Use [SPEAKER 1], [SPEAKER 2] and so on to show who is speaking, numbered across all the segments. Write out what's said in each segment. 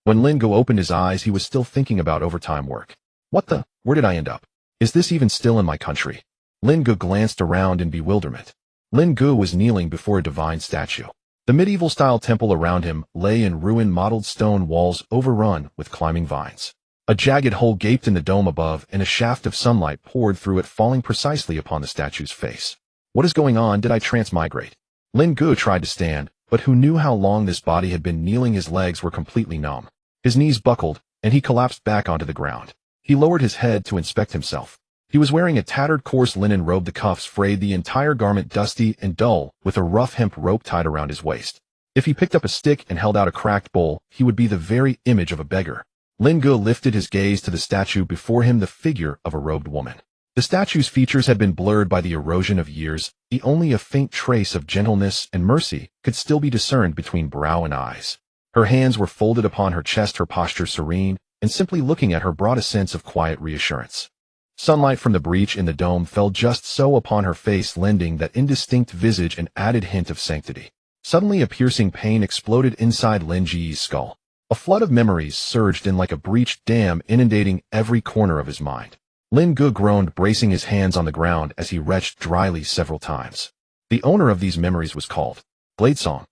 [SPEAKER 1] When Lin Ge opened his eyes, he was still thinking about overtime work. Where did I end up? Is this even still in my country? Lin Ge glanced around in bewilderment. Lin Ge was kneeling before a divine statue. The medieval-style temple around him lay in ruin-mottled stone walls overrun with climbing vines. A jagged hole gaped in the dome above, and a shaft of sunlight poured through it, falling precisely upon the statue's face. What is going on? Did I transmigrate? Lin Ge tried to stand, but who knew how long this body had been kneeling? His legs were completely numb. His knees buckled, and he collapsed back onto the ground. He lowered his head to inspect himself. He was wearing a tattered coarse linen robe, the cuffs frayed, the entire garment dusty and dull, with a rough hemp rope tied around his waist. If he picked up a stick and held out a cracked bowl, he would be the very image of a beggar. Lin Ge lifted his gaze to the statue before him, the figure of a robed woman. The statue's features had been blurred by the erosion of years, only a faint trace of gentleness and mercy could still be discerned between brow and eyes. Her hands were folded upon her chest, her posture serene, and simply looking at her brought a sense of quiet reassurance. Sunlight from the breach in the dome fell just so upon her face, lending that indistinct visage an added hint of sanctity. Suddenly a piercing pain exploded inside Lin Ge's skull. A flood of memories surged in like a breached dam, inundating every corner of his mind. Lin Ge groaned, bracing his hands on the ground as he retched dryly several times. The owner of these memories was called Gladesong,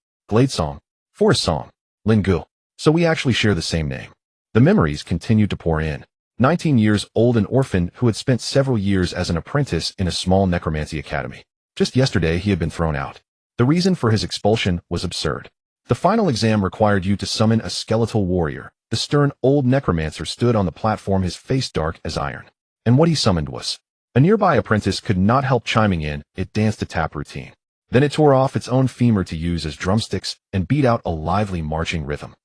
[SPEAKER 1] Forest Song, Lin Ge. So we actually share the same name. The memories continued to pour in. 19 years old, an orphan who had spent several years as an apprentice in a small necromancy academy. Just yesterday he had been thrown out. The reason for his expulsion was absurd. The final exam required you to summon a skeletal warrior. The stern old necromancer stood on the platform, his face dark as iron. And what he summoned was a nearby apprentice could not help chiming in. It danced a tap routine. Then it tore off its own femur to use as drumsticks and beat out a lively marching rhythm.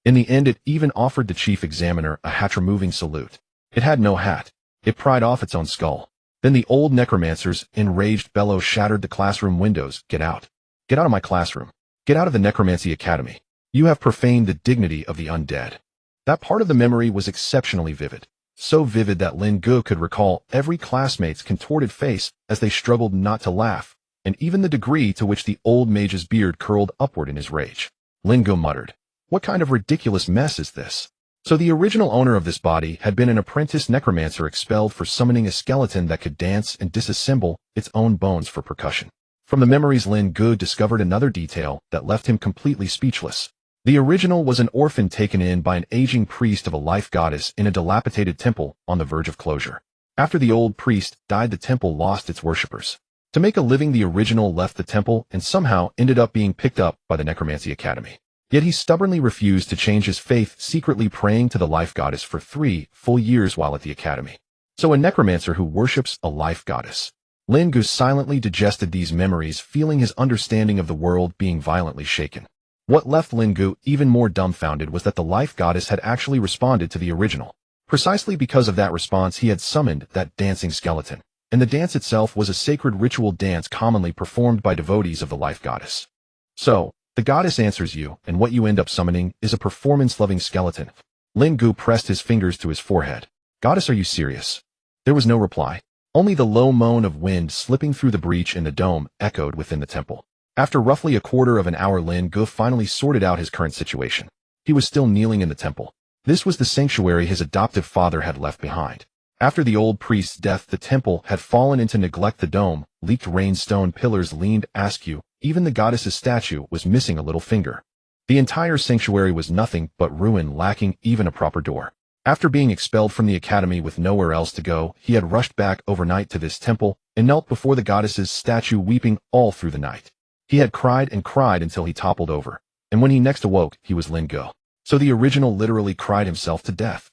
[SPEAKER 1] In the end, it even offered the chief examiner a hat-removing salute. It had no hat. It pried off its own skull. Then the old necromancer's enraged bellow shattered the classroom windows. Get out. Get out of my classroom. Get out of the necromancy academy. You have profaned the dignity of the undead. That part of the memory was exceptionally vivid. So vivid that Lin Ge could recall every classmate's contorted face as they struggled not to laugh, and even the degree to which the old mage's beard curled upward in his rage. Lin Ge muttered, "What kind of ridiculous mess is this?" So the original owner of this body had been an apprentice necromancer expelled for summoning a skeleton that could dance and disassemble its own bones for percussion. From the memories, Lin Ge discovered another detail that left him completely speechless. The original was an orphan taken in by an aging priest of a life goddess in a dilapidated temple on the verge of closure. After the old priest died, the temple lost its worshippers. To make a living, the original left the temple and somehow ended up being picked up by the Necromancy Academy. Yet he stubbornly refused to change his faith, secretly praying to the life goddess for 3 full years while at the academy. So a necromancer who worships a life goddess. Lin Ge silently digested these memories, feeling his understanding of the world being violently shaken. What left Lin Ge even more dumbfounded was that the life goddess had actually responded to the original. Precisely because of that response, he had summoned that dancing skeleton. And the dance itself was a sacred ritual dance commonly performed by devotees of the life goddess. So, the goddess answers you, and what you end up summoning is a performance-loving skeleton. Lin Ge pressed his fingers to his forehead. "Goddess, are you serious?" There was no reply. Only the low moan of wind slipping through the breach in the dome echoed within the temple. After roughly a quarter of an hour, Lin Ge finally sorted out his current situation. He was still kneeling in the temple. This was the sanctuary his adoptive father had left behind. After the old priest's death, the temple had fallen into neglect. The dome, leaked rain, stone pillars leaned askew. Even the goddess's statue was missing a little finger. The entire sanctuary was nothing but ruin, lacking even a proper door. After being expelled from the academy with nowhere else to go, he had rushed back overnight to this temple and knelt before the goddess's statue, weeping all through the night. He had cried and cried until he toppled over, and when he next awoke, he was Lin Ge. So the original literally cried himself to death.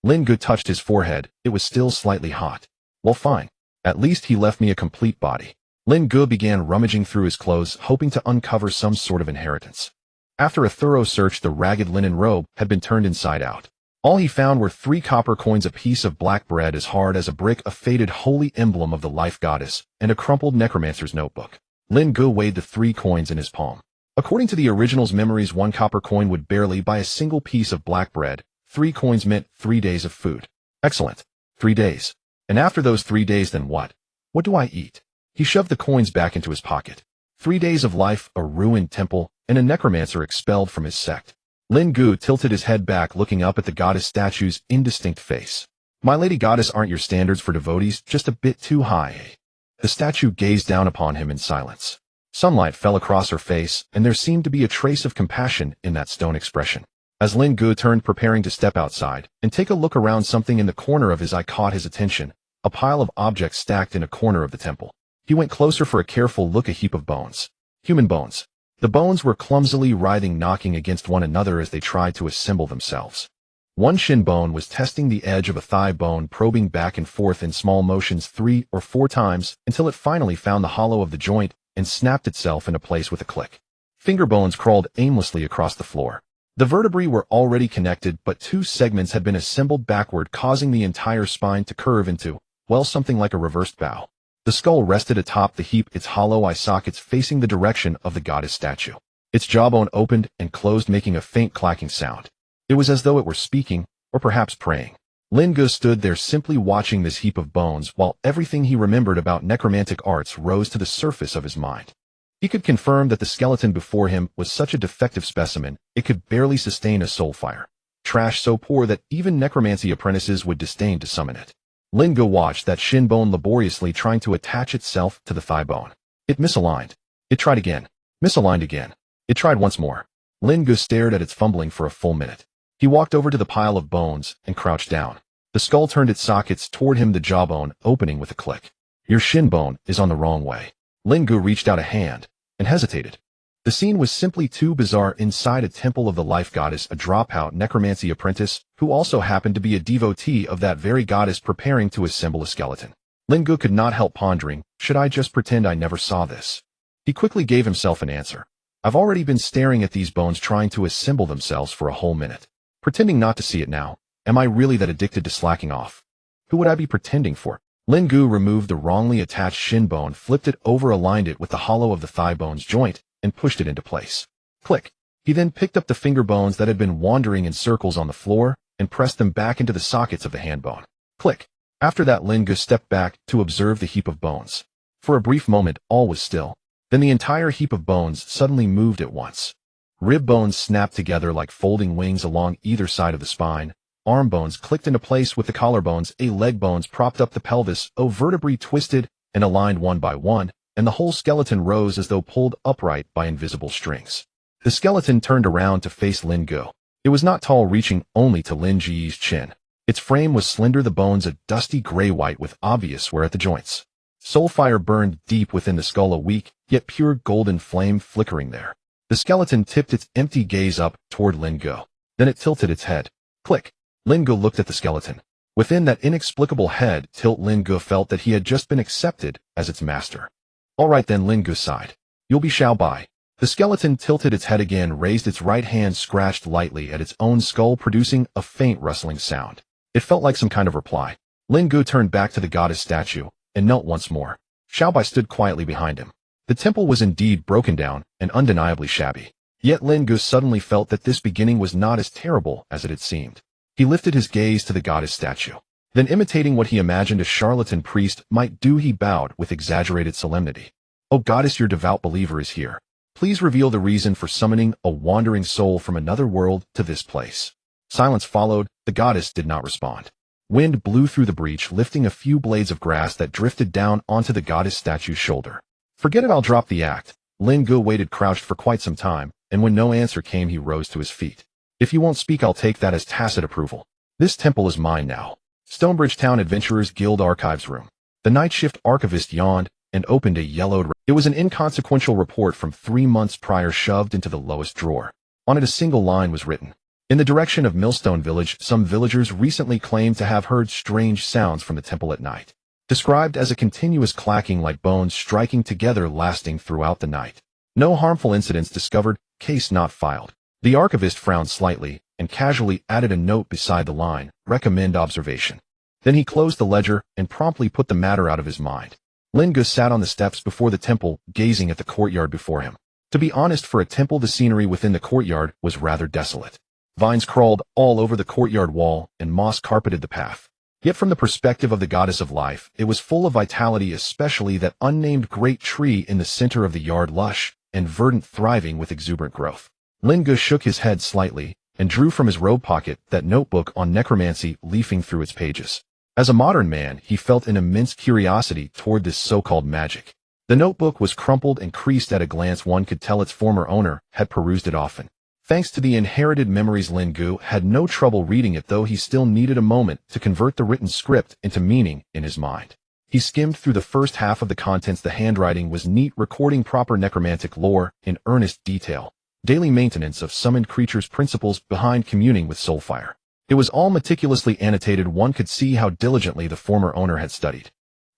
[SPEAKER 1] Lin Ge touched his forehead. It was still slightly hot. Well, fine. At least he left me a complete body. Lin Ge began rummaging through his clothes, hoping to uncover some sort of inheritance. After a thorough search, the ragged linen robe had been turned inside out. All he found were 3 copper coins, a piece of black bread as hard as a brick, a faded holy emblem of the life goddess, and a crumpled necromancer's notebook. Lin Ge weighed the 3 coins in his palm. According to the original's memories, 1 copper coin would barely buy a single piece of black bread. 3 coins meant 3 days of food. Excellent. 3 days. And after those 3 days, then what? What do I eat? He shoved the coins back into his pocket. 3 days of life, a ruined temple, and a necromancer expelled from his sect. Lin Ge tilted his head back, looking up at the goddess statue's indistinct face. My lady goddess, aren't your standards for devotees just a bit too high? The statue gazed down upon him in silence. Sunlight fell across her face, and there seemed to be a trace of compassion in that stone expression. As Lin Ge turned, preparing to step outside and take a look around, something in the corner of his eye caught his attention, a pile of objects stacked in a corner of the temple. He went closer for a careful look, a heap of bones. Human bones. The bones were clumsily writhing, knocking against one another as they tried to assemble themselves. One shin bone was testing the edge of a thigh bone, probing back and forth in small motions 3 or 4 times until it finally found the hollow of the joint and snapped itself into place with a click. Finger bones crawled aimlessly across the floor. The vertebrae were already connected, but 2 segments had been assembled backward, causing the entire spine to curve into, well, something like a reversed bow. The skull rested atop the heap, its hollow eye sockets facing the direction of the goddess statue. Its jawbone opened and closed, making a faint clacking sound. It was as though it were speaking, or perhaps praying. Lin Ge stood there simply watching this heap of bones while everything he remembered about necromantic arts rose to the surface of his mind. He could confirm that the skeleton before him was such a defective specimen, it could barely sustain a soul fire. Trash so poor that even necromancy apprentices would disdain to summon it. Lin Ge watched that shin bone laboriously trying to attach itself to the thigh bone. It misaligned. It tried again. Misaligned again. It tried once more. Lin Ge stared at its fumbling for a full minute. He walked over to the pile of bones and crouched down. The skull turned its sockets toward him, the jawbone opening with a click. Your shin bone is on the wrong way. Lin Ge reached out a hand and hesitated. The scene was simply too bizarre. Inside a temple of the life goddess, a dropout necromancy apprentice, who also happened to be a devotee of that very goddess, preparing to assemble a skeleton. Lin Ge could not help pondering, should I just pretend I never saw this? He quickly gave himself an answer. I've already been staring at these bones trying to assemble themselves for a whole minute. Pretending not to see it now. Am I really that addicted to slacking off? Who would I be pretending for? Lin Ge removed the wrongly attached shin bone, flipped it over, aligned it with the hollow of the thigh bone's joint, and pushed it into place. Click. He then picked up the finger bones that had been wandering in circles on the floor and pressed them back into the sockets of the hand bone. Click. After that, Lin Ge stepped back to observe the heap of bones. For a brief moment, all was still. Then the entire heap of bones suddenly moved at once. Rib bones snapped together like folding wings along either side of the spine. Arm bones clicked into place with the collarbones. Leg bones propped up the pelvis. Vertebrae twisted and aligned one by one, and the whole skeleton rose as though pulled upright by invisible strings. The skeleton turned around to face Lin Ge. It was not tall, reaching only to Lin Ge's chin. Its frame was slender, the bones a dusty gray-white with obvious wear at the joints. Soul fire burned deep within the skull, a weak, yet pure golden flame flickering there. The skeleton tipped its empty gaze up toward Lin Ge. Then it tilted its head. Click. Lin Ge looked at the skeleton. Within that inexplicable head tilt, Lin Ge felt that he had just been accepted as its master. All right then, Lin Ge sighed. You'll be shall by. The skeleton tilted its head again, raised its right hand, scratched lightly at its own skull, producing a faint rustling sound. It felt like some kind of reply. Lin Ge turned back to the goddess statue and knelt once more. Xiaobai stood quietly behind him. The temple was indeed broken down and undeniably shabby. Yet Lin Ge suddenly felt that this beginning was not as terrible as it had seemed. He lifted his gaze to the goddess statue. Then, imitating what he imagined a charlatan priest might do, he bowed with exaggerated solemnity. "O goddess, your devout believer is here. Please reveal the reason for summoning a wandering soul from another world to this place." Silence followed. The goddess did not respond. Wind blew through the breach, lifting a few blades of grass that drifted down onto the goddess statue's shoulder. "Forget it, I'll drop the act." Lin Ge waited crouched for quite some time, and when no answer came, he rose to his feet. "If you won't speak, I'll take that as tacit approval. This temple is mine now." Stonebridge Town Adventurers Guild Archives Room. The night shift archivist yawned and opened a yellowed. It was an inconsequential report from 3 months prior, shoved into the lowest drawer. On it, a single line was written. In the direction of Millstone Village, some villagers recently claimed to have heard strange sounds from the temple at night. Described as a continuous clacking like bones striking together lasting throughout the night. No harmful incidents discovered, case not filed. The archivist frowned slightly and casually added a note beside the line, recommend observation. Then he closed the ledger and promptly put the matter out of his mind. Lin Ge sat on the steps before the temple, gazing at the courtyard before him. To be honest, for a temple, the scenery within the courtyard was rather desolate. Vines crawled all over the courtyard wall and moss carpeted the path. Yet from the perspective of the goddess of life, it was full of vitality, especially that unnamed great tree in the center of the yard, lush and verdant, thriving with exuberant growth. Lin Ge shook his head slightly and drew from his robe pocket that notebook on necromancy, leafing through its pages. As a modern man, he felt an immense curiosity toward this so-called magic. The notebook was crumpled and creased. At a glance one could tell its former owner had perused it often. Thanks to the inherited memories, Lin Ge had no trouble reading it, though he still needed a moment to convert the written script into meaning in his mind. He skimmed through the first half of the contents. The handwriting was neat, recording proper necromantic lore in earnest detail. Daily maintenance of summoned creatures, principles behind communing with soulfire. It was all meticulously annotated. One could see how diligently the former owner had studied.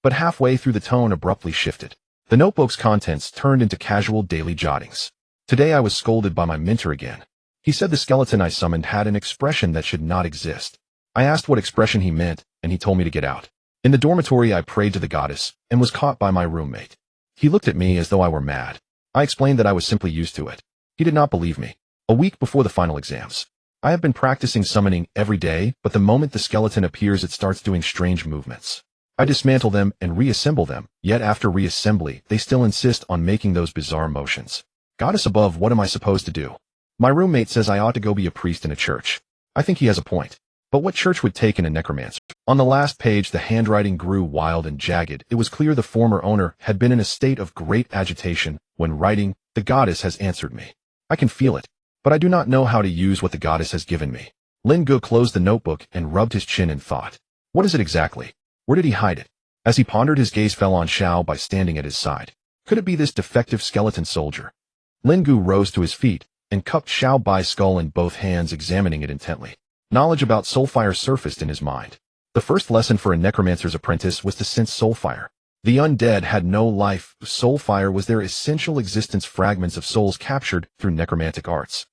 [SPEAKER 1] But halfway through, the tone abruptly shifted. The notebook's contents turned into casual daily jottings. Today I was scolded by my mentor again. He said the skeleton I summoned had an expression that should not exist. I asked what expression he meant, and he told me to get out. In the dormitory I prayed to the goddess, and was caught by my roommate. He looked at me as though I were mad. I explained that I was simply used to it. He did not believe me. A week before the final exams. I have been practicing summoning every day, but the moment the skeleton appears it starts doing strange movements. I dismantle them and reassemble them, yet after reassembly they still insist on making those bizarre motions. Goddess above, what am I supposed to do? My roommate says I ought to go be a priest in a church. I think he has a point. But what church would take in a necromancer? On the last page the handwriting grew wild and jagged. It was clear the former owner had been in a state of great agitation when writing, "The goddess has answered me. I can feel it, but I do not know how to use what the goddess has given me." Lin Ge closed the notebook and rubbed his chin in thought. What is it exactly? Where did he hide it? As he pondered, his gaze fell on Xiao Bai standing at his side. Could it be this defective skeleton soldier? Lin Ge rose to his feet and cupped Xiao Bai's skull in both hands, examining it intently. Knowledge about soulfire surfaced in his mind. The first lesson for a necromancer's apprentice was to sense soulfire. The undead had no life. Soulfire was their essential existence, fragments of souls captured through necromantic arts.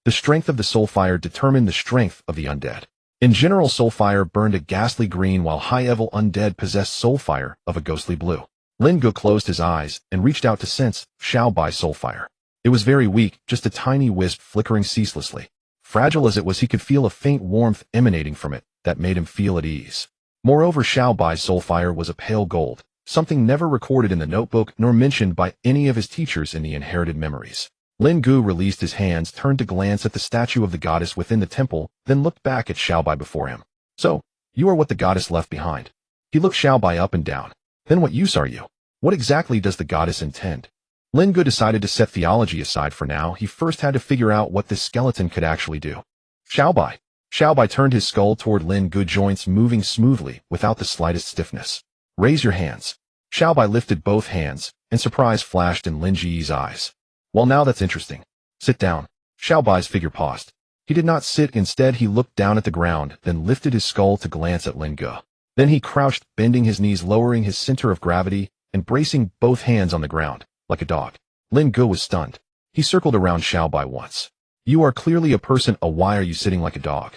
[SPEAKER 1] The strength of the soulfire determined the strength of the undead. In general, soulfire burned a ghastly green, while high-level undead possessed soulfire of a ghostly blue. Lin Ge closed his eyes and reached out to sense Xiao Bai's soulfire. It was very weak, just a tiny wisp flickering ceaselessly. Fragile as it was, he could feel a faint warmth emanating from it that made him feel at ease. Moreover, Xiao Bai's soulfire was a pale gold, something never recorded in the notebook nor mentioned by any of his teachers in the inherited memories. Lin Ge released his hands, turned to glance at the statue of the goddess within the temple, then looked back at Xiao Bai before him. So, you are what the goddess left behind. He looked Xiao Bai up and down. Then what use are you? What exactly does the goddess intend? Lin Ge decided to set theology aside for now. He first had to figure out what this skeleton could actually do. Xiao Bai. Xiao Bai turned his skull toward Lin Ge, joints moving smoothly without the slightest stiffness. Raise your hands. Xiao Bai lifted both hands, and surprise flashed in Lin Ge's eyes. Well, now that's interesting. Sit down. Xiao Bai's figure paused. He did not sit. Instead, he looked down at the ground, then lifted his skull to glance at Lin Ge. Then he crouched, bending his knees, lowering his center of gravity, and bracing both hands on the ground, like a dog. Lin Ge was stunned. He circled around Xiao Bai once. You are clearly a person. Why are you sitting like a dog?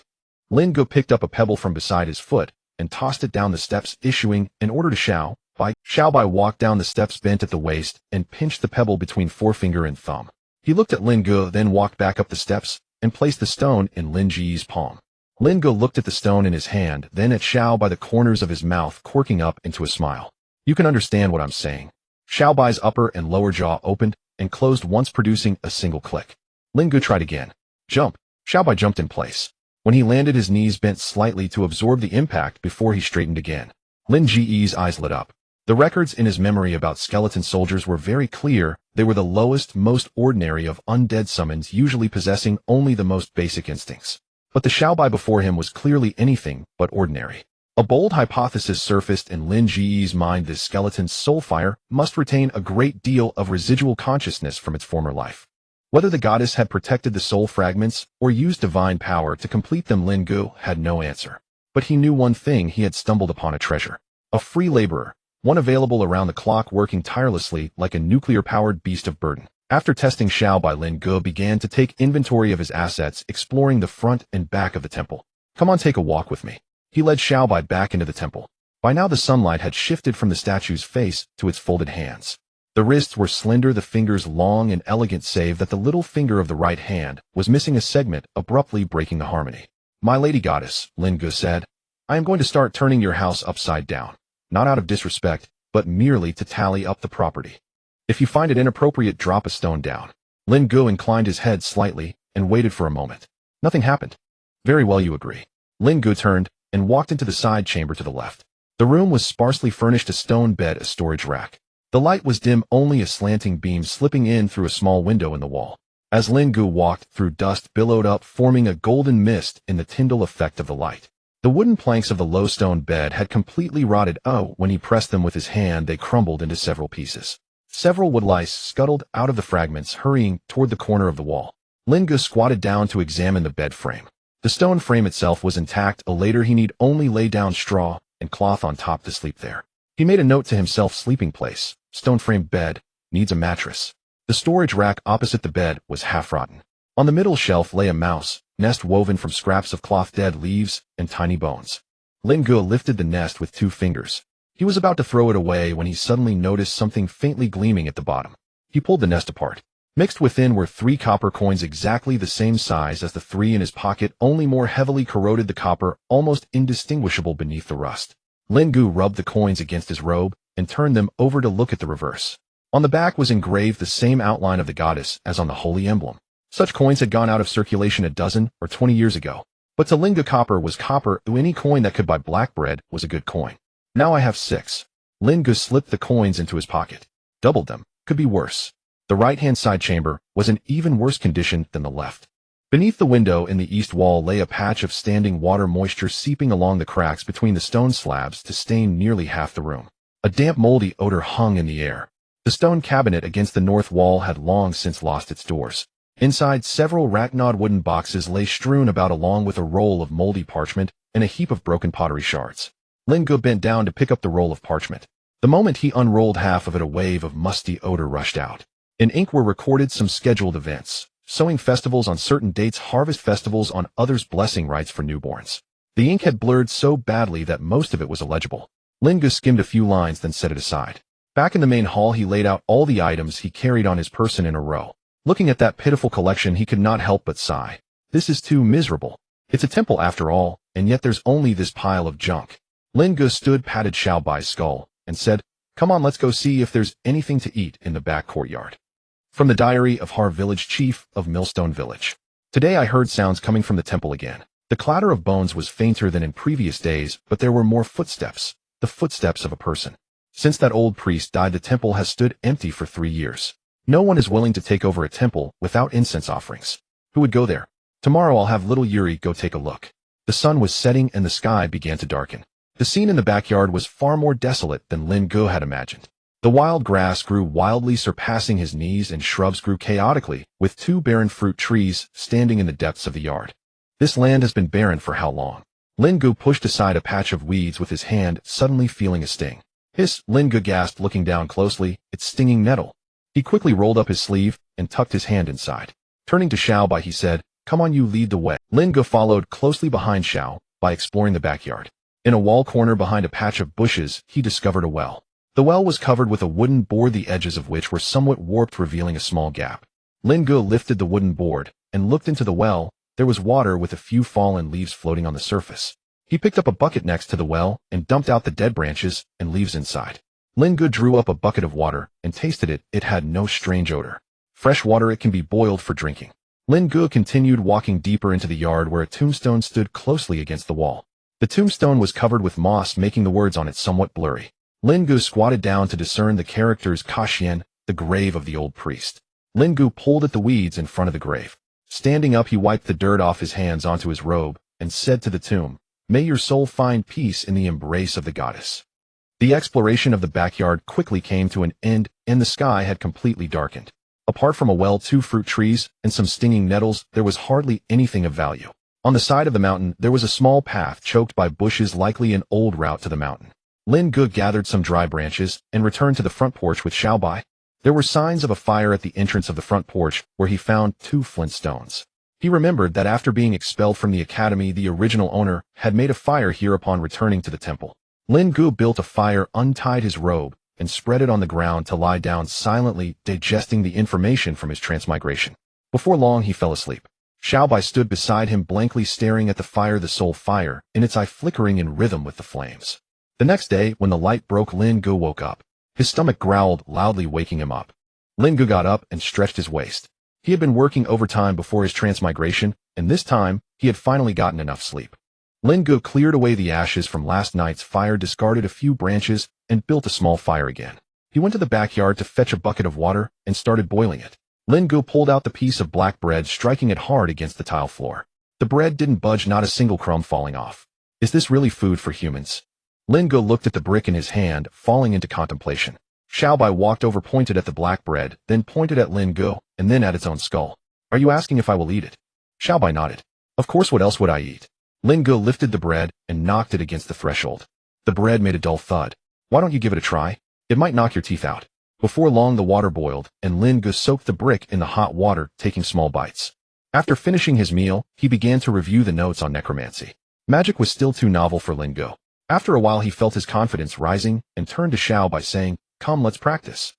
[SPEAKER 1] Lin Ge picked up a pebble from beside his foot and tossed it down the steps, issuing an order to Xiao Bai. Xiao Bai walked down the steps, bent at the waist, and pinched the pebble between forefinger and thumb. He looked at Lin Ge, then walked back up the steps and placed the stone in Lin Ge's palm. Lin Ge looked at the stone in his hand, then at Xiao Bai, the corners of his mouth quirking up into a smile. You can understand what I'm saying. Xiao Bai's upper and lower jaw opened and closed once, producing a single click. Lin Ge tried again. Jump. Xiao Bai jumped in place. When he landed, his knees bent slightly to absorb the impact before he straightened again. Lin Ge's eyes lit up. The records in his memory about skeleton soldiers were very clear. They were the lowest, most ordinary of undead summons, usually possessing only the most basic instincts. But the Xiao Bai before him was clearly anything but ordinary. A bold hypothesis surfaced in Lin Ge's mind. This skeleton's soulfire must retain a great deal of residual consciousness from its former life. Whether the goddess had protected the soul fragments or used divine power to complete them, Lin Ge had no answer. But he knew one thing: he had stumbled upon a treasure. A free laborer, one available around the clock, working tirelessly like a nuclear-powered beast of burden. After testing Xiao Bai, Lin Ge began to take inventory of his assets, exploring the front and back of the temple. Come on, take a walk with me. He led Xiao Bai back into the temple. By now the sunlight had shifted from the statue's face to its folded hands. The wrists were slender, the fingers long and elegant, save that the little finger of the right hand was missing a segment, abruptly breaking the harmony. My lady goddess, Lin Ge said, I am going to start turning your house upside down. Not out of disrespect, but merely to tally up the property. If you find it inappropriate, drop a stone down. Lin Ge inclined his head slightly, and waited for a moment. Nothing happened. Very well, you agree. Lin Ge turned and walked into the side chamber to the left. The room was sparsely furnished, a stone bed, a storage rack. The light was dim, only a slanting beam slipping in through a small window in the wall. As Lin Ge walked through, dust billowed up, forming a golden mist in the Tyndall effect of the light. The wooden planks of the low stone bed had completely rotted. When he pressed them with his hand, they crumbled into several pieces. Several wood lice scuttled out of the fragments, hurrying toward the corner of the wall. Lin Ge squatted down to examine the bed frame. The stone frame itself was intact. Later he need only lay down straw and cloth on top to sleep there. He made a note to himself: sleeping place, stone frame bed, needs a mattress. The storage rack opposite the bed was half-rotten. On the middle shelf lay a mouse nest woven from scraps of cloth, dead leaves, and tiny bones. Lin Ge lifted the nest with 2 fingers. He was about to throw it away when he suddenly noticed something faintly gleaming at the bottom. He pulled the nest apart. Mixed within were 3 copper coins exactly the same size as the 3 in his pocket, only more heavily corroded, the copper almost indistinguishable beneath the rust. Lin Ge rubbed the coins against his robe and turned them over to look at the reverse. On the back was engraved the same outline of the goddess as on the holy emblem. Such coins had gone out of circulation a dozen or 20 years ago. But to Lin Ge, copper was copper. Any coin that could buy black bread was a good coin. Now I have 6. Lin Ge slipped the coins into his pocket. Doubled them. Could be worse. The right-hand side chamber was in even worse condition than the left. Beneath the window in the east wall lay a patch of standing water, moisture seeping along the cracks between the stone slabs to stain nearly half the room. A damp, moldy odor hung in the air. The stone cabinet against the north wall had long since lost its doors. Inside, several rat-gnawed wooden boxes lay strewn about, along with a roll of moldy parchment and a heap of broken pottery shards. Lin Ge bent down to pick up the roll of parchment. The moment he unrolled half of it, a wave of musty odor rushed out. In ink were recorded some scheduled events: sowing festivals on certain dates, harvest festivals on others, blessing rites for newborns. The ink had blurred so badly that most of it was illegible. Lin Ge skimmed a few lines, then set it aside. Back in the main hall, he laid out all the items he carried on his person in a row. Looking at that pitiful collection, he could not help but sigh. This is too miserable. It's a temple after all, and yet there's only this pile of junk. Lin Ge stood, patted Xiao Bai's skull, and said, "Come on, let's go see if there's anything to eat in the back courtyard." From the diary of Har Village, chief of Millstone Village. Today I heard sounds coming from the temple again. The clatter of bones was fainter than in previous days, but there were more footsteps, the footsteps of a person. Since that old priest died, the temple has stood empty for 3 years. No one is willing to take over a temple without incense offerings. Who would go there? Tomorrow I'll have little Yuri go take a look. The sun was setting and the sky began to darken. The scene in the backyard was far more desolate than Lin Ge had imagined. The wild grass grew wildly, surpassing his knees, and shrubs grew chaotically, with 2 barren fruit trees standing in the depths of the yard. This land has been barren for how long? Lin Ge pushed aside a patch of weeds with his hand, suddenly feeling a sting. Hiss! Lin Ge gasped, looking down closely. It's stinging nettle. He quickly rolled up his sleeve and tucked his hand inside. Turning to Xiao Bai, he said, "Come on, you lead the way." Lin Ge followed closely behind Xiao Bai, exploring the backyard. In a wall corner behind a patch of bushes, he discovered a well. The well was covered with a wooden board, the edges of which were somewhat warped, revealing a small gap. Lin Ge lifted the wooden board and looked into the well. There was water with a few fallen leaves floating on the surface. He picked up a bucket next to the well and dumped out the dead branches and leaves inside. Lin Ge drew up a bucket of water and tasted it. It had no strange odor. Fresh water, it can be boiled for drinking. Lin Ge continued walking deeper into the yard, where a tombstone stood closely against the wall. The tombstone was covered with moss, making the words on it somewhat blurry. Lin Ge squatted down to discern the characters: Kaxian, the grave of the old priest. Lin Ge pulled at the weeds in front of the grave. Standing up, he wiped the dirt off his hands onto his robe and said to the tomb, "May your soul find peace in the embrace of the goddess." The exploration of the backyard quickly came to an end, and the sky had completely darkened. Apart from a well, 2 fruit trees, and some stinging nettles, there was hardly anything of value. On the side of the mountain, there was a small path choked by bushes, likely an old route to the mountain. Lin Ge gathered some dry branches and returned to the front porch with Xiao Bai. There were signs of a fire at the entrance of the front porch, where he found 2 flint stones. He remembered that after being expelled from the academy, the original owner had made a fire here upon returning to the temple. Lin Ge built a fire, untied his robe, and spread it on the ground to lie down silently, digesting the information from his transmigration. Before long, he fell asleep. Xiao Bai stood beside him, blankly staring at the fire, the soul fire, in its eye flickering in rhythm with the flames. The next day, when the light broke, Lin Ge woke up. His stomach growled loudly, waking him up. Lin Ge got up and stretched his waist. He had been working overtime before his transmigration, and this time, he had finally gotten enough sleep. Lin Ge cleared away the ashes from last night's fire, discarded a few branches, and built a small fire again. He went to the backyard to fetch a bucket of water and started boiling it. Lin Ge pulled out the piece of black bread, striking it hard against the tile floor. The bread didn't budge, not a single crumb falling off. Is this really food for humans? Lin Ge looked at the brick in his hand, falling into contemplation. Xiaobai walked over, pointed at the black bread, then pointed at Lin Ge, and then at its own skull. Are you asking if I will eat it? Xiaobai nodded. Of course, what else would I eat? Lin Ge lifted the bread and knocked it against the threshold. The bread made a dull thud. Why don't you give it a try? It might knock your teeth out. Before long the water boiled, and Lin Ge soaked the brick in the hot water, taking small bites. After finishing his meal, he began to review the notes on necromancy. Magic was still too novel for Lin Ge. After a while he felt his confidence rising, and turned to Xiaobai saying, "Come, let's practice."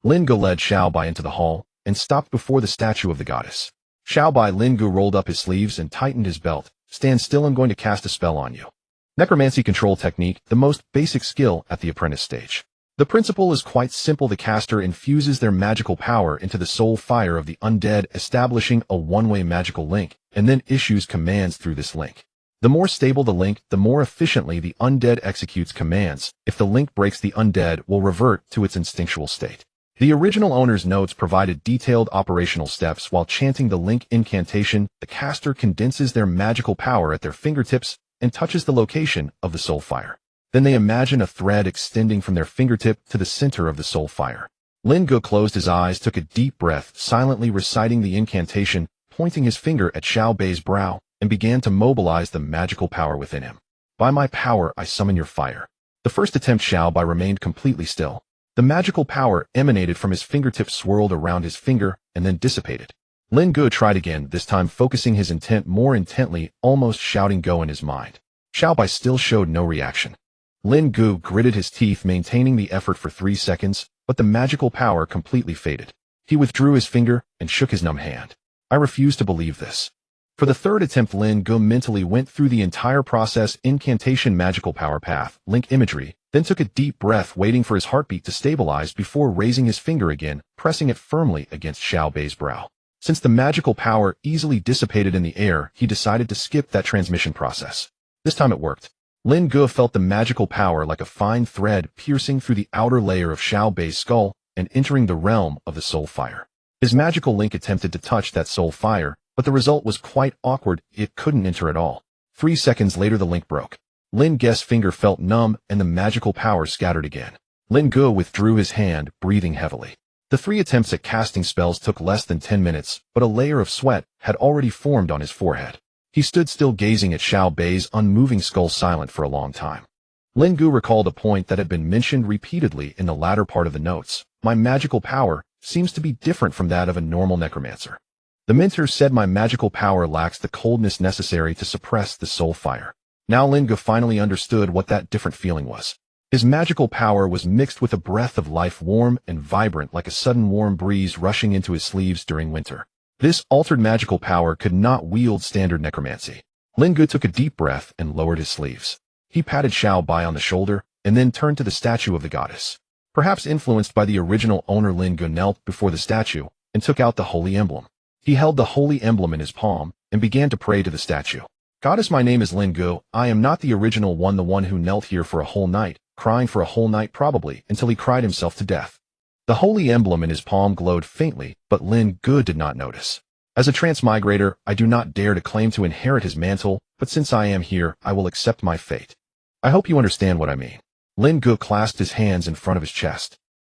[SPEAKER 1] Lin Ge led Xiaobai into the hall, and stopped before the statue of the goddess. Xiaobai. Lin Ge rolled up his sleeves and tightened his belt. Stand still, I'm going to cast a spell on you. Necromancy control technique, the most basic skill at the apprentice stage. The principle is quite simple. The caster infuses their magical power into the soul fire of the undead, establishing a one-way magical link, and then issues commands through this link. The more stable the link, the more efficiently the undead executes commands. If the link breaks, the undead will revert to its instinctual state. The original owner's notes provided detailed operational steps. While chanting the link incantation, the caster condenses their magical power at their fingertips and touches the location of the soul fire. Then they imagine a thread extending from their fingertip to the center of the soul fire. Lin Ge closed his eyes, took a deep breath, silently reciting the incantation, pointing his finger at Xiaobai's brow, and began to mobilize the magical power within him. By my power, I summon your fire. The first attempt, Xiaobai remained completely still. The magical power emanated from his fingertips, swirled around his finger, and then dissipated. Lin Ge tried again, this time focusing his intent more intently, almost shouting "Go" in his mind. Xiaobai still showed no reaction. Lin Ge gritted his teeth, maintaining the effort for 3 seconds, but the magical power completely faded. He withdrew his finger and shook his numb hand. I refuse to believe this. For the third attempt, Lin Ge mentally went through the entire process: incantation, magical power path, link imagery, then took a deep breath, waiting for his heartbeat to stabilize before raising his finger again, pressing it firmly against Xiaobai's brow. Since the magical power easily dissipated in the air, he decided to skip that transmission process. This time it worked. Lin Ge felt the magical power like a fine thread piercing through the outer layer of Xiaobai's skull and entering the realm of the soul fire. His magical link attempted to touch that soul fire, but the result was quite awkward. It couldn't enter at all. 3 seconds later the link broke. Lin Ge's finger felt numb and the magical power scattered again. Lin Ge withdrew his hand, breathing heavily. The 3 attempts at casting spells took less than 10 minutes, but a layer of sweat had already formed on his forehead. He stood still, gazing at Xiaobai's unmoving skull, silent for a long time. Lin Ge recalled a point that had been mentioned repeatedly in the latter part of the notes. My magical power seems to be different from that of a normal necromancer. The mentor said my magical power lacks the coldness necessary to suppress the soul fire. Now Lin Ge finally understood what that different feeling was. His magical power was mixed with a breath of life, warm and vibrant like a sudden warm breeze rushing into his sleeves during winter. This altered magical power could not wield standard necromancy. Lin Ge took a deep breath and lowered his sleeves. He patted Xiaobai on the shoulder and then turned to the statue of the goddess. Perhaps influenced by the original owner, Lin Ge knelt before the statue and took out the holy emblem. He held the holy emblem in his palm and began to pray to the statue. Goddess, my name is Lin Ge. I am not the original one, the one who knelt here for a whole night, crying for a whole night probably, until he cried himself to death. The holy emblem in his palm glowed faintly, but Lin Ge did not notice. As a transmigrator, I do not dare to claim to inherit his mantle, but since I am here, I will accept my fate. I hope you understand what I mean. Lin Ge clasped his hands in front of his chest.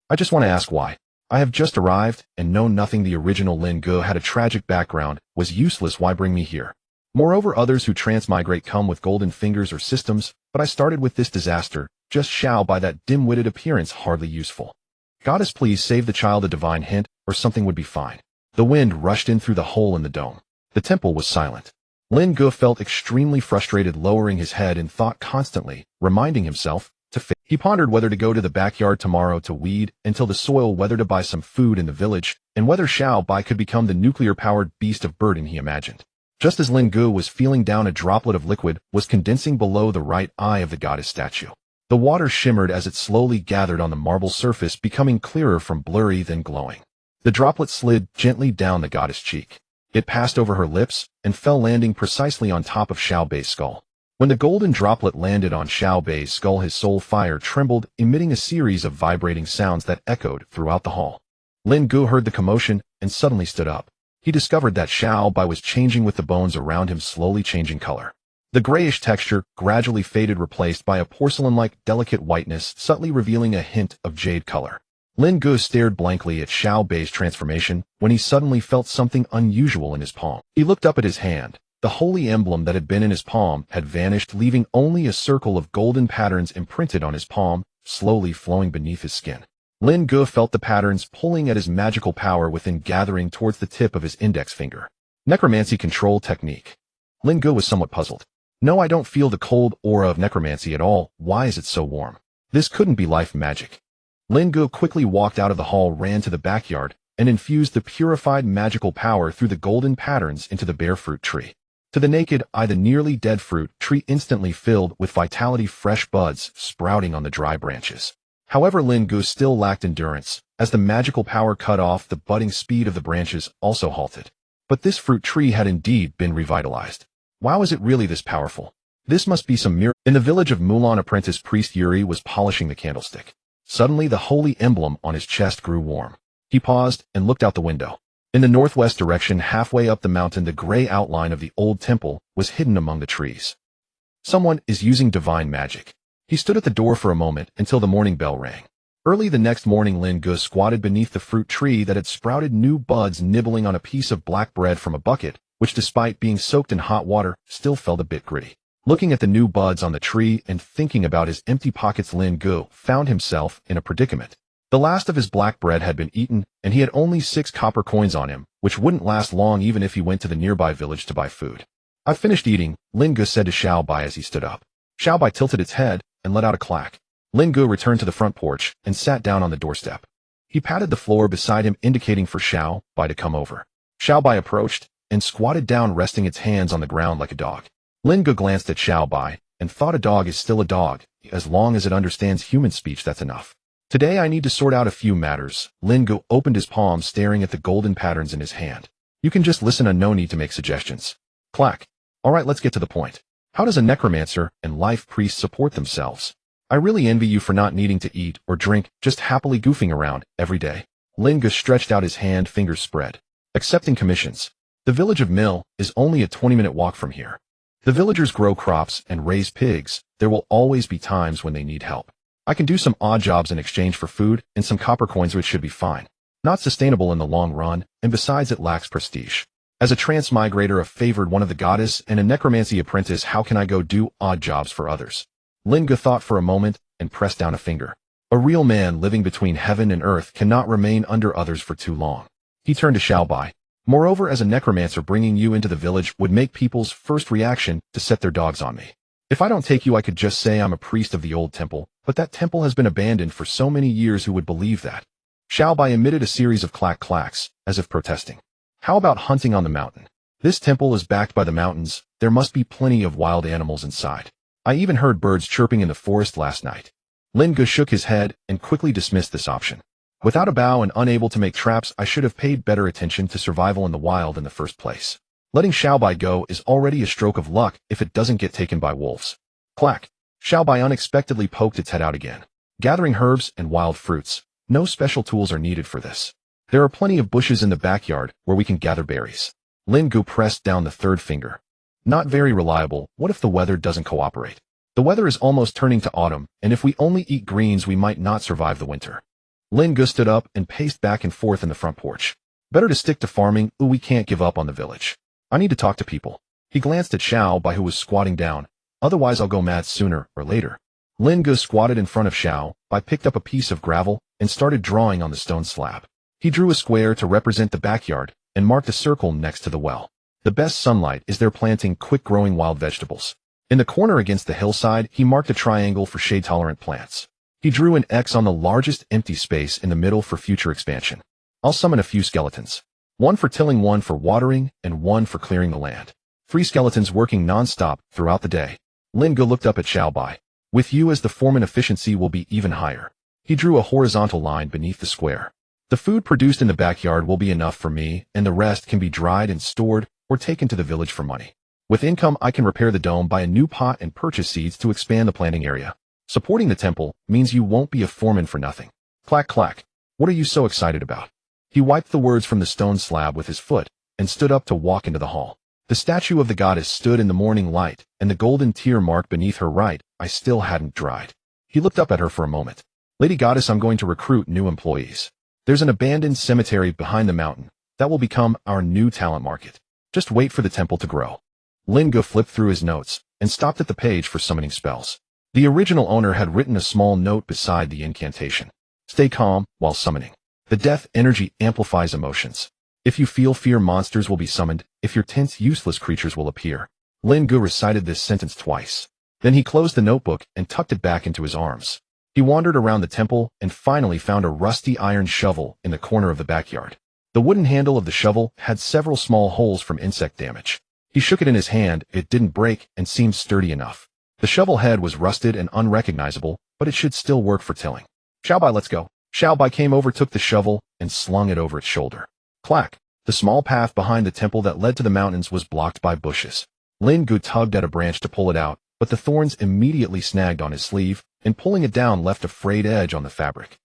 [SPEAKER 1] I just want to ask why. I have just arrived and know nothing. The original Lin Ge had a tragic background, was useless. Why bring me here? Moreover, others who transmigrate come with golden fingers or systems, but I started with this disaster, just Xiaobai, that dim-witted appearance, hardly useful. Goddess, please save the child. A divine hint, or something would be fine. The wind rushed in through the hole in the dome. The temple was silent. Lin Ge felt extremely frustrated, lowering his head in thought constantly, reminding himself to fit. He pondered whether to go to the backyard tomorrow to weed until the soil, whether to buy some food in the village, and whether Xiaobai could become the nuclear-powered beast of burden he imagined. Just as Lin Ge was feeling down, a droplet of liquid was condensing below the right eye of the goddess statue. The water shimmered as it slowly gathered on the marble surface, becoming clearer from blurry, then glowing. The droplet slid gently down the goddess' cheek. It passed over her lips and fell, landing precisely on top of Xiao Bei's skull. When the golden droplet landed on Xiao Bei's skull, his soul fire trembled, emitting a series of vibrating sounds that echoed throughout the hall. Lin Ge heard the commotion and suddenly stood up. He discovered that Xiao Bei was changing, with the bones around him slowly changing color. The grayish texture gradually faded, replaced by a porcelain-like delicate whiteness, subtly revealing a hint of jade color. Lin Ge stared blankly at Xiao Bei's transformation when he suddenly felt something unusual in his palm. He looked up at his hand. The holy emblem that had been in his palm had vanished, leaving only a circle of golden patterns imprinted on his palm, slowly flowing beneath his skin. Lin Ge felt the patterns pulling at his magical power within, gathering towards the tip of his index finger. Necromancy control technique. Lin Ge was somewhat puzzled. No, I don't feel the cold aura of necromancy at all. Why is it so warm? This couldn't be life magic. Lin Ge quickly walked out of the hall, ran to the backyard, and infused the purified magical power through the golden patterns into the bare fruit tree. To the naked eye, the nearly dead fruit tree instantly filled with vitality, fresh buds sprouting on the dry branches. However, Lin Ge still lacked endurance. As the magical power cut off, the budding speed of the branches also halted. But this fruit tree had indeed been revitalized. Wow, is it really this powerful? This must be some miracle. In the village of Mulan, apprentice priest Yuri was polishing the candlestick. Suddenly, the holy emblem on his chest grew warm. He paused and looked out the window. In the northwest direction, halfway up the mountain, the gray outline of the old temple was hidden among the trees. Someone is using divine magic. He stood at the door for a moment until the morning bell rang. Early the next morning, Lin Ge squatted beneath the fruit tree that had sprouted new buds, nibbling on a piece of black bread from a bucket, which, despite being soaked in hot water, still felt a bit gritty. Looking at the new buds on the tree and thinking about his empty pockets, Lin Ge found himself in a predicament. The last of his black bread had been eaten, and he had only 6 copper coins on him, which wouldn't last long even if he went to the nearby village to buy food. "I've finished eating," Lin Ge said to Xiao Bei as he stood up. Xiao Bei tilted its head and let out a clack. Lin Ge returned to the front porch and sat down on the doorstep. He patted the floor beside him, indicating for Xiao Bei to come over. Xiao Bei approached and squatted down, resting its hands on the ground like a dog. Lin Ge glanced at Xiao Bei and thought, a dog is still a dog. As long as it understands human speech, that's enough. Today I need to sort out a few matters. Lin Ge opened his palm, staring at the golden patterns in his hand. You can just listen and no need to make suggestions. Clack. All right, let's get to the point. How does a necromancer and life priest support themselves? I really envy you for not needing to eat or drink, just happily goofing around every day. Lin Ge stretched out his hand, fingers spread. Accepting commissions. The village of Mill is only a 20-minute walk from here. The villagers grow crops and raise pigs. There will always be times when they need help. I can do some odd jobs in exchange for food and some copper coins, which should be fine. Not sustainable in the long run, and besides it lacks prestige. As a transmigrator, a favored one of the goddess, and a necromancy apprentice, how can I go do odd jobs for others? Lin Ge thought for a moment and pressed down a finger. A real man living between heaven and earth cannot remain under others for too long. He turned to Xiao Bei. Moreover, as a necromancer, bringing you into the village would make people's first reaction to set their dogs on me. If I don't take you, I could just say I'm a priest of the old temple, but that temple has been abandoned for so many years. Who would believe that? Xiao Bei emitted a series of clacks, as if protesting. How about hunting on the mountain? This temple is backed by the mountains. There must be plenty of wild animals inside. I even heard birds chirping in the forest last night. Lin Ge shook his head and quickly dismissed this option. Without a bow and unable to make traps, I should have paid better attention to survival in the wild in the first place. Letting Xiao Bei go is already a stroke of luck if it doesn't get taken by wolves. Clack. Xiao Bei unexpectedly poked its head out again. Gathering herbs and wild fruits. No special tools are needed for this. There are plenty of bushes in the backyard where we can gather berries. Lin Ge pressed down the third finger. Not very reliable. What if the weather doesn't cooperate? The weather is almost turning to autumn, and if we only eat greens, we might not survive the winter. Lin Ge stood up and paced back and forth in the front porch. Better to stick to farming. We can't give up on the village. I need to talk to people. He glanced at Xiao Bei, who was squatting down. Otherwise I'll go mad sooner or later. Lin Ge squatted in front of Xiao Bei, picked up a piece of gravel, and started drawing on the stone slab. He drew a square to represent the backyard and marked a circle next to the well. The best sunlight is there, planting quick-growing wild vegetables. In the corner against the hillside, he marked a triangle for shade-tolerant plants. He drew an X on the largest empty space in the middle for future expansion. I'll summon a few skeletons. 1 for tilling, 1 for watering, and 1 for clearing the land. 3 skeletons working non-stop throughout the day. Lin Ge looked up at Xiao Bei. With you as the foreman, efficiency will be even higher. He drew a horizontal line beneath the square. The food produced in the backyard will be enough for me, and the rest can be dried and stored or taken to the village for money. With income, I can repair the dome, buy a new pot, and purchase seeds to expand the planting area. Supporting the temple means you won't be a foreman for nothing. Clack clack. What are you so excited about? He wiped the words from the stone slab with his foot and stood up to walk into the hall. The statue of the goddess stood in the morning light, and the golden tear mark beneath her right eye still hadn't dried. He looked up at her for a moment. Lady Goddess, I'm going to recruit new employees. There's an abandoned cemetery behind the mountain that will become our new talent market. Just wait for the temple to grow. Lin Ge flipped through his notes and stopped at the page for summoning spells. The original owner had written a small note beside the incantation. Stay calm while summoning. The death energy amplifies emotions. If you feel fear, monsters will be summoned. If you're tense, useless creatures will appear. Lin Ge recited this sentence twice. Then he closed the notebook and tucked it back into his arms. He wandered around the temple and finally found a rusty iron shovel in the corner of the backyard. The wooden handle of the shovel had several small holes from insect damage. He shook it in his hand. It didn't break and seemed sturdy enough. The shovel head was rusted and unrecognizable, but it should still work for tilling. Xiaobai, let's go. Xiaobai came over, took the shovel, and slung it over its shoulder. Clack. The small path behind the temple that led to the mountains was blocked by bushes. Lin Ge tugged at a branch to pull it out, but the thorns immediately snagged on his sleeve, and pulling it down left a frayed edge on the fabric.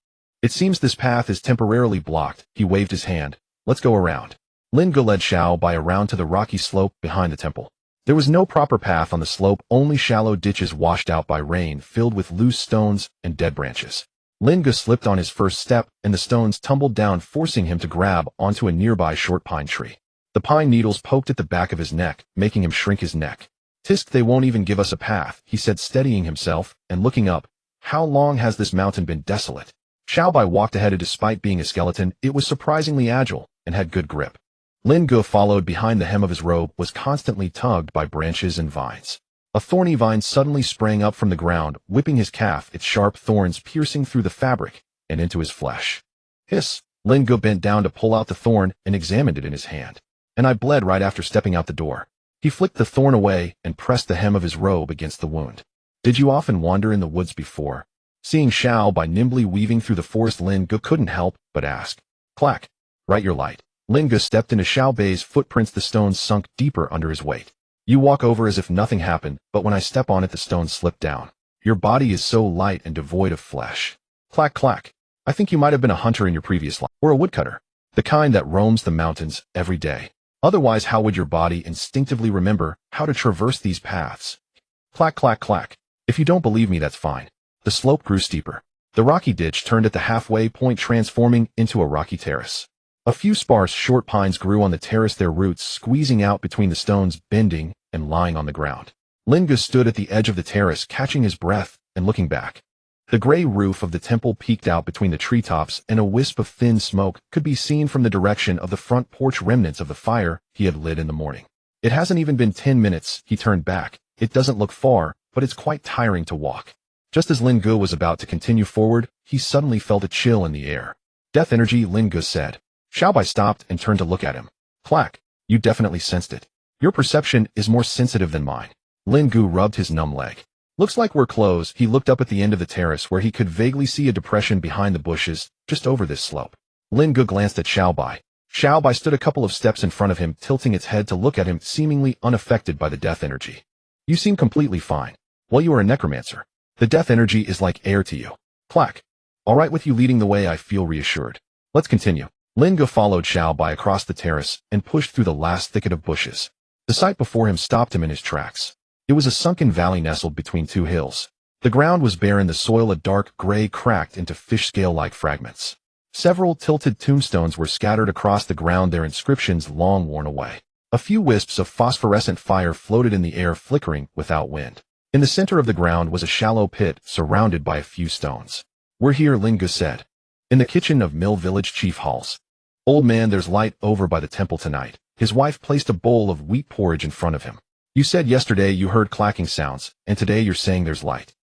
[SPEAKER 1] It seems this path is temporarily blocked. He waved his hand. Let's go around. Lin Ge led Xiaobai around to the rocky slope behind the temple. There was no proper path on the slope, only shallow ditches washed out by rain filled with loose stones and dead branches. Lin Ge slipped on his first step, and the stones tumbled down, forcing him to grab onto a nearby short pine tree. The pine needles poked at the back of his neck, making him shrink his neck. Tisk, they won't even give us a path, he said, steadying himself and looking up. How long has this mountain been desolate? Xiaobai walked ahead, and despite being a skeleton, it was surprisingly agile and had good grip. Lin Ge followed behind. The hem of his robe was constantly tugged by branches and vines. A thorny vine suddenly sprang up from the ground, whipping his calf, its sharp thorns piercing through the fabric and into his flesh. Hiss! Lin Ge bent down to pull out the thorn and examined it in his hand. And I bled right after stepping out the door. He flicked the thorn away and pressed the hem of his robe against the wound. Did you often wander in the woods before? Seeing Xiaobai nimbly weaving through the forest, Lin Ge couldn't help but ask. Clack! Right, your light. Lin Ge stepped into Xiaobai's footprints. The stones sunk deeper under his weight. You walk over as if nothing happened, but when I step on it, the stones slip down. Your body is so light and devoid of flesh. Clack clack. I think you might have been a hunter in your previous life, or a woodcutter. The kind that roams the mountains every day. Otherwise, how would your body instinctively remember how to traverse these paths? Clack clack clack. If you don't believe me, that's fine. The slope grew steeper. The rocky ditch turned at the halfway point, transforming into a rocky terrace. A few sparse short pines grew on the terrace, their roots squeezing out between the stones, bending and lying on the ground. Lin Ge stood at the edge of the terrace, catching his breath and looking back. The gray roof of the temple peeked out between the treetops, and a wisp of thin smoke could be seen from the direction of the front porch, remnants of the fire he had lit in the morning. It hasn't even been 10 minutes, he turned back. It doesn't look far, but it's quite tiring to walk. Just as Lin Ge was about to continue forward, he suddenly felt a chill in the air. Death energy, Lin Ge said. Xiaobai stopped and turned to look at him. Clack, you definitely sensed it. Your perception is more sensitive than mine. Lin Ge rubbed his numb leg. Looks like we're close. He looked up at the end of the terrace where he could vaguely see a depression behind the bushes, just over this slope. Lin Ge glanced at Xiaobai. Xiaobai stood a couple of steps in front of him, tilting its head to look at him, seemingly unaffected by the death energy. You seem completely fine. Well, you are a necromancer. The death energy is like air to you. Clack. All right with you leading the way, I feel reassured. Let's continue. Lin Ge followed Xiaobai across the terrace and pushed through the last thicket of bushes. The sight before him stopped him in his tracks. It was a sunken valley nestled between two hills. The ground was barren, the soil a dark gray, cracked into fish scale-like fragments. Several tilted tombstones were scattered across the ground, their inscriptions long worn away. A few wisps of phosphorescent fire floated in the air, flickering without wind. In the center of the ground was a shallow pit surrounded by a few stones. We're here, Lin Ge said. In the kitchen of Mill Village Chief Halls. Old man, there's light over by the temple tonight. His wife placed a bowl of wheat porridge in front of him. You said yesterday you heard clacking sounds, and today you're saying there's light.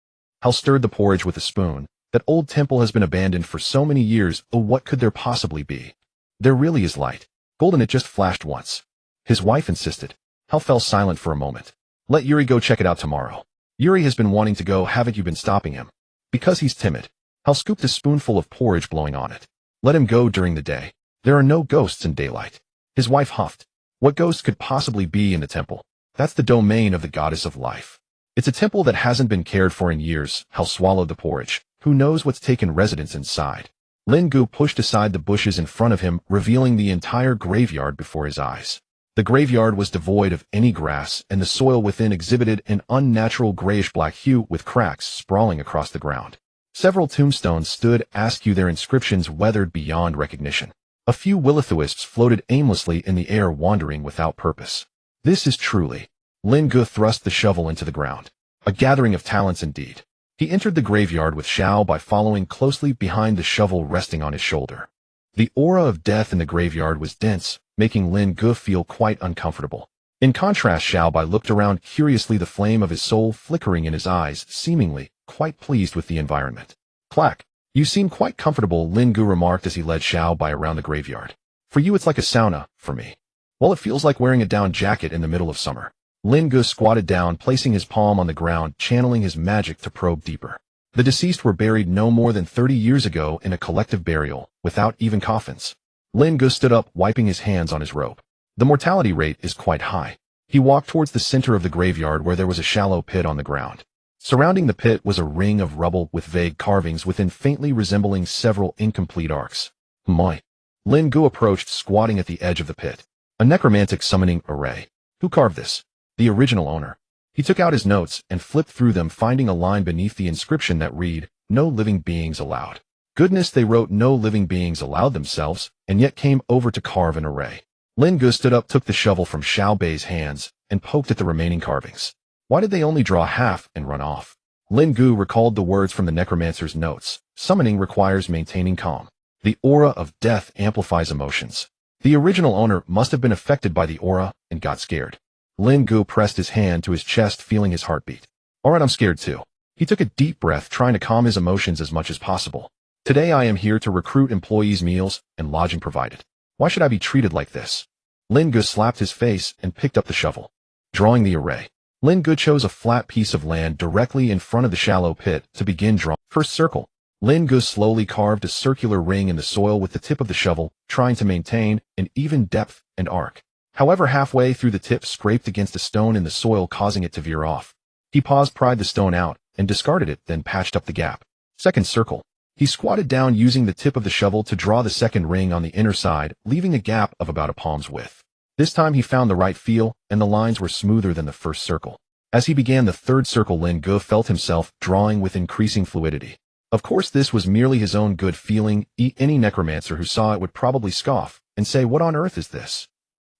[SPEAKER 1] Hal stirred the porridge with a spoon. That old temple has been abandoned for so many years. Oh, what could there possibly be? There really is light. Golden, it just flashed once. His wife insisted. Hal fell silent for a moment. Let Yuri go check it out tomorrow. Yuri has been wanting to go, haven't you been stopping him? Because he's timid. Hal scooped a spoonful of porridge, blowing on it. Let him go during the day. There are no ghosts in daylight. His wife huffed. What ghosts could possibly be in the temple? That's the domain of the goddess of life. It's a temple that hasn't been cared for in years. Hell swallowed the porridge. Who knows what's taken residence inside? Lin Ge pushed aside the bushes in front of him, revealing the entire graveyard before his eyes. The graveyard was devoid of any grass, and the soil within exhibited an unnatural grayish-black hue with cracks sprawling across the ground. Several tombstones stood askew, their inscriptions weathered beyond recognition. A few will-o'-the-wisps floated aimlessly in the air, wandering without purpose. This is truly... Lin Ge thrust the shovel into the ground. A gathering of talents indeed. He entered the graveyard with Xiao Bai following closely behind, the shovel resting on his shoulder. The aura of death in the graveyard was dense, making Lin Ge feel quite uncomfortable. In contrast, Xiao Bai looked around curiously, the flame of his soul flickering in his eyes, seemingly quite pleased with the environment. Clack. You seem quite comfortable, Lin Ge remarked as he led Xiao Bai around the graveyard. For you it's like a sauna, for me. Well, it feels like wearing a down jacket in the middle of summer. Lin Ge squatted down, placing his palm on the ground, channeling his magic to probe deeper. The deceased were buried no more than 30 years ago in a collective burial, without even coffins. Lin Ge stood up, wiping his hands on his robe. The mortality rate is quite high. He walked towards the center of the graveyard, where there was a shallow pit on the ground. Surrounding the pit was a ring of rubble with vague carvings within, faintly resembling several incomplete arcs. My. Lin Ge approached, squatting at the edge of the pit. A necromantic summoning array. Who carved this? The original owner. He took out his notes and flipped through them, finding a line beneath the inscription that read, "No living beings allowed." Goodness, they wrote no living beings allowed themselves, and yet came over to carve an array. Lin Ge stood up, took the shovel from Xiao Bai's hands, and poked at the remaining carvings. Why did they only draw half and run off? Lin Ge recalled the words from the necromancer's notes. Summoning requires maintaining calm. The aura of death amplifies emotions. The original owner must have been affected by the aura and got scared. Lin Ge pressed his hand to his chest, feeling his heartbeat. Alright, I'm scared too. He took a deep breath, trying to calm his emotions as much as possible. Today I am here to recruit employees, meals and lodging provided. Why should I be treated like this? Lin Ge slapped his face and picked up the shovel. Drawing the array. Lin Ge chose a flat piece of land directly in front of the shallow pit to begin drawing. First circle. Lin Ge slowly carved a circular ring in the soil with the tip of the shovel, trying to maintain an even depth and arc. However, halfway through, the tip scraped against a stone in the soil, causing it to veer off. He paused, pried the stone out, and discarded it, then patched up the gap. Second circle. He squatted down, using the tip of the shovel to draw the second ring on the inner side, leaving a gap of about a palm's width. This time he found the right feel, and the lines were smoother than the first circle. As he began the third circle, Lin Ge felt himself drawing with increasing fluidity. Of course, this was merely his own good feeling. Any necromancer who saw it would probably scoff and say, "What on earth is this?"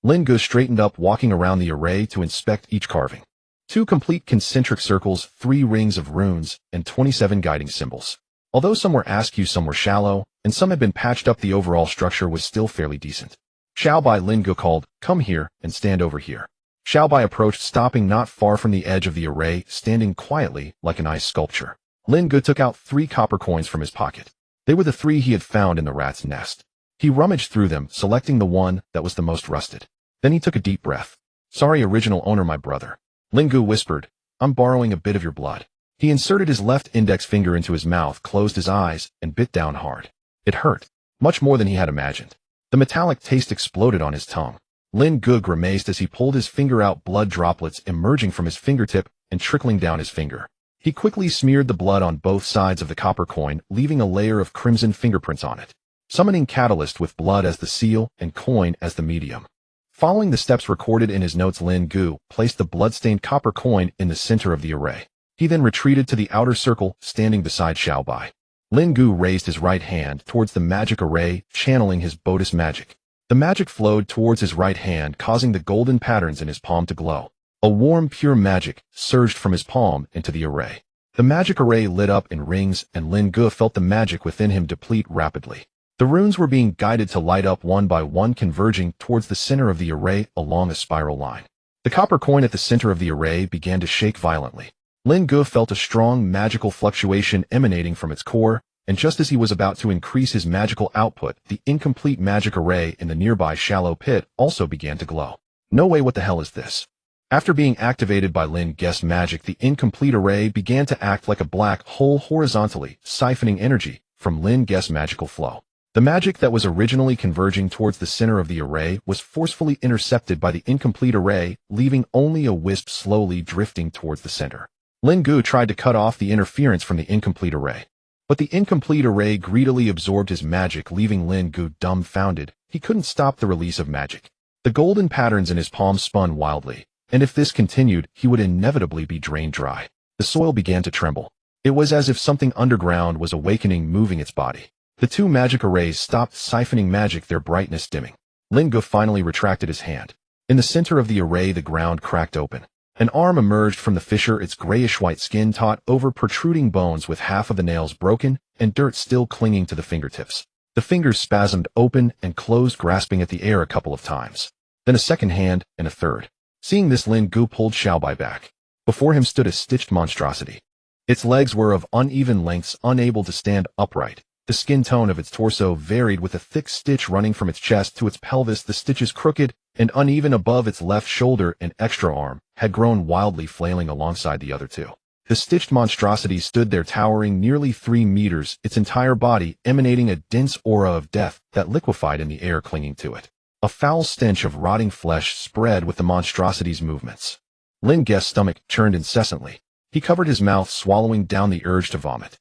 [SPEAKER 1] Lin Ge straightened up, walking around the array to inspect each carving. 2 complete concentric circles, 3 rings of runes, and 27 guiding symbols. Although some were askew, some were shallow, and some had been patched up, the overall structure was still fairly decent. Xiao Bai, Lin Ge called, "Come here and stand over here." Xiao Bai approached, stopping not far from the edge of the array, standing quietly like an ice sculpture. Lin Ge took out 3 copper coins from his pocket. They were the 3 he had found in the rat's nest. He rummaged through them, selecting the one that was the most rusted. Then he took a deep breath. "Sorry, original owner, my brother." Lin Ge whispered, "I'm borrowing a bit of your blood." He inserted his left index finger into his mouth, closed his eyes, and bit down hard. It hurt, much more than he had imagined. The metallic taste exploded on his tongue. Lin Ge grimaced as he pulled his finger out, blood droplets emerging from his fingertip and trickling down his finger. He quickly smeared the blood on both sides of the copper coin, leaving a layer of crimson fingerprints on it. Summoning catalyst with blood as the seal and coin as the medium. Following the steps recorded in his notes, Lin Ge placed the blood-stained copper coin in the center of the array. He then retreated to the outer circle, standing beside Xiao Bai. Lin Ge raised his right hand towards the magic array, channeling his Bodis magic. The magic flowed towards his right hand, causing the golden patterns in his palm to glow. A warm, pure magic surged from his palm into the array. The magic array lit up in rings, and Lin Ge felt the magic within him deplete rapidly. The runes were being guided to light up one by one, converging towards the center of the array along a spiral line. The copper coin at the center of the array began to shake violently. Lin Ge felt a strong magical fluctuation emanating from its core, and just as he was about to increase his magical output, the incomplete magic array in the nearby shallow pit also began to glow. No way, what the hell is this? After being activated by Lin Ge's magic, the incomplete array began to act like a black hole horizontally, siphoning energy from Lin Ge's magical flow. The magic that was originally converging towards the center of the array was forcefully intercepted by the incomplete array, leaving only a wisp slowly drifting towards the center. Lin Ge tried to cut off the interference from the incomplete array. But the incomplete array greedily absorbed his magic, leaving Lin Ge dumbfounded. He couldn't stop the release of magic. The golden patterns in his palm spun wildly, and if this continued, he would inevitably be drained dry. The soil began to tremble. It was as if something underground was awakening, moving its body. The two magic arrays stopped siphoning magic, their brightness dimming. Lin Ge finally retracted his hand. In the center of the array, the ground cracked open. An arm emerged from the fissure, its grayish-white skin taut over protruding bones with half of the nails broken and dirt still clinging to the fingertips. The fingers spasmed open and closed, grasping at the air a couple of times. Then a second hand, and a third. Seeing this, Lin Ge pulled Xiaobai back. Before him stood a stitched monstrosity. Its legs were of uneven lengths, unable to stand upright. The skin tone of its torso varied, with a thick stitch running from its chest to its pelvis. The stitches, crooked and uneven above its left shoulder and extra arm, had grown wildly, flailing alongside the other two. The stitched monstrosity stood there, towering nearly 3 meters, its entire body emanating a dense aura of death that liquefied in the air clinging to it. A foul stench of rotting flesh spread with the monstrosity's movements. Lin Ge's stomach churned incessantly. He covered his mouth, swallowing down the urge to vomit.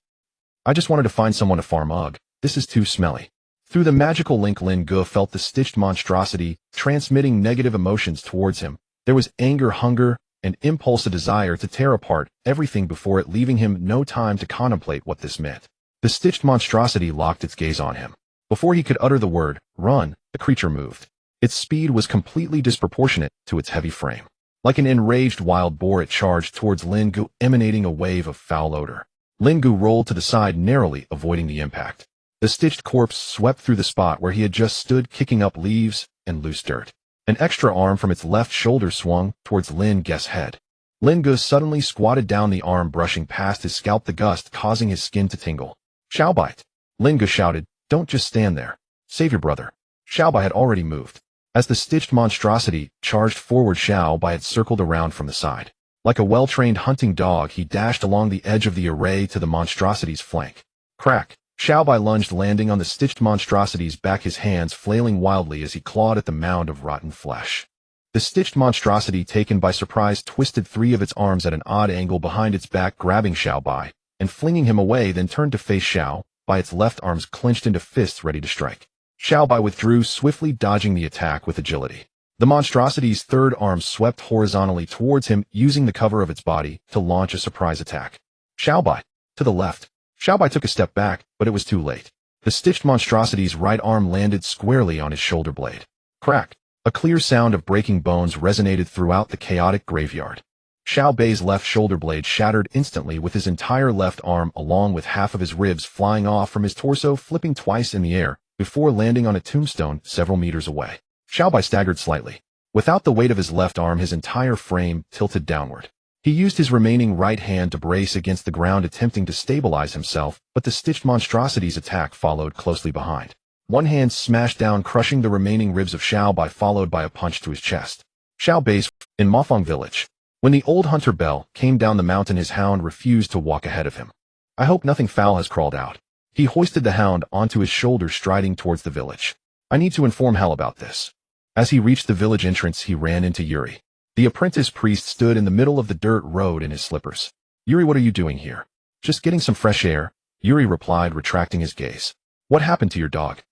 [SPEAKER 1] I just wanted to find someone to farm. Ugh, this is too smelly. Through the magical link, Lin Ge felt the stitched monstrosity transmitting negative emotions towards him. There was anger, hunger, an impulse, a desire to tear apart everything before it, leaving him no time to contemplate what this meant. The stitched monstrosity locked its gaze on him. Before he could utter the word, "Run," the creature moved. Its speed was completely disproportionate to its heavy frame. Like an enraged wild boar, it charged towards Lin Ge, emanating a wave of foul odor. Lin Ge rolled to the side, narrowly avoiding the impact. The stitched corpse swept through the spot where he had just stood, kicking up leaves and loose dirt. An extra arm from its left shoulder swung towards Lin Ge's head. Lin Ge suddenly squatted down, the arm brushing past his scalp, the gust causing his skin to tingle. "Xiaobai!" Lin Ge shouted. "Don't just stand there. Save your brother." Xiaobai had already moved. As the stitched monstrosity charged forward, Xiaobai had circled around from the side. Like a well-trained hunting dog, he dashed along the edge of the array to the monstrosity's flank. Crack! Xiaobai lunged, landing on the stitched monstrosity's back, his hands flailing wildly as he clawed at the mound of rotten flesh. The stitched monstrosity, taken by surprise, twisted 3 of its arms at an odd angle behind its back, grabbing Xiaobai and flinging him away, then turned to face Xiao, by its left arms clenched into fists ready to strike. Xiaobai withdrew, swiftly dodging the attack with agility. The monstrosity's third arm swept horizontally towards him, using the cover of its body to launch a surprise attack. Xiaobai! To the left. Xiaobai took a step back, but it was too late. The stitched monstrosity's right arm landed squarely on his shoulder blade. Crack! A clear sound of breaking bones resonated throughout the chaotic graveyard. Xiaobai's left shoulder blade shattered instantly, with his entire left arm along with half of his ribs flying off from his torso, flipping twice in the air before landing on a tombstone several meters away. Xiaobai staggered slightly. Without the weight of his left arm, his entire frame tilted downward. He used his remaining right hand to brace against the ground, attempting to stabilize himself, but the stitched monstrosity's attack followed closely behind. One hand smashed down, crushing the remaining ribs of Xiaobai, followed by a punch to his chest. Xiaobai's in Mafang village. When the old hunter Bell came down the mountain, his hound refused to walk ahead of him. "I hope nothing foul has crawled out." He hoisted the hound onto his shoulder, striding towards the village. "I need to inform Hal about this." As he reached the village entrance, he ran into Yuri. The apprentice priest stood in the middle of the dirt road in his slippers. "Yuri, what are you doing here?" "Just getting some fresh air," Yuri replied, retracting his gaze. "What happened to your dog?"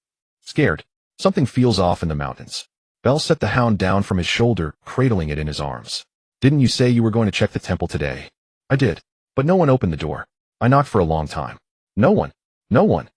[SPEAKER 1] "Scared. Something feels off in the mountains." Bell set the hound down from his shoulder, cradling it in his arms. "Didn't you say you were going to check the temple today?" "I did. But no one opened the door. I knocked for a long time." "No one? No one?"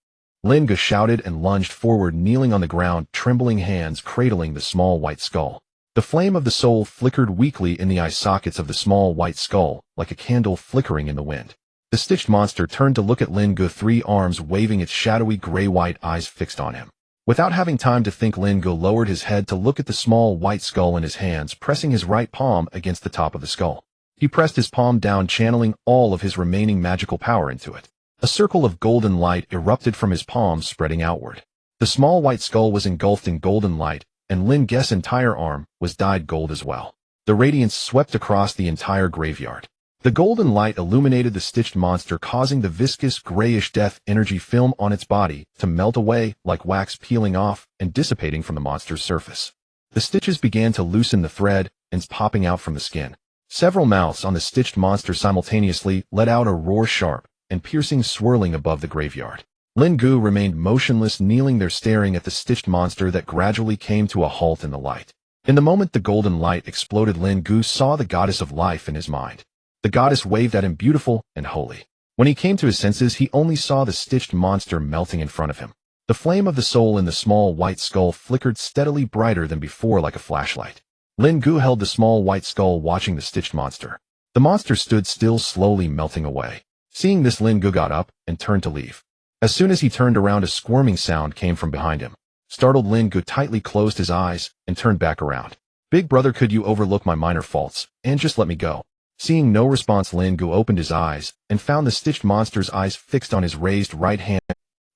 [SPEAKER 1] Lin Ge shouted and lunged forward, kneeling on the ground, trembling hands cradling the small white skull. The flame of the soul flickered weakly in the eye sockets of the small white skull, like a candle flickering in the wind. The stitched monster turned to look at Lin Ge, 3 arms waving, its shadowy gray-white eyes fixed on him. Without having time to think, Lin Ge lowered his head to look at the small white skull in his hands, pressing his right palm against the top of the skull. He pressed his palm down, channeling all of his remaining magical power into it. A circle of golden light erupted from his palm, spreading outward. The small white skull was engulfed in golden light, and Lin Ge's entire arm was dyed gold as well. The radiance swept across the entire graveyard. The golden light illuminated the stitched monster, causing the viscous, grayish death energy film on its body to melt away like wax, peeling off and dissipating from the monster's surface. The stitches began to loosen, the thread ends popping out from the skin. Several mouths on the stitched monster simultaneously let out a roar, sharp and piercing, swirling above the graveyard. Lin Ge remained motionless, kneeling there staring at the stitched monster that gradually came to a halt in the light. In the moment the golden light exploded, Lin Ge saw the goddess of life in his mind. The goddess waved at him, beautiful and holy. When he came to his senses, he only saw the stitched monster melting in front of him. The flame of the soul in the small white skull flickered steadily, brighter than before like a flashlight. Lin Ge held the small white skull, watching the stitched monster. The monster stood still, slowly melting away. Seeing this, Lin Ge got up and turned to leave. As soon as he turned around, a squirming sound came from behind him. Startled, Lin Ge tightly closed his eyes and turned back around. Big brother, could you overlook my minor faults and just let me go? Seeing no response, Lin Ge opened his eyes and found the stitched monster's eyes fixed on his raised right hand.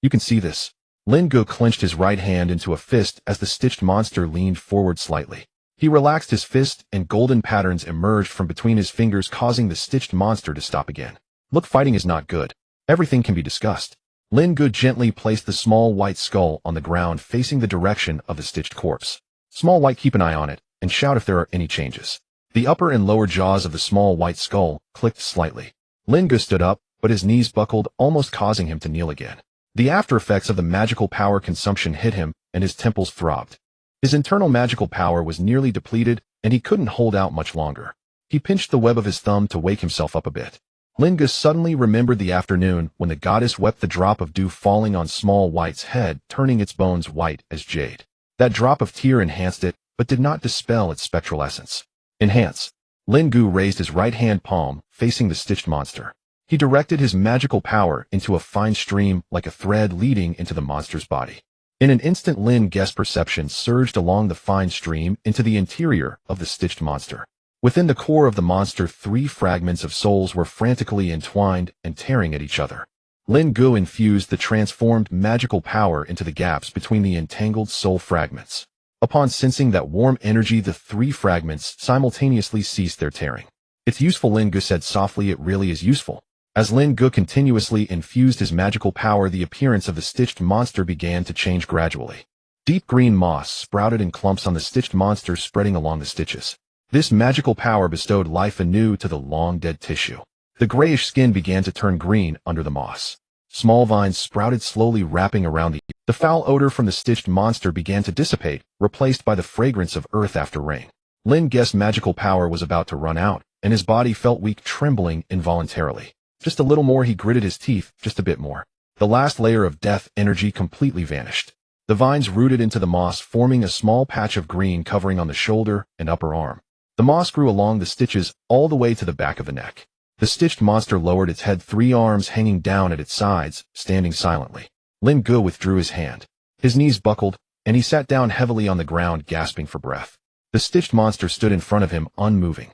[SPEAKER 1] You can see this. Lin Ge clenched his right hand into a fist as the stitched monster leaned forward slightly. He relaxed his fist and golden patterns emerged from between his fingers, causing the stitched monster to stop again. Look, fighting is not good. Everything can be discussed. Lin Ge gently placed the small white skull on the ground, facing the direction of the stitched corpse. Small white, keep an eye on it and shout if there are any changes. The upper and lower jaws of the small white skull clicked slightly. Lin Ge stood up, but his knees buckled, almost causing him to kneel again. The after effects of the magical power consumption hit him, and his temples throbbed. His internal magical power was nearly depleted, and he couldn't hold out much longer. He pinched the web of his thumb to wake himself up a bit. Lin Ge suddenly remembered the afternoon when the goddess wept, the drop of dew falling on Small White's head, turning its bones white as jade. That drop of tear enhanced it, but did not dispel its spectral essence. Enhance. Lin Ge raised his right hand palm, facing the stitched monster. He directed his magical power into a fine stream, like a thread leading into the monster's body. In an instant, Lin Ge's perception surged along the fine stream into the interior of the stitched monster. Within the core of the monster, 3 fragments of souls were frantically entwined and tearing at each other. Lin Ge infused the transformed magical power into the gaps between the entangled soul fragments. Upon sensing that warm energy, the 3 fragments simultaneously ceased their tearing. It's useful, Lin Ge said softly. It really is useful. As Lin Ge continuously infused his magical power, the appearance of the stitched monster began to change gradually. Deep green moss sprouted in clumps on the stitched monster, spreading along the stitches. This magical power bestowed life anew to the long-dead tissue. The grayish skin began to turn green under the moss. Small vines sprouted slowly, wrapping around the foul odor from the stitched monster began to dissipate, replaced by the fragrance of earth after rain. Lin Ge's magical power was about to run out, and his body felt weak, trembling involuntarily. Just a little more, he gritted his teeth, just a bit more. The last layer of death energy completely vanished. The vines rooted into the moss, forming a small patch of green covering on the shoulder and upper arm. The moss grew along the stitches all the way to the back of the neck. The stitched monster lowered its head, 3 arms hanging down at its sides, standing silently. Lin Ge withdrew his hand. His knees buckled, and he sat down heavily on the ground, gasping for breath. The stitched monster stood in front of him, unmoving.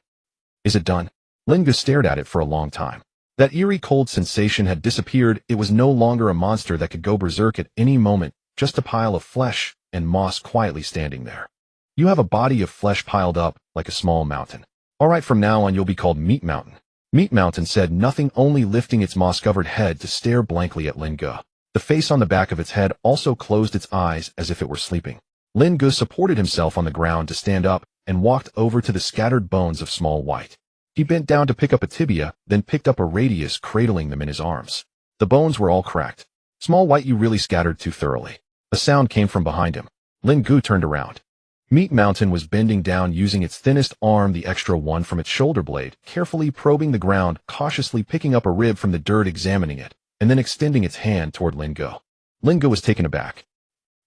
[SPEAKER 1] Is it done? Lin Ge stared at it for a long time. That eerie cold sensation had disappeared. It was no longer a monster that could go berserk at any moment, just a pile of flesh and moss quietly standing there. You have a body of flesh piled up like a small mountain. All right, from now on you'll be called Meat Mountain. Meat Mountain said nothing, only lifting its moss-covered head to stare blankly at Lin Ge. The face on the back of its head also closed its eyes as if it were sleeping. Lin Ge supported himself on the ground to stand up and walked over to the scattered bones of Small White. He bent down to pick up a tibia, then picked up a radius, cradling them in his arms. The bones were all cracked. Small White, you really scattered too thoroughly. A sound came from behind him. Lin Ge turned around. Meat Mountain was bending down, using its thinnest arm, the extra one from its shoulder blade, carefully probing the ground, cautiously picking up a rib from the dirt, examining it, and then extending its hand toward Lin Ge. Lin Ge was taken aback.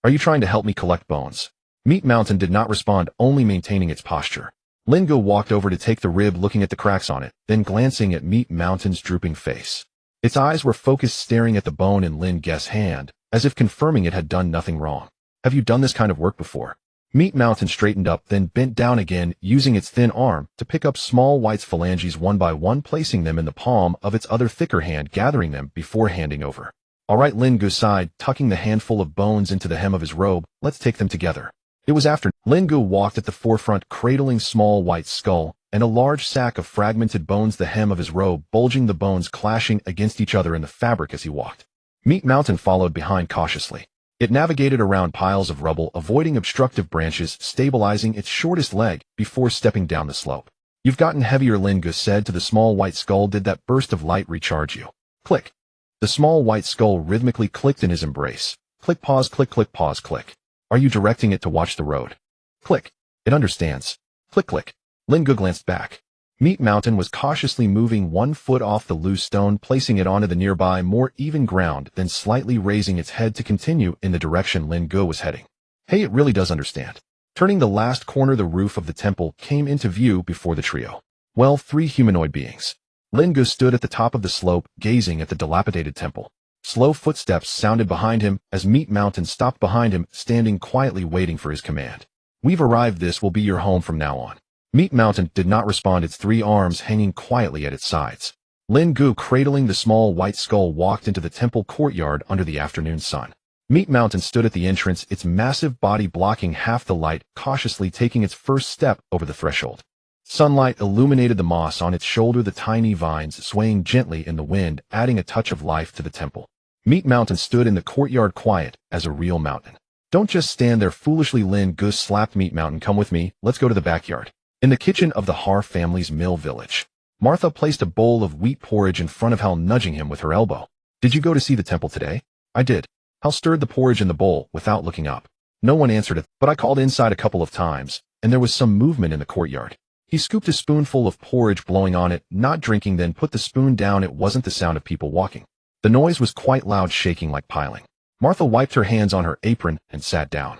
[SPEAKER 1] Are you trying to help me collect bones? Meat Mountain did not respond, only maintaining its posture. Lin Ge walked over to take the rib, looking at the cracks on it, then glancing at Meat Mountain's drooping face. Its eyes were focused, staring at the bone in Lin Ge's hand, as if confirming it had done nothing wrong. Have you done this kind of work before? Meat Mountain straightened up, then bent down again, using its thin arm to pick up Small White's phalanges one by one, placing them in the palm of its other thicker hand, gathering them before handing over. All right, Lin Ge sighed, tucking the handful of bones into the hem of his robe. Let's take them together. It was after. Lin Ge walked at the forefront, cradling Small White's skull, and a large sack of fragmented bones, the hem of his robe bulging, the bones clashing against each other in the fabric as he walked. Meat Mountain followed behind cautiously. It navigated around piles of rubble, avoiding obstructive branches, stabilizing its shortest leg before stepping down the slope. "You've gotten heavier," Lin Ge said to the small white skull. "Did that burst of light recharge you?" Click. The small white skull rhythmically clicked in his embrace. Click, pause, click, click, pause, click. "Are you directing it to watch the road?" Click. "It understands." Click, click. Lin Ge glanced back. Meat Mountain was cautiously moving 1 foot off the loose stone, placing it onto the nearby, more even ground, then slightly raising its head to continue in the direction Lin Ge was heading. "Hey, it really does understand." Turning the last corner, the roof of the temple came into view before the trio. Well, 3 humanoid beings. Lin Ge stood at the top of the slope, gazing at the dilapidated temple. Slow footsteps sounded behind him as Meat Mountain stopped behind him, standing quietly waiting for his command. "We've arrived. This will be your home from now on." Meat Mountain did not respond, its 3 arms hanging quietly at its sides. Lin Ge, cradling the small white skull, walked into the temple courtyard under the afternoon sun. Meat Mountain stood at the entrance, its massive body blocking half the light, cautiously taking its first step over the threshold. Sunlight illuminated the moss on its shoulder, the tiny vines swaying gently in the wind, adding a touch of life to the temple. Meat Mountain stood in the courtyard, quiet as a real mountain. "Don't just stand there foolishly," Lin Ge slapped Meat Mountain. "Come with me, let's go to the backyard." In the kitchen of the Har family's mill village, Martha placed a bowl of wheat porridge in front of Hal, nudging him with her elbow. "Did you go to see the temple today?" "I did." Hal stirred the porridge in the bowl without looking up. "No one answered it, but I called inside a couple of times, and there was some movement in the courtyard." He scooped a spoonful of porridge, blowing on it, not drinking, then put the spoon down. It wasn't the sound of people walking. The noise was quite loud, shaking like piling. Martha wiped her hands on her apron and sat down.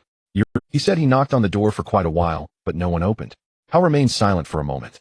[SPEAKER 1] He said he knocked on the door for quite a while, but no one opened. Hal remained silent for a moment.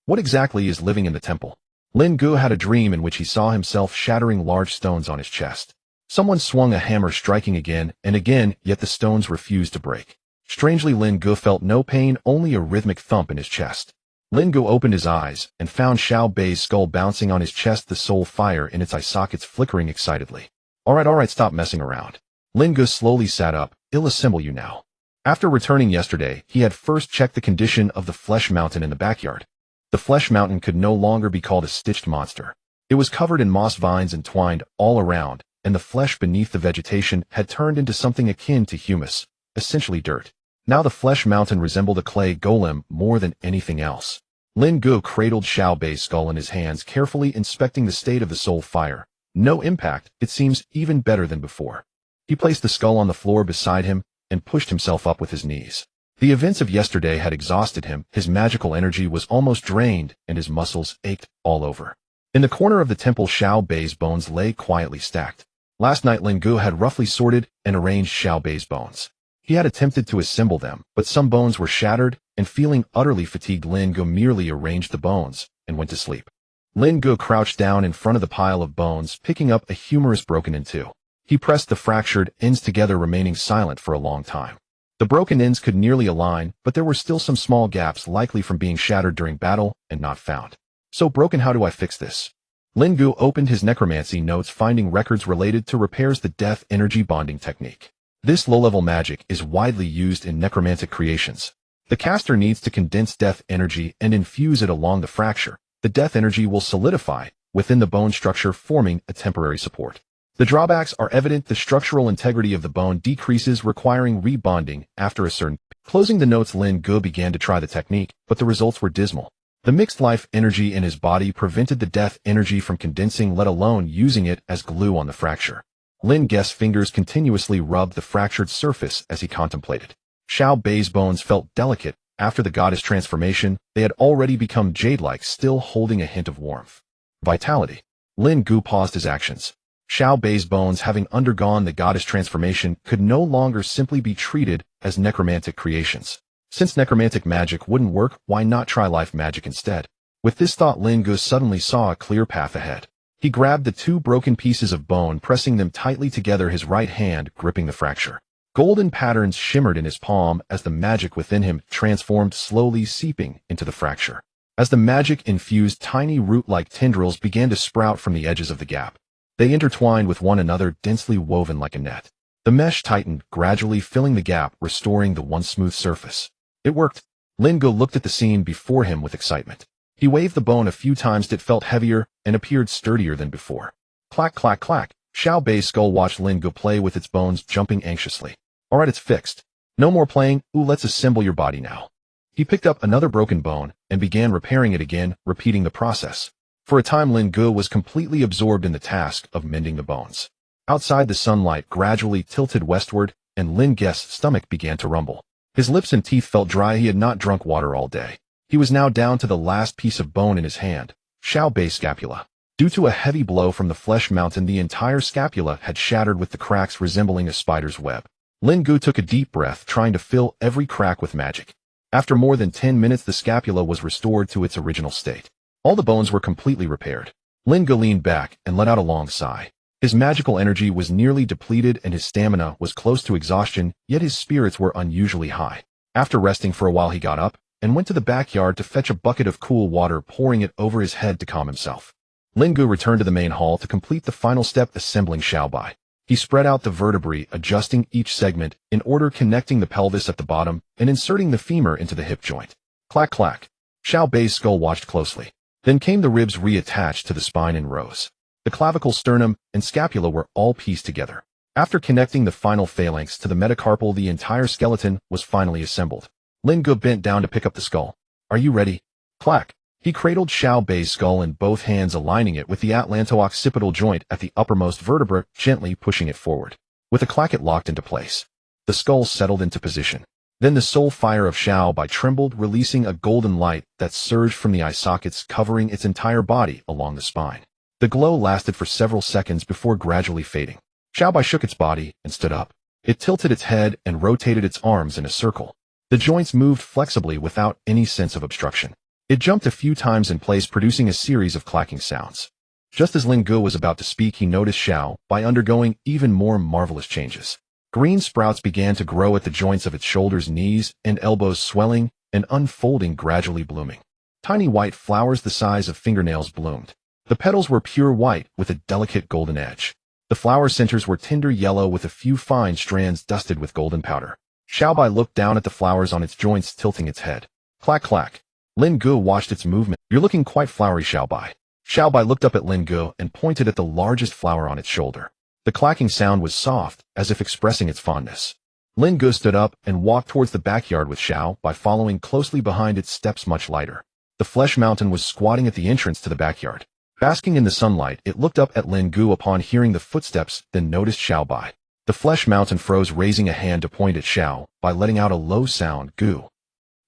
[SPEAKER 1] "What exactly is living in the temple?" Lin Ge had a dream in which he saw himself shattering large stones on his chest. Someone swung a hammer, striking again and again, yet the stones refused to break. Strangely, Lin Ge felt no pain, only a rhythmic thump in his chest. Lin Ge opened his eyes and found Xiao Bei's skull bouncing on his chest, the soul fire in its eye sockets flickering excitedly. All right, stop messing around." Lin Ge slowly sat up. "I'll assemble you now." After returning yesterday, he had first checked the condition of the flesh mountain in the backyard. The flesh mountain could no longer be called a stitched monster. It was covered in moss vines entwined all around, and the flesh beneath the vegetation had turned into something akin to humus, essentially dirt. Now the flesh mountain resembled a clay golem more than anything else. Lin Ge cradled Xiao Bei's skull in his hands, carefully inspecting the state of the soul fire. No impact, it seems, even better than before. He placed the skull on the floor beside him and pushed himself up with his knees. The events of yesterday had exhausted him, his magical energy was almost drained, and his muscles ached all over. In the corner of the temple, Xiao Bei's bones lay quietly stacked. Last night Lin Ge had roughly sorted and arranged Xiao Bei's bones. He had attempted to assemble them, but some bones were shattered, and feeling utterly fatigued, Lin Ge merely arranged the bones and went to sleep. Lin Ge crouched down in front of the pile of bones, picking up a humerus broken in 2. He pressed the fractured ends together, remaining silent for a long time. The broken ends could nearly align, but there were still some small gaps, likely from being shattered during battle and not found. "So broken, how do I fix this?" Lin Ge opened his necromancy notes, finding records related to repairs, the death energy bonding technique. This low-level magic is widely used in necromantic creations. The caster needs to condense death energy and infuse it along the fracture. The death energy will solidify within the bone structure, forming a temporary support. The drawbacks are evident. The structural integrity of the bone decreases, requiring rebonding after a certain. Closing the notes, Lin Ge began to try the technique, but the results were dismal. The mixed life energy in his body prevented the death energy from condensing, let alone using it as glue on the fracture. Lin Ge's fingers continuously rubbed the fractured surface as he contemplated. Xiao Bei's bones felt delicate. After the goddess transformation, they had already become jade-like, still holding a hint of warmth. Vitality. Lin Ge paused his actions. Xiao Bei's bones, having undergone the goddess transformation, could no longer simply be treated as necromantic creations. Since necromantic magic wouldn't work, why not try life magic instead? With this thought, Lin Ge suddenly saw a clear path ahead. He grabbed the 2 broken pieces of bone, pressing them tightly together, his right hand gripping the fracture. Golden patterns shimmered in his palm as the magic within him transformed, slowly seeping into the fracture. As the magic infused, tiny root-like tendrils began to sprout from the edges of the gap. They intertwined with one another, densely woven like a net. The mesh tightened, gradually filling the gap, restoring the once smooth surface. It worked. Lin Ge looked at the scene before him with excitement. He waved the bone a few times till it felt heavier and appeared sturdier than before. Clack, clack, clack. Xiao Bei's skull watched Lin Ge play with its bones, jumping anxiously. Alright, it's fixed. No more playing. Ooh, let's assemble your body now. He picked up another broken bone and began repairing it again, repeating the process. For a time, Lin Ge was completely absorbed in the task of mending the bones. Outside, the sunlight gradually tilted westward, and Lin Ge's stomach began to rumble. His lips and teeth felt dry. He had not drunk water all day. He was now down to the last piece of bone in his hand, Xiao Bei's scapula. Due to a heavy blow from the flesh mountain, the entire scapula had shattered with the cracks resembling a spider's web. Lin Ge took a deep breath, trying to fill every crack with magic. After more than 10 minutes, the scapula was restored to its original state. All the bones were completely repaired. Lin Ge leaned back and let out a long sigh. His magical energy was nearly depleted and his stamina was close to exhaustion, yet his spirits were unusually high. After resting for a while, he got up and went to the backyard to fetch a bucket of cool water, pouring it over his head to calm himself. Lin Ge returned to the main hall to complete the final step, assembling Xiao Bei. He spread out the vertebrae, adjusting each segment in order, connecting the pelvis at the bottom and inserting the femur into the hip joint. Clack, clack. Xiao Bei's skull watched closely. Then came the ribs reattached to the spine in rows. The clavicle, sternum, and scapula were all pieced together. After connecting the final phalanx to the metacarpal, the entire skeleton was finally assembled. Lin Ge bent down to pick up the skull. Are you ready? Clack. He cradled Xiao Bei's skull in both hands, aligning it with the atlanto-occipital joint at the uppermost vertebra, gently pushing it forward. With a clack, it locked into place. The skull settled into position. Then the soul fire of Xiao Bei trembled, releasing a golden light that surged from the eye sockets, covering its entire body along the spine. The glow lasted for several seconds before gradually fading. Xiao Bei shook its body and stood up. It tilted its head and rotated its arms in a circle. The joints moved flexibly without any sense of obstruction. It jumped a few times in place, producing a series of clacking sounds. Just as Lin Ge was about to speak, he noticed Xiao Bei undergoing even more marvelous changes. Green sprouts began to grow at the joints of its shoulders, knees, and elbows, swelling and unfolding, gradually blooming. Tiny white flowers the size of fingernails bloomed. The petals were pure white with a delicate golden edge. The flower centers were tender yellow with a few fine strands dusted with golden powder. Xiao Bei looked down at the flowers on its joints, tilting its head. Clack, clack. Lin Ge watched its movement. You're looking quite flowery, Xiao Bei. Xiao Bei looked up at Lin Ge and pointed at the largest flower on its shoulder. The clacking sound was soft, as if expressing its fondness. Lin Ge stood up and walked towards the backyard with Xiao Bei following closely behind, its steps much lighter. The flesh mountain was squatting at the entrance to the backyard. Basking in the sunlight, it looked up at Lin Ge upon hearing the footsteps, then noticed Xiao Bei. The flesh mountain froze, raising a hand to point at Xiao Bei, letting out a low sound, Gu.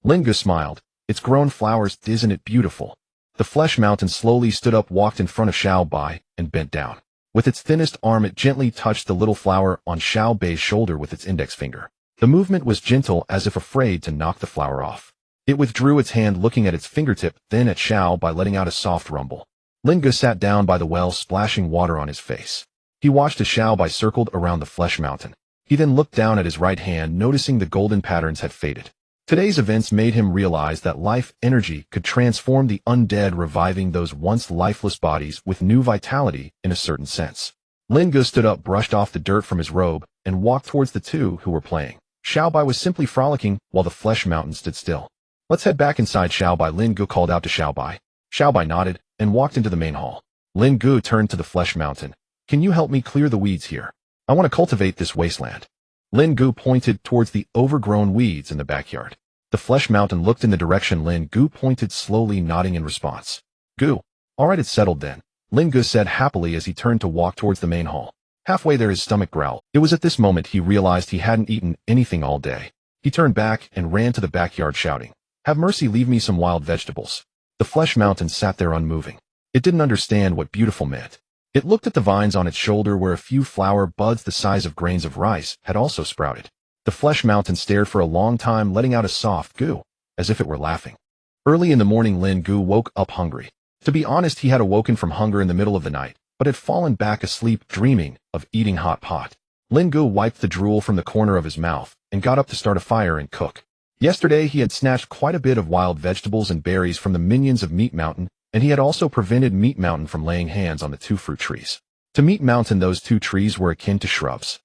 [SPEAKER 1] Lin Ge smiled. It's grown flowers, isn't it beautiful? The flesh mountain slowly stood up, walked in front of Xiao Bei, and bent down. With its thinnest arm, it gently touched the little flower on Xiao Bei's shoulder with its index finger. The movement was gentle, as if afraid to knock the flower off. It withdrew its hand, looking at its fingertip, then at Xiao Bei, letting out a soft rumble. Lin Ge sat down by the well, splashing water on his face. He watched as Xiao Bei circled around the flesh mountain. He then looked down at his right hand, noticing the golden patterns had faded. Today's events made him realize that life energy could transform the undead, reviving those once lifeless bodies with new vitality in a certain sense. Lin Ge stood up, brushed off the dirt from his robe, and walked towards the two who were playing. Xiao Bei was simply frolicking while the flesh mountain stood still. Let's head back inside, Xiao Bei, Lin Ge called out to Xiao Bei. Xiao Bei nodded and walked into the main hall. Lin Ge turned to the flesh mountain. Can you help me clear the weeds here? I want to cultivate this wasteland. Lin Ge pointed towards the overgrown weeds in the backyard. The flesh mountain looked in the direction Lin Ge pointed, slowly nodding in response. Gu. All right, it's settled then, Lin Ge said happily as he turned to walk towards the main hall. Halfway there, his stomach growled. It was at this moment he realized he hadn't eaten anything all day. He turned back and ran to the backyard, shouting, "Have mercy, leave me some wild vegetables." The flesh mountain sat there unmoving. It didn't understand what beautiful meant. It looked at the vines on its shoulder, where a few flower buds the size of grains of rice had also sprouted. The flesh mountain stared for a long time, letting out a soft "Gu," as if it were laughing. Early in the morning, Lin Ge woke up hungry. To be honest, he had awoken from hunger in the middle of the night, but had fallen back asleep, dreaming of eating hot pot. Lin Ge wiped the drool from the corner of his mouth and got up to start a fire and cook. Yesterday, he had snatched quite a bit of wild vegetables and berries from the minions of Meat Mountain, and he had also prevented Meat Mountain from laying hands on the two fruit trees. To Meat Mountain, those two trees were akin to shrubs.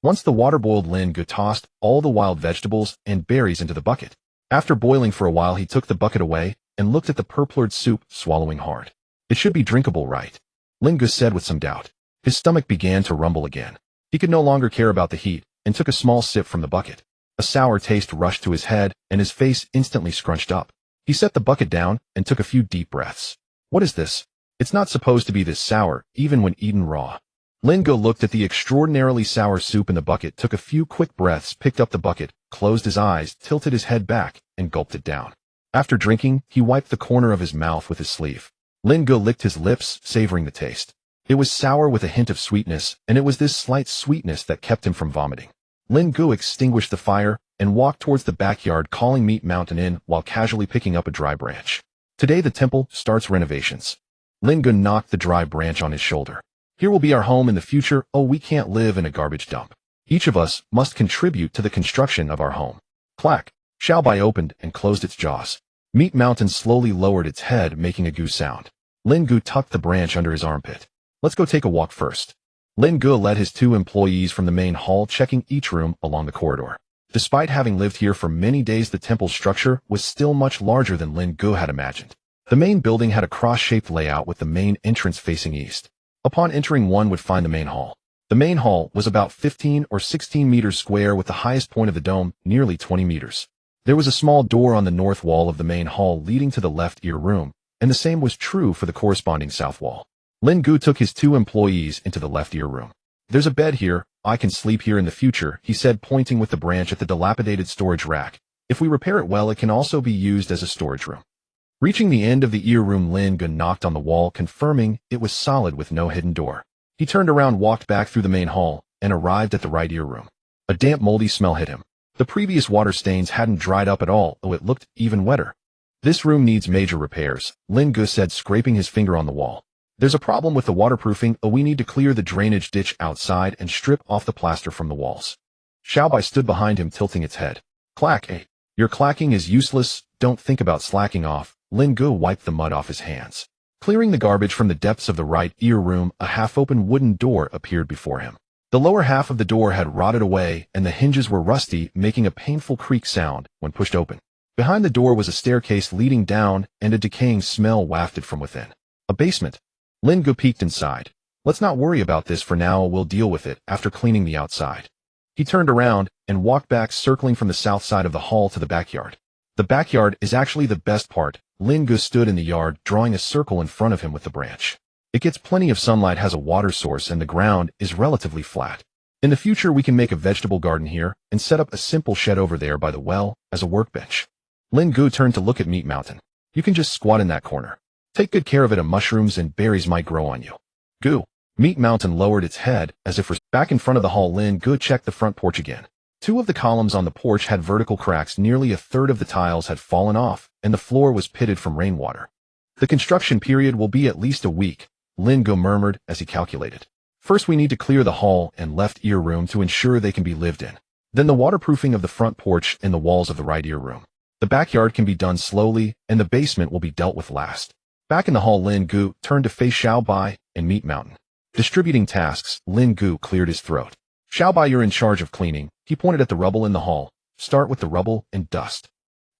[SPEAKER 1] Once the water boiled, Lin Ge tossed all the wild vegetables and berries into the bucket. After boiling for a while, he took the bucket away and looked at the purplured soup, swallowing hard. It should be drinkable, right? Lin Ge said with some doubt. His stomach began to rumble again. He could no longer care about the heat and took a small sip from the bucket. A sour taste rushed to his head and his face instantly scrunched up. He set the bucket down and took a few deep breaths. What is this? It's not supposed to be this sour, even when eaten raw. Lin Ge looked at the extraordinarily sour soup in the bucket, took a few quick breaths, picked up the bucket, closed his eyes, tilted his head back, and gulped it down. After drinking, he wiped the corner of his mouth with his sleeve. Lin Ge licked his lips, savoring the taste. It was sour with a hint of sweetness, and it was this slight sweetness that kept him from vomiting. Lin Ge extinguished the fire and walked towards the backyard, calling Meat Mountain in while casually picking up a dry branch. Today the temple starts renovations. Lin Ge knocked the dry branch on his shoulder. Here will be our home in the future. Oh, we can't live in a garbage dump. Each of us must contribute to the construction of our home. Clack! Xiaobai opened and closed its jaws. Meat Mountain slowly lowered its head, making a goo sound. Lin Ge tucked the branch under his armpit. Let's go take a walk first. Lin Ge led his 2 employees from the main hall, checking each room along the corridor. Despite having lived here for many days, the temple's structure was still much larger than Lin Ge had imagined. The main building had a cross-shaped layout with the main entrance facing east. Upon entering, one would find the main hall. The main hall was about 15 or 16 meters square, with the highest point of the dome nearly 20 meters. There was a small door on the north wall of the main hall leading to the left ear room, and the same was true for the corresponding south wall. Lin Ge took his 2 employees into the left ear room. There's a bed here. I can sleep here in the future, he said, pointing with the branch at the dilapidated storage rack. If we repair it well, it can also be used as a storage room. Reaching the end of the ear room, Lin Ge knocked on the wall, confirming it was solid with no hidden door. He turned around, walked back through the main hall, and arrived at the right ear room. A damp, moldy smell hit him. The previous water stains hadn't dried up at all, though it looked even wetter. This room needs major repairs, Lin Ge said, scraping his finger on the wall. There's a problem with the waterproofing. We need to clear the drainage ditch outside and strip off the plaster from the walls. Xiaobai stood behind him, tilting its head. Clack! Hey, your clacking is useless. Don't think about slacking off. Lin Ge wiped the mud off his hands. Clearing the garbage from the depths of the right ear room, a half-open wooden door appeared before him. The lower half of the door had rotted away, and the hinges were rusty, making a painful creak sound when pushed open. Behind the door was a staircase leading down, and a decaying smell wafted from within. A basement. Lin Ge peeked inside. Let's not worry about this for now. We'll deal with it after cleaning the outside. He turned around and walked back, circling from the south side of the hall to the backyard. The backyard is actually the best part. Lin Ge stood in the yard, drawing a circle in front of him with the branch. It gets plenty of sunlight, has a water source, and the ground is relatively flat. In the future, we can make a vegetable garden here and set up a simple shed over there by the well as a workbench. Lin Ge turned to look at Meat Mountain. You can just squat in that corner. Take good care of it, and mushrooms and berries might grow on you. Goo. Meat Mountain lowered its head as if for back in front of the hall. Lin Ge checked the front porch again. 2 of the columns on the porch had vertical cracks. Nearly a third of the tiles had fallen off, and the floor was pitted from rainwater. The construction period will be at least a week, Lin Ge murmured as he calculated. First, we need to clear the hall and left ear room to ensure they can be lived in. Then the waterproofing of the front porch and the walls of the right ear room. The backyard can be done slowly, and the basement will be dealt with last. Back in the hall, Lin Ge turned to face Xiaobai and Meat Mountain. Distributing tasks, Lin Ge cleared his throat. Xiaobai, you're in charge of cleaning. He pointed at the rubble in the hall. Start with the rubble and dust.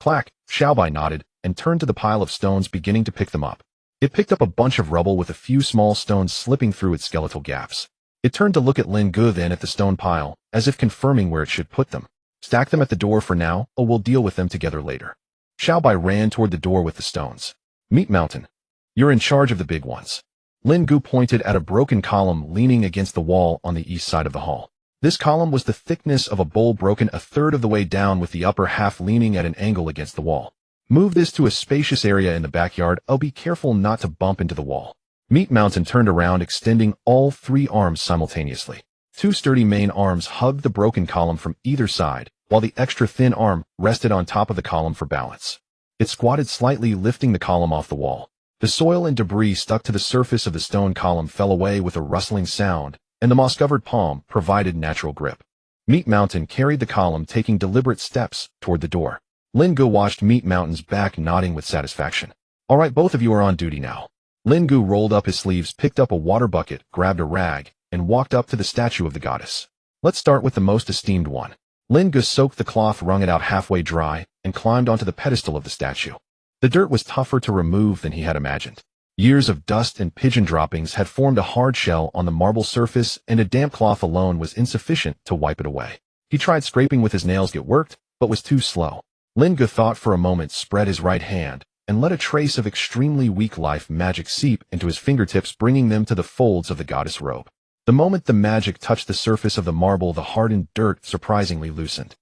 [SPEAKER 1] Clack! Xiaobai nodded and turned to the pile of stones, beginning to pick them up. It picked up a bunch of rubble with a few small stones slipping through its skeletal gaps. It turned to look at Lin Ge, then at the stone pile, as if confirming where it should put them. Stack them at the door for now, or we'll deal with them together later. Xiaobai ran toward the door with the stones. Meat Mountain, you're in charge of the big ones. Lin Ge pointed at a broken column leaning against the wall on the east side of the hall. This column was the thickness of a bowl, broken a third of the way down, with the upper half leaning at an angle against the wall. Move this to a spacious area in the backyard. Oh, be careful not to bump into the wall. Meat Mountain turned around, extending all 3 arms simultaneously. 2 sturdy main arms hugged the broken column from either side, while the extra thin arm rested on top of the column for balance. It squatted slightly, lifting the column off the wall. The soil and debris stuck to the surface of the stone column fell away with a rustling sound, and the moss-covered palm provided natural grip. Meat Mountain carried the column, taking deliberate steps toward the door. Lin Ge watched Meat Mountain's back, nodding with satisfaction. All right, both of you are on duty now. Lin Ge rolled up his sleeves, picked up a water bucket, grabbed a rag, and walked up to the statue of the goddess. Let's start with the most esteemed one. Lin Ge soaked the cloth, wrung it out halfway dry, and climbed onto the pedestal of the statue. The dirt was tougher to remove than he had imagined. Years of dust and pigeon droppings had formed a hard shell on the marble surface, and a damp cloth alone was insufficient to wipe it away. He tried scraping with his nails, it worked, but was too slow. Lin Ge thought for a moment, spread his right hand, and let a trace of extremely weak life magic seep into his fingertips, bringing them to the folds of the goddess robe. The moment the magic touched the surface of the marble, the hardened dirt surprisingly loosened.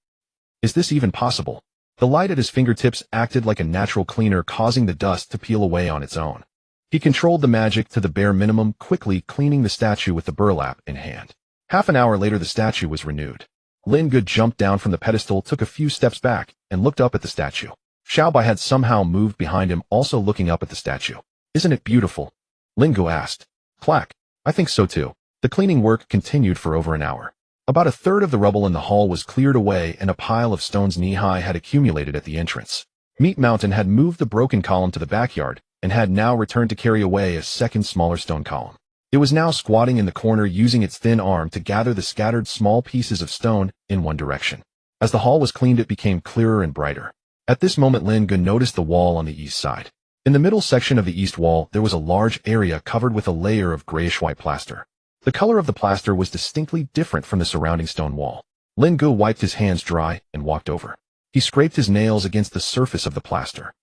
[SPEAKER 1] Is this even possible? The light at his fingertips acted like a natural cleaner, causing the dust to peel away on its own. He controlled the magic to the bare minimum, quickly cleaning the statue with the burlap in hand. Half an hour later, the statue was renewed. Lin Ge jumped down from the pedestal, took a few steps back, and looked up at the statue. Xiaobai had somehow moved behind him, also looking up at the statue. "Isn't it beautiful?" Lin Ge asked. "Clack. I think so too." The cleaning work continued for over an hour. About a third of the rubble in the hall was cleared away, and a pile of stones knee-high had accumulated at the entrance. Meat Mountain had moved the broken column to the backyard, and had now returned to carry away a second smaller stone column. It was now squatting in the corner, using its thin arm to gather the scattered small pieces of stone in one direction. As the hall was cleaned, it became clearer and brighter. At this moment, Lin Ge noticed the wall on the east side. In the middle section of the east wall, there was a large area covered with a layer of grayish-white plaster. The color of the plaster was distinctly different from the surrounding stone wall. Lin Ge wiped his hands dry and walked over. He scraped his nails against the surface of the plaster.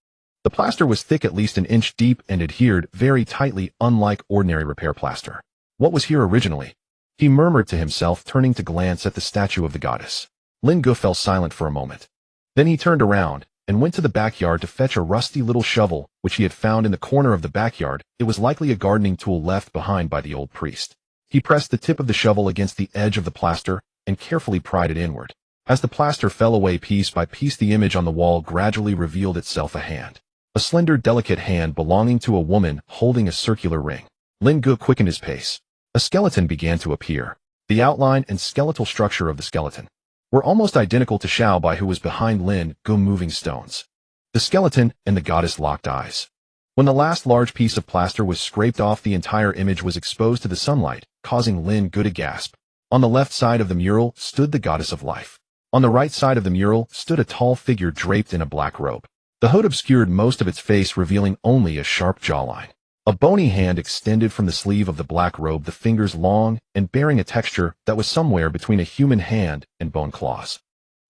[SPEAKER 1] The plaster was thick, at least an inch deep, and adhered very tightly, unlike ordinary repair plaster. What was here originally? He murmured to himself, turning to glance at the statue of the goddess. Lin Ge fell silent for a moment. Then he turned around and went to the backyard to fetch a rusty little shovel, which he had found in the corner of the backyard. It was likely a gardening tool left behind by the old priest. He pressed the tip of the shovel against the edge of the plaster and carefully pried it inward. As the plaster fell away piece by piece, the image on the wall gradually revealed itself: a hand. A slender, delicate hand belonging to a woman holding a circular ring. Lin Ge quickened his pace. A skeleton began to appear. The outline and skeletal structure of the skeleton were almost identical to Xiaobai, who was behind Lin Ge moving stones. The skeleton and the goddess locked eyes. When the last large piece of plaster was scraped off, the entire image was exposed to the sunlight, causing Lin Ge to gasp. On the left side of the mural stood the goddess of life. On the right side of the mural stood a tall figure draped in a black robe. The hood obscured most of its face, revealing only a sharp jawline. A bony hand extended from the sleeve of the black robe, the fingers long and bearing a texture that was somewhere between a human hand and bone claws.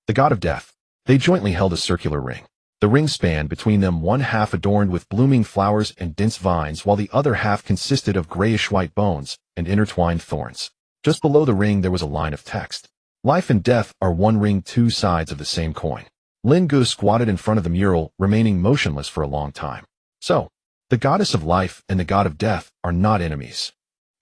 [SPEAKER 1] The god of death. They jointly held a circular ring. The ring spanned between them, one half adorned with blooming flowers and dense vines, while the other half consisted of grayish-white bones and intertwined thorns. Just below the ring there was a line of text. Life and death are one ring, two sides of the same coin. Lin Ge squatted in front of the mural, remaining motionless for a long time. So, the goddess of life and the god of death are not enemies.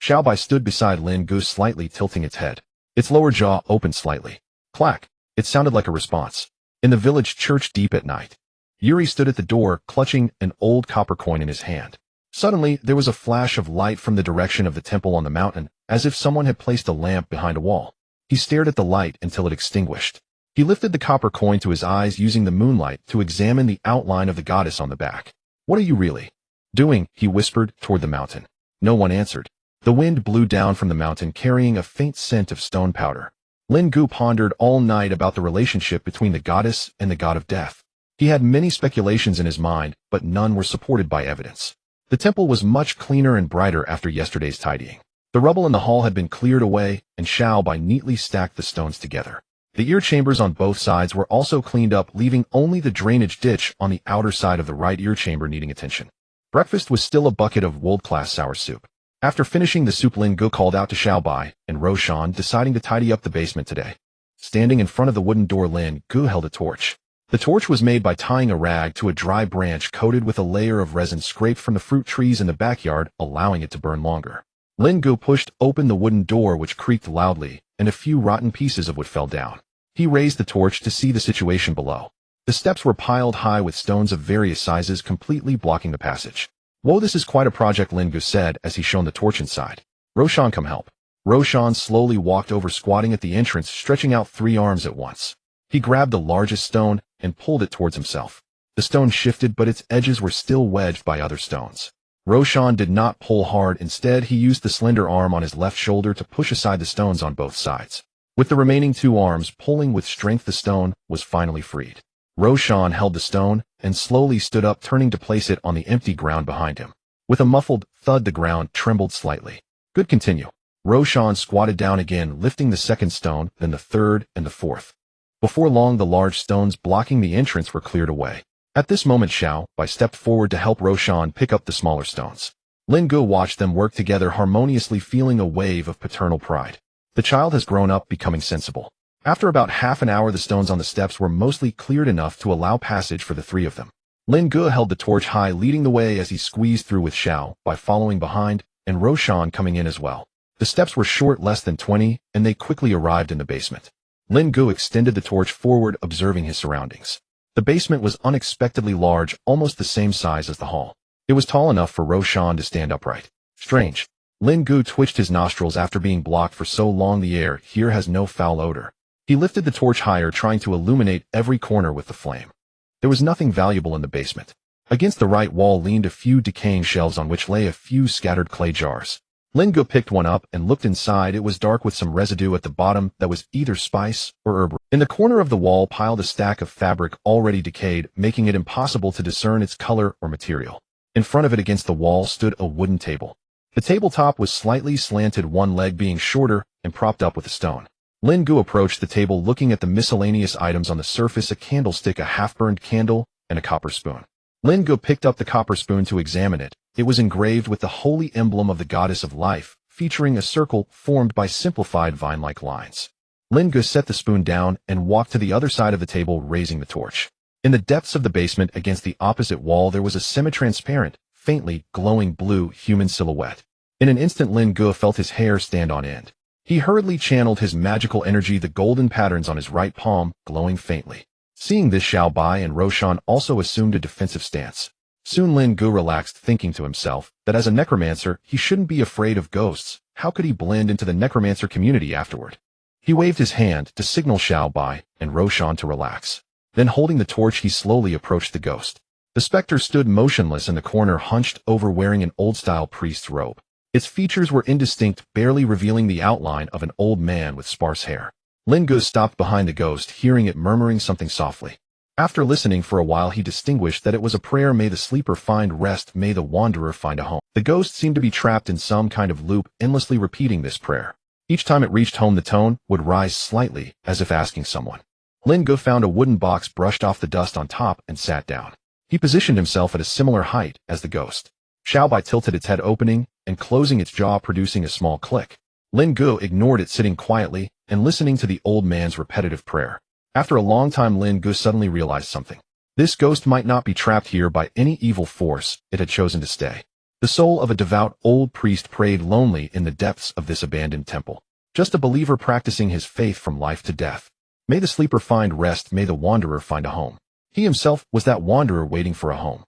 [SPEAKER 1] Xiaobai stood beside Lin Ge, slightly tilting its head. Its lower jaw opened slightly. Clack! It sounded like a response. In the village church deep at night, Yuri stood at the door, clutching an old copper coin in his hand. Suddenly, there was a flash of light from the direction of the temple on the mountain, as if someone had placed a lamp behind a wall. He stared at the light until it extinguished. He lifted the copper coin to his eyes, using the moonlight to examine the outline of the goddess on the back. "What are you really doing?" he whispered toward the mountain. No one answered. The wind blew down from the mountain, carrying a faint scent of stone powder. Lin Ge pondered all night about the relationship between the goddess and the god of death. He had many speculations in his mind, but none were supported by evidence. The temple was much cleaner and brighter after yesterday's tidying. The rubble in the hall had been cleared away, and Xiaobai neatly stacked the stones together. The ear chambers on both sides were also cleaned up, leaving only the drainage ditch on the outer side of the right ear chamber needing attention. Breakfast was still a bucket of world-class sour soup. After finishing the soup, Lin Ge called out to Xiaobai and Roshan, deciding to tidy up the basement today. Standing in front of the wooden door, Lin Ge held a torch. The torch was made by tying a rag to a dry branch coated with a layer of resin scraped from the fruit trees in the backyard, allowing it to burn longer. Lin Ge pushed open the wooden door, which creaked loudly, and a few rotten pieces of wood fell down. He raised the torch to see the situation below. The steps were piled high with stones of various sizes, completely blocking the passage. "Whoa, this is quite a project," Lin Ge said as he shone the torch inside. "Roshan, come help." Roshan slowly walked over, squatting at the entrance, stretching out 3 arms at once. He grabbed the largest stone and pulled it towards himself. The stone shifted, but its edges were still wedged by other stones. Roshan did not pull hard. Instead, he used the slender arm on his left shoulder to push aside the stones on both sides. With the remaining 2 arms pulling with strength, the stone was finally freed. Roshan held the stone and slowly stood up, turning to place it on the empty ground behind him. With a muffled thud, the ground trembled slightly. Good, continue. Roshan squatted down again, lifting the second stone, then the third and the fourth. Before long, the large stones blocking the entrance were cleared away. At this moment, Xiao Bai stepped forward to help Roshan pick up the smaller stones. Lin Ge watched them work together harmoniously, feeling a wave of paternal pride. The child has grown up, becoming sensible. After about half an hour, the stones on the steps were mostly cleared enough to allow passage for the three of them. Lin Ge held the torch high, leading the way as he squeezed through, with Xiao Bai following behind and Roshan coming in as well. The steps were short, less than 20, and they quickly arrived in the basement. Lin Ge extended the torch forward, observing his surroundings. The basement was unexpectedly large, almost the same size as the hall. It was tall enough for Roshan to stand upright. Strange. Lin Ge twitched his nostrils after being blocked for so long. The air here has no foul odor. He lifted the torch higher, trying to illuminate every corner with the flame. There was nothing valuable in the basement. Against the right wall leaned a few decaying shelves on which lay a few scattered clay jars. Lin Ge picked one up and looked inside. It was dark, with some residue at the bottom that was either spice or herb. In the corner of the wall piled a stack of fabric already decayed, making it impossible to discern its color or material. In front of it, against the wall, stood a wooden table. The tabletop was slightly slanted, one leg being shorter and propped up with a stone. Lin Ge approached the table, looking at the miscellaneous items on the surface: a candlestick, a half-burned candle, and a copper spoon. Lin Ge picked up the copper spoon to examine it. It was engraved with the holy emblem of the goddess of life, featuring a circle formed by simplified vine-like lines. Lin Ge set the spoon down and walked to the other side of the table, raising the torch. In the depths of the basement, against the opposite wall, there was a semi-transparent, faintly glowing blue human silhouette. In an instant, Lin Ge felt his hair stand on end. He hurriedly channeled his magical energy, the golden patterns on his right palm glowing faintly. Seeing this, Xiao Bai and Roshan also assumed a defensive stance. Soon Lin Ge relaxed, thinking to himself that as a necromancer, he shouldn't be afraid of ghosts. How could he blend into the necromancer community afterward? He waved his hand to signal Xiao Bai and Roshan to relax. Then, holding the torch, he slowly approached the ghost. The specter stood motionless in the corner, hunched over, wearing an old-style priest's robe. Its features were indistinct, barely revealing the outline of an old man with sparse hair. Lin Ge stopped behind the ghost, hearing it murmuring something softly. After listening for a while, he distinguished that it was a prayer: "May the sleeper find rest, may the wanderer find a home." The ghost seemed to be trapped in some kind of loop, endlessly repeating this prayer. Each time it reached home, the tone would rise slightly, as if asking someone. Lin Ge found a wooden box, brushed off the dust on top, and sat down. He positioned himself at a similar height as the ghost. Xiao Bai tilted its head, opening and closing its jaw, producing a small click. Lin Ge ignored it, sitting quietly and listening to the old man's repetitive prayer. After a long time, Lin Ge suddenly realized something. This ghost might not be trapped here by any evil force. It had chosen to stay. The soul of a devout old priest prayed lonely in the depths of this abandoned temple. Just a believer practicing his faith from life to death. May the sleeper find rest, may the wanderer find a home. He himself was that wanderer waiting for a home.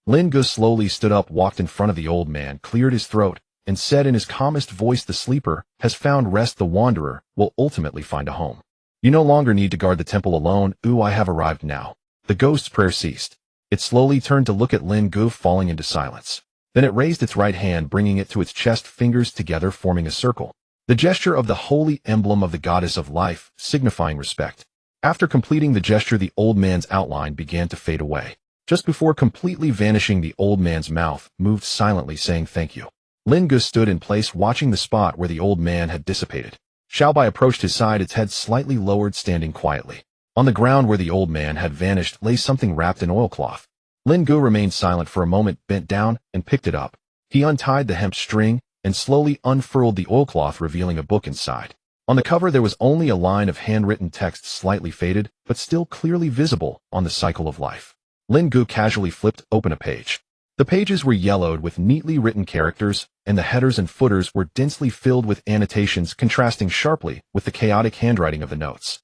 [SPEAKER 1] Lin Ge slowly stood up, walked in front of the old man, cleared his throat, and said in his calmest voice, "The sleeper has found rest, the wanderer will ultimately find a home. You no longer need to guard the temple alone. I have arrived now." The ghost's prayer ceased. It slowly turned to look at Lin Ge, falling into silence. Then it raised its right hand, bringing it to its chest, fingers together forming a circle. The gesture of the holy emblem of the goddess of life, signifying respect. After completing the gesture, the old man's outline began to fade away. Just before completely vanishing, the old man's mouth moved silently, saying thank you. Lin Ge stood in place, watching the spot where the old man had dissipated. Xiao Bai approached his side, its head slightly lowered, standing quietly. On the ground where the old man had vanished lay something wrapped in oilcloth. Lin Ge remained silent for a moment, bent down and picked it up. He untied the hemp string and slowly unfurled the oilcloth, revealing a book inside. On the cover there was only a line of handwritten text, slightly faded, but still clearly visible, on the cycle of life. Lin Ge casually flipped open a page. The pages were yellowed with neatly written characters, and the headers and footers were densely filled with annotations, contrasting sharply with the chaotic handwriting of the notes.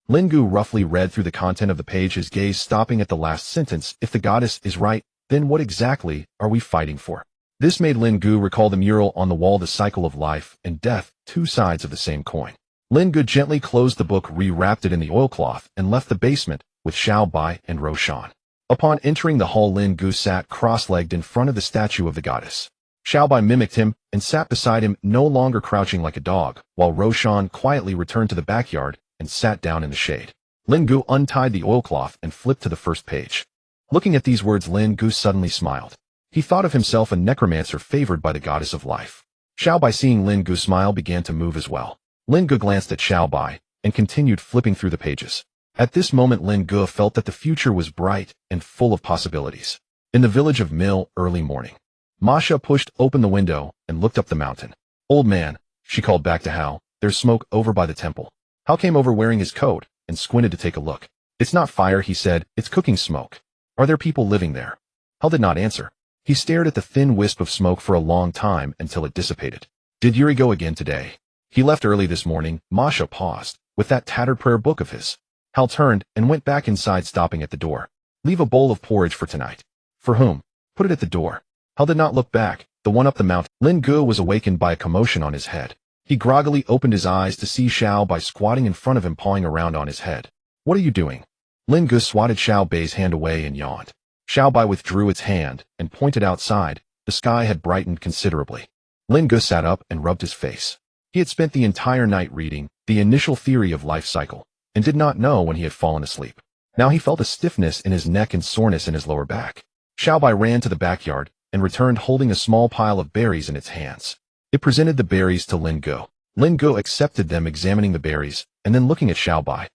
[SPEAKER 1] Lin Ge roughly read through the content of the page, his gaze stopping at the last sentence. "If the goddess is right, then what exactly are we fighting for?" This made Lin Ge recall the mural on the wall, the cycle of life and death, two sides of the same coin. Lin Ge gently closed the book, rewrapped it in the oilcloth, and left the basement with Xiao Bai and Roshan. Upon entering the hall, Lin Ge sat cross-legged in front of the statue of the goddess. Xiao Bai mimicked him and sat beside him, no longer crouching like a dog, while Roshan quietly returned to the backyard and sat down in the shade. Lin Ge untied the oilcloth and flipped to the first page. Looking at these words, Lin Ge suddenly smiled. He thought of himself a necromancer favored by the goddess of life. Xiao Bai, seeing Lin Ge smile, began to move as well. Lin Ge glanced at Xiao Bai and continued flipping through the pages. At this moment, Lin Ge felt that the future was bright and full of possibilities. In the village of Mill, early morning. Masha pushed open the window and looked up the mountain. "Old man," she called back to Hao, "there's smoke over by the temple." Hao came over wearing his coat and squinted to take a look. "It's not fire," he said, "it's cooking smoke." "Are there people living there?" Hao did not answer. He stared at the thin wisp of smoke for a long time until it dissipated. "Did Yuri go again today?" "He left early this morning." Masha paused, with that tattered prayer book of his. Hal turned and went back inside, stopping at the door. "Leave a bowl of porridge for tonight." "For whom?" "Put it at the door." Hal did not look back. The one up the mountain. Lin Ge was awakened by a commotion on his head. He groggily opened his eyes to see Xiao Bai squatting in front of him, pawing around on his head. "What are you doing?" Lin Ge swatted Xiao Bai's hand away and yawned. Xiao Bai withdrew its hand and pointed outside. The sky had brightened considerably. Lin Ge sat up and rubbed his face. He had spent the entire night reading the initial theory of life cycle and did not know when he had fallen asleep. Now he felt a stiffness in his neck and soreness in his lower back. Xiao Bai ran to the backyard and returned holding a small pile of berries in its hands. It presented the berries to Lin Ge. Lin Ge accepted them, examining the berries and then looking at Xiao Bai.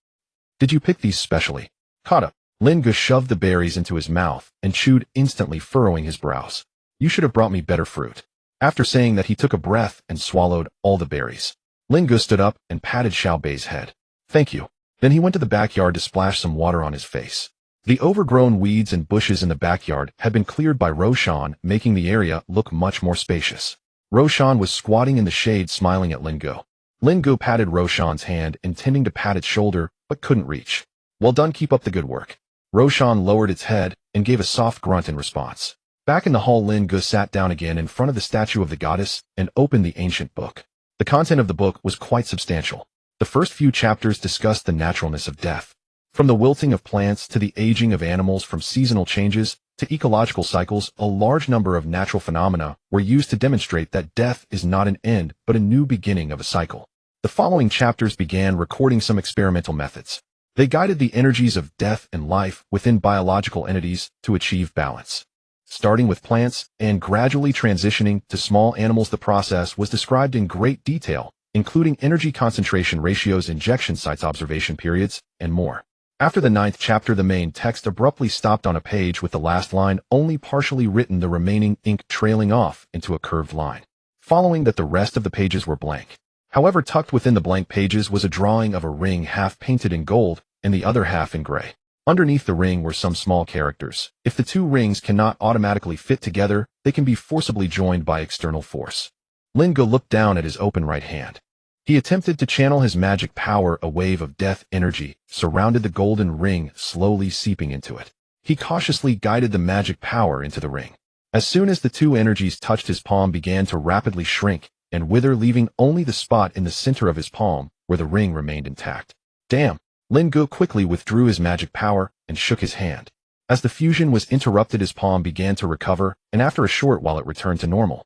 [SPEAKER 1] "Did you pick these specially?" "Kata." Lin Ge shoved the berries into his mouth and chewed, instantly furrowing his brows. "You should have brought me better fruit." After saying that, he took a breath and swallowed all the berries. Lin Ge stood up and patted Xiao Bai's head. "Thank you." Then he went to the backyard to splash some water on his face. The overgrown weeds and bushes in the backyard had been cleared by Roshan, making the area look much more spacious. Roshan was squatting in the shade, smiling at Lin Ge. Lin Ge patted Roshan's hand, intending to pat its shoulder, but couldn't reach. "Well done, keep up the good work." Roshan lowered its head and gave a soft grunt in response. Back in the hall, Lin Ge sat down again in front of the statue of the goddess and opened the ancient book. The content of the book was quite substantial. The first few chapters discussed the naturalness of death. From the wilting of plants to the aging of animals, from seasonal changes to ecological cycles, a large number of natural phenomena were used to demonstrate that death is not an end but a new beginning of a cycle. The following chapters began recording some experimental methods. They guided the energies of death and life within biological entities to achieve balance. Starting with plants and gradually transitioning to small animals, the process was described in great detail, including energy concentration ratios, injection sites, observation periods, and more. After the 9th chapter, the main text abruptly stopped on a page with the last line only partially written, the remaining ink trailing off into a curved line. Following that, the rest of the pages were blank. However, tucked within the blank pages was a drawing of a ring, half painted in gold and the other half in gray. Underneath the ring were some small characters. If the two rings cannot automatically fit together, they can be forcibly joined by external force. Lin Ge looked down at his open right hand. He attempted to channel his magic power. A wave of death energy surrounded the golden ring, slowly seeping into it. He cautiously guided the magic power into the ring. As soon as the two energies touched, his palm began to rapidly shrink and wither, leaving only the spot in the center of his palm where the ring remained intact. "Damn!" Lin Ge quickly withdrew his magic power and shook his hand. As the fusion was interrupted, his palm began to recover, and after a short while it returned to normal.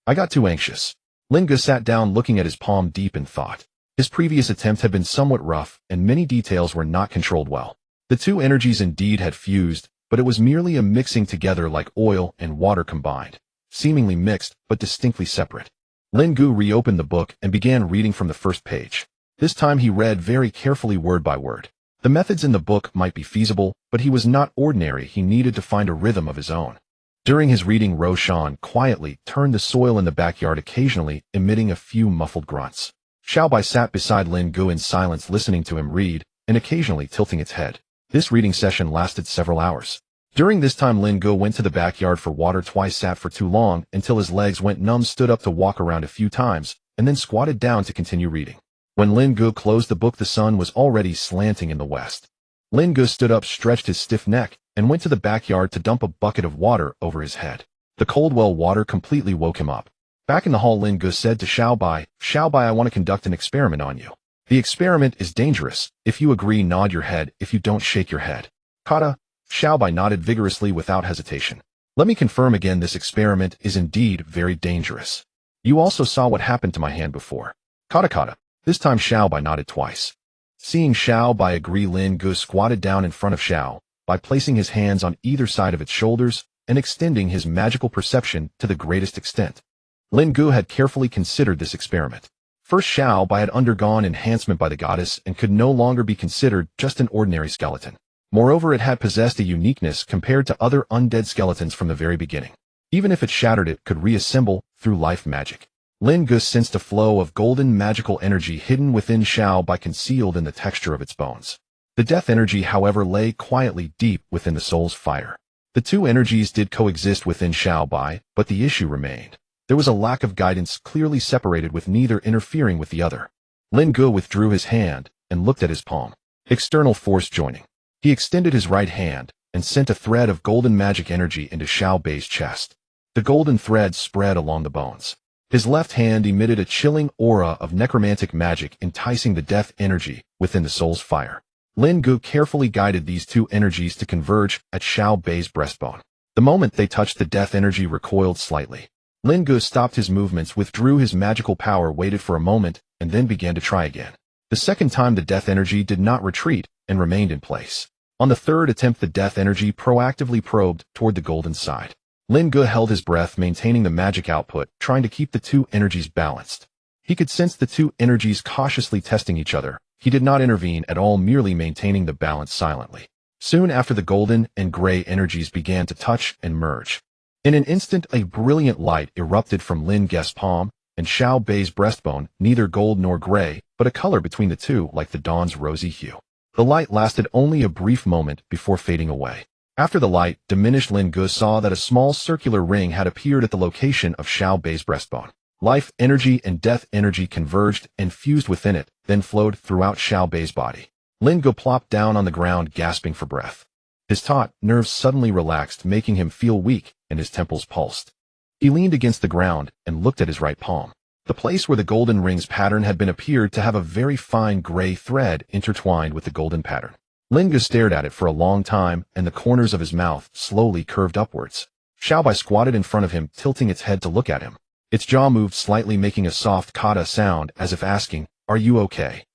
[SPEAKER 1] "I got too anxious." Lin Ge sat down, looking at his palm deep in thought. His previous attempt had been somewhat rough, and many details were not controlled well. The two energies indeed had fused, but it was merely a mixing together, like oil and water combined, seemingly mixed but distinctly separate. Lin Ge reopened the book and began reading from the first page. This time he read very carefully, word by word. The methods in the book might be feasible, but he was not ordinary. He needed to find a rhythm of his own. During his reading, Roshan quietly turned the soil in the backyard, occasionally emitting a few muffled grunts. Xiao Bai sat beside Lin Ge in silence, listening to him read and occasionally tilting its head. This reading session lasted several hours. During this time, Lin Ge went to the backyard for water twice, sat for too long until his legs went numb, stood up to walk around a few times, and then squatted down to continue reading. When Lin Ge closed the book, the sun was already slanting in the west. Lin Ge stood up, stretched his stiff neck, and went to the backyard to dump a bucket of water over his head. The cold well water completely woke him up. Back in the hall, Lin Ge said to Xiao Bai, "Xiao Bai, I want to conduct an experiment on you. The experiment is dangerous. If you agree, nod your head. If you don't, shake your head." "Kata." Xiao Bai nodded vigorously without hesitation. "Let me confirm again, this experiment is indeed very dangerous. You also saw what happened to my hand before." "Kata." This time Xiao Bai nodded twice. Seeing Xiao Bai agree, Lin Ge squatted down in front of Xiao Bai, placing his hands on either side of its shoulders and extending his magical perception to the greatest extent. Lin Ge had carefully considered this experiment. First, Xiao Bai had undergone enhancement by the goddess and could no longer be considered just an ordinary skeleton. Moreover, it had possessed a uniqueness compared to other undead skeletons from the very beginning. Even if it shattered, it could reassemble through life magic. Lin Ge sensed a flow of golden magical energy hidden within Xiao Bai, concealed in the texture of its bones. The death energy, however, lay quietly deep within the soul's fire. The two energies did coexist within Xiao Bai, but the issue remained. There was a lack of guidance, clearly separated, with neither interfering with the other. Lin Ge withdrew his hand and looked at his palm. External force joining. He extended his right hand and sent a thread of golden magic energy into Xiao Bai's chest. The golden thread spread along the bones. His left hand emitted a chilling aura of necromantic magic, enticing the death energy within the soul's fire. Lin Ge carefully guided these two energies to converge at Xiao Bai's breastbone. The moment they touched, the death energy recoiled slightly. Lin Ge stopped his movements, withdrew his magical power, waited for a moment, and then began to try again. The second time, the death energy did not retreat and remained in place. On the third attempt, the death energy proactively probed toward the golden side. Lin Ge held his breath, maintaining the magic output, trying to keep the two energies balanced. He could sense the two energies cautiously testing each other. He did not intervene at all, merely maintaining the balance silently. Soon after, the golden and gray energies began to touch and merge. In an instant, a brilliant light erupted from Lin Ge's palm and Xiao Bai's breastbone, neither gold nor gray, but a color between the two, like the dawn's rosy hue. The light lasted only a brief moment before fading away. After the light diminished, Lin Ge saw that a small circular ring had appeared at the location of Xiao Bai's breastbone. Life energy and death energy converged and fused within it, then flowed throughout Xiao Bai's body. Lin Ge plopped down on the ground, gasping for breath. His taut nerves suddenly relaxed, making him feel weak, and his temples pulsed. He leaned against the ground and looked at his right palm. The place where the golden ring's pattern had been appeared to have a very fine gray thread intertwined with the golden pattern. Lin Ge stared at it for a long time, and the corners of his mouth slowly curved upwards. Xiao Bai squatted in front of him, tilting its head to look at him. Its jaw moved slightly, making a soft kata sound, as if asking, "Are you okay?"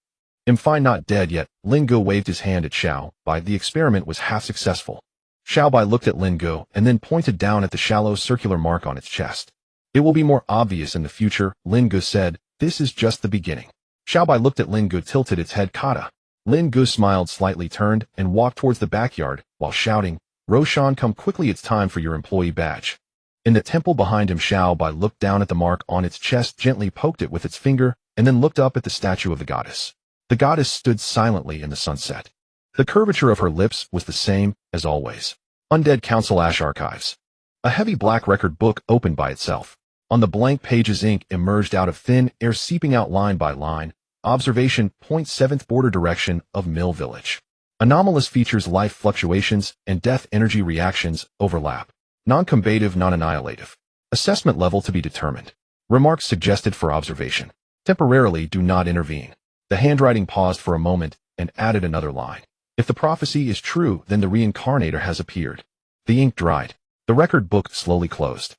[SPEAKER 1] "I'm fine, not dead yet." Lin Ge waved his hand at Xiao Bai. The experiment was half successful. Xiao Bai looked at Lin Ge and then pointed down at the shallow circular mark on its chest. "It will be more obvious in the future," Lin Ge said. "This is just the beginning." Xiao Bai looked at Lin Ge, tilted its head kata. Lin Ge smiled slightly, turned, and walked towards the backyard, while shouting, "Roshan, come quickly, it's time for your employee badge." In the temple behind him, Xiao Bai looked down at the mark on its chest, gently poked it with its finger, and then looked up at the statue of the goddess. The goddess stood silently in the sunset. The curvature of her lips was the same as always. Undead Council Ash Archives. A heavy black record book opened by itself. On the blank pages, ink emerged out of thin air, seeping out line by line. Observation, point 7th border direction of Mill Village. Anomalous features, life fluctuations, and death energy reactions overlap. Non-combative, non-annihilative. Assessment level to be determined. Remarks suggested for observation. Temporarily do not intervene. The handwriting paused for a moment and added another line. If the prophecy is true, then the reincarnator has appeared. The ink dried. The record book slowly closed.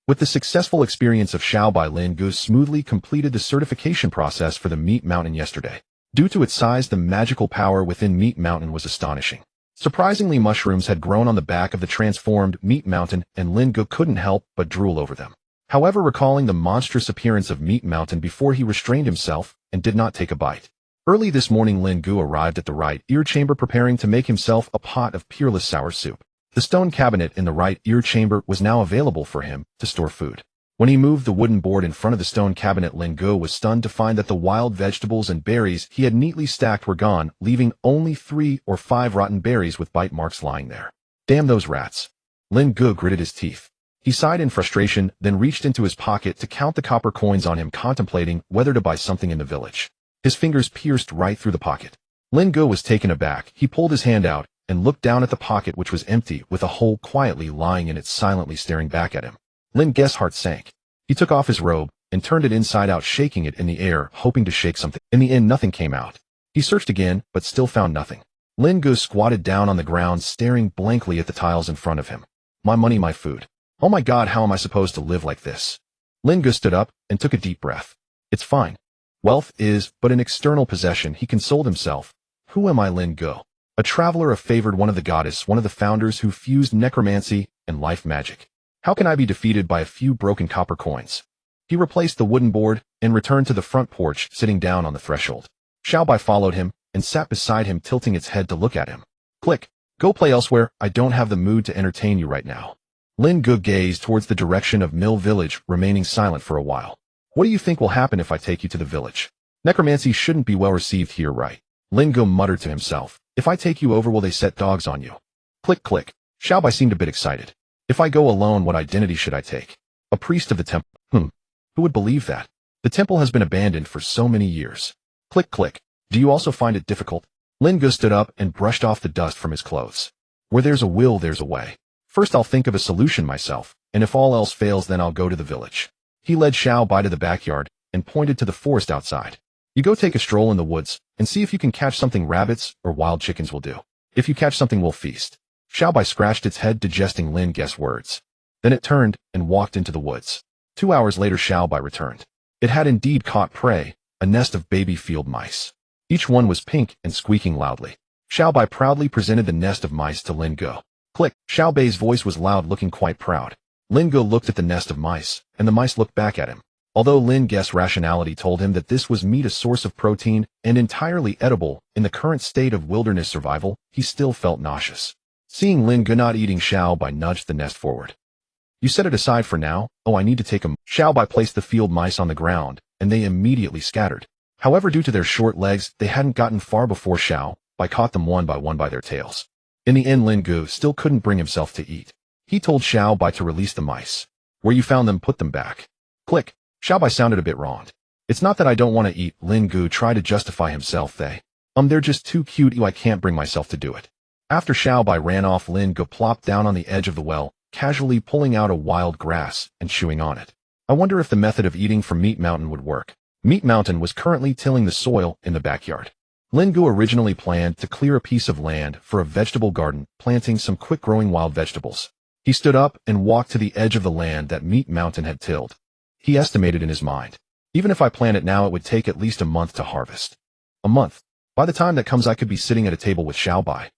[SPEAKER 1] With the successful experience of Xiao Bai, Lin Ge smoothly completed the certification process for the Meat Mountain yesterday. Due to its size, the magical power within Meat Mountain was astonishing. Surprisingly, mushrooms had grown on the back of the transformed Meat Mountain, and Lin Ge couldn't help but drool over them. However, recalling the monstrous appearance of Meat Mountain before, he restrained himself and did not take a bite. Early this morning, Lin Ge arrived at the right ear chamber, preparing to make himself a pot of peerless sour soup. The stone cabinet in the right ear chamber was now available for him to store food. When he moved the wooden board in front of the stone cabinet, Lin Ge was stunned to find that the wild vegetables and berries he had neatly stacked were gone, leaving only 3 or 5 rotten berries with bite marks lying there. Damn those rats. Lin Ge gritted his teeth. He sighed in frustration, then reached into his pocket to count the copper coins on him, contemplating whether to buy something in the village. His fingers pierced right through the pocket. Lin Ge was taken aback. He pulled his hand out and looked down at the pocket, which was empty, with a hole quietly lying in it, silently staring back at him. Lin Ge's heart sank. He took off his robe and turned it inside out, shaking it in the air, hoping to shake something. In the end, nothing came out. He searched again, but still found nothing. Lin Ge squatted down on the ground, staring blankly at the tiles in front of him. My money, my food. Oh my God, how am I supposed to live like this? Lin Ge stood up and took a deep breath. It's fine. Wealth is but an external possession, he consoled himself, Who am I, Lin Ge? A traveler, a favored one of the goddess, one of the founders who fused necromancy and life magic. How can I be defeated by a few broken copper coins? He replaced the wooden board and returned to the front porch, sitting down on the threshold. Xiaobai followed him and sat beside him, tilting its head to look at him. Click. Go play elsewhere. I don't have the mood to entertain you right now. Lin Ge gazed towards the direction of Mill Village, remaining silent for a while. What do you think will happen if I take you to the village? Necromancy shouldn't be well received here, right? Lin Ge muttered to himself. If I take you over, will they set dogs on you? Click, click. Xiaobai seemed a bit excited. If I go alone, what identity should I take? A priest of the temple. Who would believe that? The temple has been abandoned for so many years. Click, click. Do you also find it difficult? Lin Ge stood up and brushed off the dust from his clothes. Where there's a will, there's a way. First I'll think of a solution myself, and if all else fails, then I'll go to the village. He led Xiaobai to the backyard and pointed to the forest outside. You go take a stroll in the woods and see if you can catch something. Rabbits or wild chickens will do. If you catch something, we'll feast. Xiaobai scratched its head, digesting Lin Ge's words. Then it turned and walked into the woods. 2 hours later, Xiaobai returned. It had indeed caught prey, a nest of baby field mice. Each one was pink and squeaking loudly. Xiaobai proudly presented the nest of mice to Lin Ge. Click. Xiaobai's voice was loud, looking quite proud. Lin Ge looked at the nest of mice, and the mice looked back at him. Although Lin Ge's rationality told him that this was meat, a source of protein, and entirely edible, in the current state of wilderness survival, he still felt nauseous. Seeing Lin Ge not eating, Xiaobai nudged the nest forward. You set it aside for now. Oh, I need to take them. Xiaobai placed the field mice on the ground, and they immediately scattered. However, due to their short legs, they hadn't gotten far before Xiaobai caught them one by their tails. In the end, Lin Ge still couldn't bring himself to eat. He told Xiaobai to release the mice. Where you found them, put them back. Click. Xiaobai sounded a bit wronged. It's not that I don't want to eat, Lin Ge tried to justify himself. They're just too cute. I can't bring myself to do it. After Xiaobai ran off, Lin Ge plopped down on the edge of the well, casually pulling out a wild grass and chewing on it. I wonder if the method of eating from Meat Mountain would work. Meat Mountain was currently tilling the soil in the backyard. Lin Ge originally planned to clear a piece of land for a vegetable garden, planting some quick-growing wild vegetables. He stood up and walked to the edge of the land that Meat Mountain had tilled. He estimated in his mind, even if I plant it now, it would take at least a month to harvest. A month. By the time that comes, I could be sitting at a table with Xiaobai.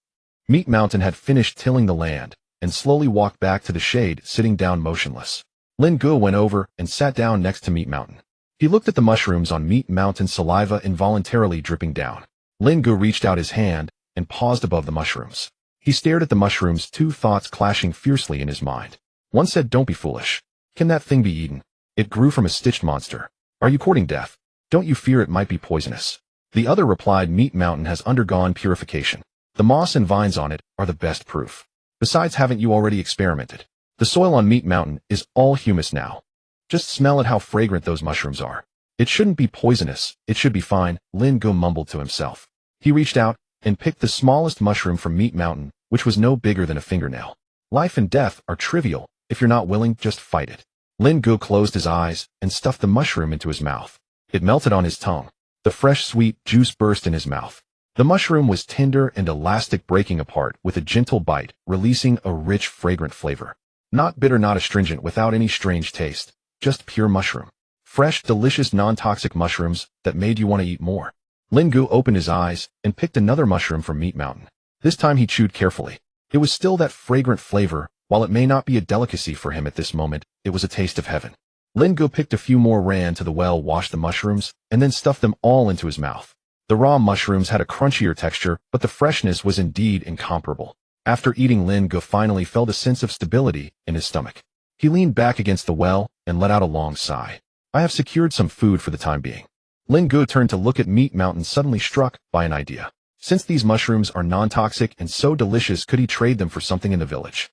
[SPEAKER 1] Meat Mountain had finished tilling the land and slowly walked back to the shade, sitting down motionless. Lin Ge went over and sat down next to Meat Mountain. He looked at the mushrooms on Meat Mountain's, saliva involuntarily dripping down. Lin Ge reached out his hand and paused above the mushrooms. He stared at the mushrooms, two thoughts clashing fiercely in his mind. One said, don't be foolish. Can that thing be eaten? It grew from a stitched monster. Are you courting death? Don't you fear it might be poisonous? The other replied, Meat Mountain has undergone purification. The moss and vines on it are the best proof. Besides, haven't you already experimented? The soil on Meat Mountain is all humus now. Just smell at how fragrant those mushrooms are. It shouldn't be poisonous, it should be fine, Lin Ge mumbled to himself. He reached out and picked the smallest mushroom from Meat Mountain, which was no bigger than a fingernail. Life and death are trivial. If you're not willing, just fight it. Lin Ge closed his eyes and stuffed the mushroom into his mouth. It melted on his tongue. The fresh, sweet juice burst in his mouth. The mushroom was tender and elastic, breaking apart with a gentle bite, releasing a rich, fragrant flavor. Not bitter, not astringent, without any strange taste. Just pure mushroom. Fresh, delicious, non-toxic mushrooms that made you want to eat more. Lin Ge opened his eyes and picked another mushroom from Meat Mountain. This time he chewed carefully. It was still that fragrant flavor. While it may not be a delicacy for him at this moment, it was a taste of heaven. Lin Ge picked a few more, ran to the well, washed the mushrooms, and then stuffed them all into his mouth. The raw mushrooms had a crunchier texture, but the freshness was indeed incomparable. After eating, Lin Ge finally felt a sense of stability in his stomach. He leaned back against the well and let out a long sigh. I have secured some food for the time being. Lin Ge turned to look at Meat Mountain, suddenly struck by an idea. Since these mushrooms are non-toxic and so delicious, could he trade them for something in the village?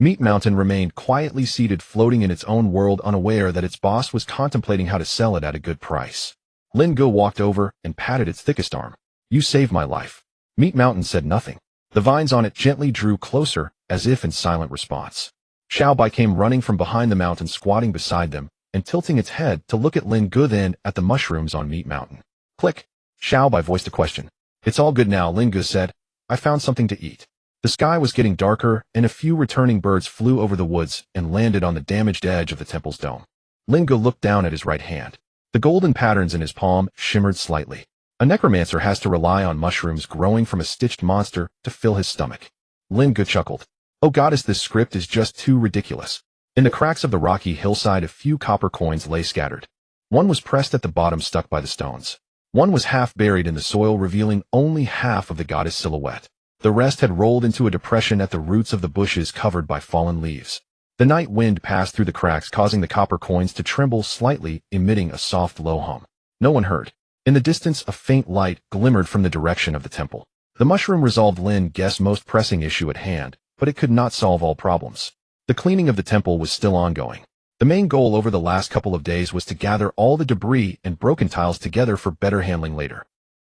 [SPEAKER 1] Meat Mountain remained quietly seated, floating in its own world, unaware that its boss was contemplating how to sell it at a good price. Lin Ge walked over and patted its thickest arm. You saved my life. Meat Mountain said nothing. The vines on it gently drew closer, as if in silent response. Xiaobai came running from behind the mountain, squatting beside them, and tilting its head to look at Lin Ge, then at the mushrooms on Meat Mountain. Click. Xiaobai voiced a question. It's all good now, Lin Ge said. I found something to eat. The sky was getting darker, and a few returning birds flew over the woods and landed on the damaged edge of the temple's dome. Lin Ge looked down at his right hand. The golden patterns in his palm shimmered slightly. A necromancer has to rely on mushrooms growing from a stitched monster to fill his stomach. Lin Ge chuckled. Oh goddess, this script is just too ridiculous. In the cracks of the rocky hillside, a few copper coins lay scattered. One was pressed at the bottom, stuck by the stones. One was half buried in the soil, revealing only half of the goddess silhouette. The rest had rolled into a depression at the roots of the bushes covered by fallen leaves. The night wind passed through the cracks, causing the copper coins to tremble slightly, emitting a soft low hum. No one heard. In the distance, a faint light glimmered from the direction of the temple. The mushroom resolved Lin Ge's most pressing issue at hand, but it could not solve all problems. The cleaning of the temple was still ongoing. The main goal over the last couple of days was to gather all the debris and broken tiles together for better handling later.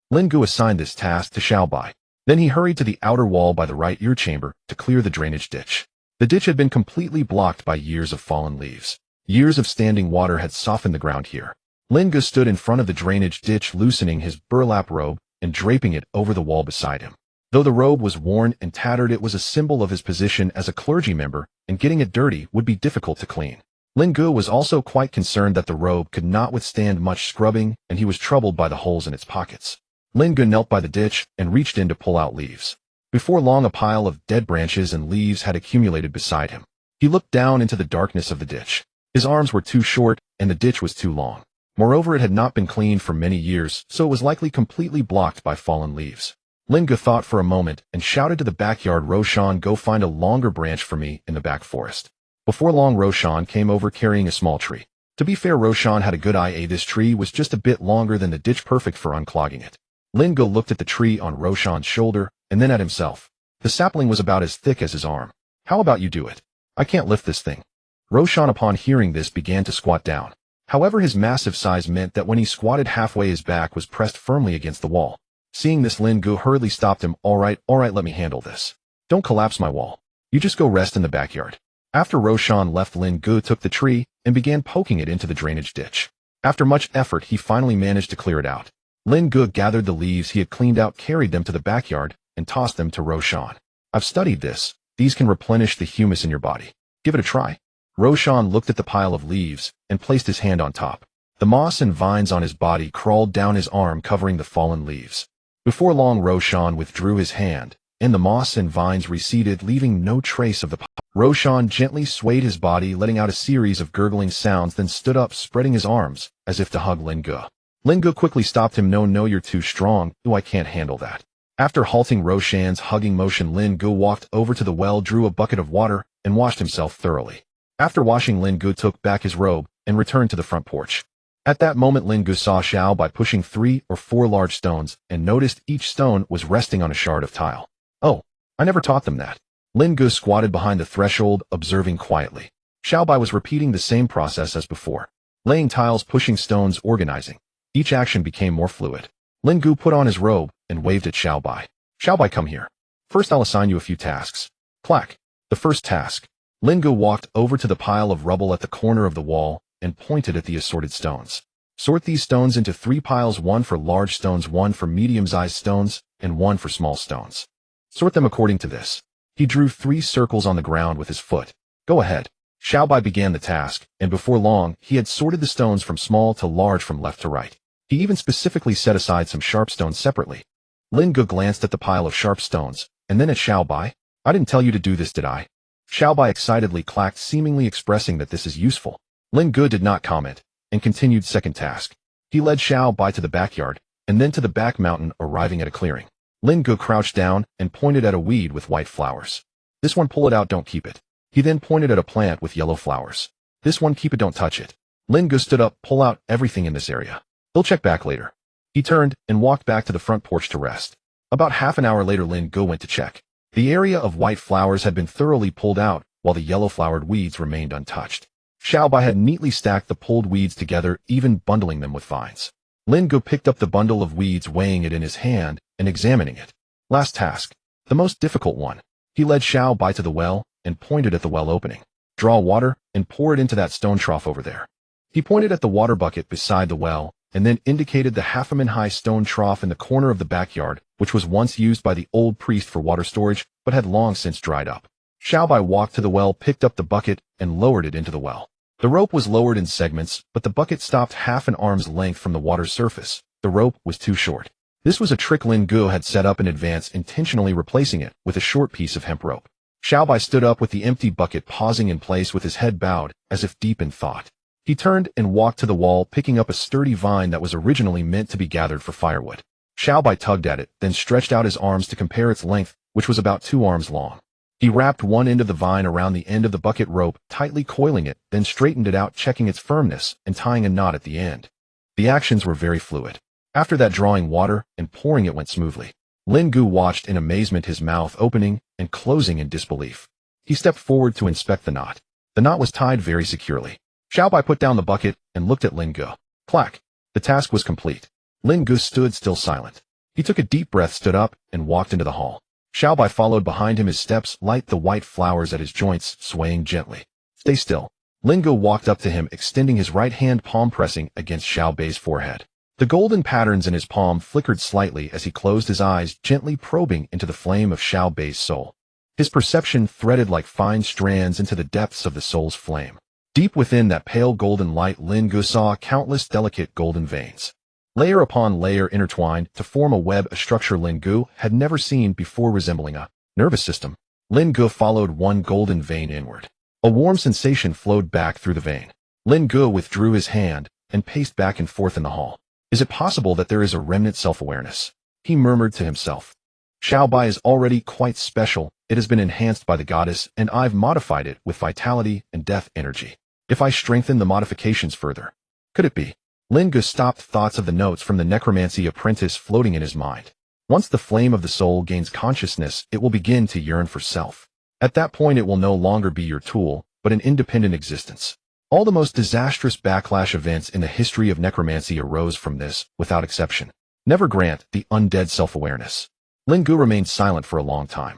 [SPEAKER 1] Lin Ge assigned this task to Xiaobai. Then he hurried to the outer wall by the right ear chamber to clear the drainage ditch. The ditch had been completely blocked by years of fallen leaves. Years of standing water had softened the ground here. Lin Ge stood in front of the drainage ditch, loosening his burlap robe and draping it over the wall beside him. Though the robe was worn and tattered, it was a symbol of his position as a clergy member, and getting it dirty would be difficult to clean. Lin Ge was also quite concerned that the robe could not withstand much scrubbing, and he was troubled by the holes in its pockets. Lin Ge knelt by the ditch and reached in to pull out leaves. Before long, a pile of dead branches and leaves had accumulated beside him. He looked down into the darkness of the ditch. His arms were too short, and the ditch was too long. Moreover, it had not been cleaned for many years, so it was likely completely blocked by fallen leaves. Lin Ge thought for a moment and shouted to the backyard, Roshan, go find a longer branch for me in the back forest. Before long, Roshan came over carrying a small tree. To be fair, Roshan had a good eye. This tree was just a bit longer than the ditch, perfect for unclogging it. Lin Ge looked at the tree on Roshan's shoulder and then at himself. The sapling was about as thick as his arm. How about you do it? I can't lift this thing. Roshan, upon hearing this, began to squat down. However, his massive size meant that when he squatted halfway, his back was pressed firmly against the wall. Seeing this, Lin Ge hurriedly stopped him. All right, let me handle this. Don't collapse my wall. You just go rest in the backyard. After Roshan left, Lin Ge took the tree and began poking it into the drainage ditch. After much effort, he finally managed to clear it out. Lin Ge gathered the leaves he had cleaned out, carried them to the backyard, and tossed them to Roshan. I've studied this. These can replenish the humus in your body. Give it a try. Roshan looked at the pile of leaves and placed his hand on top. The moss and vines on his body crawled down his arm, covering the fallen leaves. Before long, Roshan withdrew his hand, and the moss and vines receded, leaving no trace of the pile. Roshan gently swayed his body, letting out a series of gurgling sounds, then stood up, spreading his arms as if to hug Lin Ge. Lin Ge quickly stopped him. No, you're too strong. I can't handle that. After halting Roshan's hugging motion, Lin Ge walked over to the well, drew a bucket of water, and washed himself thoroughly. After washing, Lin Ge took back his robe and returned to the front porch. At that moment, Lin Ge saw Xiaobai pushing 3 or 4 large stones and noticed each stone was resting on a shard of tile. Oh, I never taught them that. Lin Ge squatted behind the threshold, observing quietly. Xiaobai was repeating the same process as before. Laying tiles, pushing stones, organizing. Each action became more fluid. Lin Ge put on his robe and waved at Xiaobai. Xiaobai, come here. First, I'll assign you a few tasks. Clack. The first task. Lin Ge walked over to the pile of rubble at the corner of the wall and pointed at the assorted stones. Sort these stones into 3 piles, 1 for large stones, 1 for medium-sized stones, and 1 for small stones. Sort them according to this. He drew 3 circles on the ground with his foot. Go ahead. Xiaobai began the task, and before long, he had sorted the stones from small to large, from left to right. He even specifically set aside some sharp stones separately. Lin Ge glanced at the pile of sharp stones, and then at Xiaobai. I didn't tell you to do this, did I? Xiaobai excitedly clacked, seemingly expressing that this is useful. Lin Ge did not comment, and continued second task. He led Xiaobai to the backyard, and then to the back mountain, arriving at a clearing. Lin Ge crouched down and pointed at a weed with white flowers. This one, pull it out, don't keep it. He then pointed at a plant with yellow flowers. This one, keep it, don't touch it. Lin Ge stood up, pull out everything in this area. He'll check back later. He turned and walked back to the front porch to rest. About half an hour later, Lin Ge went to check. The area of white flowers had been thoroughly pulled out, while the yellow-flowered weeds remained untouched. Xiaobai had neatly stacked the pulled weeds together, even bundling them with vines. Lin Ge picked up the bundle of weeds, weighing it in his hand and examining it. Last task. The most difficult one. He led Xiaobai to the well and pointed at the well opening. Draw water and pour it into that stone trough over there. He pointed at the water bucket beside the well and then indicated the half-a-man-high stone trough in the corner of the backyard, which was once used by the old priest for water storage, but had long since dried up. Xiaobai walked to the well, picked up the bucket, and lowered it into the well. The rope was lowered in segments, but the bucket stopped half an arm's length from the water's surface. The rope was too short. This was a trick Lin Ge had set up in advance, intentionally replacing it with a short piece of hemp rope. Xiaobai stood up with the empty bucket, pausing in place with his head bowed, as if deep in thought. He turned and walked to the wall, picking up a sturdy vine that was originally meant to be gathered for firewood. Xiaobai tugged at it, then stretched out his arms to compare its length, which was about 2 arms long. He wrapped one end of the vine around the end of the bucket rope, tightly coiling it, then straightened it out, checking its firmness and tying a knot at the end. The actions were very fluid. After that, drawing water and pouring it went smoothly. Lin Ge watched in amazement, his mouth opening and closing in disbelief. He stepped forward to inspect the knot. The knot was tied very securely. Xiaobai put down the bucket and looked at Lin Ge. Clack! The task was complete. Lin Ge stood still, silent. He took a deep breath, stood up, and walked into the hall. Xiaobai followed behind him, his steps light, the white flowers at his joints swaying gently. Stay still. Lin Ge walked up to him, extending his right hand, palm pressing against Xiaobai's forehead. The golden patterns in his palm flickered slightly as he closed his eyes, gently probing into the flame of Xiaobai's soul. His perception threaded like fine strands into the depths of the soul's flame. Deep within that pale golden light, Lin Ge saw countless delicate golden veins. Layer upon layer intertwined to form a web, a structure Lin Ge had never seen before, resembling a nervous system. Lin Ge followed one golden vein inward. A warm sensation flowed back through the vein. Lin Ge withdrew his hand and paced back and forth in the hall. Is it possible that there is a remnant self-awareness? He murmured to himself. Xiaobai is already quite special. It has been enhanced by the goddess, and I've modified it with vitality and death energy. If I strengthen the modifications further, could it be? Lin Ge stopped, thoughts of the notes from the necromancy apprentice floating in his mind. Once the flame of the soul gains consciousness, it will begin to yearn for self. At that point, it will no longer be your tool, but an independent existence. All the most disastrous backlash events in the history of necromancy arose from this, without exception. Never grant the undead self-awareness. Lin Ge remained silent for a long time.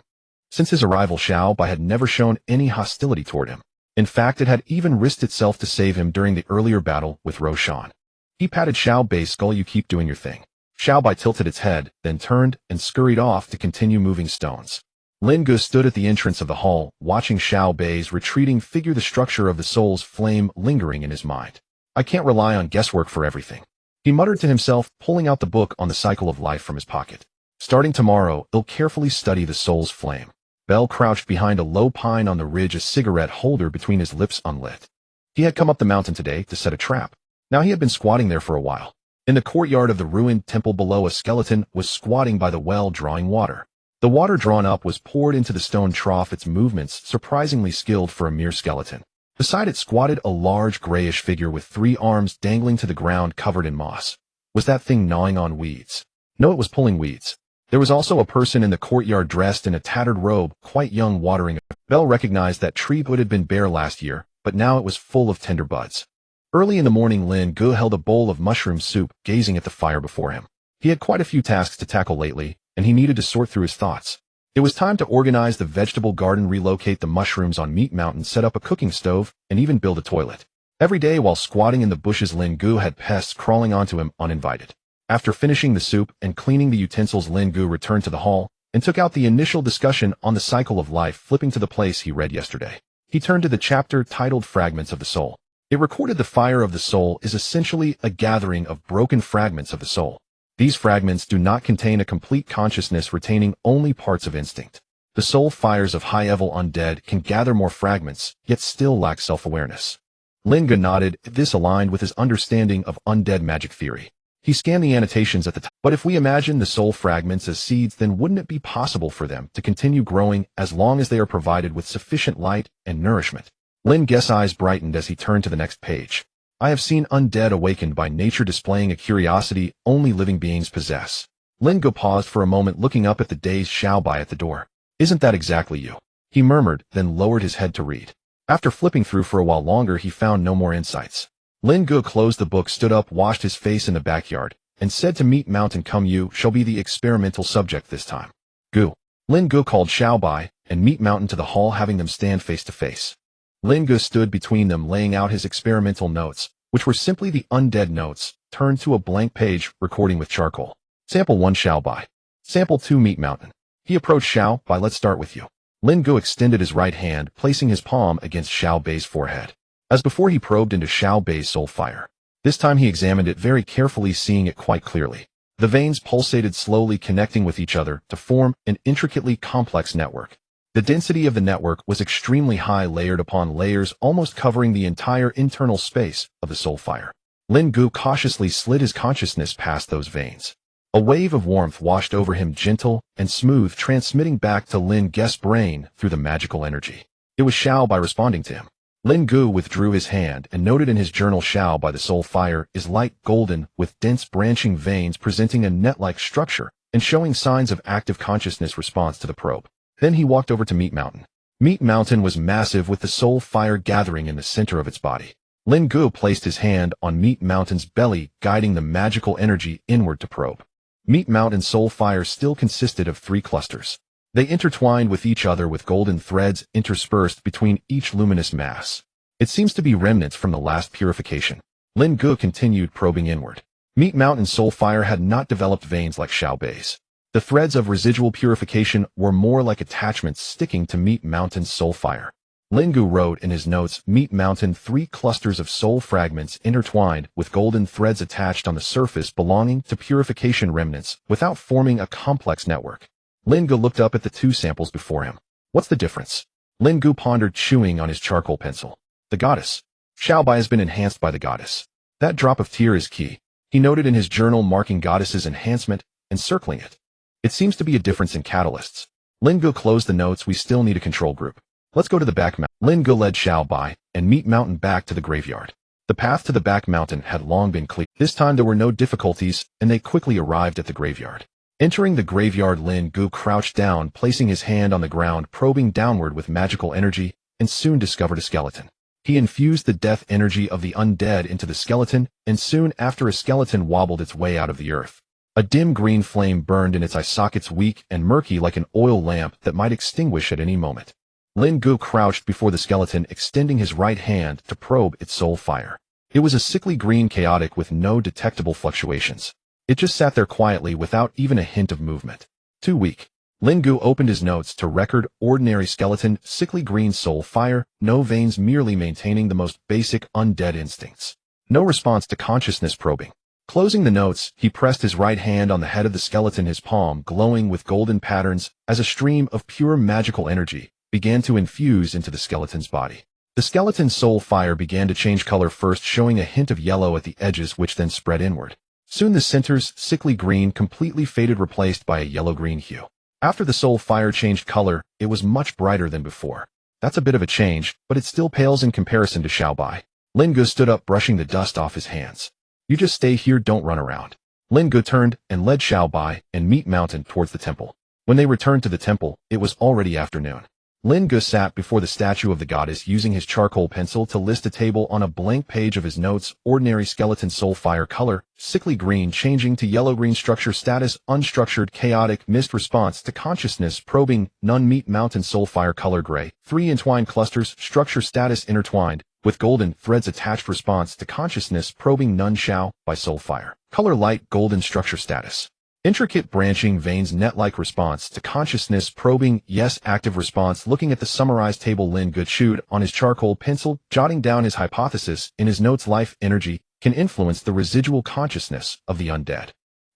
[SPEAKER 1] Since his arrival, Xiaobai had never shown any hostility toward him. In fact, it had even risked itself to save him during the earlier battle with Roshan. He patted Xiaobai's skull. You keep doing your thing. Xiaobai tilted its head, then turned and scurried off to continue moving stones. Lin Ge stood at the entrance of the hall, watching Xiaobai's retreating figure, the structure of the soul's flame lingering in his mind. I can't rely on guesswork for everything, he muttered to himself, pulling out the book on the cycle of life from his pocket. Starting tomorrow, I'll carefully study the soul's flame. Bell crouched behind a low pine on the ridge, a cigarette holder between his lips unlit. He had come up the mountain today to set a trap. Now he had been squatting there for a while. In the courtyard of the ruined temple below, a skeleton was squatting by the well, drawing water. The water drawn up was poured into the stone trough, its movements surprisingly skilled for a mere skeleton. Beside it squatted a large grayish figure with 3 arms dangling to the ground, covered in moss. Was that thing gnawing on weeds? No, it was pulling weeds. There was also a person in the courtyard dressed in a tattered robe, quite young, watering. Bell recognized that tree wood had been bare last year, but now it was full of tender buds. Early in the morning, Lin Ge held a bowl of mushroom soup, gazing at the fire before him. He had quite a few tasks to tackle lately, and he needed to sort through his thoughts. It was time to organize the vegetable garden, relocate the mushrooms on Meat Mountain, set up a cooking stove, and even build a toilet. Every day while squatting in the bushes, Lin Ge had pests crawling onto him uninvited. After finishing the soup and cleaning the utensils, Lin Ge returned to the hall and took out the initial discussion on the cycle of life, flipping to the place he read yesterday. He turned to the chapter titled Fragments of the Soul. It recorded the fire of the soul is essentially a gathering of broken fragments of the soul. These fragments do not contain a complete consciousness, retaining only parts of instinct. The soul fires of high-level undead can gather more fragments, yet still lack self-awareness. Lin Ge nodded. This aligned with his understanding of undead magic theory. He scanned the annotations at the top. But if we imagine the soul fragments as seeds, then wouldn't it be possible for them to continue growing as long as they are provided with sufficient light and nourishment? Lin Ge's eyes brightened as he turned to the next page. I have seen undead awakened by nature, displaying a curiosity only living beings possess. Lin Ge paused for a moment, looking up at the dazed Xiaobai at the door. Isn't that exactly you? He murmured, then lowered his head to read. After flipping through for a while longer, he found no more insights. Lin Ge closed the book, stood up, washed his face in the backyard, and said to Meat Mountain, come, you shall be the experimental subject this time. Gu. Lin Ge called Xiaobai and Meat Mountain to the hall, having them stand face to face. Lin Ge stood between them, laying out his experimental notes, which were simply the undead notes, turned to a blank page, recording with charcoal. Sample 1 Xiaobai. Sample 2 Meat Mountain. He approached Xiaobai. Let's start with you. Lin Ge extended his right hand, placing his palm against Xiaobai's forehead. As before, he probed into Xiaobai's soul fire. This time he examined it very carefully, seeing it quite clearly. The veins pulsated slowly, connecting with each other to form an intricately complex network. The density of the network was extremely high, layered upon layers, almost covering the entire internal space of the soul fire. Lin Ge cautiously slid his consciousness past those veins. A wave of warmth washed over him, gentle and smooth, transmitting back to Lin Ge's brain through the magical energy. It was Xiao Bai responding to him. Lin Ge withdrew his hand and noted in his journal, Xiao Bai, the soul fire is light golden with dense branching veins, presenting a net-like structure and showing signs of active consciousness response to the probe. Then he walked over to Meat Mountain. Meat Mountain was massive, with the soul fire gathering in the center of its body. Lin Ge placed his hand on Meat Mountain's belly, guiding the magical energy inward to probe. Meat Mountain's soul fire still consisted of 3 clusters. They intertwined with each other with golden threads interspersed between each luminous mass. It seems to be remnants from the last purification. Lin Ge continued probing inward. Meat Mountain's soul fire had not developed veins like Xiao Bai's. The threads of residual purification were more like attachments sticking to Meat Mountain's soul fire. Lin Ge wrote in his notes, Meat Mountain, 3 clusters of soul fragments intertwined with golden threads attached on the surface belonging to purification remnants without forming a complex network. Lin Ge looked up at the 2 samples before him. What's the difference? Lin Ge pondered, chewing on his charcoal pencil. The goddess. Xiao Bai has been enhanced by the goddess. That drop of tear is key. He noted in his journal, marking goddess's enhancement and circling it. It seems to be a difference in catalysts. Lin Ge closed the notes. We still need a control group. Let's go to the back mountain. Lin Ge led Xiao Bai and Meat Mountain back to the graveyard. The path to the back mountain had long been clear. This time there were no difficulties, and they quickly arrived at the graveyard. Entering the graveyard, Lin Ge crouched down, placing his hand on the ground, probing downward with magical energy, and soon discovered a skeleton. He infused the death energy of the undead into the skeleton, and soon after a skeleton wobbled its way out of the earth. A dim green flame burned in its eye sockets, weak and murky like an oil lamp that might extinguish at any moment. Lin Ge crouched before the skeleton, extending his right hand to probe its soul fire. It was a sickly green, chaotic, with no detectable fluctuations. It just sat there quietly without even a hint of movement. Too weak. Lin Ge opened his notes to record, ordinary skeleton, sickly green soul fire, no veins, merely maintaining the most basic undead instincts. No response to consciousness probing. Closing the notes, he pressed his right hand on the head of the skeleton, his palm glowing with golden patterns as a stream of pure magical energy began to infuse into the skeleton's body. The skeleton's soul fire began to change color, first showing a hint of yellow at the edges, which then spread inward. Soon the center's sickly green completely faded, replaced by a yellow-green hue. After the soul fire changed color, it was much brighter than before. That's a bit of a change, but it still pales in comparison to Xiao Bai. Lin Ge stood up, brushing the dust off his hands. You just stay here, don't run around. Lin Ge turned and led Xiao Bai and Meat Mountain towards the temple. When they returned to the temple, it was already afternoon. Lin Ge sat before the statue of the goddess, using his charcoal pencil to list a table on a blank page of his notes. Ordinary skeleton soul fire color, sickly green, changing to yellow-green. Structure, status, unstructured, chaotic, missed response to consciousness probing, none. Meat Mountain soul fire color, gray, 3 entwined clusters. Structure, status, intertwined with golden threads attached. Response to consciousness probing, none. Xiao Bai soul fire color, light golden. Structure, status, intricate branching veins. Net-like response to consciousness probing, yes. Active response. Looking at the summarized table, Lin Ge chewed on his charcoal pencil, jotting down his hypothesis in his notes. Life energy can influence the residual consciousness of the undead.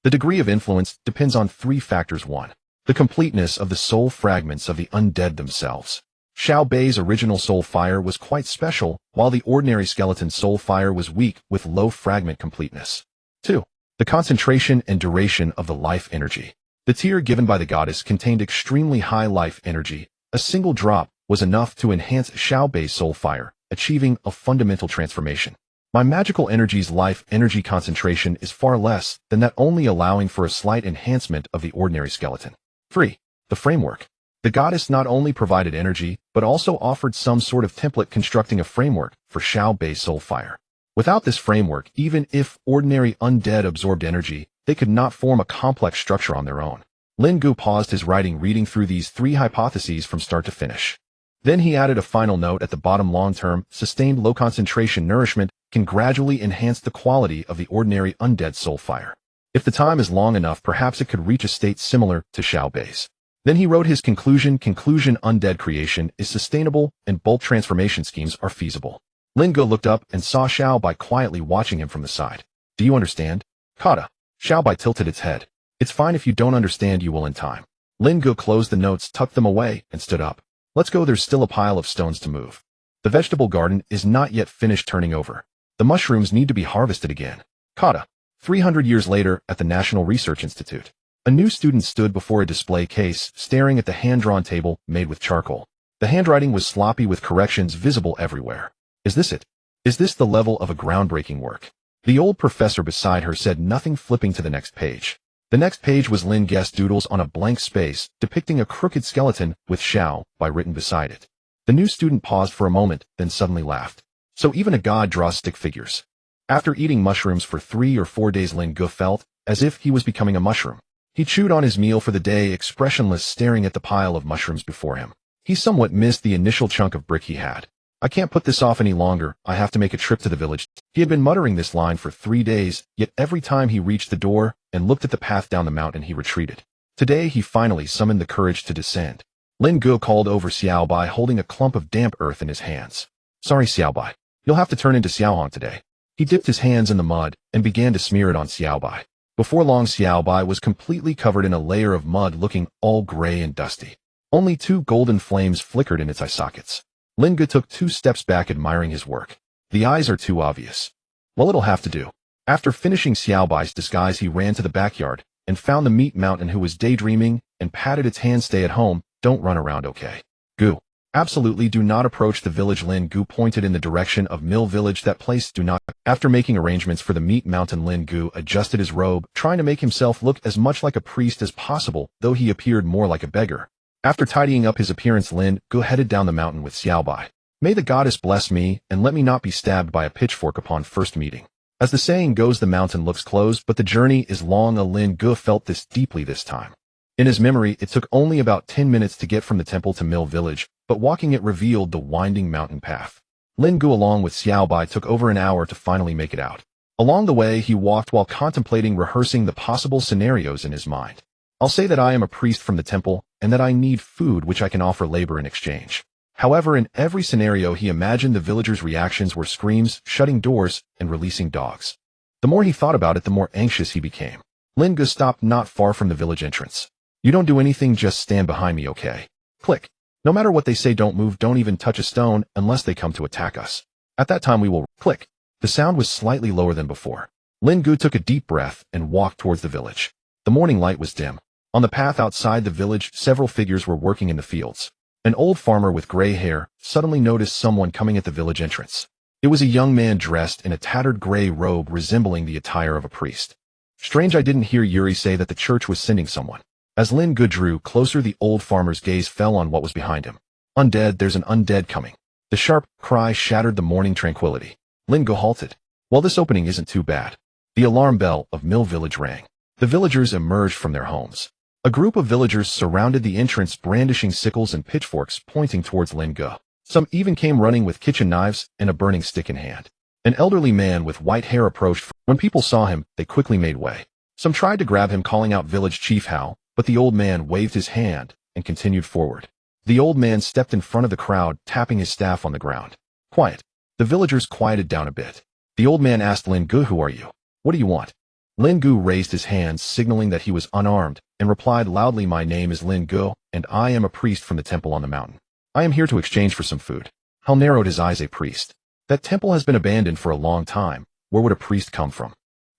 [SPEAKER 1] The degree of influence depends on 3 factors. 1. The completeness of the soul fragments of the undead themselves. Xiao Bai's original soul fire was quite special, while the ordinary skeleton soul fire was weak with low fragment completeness. 2. The concentration and duration of the life energy. The tear given by the goddess contained extremely high life energy. A single drop was enough to enhance Xiao Bai's soul fire, achieving a fundamental transformation. My magical energy's life energy concentration is far less than that, only allowing for a slight enhancement of the ordinary skeleton. 3. The framework. The goddess not only provided energy, but also offered some sort of template, constructing a framework for Xiao Bai's soul fire. Without this framework, even if ordinary undead absorbed energy, they could not form a complex structure on their own. Lin Ge paused his writing, reading through these 3 hypotheses from start to finish. Then he added a final note at the bottom: long-term, sustained low-concentration nourishment can gradually enhance the quality of the ordinary undead soul fire. If the time is long enough, perhaps it could reach a state similar to Xiao Bai's. Then he wrote his conclusion: undead creation is sustainable and bulk transformation schemes are feasible. Lin Ge looked up and saw Xiao Bai quietly watching him from the side. Do you understand? Kata. Xiaobai tilted its head. It's fine if you don't understand, you will in time. Lin Ge closed the notes, tucked them away, and stood up. Let's go, there's still a pile of stones to move. The vegetable garden is not yet finished turning over. The mushrooms need to be harvested again. Kata. 300 years later, at the National Research Institute. A new student stood before a display case, staring at the hand-drawn table made with charcoal. The handwriting was sloppy with corrections visible everywhere. Is this it? Is this the level of a groundbreaking work? The old professor beside her said nothing, flipping to the next page. The next page was Lin Ge's doodles on a blank space, depicting a crooked skeleton with Xiao Bai written beside it. The new student paused for a moment, then suddenly laughed. So even a god draws stick figures. After eating mushrooms for 3 or 4 days, Lin Ge felt as if he was becoming a mushroom. He chewed on his meal for the day, expressionless, staring at the pile of mushrooms before him. He somewhat missed the initial chunk of brick he had. I can't put this off any longer, I have to make a trip to the village. He had been muttering this line for 3 days, yet every time he reached the door and looked at the path down the mountain, he retreated. Today he finally summoned the courage to descend. Lin Ge called over Xiao Bai, holding a clump of damp earth in his hands. Sorry, Xiao Bai. You'll have to turn into Xiaohong today. He dipped his hands in the mud and began to smear it on Xiao Bai. Before long, Xiao Bai was completely covered in a layer of mud, looking all gray and dusty. Only 2 golden flames flickered in its eye sockets. Lin Ge took 2 steps back, admiring his work. The eyes are too obvious. Well, it'll have to do. After finishing Xiao Bai's disguise, he ran to the backyard and found the meat mountain, who was daydreaming, and patted its hand. Stay at home, don't run around, okay? Gu. Absolutely do not approach the village. Lin Ge pointed in the direction of Mill Village. That place, do not. After making arrangements for the meat mountain, Lin Ge adjusted his robe, trying to make himself look as much like a priest as possible, though he appeared more like a beggar. After tidying up his appearance, Lin Ge headed down the mountain with Xiao Bai. May the goddess bless me, and let me not be stabbed by a pitchfork upon first meeting. As the saying goes, the mountain looks closed, but the journey is long. Lin Ge felt this deeply this time. In his memory, it took only about 10 minutes to get from the temple to Mill Village, but walking it revealed the winding mountain path. Lin Ge along with Xiao Bai took over an hour to finally make it out. Along the way, he walked while contemplating, rehearsing the possible scenarios in his mind. I'll say that I am a priest from the temple, and that I need food which I can offer labor in exchange. However, in every scenario he imagined, the villagers' reactions were screams, shutting doors, and releasing dogs. The more he thought about it, the more anxious he became. Lin Ge stopped not far from the village entrance. You don't do anything, just stand behind me, okay? Click. No matter what they say, don't move, don't even touch a stone unless they come to attack us. At that time we will click. The sound was slightly lower than before. Lin Ge took a deep breath and walked towards the village. The morning light was dim. On the path outside the village, several figures were working in the fields. An old farmer with gray hair suddenly noticed someone coming at the village entrance. It was a young man dressed in a tattered gray robe resembling the attire of a priest. Strange, I didn't hear Yuri say that the church was sending someone. As Lin Ge drew closer, the old farmer's gaze fell on what was behind him. Undead, there's an undead coming. The sharp cry shattered the morning tranquility. Lin Ge halted. Well, this opening isn't too bad. The alarm bell of Mill Village rang. The villagers emerged from their homes. A group of villagers surrounded the entrance, brandishing sickles and pitchforks pointing towards Lin Ge. Some even came running with kitchen knives and a burning stick in hand. An elderly man with white hair approached. When people saw him, they quickly made way. Some tried to grab him, calling out Village Chief Hao, but the old man waved his hand and continued forward. The old man stepped in front of the crowd, tapping his staff on the ground. Quiet. The villagers quieted down a bit. The old man asked Lin Ge, who are you? What do you want? Lin Ge raised his hands, signaling that he was unarmed, and replied loudly, my name is Lin Ge, and I am a priest from the temple on the mountain. I am here to exchange for some food. Hao narrowed his eyes. A priest? That temple has been abandoned for a long time. Where would a priest come from?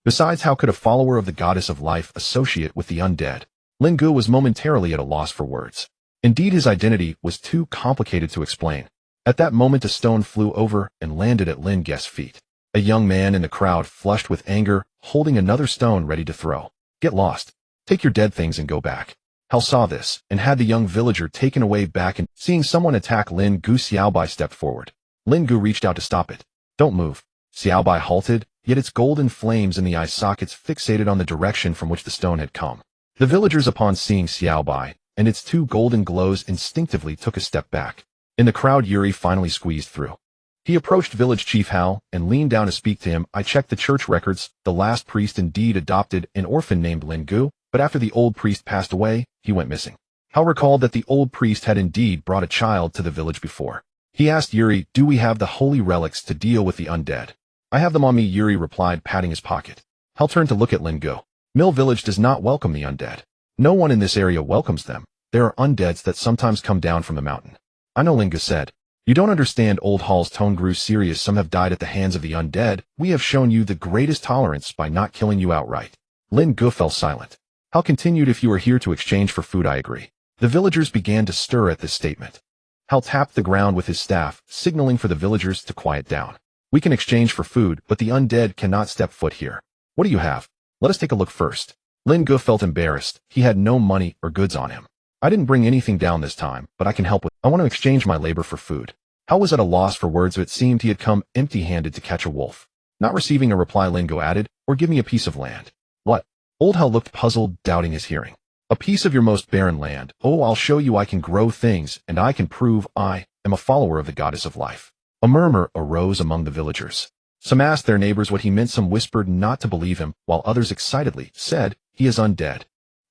[SPEAKER 1] Besides, how could a follower of the goddess of life associate with the undead? Lin Ge was momentarily at a loss for words. Indeed, his identity was too complicated to explain. At that moment, a stone flew over and landed at Lin Ge's feet. A young man in the crowd, flushed with anger, holding another stone ready to throw. Get lost. Take your dead things and go back. Hao saw this, and had the young villager taken away back, and seeing someone attack Lin Ge, Xiao Bai stepped forward. Lin Ge reached out to stop it. Don't move. Xiao Bai halted, yet its golden flames in the eye sockets fixated on the direction from which the stone had come. The villagers, upon seeing Xiao Bai and its 2 golden glows, instinctively took a step back. In the crowd, Yuri finally squeezed through. He approached Village Chief Hao and leaned down to speak to him. I checked the church records. The last priest indeed adopted an orphan named Lin Ge, but after the old priest passed away, he went missing. Hao recalled that the old priest had indeed brought a child to the village before. He asked Yuri, do we have the holy relics to deal with the undead? I have them on me, Yuri replied, patting his pocket. Hao turned to look at Lin Ge. Mill Village does not welcome the undead. No one in this area welcomes them. There are undeads that sometimes come down from the mountain. I know, Lin Ge said. You don't understand. Old Hall's tone grew serious. Some have died at the hands of the undead. We have shown you the greatest tolerance by not killing you outright. Lin Ge fell silent. Hal continued, if you are here to exchange for food, I agree. The villagers began to stir at this statement. Hal tapped the ground with his staff, signaling for the villagers to quiet down. We can exchange for food, but the undead cannot step foot here. What do you have? Let us take a look first. Lin Ge felt embarrassed. He had no money or goods on him. I didn't bring anything down this time, but I can help with. I want to exchange my labor for food. Hal was at a loss for words, but it seemed he had come empty-handed to catch a wolf. Not receiving a reply, Lin Ge added, or give me a piece of land. What? Old Hal looked puzzled, doubting his hearing. A piece of your most barren land. Oh, I'll show you I can grow things, and I can prove I am a follower of the goddess of life. A murmur arose among the villagers. Some asked their neighbors what he meant, some whispered not to believe him, while others excitedly said, he is undead.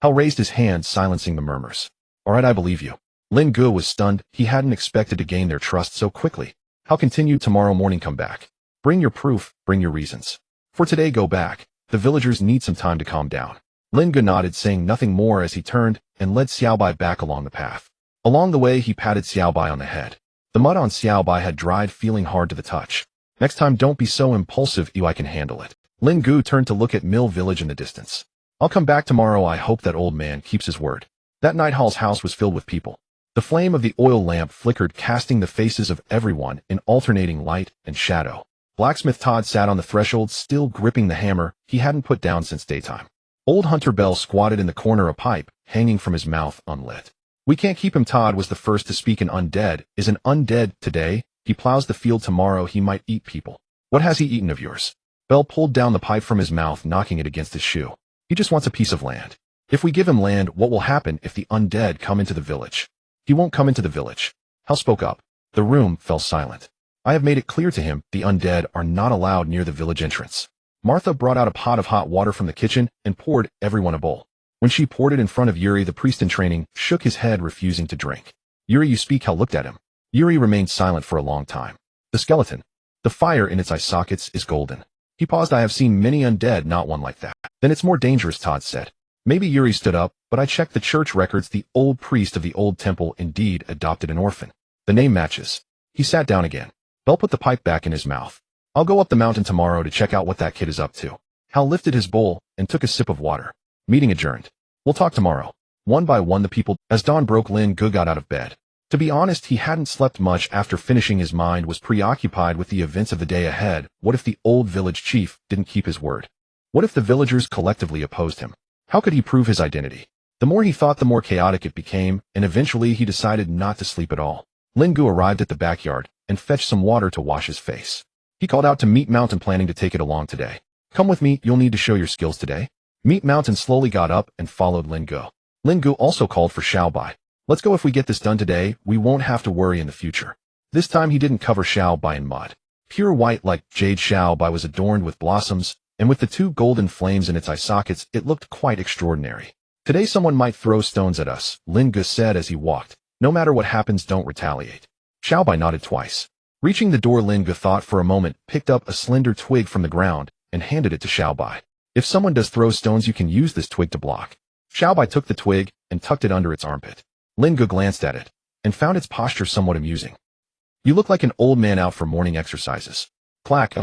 [SPEAKER 1] Hal raised his hand, silencing the murmurs. All right, I believe you. Lin Ge was stunned. He hadn't expected to gain their trust so quickly. Hal continued, tomorrow morning come back. Bring your proof, bring your reasons. For today go back. The villagers need some time to calm down. Lin Ge nodded, saying nothing more as he turned and led Xiaobai back along the path. Along the way he patted Xiaobai on the head. The mud on Xiaobai had dried, feeling hard to the touch. Next time don't be so impulsive, I can handle it. Lin Ge turned to look at Mill Village in the distance. I'll come back tomorrow. I hope that old man keeps his word. That night Hal's house was filled with people. The flame of the oil lamp flickered, casting the faces of everyone in alternating light and shadow. Blacksmith Todd sat on the threshold, still gripping the hammer he hadn't put down since daytime. Old Hunter Bell squatted in the corner, a pipe hanging from his mouth unlit. We can't keep him. Todd was the first to speak. An undead is an undead today. He plows the field. Tomorrow he might eat people. What has he eaten of yours? Bell pulled down the pipe from his mouth, knocking it against his shoe. He just wants a piece of land. If we give him land, what will happen if the undead come into the village? He won't come into the village. Hal spoke up. The room fell silent. I have made it clear to him the undead are not allowed near the village entrance. Martha brought out a pot of hot water from the kitchen and poured everyone a bowl. When she poured it in front of Yuri, the priest in training shook his head, refusing to drink. Yuri, you speak? Hal looked at him. Yuri remained silent for a long time. The skeleton. The fire in its eye sockets is golden. He paused. I have seen many undead, not one like that. Then it's more dangerous, Todd said. Maybe. Yuri stood up, but I checked the church records. The old priest of the old temple indeed adopted an orphan. The name matches. He sat down again. Bell put the pipe back in his mouth. I'll go up the mountain tomorrow to check out what that kid is up to. Hal lifted his bowl and took a sip of water. Meeting adjourned. We'll talk tomorrow. One by one the people. As dawn broke, Lin Ge got out of bed. To be honest, he hadn't slept much after finishing. His mind was preoccupied with the events of the day ahead. What if the old village chief didn't keep his word? What if the villagers collectively opposed him? How could he prove his identity? The more he thought, the more chaotic it became, and eventually he decided not to sleep at all. Lin Ge arrived at the backyard and fetched some water to wash his face. He called out to Meat Mountain, planning to take it along today. Come with me, you'll need to show your skills today. Meat Mountain slowly got up and followed Lin Ge. Lin Ge also called for Xiaobai. Let's go. If we get this done today, we won't have to worry in the future. This time he didn't cover Xiaobai in mud. Pure white like jade, Xiaobai was adorned with blossoms, and with the two golden flames in its eye sockets, it looked quite extraordinary. Today someone might throw stones at us, Lin Ge said as he walked. No matter what happens, don't retaliate. Xiaobai nodded twice. Reaching the door, Lin Ge thought for a moment, picked up a slender twig from the ground, and handed it to Xiaobai. If someone does throw stones, you can use this twig to block. Xiaobai took the twig and tucked it under its armpit. Lin Ge glanced at it and found its posture somewhat amusing. You look like an old man out for morning exercises. Clack,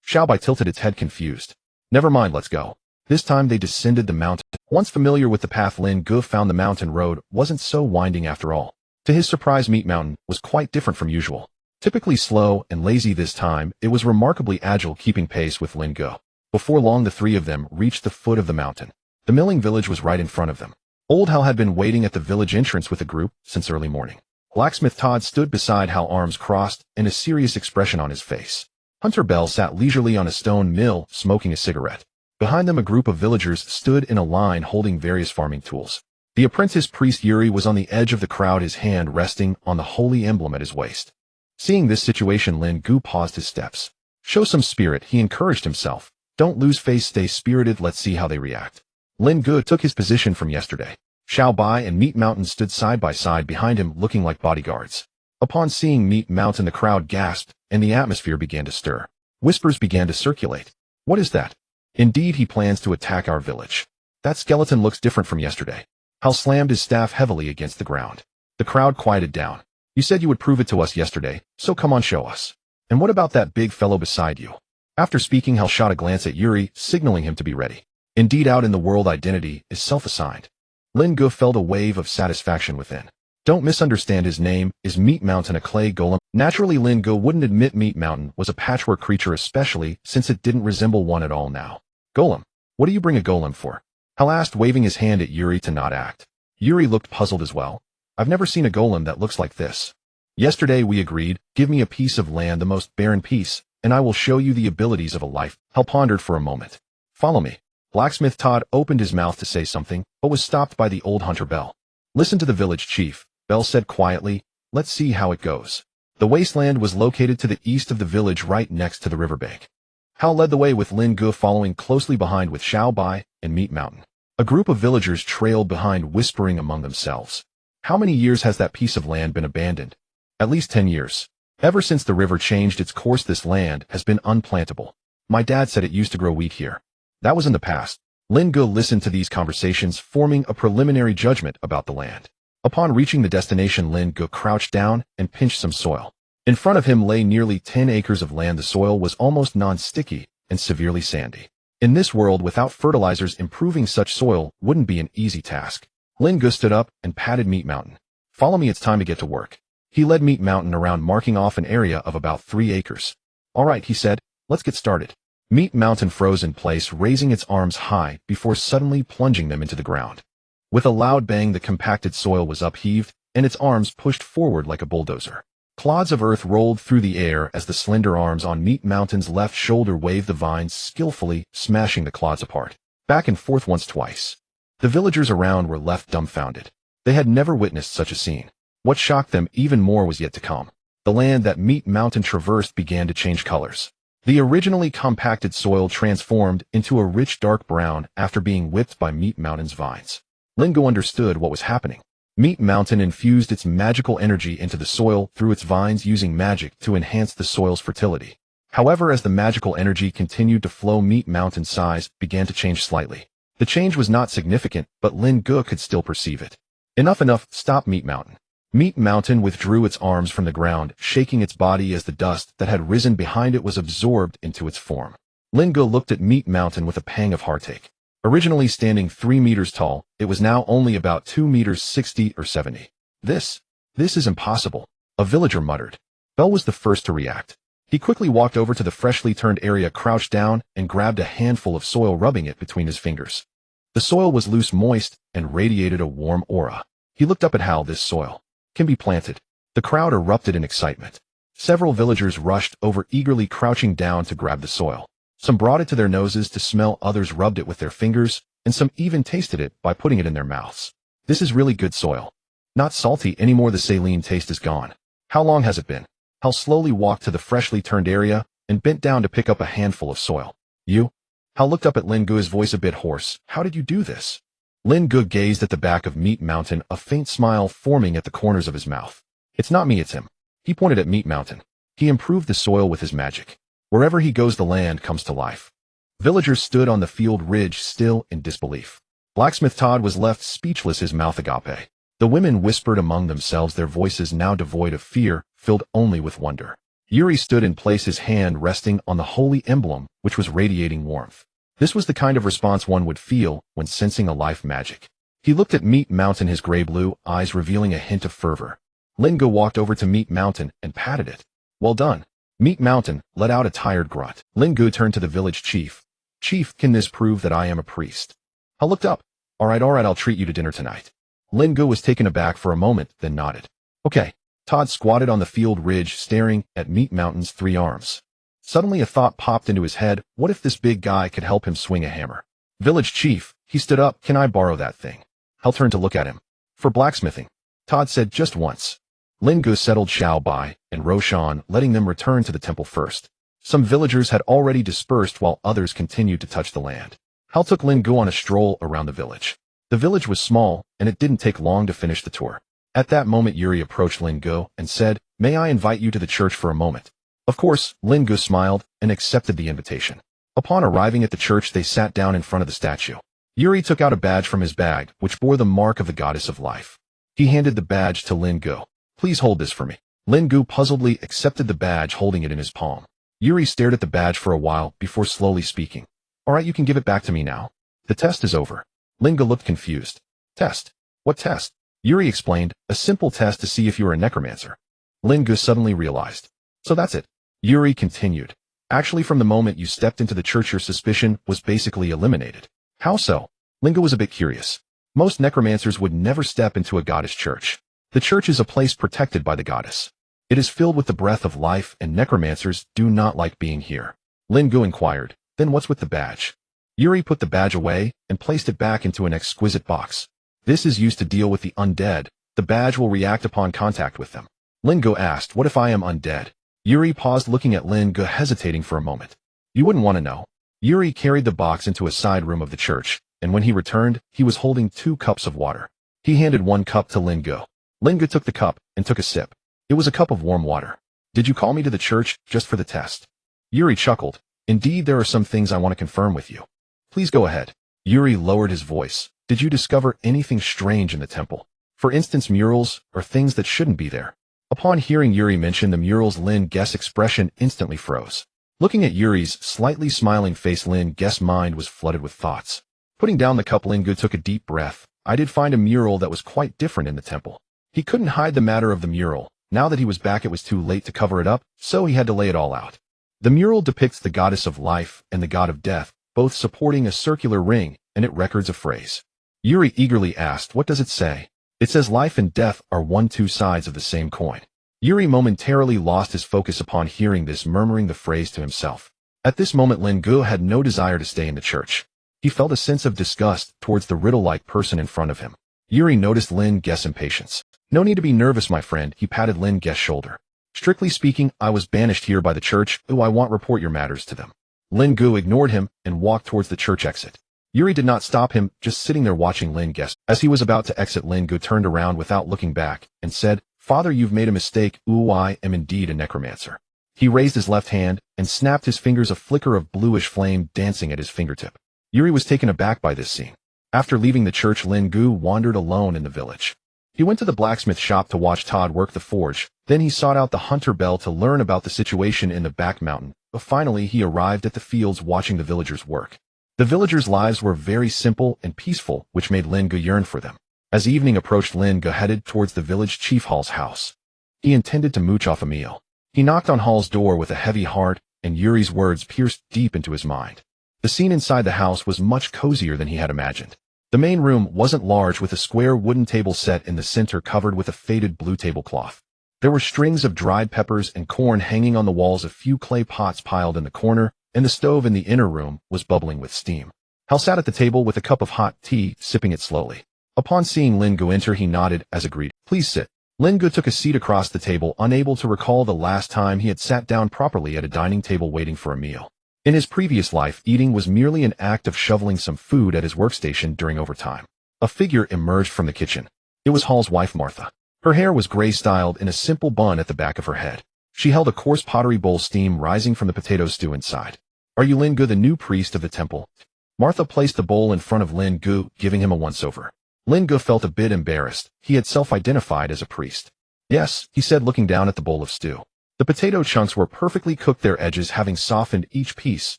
[SPEAKER 1] Xiaobai tilted its head, confused. Never mind, let's go. This time they descended the mountain. Once familiar with the path, Lin Ge found the mountain road wasn't so winding after all. To his surprise, Meat Mountain was quite different from usual. Typically slow and lazy, this time it was remarkably agile, keeping pace with Lin Ge. Before long the three of them reached the foot of the mountain. The milling village was right in front of them. Old Hal had been waiting at the village entrance with the group since early morning. Blacksmith Todd stood beside Hal, arms crossed and a serious expression on his face. Hunter Bell sat leisurely on a stone mill, smoking a cigarette. Behind them a group of villagers stood in a line holding various farming tools. The apprentice priest Yuri was on the edge of the crowd, his hand resting on the holy emblem at his waist. Seeing this situation, Lin Ge paused his steps. Show some spirit, he encouraged himself. Don't lose face, stay spirited, let's see how they react. Lin Ge took his position from yesterday. Xiaobai and Meat Mountain stood side by side behind him, looking like bodyguards. Upon seeing Meat Mountain, the crowd gasped, and the atmosphere began to stir. Whispers began to circulate. What is that? Indeed, he plans to attack our village. That skeleton looks different from yesterday. Hal slammed his staff heavily against the ground. The crowd quieted down. You said you would prove it to us yesterday, so come on, show us. And what about that big fellow beside you? After speaking, Hal shot a glance at Yuri, signaling him to be ready. Indeed, out in the world, identity is self-assigned. Lin Ge felt a wave of satisfaction within. Don't misunderstand, his name is Meat Mountain, a clay golem. Naturally, Lin Ge wouldn't admit Meat Mountain was a patchwork creature, especially since it didn't resemble one at all now. Golem? What do you bring a golem for? Hal asked, waving his hand at Yuri to not act. Yuri looked puzzled as well. I've never seen a golem that looks like this. Yesterday we agreed, give me a piece of land, the most barren piece, and I will show you the abilities of a life. Hal pondered for a moment. Follow me. Blacksmith Todd opened his mouth to say something, but was stopped by the old hunter Bell. Listen to the village chief, Bell said quietly. Let's see how it goes. The wasteland was located to the east of the village, right next to the riverbank. Hal led the way with Lin Ge following closely behind with Xiao Bai and Meat Mountain. A group of villagers trailed behind, whispering among themselves. How many years has that piece of land been abandoned? At least 10 years. Ever since the river changed its course, this land has been unplantable. My dad said it used to grow wheat here. That was in the past. Lin Ge listened to these conversations, forming a preliminary judgment about the land. Upon reaching the destination, Lin Ge crouched down and pinched some soil. In front of him lay nearly 10 acres of land. The soil was almost non-sticky and severely sandy. In this world, without fertilizers, improving such soil wouldn't be an easy task. Lin Ge stood up and patted Meat Mountain. Follow me, it's time to get to work. He led Meat Mountain around, marking off an area of about 3 acres. All right, he said, let's get started. Meat Mountain froze in place, raising its arms high before suddenly plunging them into the ground. With a loud bang, the compacted soil was upheaved, and its arms pushed forward like a bulldozer. Clods of earth rolled through the air as the slender arms on Meat Mountain's left shoulder waved the vines skillfully, smashing the clods apart. Back and forth once, twice. The villagers around were left dumbfounded. They had never witnessed such a scene. What shocked them even more was yet to come. The land that Meat Mountain traversed began to change colors. The originally compacted soil transformed into a rich dark brown after being whipped by Meat Mountain's vines. Lin Ge understood what was happening. Meat Mountain infused its magical energy into the soil through its vines, using magic to enhance the soil's fertility. However, as the magical energy continued to flow, Meat Mountain's size began to change slightly. The change was not significant, but Lin Ge could still perceive it. Enough, stop, Meat Mountain. Meat Mountain withdrew its arms from the ground, shaking its body as the dust that had risen behind it was absorbed into its form. Lin Ge looked at Meat Mountain with a pang of heartache. Originally standing 3 meters tall, it was now only about 2 meters 60 or 70. This is impossible, a villager muttered. Bell was the first to react. He quickly walked over to the freshly turned area, crouched down, and grabbed a handful of soil, rubbing it between his fingers. The soil was loose, moist, and radiated a warm aura. He looked up at Hal. This soil can be planted. The crowd erupted in excitement. Several villagers rushed over, eagerly crouching down to grab the soil. Some brought it to their noses to smell, others rubbed it with their fingers, and some even tasted it by putting it in their mouths. This is really good soil. Not salty anymore, the saline taste is gone. How long has it been? Hal slowly walked to the freshly turned area and bent down to pick up a handful of soil. You? Hal looked up at Lin Ge, his voice a bit hoarse. How did you do this? Lin Ge gazed at the back of Meat Mountain, a faint smile forming at the corners of his mouth. It's not me, it's him. He pointed at Meat Mountain. He improved the soil with his magic. Wherever he goes, the land comes to life. Villagers stood on the field ridge, still in disbelief. Blacksmith Todd was left speechless, his mouth agape. The women whispered among themselves, their voices now devoid of fear, filled only with wonder. Yuri stood in place, his hand resting on the holy emblem, which was radiating warmth. This was the kind of response one would feel when sensing a life magic. He looked at Meat Mountain, his gray-blue eyes revealing a hint of fervor. Lin Ge walked over to Meat Mountain and patted it. Well done. Meat Mountain let out a tired grunt. Lin Ge turned to the village chief. Chief, can this prove that I am a priest? I looked up. All right, I'll treat you to dinner tonight. Lin Ge was taken aback for a moment, then nodded. Okay. Todd squatted on the field ridge, staring at Meat Mountain's 3 arms. Suddenly a thought popped into his head. What if this big guy could help him swing a hammer? Village chief, he stood up. Can I borrow that thing? Hal turned to look at him. For blacksmithing. Todd said, just once. Lin Ge settled Xiao Bai and Roshan, letting them return to the temple first. Some villagers had already dispersed while others continued to touch the land. Hal took Lin Ge on a stroll around the village. The village was small, and it didn't take long to finish the tour. At that moment, Yuri approached Lin Ge and said, May I invite you to the church for a moment? Of course, Lin Ge smiled and accepted the invitation. Upon arriving at the church, they sat down in front of the statue. Yuri took out a badge from his bag, which bore the mark of the goddess of life. He handed the badge to Lin Ge. Please hold this for me. Lin Ge puzzledly accepted the badge, holding it in his palm. Yuri stared at the badge for a while before slowly speaking. All right, you can give it back to me now. The test is over. Lin Ge looked confused. Test? What test? Yuri explained, a simple test to see if you are a necromancer. Lin Ge suddenly realized. So that's it. Yuri continued. Actually, from the moment you stepped into the church, your suspicion was basically eliminated. How so? Lin Ge was a bit curious. Most necromancers would never step into a goddess church. The church is a place protected by the goddess. It is filled with the breath of life, and necromancers do not like being here. Lin Ge inquired, then what's with the badge? Yuri put the badge away and placed it back into an exquisite box. This is used to deal with the undead. The badge will react upon contact with them. Lin Ge asked, what if I am undead? Yuri paused, looking at Lin Ge, hesitating for a moment. You wouldn't want to know. Yuri carried the box into a side room of the church, and when he returned, he was holding 2 cups of water. He handed 1 cup to Lin Ge. Lin Ge took the cup and took a sip. It was a cup of warm water. Did you call me to the church just for the test? Yuri chuckled. Indeed, there are some things I want to confirm with you. Please go ahead. Yuri lowered his voice. Did you discover anything strange in the temple? For instance, murals or things that shouldn't be there? Upon hearing Yuri mention the murals, Lin Ge's expression instantly froze. Looking at Yuri's slightly smiling face, Lin Ge's mind was flooded with thoughts. Putting down the cup, Lin Ge took a deep breath. I did find a mural that was quite different in the temple. He couldn't hide the matter of the mural. Now that he was back, it was too late to cover it up, so he had to lay it all out. The mural depicts the goddess of life and the god of death, both supporting a circular ring, and it records a phrase. Yuri eagerly asked, what does it say? It says life and death are 2 sides of the same coin. Yuri momentarily lost his focus upon hearing this, murmuring the phrase to himself. At this moment, Lin Ge had no desire to stay in the church. He felt a sense of disgust towards the riddle-like person in front of him. Yuri noticed Lin Ge's impatience. No need to be nervous, my friend, he patted Lin Ge's shoulder. Strictly speaking, I was banished here by the church. I want report your matters to them. Lin Ge ignored him and walked towards the church exit. Yuri did not stop him, just sitting there watching Lin Ge. As he was about to exit, Lin Ge turned around without looking back and said, Father, you've made a mistake. I am indeed a necromancer. He raised his left hand and snapped his fingers, a flicker of bluish flame dancing at his fingertip. Yuri was taken aback by this scene. After leaving the church, Lin Ge wandered alone in the village. He went to the blacksmith shop to watch Todd work the forge. Then he sought out the hunter Bell to learn about the situation in the back mountain. But finally, he arrived at the fields watching the villagers work. The villagers' lives were very simple and peaceful, which made Lin Ge yearn for them. As evening approached, Lin Ge headed towards the village chief Hall's house. He intended to mooch off a meal. He knocked on Hall's door with a heavy heart, and Yuri's words pierced deep into his mind. The scene inside the house was much cozier than he had imagined. The main room wasn't large, with a square wooden table set in the center covered with a faded blue tablecloth. There were strings of dried peppers and corn hanging on the walls, a few clay pots piled in the corner, and the stove in the inner room was bubbling with steam. Hal sat at the table with a cup of hot tea, sipping it slowly. Upon seeing Lin Ge enter, he nodded as agreed. Please sit. Lin Ge took a seat across the table, unable to recall the last time he had sat down properly at a dining table waiting for a meal. In his previous life, eating was merely an act of shoveling some food at his workstation during overtime. A figure emerged from the kitchen. It was Hall's wife, Martha. Her hair was gray-styled in a simple bun at the back of her head. She held a coarse pottery bowl, steam rising from the potato stew inside. Are you Lin Ge, the new priest of the temple? Martha placed the bowl in front of Lin Ge, giving him a once-over. Lin Ge felt a bit embarrassed. He had self-identified as a priest. Yes, he said, looking down at the bowl of stew. The potato chunks were perfectly cooked, their edges having softened, each piece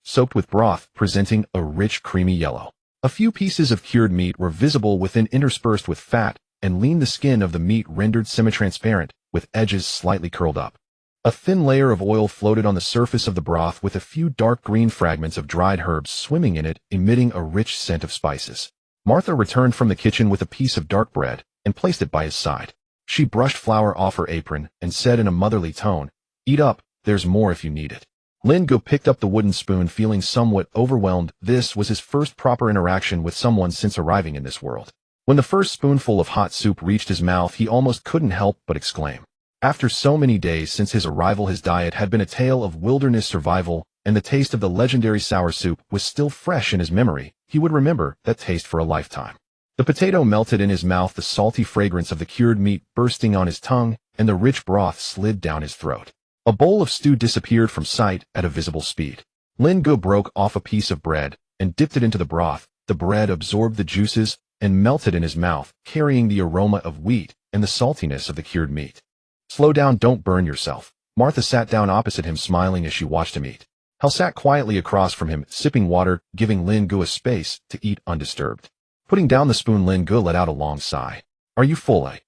[SPEAKER 1] soaked with broth, presenting a rich, creamy yellow. A few pieces of cured meat were visible within, interspersed with fat, and lean, the skin of the meat rendered semi-transparent, with edges slightly curled up. A thin layer of oil floated on the surface of the broth, with a few dark green fragments of dried herbs swimming in it, emitting a rich scent of spices. Martha returned from the kitchen with a piece of dark bread and placed it by his side. She brushed flour off her apron and said in a motherly tone, Eat up, there's more if you need it. Lin Ge picked up the wooden spoon, feeling somewhat overwhelmed. This was his first proper interaction with someone since arriving in this world. When the first spoonful of hot soup reached his mouth, he almost couldn't help but exclaim. After so many days since his arrival, his diet had been a tale of wilderness survival, and the taste of the legendary sour soup was still fresh in his memory. He would remember that taste for a lifetime. The potato melted in his mouth, the salty fragrance of the cured meat bursting on his tongue, and the rich broth slid down his throat. A bowl of stew disappeared from sight at a visible speed. Lin Ge broke off a piece of bread and dipped it into the broth, The bread absorbed the juices and melted in his mouth, carrying the aroma of wheat and the saltiness of the cured meat. Slow down, don't burn yourself. Martha sat down opposite him, smiling as she watched him eat. Hal sat quietly across from him, sipping water, giving Lin Ge a space to eat undisturbed. Putting down the spoon, Lin Ge let out a long sigh. Are you full? I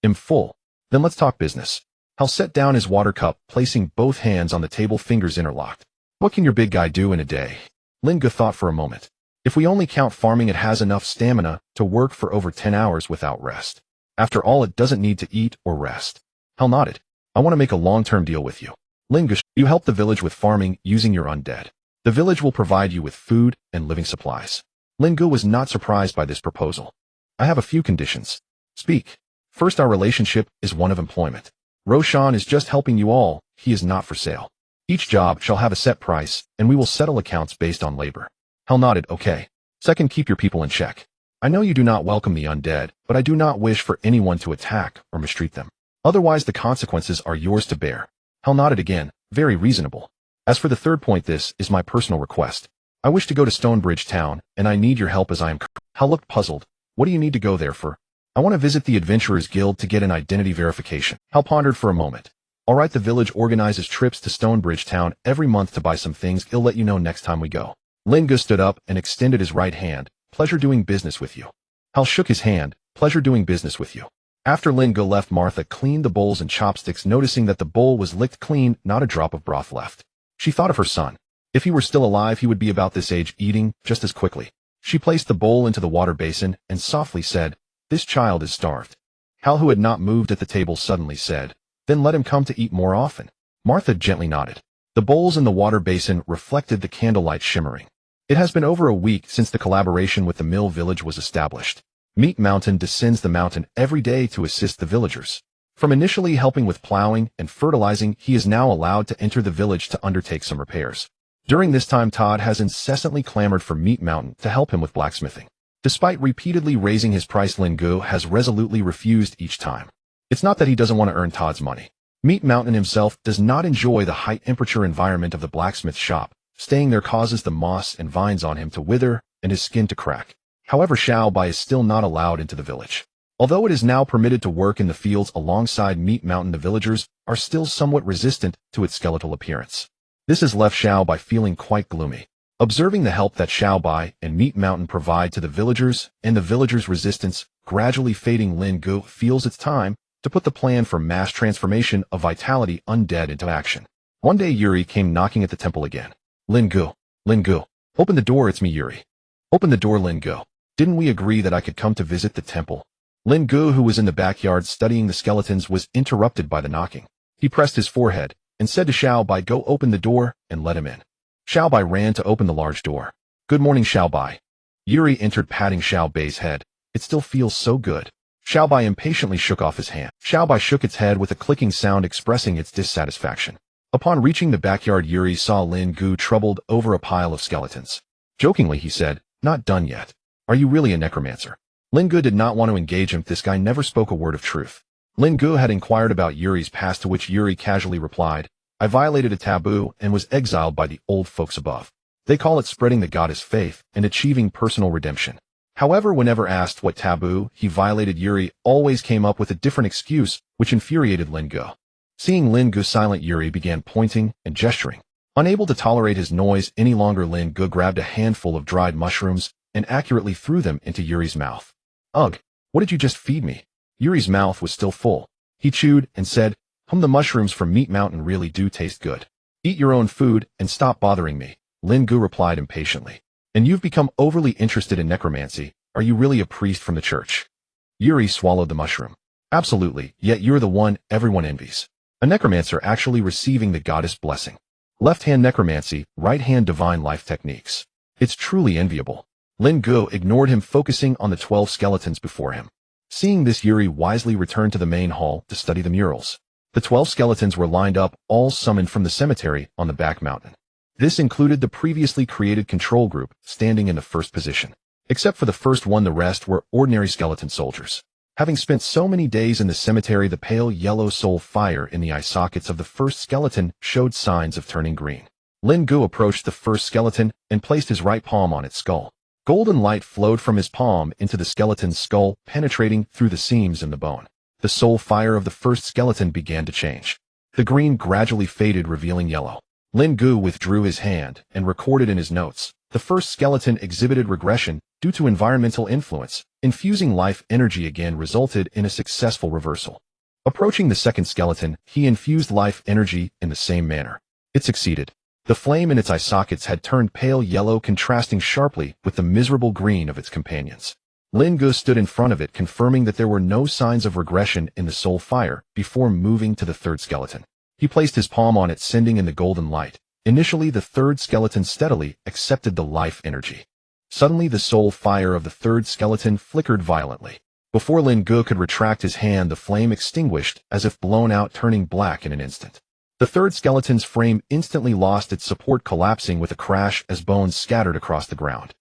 [SPEAKER 1] am full. Then let's talk business. Hal set down his water cup, placing both hands on the table, fingers interlocked. What can your big guy do in a day? Lin Ge thought for a moment. If we only count farming, it has enough stamina to work for over 10 hours without rest. After all, it doesn't need to eat or rest. Hal nodded. I want to make a long-term deal with you. Lin Ge, you help the village with farming using your undead. The village will provide you with food and living supplies. Lin Ge was not surprised by this proposal. I have a few conditions. Speak. First, our relationship is one of employment. Roshan is just helping you all, he is not for sale. Each job shall have a set price, and we will settle accounts based on labor. Hal nodded, okay. Second, keep your people in check. I know you do not welcome the undead, but I do not wish for anyone to attack or mistreat them. Otherwise, the consequences are yours to bear. Hal nodded again, very reasonable. As for the third point, this is my personal request. I wish to go to Stonebridge Town, and I need your help as I am. Hal looked puzzled. What do you need to go there for? I want to visit the Adventurers Guild to get an identity verification. Hal pondered for a moment. All right, the village organizes trips to Stonebridge Town every month to buy some things. I'll let you know next time we go. Lin Ge stood up and extended his right hand. Pleasure doing business with you. Hal shook his hand. Pleasure doing business with you. After Lin Ge left, Martha cleaned the bowls and chopsticks, noticing that the bowl was licked clean, not a drop of broth left. She thought of her son. If he were still alive, he would be about this age, eating just as quickly. She placed the bowl into the water basin and softly said, "This child is starved." Hal, who had not moved at the table, suddenly said, "Then let him come to eat more often." Martha gently nodded. The bowls in the water basin reflected the candlelight shimmering. It has been over a week since the collaboration with the Mill Village was established. Meat Mountain descends the mountain every day to assist the villagers. From initially helping with plowing and fertilizing, he is now allowed to enter the village to undertake some repairs. During this time, Todd has incessantly clamored for Meat Mountain to help him with blacksmithing. Despite repeatedly raising his price, Lin Ge has resolutely refused each time. It's not that he doesn't want to earn Todd's money. Meat Mountain himself does not enjoy the high-temperature environment of the blacksmith shop. Staying there causes the moss and vines on him to wither and his skin to crack. However, Xiao Bai is still not allowed into the village. Although it is now permitted to work in the fields alongside Meat Mountain, the villagers are still somewhat resistant to its skeletal appearance. This has left Xiao Bai feeling quite gloomy. Observing the help that Xiao Bai and Meat Mountain provide to the villagers and the villagers' resistance gradually fading, Lin Ge feels it's time to put the plan for mass transformation of Vitality Undead into action. One day, Yuri came knocking at the temple again. Lin Ge, open the door, it's me, Yuri. Open the door, Lin Ge. Didn't we agree that I could come to visit the temple? Lin Ge, who was in the backyard studying the skeletons, was interrupted by the knocking. He pressed his forehead and said to Xiao Bai, "Go open the door and let him in." Xiao Bai ran to open the large door. "Good morning, Xiao Bai." Yuri entered, patting Xiao Bai's head. "It still feels so good." Xiao Bai impatiently shook off his hand. Xiao Bai shook its head with a clicking sound expressing its dissatisfaction. Upon reaching the backyard, Yuri saw Lin Ge troubled over a pile of skeletons. Jokingly, he said, "Not done yet. Are you really a necromancer?" Lin Ge did not want to engage him. This guy never spoke a word of truth. Lin Ge had inquired about Yuri's past, to which Yuri casually replied, "I violated a taboo and was exiled by the old folks above. They call it spreading the goddess faith and achieving personal redemption." However, whenever asked what taboo he violated, Yuri always came up with a different excuse, which infuriated Lin Ge. Seeing Lin Ge silent, Yuri began pointing and gesturing. Unable to tolerate his noise any longer, Lin Ge grabbed a handful of dried mushrooms and accurately threw them into Yuri's mouth. "Ugh, what did you just feed me?" Yuri's mouth was still full. He chewed and said, "The mushrooms from Meat Mountain really do taste good. Eat your own food and stop bothering me," Lin Ge replied impatiently. "And you've become overly interested in necromancy. Are you really a priest from the church?" Yuri swallowed the mushroom. "Absolutely, yet you're the one everyone envies. A necromancer actually receiving the goddess blessing. Left hand necromancy, right hand divine life techniques. It's truly enviable." Lin Ge ignored him, focusing on the 12 skeletons before him. Seeing this, Yuri wisely returned to the main hall to study the murals. The 12 skeletons were lined up, all summoned from the cemetery on the back mountain. This included the previously created control group, standing in the first position. Except for the first one, the rest were ordinary skeleton soldiers. Having spent so many days in the cemetery, the pale yellow soul fire in the eye sockets of the first skeleton showed signs of turning green. Lin Ge approached the first skeleton and placed his right palm on its skull. Golden light flowed from his palm into the skeleton's skull, penetrating through the seams in the bone. The soul fire of the first skeleton began to change. The green gradually faded, revealing yellow. Lin Ge withdrew his hand and recorded in his notes. The first skeleton exhibited regression due to environmental influence. Infusing life energy again resulted in a successful reversal. Approaching the second skeleton, he infused life energy in the same manner. It succeeded. The flame in its eye sockets had turned pale yellow, contrasting sharply with the miserable green of its companions. Lin Ge stood in front of it, confirming that there were no signs of regression in the soul fire before moving to the third skeleton. He placed his palm on it, sending in the golden light. Initially, the third skeleton steadily accepted the life energy. Suddenly, the soul fire of the third skeleton flickered violently. Before Lin Ge could retract his hand, the flame extinguished as if blown out, turning black in an instant. The third skeleton's frame instantly lost its support, collapsing with a crash as bones scattered across the ground.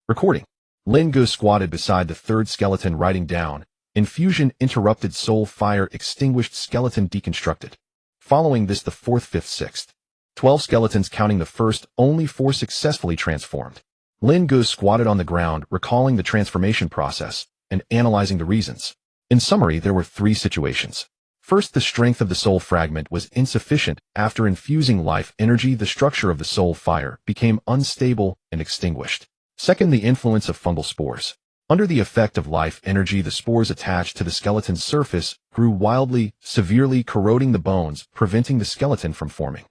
[SPEAKER 1] Recording. Lin Ge squatted beside the third skeleton, writing down, "Infusion interrupted, soul fire extinguished, skeleton deconstructed." Following this, the fourth, fifth, sixth. 12 skeletons, counting the first, only 4 successfully transformed. Lin Ge squatted on the ground, recalling the transformation process and analyzing the reasons. In summary, there were 3 situations. First, the strength of the soul fragment was insufficient. After infusing life energy, the structure of the soul fire became unstable and extinguished. Second, the influence of fungal spores. Under the effect of life energy, the spores attached to the skeleton's surface grew wildly, severely corroding the bones, preventing the skeleton from forming.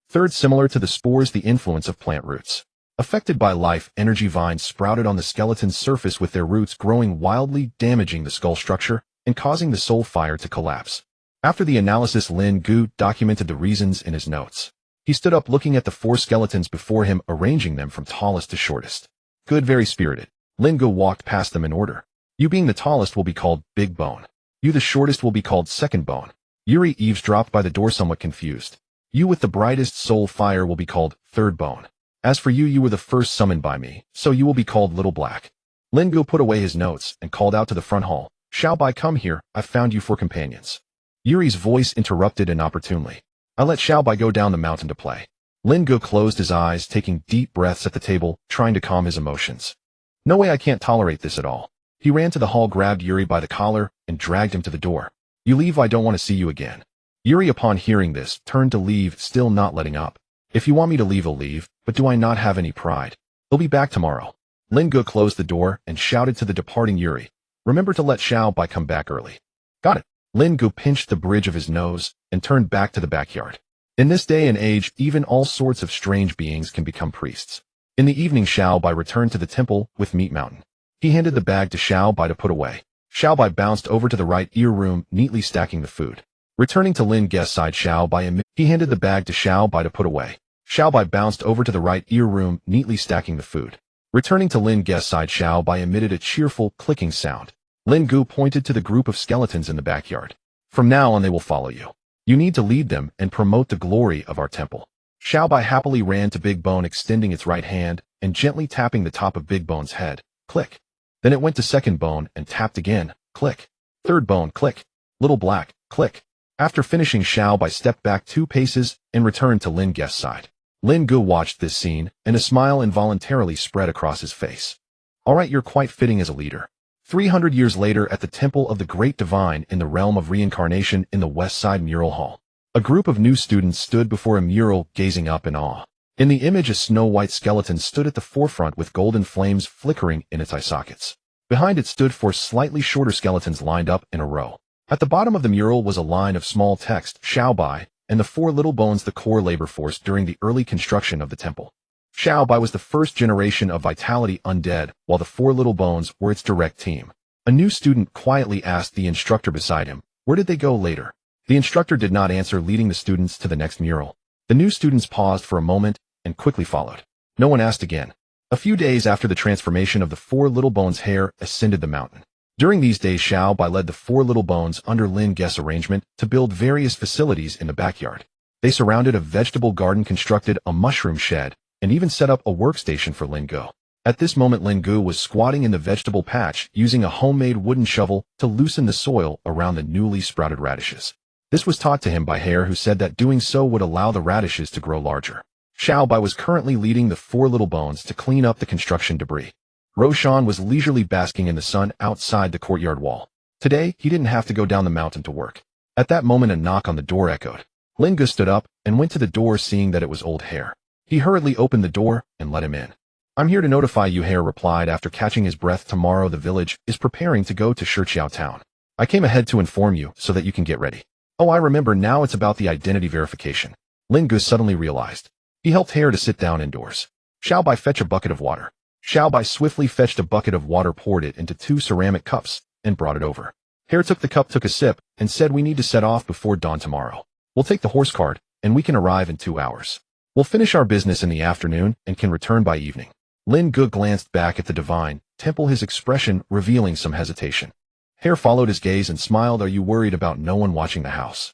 [SPEAKER 1] Third, similar to the spores, the influence of plant roots. Affected by life energy, vines sprouted on the skeleton's surface, with their roots growing wildly, damaging the skull structure and causing the soul fire to collapse. After the analysis, Lin Ge documented the reasons in his notes. He stood up, looking at the 4 skeletons before him, arranging them from tallest to shortest. Good, very spirited. Lin Ge walked past them in order. You being the tallest will be called Big Bone. You the shortest will be called Second Bone. Yuri eavesdropped by the door, somewhat confused. You with the brightest soul fire will be called Third Bone. As for you, you were the first summoned by me, so you will be called Little Black. Lin Ge put away his notes and called out to the front hall. Xiaobai, come here, I've found you 4 companions. Yuri's voice interrupted inopportunely. I let Xiaobai go down the mountain to play. Lin Ge closed his eyes, taking deep breaths at the table, trying to calm his emotions. No way, I can't tolerate this at all. He ran to the hall, grabbed Yuri by the collar, and dragged him to the door. You leave, I don't want to see you again. Yuri, upon hearing this, turned to leave, still not letting up. If you want me to leave, I'll leave, but do I not have any pride? He'll be back tomorrow. Lin Ge closed the door and shouted to the departing Yuri. Remember to let Xiaobai come back early. Got it. Lin Ge pinched the bridge of his nose and turned back to the backyard. In this day and age, even all sorts of strange beings can become priests. In the evening, Xiaobai returned to the temple with Meat Mountain. He handed the bag to Xiaobai to put away. Xiaobai bounced over to the right ear room, neatly stacking the food. Returning to Lin Ge's side, he handed the bag to Xiaobai to put away. Xiaobai bounced over to the right ear room, neatly stacking the food. Returning to Lin Ge's side, Xiaobai emitted a cheerful, clicking sound. Lin Ge pointed to the group of skeletons in the backyard. From now on, they will follow you. You need to lead them and promote the glory of our temple. Xiaobai happily ran to Big Bone, extending its right hand and gently tapping the top of Big Bone's head. Click. Then it went to Second Bone and tapped again. Click. Third Bone. Click. Little Black. Click. After finishing, Xiaobai stepped back 2 paces and returned to Lin Ge's side. Lin Ge watched this scene, and a smile involuntarily spread across his face. All right, you're quite fitting as a leader. 300 years later, at the Temple of the Great Divine in the realm of reincarnation in the West Side Mural Hall, a group of new students stood before a mural, gazing up in awe. In the image, a snow-white skeleton stood at the forefront with golden flames flickering in its eye sockets. Behind it stood 4 slightly shorter skeletons lined up in a row. At the bottom of the mural was a line of small text, Xiaobai, and the 4 little bones, the core labor force during the early construction of the temple. Xiaobai was the first generation of Vitality Undead, while the 4 little bones were its direct team. A new student quietly asked the instructor beside him, where did they go later? The instructor did not answer, leading the students to the next mural. The new students paused for a moment and quickly followed. No one asked again. A few days after the transformation of the 4 little bones, hair ascended the mountain. During these days, Xiaobai led the 4 little bones under Lin Ge's arrangement to build various facilities in the backyard. They surrounded a vegetable garden, constructed a mushroom shed, and even set up a workstation for Lin Ge. At this moment, Lin Ge was squatting in the vegetable patch, using a homemade wooden shovel to loosen the soil around the newly sprouted radishes. This was taught to him by Hare, who said that doing so would allow the radishes to grow larger. Xiaobai was currently leading the 4 little bones to clean up the construction debris. Roshan was leisurely basking in the sun outside the courtyard wall. Today, he didn't have to go down the mountain to work. At that moment, a knock on the door echoed. Lin Ge stood up and went to the door, seeing that it was old Hare. He hurriedly opened the door and let him in. "I'm here to notify you," Hare replied after catching his breath. "Tomorrow the village is preparing to go to Shichiao town. I came ahead to inform you so that you can get ready." "Oh, I remember now, it's about the identity verification." Lin Ge suddenly realized. He helped Hare to sit down indoors. "Xiaobai, fetch a bucket of water." Xiaobai swiftly fetched a bucket of water, poured it into 2 ceramic cups, and brought it over. Hare took the cup, took a sip, and said, "We need to set off before dawn tomorrow. We'll take the horse cart, and we can arrive in 2 hours. We'll finish our business in the afternoon and can return by evening." Lin Ge glanced back at the divine temple, his expression revealing some hesitation. Hare followed his gaze and smiled. "Are you worried about no one watching the house?"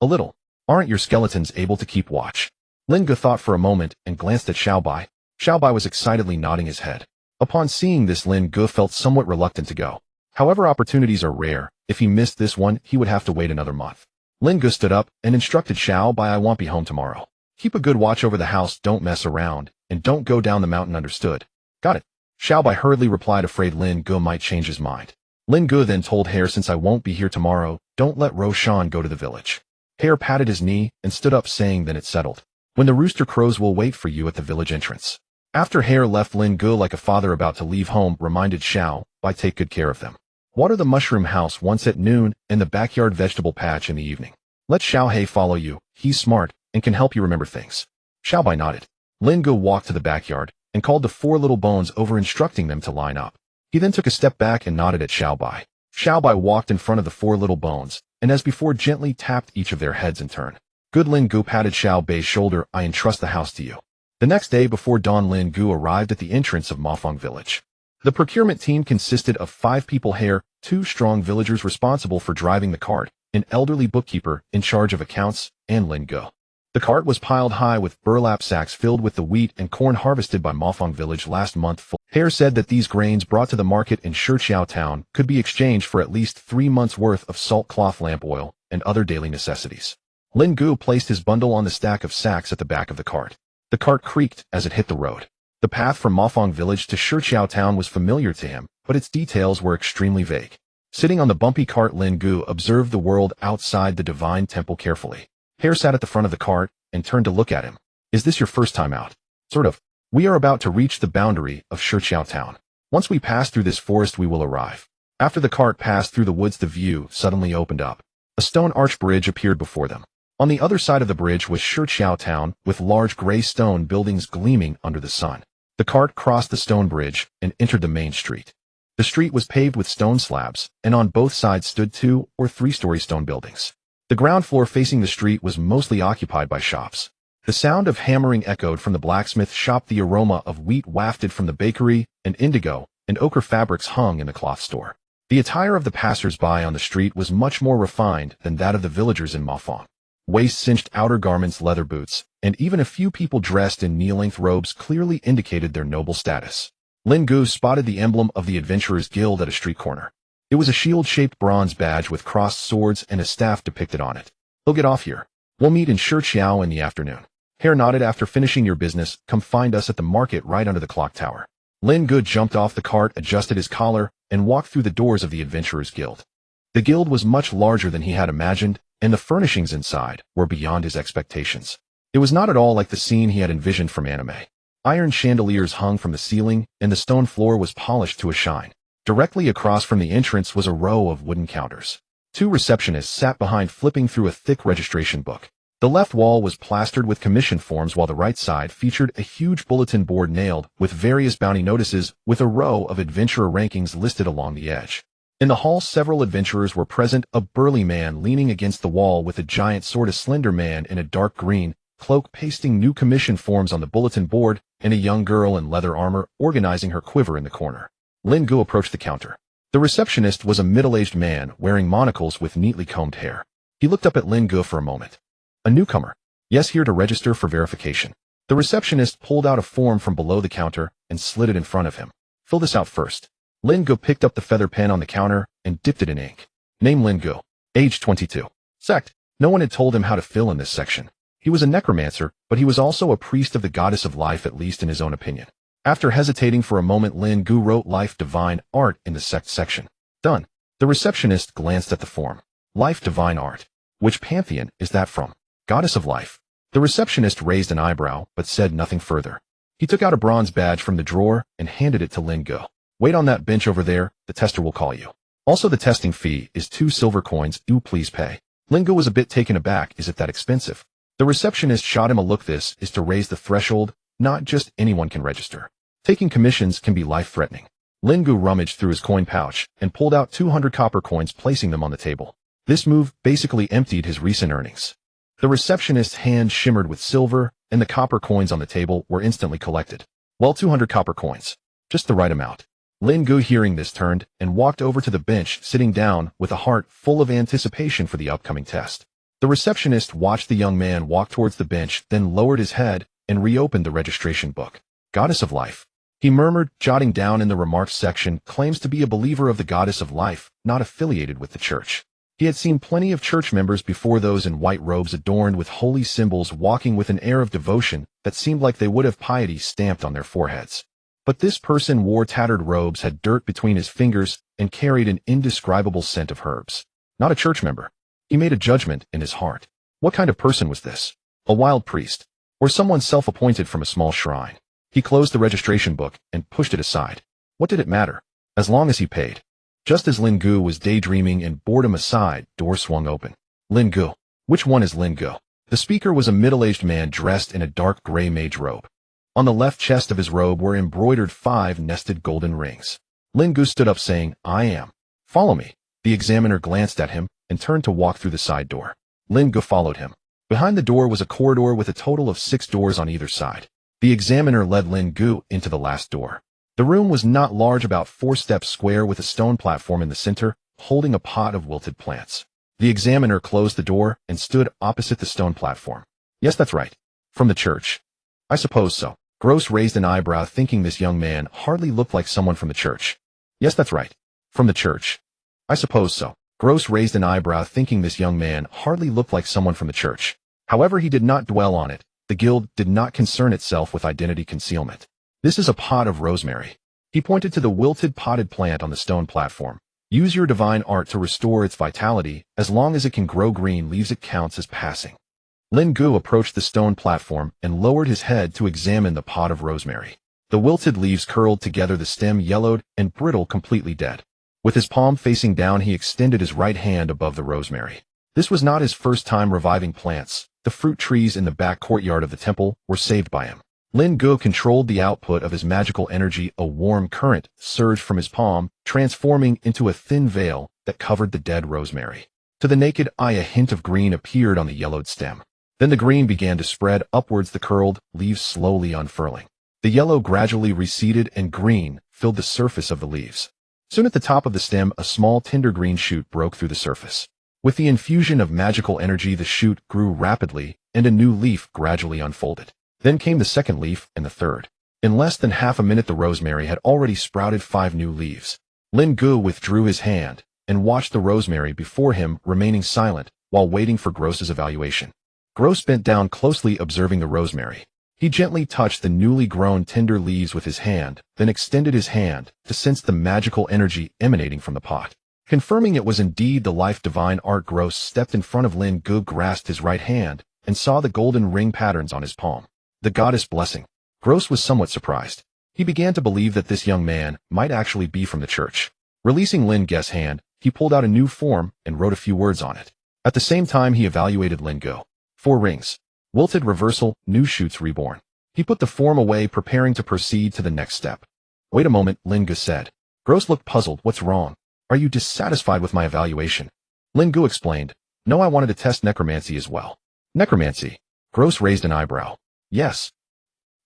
[SPEAKER 1] "A little. Aren't your skeletons able to keep watch?" Lin Ge thought for a moment and glanced at Xiaobai. Xiaobai was excitedly nodding his head. Upon seeing this, Lin Ge felt somewhat reluctant to go. However, opportunities are rare. If he missed this one, he would have to wait another month. Lin Ge stood up and instructed Xiaobai, "I won't be home tomorrow. Keep a good watch over the house, don't mess around, and don't go down the mountain." "Understood." "Got it." Xiaobai hurriedly replied, afraid Lin Ge might change his mind. Lin Ge then told Hare, "Since I won't be here tomorrow, don't let Roshan go to the village." Hare patted his knee and stood up, saying, "Then it's settled. When the rooster crows, we'll wait for you at the village entrance." After Hare left, Lin Ge, like a father about to leave home, reminded Xiaobai, "Take good care of them. Water the mushroom house once at noon and the backyard vegetable patch in the evening. Let Xiaohei follow you. He's smart and can help you remember things." Xiaobai nodded. Lin Ge walked to the backyard and called the 4 little bones over, instructing them to line up. He then took a step back and nodded at Xiaobai. Xiaobai walked in front of the 4 little bones, and as before gently tapped each of their heads in turn. "Good." Lin Ge patted Xiaobai's shoulder. "I entrust the house to you." The next day before dawn, Lin Ge arrived at the entrance of Mafeng village. The procurement team consisted of 5 people: Hare, 2 strong villagers responsible for driving the cart, an elderly bookkeeper in charge of accounts, and Lin Ge. The cart was piled high with burlap sacks filled with the wheat and corn harvested by Mafeng village last month. Hare said that these grains brought to the market in Shichiao town could be exchanged for at least 3 months' worth of salt cloth lamp oil and other daily necessities. Lin Ge placed his bundle on the stack of sacks at the back of the cart. The cart creaked as it hit the road. The path from Mafeng village to Shichiao town was familiar to him, but its details were extremely vague. Sitting on the bumpy cart, Lin Ge observed the world outside the divine temple carefully. Hare sat at the front of the cart and turned to look at him. "Is this your first time out?" "Sort of. We are about to reach the boundary of Shichiao town. Once we pass through this forest, we will arrive." After the cart passed through the woods, the view suddenly opened up. A stone arch bridge appeared before them. On the other side of the bridge was Shichiao town, with large gray stone buildings gleaming under the sun. The cart crossed the stone bridge and entered the main street. The street was paved with stone slabs, and on both sides stood 2- or 3-story stone buildings. The ground floor facing the street was mostly occupied by shops. The sound of hammering echoed from the blacksmith shop, the aroma of wheat wafted from the bakery, and indigo and ochre fabrics hung in the cloth store. The attire of the passers-by on the street was much more refined than that of the villagers in Mafeng. Waist-cinched outer garments, leather boots, and even a few people dressed in knee-length robes clearly indicated their noble status. Lin Ge spotted the emblem of the Adventurers Guild at a street corner. It was a shield-shaped bronze badge with crossed swords and a staff depicted on it. "He'll get off here. We'll meet in Shichiao in the afternoon." Hare nodded. "After finishing your business, come find us at the market right under the clock tower." Lin Ge jumped off the cart, adjusted his collar, and walked through the doors of the Adventurers Guild. The guild was much larger than he had imagined, and the furnishings inside were beyond his expectations. It was not at all like the scene he had envisioned from anime. Iron chandeliers hung from the ceiling, and the stone floor was polished to a shine. Directly across from the entrance was a row of wooden counters. 2 receptionists sat behind, flipping through a thick registration book. The left wall was plastered with commission forms, while the right side featured a huge bulletin board nailed with various bounty notices, with a row of adventurer rankings listed along the edge. In the hall, several adventurers were present: a burly man leaning against the wall with a giant sword, a slender man in a dark green cloak pasting new commission forms on the bulletin board, and a young girl in leather armor organizing her quiver in the corner. Lin Ge approached the counter. The receptionist was a middle-aged man wearing monocles with neatly combed hair. He looked up at Lin Ge for a moment. "A newcomer?" "Yes, here to register for verification." The receptionist pulled out a form from below the counter and slid it in front of him. "Fill this out first." Lin Ge picked up the feather pen on the counter and dipped it in ink. Name: Lin Ge. Age: 22. Sect: no one had told him how to fill in this section. He was a necromancer, but he was also a priest of the goddess of life, at least in his own opinion. After hesitating for a moment, Lin Ge wrote Life Divine Art in the sect section. Done. The receptionist glanced at the form. Life Divine Art. Which pantheon is that from? Goddess of Life. The receptionist raised an eyebrow, but said nothing further. He took out a bronze badge from the drawer and handed it to Lin Ge. Wait on that bench over there, the tester will call you. Also, the testing fee is 2 silver coins, do please pay. Lin Ge was a bit taken aback. Is it that expensive? The receptionist shot him a look. This is to raise the threshold. Not just anyone can register. Taking commissions can be life-threatening. Lin Ge rummaged through his coin pouch and pulled out 200 copper coins, placing them on the table. This move basically emptied his recent earnings. The receptionist's hand shimmered with silver, and the copper coins on the table were instantly collected. Well, 200 copper coins. Just the right amount. Lin Ge, hearing this, turned and walked over to the bench, sitting down with a heart full of anticipation for the upcoming test. The receptionist watched the young man walk towards the bench, then lowered his head and reopened the registration book. Goddess of Life. He murmured, jotting down in the remarks section, claims to be a believer of the Goddess of Life, not affiliated with the church. He had seen plenty of church members before, those in white robes adorned with holy symbols, walking with an air of devotion that seemed like they would have piety stamped on their foreheads. But this person wore tattered robes, had dirt between his fingers, and carried an indescribable scent of herbs. Not a church member. He made a judgment in his heart. What kind of person was this? A wild priest? Or someone self-appointed from a small shrine? He closed the registration book and pushed it aside. What did it matter? As long as he paid. Just as Lin Ge was daydreaming and boredom aside, door swung open. Lin Ge. Which one is Lin Ge? The speaker was a middle-aged man dressed in a dark gray mage robe. On the left chest of his robe were embroidered 5 nested golden rings. Lin Ge stood up, saying, I am. Follow me. The examiner glanced at him and turned to walk through the side door. Lin Ge followed him. Behind the door was a corridor with a total of 6 doors on either side. The examiner led Lin Ge into the last door. The room was not large, about 4 steps square, with a stone platform in the center, holding a pot of wilted plants. The examiner closed the door and stood opposite the stone platform. Yes, that's right. From the church. I suppose so. Gross raised an eyebrow, thinking this young man hardly looked like someone from the church. Yes, that's right. From the church. I suppose so. Gross raised an eyebrow, thinking this young man hardly looked like someone from the church. However, he did not dwell on it. The guild did not concern itself with identity concealment. This is a pot of rosemary. He pointed to the wilted potted plant on the stone platform. Use your divine art to restore its vitality. As long as it can grow green leaves, it counts as passing. Lin Ge approached the stone platform and lowered his head to examine the pot of rosemary. The wilted leaves curled together, the stem yellowed and brittle, completely dead. With his palm facing down, he extended his right hand above the rosemary. This was not his first time reviving plants. The fruit trees in the back courtyard of the temple were saved by him. Lin Ge controlled the output of his magical energy. A warm current surged from his palm, transforming into a thin veil that covered the dead rosemary. To the naked eye, a hint of green appeared on the yellowed stem. Then the green began to spread upwards, the curled leaves slowly unfurling. The yellow gradually receded and green filled the surface of the leaves. Soon at the top of the stem, a small tender green shoot broke through the surface. With the infusion of magical energy, the shoot grew rapidly, and a new leaf gradually unfolded. Then came the second leaf and the third. In less than half a minute, the rosemary had already sprouted 5 new leaves. Lin Ge withdrew his hand and watched the rosemary before him, remaining silent while waiting for Gross's evaluation. Gross bent down, closely observing the rosemary. He gently touched the newly grown tender leaves with his hand, then extended his hand to sense the magical energy emanating from the pot. Confirming it was indeed the life divine art, Gross stepped in front of Lin Ge, grasped his right hand, and saw the golden ring patterns on his palm. The goddess blessing. Gross was somewhat surprised. He began to believe that this young man might actually be from the church. Releasing Lin Ge's hand, he pulled out a new form and wrote a few words on it. At the same time, he evaluated Lin Ge. 4 rings. Wilted reversal, new shoots reborn. He put the form away, preparing to proceed to the next step. Wait a moment, Lin Ge said. Gross looked puzzled. What's wrong? Are you dissatisfied with my evaluation? Lin Ge explained. No, I wanted to test necromancy as well. Necromancy? Gross raised an eyebrow. Yes.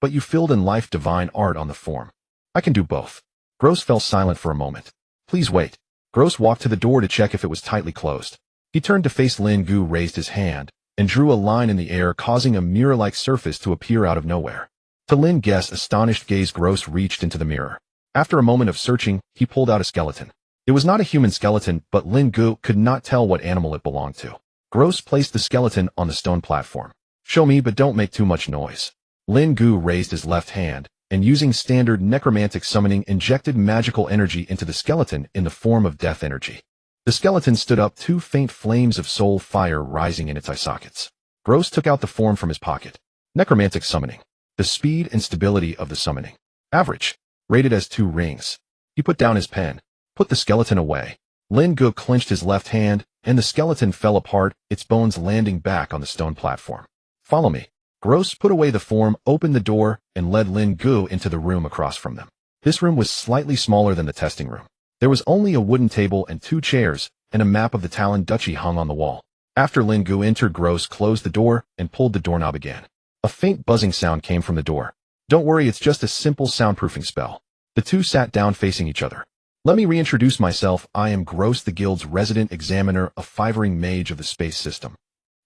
[SPEAKER 1] But you filled in life divine art on the form. I can do both. Gross fell silent for a moment. Please wait. Gross walked to the door to check if it was tightly closed. He turned to face Lin Ge, raised his hand, and drew a line in the air, causing a mirror-like surface to appear out of nowhere. To Lin Ge's astonished gaze, Gross reached into the mirror. After a moment of searching, he pulled out a skeleton. It was not a human skeleton, but Lin Ge could not tell what animal it belonged to. Gross placed the skeleton on the stone platform. Show me, but don't make too much noise. Lin Ge raised his left hand and using standard necromantic summoning injected magical energy into the skeleton in the form of death energy. The skeleton stood up, two faint flames of soul fire rising in its eye sockets. Gross took out the form from his pocket. Necromantic summoning. The speed and stability of the summoning. Average. Rated as 2 rings. He put down his pen. Put the skeleton away. Lin Ge clenched his left hand, and the skeleton fell apart, its bones landing back on the stone platform. Follow me. Gross put away the form, opened the door, and led Lin Ge into the room across from them. This room was slightly smaller than the testing room. There was only a wooden table and 2 chairs, and a map of the Talon Duchy hung on the wall. After Lin Ge entered, Gross closed the door and pulled the doorknob again. A faint buzzing sound came from the door. Don't worry, it's just a simple soundproofing spell. The two sat down facing each other. Let me reintroduce myself. I am Gross, the guild's resident examiner, a fivering mage of the space system.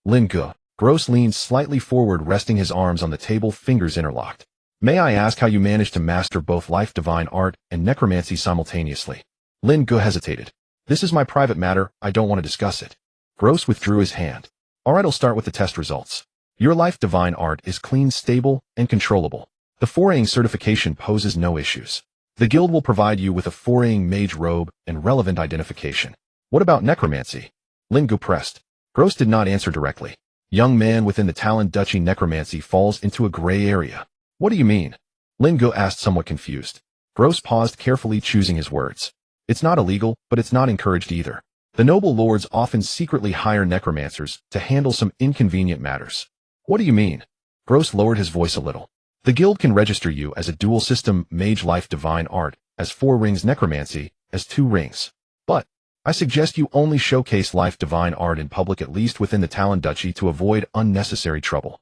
[SPEAKER 1] Lin Ge. Gross leaned slightly forward, resting his arms on the table, fingers interlocked. May I ask how you managed to master both life divine art and necromancy simultaneously? Lin Ge hesitated. This is my private matter, I don't want to discuss it. Gross withdrew his hand. Alright, I'll start with the test results. Your life divine art is clean, stable, and controllable. The foraying certification poses no issues. The guild will provide you with a foraying mage robe and relevant identification. What about necromancy? Lin Ge pressed. Gross did not answer directly. Young man, within the Talon Duchy, necromancy falls into a gray area. What do you mean? Lin Ge asked, somewhat confused. Gross paused, carefully choosing his words. It's not illegal, but it's not encouraged either. The noble lords often secretly hire necromancers to handle some inconvenient matters. What do you mean? Gross lowered his voice a little. The guild can register you as a dual system mage life divine art, as 4 rings necromancy, as 2 rings. But I suggest you only showcase life divine art in public, at least within the Talon Duchy, to avoid unnecessary trouble.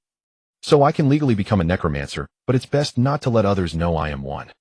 [SPEAKER 1] So I can legally become a necromancer, but it's best not to let others know I am one.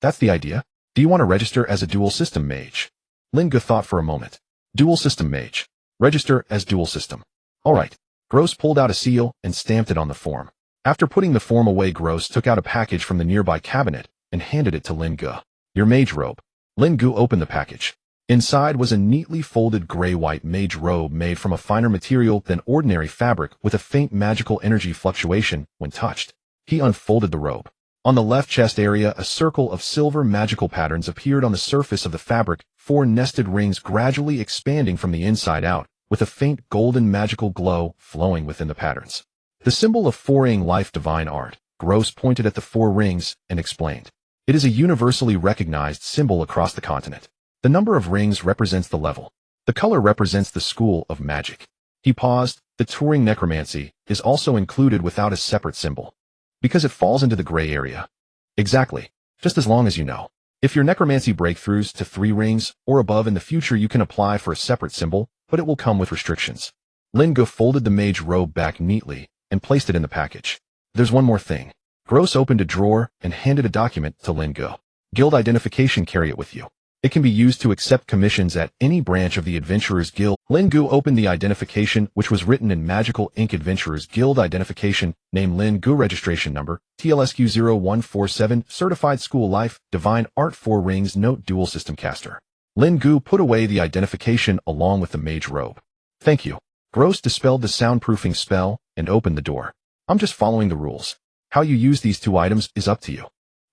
[SPEAKER 1] That's the idea. Do you want to register as a dual system mage? Lin Ge thought for a moment. Dual system mage. Register as dual system. Alright. Gross pulled out a seal and stamped it on the form. After putting the form away, Gross took out a package from the nearby cabinet and handed it to Lin Ge. Your mage robe. Lin Ge opened the package. Inside was a neatly folded gray-white mage robe made from a finer material than ordinary fabric, with a faint magical energy fluctuation when touched. He unfolded the robe. On the left chest area, a circle of silver magical patterns appeared on the surface of the fabric, 4 nested rings gradually expanding from the inside out, with a faint golden magical glow flowing within the patterns. The symbol of foraying life divine art. Gross pointed at the 4 rings and explained. It is a universally recognized symbol across the continent. The number of rings represents the level. The color represents the school of magic. He paused. The touring necromancy is also included without a separate symbol, because it falls into the gray area. Exactly. Just as long as you know. If your necromancy breakthroughs to 3 rings or above in the future, you can apply for a separate symbol, but it will come with restrictions. Lin Ge folded the mage robe back neatly and placed it in the package. There's one more thing. Gross opened a drawer and handed a document to Lin Ge. Guild identification, carry it with you. It can be used to accept commissions at any branch of the Adventurers Guild. Lin Ge opened the identification, which was written in magical ink. Adventurers Guild identification, name Lin Ge, registration number, TLSQ0147, certified school life, divine art, 4 rings, note, dual system caster. Lin Ge put away the identification along with the mage robe. Thank you. Gross dispelled the soundproofing spell and opened the door. I'm just following the rules. How you use these 2 items is up to you.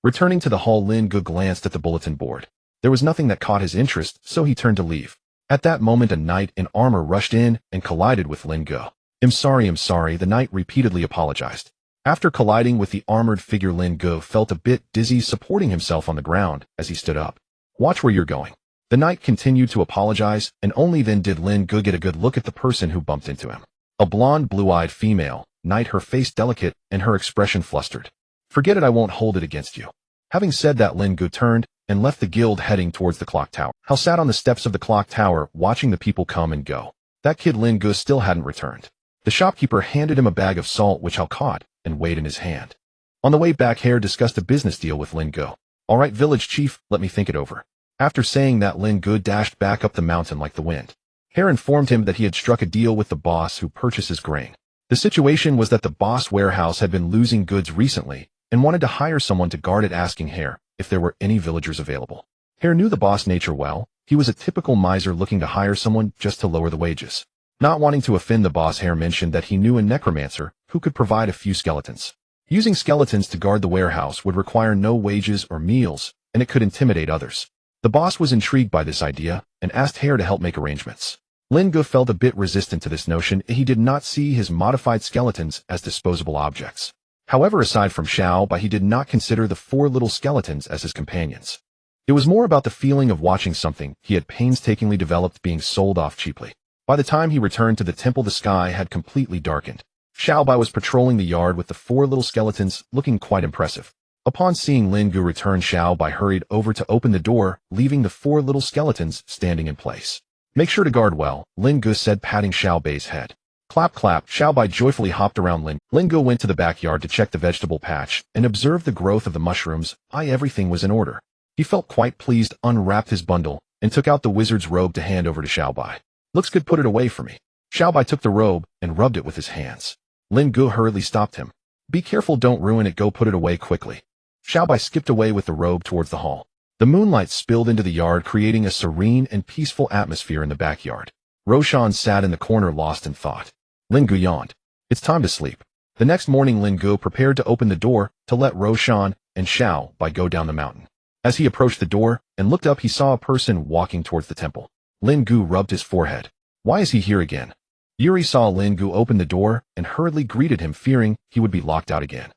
[SPEAKER 1] Returning to the hall, Lin Ge glanced at the bulletin board. There was nothing that caught his interest, so he turned to leave. At that moment, a knight in armor rushed in and collided with Lin Ge. I'm sorry, the knight repeatedly apologized. After colliding with the armored figure, Lin Ge felt a bit dizzy, supporting himself on the ground as he stood up. Watch where you're going. The knight continued to apologize, and only then did Lin Ge get a good look at the person who bumped into him. A blonde, blue-eyed female knight, her face delicate and her expression flustered. Forget it, I won't hold it against you. Having said that, Lin Ge turned and left the guild, heading towards the clock tower. Hal sat on the steps of the clock tower, watching the people come and go. That kid Lin Ge still hadn't returned. The shopkeeper handed him a bag of salt, which Hal caught and weighed in his hand. On the way back, Hare discussed a business deal with Lin Ge. All right, village chief, let me think it over. After saying that, Lin Ge dashed back up the mountain like the wind. Hare informed him that he had struck a deal with the boss who purchases grain. The situation was that the boss warehouse had been losing goods recently and wanted to hire someone to guard it, asking Hare if there were any villagers available. Hare knew the boss nature well. He was a typical miser looking to hire someone just to lower the wages. Not wanting to offend the boss, Hare mentioned that he knew a necromancer who could provide a few skeletons. Using skeletons to guard the warehouse would require no wages or meals, and it could intimidate others. The boss was intrigued by this idea and asked Hare to help make arrangements. Lin Ge felt a bit resistant to this notion. He did not see his modified skeletons as disposable objects. However, aside from Xiao Bai, he did not consider the 4 little skeletons as his companions. It was more about the feeling of watching something he had painstakingly developed being sold off cheaply. By the time he returned to the temple, the sky had completely darkened. Xiao Bai was patrolling the yard with the 4 little skeletons, looking quite impressive. Upon seeing Lin Ge return, Xiao Bai hurried over to open the door, leaving the 4 little skeletons standing in place. "Make sure to guard well," Lin Ge said, patting Xiao Bai's head. Clap clap, Xiao Bai joyfully hopped around Lin. Lin Ge went to the backyard to check the vegetable patch and observed the growth of the mushrooms. Everything was in order. He felt quite pleased, unwrapped his bundle, and took out the wizard's robe to hand over to Xiao Bai. "Looks good, put it away for me." Xiao Bai took the robe and rubbed it with his hands. Lin Ge hurriedly stopped him. "Be careful, don't ruin it, go put it away quickly." Xiao Bai skipped away with the robe towards the hall. The moonlight spilled into the yard, creating a serene and peaceful atmosphere in the backyard. Roshan sat in the corner lost in thought. Lin Ge yawned. "It's time to sleep." The next morning, Lin Ge prepared to open the door to let Roshan and Xiao Bai go down the mountain. As he approached the door and looked up, he saw a person walking towards the temple. Lin Ge rubbed his forehead. Why is he here again? Yuri saw Lin Ge open the door and hurriedly greeted him, fearing he would be locked out again.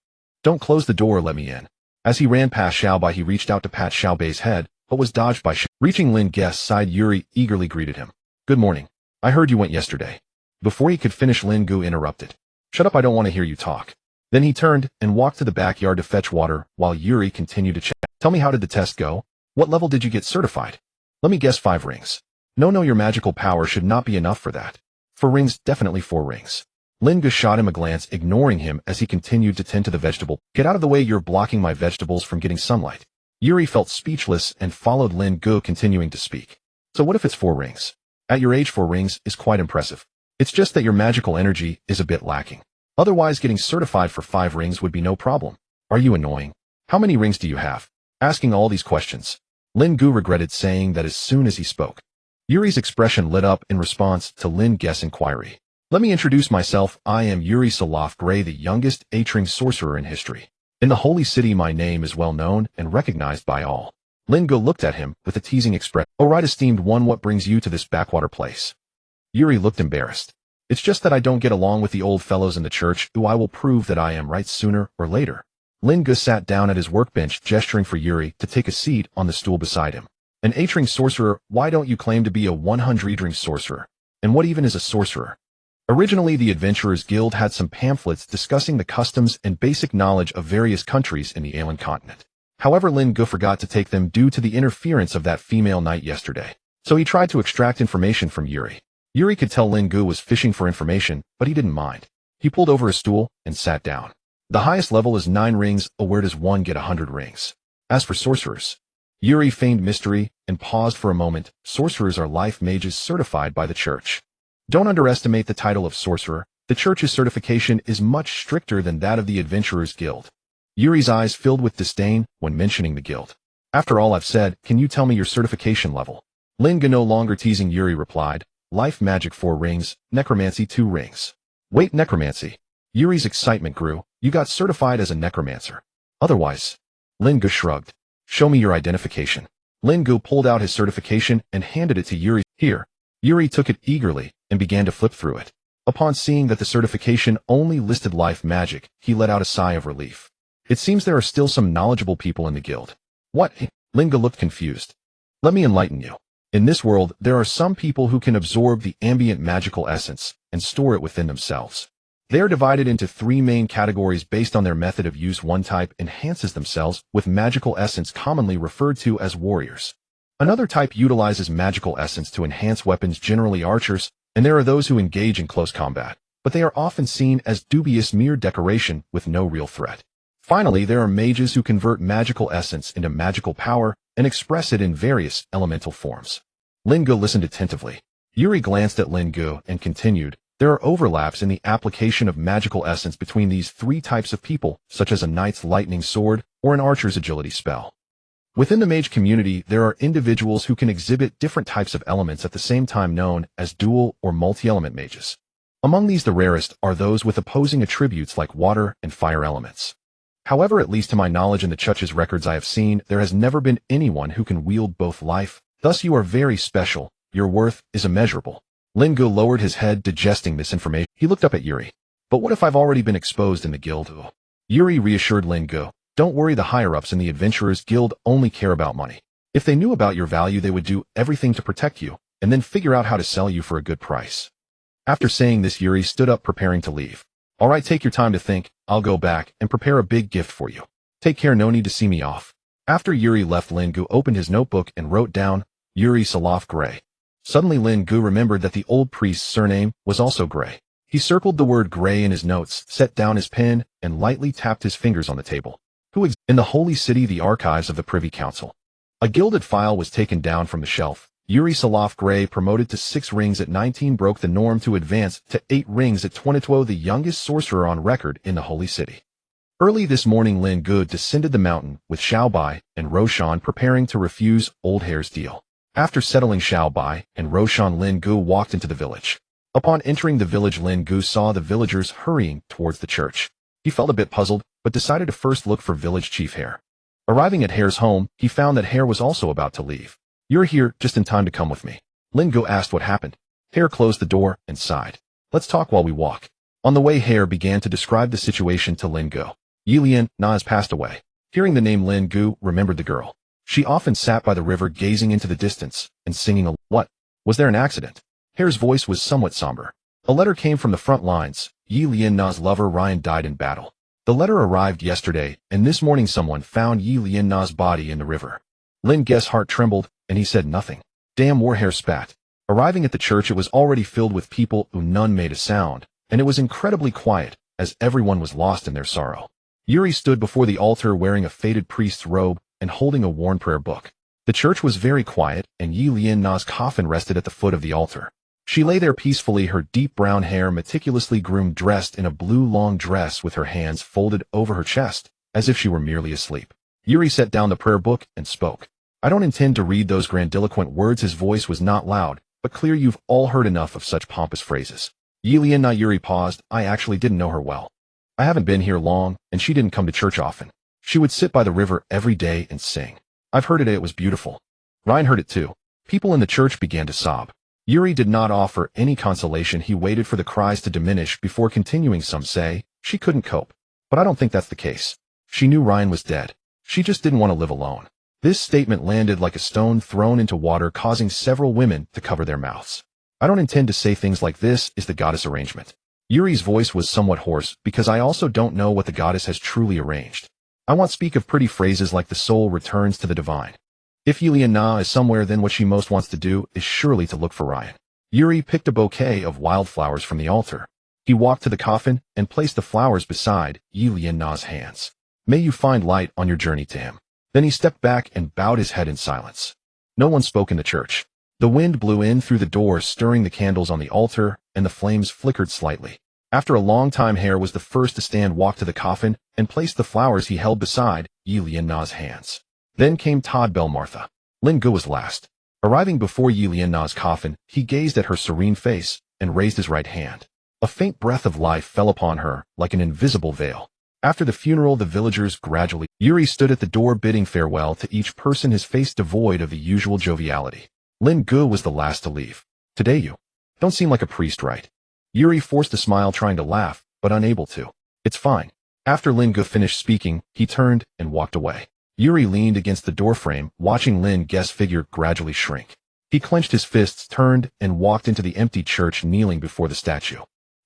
[SPEAKER 1] "Don't close the door, let me in." As he ran past Xiao Bai, he reached out to pat Xiao Bai's head, but was dodged by Xiao. Reaching Lin Ge's side, Yuri eagerly greeted him. "Good morning. I heard you went yesterday." Before he could finish, Lin Ge interrupted. "Shut up, I don't want to hear you talk." Then he turned and walked to the backyard to fetch water while Yuri continued to chat. "Tell me, how did the test go? What level did you get certified?" "Let me guess, 5 rings. No, your magical power should not be enough for that." "4 rings, definitely 4 rings." Lin Ge shot him a glance, ignoring him as he continued to tend to the vegetable. "Get out of the way, you're blocking my vegetables from getting sunlight." Yuri felt speechless and followed Lin Ge, continuing to speak. "So what if it's 4 rings? At your age, 4 rings is quite impressive. It's just that your magical energy is a bit lacking. Otherwise, getting certified for 5 rings would be no problem. Are you annoying? How many rings do you have?" Asking all these questions, Lin Ge regretted saying that as soon as he spoke. Yuri's expression lit up in response to Lin Ge's inquiry. "Let me introduce myself. I am Yuri Salaf Gray, the youngest Atring sorcerer in history. In the Holy City, my name is well known and recognized by all." Lin Ge looked at him with a teasing expression. "Oh right, esteemed one, what brings you to this backwater place?" Yuri looked embarrassed. "It's just that I don't get along with the old fellows in the church. I will prove that I am right sooner or later." Lin Ge sat down at his workbench, gesturing for Yuri to take a seat on the stool beside him. "An Atring sorcerer? Why don't you claim to be a 100 sorcerer? And what even is a sorcerer?" Originally, the Adventurers Guild had some pamphlets discussing the customs and basic knowledge of various countries in the alien continent. However, Lin Ge forgot to take them due to the interference of that female knight yesterday. So he tried to extract information from Yuri. Yuri could tell Lin Ge was fishing for information, but he didn't mind. He pulled over a stool and sat down. "The highest level is 9 rings. Where does one get 100 rings? As for sorcerers?" Yuri feigned mystery and paused for a moment. "Sorcerers are life mages certified by the church. Don't underestimate the title of sorcerer. The church's certification is much stricter than that of the Adventurers Guild." Yuri's eyes filled with disdain when mentioning the guild. "After all I've said, can you tell me your certification level?" Lin Ge, no longer teasing Yuri, replied, "Life magic 4 rings, necromancy 2 rings. "Wait, necromancy?" Yuri's excitement grew. "You got certified as a necromancer? Otherwise?" Lin Ge shrugged. "Show me your identification." Lin Ge pulled out his certification and handed it to Yuri. "Here." Yuri took it eagerly and began to flip through it. Upon seeing that the certification only listed life magic, he let out a sigh of relief. "It seems there are still some knowledgeable people in the guild." "What?" Lin Ge looked confused. "Let me enlighten you. In this world, there are some people who can absorb the ambient magical essence and store it within themselves. They are divided into 3 main categories based on their method of use. One type enhances themselves with magical essence, commonly referred to as warriors. Another type utilizes magical essence to enhance weapons, generally archers, and there are those who engage in close combat, but they are often seen as dubious, mere decoration with no real threat. Finally, there are mages who convert magical essence into magical power and express it in various elemental forms." Lin Ge listened attentively. Yuri glanced at Lin Ge and continued, "There are overlaps in the application of magical essence between these 3 types of people, such as a knight's lightning sword or an archer's agility spell. Within the mage community, there are individuals who can exhibit different types of elements at the same time, known as dual or multi-element mages. Among these the rarest are those with opposing attributes like water and fire elements. However, at least to my knowledge in the Church's records I have seen, there has never been anyone who can wield both life. Thus you are very special. Your worth is immeasurable. Lin Ge lowered his head, digesting this information. He looked up at Yuri. But what if I've already been exposed in the guild? Yuri reassured Lin Ge. Don't worry, the higher-ups in the Adventurers Guild only care about money. If they knew about your value, they would do everything to protect you, and then figure out how to sell you for a good price. After saying this, Yuri stood up, preparing to leave. All right, take your time to think. I'll go back and prepare a big gift for you. Take care, no need to see me off. After Yuri left, Lin Ge opened his notebook and wrote down, Yuri Salof Gray. Suddenly Lin Ge remembered that the old priest's surname was also Gray. He circled the word Gray in his notes, set down his pen, and lightly tapped his fingers on the table. In the Holy City, the archives of the Privy Council. A gilded file was taken down from the shelf. Yuri Salof Gray, promoted to 6 rings at 19, broke the norm to advance to 8 rings at 22, the youngest sorcerer on record in the Holy City. Early this morning, Lin Ge descended the mountain with Xiao Bai and Roshan, preparing to refuse Old Hare's deal. After settling Xiao Bai and Roshan, Lin Ge walked into the village. Upon entering the village, Lin Ge saw the villagers hurrying towards the church. He felt a bit puzzled, but decided to first look for village chief Hare. Arriving at Hare's home, he found that Hare was also about to leave. You're here just in time to come with me. Lin Ge asked what happened. Hare closed the door and sighed. Let's talk while we walk. On the way, Hare began to describe the situation to Lin Ge. Yilian Na has passed away. Hearing the name, Lin Ge remembered the girl. She often sat by the river gazing into the distance and singing a what? Was there an accident? Hare's voice was somewhat somber. A letter came from the front lines. Yilian Na's lover Ryan died in battle. The letter arrived yesterday, and this morning someone found Yilian Na's body in the river. Lin Ge's heart trembled, and he said nothing. Damn, war, Hare spat. Arriving at the church, it was already filled with people who none made a sound, and it was incredibly quiet, as everyone was lost in their sorrow. Yuri stood before the altar wearing a faded priest's robe and holding a worn prayer book. The church was very quiet, and Yilian Na's coffin rested at the foot of the altar. She lay there peacefully, her deep brown hair meticulously groomed, dressed in a blue long dress with her hands folded over her chest, as if she were merely asleep. Yuri set down the prayer book and spoke. I don't intend to read those grandiloquent words. His voice was not loud, but clear. You've all heard enough of such pompous phrases. Yilian Na. Yuri paused. I actually didn't know her well. I haven't been here long, and she didn't come to church often. She would sit by the river every day and sing. I've heard it was beautiful. Ryan heard it too. People in the church began to sob. Yuri did not offer any consolation. He waited for the cries to diminish before continuing. Some say she couldn't cope, but I don't think that's the case. She knew Ryan was dead. She just didn't want to live alone. This statement landed like a stone thrown into water, causing several women to cover their mouths. I don't intend to say things like this is the goddess arrangement. Yuri's voice was somewhat hoarse, because I also don't know what the goddess has truly arranged. I won't speak of pretty phrases like the soul returns to the divine. If Yilian Na is somewhere, then what she most wants to do is surely to look for Ryan. Yuri picked a bouquet of wildflowers from the altar. He walked to the coffin and placed the flowers beside Yilian Na's hands. May you find light on your journey to him. Then he stepped back and bowed his head in silence. No one spoke in the church. The wind blew in through the door, stirring the candles on the altar, and the flames flickered slightly. After a long time, Hare was the first to stand, walked to the coffin, and placed the flowers he held beside Yilian Na's hands. Then came Todd Belmartha. Lin Ge was last. Arriving before Yilian Na's coffin, he gazed at her serene face and raised his right hand. A faint breath of life fell upon her, like an invisible veil. After the funeral, the villagers gradually. Yuri stood at the door bidding farewell to each person, his face devoid of the usual joviality. Lin Ge was the last to leave. Today you don't seem like a priest, right? Yuri forced a smile, trying to laugh, but unable to. It's fine. After Lin Ge finished speaking, he turned and walked away. Yuri leaned against the doorframe, watching Lin Ge's figure gradually shrink. He clenched his fists, turned, and walked into the empty church, kneeling before the statue.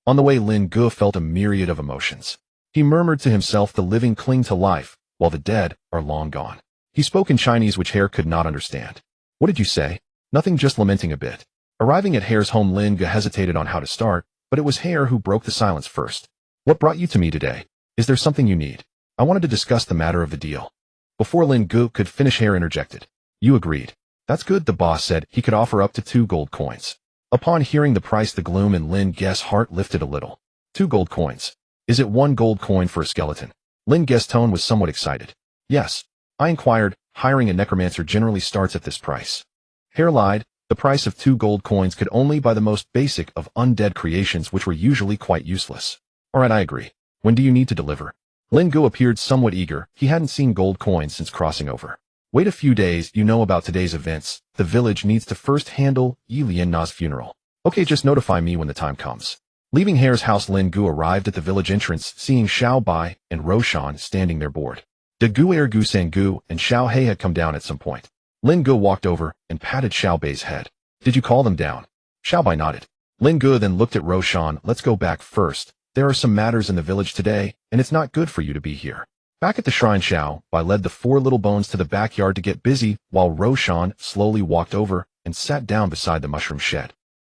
[SPEAKER 1] On the way, Lin Ge felt a myriad of emotions. He murmured to himself, the living cling to life, while the dead are long gone. He spoke in Chinese, which Hare could not understand. What did you say? Nothing, just lamenting a bit. Arriving at Hare's home, Lin Ge hesitated on how to start, but it was Hare who broke the silence first. What brought you to me today? Is there something you need? I wanted to discuss the matter of the deal. Before Lin Ge could finish, Hare interjected. You agreed. That's good, the boss said. He could offer up to 2 gold coins. Upon hearing the price, the gloom in Lin Ge's heart lifted a little. 2 gold coins. Is it 1 gold coin for a skeleton? Lin Ge's tone was somewhat excited. Yes. I inquired. Hiring a necromancer generally starts at this price. Hare lied. The price of 2 gold coins could only buy the most basic of undead creations, which were usually quite useless. Alright, I agree. When do you need to deliver? Lin Ge appeared somewhat eager. He hadn't seen gold coins since crossing over. Wait a few days, you know about today's events. The village needs to first handle Lin Ge's funeral. Okay, just notify me when the time comes. Leaving Hare's house, Lin Ge arrived at the village entrance, seeing Xiao Bai and Roshan standing there bored. De Guer Gu Sang Gu and Xiao He had come down at some point. Lin Ge walked over and patted Xiao Bai's head. Did you call them down? Xiao Bai nodded. Lin Ge then looked at Roshan. Let's go back first. There are some matters in the village today, and it's not good for you to be here. Back at the shrine, Xiao Bai led the 4 little bones to the backyard to get busy, while Roshan slowly walked over and sat down beside the mushroom shed.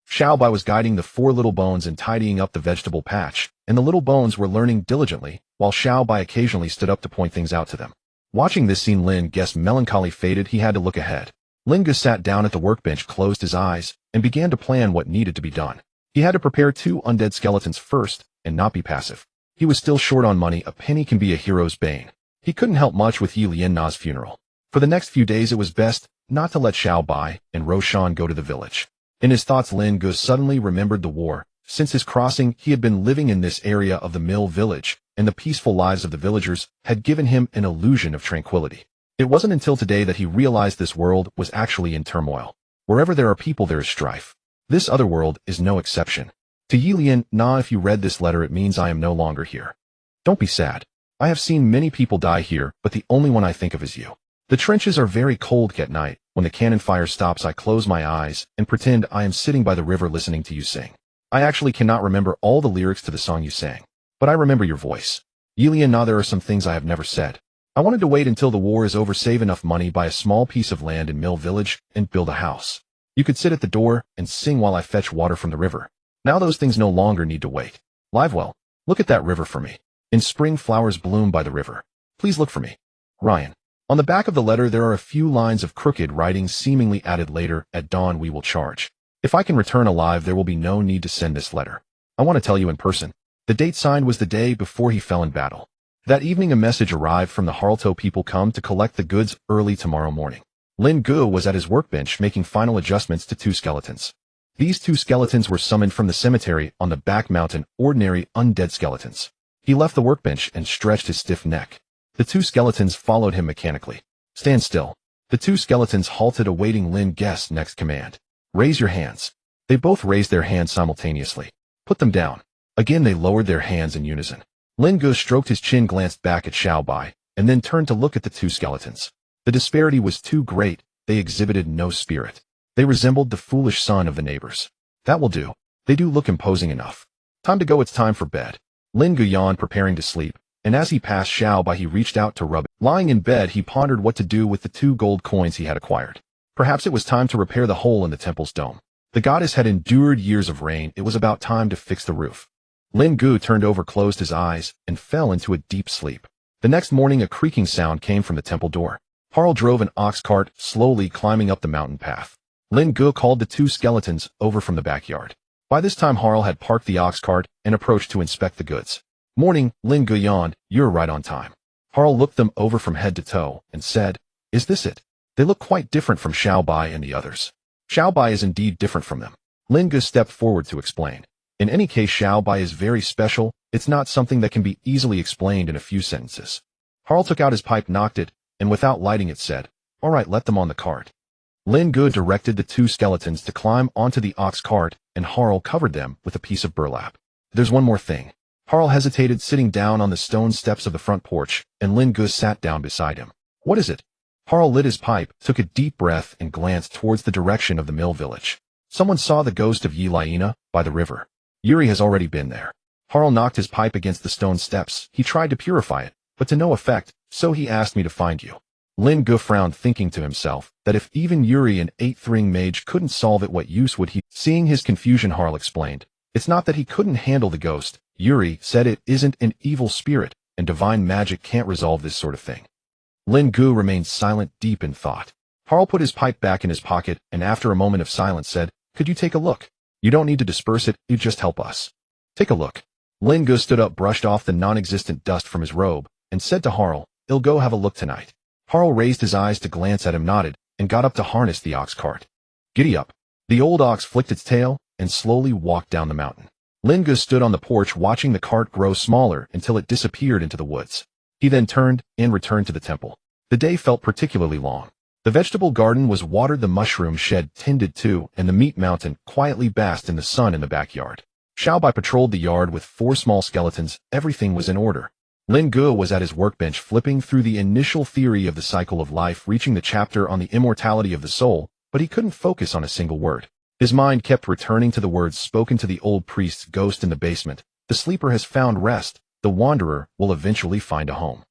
[SPEAKER 1] Xiao Bai was guiding the 4 little bones and tidying up the vegetable patch, and the little bones were learning diligently, while Xiao Bai occasionally stood up to point things out to them. Watching this scene, Lin Ge's melancholy faded. He had to look ahead. Lin Ge sat down at the workbench, closed his eyes, and began to plan what needed to be done. He had to prepare 2 undead skeletons first, and not be passive. He was still short on money. A penny can be a hero's bane. He couldn't help much with Lin Ge's funeral. For the next few days, it was best not to let Xiao Bai and Roshan go to the village. In his thoughts, Lin Ge suddenly remembered the war. Since his crossing, he had been living in this area of the mill village, and the peaceful lives of the villagers had given him an illusion of tranquility. It wasn't until today that he realized this world was actually in turmoil. Wherever there are people, there is strife. This other world is no exception. To Lin Ge, if you read this letter, it means I am no longer here. Don't be sad. I have seen many people die here, but the only one I think of is you. The trenches are very cold at night. When the cannon fire stops, I close my eyes and pretend I am sitting by the river listening to you sing. I actually cannot remember all the lyrics to the song you sang, but I remember your voice. Lin Ge, there are some things I have never said. I wanted to wait until the war is over, save enough money, buy a small piece of land in Mill Village, and build a house. You could sit at the door and sing while I fetch water from the river. Now those things no longer need to wait. Livewell, look at that river for me. In spring, flowers bloom by the river. Please look for me. Ryan. On the back of the letter, there are a few lines of crooked writing seemingly added later. At dawn we will charge. If I can return alive, there will be no need to send this letter. I want to tell you in person. The date signed was the day before he fell in battle. That evening a message arrived from the Harlto people come to collect the goods early tomorrow morning. Lin Ge was at his workbench making final adjustments to 2 skeletons. These 2 skeletons were summoned from the cemetery on the back mountain, ordinary undead skeletons. He left the workbench and stretched his stiff neck. The 2 skeletons followed him mechanically. Stand still. The 2 skeletons halted, awaiting Lin Ge's next command. Raise your hands. They both raised their hands simultaneously. Put them down. Again they lowered their hands in unison. Lin Ge stroked his chin, glanced back at Xiao Bai, and then turned to look at the 2 skeletons. The disparity was too great. They exhibited no spirit. They resembled the foolish son of the neighbors. That will do. They do look imposing enough. Time to go, it's time for bed. Lin Ge yawned, preparing to sleep, and as he passed Xiao Bai, he reached out to rub it. Lying in bed, he pondered what to do with the 2 gold coins he had acquired. Perhaps it was time to repair the hole in the temple's dome. The goddess had endured years of rain. It was about time to fix the roof. Lin Ge turned over, closed his eyes, and fell into a deep sleep. The next morning, a creaking sound came from the temple door. Harl drove an ox cart, slowly climbing up the mountain path. Lin Ge called the 2 skeletons over from the backyard. By this time, Harl had parked the ox cart and approached to inspect the goods. Morning, Lin Ge yawned. You're right on time. Harl looked them over from head to toe and said, Is this it? They look quite different from Xiao Bai and the others. Xiao Bai is indeed different from them. Lin Ge stepped forward to explain. In any case, Xiao Bai is very special. It's not something that can be easily explained in a few sentences. Harl took out his pipe, knocked it, and without lighting it said, All right, let them on the cart. Lin Ge directed the 2 skeletons to climb onto the ox cart, and Harl covered them with a piece of burlap. There's one more thing. Harl hesitated, sitting down on the stone steps of the front porch, and Lin Ge sat down beside him. What is it? Harl lit his pipe, took a deep breath, and glanced towards the direction of the mill village. Someone saw the ghost of Lin by the river. Yuri has already been there. Harl knocked his pipe against the stone steps. He tried to purify it, but to no effect, so he asked me to find you. Lin Ge frowned, thinking to himself that if even Yuri, an 8th-ring mage, couldn't solve it, what use would he? Seeing his confusion, Harl explained. It's not that he couldn't handle the ghost. Yuri said it isn't an evil spirit, and divine magic can't resolve this sort of thing. Lin Ge remained silent, deep in thought. Harl put his pipe back in his pocket, and after a moment of silence said, Could you take a look? You don't need to disperse it, you just help us. Take a look. Lin Ge stood up, brushed off the non-existent dust from his robe, and said to Harl, I'll go have a look tonight. Harl raised his eyes to glance at him, nodded, and got up to harness the ox cart. Giddy up. The old ox flicked its tail and slowly walked down the mountain. Lin Ge stood on the porch watching the cart grow smaller until it disappeared into the woods. He then turned and returned to the temple. The day felt particularly long. The vegetable garden was watered, the mushroom shed tended to, and the meat mountain quietly basked in the sun in the backyard. Xiaobai patrolled the yard with 4 small skeletons. Everything was in order. Lin Ge was at his workbench flipping through the initial theory of the cycle of life, reaching the chapter on the immortality of the soul, but he couldn't focus on a single word. His mind kept returning to the words spoken to the old priest's ghost in the basement. The sleeper has found rest. The wanderer will eventually find a home.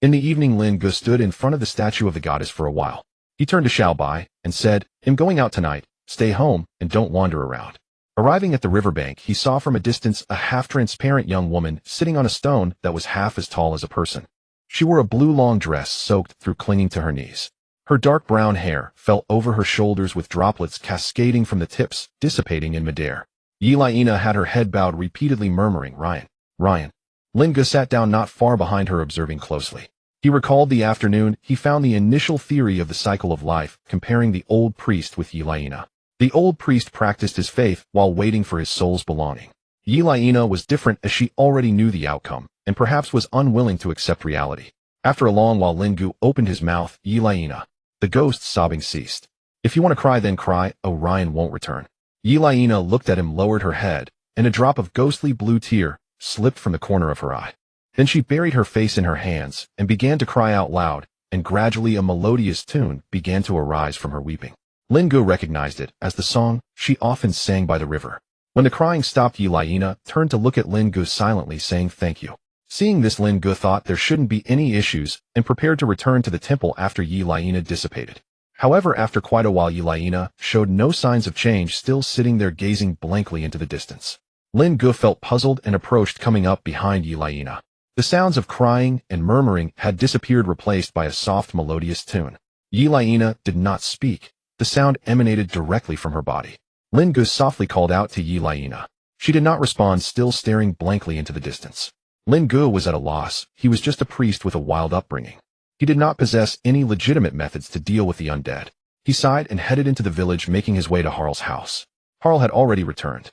[SPEAKER 1] In the evening, Lin Ge stood in front of the statue of the goddess for a while. He turned to Xiaobai and said, "I'm going out tonight. Stay home and don't wander around." Arriving at the riverbank, he saw from a distance a half-transparent young woman sitting on a stone that was half as tall as a person. She wore a blue long dress soaked through, clinging to her knees. Her dark brown hair fell over her shoulders with droplets cascading from the tips, dissipating in midair. Yelaina had her head bowed, repeatedly murmuring, "Ryan, Ryan." Lin Ge sat down not far behind her, observing closely. He recalled the afternoon he found the initial theory of the cycle of life, comparing the old priest with Yelaina. The old priest practiced his faith while waiting for his soul's belonging. Yelaina was different, as she already knew the outcome, and perhaps was unwilling to accept reality. After a long while, Lin Ge opened his mouth. "Yelaina." The ghost's sobbing ceased. "If you want to cry, then cry. Orion won't return." Yelaina looked at him, lowered her head, and a drop of ghostly blue tear slipped from the corner of her eye. Then she buried her face in her hands and began to cry out loud, and gradually a melodious tune began to arise from her weeping. Lin Ge recognized it as the song she often sang by the river. When the crying stopped, Yelaina turned to look at Lin Ge silently, saying, "Thank you." Seeing this, Lin Ge thought there shouldn't be any issues and prepared to return to the temple after Yelaina dissipated. However, after quite a while, Yelaina showed no signs of change, still sitting there gazing blankly into the distance. Lin Ge felt puzzled and approached, coming up behind Yelaina. The sounds of crying and murmuring had disappeared, replaced by a soft, melodious tune. Yelaina did not speak. The sound emanated directly from her body. Lin Ge softly called out to Yelaina. She did not respond, still staring blankly into the distance. Lin Ge was at a loss. He was just a priest with a wild upbringing. He did not possess any legitimate methods to deal with the undead. He sighed and headed into the village, making his way to Harl's house. Harl had already returned.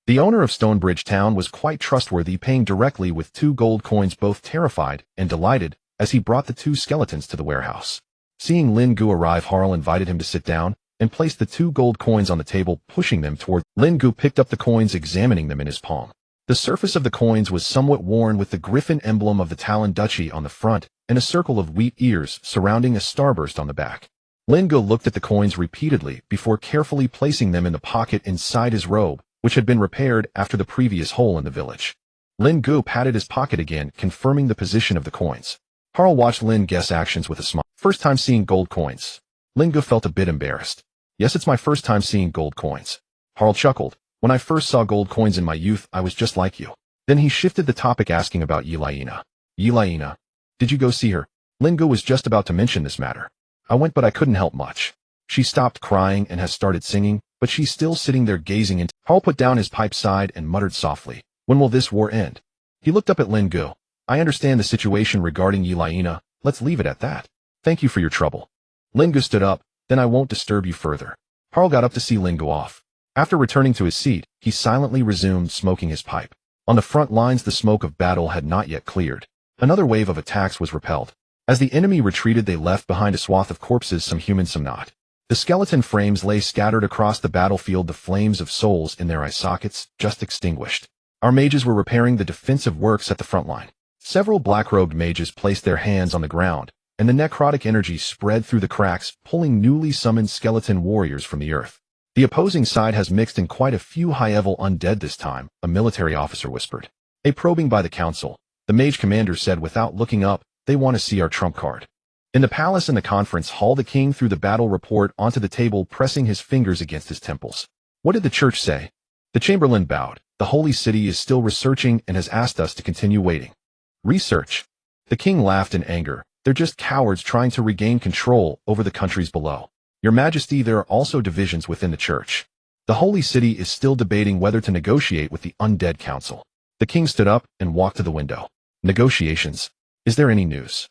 [SPEAKER 1] The owner of Stonebridge Town was quite trustworthy, paying directly with 2 gold coins, both terrified and delighted as he brought the 2 skeletons to the warehouse. Seeing Lin Ge arrive, Harl invited him to sit down and placed the 2 gold coins on the table, pushing them toward. Lin Ge picked up the coins, examining them in his palm. The surface of the coins was somewhat worn, with the griffin emblem of the Talon Duchy on the front and a circle of wheat ears surrounding a starburst on the back. Lin Ge looked at the coins repeatedly before carefully placing them in the pocket inside his robe, which had been repaired after the previous hole in the village. Lin Ge patted his pocket again, confirming the position of the coins. Harl watched Lin Ge's actions with a smile. "First time seeing gold coins." Lin Ge felt a bit embarrassed. "Yes, it's my first time seeing gold coins." Harl chuckled. "When I first saw gold coins in my youth, I was just like you." Then he shifted the topic, asking about Yelaina. "Yelaina, did you go see her?" Lin Ge was just about to mention this matter. "I went, but I couldn't help much. She stopped crying and has started singing, but she's still sitting there gazing into." Harl put down his pipe, sighed, and muttered softly, "When will this war end?" He looked up at Lin Ge. "I understand the situation regarding Yelaina. Let's leave it at that. Thank you for your trouble." Lin Ge stood up. "Then I won't disturb you further." Harl got up to see Lin Ge off. After returning to his seat, he silently resumed smoking his pipe. On the front lines, the smoke of battle had not yet cleared. Another wave of attacks was repelled. As the enemy retreated, they left behind a swath of corpses, some human, some not. The skeleton frames lay scattered across the battlefield, the flames of souls in their eye sockets just extinguished. Our mages were repairing the defensive works at the front line. Several black-robed mages placed their hands on the ground, and the necrotic energy spread through the cracks, pulling newly summoned skeleton warriors from the earth. "The opposing side has mixed in quite a few high-level undead this time," a military officer whispered. A probing by the council, the mage commander said without looking up, "They want to see our trump card." In the palace in the conference hall, the king threw the battle report onto the table, pressing his fingers against his temples. "What did the church say?" The chamberlain bowed. "The holy city is still researching and has asked us to continue waiting." "Research?" The king laughed in anger. "They're just cowards trying to regain control over the countries below. Your Majesty, there are also divisions within the church. The holy city is still debating whether to negotiate with the undead council." The king stood up and walked to the window. "Negotiations? Is there any news?"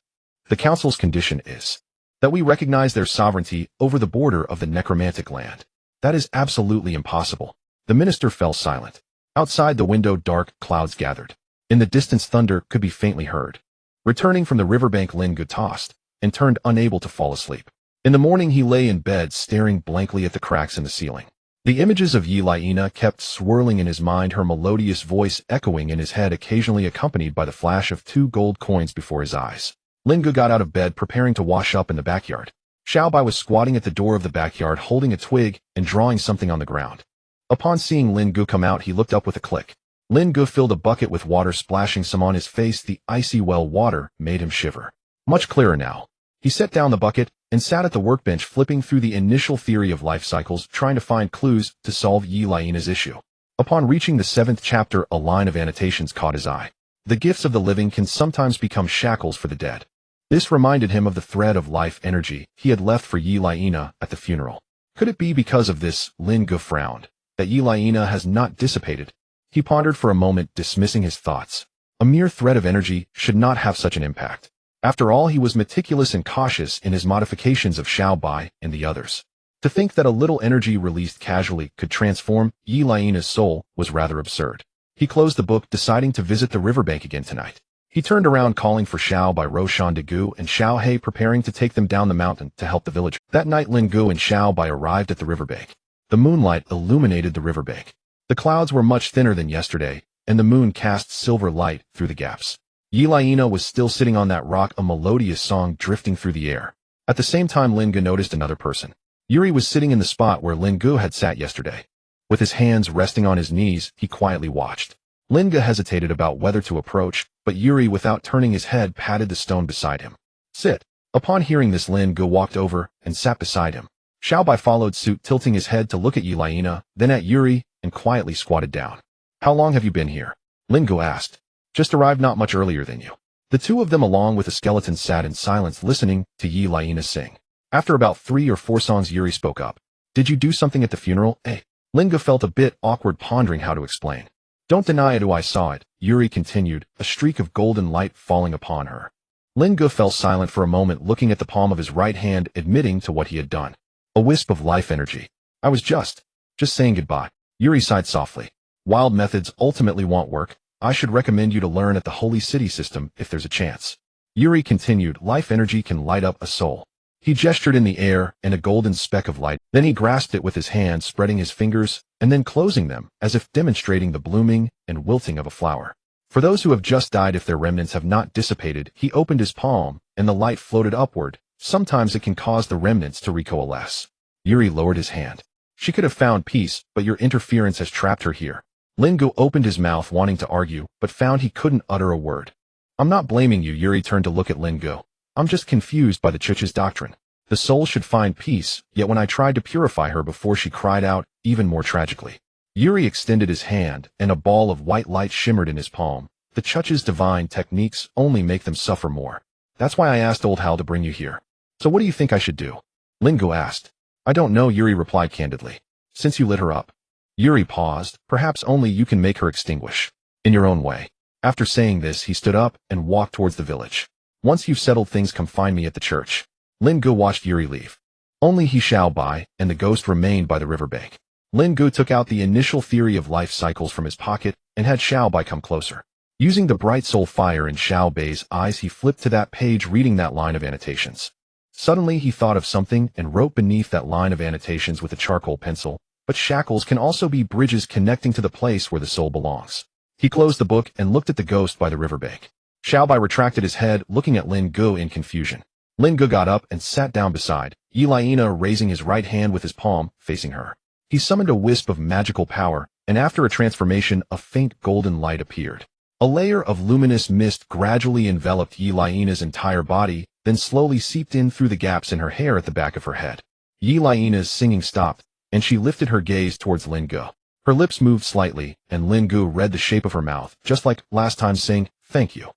[SPEAKER 1] "The council's condition is that we recognize their sovereignty over the border of the necromantic land." That is absolutely impossible. The minister fell silent. Outside the window, dark clouds gathered. In the distance, thunder could be faintly heard. Returning from the riverbank, Lin Ge tossed and turned, unable to fall asleep. In the morning, he lay in bed, staring blankly at the cracks in the ceiling. The images of Liches kept swirling in his mind, her melodious voice echoing in his head, occasionally accompanied by the flash of 2 gold coins before his eyes. Lin Ge got out of bed, preparing to wash up in the backyard. Xiaobai was squatting at the door of the backyard, holding a twig and drawing something on the ground. Upon seeing Lin Ge come out, he looked up with a click. Lin Ge filled a bucket with water, splashing some on his face. The icy well water made him shiver. Much clearer now. He set down the bucket and sat at the workbench, flipping through the initial theory of life cycles, trying to find clues to solve Liches' issue. Upon reaching the 7th chapter, a line of annotations caught his eye. The gifts of the living can sometimes become shackles for the dead. This reminded him of the thread of life energy he had left for Liches at the funeral. Could it be because of this, Lin Ge frowned, that Liches has not dissipated? He pondered for a moment, dismissing his thoughts. A mere thread of energy should not have such an impact. After all, he was meticulous and cautious in his modifications of Xiaobai and the others. To think that a little energy released casually could transform Liches' soul was rather absurd. He closed the book, deciding to visit the riverbank again tonight. He turned around, calling for Xiaobai, Roshan de Gu, and Xiao He, preparing to take them down the mountain to help the village. That night, Lin Ge and Xiaobai arrived at the riverbank. The moonlight illuminated the riverbank. The clouds were much thinner than yesterday, and the moon cast silver light through the gaps. Liches was still sitting on that rock, a melodious song drifting through the air. At the same time, Lin Ge noticed another person. Yuri was sitting in the spot where Lin Ge had sat yesterday. With his hands resting on his knees, he quietly watched. Lin Ge hesitated about whether to approach, but Yuri, without turning his head, patted the stone beside him. Sit. Upon hearing this, Lin Ge walked over and sat beside him. Xiaobai followed suit, tilting his head to look at Liches, then at Yuri, and quietly squatted down. How long have you been here? Lin Ge asked. Just arrived not much earlier than you. The two of them, along with the skeleton, sat in silence, listening to Liches sing. After about 3 or 4 songs, Yuri spoke up. Did you do something at the funeral, eh? Lin Ge felt a bit awkward, pondering how to explain. Don't deny it, I saw it, Yuri continued, a streak of golden light falling upon her. Lin Ge fell silent for a moment, looking at the palm of his right hand, admitting to what he had done. A wisp of life energy. I was just saying goodbye. Yuri sighed softly. Wild methods ultimately won't work. I should recommend you to learn at the Holy City system if there's a chance. Yuri continued, life energy can light up a soul. He gestured in the air, and a golden speck of light. Then he grasped it with his hand, spreading his fingers, and then closing them, as if demonstrating the blooming and wilting of a flower. For those who have just died, if their remnants have not dissipated, he opened his palm, and the light floated upward. Sometimes it can cause the remnants to recoalesce. Yuri lowered his hand. She could have found peace, but your interference has trapped her here. Lin Ge opened his mouth, wanting to argue, but found he couldn't utter a word. I'm not blaming you, Yuri turned to look at Lin Ge. I'm just confused by the Liches doctrine. The soul should find peace, yet when I tried to purify her before, she cried out, even more tragically. Yuri extended his hand, and a ball of white light shimmered in his palm. The Liches' divine techniques only make them suffer more. That's why I asked old Hal to bring you here. So what do you think I should do? Lin Ge asked. I don't know, Yuri replied candidly. Since you lit her up. Yuri paused. Perhaps only you can make her extinguish. In your own way. After saying this, he stood up and walked towards the village. Once you've settled things, come find me at the church. Lin Ge watched Yuri leave. Only he, Xiaobai, and the ghost remained by the riverbank. Lin Ge took out the initial theory of life cycles from his pocket and had Xiaobai come closer. Using the bright soul fire in Xiaobai's eyes, he flipped to that page, reading that line of annotations. Suddenly he thought of something and wrote beneath that line of annotations with a charcoal pencil, but shackles can also be bridges connecting to the place where the soul belongs. He closed the book and looked at the ghost by the riverbank. Xiaobai retracted his head, looking at Lin Ge in confusion. Lin Ge got up and sat down beside Liches, raising his right hand with his palm, facing her. He summoned a wisp of magical power, and after a transformation, a faint golden light appeared. A layer of luminous mist gradually enveloped Liches' entire body, then slowly seeped in through the gaps in her hair at the back of her head. Liches' singing stopped, and she lifted her gaze towards Lin Ge. Her lips moved slightly, and Lin Ge read the shape of her mouth, just like last time, saying, thank you.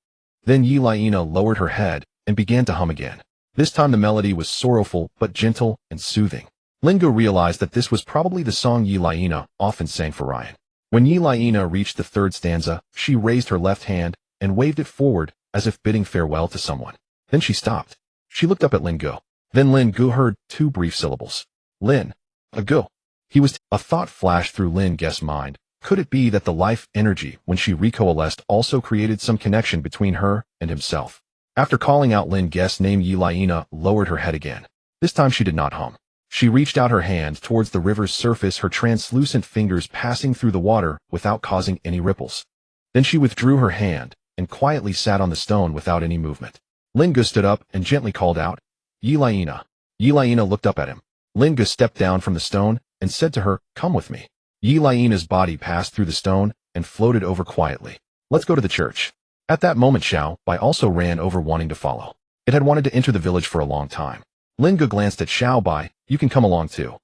[SPEAKER 1] Then Liches lowered her head and began to hum again. This time the melody was sorrowful but gentle and soothing. Lin Ge realized that this was probably the song Liches often sang for Ryan. When Liches reached the 3rd stanza, she raised her left hand and waved it forward as if bidding farewell to someone. Then she stopped. She looked up at Lin Ge. Then Lin Ge heard 2 brief syllables. Lin Ge. A thought flashed through Lin Ge's mind. Could it be that the life energy, when she recoalesced, also created some connection between her and himself? After calling out Lin Ge's name, Yelena lowered her head again. This time she did not hum. She reached out her hand towards the river's surface, her translucent fingers passing through the water without causing any ripples. Then she withdrew her hand and quietly sat on the stone without any movement. Lin Ge stood up and gently called out, Yelena. Yelena looked up at him. Lin Ge stepped down from the stone and said to her, come with me. Yelena's body passed through the stone and floated over quietly. Let's go to the church. At that moment Xiao Bai also ran over, wanting to follow. It had wanted to enter the village for a long time. Lin Ge glanced at Xiao Bai. You can come along too.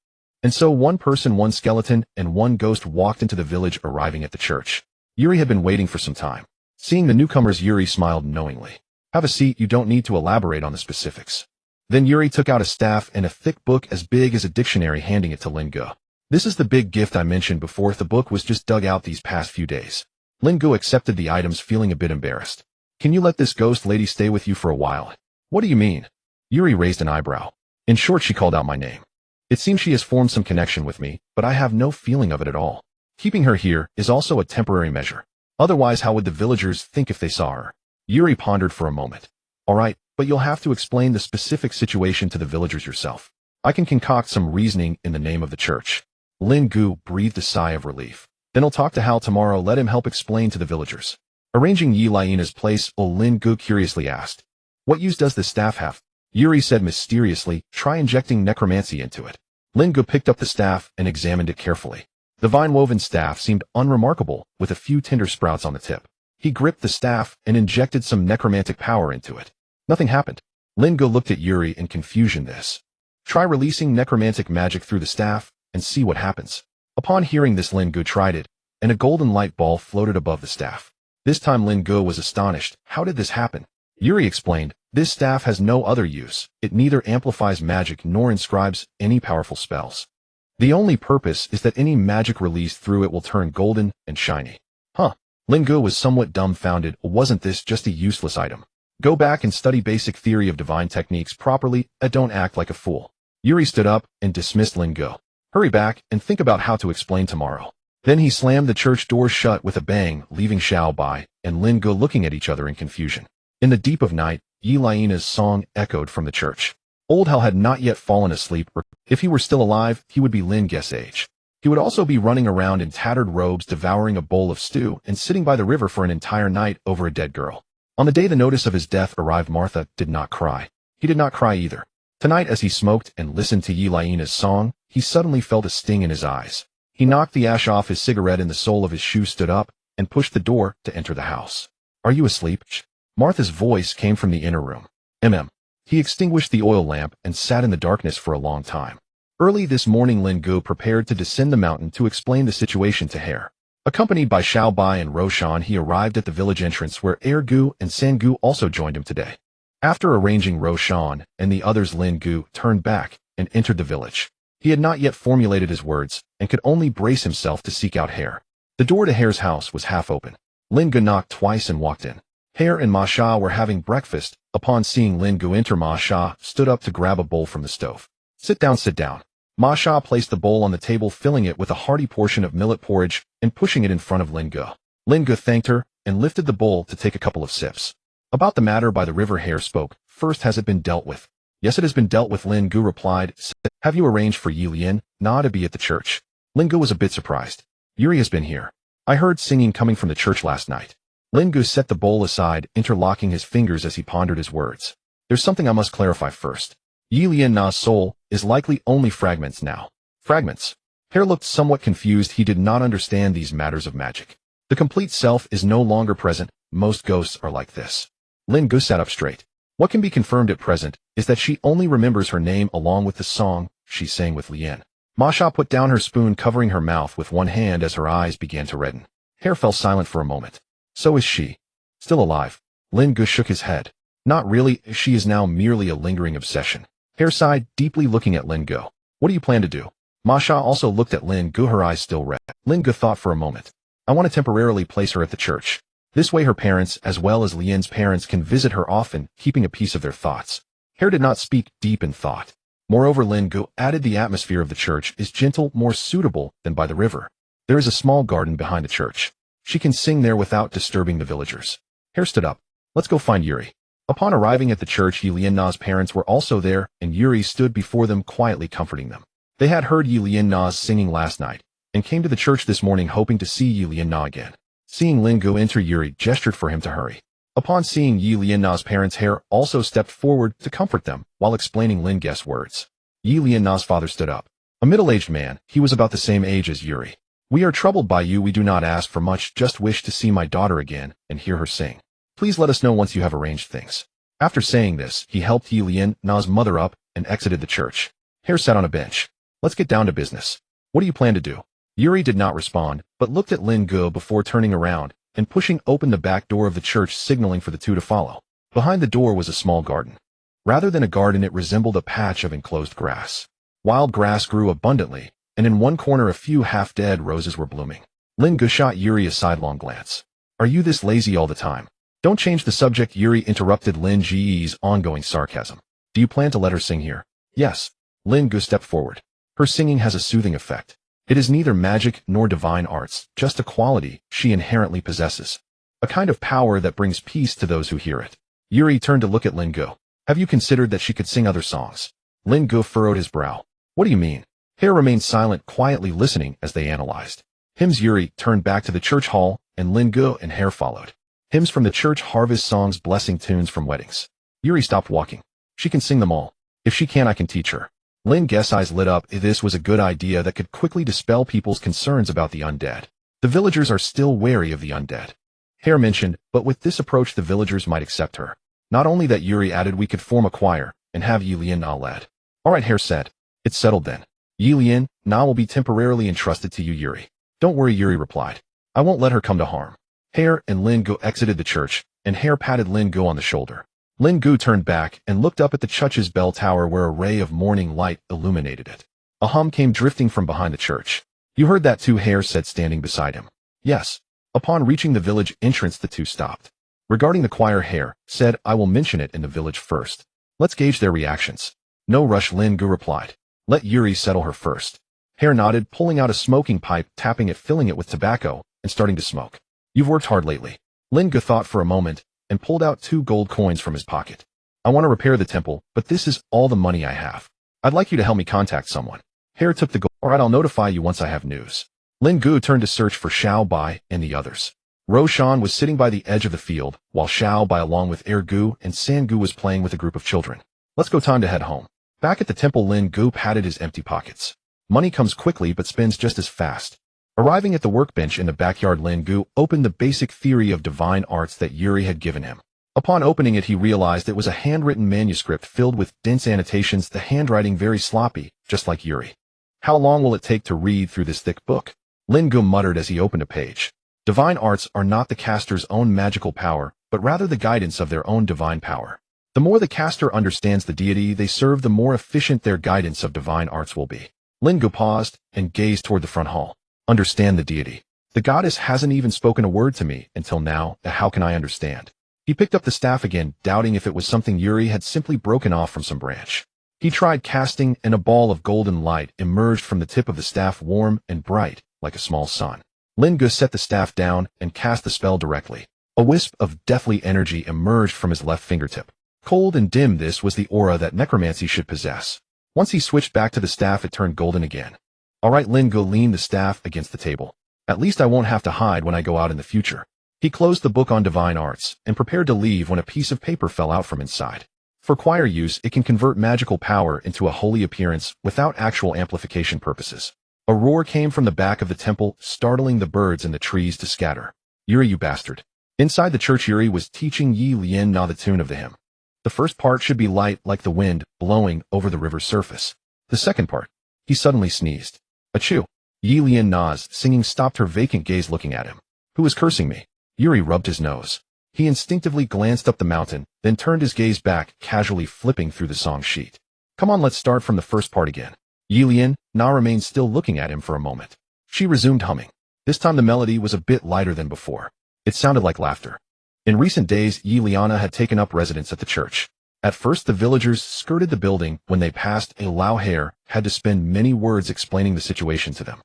[SPEAKER 1] And so one person, one skeleton, and one ghost walked into the village, arriving at the church. Yuri had been waiting for some time. Seeing the newcomers, Yuri smiled knowingly. Have a seat, you don't need to elaborate on the specifics. Then Yuri took out a staff and a thick book as big as a dictionary, handing it to Lin Ge. This is the big gift I mentioned before. The book was just dug out these past few days. Lin Ge accepted the items, feeling a bit embarrassed. Can you let this ghost lady stay with you for a while? What do you mean? Yuri raised an eyebrow. In short, she called out my name. It seems she has formed some connection with me, but I have no feeling of it at all. Keeping her here is also a temporary measure. Otherwise, how would the villagers think if they saw her? Yuri pondered for a moment. All right, but you'll have to explain the specific situation to the villagers yourself. I can concoct some reasoning in the name of the church. Lin Ge breathed a sigh of relief. Then I'll talk to Hal tomorrow, let him help explain to the villagers. Arranging Yelena's place, Lin Ge curiously asked. What use does this staff have? Yuri said mysteriously, try injecting necromancy into it. Lin Ge picked up the staff and examined it carefully. The vine-woven staff seemed unremarkable, with a few tender sprouts on the tip. He gripped the staff and injected some necromantic power into it. Nothing happened. Lin Ge looked at Yuri in confusion. Try releasing necromantic magic through the staff and see what happens. Upon hearing this, Lin Ge tried it, and a golden light ball floated above the staff. This time Lin Ge was astonished. How did this happen? Yuri explained, this staff has no other use. It neither amplifies magic nor inscribes any powerful spells. The only purpose is that any magic released through it will turn golden and shiny. Huh. Lin Ge was somewhat dumbfounded. Wasn't this just a useless item? Go back and study basic theory of divine techniques properly, and don't act like a fool. Yuri stood up and dismissed Lin Ge. Hurry back and think about how to explain tomorrow. Then he slammed the church door shut with a bang, leaving Xiao Bai and Lin Ge looking at each other in confusion. In the deep of night, Yelena's song echoed from the church. Old Hal had not yet fallen asleep. If he were still alive, he would be Lin Ge's age. He would also be running around in tattered robes, devouring a bowl of stew and sitting by the river for an entire night over a dead girl. On the day the notice of his death arrived, Martha did not cry. He did not cry either. Tonight, as he smoked and listened to Yelena's song, he suddenly felt a sting in his eyes. He knocked the ash off his cigarette and the sole of his shoe, stood up, and pushed the door to enter the house. Are you asleep? Martha's voice came from the inner room. He extinguished the oil lamp and sat in the darkness for a long time. Early this morning, Lin Ge prepared to descend the mountain to explain the situation to Hare. Accompanied by Xiao Bai and Roshan, he arrived at the village entrance, where Gu and Sangu also joined him today. After arranging Roshan and the others, Lin Ge turned back and entered the village. He had not yet formulated his words and could only brace himself to seek out Hare. The door to Hare's house was half open. Lin Ge knocked twice and walked in. Hare and Ma Sha were having breakfast. Upon seeing Lin Ge enter, Ma Sha stood up to grab a bowl from the stove. Sit down, sit down. Ma Sha placed the bowl on the table, filling it with a hearty portion of millet porridge and pushing it in front of Lin Ge. Lin Ge thanked her and lifted the bowl to take a couple of sips. About the matter by the river, Hare spoke. First, has it been dealt with? Yes, it has been dealt with, Lin Ge replied. Have you arranged for Yilian Na to be at the church? Lin Ge was a bit surprised. Yuri has been here. I heard singing coming from the church last night. Lin Ge set the bowl aside, interlocking his fingers as he pondered his words. There's something I must clarify first. Yilian Na's soul is likely only fragments now. Fragments? Hare looked somewhat confused. He did not understand these matters of magic. The complete self is no longer present. Most ghosts are like this. Lin Ge sat up straight. What can be confirmed at present is that she only remembers her name along with the song she sang with Lien. Ma Sha put down her spoon, covering her mouth with one hand as her eyes began to redden. Hare fell silent for a moment. So is she still alive? Lin Ge shook his head. Not really, she is now merely a lingering obsession. Hare sighed deeply, looking at Lin Ge. What do you plan to do? Ma Sha also looked at Lin Ge, her eyes still red. Lin Ge thought for a moment. I want to temporarily place her at the church. This way her parents, as well as Lien's parents, can visit her often, keeping a piece of their thoughts. Hare did not speak deep in thought. Moreover, Lin Ge added the atmosphere of the church is gentle, more suitable than by the river. There is a small garden behind the church. She can sing there without disturbing the villagers. Hare stood up. Let's go find Yuri. Upon arriving at the church, Yi Lianna's parents were also there, and Yuri stood before them quietly comforting them. They had heard Yi Lianna's singing last night, and came to the church this morning hoping to see Yi Lianna again. Seeing Lin Ge enter, Yuri gestured for him to hurry. Upon seeing Yi Lianna's parents, Hare also stepped forward to comfort them while explaining Lin Ge's words. Yi Lianna's father stood up. A middle-aged man, he was about the same age as Yuri. We are troubled by you. We do not ask for much, just wish to see my daughter again and hear her sing. Please let us know once you have arranged things. After saying this, he helped Yi Lianna's mother up and exited the church. Hare sat on a bench. Let's get down to business. What do you plan to do? Yuri did not respond, but looked at Lin Ge before turning around and pushing open the back door of the church, signaling for the two to follow. Behind the door was a small garden. Rather than a garden, it resembled a patch of enclosed grass. Wild grass grew abundantly, and in one corner a few half-dead roses were blooming. Lin Ge shot Yuri a sidelong glance. Are you this lazy all the time? Don't change the subject, Yuri interrupted Lin Ge's ongoing sarcasm. Do you plan to let her sing here? Yes. Lin Ge stepped forward. Her singing has a soothing effect. It is neither magic nor divine arts, just a quality she inherently possesses. A kind of power that brings peace to those who hear it. Yuri turned to look at Lin Ge. Have you considered that she could sing other songs? Lin Ge furrowed his brow. What do you mean? Hare remained silent, quietly listening as they analyzed. Hymns. Yuri turned back to the church hall, and Lin Ge and Hare followed. Hymns from the church, harvest songs, blessing tunes from weddings. Yuri stopped walking. She can sing them all. If she can, I can teach her. Lin Ge's eyes lit up. This was a good idea that could quickly dispel people's concerns about the undead. The villagers are still wary of the undead. Hare mentioned, but with this approach the villagers might accept her. Not only that, Yuri added, we could form a choir and have Yi Lianna led. All right, Hare said. It's settled then. Yi Lianna will be temporarily entrusted to you, Yuri. Don't worry, Yuri replied. I won't let her come to harm. Hare and Lin Ge exited the church, and Hare patted Lin Ge on the shoulder. Lin Ge turned back and looked up at the church's bell tower where a ray of morning light illuminated it. A hum came drifting from behind the church. You heard that too, Hare said, standing beside him. Yes. Upon reaching the village entrance, the two stopped. Regarding the choir, Hare said, I will mention it in the village first. Let's gauge their reactions. No rush, Lin Ge replied. Let Yuri settle her first. Hare nodded, pulling out a smoking pipe, tapping it, filling it with tobacco, and starting to smoke. You've worked hard lately. Lin Ge thought for a moment and pulled out 2 gold coins from his pocket. I want to repair the temple, but this is all the money I have. I'd like you to help me contact someone. Hare took the gold. Alright, I'll notify you once I have news. Lin Ge turned to search for Xiao Bai and the others. Roshan was sitting by the edge of the field, while Xiao Bai along with Gu and San Gu was playing with a group of children. Let's go, time to head home. Back at the temple, Lin Ge patted his empty pockets. Money comes quickly but spends just as fast. Arriving at the workbench in the backyard, Lin Ge opened the basic theory of divine arts that Yuri had given him. Upon opening it, he realized it was a handwritten manuscript filled with dense annotations, the handwriting very sloppy, just like Yuri. How long will it take to read through this thick book? Lin Ge muttered as he opened a page. Divine arts are not the caster's own magical power, but rather the guidance of their own divine power. The more the caster understands the deity they serve, the more efficient their guidance of divine arts will be. Lin Ge paused and gazed toward the front hall. Understand the deity. The goddess hasn't even spoken a word to me until now. How can I understand? He picked up the staff again, doubting if it was something Yuri had simply broken off from some branch. He tried casting, and a ball of golden light emerged from the tip of the staff, warm and bright, like a small sun. Lin Ge set the staff down and cast the spell directly. A wisp of deathly energy emerged from his left fingertip. Cold and dim, this was the aura that necromancy should possess. Once he switched back to the staff, it turned golden again. All right, Lin Ge leaned the staff against the table. At least I won't have to hide when I go out in the future. He closed the book on divine arts and prepared to leave when a piece of paper fell out from inside. For choir use, it can convert magical power into a holy appearance without actual amplification purposes. A roar came from the back of the temple, startling the birds in the trees to scatter. Yuri, you bastard. Inside the church, Yuri was teaching Yi Lianna the tune of the hymn. The first part should be light like the wind blowing over the river's surface. The second part. He suddenly sneezed. Achoo. Yi Lianna's singing stopped, her vacant gaze looking at him. Who is cursing me? Yuri rubbed his nose. He instinctively glanced up the mountain, then turned his gaze back, casually flipping through the song sheet. Come on, let's start from the first part again. Yi Lianna remained still, looking at him for a moment. She resumed humming. This time the melody was a bit lighter than before. It sounded like laughter. In recent days, Yi Lianna had taken up residence at the church. At first the villagers skirted the building. When they passed, a Lao hare had to spend many words explaining the situation to them.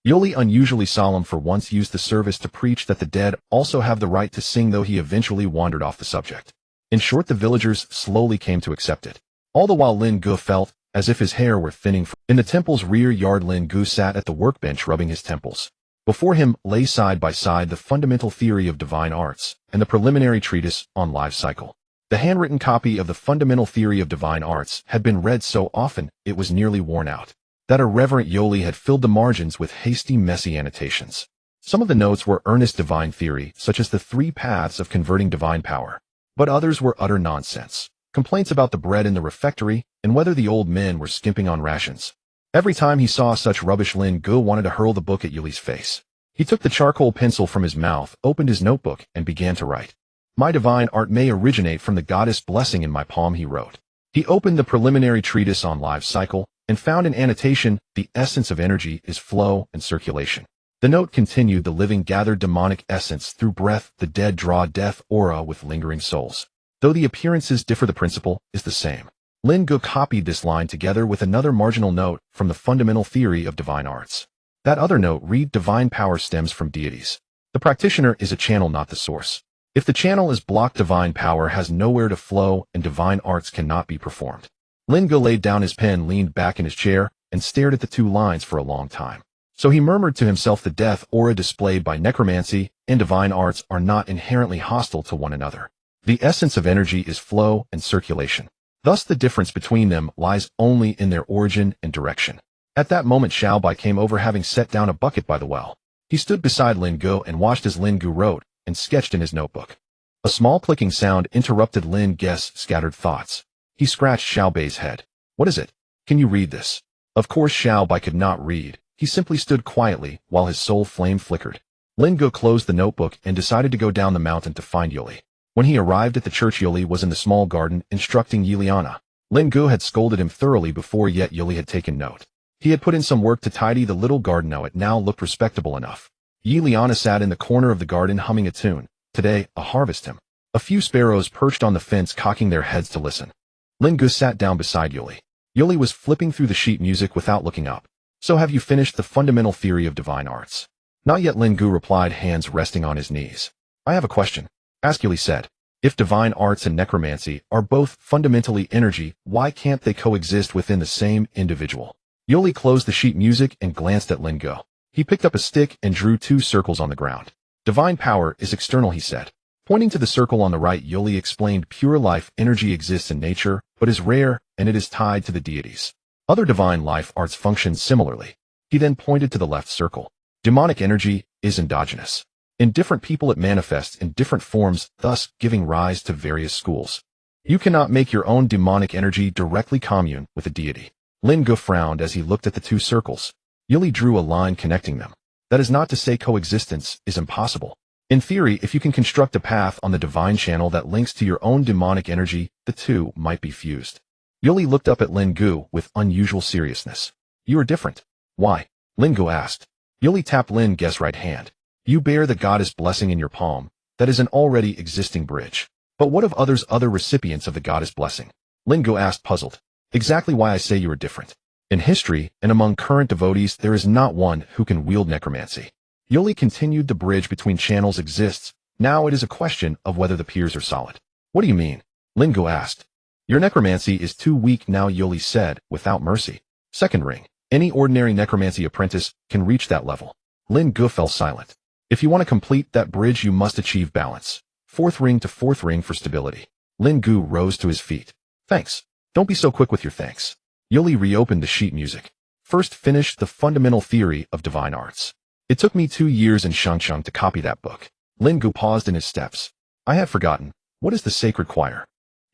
[SPEAKER 1] Yuli, unusually solemn for once, used the service to preach that the dead also have the right to sing, though he eventually wandered off the subject. In short, the villagers slowly came to accept it. All the while Lin Ge felt as if his hair were thinning. In the temple's rear yard, Lin Ge sat at the workbench rubbing his temples. Before him lay side by side the fundamental theory of divine arts and the preliminary treatise on life cycle. The handwritten copy of the fundamental theory of divine arts had been read so often it was nearly worn out. That irreverent Yoli had filled the margins with hasty, messy annotations. Some of the notes were earnest divine theory, such as the 3 paths of converting divine power. But others were utter nonsense. Complaints about the bread in the refectory and whether the old men were skimping on rations. Every time he saw such rubbish, Lin Ge wanted to hurl the book at Yuli's face. He took the charcoal pencil from his mouth, opened his notebook, and began to write. My divine art may originate from the goddess blessing in my palm, he wrote. He opened the preliminary treatise on life cycle and found an annotation: the essence of energy is flow and circulation. The note continued: the living gather demonic essence through breath, the dead draw death aura with lingering souls. Though the appearances differ, the principle is the same. Lin Ge copied this line together with another marginal note from the fundamental theory of divine arts. That other note read: divine power stems from deities. The practitioner is a channel, not the source. If the channel is blocked, divine power has nowhere to flow and divine arts cannot be performed. Lin Ge laid down his pen, leaned back in his chair, and stared at the 2 lines for a long time. So he murmured to himself: the death aura displayed by necromancy and divine arts are not inherently hostile to one another. The essence of energy is flow and circulation. Thus the difference between them lies only in their origin and direction. At that moment Xiao Bai came over, having set down a bucket by the well. He stood beside Lin Ge and watched as Lin Ge wrote and sketched in his notebook. A small clicking sound interrupted Lin Ge's scattered thoughts. He scratched Xiao Bai's head. What is it? Can you read this? Of course Xiao Bai could not read. He simply stood quietly while his soul flame flickered. Lin Ge closed the notebook and decided to go down the mountain to find Yuli. When he arrived at the church, Yuli was in the small garden instructing Yiliana. Lin Ge had scolded him thoroughly before, yet Yuli had taken note. He had put in some work to tidy the little garden. Now it looked respectable enough. Yiliana sat in the corner of the garden humming a tune. Today, a harvest hymn. A few sparrows perched on the fence, cocking their heads to listen. Lin Ge sat down beside Yuli. Yuli was flipping through the sheet music without looking up. So have you finished the fundamental theory of divine arts? Not yet, Lin Ge replied, hands resting on his knees. I have a question. Ask, Yuli said. If divine arts and necromancy are both fundamentally energy, why can't they coexist within the same individual? Yuli closed the sheet music and glanced at Lin Ge. He picked up a stick and drew 2 circles on the ground. Divine power is external, he said. Pointing to the circle on the right, Yuli explained, pure life energy exists in nature, but is rare, and it is tied to the deities. Other divine life arts function similarly. He then pointed to the left circle. Demonic energy is endogenous. In different people it manifests in different forms, thus giving rise to various schools. You cannot make your own demonic energy directly commune with a deity. Lin Ge frowned as he looked at the 2 circles. Yuli drew a line connecting them. That is not to say coexistence is impossible. In theory, if you can construct a path on the divine channel that links to your own demonic energy, the 2 might be fused. Yuli looked up at Lin Ge with unusual seriousness. You are different. Why? Lin Ge asked. Yuli tapped Lin Ge's right hand. You bear the goddess blessing in your palm. That is an already existing bridge. But what of other recipients of the goddess blessing? Lin Ge asked, puzzled. Exactly why I say you are different. In history, and among current devotees, there is not one who can wield necromancy. Yuli continued, the bridge between channels exists. Now it is a question of whether the piers are solid. What do you mean? Lin Ge asked. Your necromancy is too weak now, Yuli said, without mercy. Second ring. Any ordinary necromancy apprentice can reach that level. Lin Ge fell silent. If you want to complete that bridge, you must achieve balance. 4th ring to 4th ring for stability. Lin Ge rose to his feet. Thanks. Don't be so quick with your thanks. Yuli reopened the sheet music. First, finish the fundamental theory of divine arts. It took me 2 years in Shangcheng to copy that book. Lin Ge paused in his steps. I had forgotten. What is the sacred choir?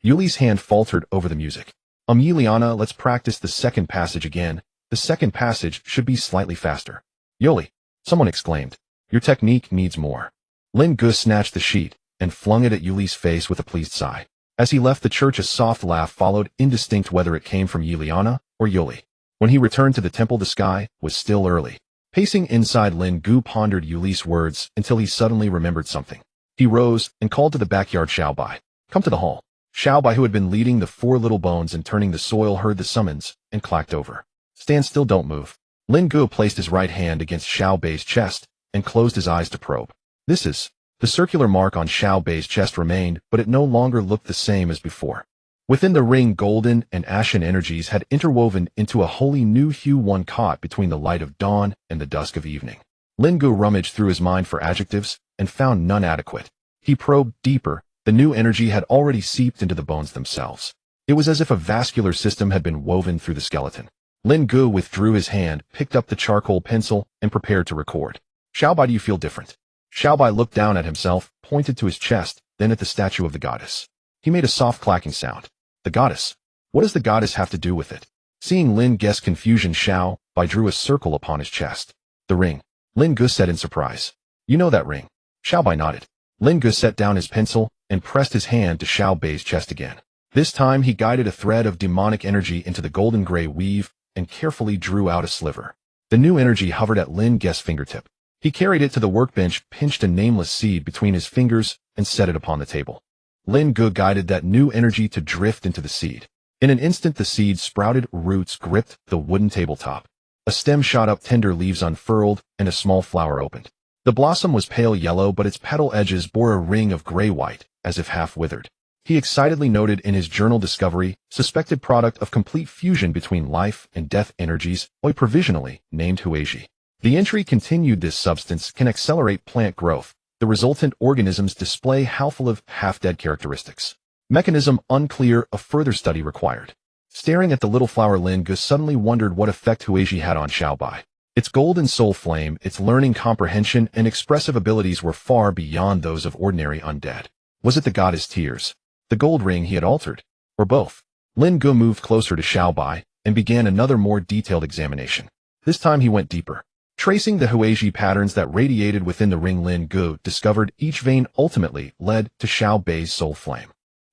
[SPEAKER 1] Yuli's hand faltered over the music. Yiliana, let's practice the 2nd passage again. The 2nd passage should be slightly faster. Yuli, someone exclaimed. Your technique needs more. Lin Ge snatched the sheet and flung it at Yuli's face with a pleased sigh. As he left the church, a soft laugh followed, indistinct whether it came from Yiliana or Yuli. When he returned to the temple, the sky was still early. Pacing inside, Lin Ge pondered Yuli's words until he suddenly remembered something. He rose and called to the backyard Xiao Bai. Come to the hall. Xiaobai, who had been leading the four little bones and turning the soil, heard the summons and clacked over. Stand still, don't move. Lin Ge placed his right hand against Xiaobai's chest and closed his eyes to probe. This is. The circular mark on Xiaobai's chest remained, but it no longer looked the same as before. Within the ring, golden and ashen energies had interwoven into a wholly new hue, one caught between the light of dawn and the dusk of evening. Lin Ge rummaged through his mind for adjectives and found none adequate. He probed deeper. The new energy had already seeped into the bones themselves. It was as if a vascular system had been woven through the skeleton. Lin Ge withdrew his hand, picked up the charcoal pencil, and prepared to record. Xiaobai, do you feel different? Xiaobai looked down at himself, pointed to his chest, then at the statue of the goddess. He made a soft clacking sound. The goddess? What does the goddess have to do with it? Seeing Lin Ge's confusion, Xiaobai drew a circle upon his chest. The ring. Lin Ge said in surprise. You know that ring? Xiaobai nodded. Lin Ge set down his pencil and pressed his hand to Xiaobai's chest again. This time he guided a thread of demonic energy into the golden gray weave and carefully drew out a sliver. The new energy hovered at Lin Ge's fingertip. He carried it to the workbench, pinched a nameless seed between his fingers, and set it upon the table. Lin Ge guided that new energy to drift into the seed. In an instant the seed sprouted, roots gripped the wooden tabletop. A stem shot up, tender leaves unfurled, and a small flower opened. The blossom was pale yellow, but its petal edges bore a ring of gray-white, as if half withered. He excitedly noted in his journal discovery, suspected product of complete fusion between life and death energies, provisionally named Huiji. The entry continued: this substance can accelerate plant growth. The resultant organisms display half of half-dead characteristics. Mechanism unclear, a further study required. Staring at the little flower, Lin Ge suddenly wondered what effect Huiji had on Xiaobai. Its golden soul flame, its learning, comprehension, and expressive abilities were far beyond those of ordinary undead. Was it the goddess' tears? The gold ring he had altered? Or both? Lin Ge moved closer to Xiaobai and began another more detailed examination. This time he went deeper. Tracing the Huiji patterns that radiated within the ring, Lin Ge discovered each vein ultimately led to Xiaobai's soul flame.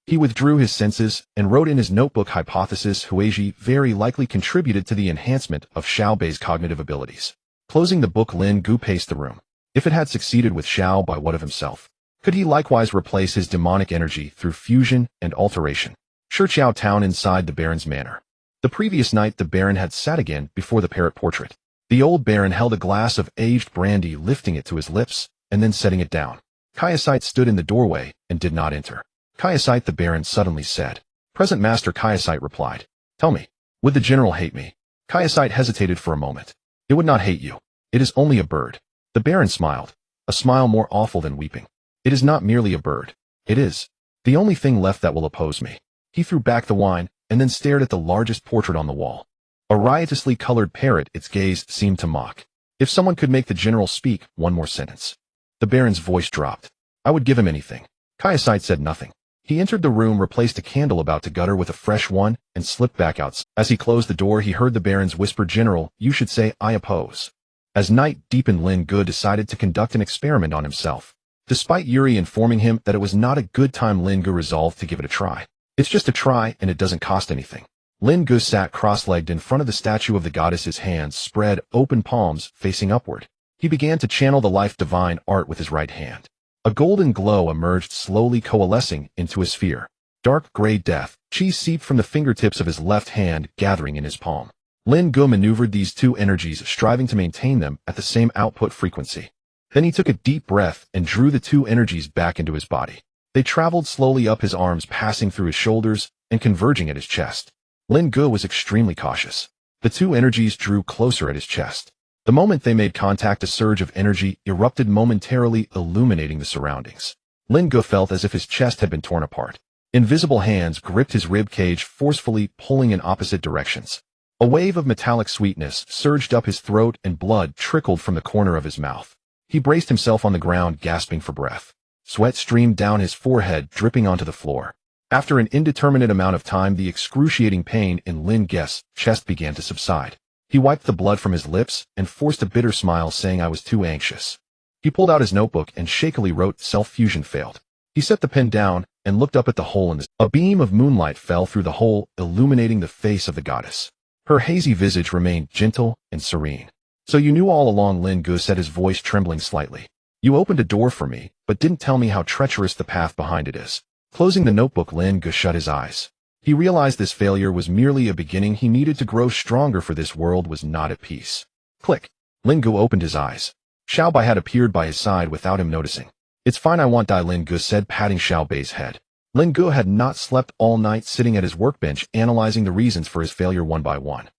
[SPEAKER 1] He withdrew his senses and wrote in his notebook, hypothesis: Huiji very likely contributed to the enhancement of Xiaobai's cognitive abilities. Closing the book, Lin Ge paced the room. If it had succeeded with Xiaobai, what of himself? Could he likewise replace his demonic energy through fusion and alteration? Shiqiao Town, inside the Baron's manor. The previous night the Baron had sat again before the parrot portrait. The old Baron held a glass of aged brandy, lifting it to his lips and then setting it down. Kaiasite stood in the doorway and did not enter. Kaiasite, the Baron suddenly said. Present, Master. Kaiasite replied. Tell me, would the general hate me? Kaiasite hesitated for a moment. It would not hate you. It is only a bird. The Baron smiled, a smile more awful than weeping. It is not merely a bird. It is the only thing left that will oppose me. He threw back the wine and then stared at the largest portrait on the wall. A riotously colored parrot, its gaze seemed to mock. If someone could make the general speak one more sentence. The Baron's voice dropped. I would give him anything. Kaiasite said nothing. He entered the room, replaced a candle about to gutter with a fresh one, and slipped back out. As he closed the door, he heard the Baron's whisper, General, you should say, I oppose. As night deepened, Lin Ge decided to conduct an experiment on himself. Despite Yuri informing him that it was not a good time, Lin Ge resolved to give it a try. It's just a try, and it doesn't cost anything. Lin Ge sat cross-legged in front of the statue of the goddess, his hands spread, open palms facing upward. He began to channel the life divine art with his right hand. A golden glow emerged, slowly coalescing into a sphere. Dark gray death, chi seeped from the fingertips of his left hand, gathering in his palm. Lin Ge maneuvered these two energies, striving to maintain them at the same output frequency. Then he took a deep breath and drew the two energies back into his body. They traveled slowly up his arms, passing through his shoulders and converging at his chest. Lin Ge was extremely cautious. The two energies drew closer at his chest. The moment they made contact, a surge of energy erupted, momentarily illuminating the surroundings. Lin Ge felt as if his chest had been torn apart. Invisible hands gripped his rib cage, forcefully pulling in opposite directions. A wave of metallic sweetness surged up his throat and blood trickled from the corner of his mouth. He braced himself on the ground, gasping for breath. Sweat streamed down his forehead, dripping onto the floor. After an indeterminate amount of time, the excruciating pain in Lin Ge's chest began to subside. He wiped the blood from his lips and forced a bitter smile, saying, I was too anxious. He pulled out his notebook and shakily wrote, Self-fusion failed. He set the pen down and looked up at the hole in the... A beam of moonlight fell through the hole, illuminating the face of the goddess. Her hazy visage remained gentle and serene. So you knew all along, Lin Ge said, his voice trembling slightly. You opened a door for me, but didn't tell me how treacherous the path behind it is. Closing the notebook, Lin Ge shut his eyes. He realized this failure was merely a beginning. He needed to grow stronger, for this world was not at peace. Click. Lin Ge opened his eyes. Xiao Bai had appeared by his side without him noticing. It's fine, I want die, Lin Ge said, patting Xiao Bai's head. Lin Ge had not slept all night, sitting at his workbench, analyzing the reasons for his failure one by one.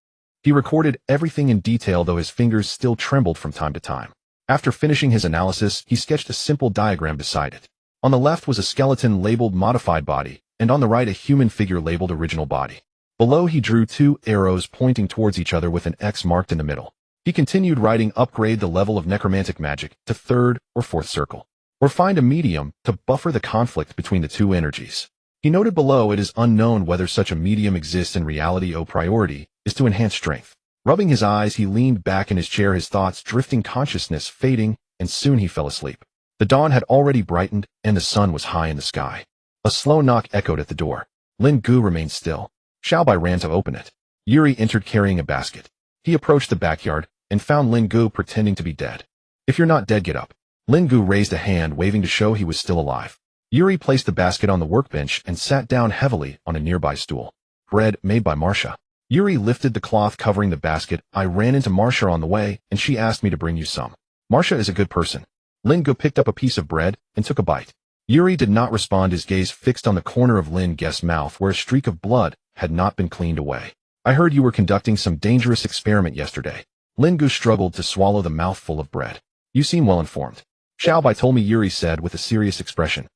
[SPEAKER 1] He recorded everything in detail, though his fingers still trembled from time to time. After finishing his analysis, he sketched a simple diagram beside it. On the left was a skeleton labeled modified body, and on the right a human figure labeled original body. Below he drew 2 arrows pointing towards each other with an X marked in the middle. He continued writing, upgrade the level of necromantic magic to 3rd or 4th circle, or find a medium to buffer the conflict between the 2 energies. He noted below, it is unknown whether such a medium exists in reality. Priority is to enhance strength. Rubbing his eyes, he leaned back in his chair, his thoughts drifting, consciousness fading, and soon he fell asleep. The dawn had already brightened, and the sun was high in the sky. A slow knock echoed at the door. Lin Ge remained still. Xiao Bai ran to open it. Yuri entered carrying a basket. He approached the backyard and found Lin Ge pretending to be dead. If you're not dead, get up. Lin Ge raised a hand, waving to show he was still alive. Yuri placed the basket on the workbench and sat down heavily on a nearby stool. Bread made by Marcia. Yuri lifted the cloth covering the basket. I ran into Marcia on the way, and she asked me to bring you some. Marcia is a good person. Lin Ge picked up a piece of bread and took a bite. Yuri did not respond, his gaze fixed on the corner of Lin Ge's mouth where a streak of blood had not been cleaned away. I heard you were conducting some dangerous experiment yesterday. Lin Ge struggled to swallow the mouthful of bread. You seem well informed. Xiao Bai told me, Yuri said with a serious expression.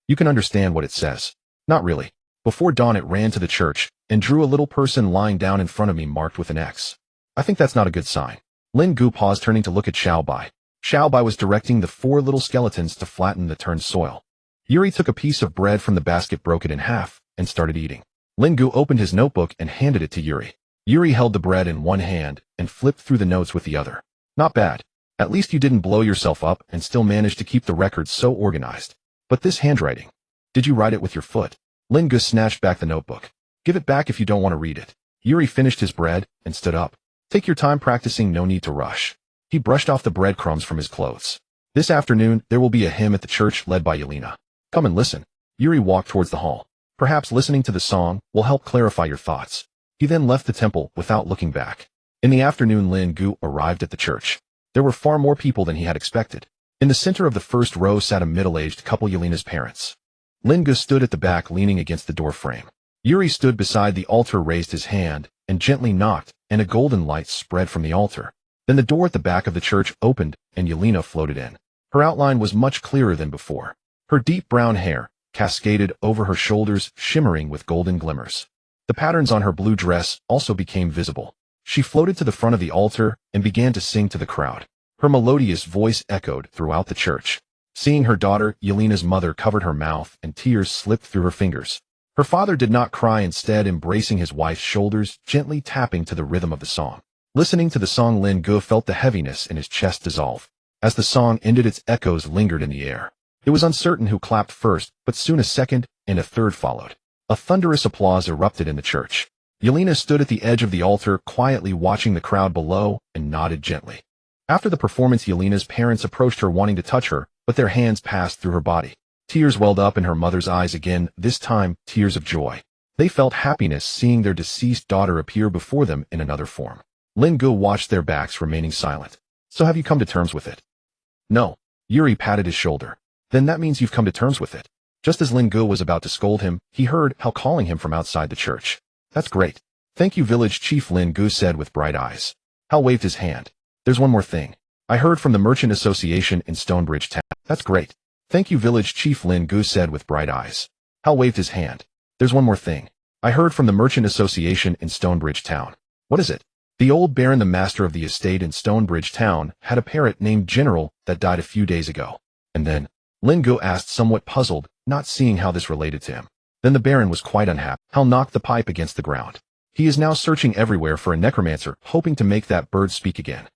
[SPEAKER 1] You can understand what it says. Not really. Before dawn it ran to the church and drew a little person lying down in front of me marked with an X. I think that's not a good sign. Lin Ge paused, turning to look at Xiao Bai. Xiao Bai was directing the 4 little skeletons to flatten the turned soil. Yuri took a piece of bread from the basket, broke it in half, and started eating. Lin Ge opened his notebook and handed it to Yuri. Yuri held the bread in one hand and flipped through the notes with the other. Not bad. At least you didn't blow yourself up and still managed to keep the records so organized. But this handwriting. Did you write it with your foot? Lin Ge snatched back the notebook. Give it back if you don't want to read it. Yuri finished his bread and stood up. Take your time practicing, no need to rush. He brushed off the breadcrumbs from his clothes. This afternoon, there will be a hymn at the church led by Yelena. Come and listen. Yuri walked towards the hall. Perhaps listening to the song will help clarify your thoughts. He then left the temple without looking back. In the afternoon, Lin Ge arrived at the church. There were far more people than he had expected. In the center of the first row sat a middle-aged couple, Yelena's parents. Lin Ge stood at the back, leaning against the door frame. Yuri stood beside the altar, raised his hand, and gently knocked, and a golden light spread from the altar. Then the door at the back of the church opened, and Yelena floated in. Her outline was much clearer than before. Her deep brown hair cascaded over her shoulders, shimmering with golden glimmers. The patterns on her blue dress also became visible. She floated to the front of the altar and began to sing to the crowd. Her melodious voice echoed throughout the church. Seeing her daughter, Yelena's mother covered her mouth and tears slipped through her fingers. Her father did not cry, instead embracing his wife's shoulders, gently tapping to the rhythm of the song. Listening to the song, Lin Ge felt the heaviness in his chest dissolve. As the song ended, its echoes lingered in the air. It was uncertain who clapped first, but soon a second and a third followed. A thunderous applause erupted in the church. Yelena stood at the edge of the altar, quietly watching the crowd below, and nodded gently. After the performance, Yelena's parents approached her, wanting to touch her, but their hands passed through her body. Tears welled up in her mother's eyes again, this time tears of joy. They felt happiness seeing their deceased daughter appear before them in another form. Lin Ge watched their backs, remaining silent. So have you come to terms with it? No. Yuri patted his shoulder. Then that means you've come to terms with it. Just as Lin Ge was about to scold him, he heard Hal calling him from outside the church. That's great. Thank you, village chief, Lin Ge said with bright eyes. Hal waved his hand. There's one more thing. I heard from the Merchant Association in Stonebridge Town. That's great. Thank you, village chief, Lin Ge said with bright eyes. Hal waved his hand. There's one more thing. I heard from the Merchant Association in Stonebridge Town. What is it? The old baron, the master of the estate in Stonebridge Town, had a parrot named General that died a few days ago. And then? Lin Ge asked, somewhat puzzled, not seeing how this related to him. Then the baron was quite unhappy. Hal knocked the pipe against the ground. He is now searching everywhere for a necromancer, hoping to make that bird speak again.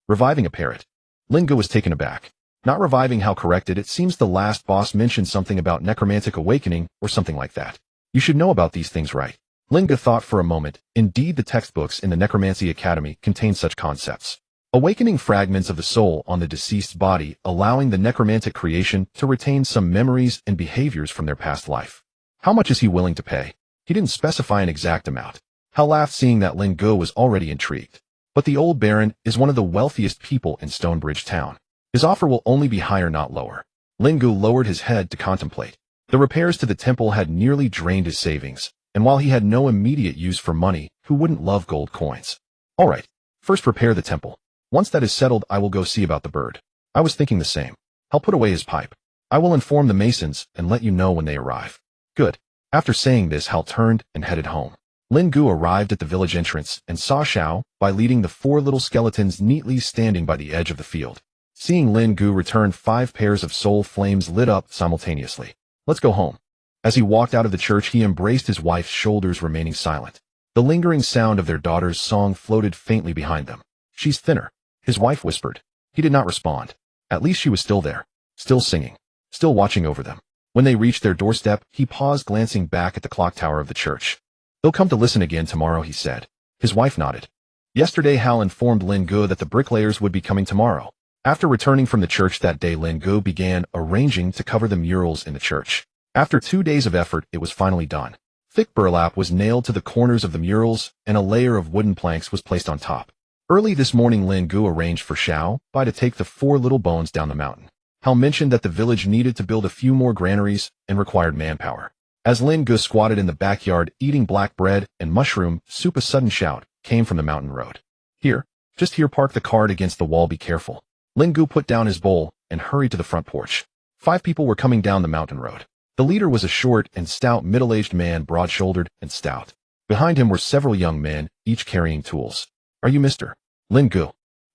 [SPEAKER 1] Reviving a parrot. Lin Ge was taken aback. Not reviving, Hal corrected. It seems the last boss mentioned something about necromantic awakening or something like that. You should know about these things, right? Lin Ge thought for a moment. Indeed, the textbooks in the Necromancy Academy contain such concepts. awakening fragments of the soul on the deceased's body, allowing the necromantic creation to retain some memories and behaviors from their past life. How much is he willing to pay? He didn't specify an exact amount. Hal laughed, seeing that Lin Ge was already intrigued. But the old baron is one of the wealthiest people in Stonebridge Town. His offer will only be higher, not lower. Lin Ge lowered his head to contemplate. The repairs to the temple had nearly drained his savings, and while he had no immediate use for money, who wouldn't love gold coins? All right, first repair the temple. Once that is settled, I will go see about the bird. I was thinking the same. Hal put away his pipe. I will inform the masons and let you know when they arrive. Good. After saying this, Hal turned and headed home. Lin Ge arrived at the village entrance and saw Xiao Bai leading the 4 little skeletons neatly standing by the edge of the field. Seeing Lin Ge return, 5 pairs of soul flames lit up simultaneously. Let's go home. As he walked out of the church, he embraced his wife's shoulders, remaining silent. The lingering sound of their daughter's song floated faintly behind them. She's thinner, his wife whispered. He did not respond. At least she was still there, still singing, still watching over them. When they reached their doorstep, he paused, glancing back at the clock tower of the church. They'll come to listen again tomorrow, he said. His wife nodded. Yesterday, Hal informed Lin Ge that the bricklayers would be coming tomorrow. After returning from the church that day, Lin Ge began arranging to cover the murals in the church. After 2 days of effort, it was finally done. Thick burlap was nailed to the corners of the murals, and a layer of wooden planks was placed on top. Early this morning, Lin Ge arranged for Xiao Bai to take the 4 little bones down the mountain. Hal mentioned that the village needed to build a few more granaries and required manpower. As Lin Ge squatted in the backyard eating black bread and mushroom soup, a sudden shout came from the mountain road. Here, just here, park the cart against the wall, be careful. Lin Ge put down his bowl and hurried to the front porch. 5 people were coming down the mountain road. The leader was a short and stout middle-aged man, broad-shouldered and stout. Behind him were several young men, each carrying tools. Are you Mr. Lin Ge?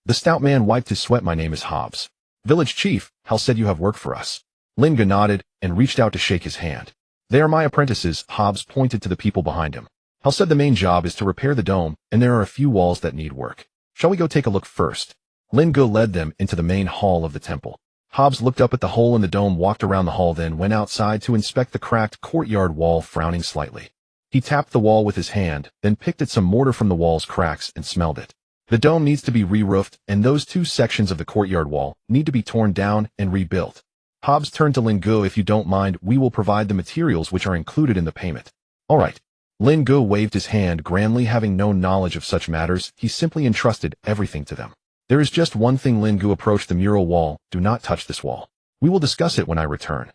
[SPEAKER 1] The stout man wiped his sweat. My name is Hobbs. Village chief, Hal said you have work for us. Lin Ge nodded and reached out to shake his hand. They are my apprentices. Hobbs pointed to the people behind him. Hal said the main job is to repair the dome, and there are a few walls that need work. Shall we go take a look first? Lin Ge led them into the main hall of the temple. Hobbs looked up at the hole in the dome, walked around the hall, then went outside to inspect the cracked courtyard wall, frowning slightly. He tapped the wall with his hand, then picked at some mortar from the wall's cracks and smelled it. The dome needs to be re-roofed, and those 2 sections of the courtyard wall need to be torn down and rebuilt. Hobbs turned to Lin Ge. If you don't mind, we will provide the materials which are included in the payment. All right. Lin Ge waved his hand grandly. Having no knowledge of such matters, he simply entrusted everything to them. There is just one thing. Lin Ge approached the mural wall. Do not touch this wall. We will discuss it when I return.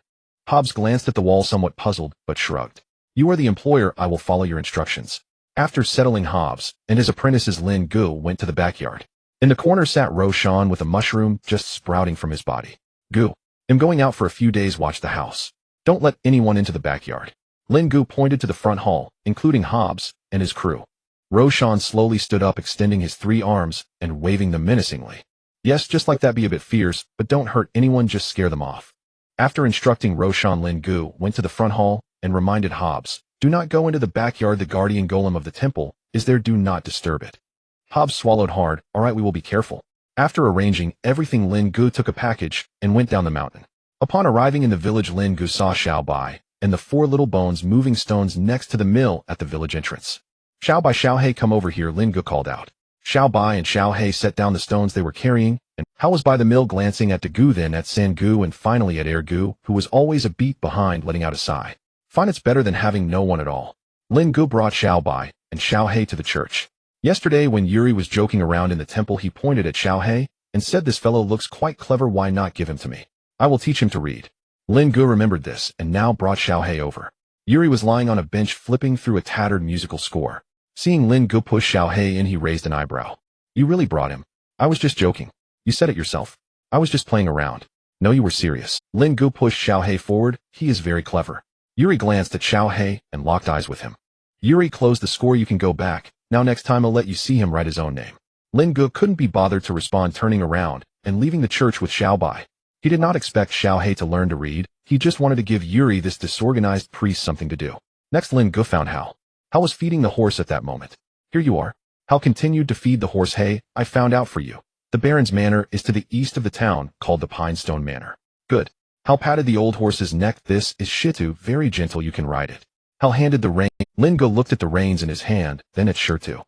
[SPEAKER 1] Hobbs glanced at the wall, somewhat puzzled, but shrugged. You are the employer. I will follow your instructions. After settling Hobbs and his apprentices, Lin Ge went to the backyard. In the corner sat Roshan with a mushroom just sprouting from his body. Ge, I'm going out for a few days. Watch the house. Don't let anyone into the backyard. Lin Ge pointed to the front hall, including Hobbs and his crew. Roshan slowly stood up, extending his 3 arms and waving them menacingly. Yes, just like that. Be a bit fierce, but don't hurt anyone, just scare them off. After instructing Roshan, Lin Ge went to the front hall and reminded Hobbs, do not go into the backyard. The guardian golem of the temple is there. Do not disturb it. Hobbs swallowed hard. All right, we will be careful. After arranging everything, Lin Ge took a package and went down the mountain. Upon arriving in the village, Lin Ge saw Xiao Bai and the 4 little bones moving stones next to the mill at the village entrance. Xiao Bai, Xiao Hei, come over here, Lin Ge called out. Xiao Bai and Xiao Hei set down the stones they were carrying, and Hal was by the mill, glancing at Ge, then at San Ge, and finally at Ge, who was always a beat behind, letting out a sigh. Fine, it's better than having no one at all. Lin Ge brought Xiao Bai and Xiao Hei to the church. Yesterday, when Yuri was joking around in the temple, he pointed at Xiao Hei and said, this fellow looks quite clever, why not give him to me? I will teach him to read. Lin Ge remembered this and now brought Xiao Hei over. Yuri was lying on a bench flipping through a tattered musical score. Seeing Lin Ge push Xiao Hei in, he raised an eyebrow. You really brought him? I was just joking. You said it yourself. I was just playing around. No, you were serious. Lin Ge pushed Xiao Hei forward. He is very clever. Yuri glanced at Xiao Hei and locked eyes with him. Yuri closed the score. You can go back. Now next time I'll let you see him write his own name. Lin Ge couldn't be bothered to respond, turning around and leaving the church with Xiao Bai. He did not expect Xiao Hei to learn to read. He just wanted to give Yuri, this disorganized priest, something to do. Next, Lin Ge found Hal. Hal was feeding the horse at that moment. Here you are. Hal continued to feed the horse. Hey, I found out for you. The Baron's manor is to the east of the town, called the Pinestone Manor. Good. Hal patted the old horse's neck. This is Shitu, very gentle, you can ride it. Hal handed the rein. Lin Ge looked at the reins in his hand, then at Shitu.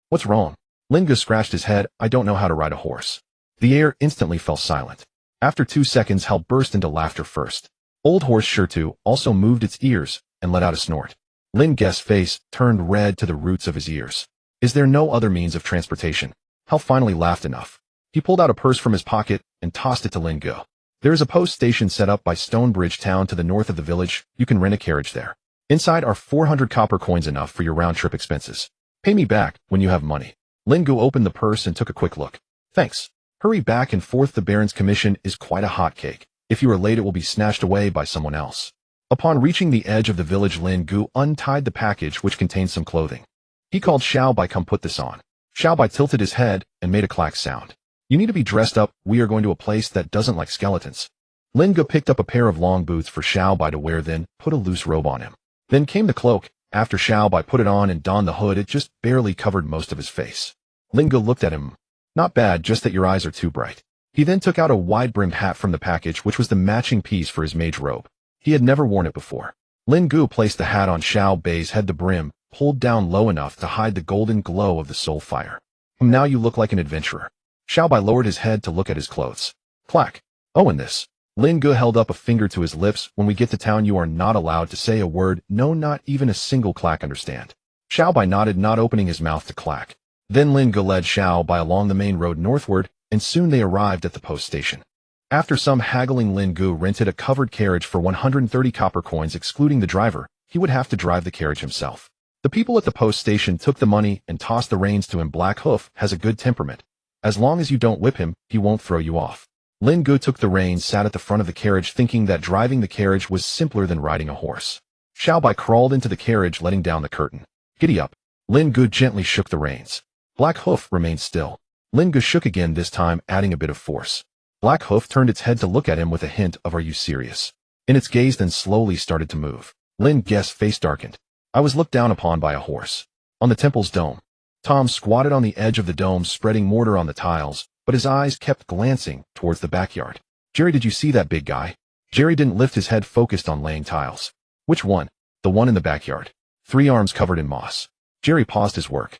[SPEAKER 1] What's wrong? Lin Ge scratched his head. I don't know how to ride a horse. The air instantly fell silent. After 2 seconds, Hal burst into laughter first. Old Horse Sure To also moved its ears and let out a snort. Lin Ge's face turned red to the roots of his ears. Is there no other means of transportation? Hal finally laughed enough. He pulled out a purse from his pocket and tossed it to Lin Ge. There is a post station set up by Stonebridge Town to the north of the village. You can rent a carriage there. Inside are 400 copper coins, enough for your round-trip expenses. Pay me back when you have money. Lin Ge opened the purse and took a quick look. Thanks. Hurry back and forth. The Baron's commission is quite a hot cake. If you are late, it will be snatched away by someone else. Upon reaching the edge of the village, Lin Ge untied the package, which contained some clothing. He called Xiao Bai, come put this on. Xiao Bai tilted his head and made a clack sound. You need to be dressed up. We are going to a place that doesn't like skeletons. Lin Ge picked up a pair of long boots for Xiao Bai to wear, then put a loose robe on him. Then came the cloak. After Xiao Bai put it on and donned the hood, it just barely covered most of his face. Lin Ge looked at him. Not bad, just that your eyes are too bright. He then took out a wide-brimmed hat from the package, which was the matching piece for his mage robe. He had never worn it before. Lin Ge placed the hat on Xiao Bai's head, the brim pulled down low enough to hide the golden glow of the soul fire. Now you look like an adventurer. Xiao Bai lowered his head to look at his clothes. Clack. Oh, and this. Lin Ge held up a finger to his lips. When we get to town, you are not allowed to say a word. No, not even a single clack, understand? Xiao Bai nodded, not opening his mouth to clack. Then Lin Ge led Xiao Bai along the main road northward, and soon they arrived at the post station. After some haggling, Lin Ge rented a covered carriage for 130 copper coins, excluding the driver. He would have to drive the carriage himself. The people at the post station took the money and tossed the reins to him. Black Hoof has a good temperament. As long as you don't whip him, he won't throw you off. Lin Ge took the reins, sat at the front of the carriage, thinking that driving the carriage was simpler than riding a horse. Xiao Bai crawled into the carriage, letting down the curtain. Giddy up. Lin Ge gently shook the reins. Black Hoof remained still. Lin Ge shook again, this time adding a bit of force. Black Hoof turned its head to look at him with a hint of "Are you serious?" in its gaze, then slowly started to move. Lin Ge's face darkened. I was looked down upon by a horse. On the temple's dome. Tom squatted on the edge of the dome, spreading mortar on the tiles, but his eyes kept glancing towards the backyard. Jerry, did you see that big guy? Jerry didn't lift his head, focused on laying tiles. Which one? The one in the backyard. 3 arms covered in moss. Jerry paused his work.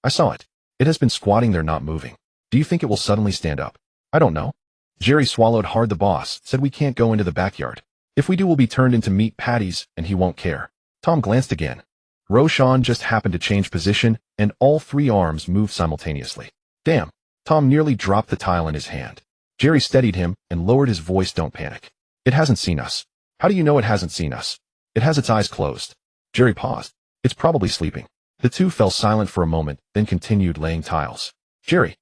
[SPEAKER 1] I saw it. It has been squatting there, not moving. Do you think it will suddenly stand up? I don't know. Jerry swallowed hard. The boss said we can't go into the backyard. If we do, we'll be turned into meat patties, and he won't care. Tom glanced again. Roshan just happened to change position, and all 3 arms moved simultaneously. Damn. Tom nearly dropped the tile in his hand. Jerry steadied him and lowered his voice. Don't panic. It hasn't seen us. How do you know it hasn't seen us? It has its eyes closed. Jerry paused. It's probably sleeping. The two fell silent for a moment, then continued laying tiles. Jerry.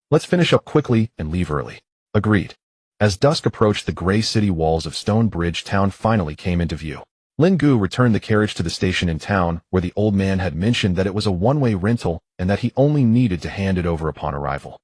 [SPEAKER 1] Let's finish up quickly and leave early. Agreed. As dusk approached, the gray city walls of Stonebridge Town finally came into view. Lin Ge returned the carriage to the station in town, where the old man had mentioned that it was a one-way rental and that he only needed to hand it over upon arrival.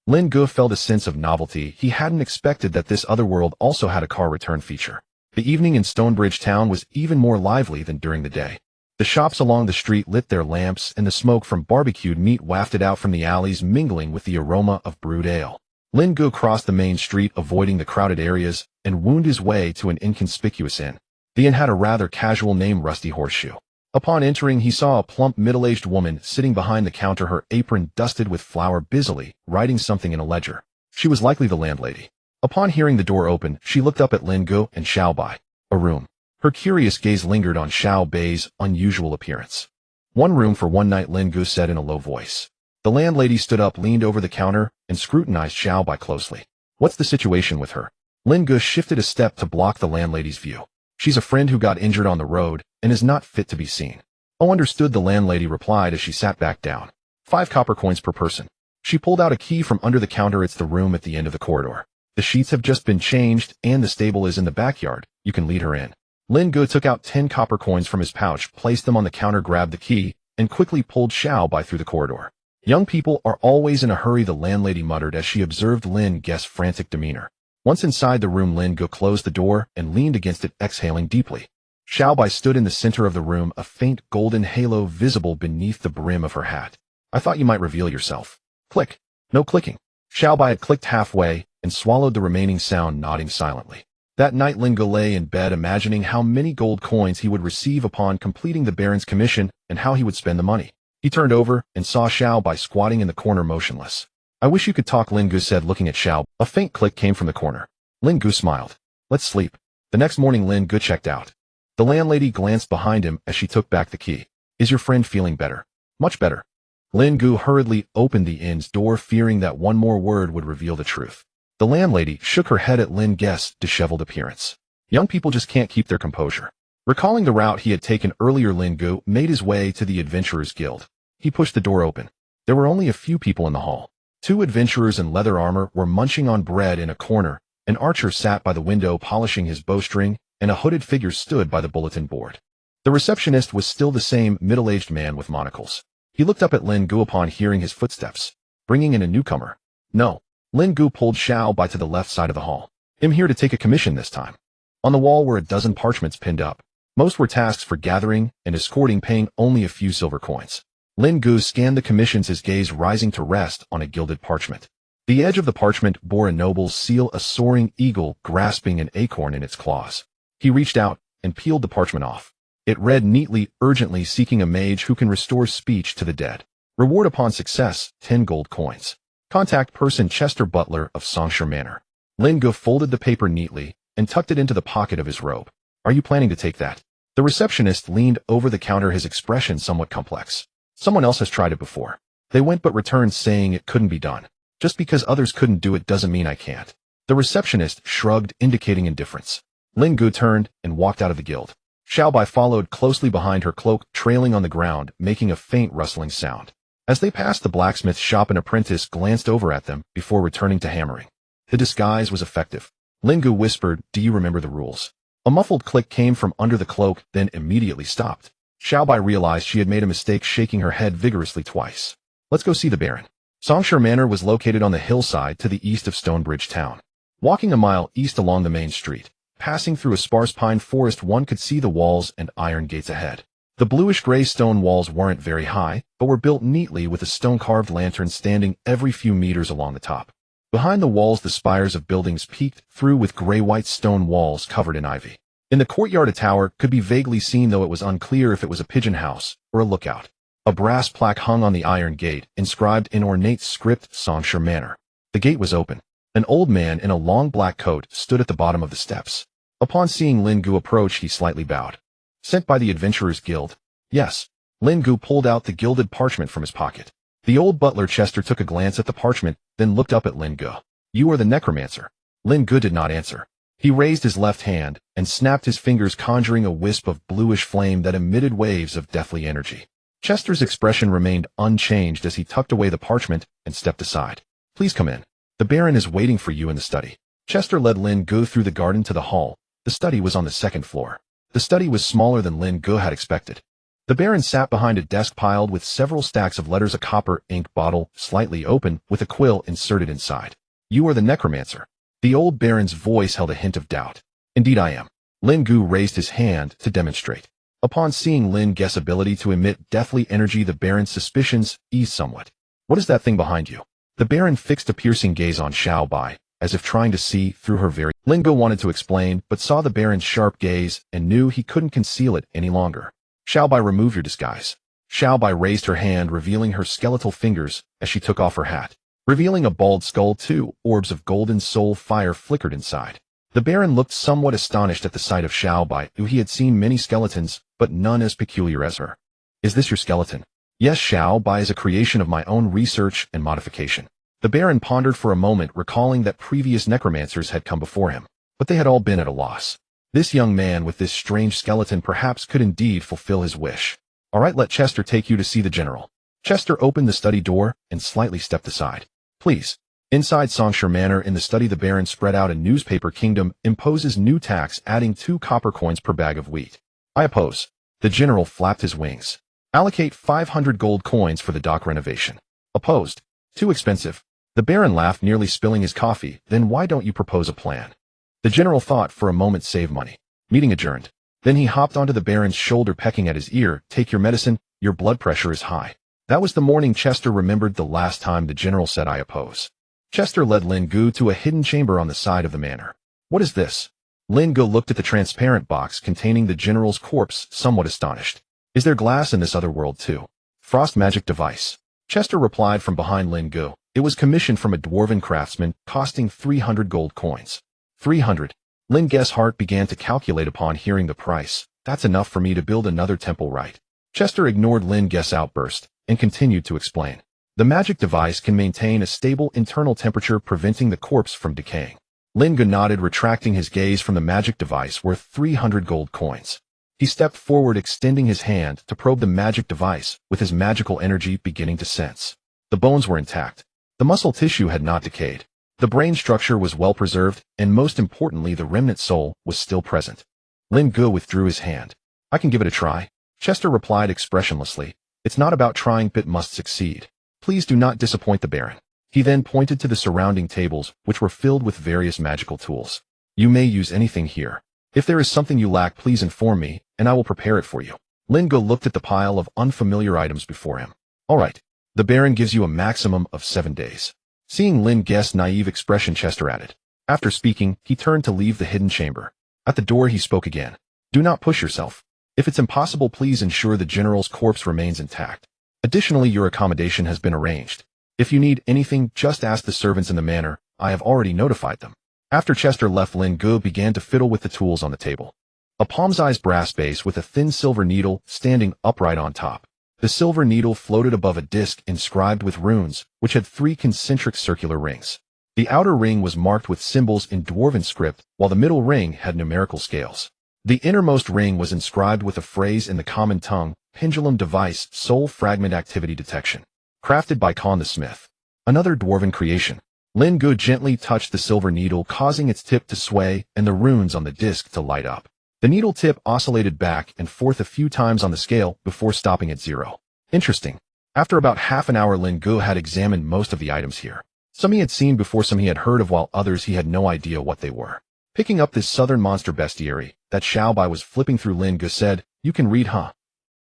[SPEAKER 1] Lin Ge felt a sense of novelty. He hadn't expected that this otherworld also had a car return feature. The evening in Stonebridge Town was even more lively than during the day. The shops along the street lit their lamps, and the smoke from barbecued meat wafted out from the alleys, mingling with the aroma of brewed ale. Lin Ge crossed the main street, avoiding the crowded areas, and wound his way to an inconspicuous inn. The inn had a rather casual name, Rusty Horseshoe. Upon entering, he saw a plump, middle-aged woman sitting behind the counter, her apron dusted with flour, busily writing something in a ledger. She was likely the landlady. Upon hearing the door open, she looked up at Lin Ge and Xiao Bai. A room. Her curious gaze lingered on Xiao Bai's unusual appearance. 1 room for 1 night, Lin Ge said in a low voice. The landlady stood up, leaned over the counter, and scrutinized Xiao Bai closely. What's the situation with her? Lin Ge shifted a step to block the landlady's view. She's a friend who got injured on the road and is not fit to be seen. Oh, understood, the landlady replied as she sat back down. 5 copper coins per person. She pulled out a key from under the counter. It's the room at the end of the corridor. The sheets have just been changed, and the stable is in the backyard. You can lead her in. Lin Ge took out 10 copper coins from his pouch, placed them on the counter, grabbed the key, and quickly pulled Xiao Bai through the corridor. Young people are always in a hurry, the landlady muttered as she observed Lin Ge's frantic demeanor. Once inside the room, Lin Ge closed the door and leaned against it, exhaling deeply. Xiao Bai stood in the center of the room, a faint golden halo visible beneath the brim of her hat. I thought you might reveal yourself. Click. No clicking. Xiao Bai had clicked halfway and swallowed the remaining sound, nodding silently. That night, Lin Ge lay in bed, imagining how many gold coins he would receive upon completing the Baron's commission and how he would spend the money. He turned over and saw Xiao Bai squatting in the corner motionless. I wish you could talk, Lin Ge said, looking at Xiao. A faint click came from the corner. Lin Ge smiled. Let's sleep. The next morning Lin Ge checked out. The landlady glanced behind him as she took back the key. Is your friend feeling better? Much better. Lin Ge hurriedly opened the inn's door, fearing that one more word would reveal the truth. The landlady shook her head at Lin Ge's disheveled appearance. Young people just can't keep their composure. Recalling the route he had taken earlier, Lin Ge made his way to the Adventurers Guild. He pushed the door open. There were only a few people in the hall. 2 adventurers in leather armor were munching on bread in a corner, an archer sat by the window polishing his bowstring, and a hooded figure stood by the bulletin board. The receptionist was still the same middle-aged man with monocles. He looked up at Lin Ge upon hearing his footsteps, bringing in a newcomer. No. Lin Ge pulled Xiao Bai to the left side of the hall. I'm here to take a commission this time. On the wall were a dozen parchments pinned up. Most were tasks for gathering and escorting, paying only a few silver coins. Lin Ge scanned the commissions, his gaze rising to rest on a gilded parchment. The edge of the parchment bore a noble's seal, a soaring eagle grasping an acorn in its claws. He reached out and peeled the parchment off. It read neatly, urgently seeking a mage who can restore speech to the dead. Reward upon success, 10 gold coins. Contact person Chester Butler of Songshire Manor. Lin Ge folded the paper neatly and tucked it into the pocket of his robe. Are you planning to take that? The receptionist leaned over the counter, his expression somewhat complex. Someone else has tried it before. They went but returned saying it couldn't be done. Just because others couldn't do it doesn't mean I can't. The receptionist shrugged, indicating indifference. Lin Ge turned and walked out of the guild. Xiao Bai followed closely behind, her cloak trailing on the ground, making a faint rustling sound. As they passed the blacksmith shop, an apprentice glanced over at them before returning to hammering. The disguise was effective. Lin Ge whispered, "Do you remember the rules?" A muffled click came from under the cloak, then immediately stopped. Xiao Bai realized she had made a mistake, shaking her head vigorously twice. Let's go see the Baron. Songshire Manor was located on the hillside to the east of Stonebridge Town. Walking a mile east along the main street, passing through a sparse pine forest, one could see the walls and iron gates ahead. The bluish-gray stone walls weren't very high, but were built neatly with a stone-carved lantern standing every few meters along the top. Behind the walls, the spires of buildings peeked through with gray-white stone walls covered in ivy. In the courtyard, a tower could be vaguely seen, though it was unclear if it was a pigeon house or a lookout. A brass plaque hung on the iron gate, inscribed in ornate script, Songshire Manor. The gate was open. An old man in a long black coat stood at the bottom of the steps. Upon seeing Lin Ge approach, he slightly bowed. Sent by the Adventurers Guild? Yes. Lin Ge pulled out the gilded parchment from his pocket. The old butler Chester took a glance at the parchment, then looked up at Lin Ge. You are the necromancer. Lin Ge did not answer. He raised his left hand and snapped his fingers, conjuring a wisp of bluish flame that emitted waves of deathly energy. Chester's expression remained unchanged as he tucked away the parchment and stepped aside. Please come in. The Baron is waiting for you in the study. Chester led Lin Ge through the garden to the hall. The study was on the second floor. The study was smaller than Lin Ge had expected. The Baron sat behind a desk piled with several stacks of letters, a copper ink bottle slightly open with a quill inserted inside. You are the necromancer. The old Baron's voice held a hint of doubt. Indeed I am. Lin Ge raised his hand to demonstrate. Upon seeing Lin Ge's ability to emit deathly energy, the Baron's suspicions eased somewhat. What is that thing behind you? The Baron fixed a piercing gaze on Xiao Bai, as if trying to see through her very... Lin Ge wanted to explain, but saw the Baron's sharp gaze and knew he couldn't conceal it any longer. Xiao Bai, remove your disguise. Xiao Bai raised her hand, revealing her skeletal fingers as she took off her hat. Revealing a bald skull, 2 orbs of golden soul fire flickered inside. The Baron looked somewhat astonished at the sight of Xiao Bai, who he had seen many skeletons, but none as peculiar as her. Is this your skeleton? Yes, Xiao Bai is a creation of my own research and modification. The Baron pondered for a moment, recalling that previous necromancers had come before him, but they had all been at a loss. This young man with this strange skeleton perhaps could indeed fulfill his wish. All right, let Chester take you to see the general. Chester opened the study door and slightly stepped aside. Please. Inside Songshire Manor, in the study, the Baron spread out a newspaper. Kingdom imposes new tax, adding 2 copper coins per bag of wheat. I oppose. The general flapped his wings. Allocate 500 gold coins for the dock renovation. Opposed. Too expensive. The Baron laughed, nearly spilling his coffee. Then why don't you propose a plan? The general thought for a moment. Save money. Meeting adjourned. Then he hopped onto the Baron's shoulder, pecking at his ear. Take your medicine. Your blood pressure is high. That was the morning Chester remembered the last time the general said I oppose. Chester led Lin Ge to a hidden chamber on the side of the manor. What is this? Lin Ge looked at the transparent box containing the general's corpse, somewhat astonished. Is there glass in this other world too? Frost magic device. Chester replied from behind Lin Ge. It was commissioned from a dwarven craftsman, costing 300 gold coins. 300. Lin Ge's heart began to calculate upon hearing the price. That's enough for me to build another temple, right? Chester ignored Lin Ge's outburst and continued to explain. The magic device can maintain a stable internal temperature, preventing the corpse from decaying. Lin Ge nodded, retracting his gaze from the magic device worth 300 gold coins. He stepped forward, extending his hand to probe the magic device, with his magical energy beginning to sense. The bones were intact. The muscle tissue had not decayed. The brain structure was well preserved, and most importantly, the remnant soul was still present. Lin Ge withdrew his hand. I can give it a try. Chester replied expressionlessly. It's not about trying, but must succeed. Please do not disappoint the Baron. He then pointed to the surrounding tables, which were filled with various magical tools. You may use anything here. If there is something you lack, please inform me, and I will prepare it for you. Lin Ge looked at the pile of unfamiliar items before him. All right. The Baron gives you a maximum of 7 days. Seeing Lin Ge's naive expression, Chester added. After speaking, he turned to leave the hidden chamber. At the door, he spoke again. Do not push yourself. If it's impossible, please ensure the general's corpse remains intact. Additionally, your accommodation has been arranged. If you need anything, just ask the servants in the manor. I have already notified them. After Chester left, Lin Ge began to fiddle with the tools on the table. A palm-sized brass base with a thin silver needle standing upright on top. The silver needle floated above a disc inscribed with runes, which had 3 concentric circular rings. The outer ring was marked with symbols in dwarven script, while the middle ring had numerical scales. The innermost ring was inscribed with a phrase in the common tongue, pendulum device, soul fragment activity detection. Crafted by Khan the Smith. Another dwarven creation. Lin Ge gently touched the silver needle, causing its tip to sway and the runes on the disc to light up. The needle tip oscillated back and forth a few times on the scale before stopping at 0. Interesting. After about half an hour, Lin Ge had examined most of the items here. Some he had seen before, some he had heard of, while others he had no idea what they were. Picking up this southern monster bestiary that Xiaobai was flipping through, Lin Ge said, You can read, huh?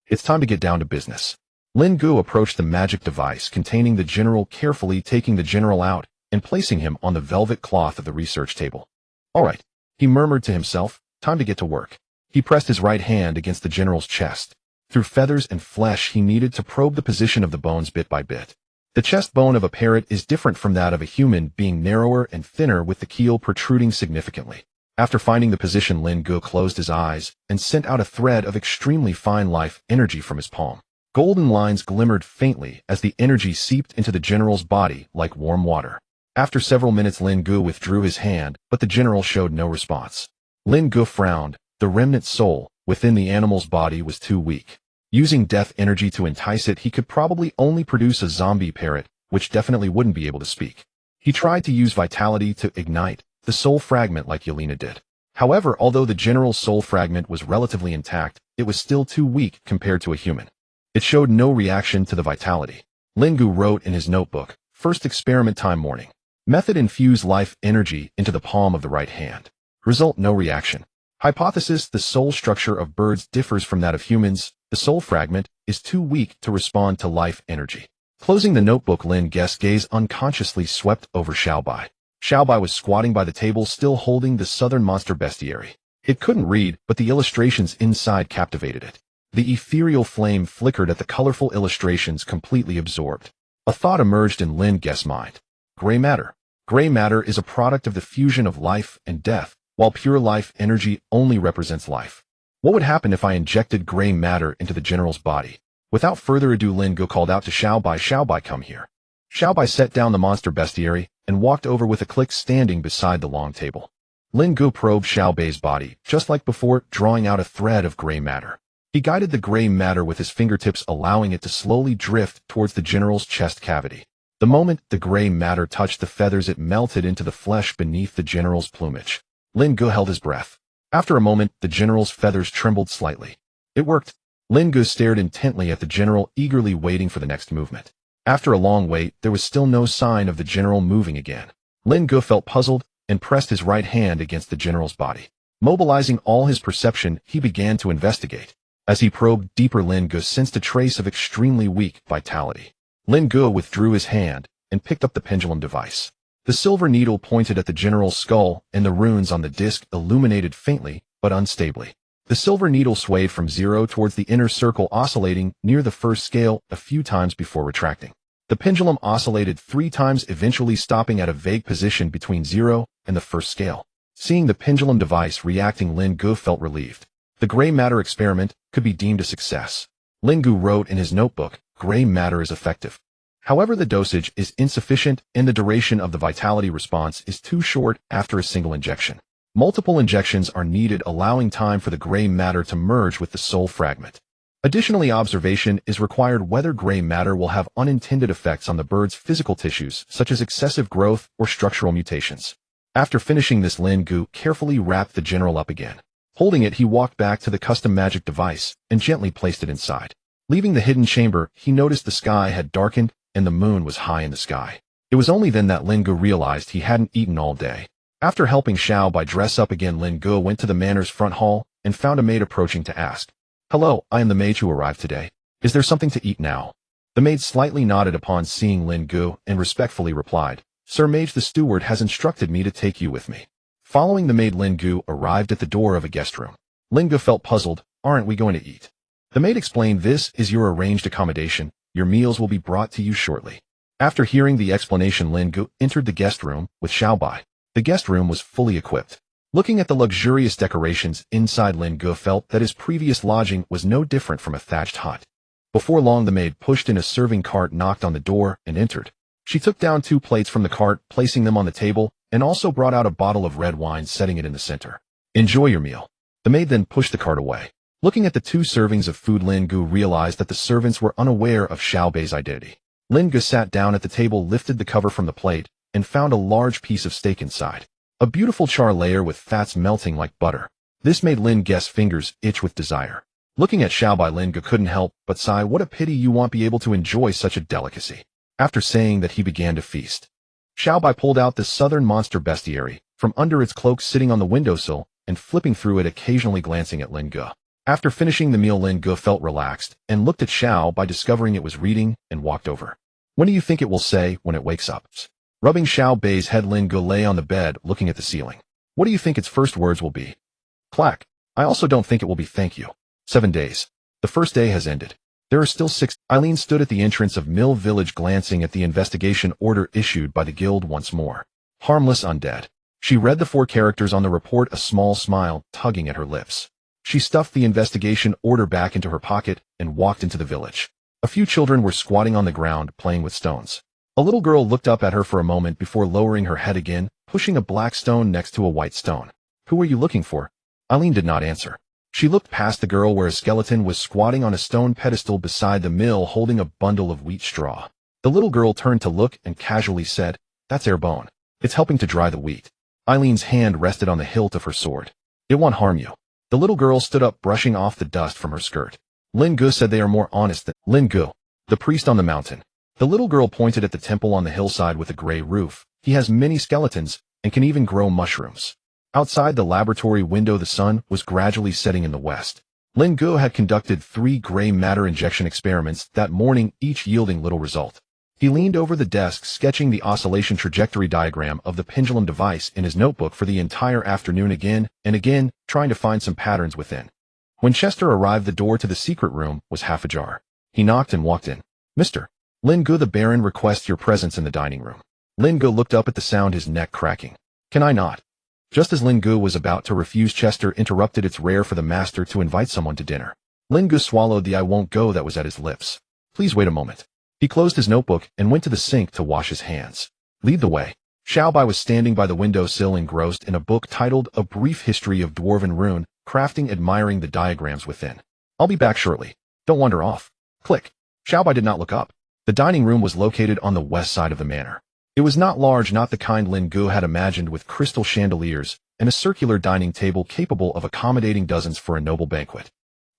[SPEAKER 1] It's time to get down to business. Lin Ge approached the magic device containing the general, carefully taking the general out and placing him on the velvet cloth of the research table. All right, he murmured to himself, time to get to work. He pressed his right hand against the general's chest. Through feathers and flesh, he needed to probe the position of the bones bit by bit. The chest bone of a parrot is different from that of a human, being narrower and thinner with the keel protruding significantly. After finding the position, Lin Ge closed his eyes and sent out a thread of extremely fine life energy from his palm. Golden lines glimmered faintly as the energy seeped into the general's body like warm water. After several minutes, Lin Ge withdrew his hand, but the general showed no response. Lin Ge frowned. The remnant soul within the animal's body was too weak. Using death energy to entice it, he could probably only produce a zombie parrot, which definitely wouldn't be able to speak. He tried to use vitality to ignite the soul fragment like Yelena did. However, although the general's soul fragment was relatively intact, it was still too weak compared to a human. It showed no reaction to the vitality. Lin Ge wrote in his notebook, First experiment time, morning. Method: infuse life energy into the palm of the right hand. Result: no reaction. Hypothesis: the soul structure of birds differs from that of humans. The soul fragment is too weak to respond to life energy. Closing the notebook, Lin Ge's gaze unconsciously swept over Xiaobai. Xiaobai was squatting by the table, still holding the southern monster bestiary. It couldn't read, but the illustrations inside captivated it. The ethereal flame flickered at the colorful illustrations, completely absorbed. A thought emerged in Lin Ge's mind. Gray matter. Gray matter is a product of the fusion of life and death, while pure life energy only represents life. What would happen if I injected gray matter into the general's body? Without further ado, Lin Ge called out to Xiaobai, Xiaobai, come here. Xiaobai set down the monster bestiary and walked over with a click, standing beside the long table. Lin Ge probed Xiaobai's body, just like before, drawing out a thread of gray matter. He guided the gray matter with his fingertips, allowing it to slowly drift towards the general's chest cavity. The moment the gray matter touched the feathers, it melted into the flesh beneath the general's plumage. Lin Ge held his breath. After a moment, the general's feathers trembled slightly. It worked. Lin Ge stared intently at the general, eagerly waiting for the next movement. After a long wait, there was still no sign of the general moving again. Lin Ge felt puzzled and pressed his right hand against the general's body. Mobilizing all his perception, he began to investigate. As he probed deeper, Lin Ge sensed a trace of extremely weak vitality. Lin Ge withdrew his hand and picked up the pendulum device. The silver needle pointed at the general's skull, and the runes on the disc illuminated faintly but unstably. The silver needle swayed from 0 towards the inner circle, oscillating near the first scale a few times before retracting. The pendulum oscillated 3 times, eventually stopping at a vague position between 0 and the first scale. Seeing the pendulum device reacting, Lin Ge felt relieved. The gray matter experiment could be deemed a success. Lin Ge wrote in his notebook, "Gray matter is effective. However, the dosage is insufficient and the duration of the vitality response is too short after a single injection. Multiple injections are needed, allowing time for the gray matter to merge with the soul fragment. Additionally, observation is required whether gray matter will have unintended effects on the bird's physical tissues, such as excessive growth or structural mutations." After finishing this, Lin Ge carefully wrapped the general up again. Holding it, he walked back to the custom magic device and gently placed it inside. Leaving the hidden chamber, he noticed the sky had darkened and the moon was high in the sky. It was only then that Lin Ge realized he hadn't eaten all day. After helping Xiao Bai dress up again, Lin Ge went to the manor's front hall and found a maid approaching to ask, "Hello, I am the mage who arrived today. Is there something to eat now?" The maid slightly nodded upon seeing Lin Ge and respectfully replied, "Sir Mage, the steward has instructed me to take you with me." Following the maid, Lin Ge arrived at the door of a guest room. Lin Ge felt puzzled. "Aren't we going to eat?" The maid explained, "This is your arranged accommodation. Your meals will be brought to you shortly." After hearing the explanation, Lin Ge entered the guest room with Xiao Bai. The guest room was fully equipped. Looking at the luxurious decorations inside, Lin Ge felt that his previous lodging was no different from a thatched hut. Before long, the maid pushed in a serving cart, knocked on the door, and entered. She took down 2 plates from the cart, placing them on the table, and also brought out a bottle of red wine, setting it in the center. "Enjoy your meal." The maid then pushed the cart away. Looking at the 2 servings of food, Lin Ge realized that the servants were unaware of Xiao Bai's identity. Lin Ge sat down at the table, lifted the cover from the plate, and found a large piece of steak inside. A beautiful char layer with fats melting like butter. This made Lin Ge's fingers itch with desire. Looking at Xiao Bai, Lin Ge couldn't help but sigh, "What a pity you won't be able to enjoy such a delicacy." After saying that, he began to feast. Xiao Bai pulled out the southern monster bestiary from under its cloak, sitting on the windowsill and flipping through it, occasionally glancing at Lin Ge. After finishing the meal, Lin Ge felt relaxed and looked at Xiao Bai, discovering it was reading, and walked over. "When do you think it will say when it wakes up?" Rubbing Xiao Bai's head, Lin Ge lay on the bed looking at the ceiling. "What do you think its first words will be?" "Clack. I also don't think it will be thank you." 7 days. The first day has ended. There are still 6. Eileen stood at the entrance of Mill Village, glancing at the investigation order issued by the guild once more. "Harmless undead." She read the 4 characters on the report, a small smile tugging at her lips. She stuffed the investigation order back into her pocket and walked into the village. A few children were squatting on the ground, playing with stones. A little girl looked up at her for a moment before lowering her head again, pushing a black stone next to a white stone. "Who are you looking for?" Eileen did not answer. She looked past the girl, where a skeleton was squatting on a stone pedestal beside the mill, holding a bundle of wheat straw. The little girl turned to look and casually said, "That's airborne. It's helping to dry the wheat." Eileen's hand rested on the hilt of her sword. "It won't harm you." The little girl stood up, brushing off the dust from her skirt. Lin Ge said, "They are more honest than..." "Lin Ge, the priest on the mountain." The little girl pointed at the temple on the hillside with a gray roof. "He has many skeletons and can even grow mushrooms." Outside the laboratory window, the sun was gradually setting in the west. Lin Ge had conducted 3 gray matter injection experiments that morning, each yielding little result. He leaned over the desk, sketching the oscillation trajectory diagram of the pendulum device in his notebook for the entire afternoon, again and again, trying to find some patterns within. When Chester arrived, the door to the secret room was half ajar. He knocked and walked in. "Mr. Lin Ge, the Baron requests your presence in the dining room." Lin Ge looked up at the sound, his neck cracking. "Can I not?" Just as Lin Ge was about to refuse, Chester interrupted. "It's rare for the master to invite someone to dinner." Lin Ge swallowed the "I won't go" that was at his lips. "Please wait a moment." He closed his notebook and went to the sink to wash his hands. "Lead the way." Xiao Bai was standing by the windowsill, engrossed in a book titled A Brief History of Dwarven Rune Crafting, admiring the diagrams within. "I'll be back shortly. Don't wander off." Click. Xiao Bai did not look up. The dining room was located on the west side of the manor. It was not large, not the kind Lin Ge had imagined, with crystal chandeliers and a circular dining table capable of accommodating dozens for a noble banquet.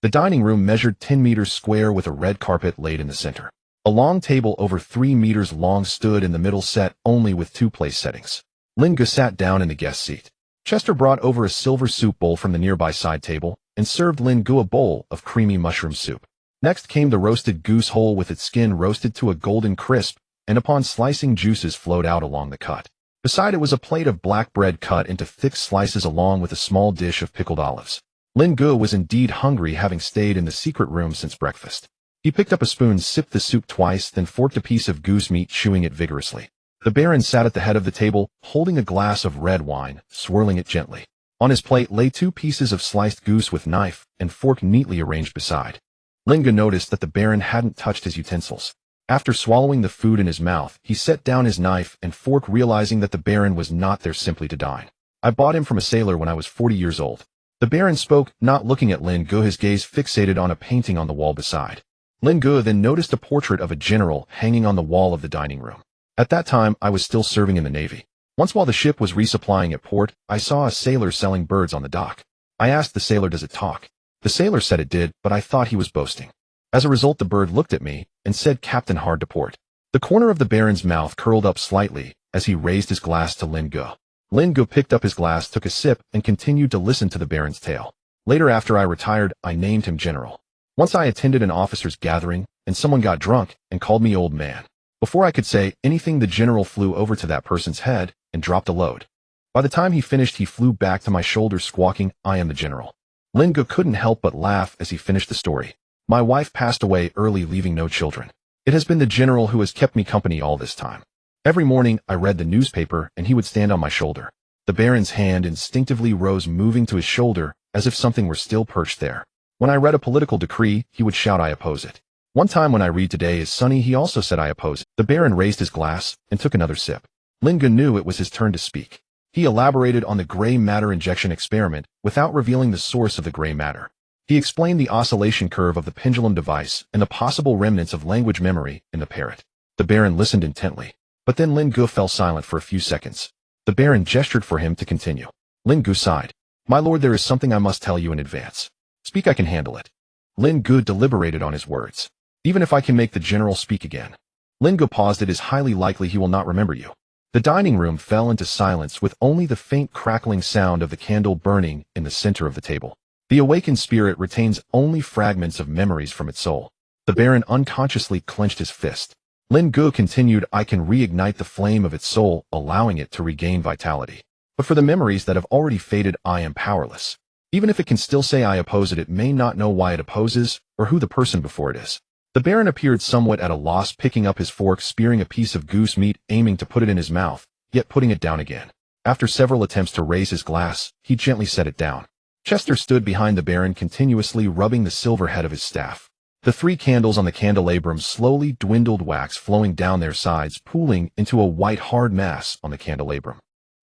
[SPEAKER 1] The dining room measured 10 meters square, with a red carpet laid in the center. A long table over 3 meters long stood in the middle, set only with 2 place settings. Lin Ge sat down in the guest seat. Chester brought over a silver soup bowl from the nearby side table and served Lin Ge a bowl of creamy mushroom soup. Next came the roasted goose whole, with its skin roasted to a golden crisp, and upon slicing, juices flowed out along the cut. Beside it was a plate of black bread cut into thick slices, along with a small dish of pickled olives. Lin Ge was indeed hungry, having stayed in the secret room since breakfast. He picked up a spoon, sipped the soup twice, then forked a piece of goose meat, chewing it vigorously. The Baron sat at the head of the table, holding a glass of red wine, swirling it gently. On his plate lay 2 pieces of sliced goose with knife and fork neatly arranged beside. Lin Ge noticed that the Baron hadn't touched his utensils. After swallowing the food in his mouth, he set down his knife and fork, realizing that the Baron was not there simply to dine. I bought him from a sailor when I was 40 years old. The Baron spoke, not looking at Lin Ge, his gaze fixated on a painting on the wall beside. Lin Ge then noticed a portrait of a general hanging on the wall of the dining room. At that time, I was still serving in the Navy. Once while the ship was resupplying at port, I saw a sailor selling birds on the dock. I asked the sailor, "Does it talk?" The sailor said it did, but I thought he was boasting. As a result, the bird looked at me and said, "Captain, hard to port." The corner of the Baron's mouth curled up slightly as he raised his glass to Lin Ge. Lin Ge picked up his glass, took a sip, and continued to listen to the Baron's tale. Later, after I retired, I named him General. Once I attended an officers' gathering, and someone got drunk and called me old man. Before I could say anything, the general flew over to that person's head and dropped a load. By the time he finished, he flew back to my shoulders squawking, "I am the general." Lin Ge couldn't help but laugh as he finished the story. "My wife passed away early, leaving no children. It has been the general who has kept me company all this time. Every morning I read the newspaper and he would stand on my shoulder." The Baron's hand instinctively rose, moving to his shoulder as if something were still perched there. "When I read a political decree, he would shout, 'I oppose it.' One time when I read 'Today is sunny,' he also said, 'I oppose it.'" The Baron raised his glass and took another sip. Lin Ge knew it was his turn to speak. He elaborated on the gray matter injection experiment without revealing the source of the gray matter. He explained the oscillation curve of the pendulum device and the possible remnants of language memory in the parrot. The Baron listened intently, but then Lin Ge fell silent for a few seconds. The Baron gestured for him to continue. Lin Ge sighed. "My lord, there is something I must tell you in advance." "Speak, I can handle it." Lin Ge deliberated on his words. "Even if I can make the general speak again." Lin Ge paused. "It is highly likely he will not remember you." The dining room fell into silence with only the faint crackling sound of the candle burning in the center of the table. The awakened spirit retains only fragments of memories from its soul. The Baron unconsciously clenched his fist. Lin Ge continued, "I can reignite the flame of its soul, allowing it to regain vitality. But for the memories that have already faded, I am powerless. Even if it can still say I oppose it, it may not know why it opposes or who the person before it is." The Baron appeared somewhat at a loss, picking up his fork, spearing a piece of goose meat, aiming to put it in his mouth, yet putting it down again. After several attempts to raise his glass, he gently set it down. Chester stood behind the Baron, continuously rubbing the silver head of his staff. The 3 candles on the candelabrum slowly dwindled, wax flowing down their sides, pooling into a white hard mass on the candelabrum.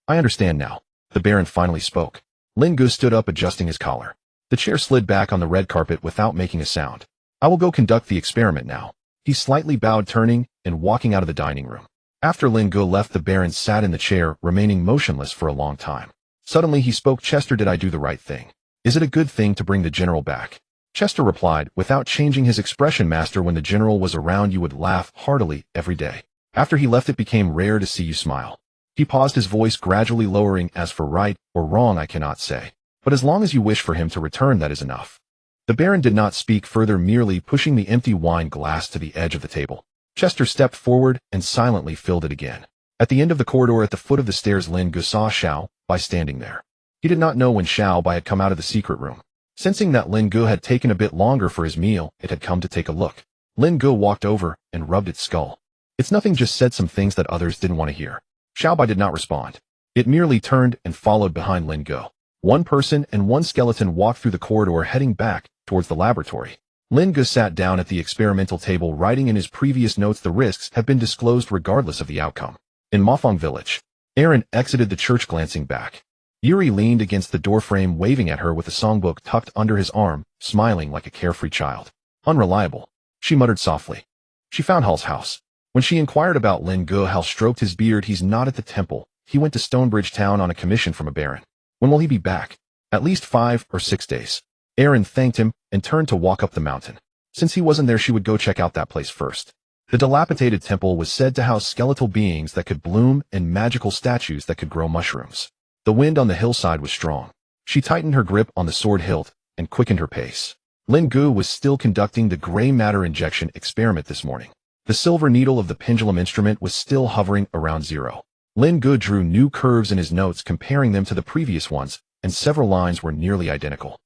[SPEAKER 1] "I understand now." The Baron finally spoke. Lin Ge stood up, adjusting his collar. The chair slid back on the red carpet without making a sound. "I will go conduct the experiment now." He slightly bowed, turning and walking out of the dining room. After Lin Ge left, the Baron sat in the chair, remaining motionless for a long time. Suddenly he spoke. "Chester, did I do the right thing? Is it a good thing to bring the general back?" Chester replied, without changing his expression, "Master, when the general was around, you would laugh heartily every day. After he left, it became rare to see you smile." He paused, his voice gradually lowering. "As for right or wrong, I cannot say. But as long as you wish for him to return, that is enough." The Baron did not speak further, merely pushing the empty wine glass to the edge of the table. Chester stepped forward and silently filled it again. At the end of the corridor, at the foot of the stairs, Lin Ge saw Xiao Bai standing there. He did not know when Xiao Bai had come out of the secret room. Sensing that Lin Ge had taken a bit longer for his meal, it had come to take a look. Lin Ge walked over and rubbed its skull. "It's nothing, just said some things that others didn't want to hear." Xiao Bai did not respond. It merely turned and followed behind Lin Ge. One person and one skeleton walked through the corridor, heading back towards the laboratory. Lin Ge sat down at the experimental table, writing in his previous notes, "The risks have been disclosed regardless of the outcome." In Mafong village, Aaron exited the church, glancing back. Yuri leaned against the doorframe, waving at her with a songbook tucked under his arm, smiling like a carefree child. "Unreliable," she muttered softly. She found Hal's house. When she inquired about Lin Ge, Hal stroked his beard. "He's not at the temple. He went to Stonebridge Town on a commission from a baron." "When will he be back?" "At least 5 or 6 days." Aaron thanked him and turned to walk up the mountain. Since he wasn't there, she would go check out that place first. The dilapidated temple was said to house skeletal beings that could bloom and magical statues that could grow mushrooms. The wind on the hillside was strong. She tightened her grip on the sword hilt and quickened her pace. Lin Ge was still conducting the gray matter injection experiment this morning. The silver needle of the pendulum instrument was still hovering around 0. Lin Ge drew new curves in his notes, comparing them to the previous ones, and several lines were nearly identical.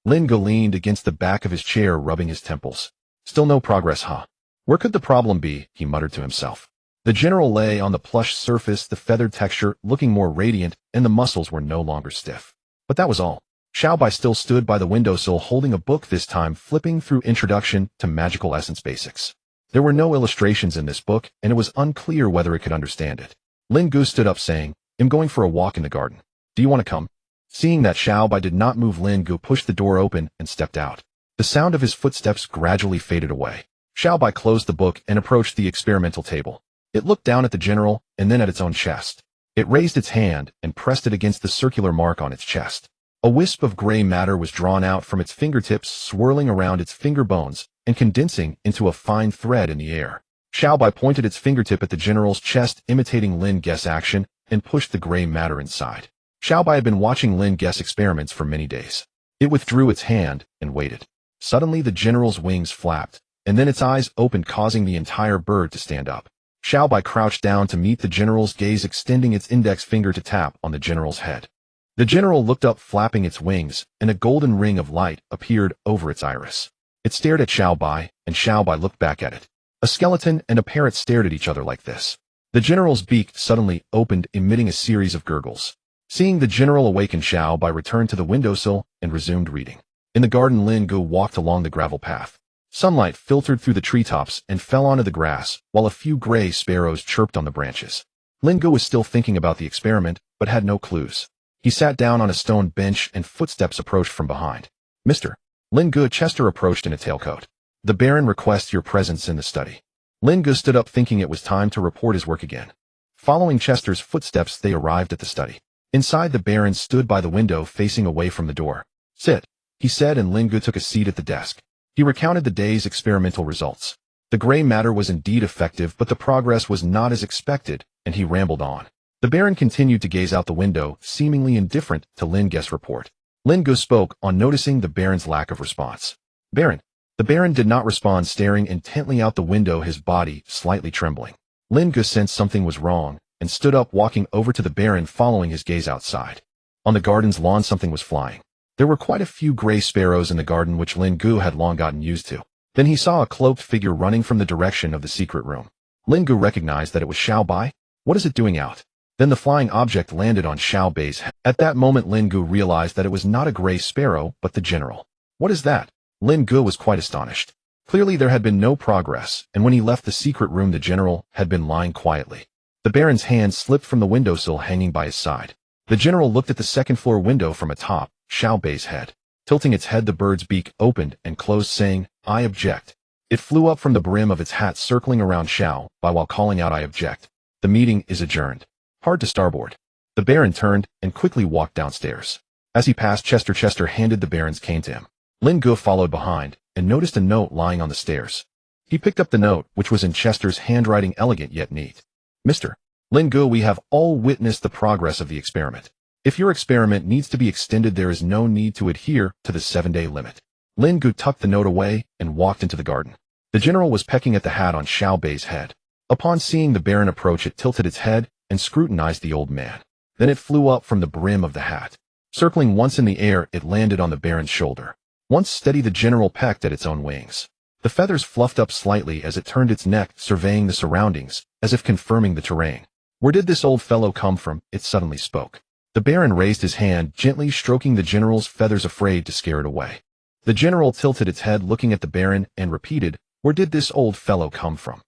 [SPEAKER 1] Lin Ge leaned against the back of his chair, rubbing his temples. Still no progress, huh? Where could the problem be? He muttered to himself. The general lay on the plush surface, the feathered texture looking more radiant, and the muscles were no longer stiff. But that was all. Xiaobai still stood by the windowsill holding a book, this time flipping through Introduction to Magical Essence Basics. There were no illustrations in this book, and it was unclear whether it could understand it. Lin Ge stood up saying, "I'm going for a walk in the garden. Do you want to come?" Seeing that Xiaobai did not move, Lin Ge pushed the door open and stepped out. The sound of his footsteps gradually faded away. Xiaobai closed the book and approached the experimental table. It looked down at the general and then at its own chest. It raised its hand and pressed it against the circular mark on its chest. A wisp of gray matter was drawn out from its fingertips, swirling around its finger bones and condensing into a fine thread in the air. Xiaobai pointed its fingertip at the general's chest, imitating Lin Ge's action, and pushed the gray matter inside. Xiaobai had been watching Lin Ge's experiments for many days. It withdrew its hand and waited. Suddenly the general's wings flapped, and then its eyes opened, causing the entire bird to stand up. Xiaobai crouched down to meet the general's gaze, extending its index finger to tap on the general's head. The general looked up, flapping its wings, and a golden ring of light appeared over its iris. It stared at Xiaobai, and Xiaobai looked back at it. A skeleton and a parrot stared at each other like this. The general's beak suddenly opened, emitting a series of gurgles. Seeing the general awaken, Xiaobai returned to the windowsill and resumed reading. In the garden, Lin Ge walked along the gravel path. Sunlight filtered through the treetops and fell onto the grass, while a few gray sparrows chirped on the branches. Lin Ge was still thinking about the experiment, but had no clues. He sat down on a stone bench and footsteps approached from behind. "Mr. Lin Ge," Chester approached in a tailcoat. "The Baron requests your presence in the study." Lin Ge stood up, thinking it was time to report his work again. Following Chester's footsteps, they arrived at the study. Inside, the Baron stood by the window facing away from the door. "Sit," he said, and Lin Ge took a seat at the desk. He recounted the day's experimental results. The gray matter was indeed effective, but the progress was not as expected, and he rambled on. The Baron continued to gaze out the window, seemingly indifferent to Lin Ge's report. Lin Ge spoke on noticing the Baron's lack of response. "Baron." The Baron did not respond, staring intently out the window, his body slightly trembling. Lin Ge sensed something was wrong and stood up, walking over to the Baron, following his gaze outside. On the garden's lawn, something was flying. There were quite a few gray sparrows in the garden, which Lin Ge had long gotten used to. Then he saw a cloaked figure running from the direction of the secret room. Lin Ge recognized that it was Xiaobai. "What is it doing out?" Then the flying object landed on Xiaobai's head. At that moment, Lin Ge realized that it was not a gray sparrow, but the general. "What is that?" Lin Ge was quite astonished. Clearly there had been no progress, and when he left the secret room, the general had been lying quietly. The Baron's hand slipped from the windowsill hanging by his side. The general looked at the second-floor window from atop Xiaobai's head. Tilting its head, the bird's beak opened and closed, saying, "I object." It flew up from the brim of its hat, circling around Xiaobai while calling out, "I object. The meeting is adjourned. Hard to starboard." The Baron turned and quickly walked downstairs. As he passed Chester handed the Baron's cane to him. Lin Ge followed behind and noticed a note lying on the stairs. He picked up the note, which was in Chester's handwriting, elegant yet neat. "Mr. Lin Ge, we have all witnessed the progress of the experiment. If your experiment needs to be extended, there is no need to adhere to the 7-day limit." Lin Ge tucked the note away and walked into the garden. The general was pecking at the hat on Xiaobai's head. Upon seeing the Baron approach, it tilted its head and scrutinized the old man. Then it flew up from the brim of the hat. Circling once in the air, it landed on the Baron's shoulder. Once steady, the general pecked at its own wings. The feathers fluffed up slightly as it turned its neck, surveying the surroundings, as if confirming the terrain. "Where did this old fellow come from?" it suddenly spoke. The Baron raised his hand, gently stroking the general's feathers, afraid to scare it away. The general tilted its head, looking at the Baron, and repeated, "Where did this old fellow come from?"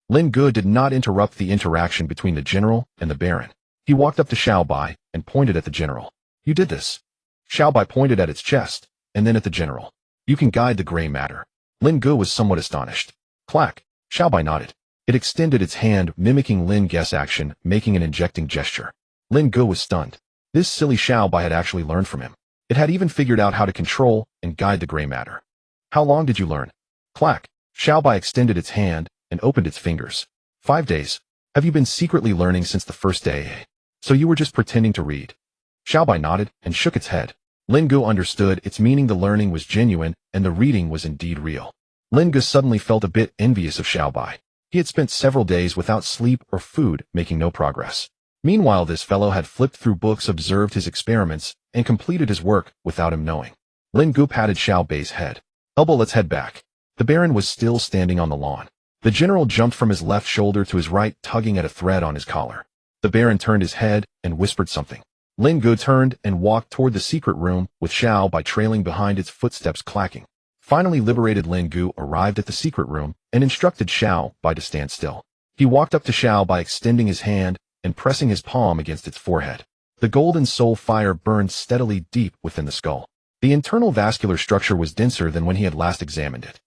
[SPEAKER 1] Lin Ge did not interrupt the interaction between the general and the Baron. He walked up to Xiaobai and pointed at the general. "You did this." Xiaobai pointed at its chest, and then at the general. "You can guide the gray matter." Lin Ge was somewhat astonished. Clack! Xiaobai nodded. It extended its hand, mimicking Lin Ge's action, making an injecting gesture. Lin Ge was stunned. This silly Xiaobai had actually learned from him. It had even figured out how to control and guide the gray matter. "How long did you learn?" Clack! Xiaobai extended its hand and opened its fingers. 5 days. "Have you been secretly learning since the first day? So you were just pretending to read?" Xiaobai nodded and shook its head. Lin Ge understood its meaning. The learning was genuine, and the reading was indeed real. Lin Ge suddenly felt a bit envious of Xiaobai. He had spent several days without sleep or food, making no progress. Meanwhile, this fellow had flipped through books, observed his experiments, and completed his work without him knowing. Lin Ge patted Xiao Bei's head. Elbow, let's head back. The Baron was still standing on the lawn. The general jumped from his left shoulder to his right, tugging at a thread on his collar. The Baron turned his head and whispered something. Lin Ge turned and walked toward the secret room, with Xiao Bei trailing behind, its footsteps clacking. Finally liberated Lin Ge arrived at the secret room and instructed Xiao Bei to stand still. He walked up to Xiao Bei, extending his hand and pressing his palm against its forehead. The golden soul fire burned steadily deep within the skull. The internal vascular structure was denser than when he had last examined it.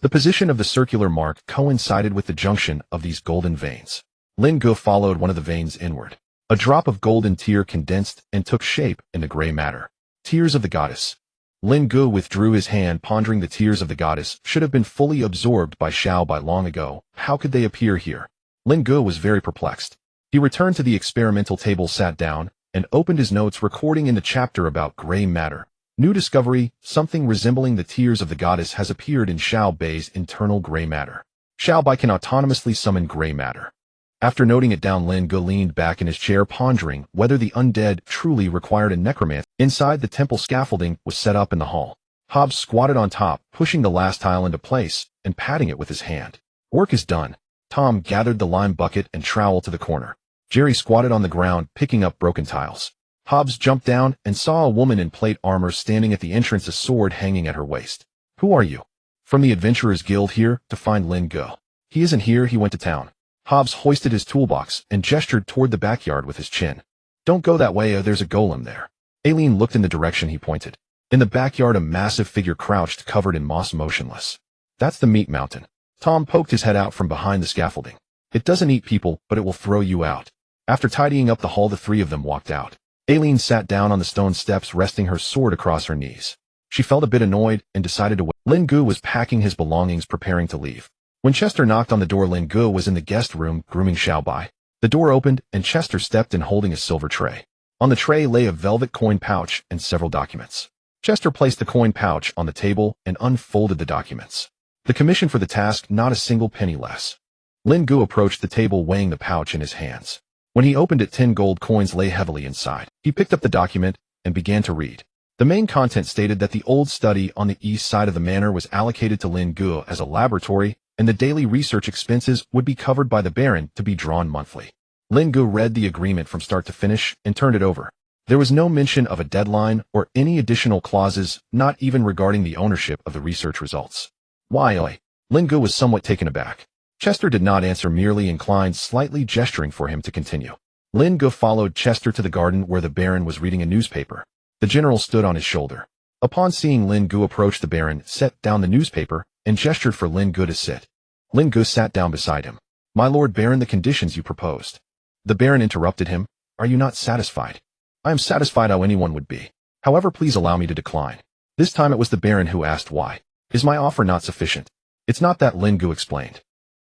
[SPEAKER 1] The position of the circular mark coincided with the junction of these golden veins. Lin Ge followed one of the veins inward. A drop of golden tear condensed and took shape in the gray matter. Tears of the goddess. Lin Ge withdrew his hand, pondering. The tears of the goddess should have been fully absorbed by Xiao Bei long ago. How could they appear here? Lin Ge was very perplexed. He returned to the experimental table, sat down, and opened his notes, recording in the chapter about gray matter. New discovery: something resembling the tears of the goddess has appeared in Xiao Bei's internal gray matter. Xiao Bei can autonomously summon gray matter. After noting it down, Lin Ge leaned back in his chair, pondering whether the undead truly required a necromancer. Inside, the temple scaffolding was set up in the hall. Hobbs squatted on top, pushing the last tile into place and patting it with his hand. Work is done. Tom gathered the lime bucket and trowel to the corner. Jerry squatted on the ground, picking up broken tiles. Hobbs jumped down and saw a woman in plate armor standing at the entrance, a sword hanging at her waist. Who are you? From the Adventurers Guild, here to find Lin Ge. He isn't here, he went to town. Hobbs hoisted his toolbox and gestured toward the backyard with his chin. Don't go that way, there's a golem there. Aileen looked in the direction he pointed. In the backyard, a massive figure crouched, covered in moss, motionless. That's the meat mountain. Tom poked his head out from behind the scaffolding. It doesn't eat people, but it will throw you out. After tidying up the hall, the three of them walked out. Aileen sat down on the stone steps, resting her sword across her knees. She felt a bit annoyed and decided to wait. Lin Ge was packing his belongings, preparing to leave. When Chester knocked on the door, Lin Ge was in the guest room, grooming Xiao Bei. The door opened, and Chester stepped in, holding a silver tray. On the tray lay a velvet coin pouch and several documents. Chester placed the coin pouch on the table and unfolded the documents. The commission for the task, not a single penny less. Lin Ge approached the table, weighing the pouch in his hands. When he opened it, 10 gold coins lay heavily inside. He picked up the document and began to read. The main content stated that the old study on the east side of the manor was allocated to Lin Ge as a laboratory, and the daily research expenses would be covered by the Baron, to be drawn monthly. Lin Ge read the agreement from start to finish and turned it over. There was no mention of a deadline or any additional clauses, not even regarding the ownership of the research results. Why? Lin Ge was somewhat taken aback. Chester did not answer, merely inclined slightly, gesturing for him to continue. Lin Ge followed Chester to the garden, where the Baron was reading a newspaper. The general stood on his shoulder. Upon seeing Lin Ge approach, the Baron set down the newspaper and gestured for Lin Ge to sit. Lin Ge sat down beside him. My Lord Baron, the conditions you proposed. The Baron interrupted him. Are you not satisfied? I am satisfied, how anyone would be. However, please allow me to decline. This time it was the Baron who asked why. Is my offer not sufficient? It's not that, Lin Ge explained.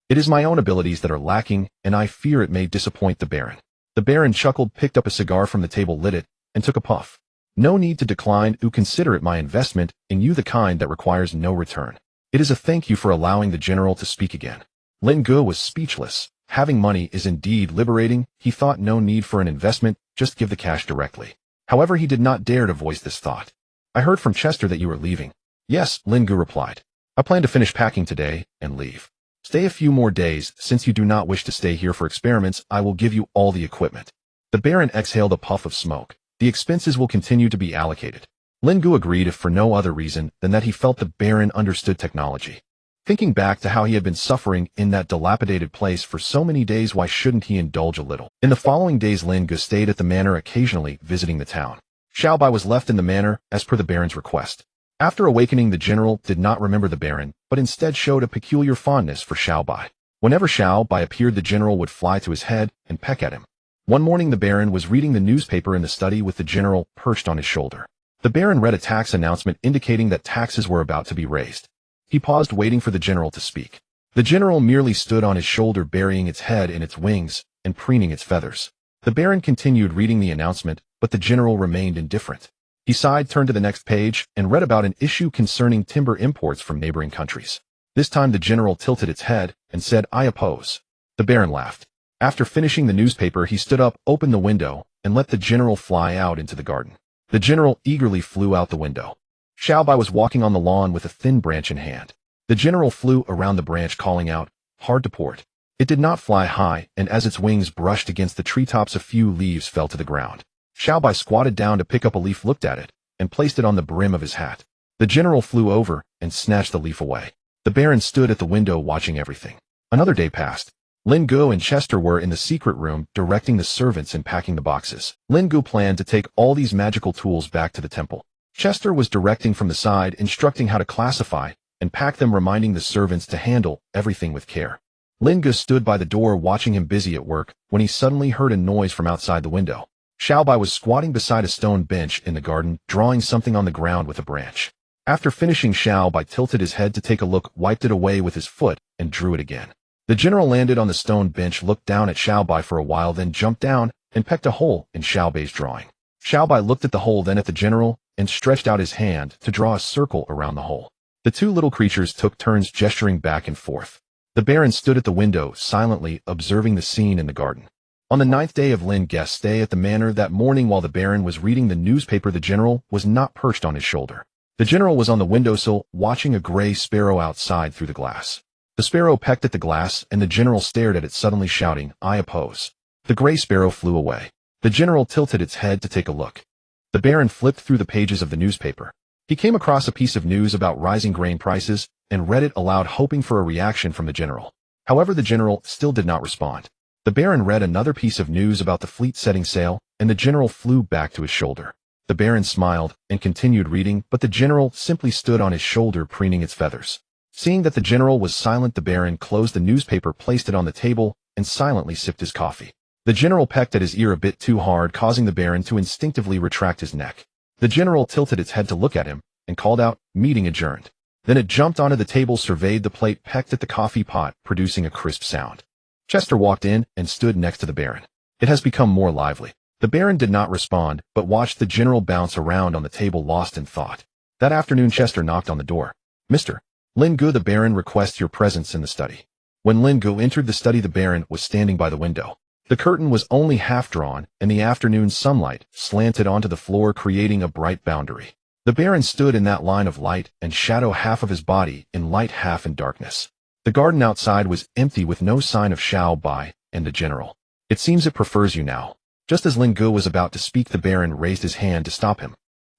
[SPEAKER 1] It is my own abilities that are lacking, and I fear it may disappoint the Baron. The Baron chuckled, picked up a cigar from the table, lit it, and took a puff. No need to decline, you consider it my investment in you, the kind that requires no return. It is a thank you for allowing the general to speak again. Lin Ge was speechless. Having money is indeed liberating. He thought no need for an investment, just give the cash directly. However, he did not dare to voice this thought. I heard from Chester that you were leaving. Yes, Lin Ge replied. I plan to finish packing today and leave. Stay a few more days. Since you do not wish to stay here for experiments, I will give you all the equipment. The Baron exhaled a puff of smoke. The expenses will continue to be allocated. Lin Ge agreed, if for no other reason than that he felt the Baron understood technology. Thinking back to how he had been suffering in that dilapidated place for so many days, why shouldn't he indulge a little? In the following days, Lin Ge stayed at the manor, occasionally visiting the town. Xiao Bei was left in the manor as per the Baron's request. After awakening, the general did not remember the Baron, but instead showed a peculiar fondness for Xiao Bei. Whenever Xiao Bei appeared, the general would fly to his head and peck at him. One morning, the Baron was reading the newspaper in the study with the general perched on his shoulder. The Baron read a tax announcement indicating that taxes were about to be raised. He paused, waiting for the general to speak. The general merely stood on his shoulder, burying its head in its wings and preening its feathers. The Baron continued reading the announcement, but the general remained indifferent. He sighed, turned to the next page, and read about an issue concerning timber imports from neighboring countries. This time the general tilted its head and said, I oppose. The Baron laughed. After finishing the newspaper, he stood up, opened the window, and let the general fly out into the garden. The general eagerly flew out the window. Xiaobai was walking on the lawn with a thin branch in hand. The general flew around the branch calling out, "Hard to port." It did not fly high, and as its wings brushed against the treetops a few leaves fell to the ground. Xiaobai squatted down to pick up a leaf, looked at it, and placed it on the brim of his hat. The general flew over and snatched the leaf away. The Baron stood at the window watching everything. Another day passed. Lin Ge and Chester were in the secret room directing the servants and packing the boxes. Lin Ge planned to take all these magical tools back to the temple. Chester was directing from the side, instructing how to classify and pack them, reminding the servants to handle everything with care. Lin Ge stood by the door watching him busy at work when he suddenly heard a noise from outside the window. Xiaobai was squatting beside a stone bench in the garden, drawing something on the ground with a branch. After finishing, Xiaobai tilted his head to take a look, wiped it away with his foot, and drew it again. The general landed on the stone bench, looked down at Xiaobai for a while, then jumped down and pecked a hole in Xiaobai's drawing. Xiaobai looked at the hole, then at the general, and stretched out his hand to draw a circle around the hole. The two little creatures took turns gesturing back and forth. The Baron stood at the window, silently observing the scene in the garden. On the 9th day of Lin Ge's stay at the manor that morning, while the Baron was reading the newspaper, the general was not perched on his shoulder. The general was on the windowsill, watching a gray sparrow outside through the glass. The sparrow pecked at the glass, and the general stared at it, suddenly shouting, "I oppose." The gray sparrow flew away. The general tilted its head to take a look. The Baron flipped through the pages of the newspaper. He came across a piece of news about rising grain prices and read it aloud, hoping for a reaction from the general. However, the general still did not respond. The Baron read another piece of news about the fleet setting sail, and the general flew back to his shoulder. The Baron smiled and continued reading, but the general simply stood on his shoulder, preening its feathers. Seeing that the general was silent, the Baron closed the newspaper, placed it on the table, and silently sipped his coffee. The general pecked at his ear a bit too hard, causing the Baron to instinctively retract his neck. The general tilted its head to look at him and called out, "Meeting adjourned." Then it jumped onto the table, surveyed the plate, pecked at the coffee pot, producing a crisp sound. Chester walked in and stood next to the Baron. "It has become more lively." The Baron did not respond, but watched the general bounce around on the table, lost in thought. That afternoon, Chester knocked on the door. "Mr. Lin Ge, the Baron requests your presence in the study." When Lin Ge entered the study, the Baron was standing by the window. The curtain was only half drawn, and the afternoon sunlight slanted onto the floor, creating a bright boundary. The Baron stood in that line of light and shadow, half of his body in light, half in darkness. The garden outside was empty, with no sign of Xiaobai and the general. "It seems it prefers you now." Just as Lin Ge was about to speak, the Baron raised his hand to stop him.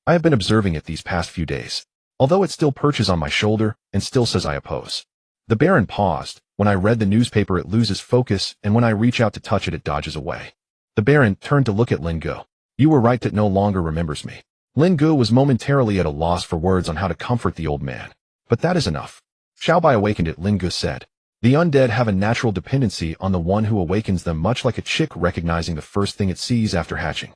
[SPEAKER 1] "I have been observing it these past few days. Although it still perches on my shoulder and still says I oppose." The Baron paused. "When I read the newspaper, it loses focus, and when I reach out to touch it, it dodges away." The Baron turned to look at Lin Ge. "You were right, it no longer remembers me." Lin Ge was momentarily at a loss for words on how to comfort the old man. "But that is enough." Xiaobai awakened it, Lin Ge said. "The undead have a natural dependency on the one who awakens them, much like a chick recognizing the first thing it sees after hatching."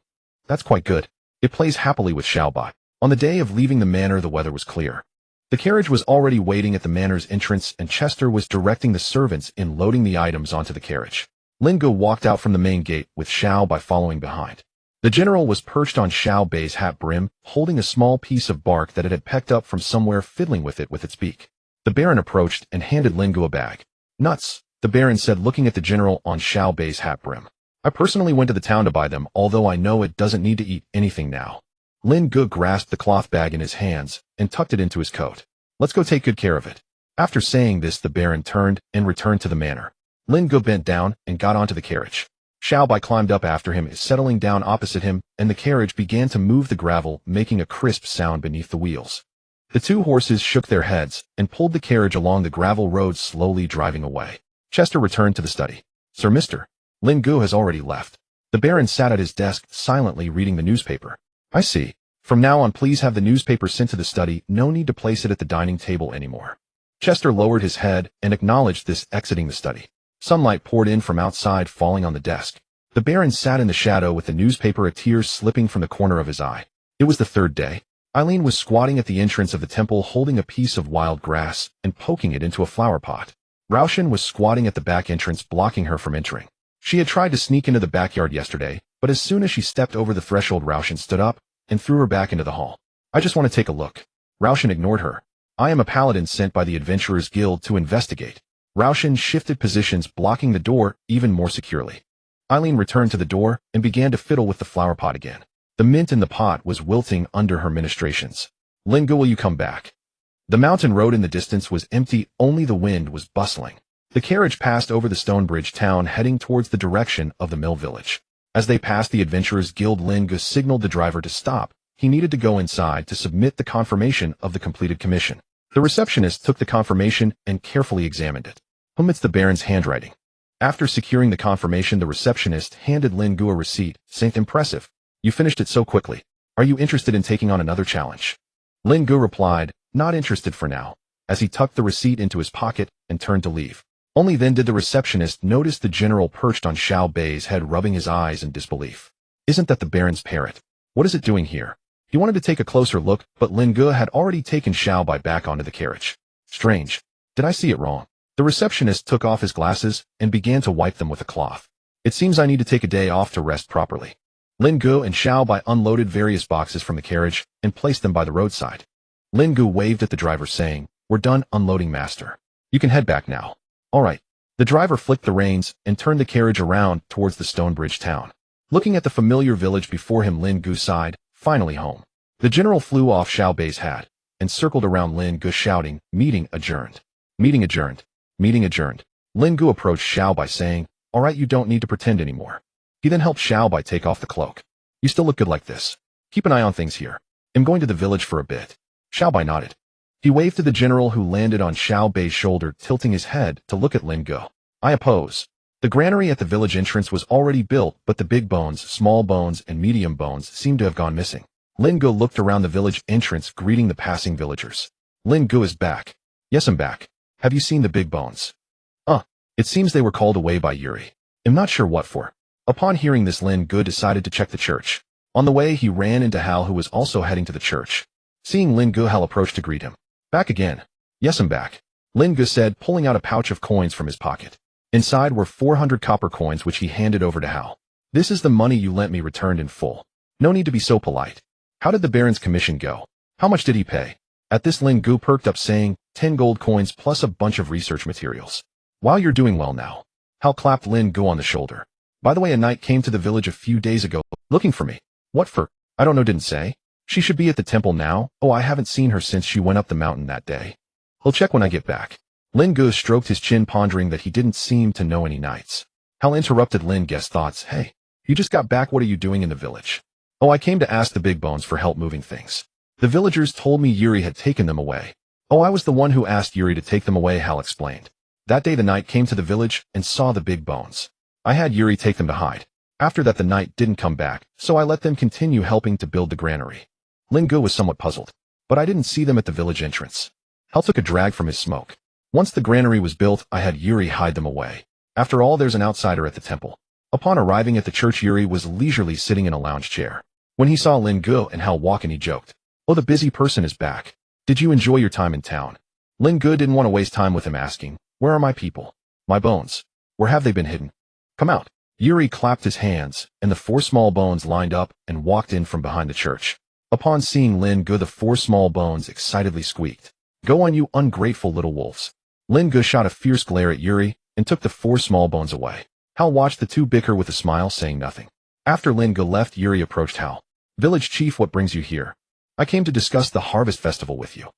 [SPEAKER 1] "That's quite good." It plays happily with Xiaobai. On the day of leaving the manor, the weather was clear. The carriage was already waiting at the manor's entrance, and Chester was directing the servants in loading the items onto the carriage. Lin Ge walked out from the main gate, with Xiaobai following behind. The general was perched on Xiaobai's hat brim, holding a small piece of bark that it had pecked up from somewhere, fiddling with it with its beak. The Baron approached and handed Lin Ge a bag. "Nuts," the Baron said, looking at the general on Xiaobai's hat brim. "I personally went to the town to buy them, although I know it doesn't need to eat anything now." Lin Ge grasped the cloth bag in his hands and tucked it into his coat. "Let's go take good care of it." After saying this, the Baron turned and returned to the manor. Lin Ge bent down and got onto the carriage. Xiaobai climbed up after him, settling down opposite him, and the carriage began to move the gravel, making a crisp sound beneath the wheels. The two horses shook their heads and pulled the carriage along the gravel road, slowly driving away. Chester returned to the study. "Sir, Mr. Lin Ge has already left." The Baron sat at his desk, silently reading the newspaper. "I see. From now on, please have the newspaper sent to the study. No need to place it at the dining table anymore." Chester lowered his head and acknowledged this, exiting the study. Sunlight poured in from outside, falling on the desk. The Baron sat in the shadow with the newspaper, a tear slipping from the corner of his eye. It was the third day. Eileen was squatting at the entrance of the temple, holding a piece of wild grass and poking it into a flower pot. Raushin was squatting at the back entrance, blocking her from entering. She had tried to sneak into the backyard yesterday, but as soon as she stepped over the threshold, Raushin stood up and threw her back into the hall. "I just want to take a look." Raushin ignored her. "I am a paladin sent by the Adventurers Guild to investigate." Raushin shifted positions, blocking the door even more securely. Eileen returned to the door and began to fiddle with the flower pot again. The mint in the pot was wilting under her ministrations. Lin Ge, will you come back? The mountain road in the distance was empty, only the wind was bustling. The carriage passed over the Stonebridge town heading towards the direction of the mill village. As they passed the Adventurers Guild, Lin Ge signaled the driver to stop. He needed to go inside to submit the confirmation of the completed commission. The receptionist took the confirmation and carefully examined it. It's the Baron's handwriting. After securing the confirmation, the receptionist handed Lin Ge a receipt, saying, "Impressive. You finished it so quickly. Are you interested in taking on another challenge?" Lin Ge replied, "Not interested for now," as he tucked the receipt into his pocket and turned to leave. Only then did the receptionist notice the general perched on Xiao Bei's head, rubbing his eyes in disbelief. "Isn't that the Baron's parrot? What is it doing here?" He wanted to take a closer look, but Lin Ge had already taken Xiao Bei back onto the carriage. "Strange. Did I see it wrong?" The receptionist took off his glasses and began to wipe them with a cloth. "It seems I need to take a day off to rest properly." Lin Ge and Xiao Bei unloaded various boxes from the carriage and placed them by the roadside. Lin Ge waved at the driver, saying, "We're done unloading, master. You can head back now." "All right." The driver flicked the reins and turned the carriage around towards the Stonebridge town. Looking at the familiar village before him, Lin Ge sighed, finally home. The general flew off Xiao Bei's hat and circled around Lin Ge, shouting, "Meeting adjourned. Meeting adjourned. Meeting adjourned." Lin Ge approached Xiao Bei, saying, "All right, you don't need to pretend anymore." He then helped Xiao Bei take off the cloak. "You still look good like this. Keep an eye on things here. I'm going to the village for a bit." Xiao Bei nodded. He waved to the general, who landed on Xiao Bei's shoulder, tilting his head to look at Lin Ge. "I oppose." The granary at the village entrance was already built, but the big bones, small bones, and medium bones seemed to have gone missing. Lin Ge looked around the village entrance, greeting the passing villagers. "Lin Ge is back." "Yes, I'm back. Have you seen the big bones?" It seems they were called away by Yuri. I'm not sure what for." Upon hearing this, Lin Ge decided to check the church. On the way, he ran into Hal, who was also heading to the church. Seeing Lin Ge, Hal approached to greet him. "Back again?" "Yes, I'm back," Lin Ge said, pulling out a pouch of coins from his pocket. Inside were 400 copper coins, which he handed over to Hal. "This is the money you lent me, returned in full. No need to be so polite. How did the Baron's commission go? How much did he pay?" At this, Lin Ge perked up, saying, 10 gold coins plus a bunch of research materials. "Wow, you're doing well now." Hal clapped Lin Ge on the shoulder. "By the way, a knight came to the village a few days ago, looking for me." "What for?" "I don't know, didn't say. She should be at the temple now." "Oh, I haven't seen her since she went up the mountain that day. I'll check when I get back." Lin Ge stroked his chin, pondering that he didn't seem to know any knights. Hal interrupted Lin Ge's thoughts. "Hey, you just got back. What are you doing in the village?" "Oh, I came to ask the big bones for help moving things. The villagers told me Yuri had taken them away." "Oh, I was the one who asked Yuri to take them away," Hal explained. "That day the knight came to the village and saw the big bones. I had Yuri take them to hide. After that the knight didn't come back, so I let them continue helping to build the granary." Lin Ge was somewhat puzzled. "But I didn't see them at the village entrance." Hal took a drag from his smoke. "Once the granary was built, I had Yuri hide them away. After all, there's an outsider at the temple." Upon arriving at the church, Yuri was leisurely sitting in a lounge chair. When he saw Lin Ge and Hal walk in, he joked, "Oh, the busy person is back. Did you enjoy your time in town?" Lin Ge didn't want to waste time with him, asking, "Where are my people? My bones? Where have they been hidden? Come out." Yuri clapped his hands, and the 4 small bones lined up and walked in from behind the church. Upon seeing Lin Ge, the 4 small bones excitedly squeaked, "Go on, you ungrateful little wolves." Lin Ge shot a fierce glare at Yuri and took the 4 small bones away. Hal watched the 2 bicker with a smile, saying nothing. After Lin Ge left, Yuri approached Hal. "Village chief, what brings you here?" "I came to discuss the harvest festival with you."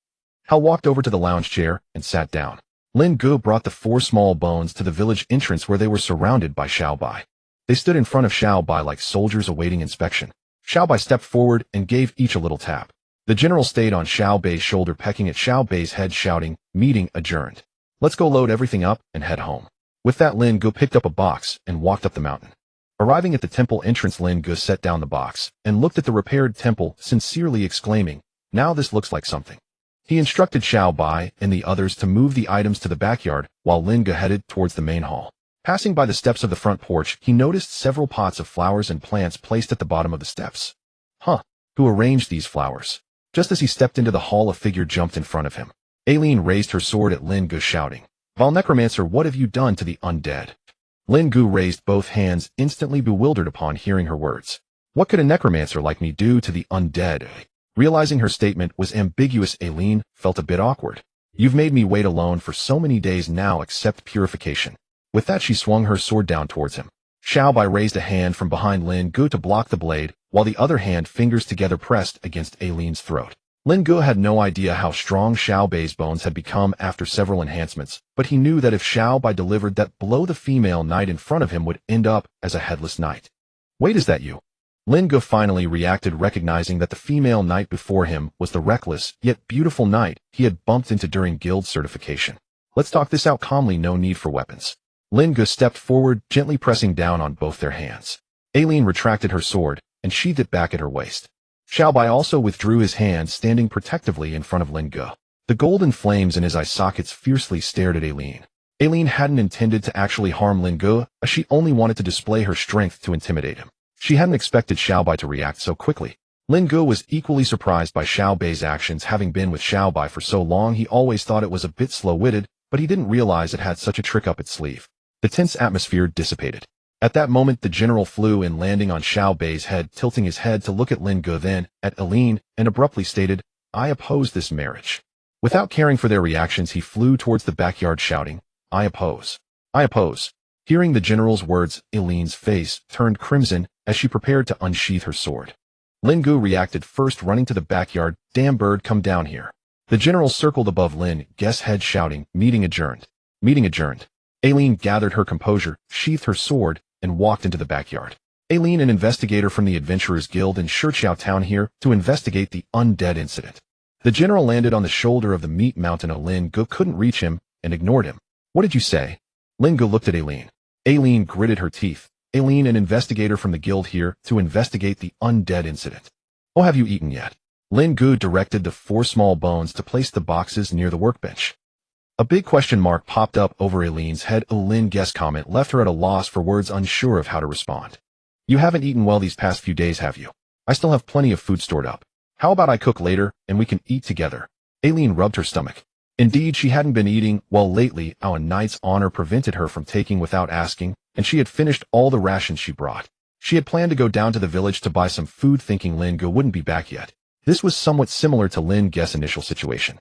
[SPEAKER 1] Hal walked over to the lounge chair and sat down. Lin Ge brought the 4 small bones to the village entrance, where they were surrounded by Xiao Bei. They stood in front of Xiao Bei like soldiers awaiting inspection. Xiao Bei stepped forward and gave each a little tap. The general stayed on Xiao Bei's shoulder, pecking at Xiao Bei's head, shouting, "Meeting adjourned. Let's go load everything up and head home." With that, Lin Ge picked up a box and walked up the mountain. Arriving at the temple entrance, Lin Ge set down the box and looked at the repaired temple, sincerely exclaiming, "Now this looks like something." He instructed Xiao Bei and the others to move the items to the backyard, while Lin Ge headed towards the main hall. Passing by the steps of the front porch, he noticed several pots of flowers and plants placed at the bottom of the steps. Who arranged these flowers? Just as he stepped into the hall, a figure jumped in front of him. Aileen raised her sword at Lin Ge, shouting, "Necromancer, what have you done to the undead?" Lin Ge raised both hands, instantly bewildered upon hearing her words. What could a necromancer like me do to the undead? Realizing her statement was ambiguous, Aileen felt a bit awkward. "You've made me wait alone for so many days now, accept purification." With that, she swung her sword down towards him. Xiao Bei raised a hand from behind Lin Ge to block the blade, while the other hand, fingers together, pressed against Aileen's throat. Lin Ge had no idea how strong Xiao Bai's bones had become after several enhancements, but he knew that if Xiao Bai delivered that blow, the female knight in front of him would end up as a headless knight. Wait, is that you? Lin Ge finally reacted, recognizing that the female knight before him was the reckless, yet beautiful knight he had bumped into during guild certification. Let's talk this out calmly, no need for weapons. Lin Ge stepped forward, gently pressing down on both their hands. Aileen retracted her sword and sheathed it back at her waist. Xiao Bai also withdrew his hand, standing protectively in front of Lin Ge. The golden flames in his eye sockets fiercely stared at Aileen. Aileen hadn't intended to actually harm Lin Ge, as she only wanted to display her strength to intimidate him. She hadn't expected Xiao Bai to react so quickly. Lin Ge was equally surprised by Xiao Bai's actions. Having been with Xiao Bai for so long, he always thought it was a bit slow-witted, but he didn't realize it had such a trick up its sleeve. The tense atmosphere dissipated. At that moment, the general flew in, landing on Xiao Bai's head, tilting his head to look at Lin Ge, then at Aileen, and abruptly stated, "I oppose this marriage." Without caring for their reactions, he flew towards the backyard shouting, "I oppose. I oppose." Hearing the general's words, Aileen's face turned crimson as she prepared to unsheath her sword. Lin Ge reacted first, running to the backyard. "Damn bird, come down here." The general circled above Lin Ge's head, shouting, "Meeting adjourned. Meeting adjourned." Aileen gathered her composure, sheathed her sword, and walked into the backyard. Aileen, an investigator from the Adventurers Guild in Shichiao Town, here to investigate the undead incident. The general landed on the shoulder of the meat mountain. Lin Ge couldn't reach him and ignored him. "What did you say?" Lin Ge looked at Aileen. Aileen gritted her teeth. "Aileen, an investigator from the guild, here to investigate the undead incident." "Oh, have you eaten yet?" Lin Ge directed the 4 small bones to place the boxes near the workbench. A big question mark popped up over Aileen's head. Lin Ge's comment left her at a loss for words, unsure of how to respond. "You haven't eaten well these past few days, have you?" "I still have plenty of food stored up. How about I cook later, and we can eat together?" Aileen rubbed her stomach. Indeed, she hadn't been eating well lately. A knight's honor prevented her from taking without asking, and she had finished all the rations she brought. She had planned to go down to the village to buy some food, thinking Lin Ge wouldn't be back yet. This was somewhat similar to Lin Ge's initial situation.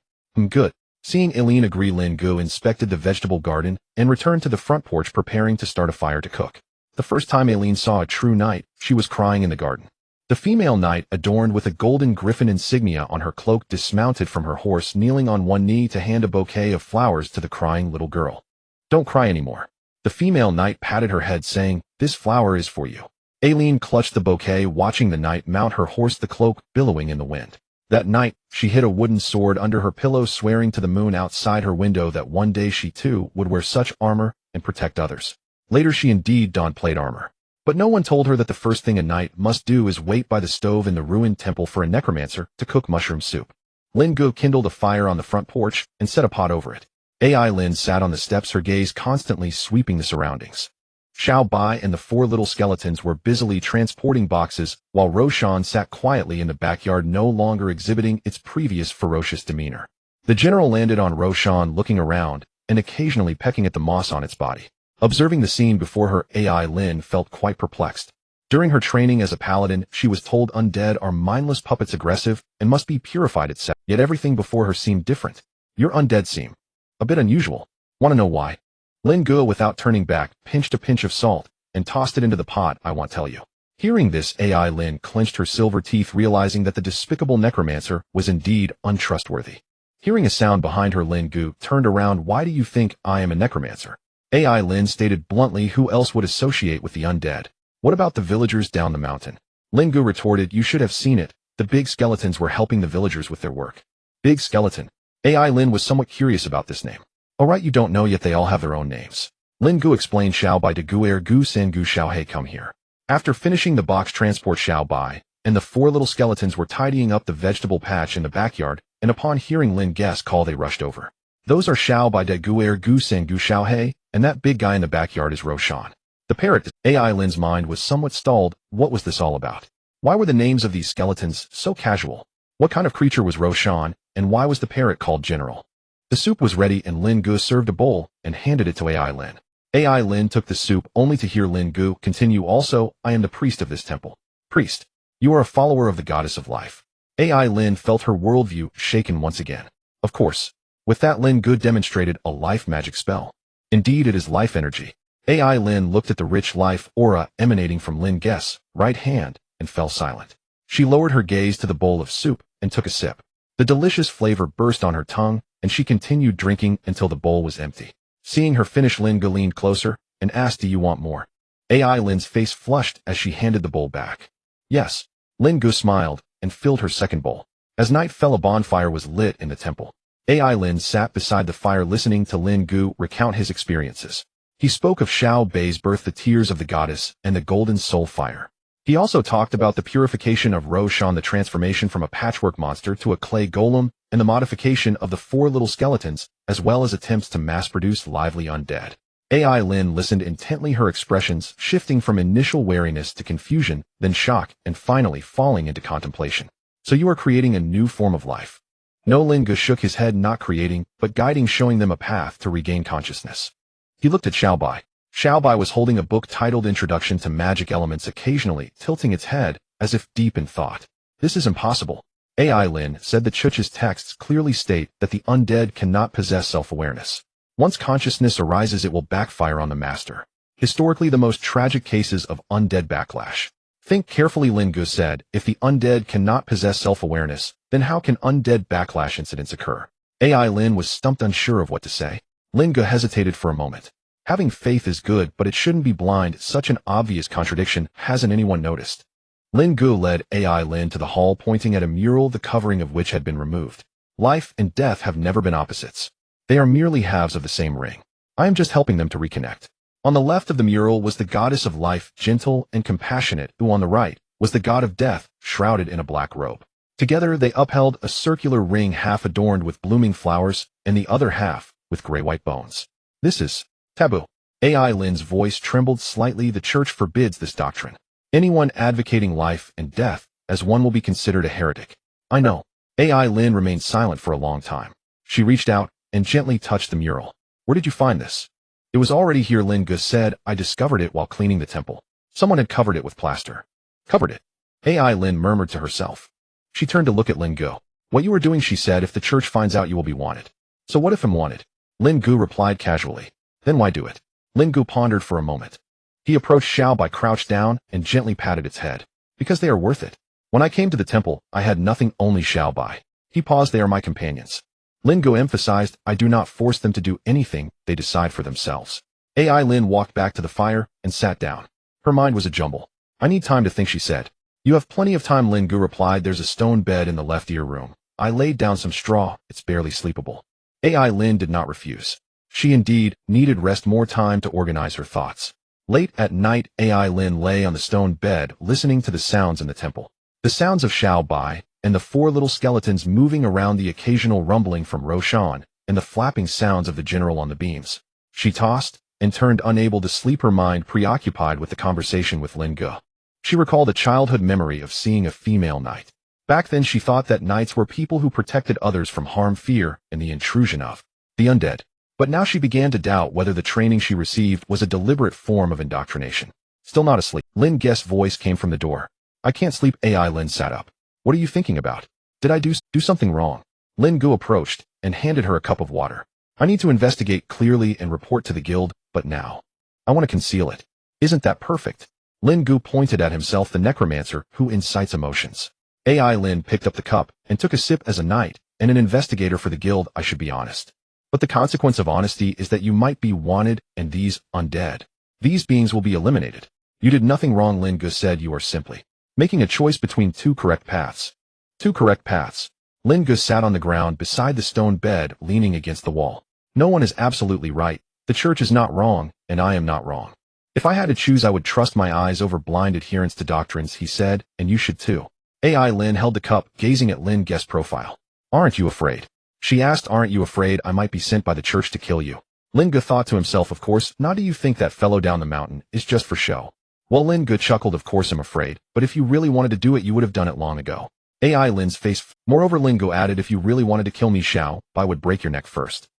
[SPEAKER 1] Good. Seeing Aileen agree, Lin Ge inspected the vegetable garden and returned to the front porch, preparing to start a fire to cook. The first time Aileen saw a true knight, she was crying in the garden. The female knight, adorned with a golden griffin insignia on her cloak, dismounted from her horse, kneeling on one knee to hand a bouquet of flowers to the crying little girl. "Don't cry anymore." The female knight patted her head, saying, "This flower is for you." Aileen clutched the bouquet, watching the knight mount her horse, the cloak billowing in the wind. That night, she hid a wooden sword under her pillow, swearing to the moon outside her window that one day she too would wear such armor and protect others. Later, she indeed donned plate armor. But no one told her that the first thing a knight must do is wait by the stove in the ruined temple for a necromancer to cook mushroom soup. Lin Ge kindled a fire on the front porch and set a pot over it. Lin sat on the steps, her gaze constantly sweeping the surroundings. Xiao Bai and the 4 little skeletons were busily transporting boxes, while Roshan sat quietly in the backyard, no longer exhibiting its previous ferocious demeanor. The general landed on Roshan, looking around and occasionally pecking at the moss on its body. Observing the scene before her, Lin felt quite perplexed. During her training as a paladin, she was told undead are mindless puppets, aggressive, and must be purified, etc. Yet everything before her seemed different. "Your undead seem a bit unusual. Want to know why?" Lin Ge, without turning back, pinched a pinch of salt and tossed it into the pot. "I won't tell you." Hearing this, Lin clenched her silver teeth, realizing that the despicable necromancer was indeed untrustworthy. Hearing a sound behind her, Lin Ge turned around. "Why do you think I am a necromancer?" Lin stated bluntly. "Who else would associate with the undead? What about the villagers down the mountain?" Lin Ge retorted, "You should have seen it. The big skeletons were helping the villagers with their work." Big skeleton. Lin was somewhat curious about this name. "Alright, you don't know yet, they all have their own names." Lin Ge explained. "Xiao Bai de Guer Gu Sen Gu Xiao He, come here." After finishing the box transport, Xiao Bai and the 4 little skeletons were tidying up the vegetable patch in the backyard, and upon hearing Lin Ge's call, they rushed over. "Those are Xiao Bai de Guer Gu Sen Gu Xiao He, and that big guy in the backyard is Roshan, the parrot." Lin's mind was somewhat stalled. What was this all about? Why were the names of these skeletons so casual? What kind of creature was Roshan, and why was the parrot called General? The soup was ready, and Lin Ge served a bowl and handed it to Lin. Lin took the soup, only to hear Lin Ge continue, "Also, I am the priest of this temple." "Priest? You are a follower of the goddess of life." Lin felt her worldview shaken once again. Of course. With that, Lin Ge demonstrated a life magic spell. Indeed, it is life energy. Lin looked at the rich life aura emanating from Lin Ge's right hand and fell silent. She lowered her gaze to the bowl of soup and took a sip. The The delicious flavor burst on her tongue, and she continued drinking until the bowl was empty. Seeing her finish, Lin Ge leaned closer and asked, "Do you want more?" AI Lin's face flushed as she handed the bowl back. Yes. Lin Ge smiled and filled her second bowl. As night fell, a bonfire was lit in the temple. AI Lin sat beside the fire listening to Lin Ge recount his experiences. He spoke of Xiao Bei's birth, the tears of the goddess, and the golden soul fire. He also talked about the purification of Roshan, the transformation from a patchwork monster to a clay golem, and the modification of the 4 little skeletons, as well as attempts to mass-produce lively undead. AI Lin listened intently, her expressions shifting from initial wariness to confusion, then shock, and finally falling into contemplation. "So you are creating a new form of life?" No, Lin Ge shook his head, not creating, but guiding, showing them a path to regain consciousness. He looked at Xiao Bai. Xiao Bai was holding a book titled Introduction to Magic Elements, occasionally tilting its head, as if deep in thought. "This is impossible." AI Lin said the Chuch's texts clearly state that the undead cannot possess self-awareness. Once consciousness arises, it will backfire on the master. Historically, the most tragic cases of undead backlash. "Think carefully," Lin Ge said. "If the undead cannot possess self-awareness, then how can undead backlash incidents occur?" AI Lin was stumped, unsure of what to say. Lin Ge hesitated for a moment. Having faith is good, but it shouldn't be blind. Such an obvious contradiction. Hasn't anyone noticed? Lin Ge led AI Lin to the hall, pointing at a mural, the covering of which had been removed. "Life and death have never been opposites. They are merely halves of the same ring. I am just helping them to reconnect." On the left of the mural was the goddess of life, gentle and compassionate, who on the right was the god of death, shrouded in a black robe. Together they upheld a circular ring, half adorned with blooming flowers and the other half with gray-white bones. "This is taboo." AI Lin's voice trembled slightly. "The church forbids this doctrine. Anyone advocating life and death as one will be considered a heretic." "I know." AI Lin remained silent for a long time. She reached out and gently touched the mural. "Where did you find this?" "It was already here," Lin Ge said. "I discovered it while cleaning the temple. Someone had covered it with plaster." "Covered it?" AI Lin murmured to herself. She turned to look at Lin Ge. "What you are doing," she said, "if the church finds out, you will be wanted." "So what if I'm wanted?" Lin Ge replied casually. "Then why do it?" Lin Ge pondered for a moment. He approached Xiao Bai, crouched down, and gently patted its head. "Because they are worth it. When I came to the temple, I had nothing, only Xiao Bai." He paused. "They are my companions." Lin Ge emphasized, "I do not force them to do anything, they decide for themselves." AI Lin walked back to the fire and sat down. Her mind was a jumble. "I need time to think," she said. "You have plenty of time," Lin Ge replied. "There's a stone bed in the left ear room. I laid down some straw, it's barely sleepable." AI Lin did not refuse. She indeed needed rest, more time to organize her thoughts. Late at night, AI Lin lay on the stone bed, listening to the sounds in the temple. The sounds of Xiao Bai, and the 4 little skeletons moving around, the occasional rumbling from Roshan, and the flapping sounds of the general on the beams. She tossed and turned, unable to sleep, her mind preoccupied with the conversation with Lin Ge. She recalled a childhood memory of seeing a female knight. Back then she thought that knights were people who protected others from harm, fear, and the intrusion of the undead. But now she began to doubt whether the training she received was a deliberate form of indoctrination. Still not asleep, Lin Ge's voice came from the door. "I can't sleep." AI Lin sat up. "What are you thinking about? Did I do something wrong?" Lin Ge approached and handed her a cup of water. "I need to investigate clearly and report to the guild, but now I want to conceal it." "Isn't that perfect?" Lin Ge pointed at himself, the necromancer who incites emotions. AI Lin picked up the cup and took a sip. "As a knight and an investigator for the guild, I should be honest. But the consequence of honesty is that you might be wanted, and these undead, these beings will be eliminated." "You did nothing wrong," Lin Ge said. "You are simply making a choice between 2 correct paths." "2 correct paths." Lin Ge sat on the ground beside the stone bed, leaning against the wall. "No one is absolutely right. The church is not wrong, and I am not wrong. If I had to choose, I would trust my eyes over blind adherence to doctrines," he said, "and you should too." AI Lin held the cup, gazing at Lin Ge's profile. "Aren't you afraid?" She asked. "Aren't you afraid I might be sent by the church to kill you?" Lin Ge thought to himself, "Of course not. Do you think that fellow down the mountain is just for show?" Well, Lin Ge chuckled. "Of course I'm afraid, but if you really wanted to do it, you would have done it long ago." AI Lin's face. Moreover, Lin Ge added, "If you really wanted to kill me, Xiao Bai would break your neck first."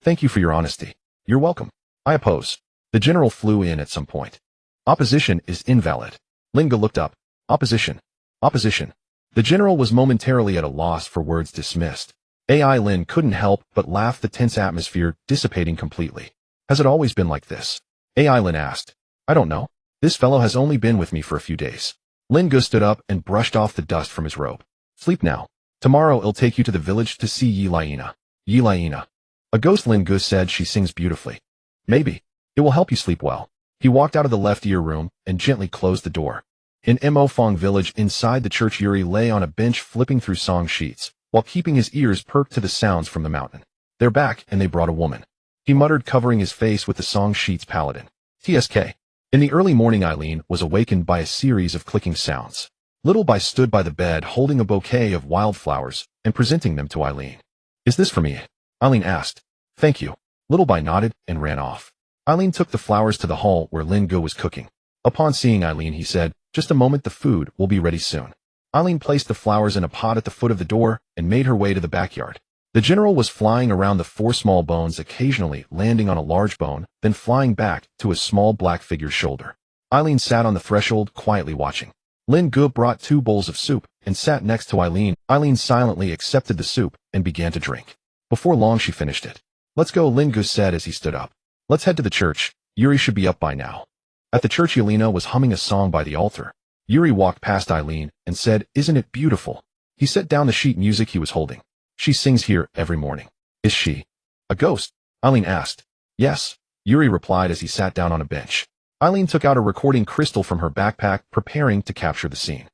[SPEAKER 1] "Thank you for your honesty." "You're welcome." "I oppose." The general flew in at some point. "Opposition is invalid." Lin Ge looked up. "Opposition. Opposition." The general was momentarily at a loss for words. Dismissed. AI Lin couldn't help but laugh, the tense atmosphere dissipating completely. "Has it always been like this?" AI Lin asked. "I don't know. This fellow has only been with me for a few days." Lin Ge stood up and brushed off the dust from his robe. "Sleep now. Tomorrow it'll take you to the village to see Yelaina. Yelaina. A ghost, Lin Ge said. She sings beautifully. Maybe. It will help you sleep well. He walked out of the left ear room and gently closed the door. In Mofong village inside the church, Yuri lay on a bench flipping through song sheets, while keeping his ears perked to the sounds from the mountain. They're back, and they brought a woman. He muttered, covering his face with the song sheets. Paladin. TSK. In the early morning, Eileen was awakened by a series of clicking sounds. Little Bai stood by the bed holding a bouquet of wildflowers and presenting them to Eileen. Is this for me? Eileen asked. Thank you. Little Bai nodded and ran off. Eileen took the flowers to the hall where Lin Ge was cooking. Upon seeing Eileen, he said, just a moment, the food will be ready soon. Eileen placed the flowers in a pot at the foot of the door and made her way to the backyard. The general was flying around the 4 small bones, occasionally landing on a large bone, then flying back to a small black figure's shoulder. Eileen sat on the threshold, quietly watching. Lin Ge brought 2 bowls of soup and sat next to Eileen. Eileen silently accepted the soup and began to drink. Before long, she finished it. Let's go, Lin Ge said as he stood up. Let's head to the church. Yuri should be up by now. At the church, Yelena was humming a song by the altar. Yuri walked past Eileen and said, isn't it beautiful? He set down the sheet music he was holding. She sings here every morning. Is she a ghost? Eileen asked. Yes, Yuri replied as he sat down on a bench. Eileen took out a recording crystal from her backpack, preparing to capture the scene.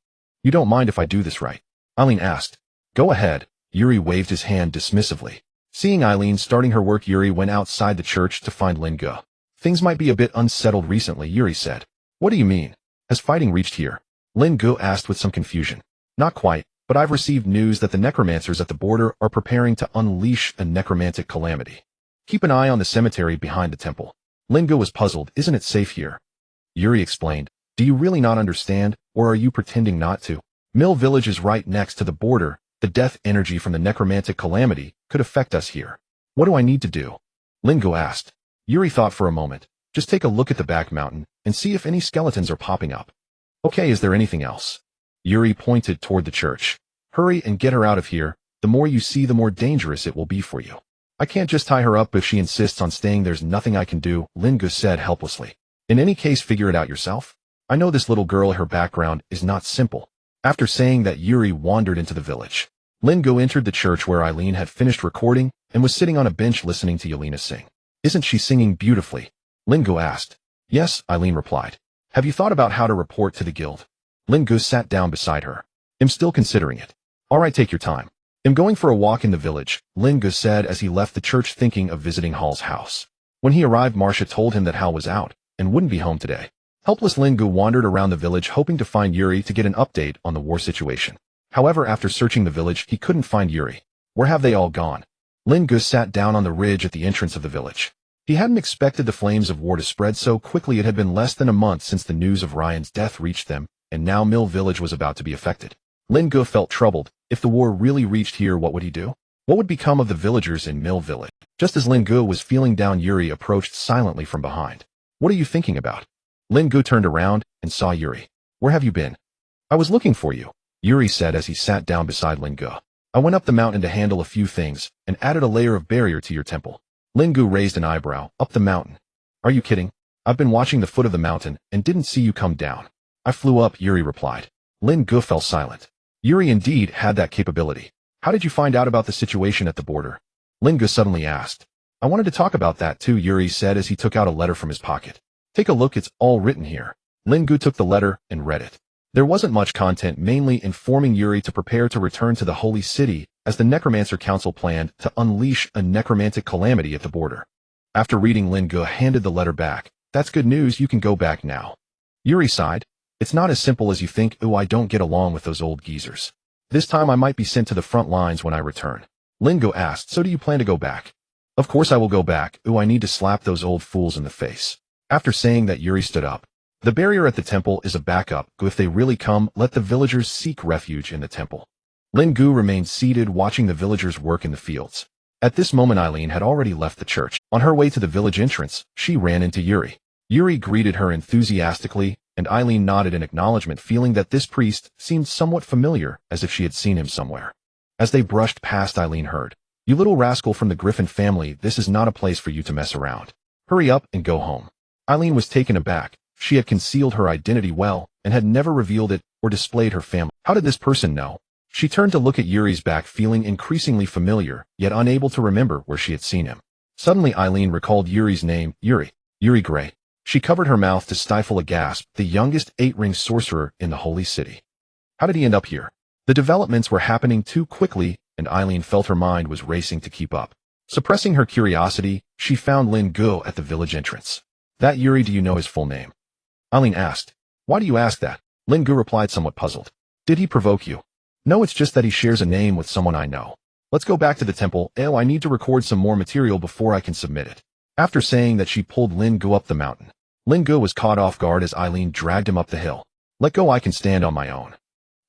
[SPEAKER 1] You don't mind if I do this, right? Eileen asked. Go ahead. Yuri waved his hand dismissively. Seeing Eileen starting her work, Yuri went outside the church to find Lin Ge. Things might be a bit unsettled recently, Yuri said. What do you mean? Has fighting reached here? Lin Ge asked with some confusion. Not quite, but I've received news that the necromancers at the border are preparing to unleash a necromantic calamity. Keep an eye on the cemetery behind the temple. Lin Ge was puzzled. Isn't it safe here? Yuri explained. Do you really not understand, or are you pretending not to? Mill village is right next to the border. The death energy from the necromantic calamity could affect us here. What do I need to do? Lin Ge asked. Yuri thought for a moment. Just take a look at the back mountain and see if any skeletons are popping up. Okay, is there anything else? Yuri pointed toward the church. Hurry and get her out of here. The more you see, the more dangerous it will be for you. I can't just tie her up if she insists on staying. There's nothing I can do, Lin Ge said helplessly. In any case, figure it out yourself. I know this little girl, her background is not simple. After saying that, Yuri wandered into the village. Lin Ge entered the church where Eileen had finished recording and was sitting on a bench listening to Yelena sing. Isn't she singing beautifully? Lin Ge asked. Yes, Eileen replied. Have you thought about how to report to the guild? Lin Ge sat down beside her. I'm still considering it. All right, take your time. I'm going for a walk in the village, Lin Ge said as he left the church, thinking of visiting Hal's house. When he arrived, Marcia told him that Hal was out and wouldn't be home today. Helpless, Lin Ge wandered around the village hoping to find Yuri to get an update on the war situation. However, after searching the village, he couldn't find Yuri. Where have they all gone? Lin Ge sat down on the ridge at the entrance of the village. He hadn't expected the flames of war to spread so quickly. It had been less than a month since the news of Ryan's death reached them, and now Mill Village was about to be affected. Lin Ge felt troubled. If the war really reached here, what would he do? What would become of the villagers in Mill Village? Just as Lin Ge was feeling down, Yuri approached silently from behind. What are you thinking about? Lin Ge turned around and saw Yuri. Where have you been? I was looking for you, Yuri said as he sat down beside Lin Ge. I went up the mountain to handle a few things and added a layer of barrier to your temple. Lin Ge raised an eyebrow. Up the mountain? Are you kidding? I've been watching the foot of the mountain and didn't see you come down. I flew up, Yuri replied. Lin Ge fell silent. Yuri indeed had that capability. How did you find out about the situation at the border? Lin Ge suddenly asked. I wanted to talk about that too, Yuri said as he took out a letter from his pocket. Take a look, it's all written here. Lin Ge took the letter and read it. There wasn't much content, mainly informing Yuri to prepare to return to the Holy City as the Necromancer Council planned to unleash a necromantic calamity at the border. After reading, Lin Ge handed the letter back. That's good news, you can go back now. Yuri sighed. It's not as simple as you think. Ooh, I don't get along with those old geezers. This time I might be sent to the front lines when I return. Lin Ge asked, so do you plan to go back? Of course I will go back. Ooh, I need to slap those old fools in the face. After saying that, Yuri stood up. The barrier at the temple is a backup. If they really come, let the villagers seek refuge in the temple. Lin Ge remained seated, watching the villagers work in the fields. At this moment, Eileen had already left the church. On her way to the village entrance, she ran into Yuri. Yuri greeted her enthusiastically, and Eileen nodded in acknowledgement, feeling that this priest seemed somewhat familiar, as if she had seen him somewhere. As they brushed past, Eileen heard, "You little rascal from the Griffin family, this is not a place for you to mess around. Hurry up and go home." Eileen was taken aback. She had concealed her identity well, and had never revealed it or displayed her family. How did this person know? She turned to look at Yuri's back, feeling increasingly familiar, yet unable to remember where she had seen him. Suddenly Eileen recalled Yuri's name, Yuri Gray. She covered her mouth to stifle a gasp, the youngest 8-ring sorcerer in the Holy City. How did he end up here? The developments were happening too quickly, and Eileen felt her mind was racing to keep up. Suppressing her curiosity, she found Lin Ge at the village entrance. That Yuri, do you know his full name? Eileen asked. Why do you ask that? Lin Ge replied, somewhat puzzled. Did he provoke you? No, it's just that he shares a name with someone I know. Let's go back to the temple. I need to record some more material before I can submit it. After saying that, she pulled Lin Ge up the mountain. Lin Ge was caught off guard as Eileen dragged him up the hill. Let go, I can stand on my own.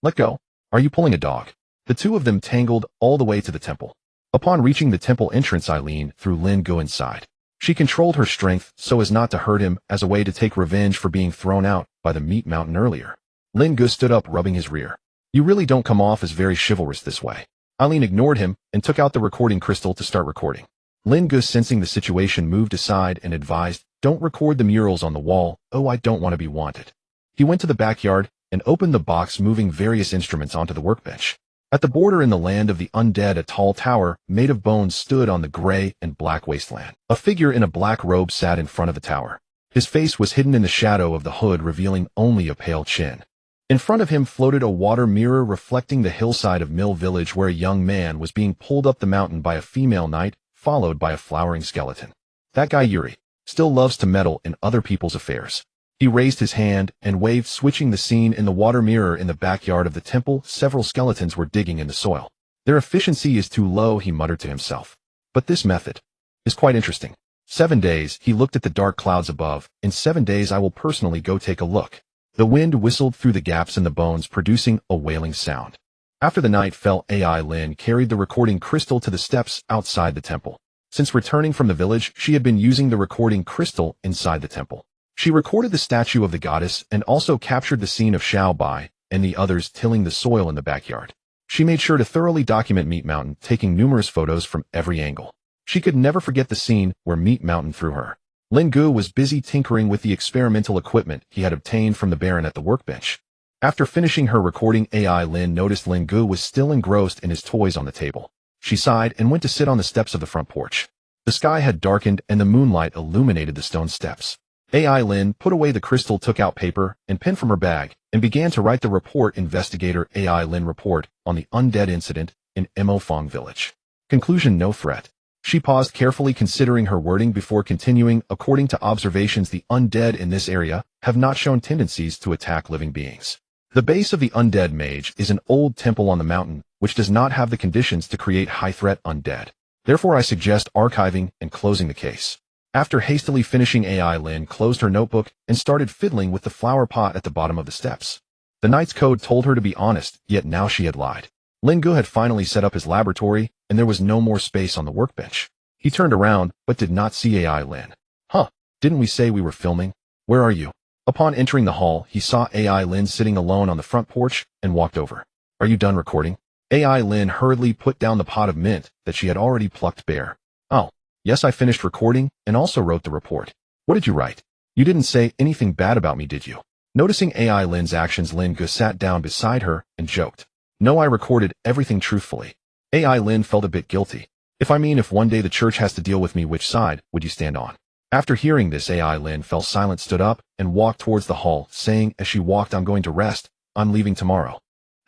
[SPEAKER 1] Let go? Are you pulling a dog? The two of them tangled all the way to the temple. Upon reaching the temple entrance, Eileen threw Lin Ge inside. She controlled her strength so as not to hurt him, as a way to take revenge for being thrown out by the meat mountain earlier. Lin Ge stood up, rubbing his rear. You really don't come off as very chivalrous this way. Eileen ignored him and took out the recording crystal to start recording. Lin Ge, sensing the situation, moved aside and advised, don't record the murals on the wall. I don't want to be wanted. He went to the backyard and opened the box, moving various instruments onto the workbench. At the border in the land of the undead, a tall tower made of bones stood on the gray and black wasteland. A figure in a black robe sat in front of the tower. His face was hidden in the shadow of the hood, revealing only a pale chin. In front of him floated a water mirror reflecting the hillside of Mill Village, where a young man was being pulled up the mountain by a female knight, followed by a flowering skeleton. That guy Yuri still loves to meddle in other people's affairs. He raised his hand and waved, switching the scene. In the water mirror in the backyard of the temple, several skeletons were digging in the soil. Their efficiency is too low, he muttered to himself. But this method is quite interesting. 7 days, he looked at the dark clouds above. In 7 days I will personally go take a look. The wind whistled through the gaps in the bones, producing a wailing sound. After the night fell, Lin carried the recording crystal to the steps outside the temple. Since returning from the village, she had been using the recording crystal inside the temple. She recorded the statue of the goddess and also captured the scene of Xiao Bai and the others tilling the soil in the backyard. She made sure to thoroughly document Meat Mountain, taking numerous photos from every angle. She could never forget the scene where Meat Mountain threw her. Lin Ge was busy tinkering with the experimental equipment he had obtained from the Baron at the workbench. After finishing her recording, Lin noticed Lin Ge was still engrossed in his toys on the table. She sighed and went to sit on the steps of the front porch. The sky had darkened and the moonlight illuminated the stone steps. Lin put away the crystal, took out paper and pen from her bag, and began to write the report. Investigator Lin report on the undead incident in Mofong village. Conclusion: no threat. She paused, carefully considering her wording before continuing. According to observations, the undead in this area have not shown tendencies to attack living beings. The base of the undead mage is an old temple on the mountain, which does not have the conditions to create high-threat undead. Therefore, I suggest archiving and closing the case. After hastily finishing, Lin closed her notebook and started fiddling with the flower pot at the bottom of the steps. The knight's code told her to be honest, yet now she had lied. Lin Ge had finally set up his laboratory, and there was no more space on the workbench. He turned around, but did not see Lin. Huh, didn't we say we were filming? Where are you? Upon entering the hall, he saw Lin sitting alone on the front porch and walked over. Are you done recording? Lin hurriedly put down the pot of mint that she had already plucked bare. Oh, yes, I finished recording and also wrote the report. What did you write? You didn't say anything bad about me, did you? Noticing Lin's actions, Lin Ge sat down beside her and joked. No, I recorded everything truthfully. Lin felt a bit guilty. If one day the church has to deal with me, which side would you stand on? After hearing this, Lin fell silent, stood up, and walked towards the hall, saying as she walked, I'm going to rest. I'm leaving tomorrow.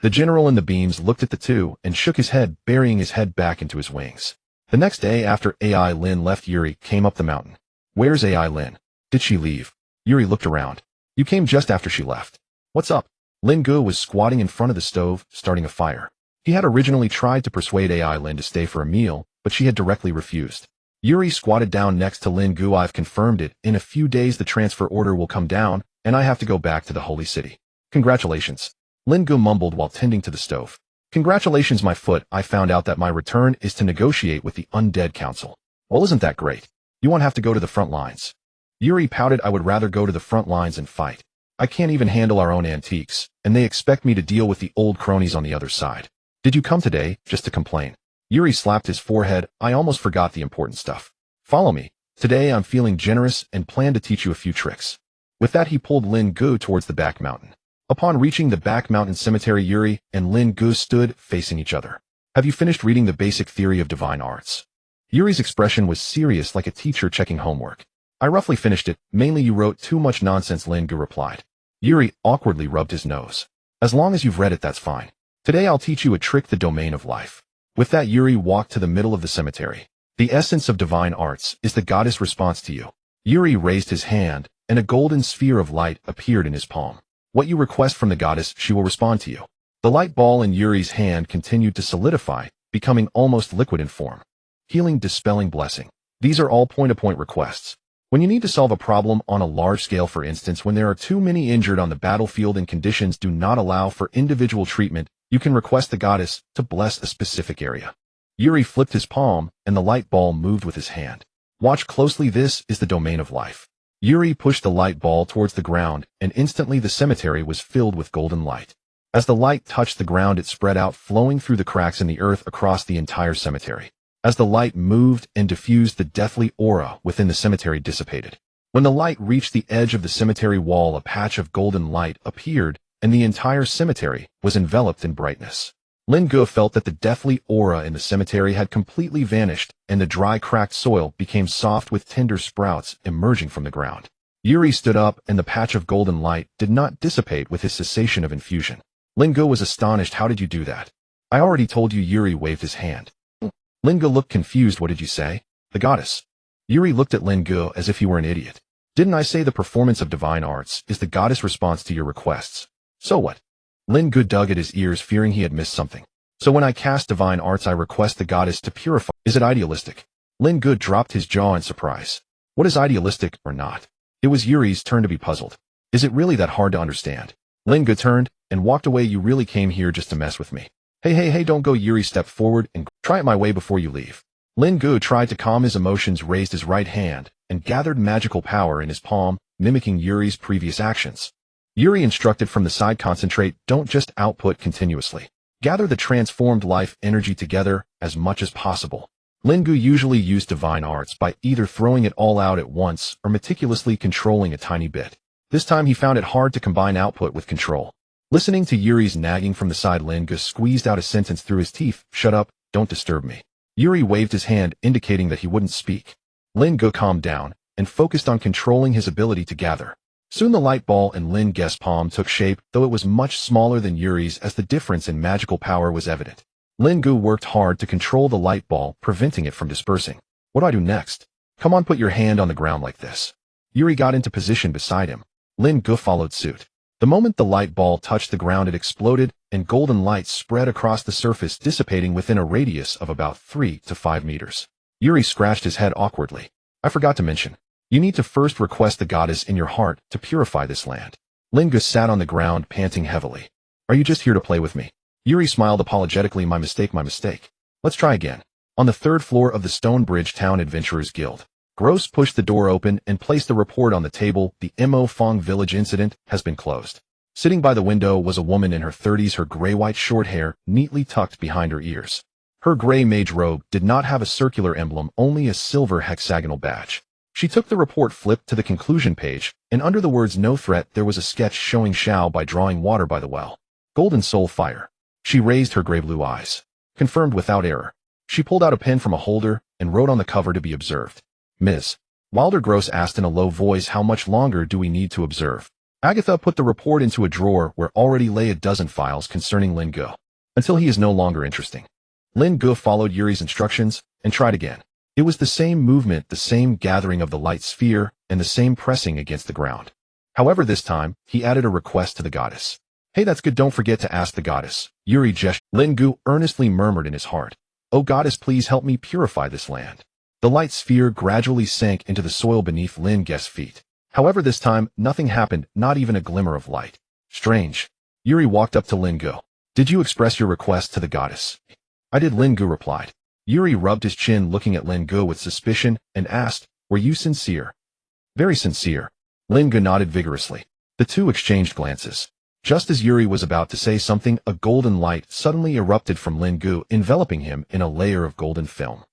[SPEAKER 1] The general in the beams looked at the two and shook his head, burying his head back into his wings. The next day after Lin left, Yuri came up the mountain. Where's Lin? Did she leave? Yuri looked around. You came just after she left. What's up? Lin Ge was squatting in front of the stove, starting a fire. He had originally tried to persuade Lin to stay for a meal, but she had directly refused. Yuri squatted down next to Lin Ge. I've confirmed it. In a few days the transfer order will come down, and I have to go back to the Holy City. Congratulations. Lin Ge mumbled while tending to the stove. Congratulations, my foot. I found out that my return is to negotiate with the Undead Council. Well, isn't that great? You won't have to go to the front lines. Yuri pouted. I would rather go to the front lines and fight. I can't even handle our own antiques, and they expect me to deal with the old cronies on the other side. Did you come today just to complain? Yuri slapped his forehead. I almost forgot the important stuff. Follow me. Today I'm feeling generous and plan to teach you a few tricks. With that, he pulled Lin Ge towards the back mountain. Upon reaching the back mountain cemetery, Yuri and Lin Ge stood facing each other. Have you finished reading the basic theory of divine arts? Yuri's expression was serious, like a teacher checking homework. I roughly finished it, mainly you wrote too much nonsense, Lin Ge replied. Yuri awkwardly rubbed his nose. As long as you've read it, that's fine. Today I'll teach you a trick, the domain of life. With that, Yuri walked to the middle of the cemetery. The essence of divine arts is the goddess' response to you. Yuri raised his hand, and a golden sphere of light appeared in his palm. What you request from the goddess, she will respond to you. The light ball in Yuri's hand continued to solidify, becoming almost liquid in form. Healing, dispelling, blessing. These are all point-to-point requests. When you need to solve a problem on a large scale, for instance, when there are too many injured on the battlefield and conditions do not allow for individual treatment, you can request the goddess to bless a specific area. Yuri flipped his palm, and the light ball moved with his hand. Watch closely, this is the domain of life. Yuri pushed the light ball towards the ground, and instantly the cemetery was filled with golden light. As the light touched the ground, it spread out, flowing through the cracks in the earth across the entire cemetery. As the light moved and diffused, the deathly aura within the cemetery dissipated. When the light reached the edge of the cemetery wall, a patch of golden light appeared, and the entire cemetery was enveloped in brightness. Lin Ge felt that the deathly aura in the cemetery had completely vanished, and the dry, cracked soil became soft with tender sprouts emerging from the ground. Yuri stood up, and the patch of golden light did not dissipate with his cessation of infusion. Lin Ge was astonished. How did you do that? I already told you. Yuri waved his hand. Lin Ge looked confused. What did you say? The goddess. Yuri looked at Lin Ge as if he were an idiot. Didn't I say the performance of divine arts is the goddess' response to your requests? So what? Lin Ge dug at his ears, fearing he had missed something. So when I cast divine arts, I request the goddess to purify. Is it idealistic? Lin Ge dropped his jaw in surprise. What is idealistic or not? It was Yuri's turn to be puzzled. Is it really that hard to understand? Lin Ge turned and walked away. You really came here just to mess with me. Hey, don't go. Yuri stepped forward and try it my way before you leave. Lin Ge tried to calm his emotions, raised his right hand, and gathered magical power in his palm, mimicking Yuri's previous actions. Yuri instructed from the side, concentrate, don't just output continuously. Gather the transformed life energy together as much as possible. Lin Ge usually used divine arts by either throwing it all out at once or meticulously controlling a tiny bit. This time he found it hard to combine output with control. Listening to Yuri's nagging from the side, Lin Ge squeezed out a sentence through his teeth. Shut up, don't disturb me. Yuri waved his hand, indicating that he wouldn't speak. Lin Ge calmed down and focused on controlling his ability to gather. Soon the light ball in Lin Ge's palm took shape, though it was much smaller than Yuri's, as the difference in magical power was evident. Lin Ge worked hard to control the light ball, preventing it from dispersing. What do I do next? Come on, put your hand on the ground like this. Yuri got into position beside him. Lin Ge followed suit. The moment the light ball touched the ground, it exploded, and golden light spread across the surface, dissipating within a radius of about 3 to 5 meters. Yuri scratched his head awkwardly. I forgot to mention. You need to first request the goddess in your heart to purify this land. Lin Ge sat on the ground, panting heavily. Are you just here to play with me? Yuri smiled apologetically. My mistake. Let's try again. On the 3rd floor of the Stonebridge Town Adventurers Guild. Gross pushed the door open and placed the report on the table. The Mo Fong village incident has been closed. Sitting by the window was a woman in her 30s, her gray-white short hair neatly tucked behind her ears. Her gray mage robe did not have a circular emblem, only a silver hexagonal badge. She took the report, flipped to the conclusion page, and under the words "No threat" there was a sketch showing Shao by drawing water by the well. Golden soul fire. She raised her gray blue eyes. Confirmed without error. She pulled out a pen from a holder and wrote on the cover, to be observed. Ms. Wilder Gross asked in a low voice, how much longer do we need to observe? Agatha put the report into a drawer where already lay a dozen files concerning Lin Ge. Until he is no longer interesting. Lin Ge followed Yuri's instructions and tried again. It was the same movement, the same gathering of the light sphere, and the same pressing against the ground. However, this time, he added a request to the goddess. Hey, that's good, don't forget to ask the goddess. Yuri gestured. Lin Ge earnestly murmured in his heart. Oh goddess, please help me purify this land. The light sphere gradually sank into the soil beneath Lin Ge's feet. However, this time, nothing happened, not even a glimmer of light. Strange. Yuri walked up to Lin Ge. Did you express your request to the goddess? I did, Lin Ge replied. Yuri rubbed his chin, looking at Lin Ge with suspicion, and asked, were you sincere? Very sincere. Lin Ge nodded vigorously. The two exchanged glances. Just as Yuri was about to say something, a golden light suddenly erupted from Lin Ge, enveloping him in a layer of golden film.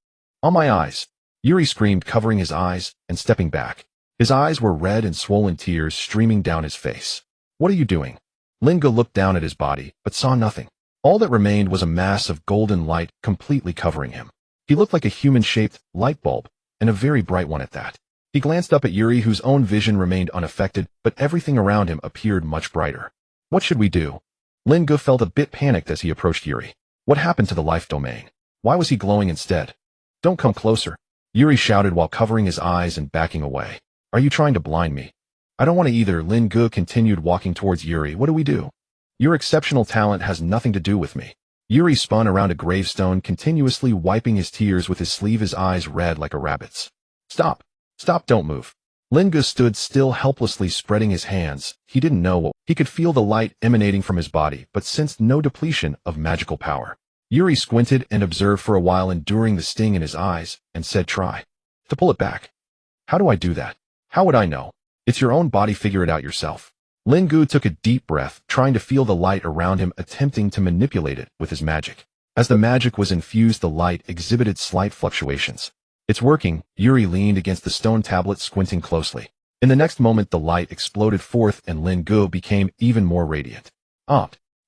[SPEAKER 1] On my eyes! Yuri screamed, covering his eyes and stepping back. His eyes were red and swollen, tears streaming down his face. What are you doing? Lin Ge looked down at his body, but saw nothing. All that remained was a mass of golden light completely covering him. He looked like a human-shaped light bulb, and a very bright one at that. He glanced up at Yuri, whose own vision remained unaffected, but everything around him appeared much brighter. What should we do? Lin Ge felt a bit panicked as he approached Yuri. What happened to the life domain? Why was he glowing instead? Don't come closer, Yuri shouted while covering his eyes and backing away. Are you trying to blind me? I don't want to either. Lin Ge continued walking towards Yuri. What do we do? Your exceptional talent has nothing to do with me. Yuri spun around a gravestone, continuously wiping his tears with his sleeve, his eyes red like a rabbit's. Stop. Stop, don't move. Lin Ge stood still, helplessly spreading his hands. He didn't know what. He could feel the light emanating from his body, but sensed no depletion of magical power. Yuri squinted and observed for a while, enduring the sting in his eyes, and said, try to pull it back. How do I do that? How would I know? It's your own body, figure it out yourself. Lin Ge took a deep breath, trying to feel the light around him, attempting to manipulate it with his magic. As the magic was infused, the light exhibited slight fluctuations. It's working. Yuri leaned against the stone tablet, squinting closely. In the next moment, the light exploded forth and Lin Ge became even more radiant.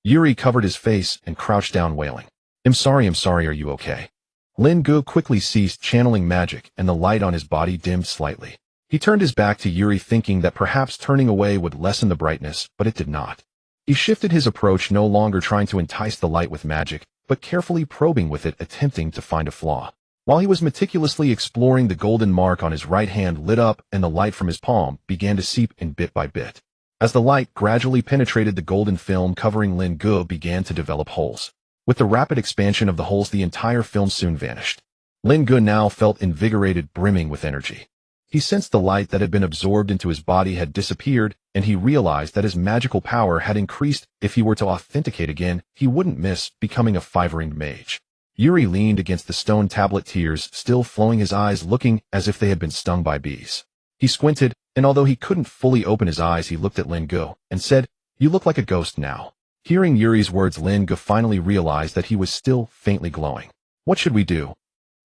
[SPEAKER 1] Yuri covered his face and crouched down, wailing. I'm sorry, are you okay? Lin Ge quickly ceased channeling magic and the light on his body dimmed slightly. He turned his back to Yuri, thinking that perhaps turning away would lessen the brightness, but it did not. He shifted his approach, no longer trying to entice the light with magic, but carefully probing with it, attempting to find a flaw. While he was meticulously exploring, the golden mark on his right hand lit up and the light from his palm began to seep in bit by bit. As the light gradually penetrated the golden film covering Lin Ge, began to develop holes. With the rapid expansion of the holes, the entire film soon vanished. Lin Ge now felt invigorated, brimming with energy. He sensed the light that had been absorbed into his body had disappeared, and he realized that his magical power had increased. If he were to authenticate again, he wouldn't miss becoming a 5-ringed mage. Yuri leaned against the stone tablet, tears still flowing, his eyes looking as if they had been stung by bees. He squinted, and although he couldn't fully open his eyes, he looked at Lin Ge and said, "You look like a ghost now." Hearing Yuri's words, Lin Ge finally realized that he was still faintly glowing. What should we do?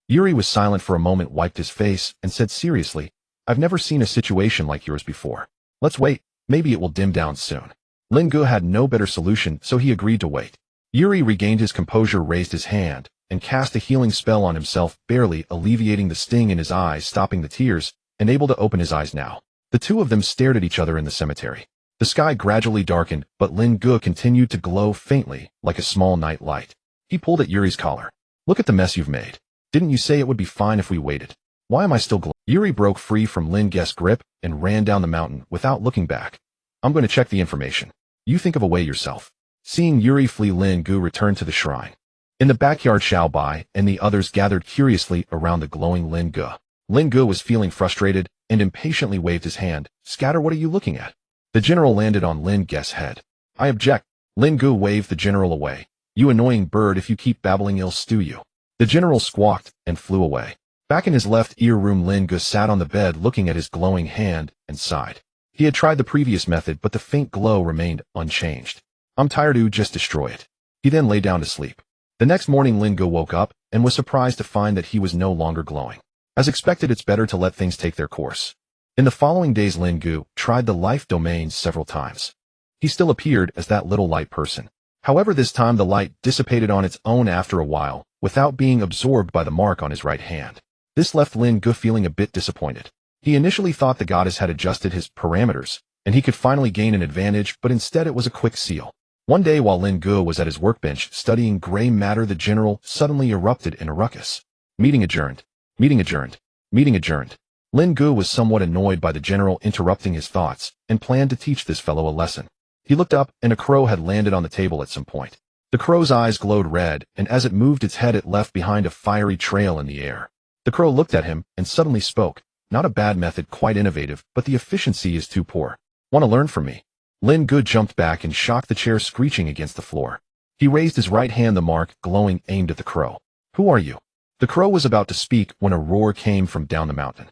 [SPEAKER 1] Yuri was silent for a moment, wiped his face, and said seriously, I've never seen a situation like yours before. Let's wait, maybe it will dim down soon. Lin Ge had no better solution, so he agreed to wait. Yuri regained his composure, raised his hand, and cast a healing spell on himself, barely alleviating the sting in his eyes, stopping the tears, and able to open his eyes now. The two of them stared at each other in the cemetery. The sky gradually darkened, but Lin Ge continued to glow faintly, like a small night light. He pulled at Yuri's collar. Look at the mess you've made. Didn't you say it would be fine if we waited? Why am I still glowing? Yuri broke free from Lin Ge's grip and ran down the mountain without looking back. I'm going to check the information. You think of a way yourself. Seeing Yuri flee, Lin Ge returned to the shrine. In the backyard, Xiao Bai and the others gathered curiously around the glowing Lin Ge. Lin Ge was feeling frustrated and impatiently waved his hand. Scatter, what are you looking at? The general landed on Lin Ge's head. I object. Lin Ge waved the general away. You annoying bird, if you keep babbling, I'll stew you. The general squawked and flew away. Back in his left ear room, Lin Ge sat on the bed looking at his glowing hand and sighed. He had tried the previous method, but the faint glow remained unchanged. I'm tired, just destroy it. He then lay down to sleep. The next morning, Lin Ge woke up and was surprised to find that he was no longer glowing. As expected, it's better to let things take their course. In the following days, Lin Ge tried the life domains several times. He still appeared as that little light person. However, this time the light dissipated on its own after a while, without being absorbed by the mark on his right hand. This left Lin Ge feeling a bit disappointed. He initially thought the goddess had adjusted his parameters, and he could finally gain an advantage, but instead it was a quick seal. One day, while Lin Ge was at his workbench studying gray matter, the general suddenly erupted in a ruckus. Meeting adjourned. Meeting adjourned. Meeting adjourned. Lin Ge was somewhat annoyed by the general interrupting his thoughts, and planned to teach this fellow a lesson. He looked up, and a crow had landed on the table at some point. The crow's eyes glowed red, and as it moved its head, it left behind a fiery trail in the air. The crow looked at him and suddenly spoke. Not a bad method, quite innovative, but the efficiency is too poor. Want to learn from me? Lin Ge jumped back and shocked the chair, screeching against the floor. He raised his right hand, the mark, glowing, aimed at the crow. Who are you? The crow was about to speak when a roar came from down the mountain.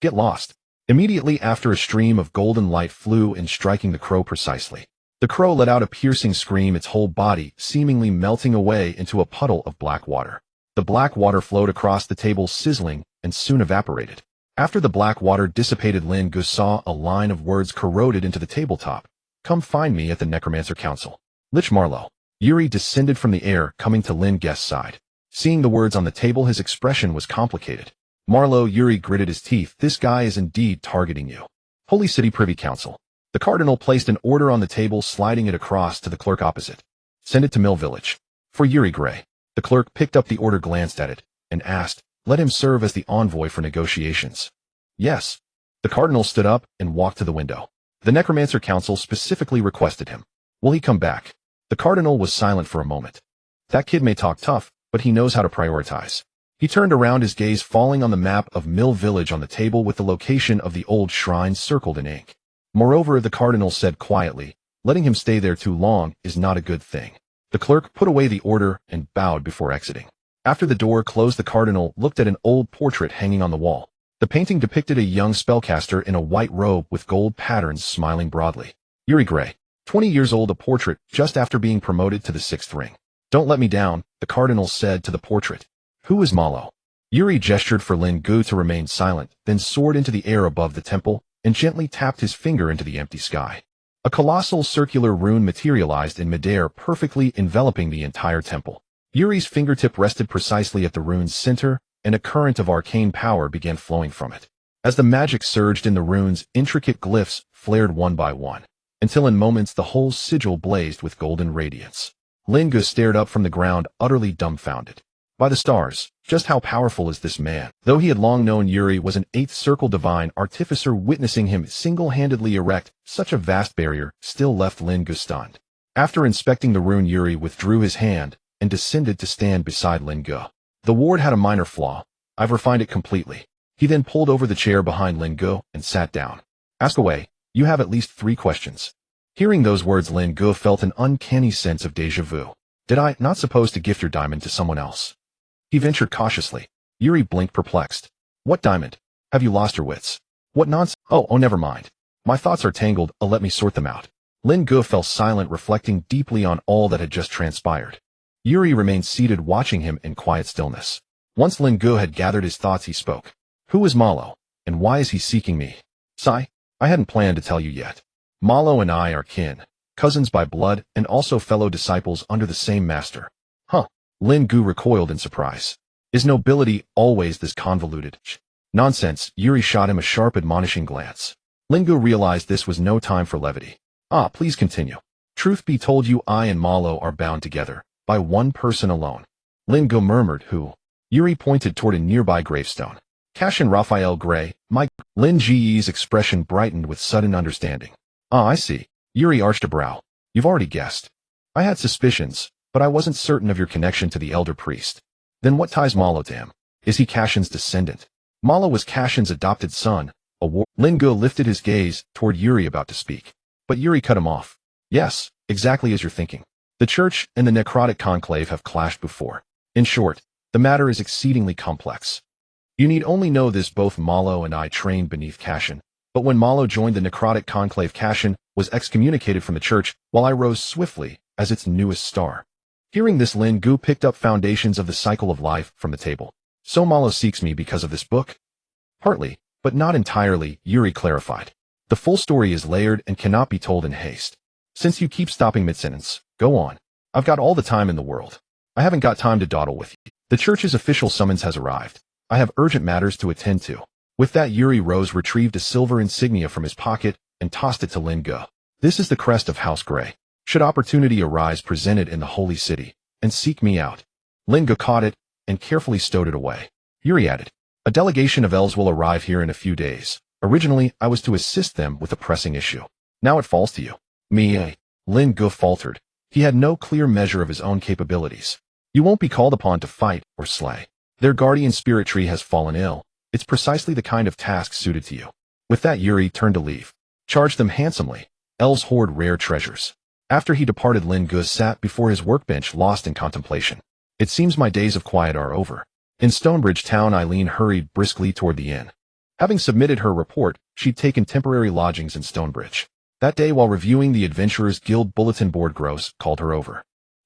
[SPEAKER 1] Get lost. Immediately after, a stream of golden light flew in, striking the crow precisely. The crow let out a piercing scream, its whole body seemingly melting away into a puddle of black water. The black water flowed across the table, sizzling, and soon evaporated. After the black water dissipated, Lin Ge saw a line of words corroded into the tabletop. Come find me at the Necromancer Council. Lich Marlowe. Yuri descended from the air, coming to Lin Ge's side. Seeing the words on the table, his expression was complicated. Marlowe, Yuri gritted his teeth. This guy is indeed targeting you. Holy City Privy Council. The Cardinal placed an order on the table, sliding it across to the clerk opposite. Send it to Mill Village. For Yuri Gray. The clerk picked up the order, glanced at it, and asked, let him serve as the envoy for negotiations. Yes. The Cardinal stood up and walked to the window. The Necromancer Council specifically requested him. Will he come back? The Cardinal was silent for a moment. That kid may talk tough, but he knows how to prioritize. He turned around, his gaze falling on the map of Mill Village on the table with the location of the old shrine circled in ink. Moreover, the Cardinal said quietly, letting him stay there too long is not a good thing. The clerk put away the order and bowed before exiting. After the door closed, the Cardinal looked at an old portrait hanging on the wall. The painting depicted a young spellcaster in a white robe with gold patterns smiling broadly. Yuri Gray, 20 years old, a portrait just after being promoted to the 6th ring. Don't let me down, the Cardinal said to the portrait. Who is Malo? Yuri gestured for Lin Ge to remain silent, then soared into the air above the temple and gently tapped his finger into the empty sky. A colossal circular rune materialized in midair, perfectly enveloping the entire temple. Yuri's fingertip rested precisely at the rune's center, and a current of arcane power began flowing from it. As the magic surged in the rune's intricate glyphs flared one by one, until in moments the whole sigil blazed with golden radiance. Lin Ge stared up from the ground, utterly dumbfounded. By the stars, just how powerful is this man? Though he had long known Yuri was an 8th circle divine artificer, witnessing him single-handedly erect such a vast barrier still left Lin Ge stunned. After inspecting the rune, Yuri withdrew his hand and descended to stand beside Lin Ge. The ward had a minor flaw. I've refined it completely. He then pulled over the chair behind Lin Ge and sat down. Ask away. You have at least 3 questions. Hearing those words, Lin Ge felt an uncanny sense of déjà vu. Did I not supposed to gift your diamond to someone else? He ventured cautiously. Yuri blinked, perplexed. What diamond? Have you lost your wits? What nonsense? Oh, never mind. My thoughts are tangled, let me sort them out. Lin Ge fell silent, reflecting deeply on all that had just transpired. Yuri remained seated, watching him in quiet stillness. Once Lin Ge had gathered his thoughts, he spoke. Who is Malo, and why is he seeking me? Sigh, I hadn't planned to tell you yet. Malo and I are kin, cousins by blood, and also fellow disciples under the same master. Huh. Lin Ge recoiled in surprise. Is nobility always this convoluted? Nonsense. Yuri shot him a sharp, admonishing glance. Lin Ge realized this was no time for levity. Please continue. Truth be told, you, I and Malo are bound together by one person alone. Lin Ge murmured. Who? Yuri pointed toward a nearby gravestone. Cassian Raphael Gray, my... Lin Ge's expression brightened with sudden understanding. I see. Yuri arched a brow. You've already guessed. I had suspicions, but I wasn't certain of your connection to the elder priest. Then what ties Malo to him? Is he Cassian's descendant? Malo was Cassian's adopted son. Lin Ge lifted his gaze toward Yuri, about to speak. But Yuri cut him off. Yes, exactly as you're thinking. The church and the necrotic conclave have clashed before. In short, the matter is exceedingly complex. You need only know this: both Malo and I trained beneath Cassian, but when Malo joined the necrotic conclave, Cassian was excommunicated from the church, while I rose swiftly as its newest star. Hearing this, Lin Ge picked up Foundations of the Cycle of Life from the table. So Malo seeks me because of this book? Partly, but not entirely, Yuri clarified. The full story is layered and cannot be told in haste. Since you keep stopping mid-sentence, go on. I've got all the time in the world. I haven't got time to dawdle with you. The church's official summons has arrived. I have urgent matters to attend to. With that, Yuri rose, retrieved a silver insignia from his pocket, and tossed it to Lin Ge. This is the crest of House Gray. Should opportunity arise, present it in the holy city, and seek me out. Lin Ge caught it, and carefully stowed it away. Yuri added, a delegation of elves will arrive here in a few days. Originally, I was to assist them with a pressing issue. Now it falls to you. Me, Lin Ge faltered. He had no clear measure of his own capabilities. You won't be called upon to fight or slay. Their guardian spirit tree has fallen ill. It's precisely the kind of task suited to you. With that, Yuri turned to leave. Charge them handsomely. Elves hoard rare treasures. After he departed, Lin Ge sat before his workbench, lost in contemplation. It seems my days of quiet are over. In Stonebridge town, Eileen hurried briskly toward the inn. Having submitted her report, she'd taken temporary lodgings in Stonebridge. That day, while reviewing the Adventurers Guild bulletin board, Gross called her over.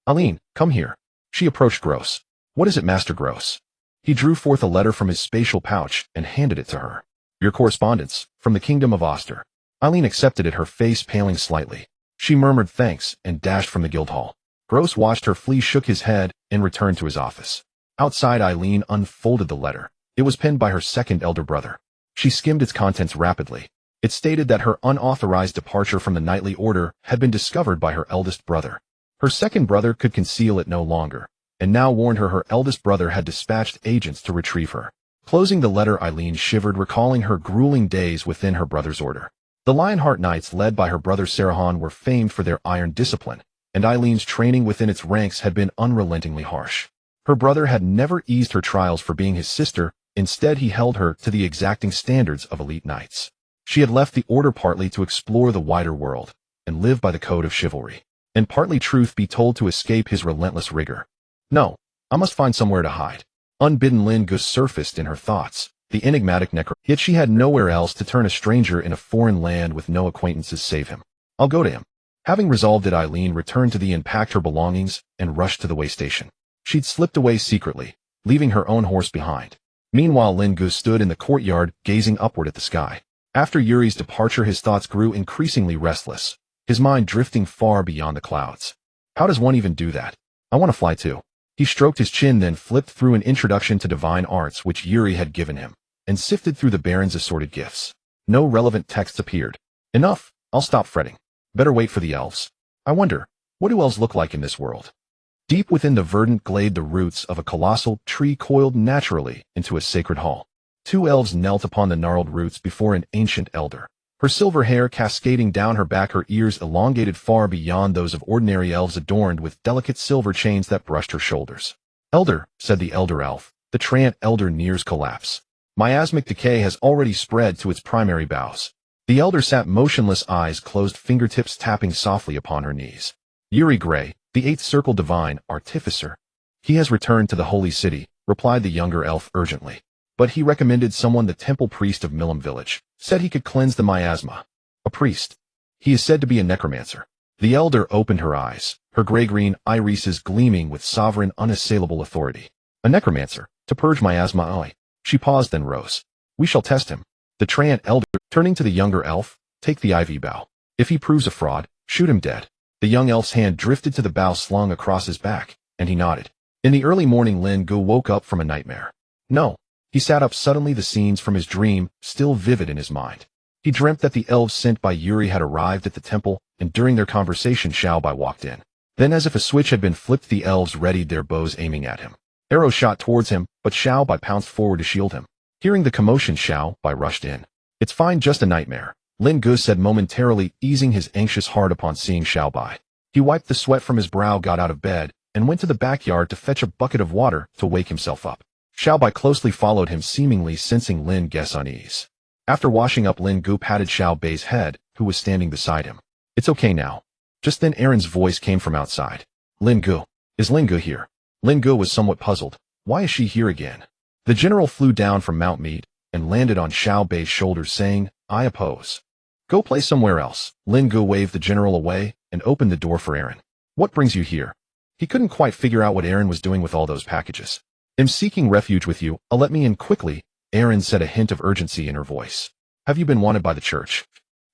[SPEAKER 1] Eileen, come here. She approached Gross. What is it, Master Gross? He drew forth a letter from his spatial pouch and handed it to her. Your correspondence, from the Kingdom of Oster. Eileen accepted it, her face paling slightly. She murmured thanks and dashed from the guild hall. Gross watched her flee, shook his head, and returned to his office. Outside, Eileen unfolded the letter. It was penned by her second elder brother. She skimmed its contents rapidly. It stated that her unauthorized departure from the knightly order had been discovered by her eldest brother. Her second brother could conceal it no longer, and now warned her eldest brother had dispatched agents to retrieve her. Closing the letter, Eileen shivered, recalling her grueling days within her brother's order. The Lionheart Knights, led by her brother Sarahan, were famed for their iron discipline, and Eileen's training within its ranks had been unrelentingly harsh. Her brother had never eased her trials for being his sister. Instead, he held her to the exacting standards of elite knights. She had left the order partly to explore the wider world and live by the code of chivalry, and partly, truth be told, to escape his relentless rigor. No, I must find somewhere to hide. Unbidden, Lin Ge surfaced in her thoughts, the enigmatic yet she had nowhere else to turn. A stranger in a foreign land with no acquaintances save him. I'll go to him. Having resolved it, Eileen returned to the inn, packed her belongings, and rushed to the way station. She'd slipped away secretly, leaving her own horse behind. Meanwhile, Lin Ge stood in the courtyard, gazing upward at the sky. After Yuri's departure, his thoughts grew increasingly restless, his mind drifting far beyond the clouds. How does one even do that? I want to fly too. He stroked his chin, then flipped through an introduction to divine arts which Yuri had given him, and sifted through the Baron's assorted gifts. No relevant texts appeared. Enough, I'll stop fretting. Better wait for the elves. I wonder, what do elves look like in this world? Deep within the verdant glade, the roots of a colossal tree coiled naturally into a sacred hall. Two elves knelt upon the gnarled roots before an ancient elder. Her silver hair cascading down her back, her ears elongated far beyond those of ordinary elves, adorned with delicate silver chains that brushed her shoulders. Elder, said the elder elf, the treant elder nears collapse. Miasmic decay has already spread to its primary boughs. The elder sat motionless, eyes closed, fingertips tapping softly upon her knees. Yuri Gray, the eighth circle divine artificer. He has returned to the holy city, replied the younger elf urgently. But he recommended someone. The temple priest of Millam village said he could cleanse the miasma. A priest. He is said to be a necromancer. The elder opened her eyes, her gray-green irises gleaming with sovereign, unassailable authority. A necromancer, to purge miasma. Aye. She paused, then rose. We shall test him. The treant elder, turning to the younger elf, take the ivy bough. If he proves a fraud, shoot him dead. The young elf's hand drifted to the bough slung across his back, and he nodded. In the early morning, Lin Ge woke up from a nightmare. No. He sat up suddenly, the scenes from his dream still vivid in his mind. He dreamt that the elves sent by Yuri had arrived at the temple, and during their conversation Xiaobai walked in. Then, as if a switch had been flipped, the elves readied their bows, aiming at him. Arrows shot towards him, but Xiaobai pounced forward to shield him. Hearing the commotion, Xiaobai rushed in. It's fine, just a nightmare, Lin Ge said momentarily, easing his anxious heart upon seeing Xiaobai. He wiped the sweat from his brow, got out of bed, and went to the backyard to fetch a bucket of water to wake himself up. Xiaobai closely followed him, seemingly sensing Lin Ge's unease. After washing up, Lin Ge patted Xiaobai's head, who was standing beside him. It's okay now. Just then Aaron's voice came from outside. Lin Ge. Is Lin Ge here? Lin Ge was somewhat puzzled. Why is she here again? The general flew down from Mount Mead and landed on Xiaobai's shoulders, saying, I oppose. Go play somewhere else. Lin Ge waved the general away and opened the door for Aaron. What brings you here? He couldn't quite figure out what Aaron was doing with all those packages. I'm seeking refuge with you. Let me in quickly, Aaron said, a hint of urgency in her voice. Have you been wanted by the church?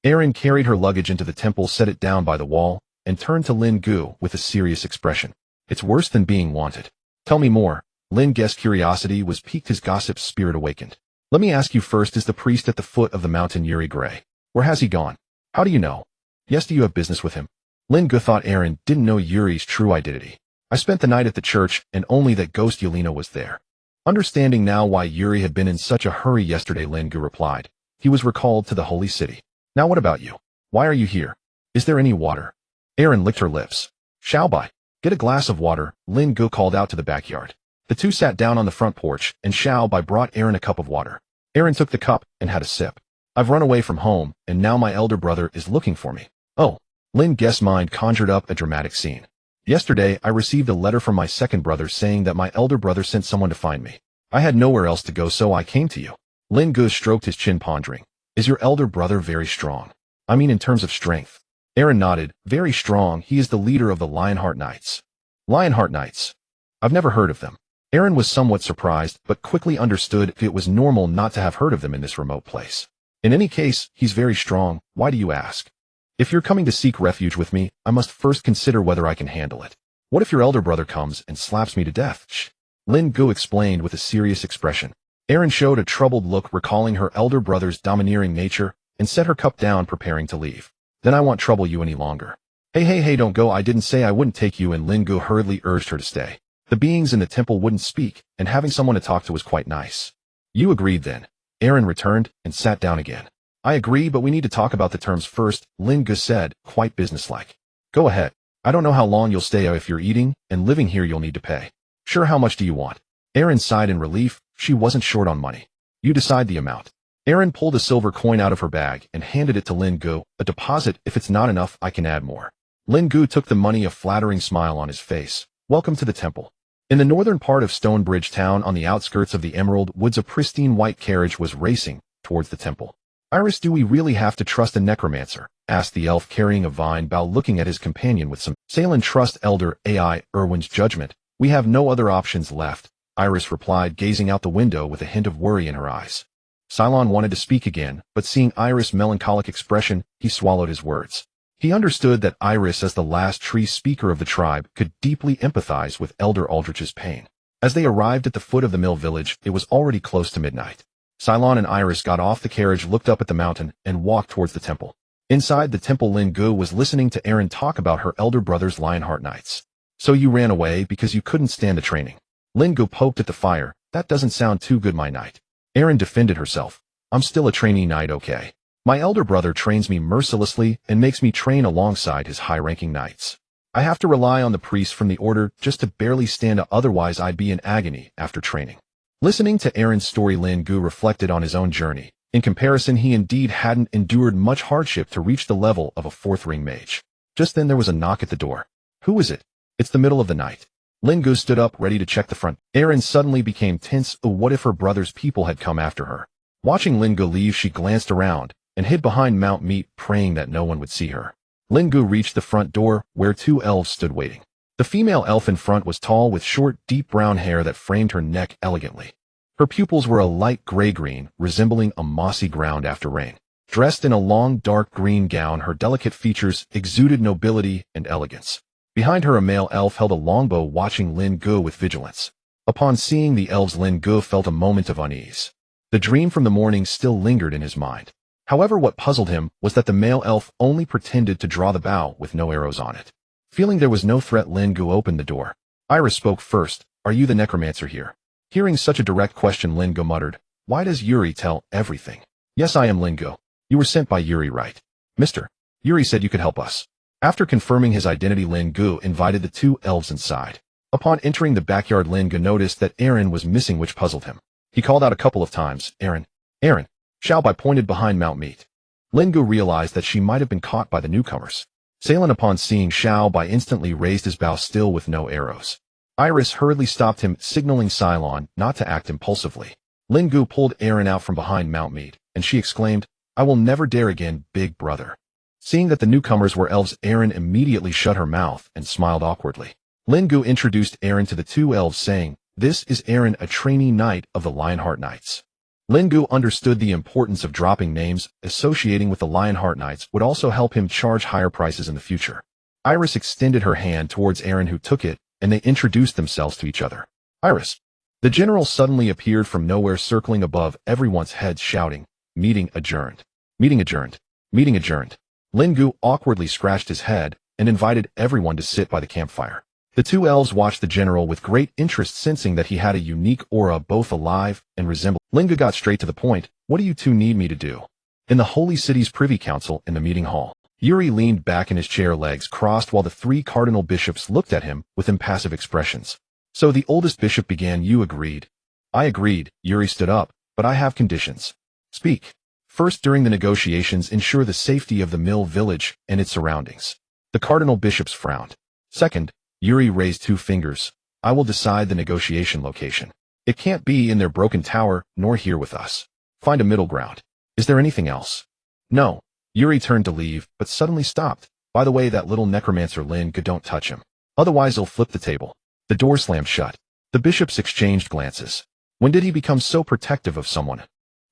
[SPEAKER 1] Aaron carried her luggage into the temple, set it down by the wall, and turned to Lin Ge with a serious expression. It's worse than being wanted. Tell me more. Lin Ge's curiosity was piqued, his gossip spirit awakened. Let me ask you first, is the priest at the foot of the mountain Yuri Gray? Where has he gone? How do you know? Yes, do you have business with him? Lin Ge thought Aaron didn't know Yuri's true identity. I spent the night at the church, and only that ghost Yelena was there. Understanding now why Yuri had been in such a hurry yesterday, Lin Ge replied. He was recalled to the holy city. Now what about you? Why are you here? Is there any water? Aaron licked her lips. Xiaobai, get a glass of water, Lin Ge called out to the backyard. The two sat down on the front porch, and Xiaobai brought Aaron a cup of water. Aaron took the cup and had a sip. I've run away from home, and now my elder brother is looking for me. Oh. Lin Ge's mind conjured up a dramatic scene. Yesterday, I received a letter from my second brother saying that my elder brother sent someone to find me. I had nowhere else to go, so I came to you. Lin Ge stroked his chin, pondering. Is your elder brother very strong? I mean, in terms of strength. Aaron nodded. Very strong. He is the leader of the Lionheart Knights. Lionheart Knights? I've never heard of them. Aaron was somewhat surprised, but quickly understood it was normal not to have heard of them in this remote place. In any case, he's very strong. Why do you ask? If you're coming to seek refuge with me, I must first consider whether I can handle it. What if your elder brother comes and slaps me to death? Shh. Lin Ge explained with a serious expression. Erin showed a troubled look, recalling her elder brother's domineering nature, and set her cup down, preparing to leave. Then I won't trouble you any longer. Hey, don't go. I didn't say I wouldn't take you. And Lin Ge hurriedly urged her to stay. The beings in the temple wouldn't speak, and having someone to talk to was quite nice. You agreed then. Erin returned and sat down again. I agree, but we need to talk about the terms first, Lin Ge said, quite businesslike. Go ahead. I don't know how long you'll stay. If you're eating and living here, you'll need to pay. Sure, how much do you want? Erin sighed in relief. She wasn't short on money. You decide the amount. Erin pulled a silver coin out of her bag and handed it to Lin Ge. A deposit. If it's not enough, I can add more. Lin Ge took the money, a flattering smile on his face. Welcome to the temple. In the northern part of Stonebridge Town, on the outskirts of the Emerald Woods, a pristine white carriage was racing towards the temple. Iris, do we really have to trust a necromancer? Asked the elf carrying a vine bough, looking at his companion with some Salen. Trust Elder A.I. Irwin's judgment. We have no other options left, Iris replied, gazing out the window with a hint of worry in her eyes. Cylon wanted to speak again, but seeing Iris' melancholic expression, he swallowed his words. He understood that Iris, as the last tree speaker of the tribe, could deeply empathize with Elder Aldrich's pain. As they arrived at the foot of the mill village, it was already close to midnight. Cylon and Iris got off the carriage, looked up at the mountain, and walked towards the temple. Inside the temple, Lin Ge was listening to Erin talk about her elder brother's Lionheart Knights. So you ran away because you couldn't stand the training. Lin Ge poked at the fire. That doesn't sound too good, my knight. Erin defended herself. I'm still a trainee knight, okay? My elder brother trains me mercilessly and makes me train alongside his high-ranking knights. I have to rely on the priests from the order just to barely stand up, otherwise I'd be in agony after training. Listening to Erin's story, Lin Ge reflected on his own journey. In comparison, he indeed hadn't endured much hardship to reach the level of a fourth-ring mage. Just then there was a knock at the door. Who is it? It's the middle of the night. Lin Ge stood up, ready to check the front. Erin suddenly became tense. Oh, what if her brother's people had come after her? Watching Lin Ge leave, she glanced around and hid behind Mount Meat, praying that no one would see her. Lin Ge reached the front door, where two elves stood waiting. The female elf in front was tall, with short, deep brown hair that framed her neck elegantly. Her pupils were a light gray-green, resembling a mossy ground after rain. Dressed in a long, dark green gown, her delicate features exuded nobility and elegance. Behind her, a male elf held a longbow, watching Lin Ge with vigilance. Upon seeing the elves, Lin Ge felt a moment of unease. The dream from the morning still lingered in his mind. However, what puzzled him was that the male elf only pretended to draw the bow with no arrows on it. Feeling there was no threat, Lin Ge opened the door. Iris spoke first. Are you the necromancer here? Hearing such a direct question, Lin Ge muttered, why does Yuri tell everything? Yes, I am Lin Ge. You were sent by Yuri, right? Mister. Yuri said you could help us. After confirming his identity, Lin Ge invited the two elves inside. Upon entering the backyard, Lin Ge noticed that Erin was missing, which puzzled him. He called out a couple of times, Erin, Erin. Xiaobai pointed behind Mount Meat. Lin Ge realized that she might have been caught by the newcomers. Salen, upon seeing Xiaobai, instantly raised his bow, still with no arrows. Iris hurriedly stopped him, signaling Cylon not to act impulsively. Lin Ge pulled Erin out from behind Mount Meat, and she exclaimed, I will never dare again, big brother. Seeing that the newcomers were elves, Erin immediately shut her mouth and smiled awkwardly. Lin Ge introduced Erin to the two elves, saying, This is Erin, a trainee knight of the Lionheart Knights. Lin Ge understood the importance of dropping names. Associating with the Lionheart Knights would also help him charge higher prices in the future. Iris extended her hand towards Erin, who took it, and they introduced themselves to each other. Iris. The general suddenly appeared from nowhere, circling above everyone's heads, shouting, Meeting adjourned. Meeting adjourned. Meeting adjourned. Lin Ge awkwardly scratched his head and invited everyone to sit by the campfire. The two elves watched the general with great interest, sensing that he had a unique aura, both alive and resembled. Lin Ge got straight to the point. What do you two need me to do? In the Holy City's Privy Council, in the meeting hall. Yuri leaned back in his chair, legs crossed, while the three cardinal bishops looked at him with impassive expressions. So the oldest bishop began. You agreed. I agreed. Yuri stood up, but I have conditions. Speak. First, during the negotiations, ensure the safety of the mill village and its surroundings. The cardinal bishops frowned. Second, Yuri raised two fingers. I will decide the negotiation location. It can't be in their broken tower, nor here with us. Find a middle ground. Is there anything else? No. Yuri turned to leave, but suddenly stopped. By the way, that little necromancer Lin Ge, don't touch him. Otherwise he'll flip the table. The door slammed shut. The bishops exchanged glances. When did he become so protective of someone?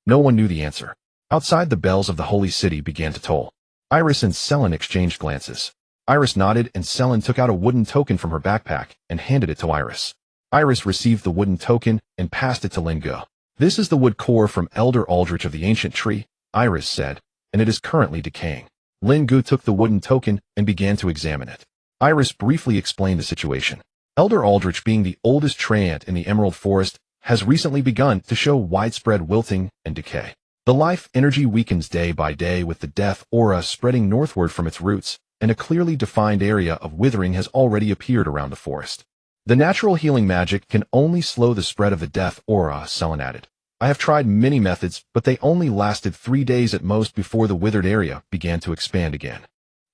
[SPEAKER 1] No one knew the answer. Outside, the bells of the holy city began to toll. Iris and Selin exchanged glances. Iris nodded and Selin took out a wooden token from her backpack and handed it to Iris. Iris received the wooden token and passed it to Lin Ge. This is the wood core from Elder Aldrich of the Ancient Tree, Iris said, and it is currently decaying. Lin Ge took the wooden token and began to examine it. Iris briefly explained the situation. Elder Aldrich, being the oldest tree ant in the Emerald Forest, has recently begun to show widespread wilting and decay. The life energy weakens day by day with the death aura spreading northward from its roots, and a clearly defined area of withering has already appeared around the forest. The natural healing magic can only slow the spread of the death aura, Selin added. I have tried many methods, but they only lasted 3 days at most before the withered area began to expand again.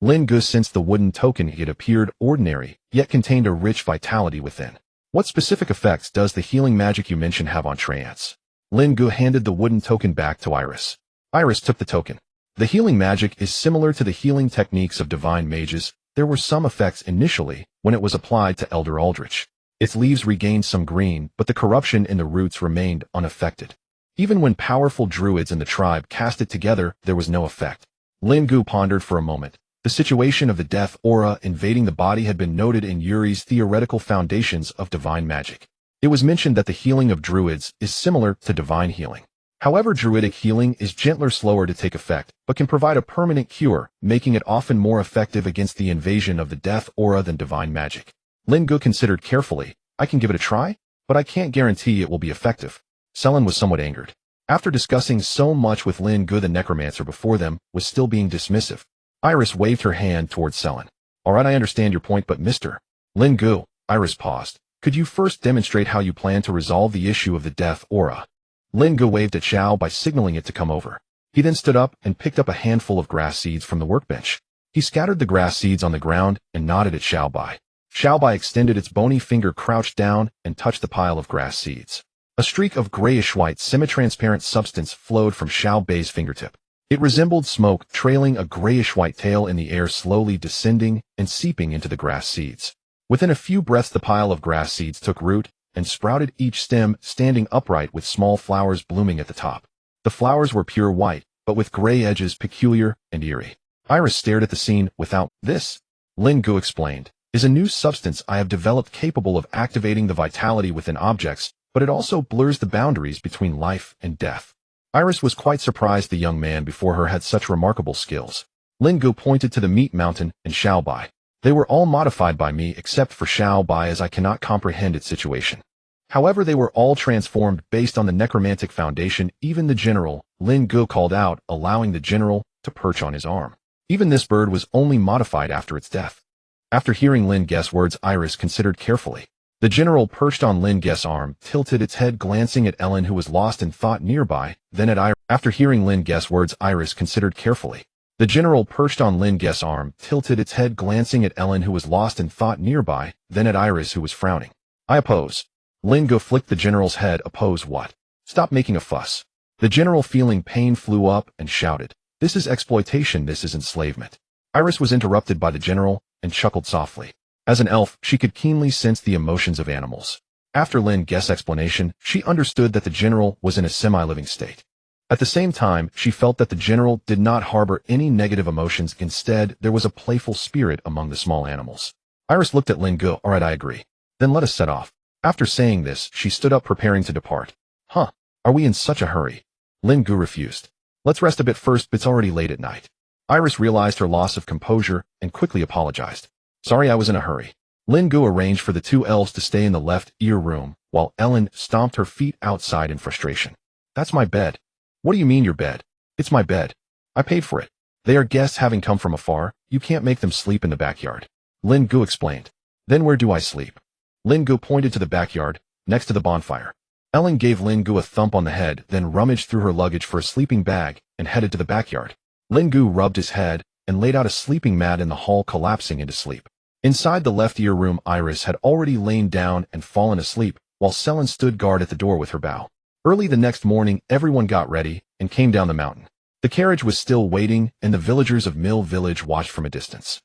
[SPEAKER 1] Lin Ge sensed the wooden token. It appeared ordinary, yet contained a rich vitality within. What specific effects does the healing magic you mentioned have on tree ants? Lin Ge handed the wooden token back to Iris. Iris took the token. The healing magic is similar to the healing techniques of divine mages. There were some effects initially when it was applied to Elder Aldrich. Its leaves regained some green, but the corruption in the roots remained unaffected. Even when powerful druids in the tribe cast it together, there was no effect. Lin Ge pondered for a moment. The situation of the death aura invading the body had been noted in Yuri's theoretical foundations of divine magic. It was mentioned that the healing of druids is similar to divine healing. However, druidic healing is gentler, slower to take effect, but can provide a permanent cure, making it often more effective against the invasion of the death aura than divine magic. Lin Ge considered carefully. I can give it a try, but I can't guarantee it will be effective. Selin was somewhat angered. After discussing so much with Lin Ge, the necromancer before them was still being dismissive. Iris waved her hand towards Selin. All right, I understand your point, but Mr. Lin Ge, Iris paused. Could you first demonstrate how you plan to resolve the issue of the death aura? Lin Ge waved at Xiao by signaling it to come over. He then stood up and picked up a handful of grass seeds from the workbench. He scattered the grass seeds on the ground and nodded at Xiao Bai. Xiao Bai extended its bony finger, crouched down, and touched the pile of grass seeds. A streak of grayish-white, semi-transparent substance flowed from Xiao Bai's fingertip. It resembled smoke, trailing a grayish-white tail in the air, slowly descending and seeping into the grass seeds. Within a few breaths, the pile of grass seeds took root and sprouted, each stem standing upright with small flowers blooming at the top. The flowers were pure white, but with gray edges, peculiar and eerie. Iris stared at the scene. Without this, Lin Ge explained, is a new substance I have developed capable of activating the vitality within objects, but it also blurs the boundaries between life and death. Iris was quite surprised the young man before her had such remarkable skills. Lin Ge pointed to the meat mountain and Xiao Bai. They were all modified by me except for Xiao Bai, as I cannot comprehend its situation. However, they were all transformed based on the necromantic foundation. Even the general, Lin Ge called out, allowing the general to perch on his arm. Even this bird was only modified after its death. After hearing Lin Ge's words, Iris considered carefully. The general perched on Lin Ge's arm, tilted its head, glancing at Ellen, who was lost in thought nearby, then at Iris. After hearing Lin Ge's words, Iris considered carefully. The general perched on Lin Ge's arm, tilted its head, glancing at Ellen, who was lost in thought nearby, then at Iris, who was frowning. I oppose. Lin Ge flicked the general's head. Oppose what? Stop making a fuss. The general, feeling pain, flew up and shouted. This is exploitation, this is enslavement. Iris was interrupted by the general and chuckled softly. As an elf, she could keenly sense the emotions of animals. After Lin Ge's explanation, she understood that the general was in a semi-living state. At the same time, she felt that the general did not harbor any negative emotions. Instead, there was a playful spirit among the small animals. Iris looked at Lin Ge. All right, I agree. Then let us set off. After saying this, she stood up, preparing to depart. Huh? Are we in such a hurry? Lin Ge refused. Let's rest a bit first, it's already late at night. Iris realized her loss of composure and quickly apologized. Sorry, I was in a hurry. Lin Ge arranged for the two elves to stay in the left ear room, while Ellen stomped her feet outside in frustration. That's my bed. What do you mean your bed? It's my bed. I paid for it. They are guests having come from afar. You can't make them sleep in the backyard. Lin Ge explained. Then where do I sleep? Lin Ge pointed to the backyard, next to the bonfire. Ellen gave Lin Ge a thump on the head, then rummaged through her luggage for a sleeping bag and headed to the backyard. Lin Ge rubbed his head and laid out a sleeping mat in the hall, collapsing into sleep. Inside the left ear room, Iris had already lain down and fallen asleep, while Selin stood guard at the door with her bow. Early the next morning, everyone got ready and came down the mountain. The carriage was still waiting, and the villagers of Mill Village watched from a distance.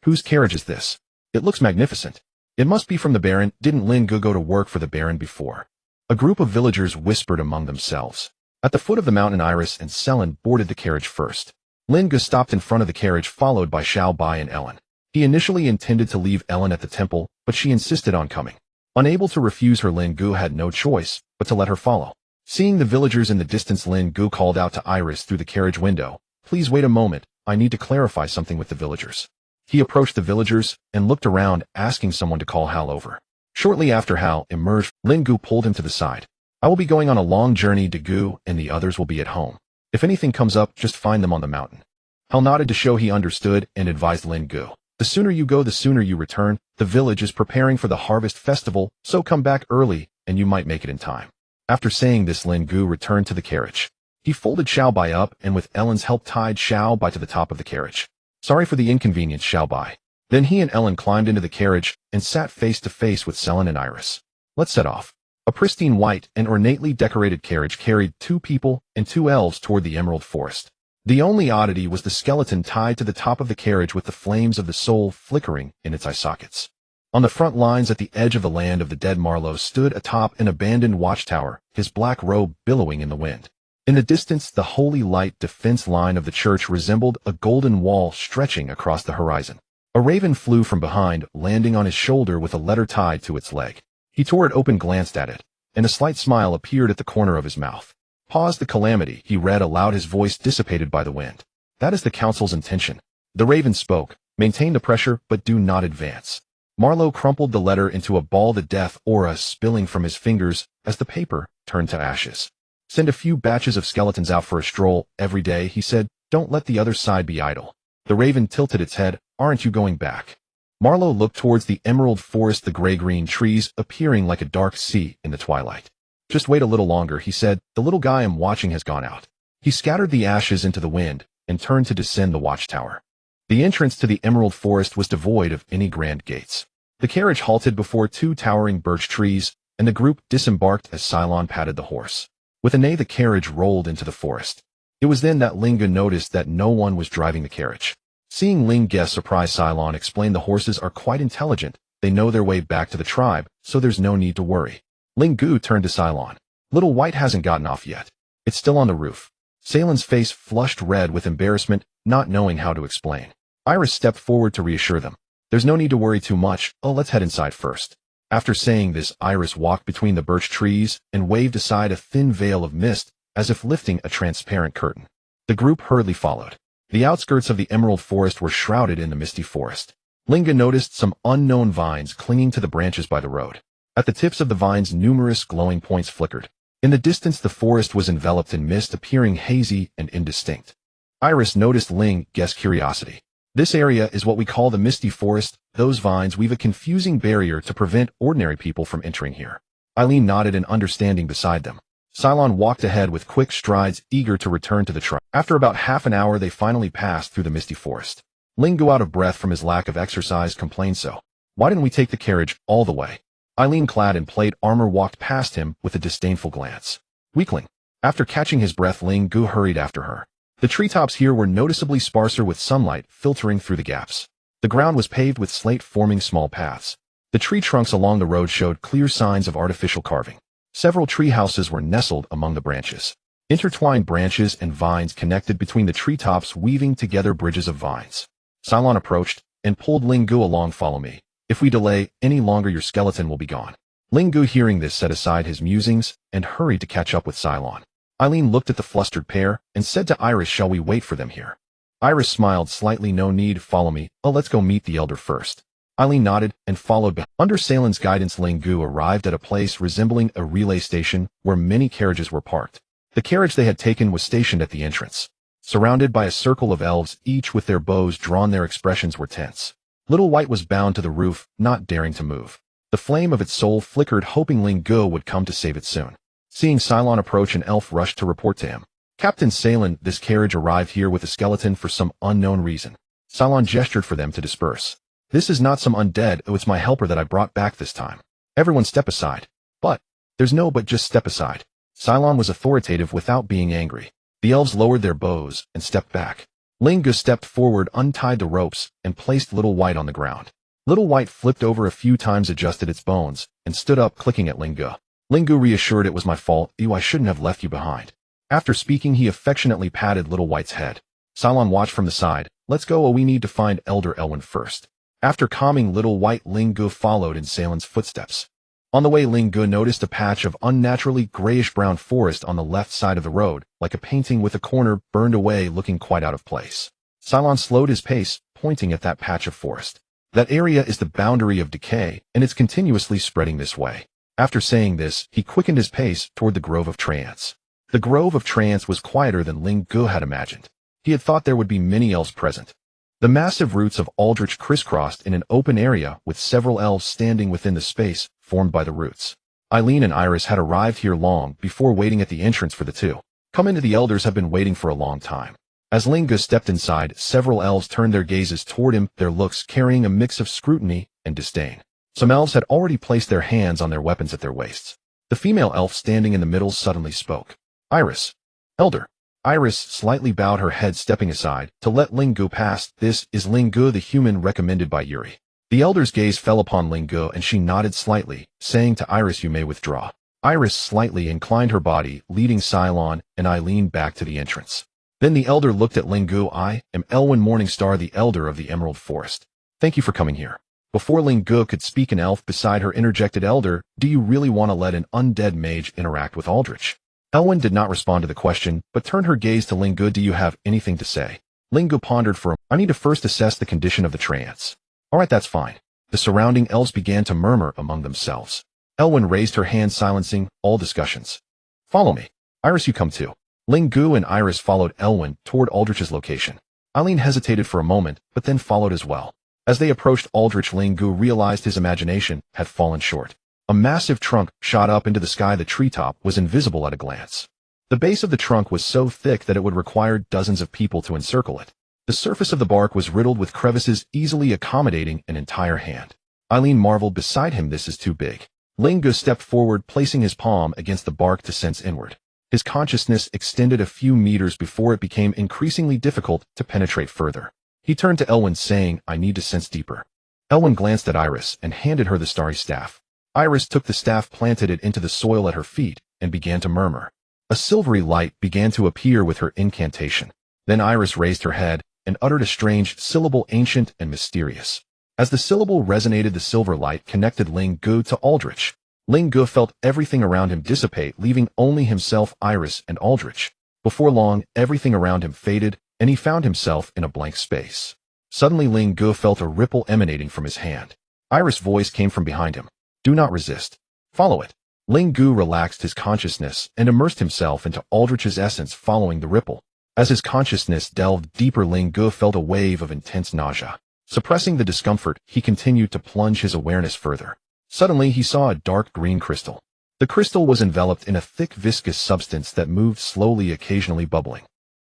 [SPEAKER 1] Whose carriage is this? It looks magnificent. It must be from the Baron. Didn't Lin Ge go to work for the Baron before? A group of villagers whispered among themselves. At the foot of the mountain, Iris and Selin boarded the carriage first. Lin Ge stopped in front of the carriage followed by Xiao Bai and Ellen. He initially intended to leave Ellen at the temple, but she insisted on coming. Unable to refuse her, Lin Ge had no choice but to let her follow. Seeing the villagers in the distance, Lin Ge called out to Iris through the carriage window, "Please wait a moment, I need to clarify something with the villagers." He approached the villagers and looked around, asking someone to call Hal over. Shortly after Hal emerged, Lin Ge pulled him to the side. "I will be going on a long journey to Gu, and the others will be at home. If anything comes up, just find them on the mountain." Hal nodded to show he understood and advised Lin Ge, "The sooner you go, the sooner you return. The village is preparing for the harvest festival, so come back early, and you might make it in time." After saying this, Lin Ge returned to the carriage. He folded Xiao Bai up and with Ellen's help tied Xiao Bai to the top of the carriage. "Sorry for the inconvenience, Xiao Bai." Then he and Ellen climbed into the carriage and sat face to face with Selen and Iris. "Let's set off." A pristine white and ornately decorated carriage carried 2 people and 2 elves toward the Emerald Forest. The only oddity was the skeleton tied to the top of the carriage with the flames of the soul flickering in its eye sockets. On the front lines at the edge of the land of the dead, Marlowe stood atop an abandoned watchtower, his black robe billowing in the wind. In the distance, the holy light defense line of the church resembled a golden wall stretching across the horizon. A raven flew from behind, landing on his shoulder with a letter tied to its leg. He tore it open, glanced at it, and a slight smile appeared at the corner of his mouth. "Pause the calamity," he read aloud, his voice dissipated by the wind. "That is the council's intention." The raven spoke, "Maintain the pressure, but do not advance." Marlowe crumpled the letter into a ball, the death aura spilling from his fingers as the paper turned to ashes. "Send a few batches of skeletons out for a stroll every day," he said. "Don't let the other side be idle." The raven tilted its head. "Aren't you going back?" Marlowe looked towards the emerald forest, the gray-green trees appearing like a dark sea in the twilight. "Just wait a little longer," he said. "The little guy I'm watching has gone out." He scattered the ashes into the wind and turned to descend the watchtower. The entrance to the emerald forest was devoid of any grand gates. The carriage halted before 2 towering birch trees, and the group disembarked as Cylon patted the horse. With a neigh, the carriage rolled into the forest. It was then that Lin Ge noticed that no one was driving the carriage. Seeing Lin Ge surprised, Cylon explained, "The horses are quite intelligent. They know their way back to the tribe, so there's no need to worry." Lin Ge turned to Cylon. "Little White hasn't gotten off yet. It's still on the roof." Salen's face flushed red with embarrassment, not knowing how to explain. Iris stepped forward to reassure them. "There's no need to worry too much. Oh, let's head inside first." After saying this, Iris walked between the birch trees and waved aside a thin veil of mist, as if lifting a transparent curtain. The group hurriedly followed. The outskirts of the emerald forest were shrouded in the misty forest. Lin Ge noticed some unknown vines clinging to the branches by the road. At the tips of the vines, numerous glowing points flickered. In the distance, the forest was enveloped in mist, appearing hazy and indistinct. Iris noticed Lin Ge's curiosity. "This area is what we call the misty forest. Those vines weave a confusing barrier to prevent ordinary people from entering here." Eileen nodded in understanding beside them. Cylon walked ahead with quick strides, eager to return to the tribe. After about half an hour, they finally passed through the misty forest. Lin Ge, out of breath from his lack of exercise, complained, "So, why didn't we take the carriage all the way?" Eileen, clad in plate armor, walked past him with a disdainful glance. "Weakling." After catching his breath, Lin Ge hurried after her. The treetops here were noticeably sparser, with sunlight filtering through the gaps. The ground was paved with slate, forming small paths. The tree trunks along the road showed clear signs of artificial carving. Several tree houses were nestled among the branches. Intertwined branches and vines connected between the treetops, weaving together bridges of vines. Cylon approached and pulled Lin Ge along. "Follow me. If we delay any longer, your skeleton will be gone." Lin Ge, hearing this, set aside his musings and hurried to catch up with Cylon. Eileen looked at the flustered pair and said to Iris, "Shall we wait for them here?" Iris smiled slightly. "No need. Follow me. Oh, let's go meet the elder first." Eileen nodded and followed behind. Under Salen's guidance, Lin Ge arrived at a place resembling a relay station where many carriages were parked. The carriage they had taken was stationed at the entrance. Surrounded by a circle of elves, each with their bows drawn, their expressions were tense. Little White was bound to the roof, not daring to move. The flame of its soul flickered, hoping Lin Ge would come to save it soon. Seeing Cylon approach, an elf rushed to report to him. "Captain Salen, this carriage arrived here with a skeleton for some unknown reason." Cylon gestured for them to disperse. "This is not some undead. Oh, it's my helper that I brought back this time. Everyone step aside." "But, there's no but, just step aside." Cylon was authoritative without being angry. The elves lowered their bows and stepped back. Lin Ge stepped forward, untied the ropes, and placed Little White on the ground. Little White flipped over a few times, adjusted its bones, and stood up, clicking at Lin Ge. Lin Ge reassured, "It was my fault. I shouldn't have left you behind." After speaking, he affectionately patted Little White's head. Cylon watched from the side. Let's go, we need to find Elder Elwyn first. After calming little white Lin Ge followed in Cylon's footsteps. On the way, Lin Ge noticed a patch of unnaturally grayish-brown forest on the left side of the road, like a painting with a corner burned away looking quite out of place. Cylon slowed his pace, pointing at that patch of forest. That area is the boundary of decay, and it's continuously spreading this way. After saying this, he quickened his pace toward the Grove of Trance. The Grove of Trance was quieter than Lin Ge had imagined. He had thought there would be many elves present. The massive roots of aldrich crisscrossed in an open area with several elves standing within the space formed by the roots. Eileen and Iris had arrived here long before waiting at the entrance for the two. Come into, the elders have been waiting for a long time. As Lin Ge stepped inside, several elves turned their gazes toward him, their looks carrying a mix of scrutiny and disdain. Some elves had already placed their hands on their weapons at their waists. The female elf standing in the middle suddenly spoke. Iris. Elder. Iris slightly bowed her head, stepping aside to let Lin Ge pass. This is Lin Ge, the human recommended by Yuri. The elder's gaze fell upon Lin Ge and she nodded slightly, saying to Iris, you may withdraw. Iris slightly inclined her body, leading Cylon and Eileen back to the entrance. Then the elder looked at Lin Ge. I am Elwyn Morningstar, the elder of the Emerald Forest. Thank you for coming here. Before Lin Ge could speak, an elf beside her interjected, Elder, do you really want to let an undead mage interact with Aldrich? Elwyn did not respond to the question, but turned her gaze to Lin Ge. Do you have anything to say? Lin Ge pondered for a moment. I need to first assess the condition of the trance. Alright, that's fine. The surrounding elves began to murmur among themselves. Elwyn raised her hand, silencing all discussions. Follow me. Iris, you come too. Lin Ge and Iris followed Elwyn toward Aldrich's location. Eileen hesitated for a moment, but then followed as well. As they approached Aldrich, Lin Ge realized his imagination had fallen short. A massive trunk shot up into the sky. The treetop was invisible at a glance. The base of the trunk was so thick that it would require dozens of people to encircle it. The surface of the bark was riddled with crevices, easily accommodating an entire hand. Eileen marveled. Beside him, this is too big. Lin Ge stepped forward, placing his palm against the bark to sense inward. His consciousness extended a few meters before it became increasingly difficult to penetrate further. He turned to Elwyn, saying, I need to sense deeper. Elwyn glanced at Iris and handed her the starry staff. Iris took the staff, planted it into the soil at her feet, and began to murmur. A silvery light began to appear with her incantation. Then Iris raised her head and uttered a strange syllable, ancient and mysterious. As the syllable resonated, the silver light connected Lin Ge to Aldrich. Lin Ge felt everything around him dissipate, leaving only himself, Iris, and Aldrich. Before long, everything around him faded, and he found himself in a blank space. Suddenly, Lin Ge felt a ripple emanating from his hand. Iris' voice came from behind him. Do not resist. Follow it. Lin Ge relaxed his consciousness and immersed himself into Aldrich's essence, following the ripple. As his consciousness delved deeper, Lin Ge felt a wave of intense nausea. Suppressing the discomfort, he continued to plunge his awareness further. Suddenly, he saw a dark green crystal. The crystal was enveloped in a thick, viscous substance that moved slowly, occasionally bubbling.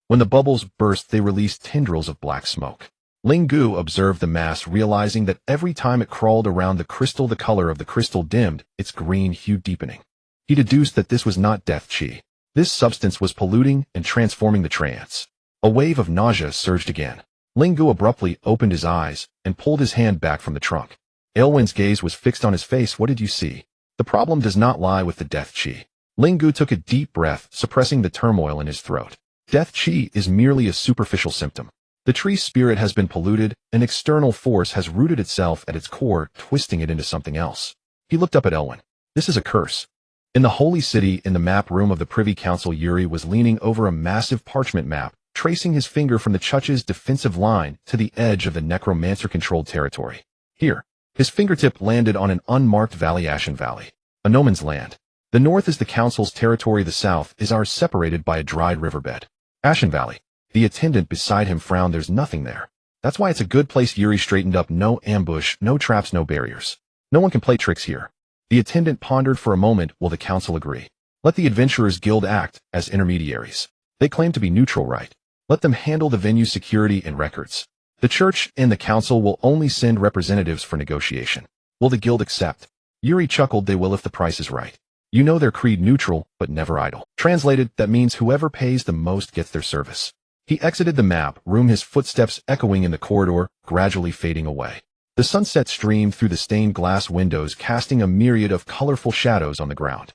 [SPEAKER 1] When the bubbles burst, they released tendrils of black smoke. Lin Ge observed the mass, realizing that every time it crawled around the crystal, the color of the crystal dimmed, its green hue deepening. He deduced that this was not death chi. This substance was polluting and transforming the trance. A wave of nausea surged again. Lin Ge abruptly opened his eyes and pulled his hand back from the trunk. Elwyn's gaze was fixed on his face. What did you see? The problem does not lie with the death chi. Lin Ge took a deep breath, suppressing the turmoil in his throat. Death chi is merely a superficial symptom. The tree's spirit has been polluted, an external force has rooted itself at its core, twisting it into something else. He looked up at Elwyn. This is a curse. In the Holy City, in the map room of the Privy Council, Yuri was leaning over a massive parchment map, tracing his finger from the Chuch's defensive line to the edge of the Necromancer-controlled territory. Here, his fingertip landed on an unmarked valley, Ashen Valley. A no man's land. The north is the Council's territory, the south is ours, separated by a dried riverbed. Ashen Valley. The attendant beside him frowned. There's nothing there. That's why it's a good place. Yuri straightened up. No ambush, no traps, no barriers. No one can play tricks here. The attendant pondered for a moment. Will the council agree? Let the Adventurers Guild act as intermediaries. They claim to be neutral, right? Let them handle the venue's security and records. The church and the council will only send representatives for negotiation. Will the guild accept? Yuri chuckled. They will if the price is right. You know their creed, neutral, but never idle. Translated, that means whoever pays the most gets their service. He exited the map room, his footsteps echoing in the corridor, gradually fading away. The sunset streamed through the stained glass windows, casting a myriad of colorful shadows on the ground.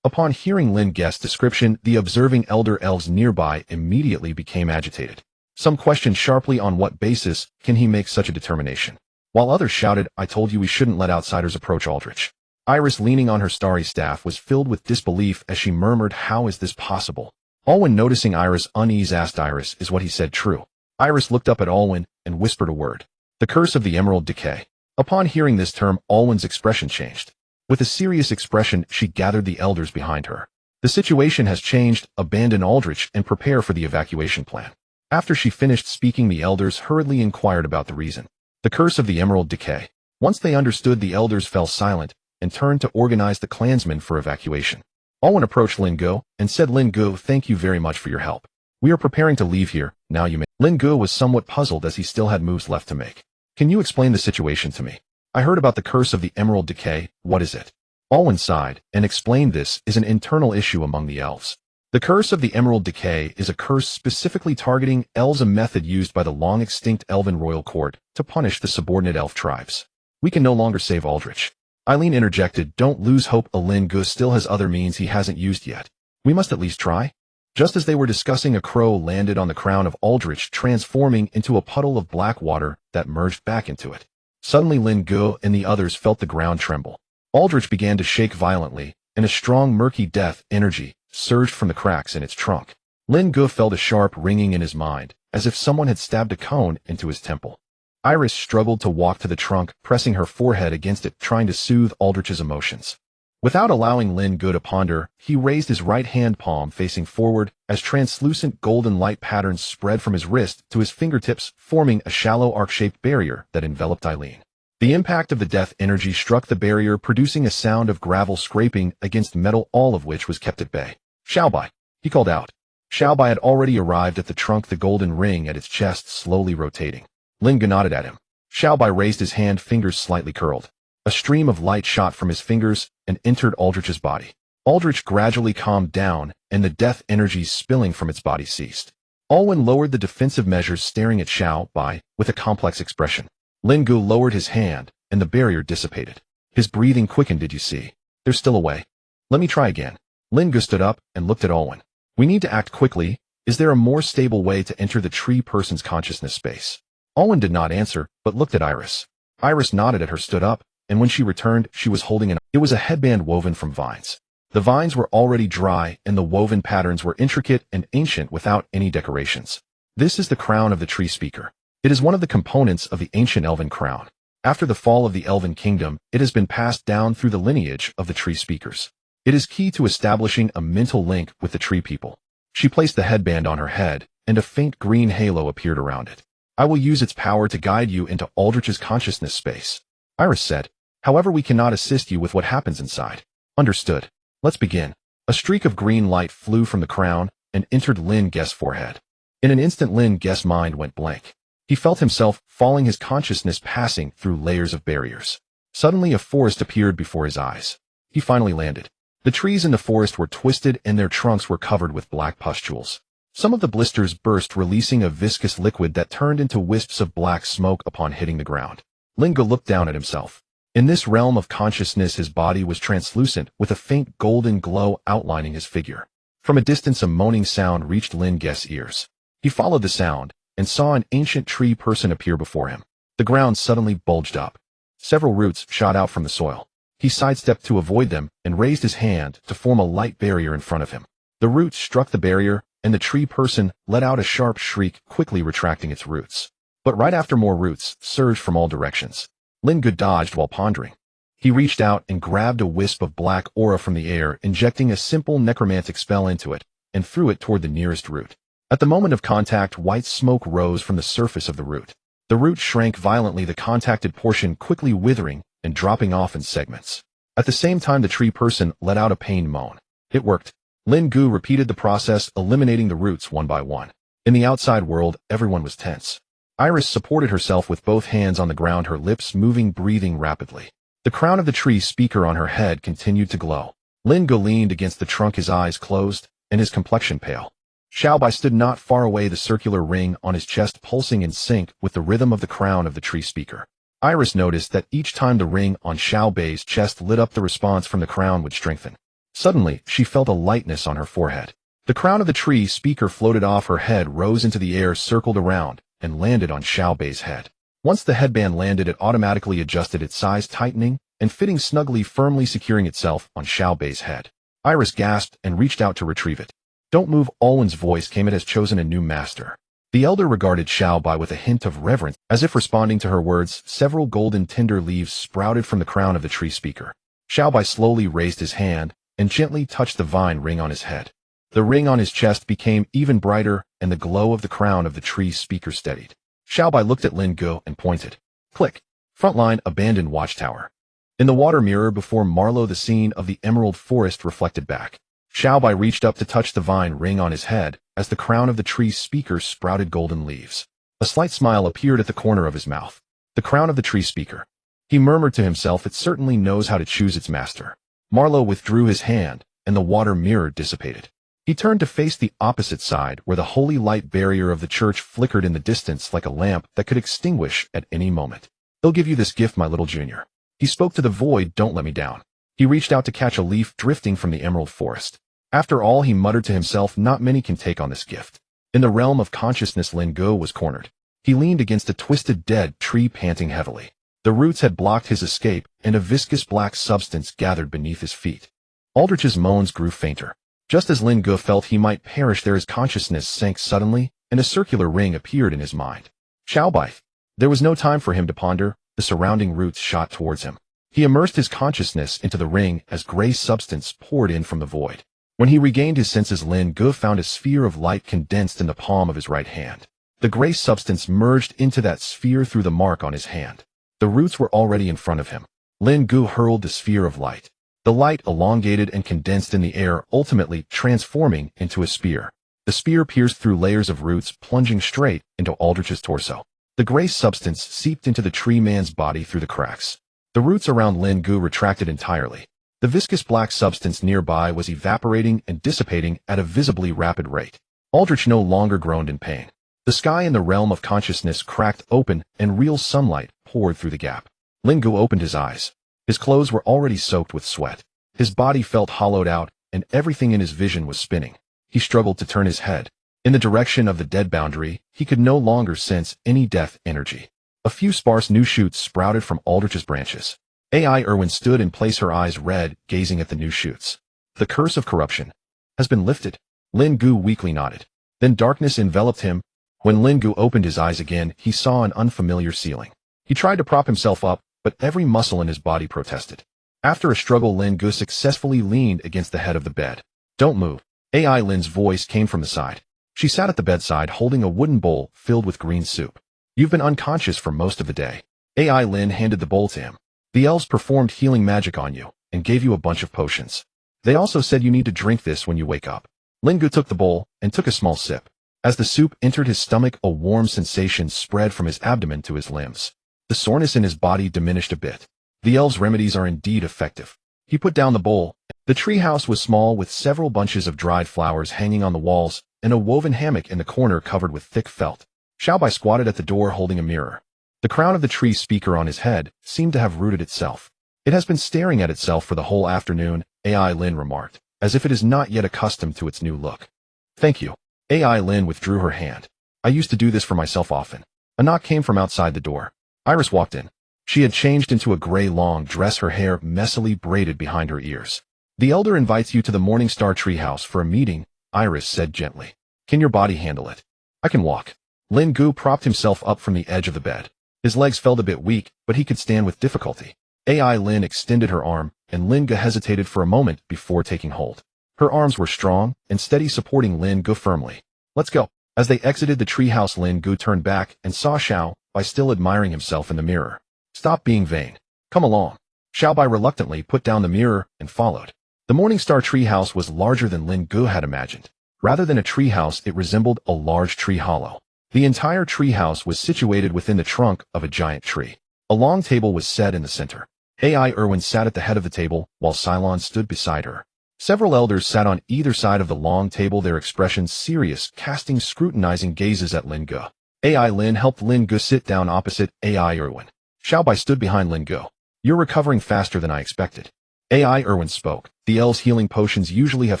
[SPEAKER 1] Upon hearing Lin Ge's description, the observing elder elves nearby immediately became agitated. Some questioned sharply on what basis can he make such a determination, while others shouted, I told you we shouldn't let outsiders approach Aldrich. Iris, leaning on her starry staff, was filled with disbelief as she murmured, how is this possible? Alwyn, noticing Iris' unease, asked Iris, is what he said true? Iris looked up at Alwyn and whispered a word. The curse of the emerald decay. Upon hearing this term, Alwyn's expression changed. With a serious expression, she gathered the elders behind her. The situation has changed, abandon Aldrich and prepare for the evacuation plan. After she finished speaking, the elders hurriedly inquired about the reason. The curse of the emerald decay. Once they understood, the elders fell silent and turned to organize the clansmen for evacuation. Alwyn approached Lin Ge and said, Lin Ge, thank you very much for your help. We are preparing to leave here, now you may. Lin Ge was somewhat puzzled as he still had moves left to make. Can you explain the situation to me? I heard about the curse of the emerald decay, what is it? Alwyn sighed and explained this is an internal issue among the elves. The curse of the emerald decay is a curse specifically targeting elves, a method used by the long-extinct elven royal court to punish the subordinate elf tribes. We can no longer save Aldrich. Eileen interjected, don't lose hope, Lin Ge still has other means he hasn't used yet. We must at least try. Just as they were discussing, a crow landed on the crown of Aldrich, transforming into a puddle of black water that merged back into it. Suddenly Lin Ge and the others felt the ground tremble. Aldrich began to shake violently, and a strong murky death energy surged from the cracks in its trunk. Lin Ge felt a sharp ringing in his mind, as if someone had stabbed a cone into his temple. Iris struggled to walk to the trunk, pressing her forehead against it, trying to soothe Aldrich's emotions. Without allowing Lin Ge to ponder, he raised his right hand palm facing forward as translucent golden light patterns spread from his wrist to his fingertips, forming a shallow arc-shaped barrier that enveloped Eileen. The impact of the death energy struck the barrier, producing a sound of gravel scraping against metal, all of which was kept at bay. Xiaobai, he called out. Xiaobai had already arrived at the trunk, the golden ring at its chest slowly rotating. Lin Ge nodded at him. Xiaobai raised his hand, fingers slightly curled. A stream of light shot from his fingers and entered Aldrich's body. Aldrich gradually calmed down, and the death energies spilling from its body ceased. Alwyn lowered the defensive measures, staring at Xiaobai with a complex expression. Lin Ge lowered his hand, and the barrier dissipated. His breathing quickened. Did you see? There's still a way. Let me try again. Lin Ge stood up and looked at Alwyn. We need to act quickly. Is there a more stable way to enter the tree person's consciousness space? Alwyn did not answer, but looked at Iris. Iris nodded at her, stood up, and when she returned, she was holding it was a headband woven from vines. The vines were already dry, and the woven patterns were intricate and ancient without any decorations. This is the crown of the tree speaker. It is one of the components of the ancient elven crown. After the fall of the elven kingdom, it has been passed down through the lineage of the tree speakers. It is key to establishing a mental link with the tree people. She placed the headband on her head, and a faint green halo appeared around it. I will use its power to guide you into Aldrich's consciousness space, Iris said. However, we cannot assist you with what happens inside. Understood. Let's begin. A streak of green light flew from the crown and entered Lin Ge's forehead. In an instant, Lin Ge's mind went blank. He felt himself falling, his consciousness passing through layers of barriers. Suddenly, a forest appeared before his eyes. He finally landed. The trees in the forest were twisted, and their trunks were covered with black pustules. Some of the blisters burst, releasing a viscous liquid that turned into wisps of black smoke upon hitting the ground. Lin Ge looked down at himself. In this realm of consciousness, his body was translucent, with a faint golden glow outlining his figure. From a distance, a moaning sound reached Lin Ge's ears. He followed the sound and saw an ancient tree person appear before him. The ground suddenly bulged up. Several roots shot out from the soil. He sidestepped to avoid them and raised his hand to form a light barrier in front of him. The roots struck the barrier, and the tree person let out a sharp shriek, quickly retracting its roots. But right after, more roots surged from all directions. Lin Ge dodged while pondering. He reached out and grabbed a wisp of black aura from the air, injecting a simple necromantic spell into it, and threw it toward the nearest root. At the moment of contact, white smoke rose from the surface of the root. The root shrank violently, the contacted portion quickly withering and dropping off in segments. At the same time, the tree person let out a pained moan. It worked. Lin Ge repeated the process, eliminating the roots one by one. In the outside world, everyone was tense. Iris supported herself with both hands on the ground, her lips moving, breathing rapidly. The crown of the tree speaker on her head continued to glow. Lin Ge leaned against the trunk, his eyes closed, and his complexion pale. Xiaobai stood not far away, the circular ring on his chest pulsing in sync with the rhythm of the crown of the tree speaker. Iris noticed that each time the ring on Xiaobai's chest lit up, the response from the crown would strengthen. Suddenly, she felt a lightness on her forehead. The crown of the tree speaker floated off her head, rose into the air, circled around, and landed on Xiao Bei's head. Once the headband landed, it automatically adjusted its size, tightening and fitting snugly, firmly securing itself on Xiao Bei's head. Iris gasped and reached out to retrieve it. "Don't move," Alwyn's voice came. "It has chosen a new master." The elder regarded Xiao Bei with a hint of reverence, as if responding to her words. Several golden tinder leaves sprouted from the crown of the tree speaker. Xiao Bei slowly raised his hand and gently touched the vine ring on his head. The ring on his chest became even brighter, and the glow of the crown of the tree speaker steadied. Xiao Bei looked at Lin Ge and pointed. Click. Frontline, abandoned watchtower. In the water mirror before Marlowe, the scene of the emerald forest reflected back. Xiao Bei reached up to touch the vine ring on his head as the crown of the tree speaker sprouted golden leaves. A slight smile appeared at the corner of his mouth. The crown of the tree speaker. He murmured to himself, "It certainly knows how to choose its master." Marlowe withdrew his hand, and the water mirror dissipated. He turned to face the opposite side, where the holy light barrier of the church flickered in the distance like a lamp that could extinguish at any moment. "They'll give you this gift, my little junior." He spoke to the void. "Don't let me down." He reached out to catch a leaf drifting from the emerald forest. After all, he muttered to himself, not many can take on this gift. In the realm of consciousness, Lin Ge was cornered. He leaned against a twisted dead tree, panting heavily. The roots had blocked his escape, and a viscous black substance gathered beneath his feet. Aldrich's moans grew fainter. Just as Lin Ge felt he might perish there, his consciousness sank suddenly, and a circular ring appeared in his mind. Xiao Bei. There was no time for him to ponder. The surrounding roots shot towards him. He immersed his consciousness into the ring as gray substance poured in from the void. When he regained his senses, Lin Ge found a sphere of light condensed in the palm of his right hand. The gray substance merged into that sphere through the mark on his hand. The roots were already in front of him. Lin Ge hurled the sphere of light. The light elongated and condensed in the air, ultimately transforming into a spear. The spear pierced through layers of roots, plunging straight into Aldrich's torso. The gray substance seeped into the tree man's body through the cracks. The roots around Lin Ge retracted entirely. The viscous black substance nearby was evaporating and dissipating at a visibly rapid rate. Aldrich no longer groaned in pain. The sky in the realm of consciousness cracked open, and real sunlight poured through the gap. Lin Ge opened his eyes. His clothes were already soaked with sweat. His body felt hollowed out, and everything in his vision was spinning. He struggled to turn his head. In the direction of the dead boundary, he could no longer sense any death energy. A few sparse new shoots sprouted from Aldrich's branches. AI Irwin stood in place, her eyes red, gazing at the new shoots. "The curse of corruption has been lifted." Lin Ge weakly nodded. Then darkness enveloped him. When Lin Ge opened his eyes again, he saw an unfamiliar ceiling. He tried to prop himself up, but every muscle in his body protested. After a struggle, Lin Ge successfully leaned against the head of the bed. "Don't move." AI Lin's voice came from the side. She sat at the bedside holding a wooden bowl filled with green soup. "You've been unconscious for most of the day." AI Lin handed the bowl to him. "The elves performed healing magic on you and gave you a bunch of potions. They also said you need to drink this when you wake up." Lin Ge took the bowl and took a small sip. As the soup entered his stomach, a warm sensation spread from his abdomen to his limbs. The soreness in his body diminished a bit. The elves' remedies are indeed effective. He put down the bowl. The treehouse was small, with several bunches of dried flowers hanging on the walls and a woven hammock in the corner covered with thick felt. Xiao Bei squatted at the door holding a mirror. The crown of the tree speaker on his head seemed to have rooted itself. "It has been staring at itself for the whole afternoon," AI Lin remarked, as if it is not yet accustomed to its new look. "Thank you." AI Lin withdrew her hand. "I used to do this for myself often." A knock came from outside the door. Iris walked in. She had changed into a gray long dress, her hair messily braided behind her ears. "The elder invites you to the Morningstar treehouse for a meeting," Iris said gently. "Can your body handle it?" "I can walk." Lin Ge propped himself up from the edge of the bed. His legs felt a bit weak, but he could stand with difficulty. AI Lin extended her arm, and Lin Ge hesitated for a moment before taking hold. Her arms were strong and steady, supporting Lin Ge firmly. "Let's go." As they exited the treehouse, Lin Ge turned back and saw Xiao Bei still admiring himself in the mirror. "Stop being vain. Come along." Xiao Bei reluctantly put down the mirror and followed. The Morningstar treehouse was larger than Lin Ge had imagined. Rather than a treehouse, it resembled a large tree hollow. The entire treehouse was situated within the trunk of a giant tree. A long table was set in the center. AI Irwin sat at the head of the table, while Cylon stood beside her. Several elders sat on either side of the long table, their expressions serious, casting scrutinizing gazes at Lin Ge. AI Lin helped Lin Ge sit down opposite AI Irwin. Xiao Bei stood behind Lin Ge. "You're recovering faster than I expected." AI Irwin spoke. "The elves' healing potions usually have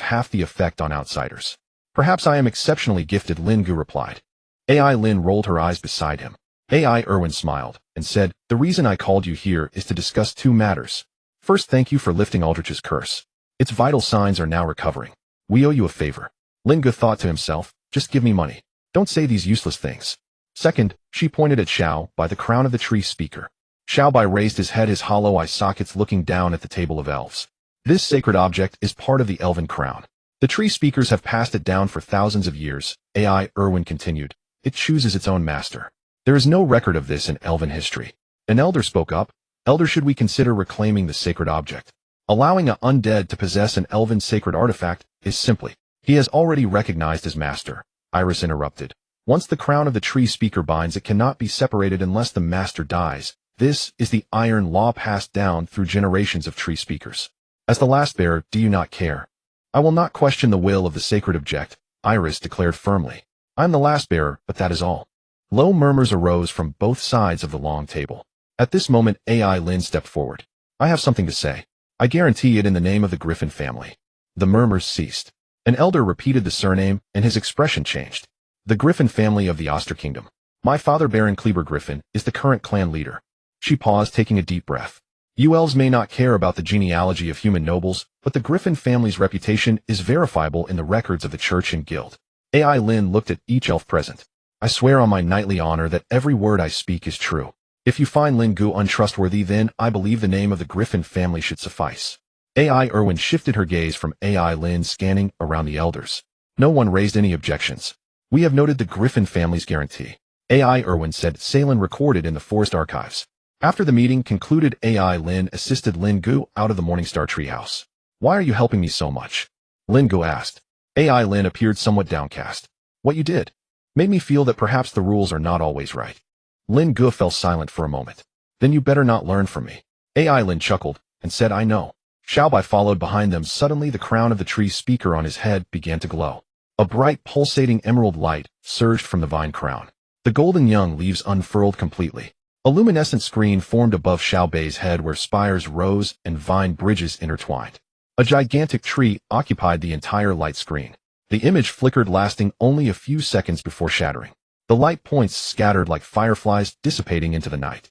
[SPEAKER 1] half the effect on outsiders. Perhaps I am exceptionally gifted, Lin Ge replied. AI Lin rolled her eyes beside him. AI Erwin smiled and said, the reason I called you here is to discuss two matters. First, thank you for lifting Aldrich's curse. Its vital signs are now recovering. We owe you a favor. Lin Ge thought to himself, just give me money. Don't say these useless things. Second, she pointed at Xiao by the crown of the tree speaker. Xiao Bai raised his head, his hollow eye sockets looking down at the table of elves. This sacred object is part of the elven crown. The tree speakers have passed it down for thousands of years, AI Erwin continued. It chooses its own master. There is no record of this in elven history. An elder spoke up. Elder, should we consider reclaiming the sacred object? Allowing an undead to possess an elven sacred artifact is simply. He has already recognized his master. Iris interrupted. Once the crown of the tree speaker binds, it cannot be separated unless the master dies. This is the iron law passed down through generations of tree speakers. As the last bearer, do you not care? I will not question the will of the sacred object, Iris declared firmly. I am the last bearer, but that is all. Low murmurs arose from both sides of the long table. At this moment, AI Lin stepped forward. I have something to say. I guarantee it in the name of the Griffin family. The murmurs ceased. An elder repeated the surname, and his expression changed. The Griffin family of the Oster Kingdom. My father, Baron Kleber Griffin, is the current clan leader. She paused, taking a deep breath. You elves may not care about the genealogy of human nobles, but the Griffin family's reputation is verifiable in the records of the church and guild. AI Lin looked at each elf present. I swear on my knightly honor that every word I speak is true. If you find Lin Ge untrustworthy, then I believe the name of the Griffin family should suffice. AI Erwin shifted her gaze from AI Lin, scanning around the elders. No one raised any objections. We have noted the Griffin family's guarantee. AI Erwin said, Salin recorded in the forest archives. After the meeting concluded, AI Lin assisted Lin Ge out of the Morningstar treehouse. Why are you helping me so much? Lin Ge asked. AI Lin appeared somewhat downcast. What you did made me feel that perhaps the rules are not always right. Lin Ge fell silent for a moment. Then you better not learn from me. AI Lin chuckled and said, I know. Xiao Bai followed behind them. Suddenly the crown of the tree speaker on his head began to glow. A bright pulsating emerald light surged from the vine crown. The golden young leaves unfurled completely. A luminescent screen formed above Xiao Bai's head where spires rose and vine bridges intertwined. A gigantic tree occupied the entire light screen. The image flickered, lasting only a few seconds before shattering. The light points scattered like fireflies, dissipating into the night.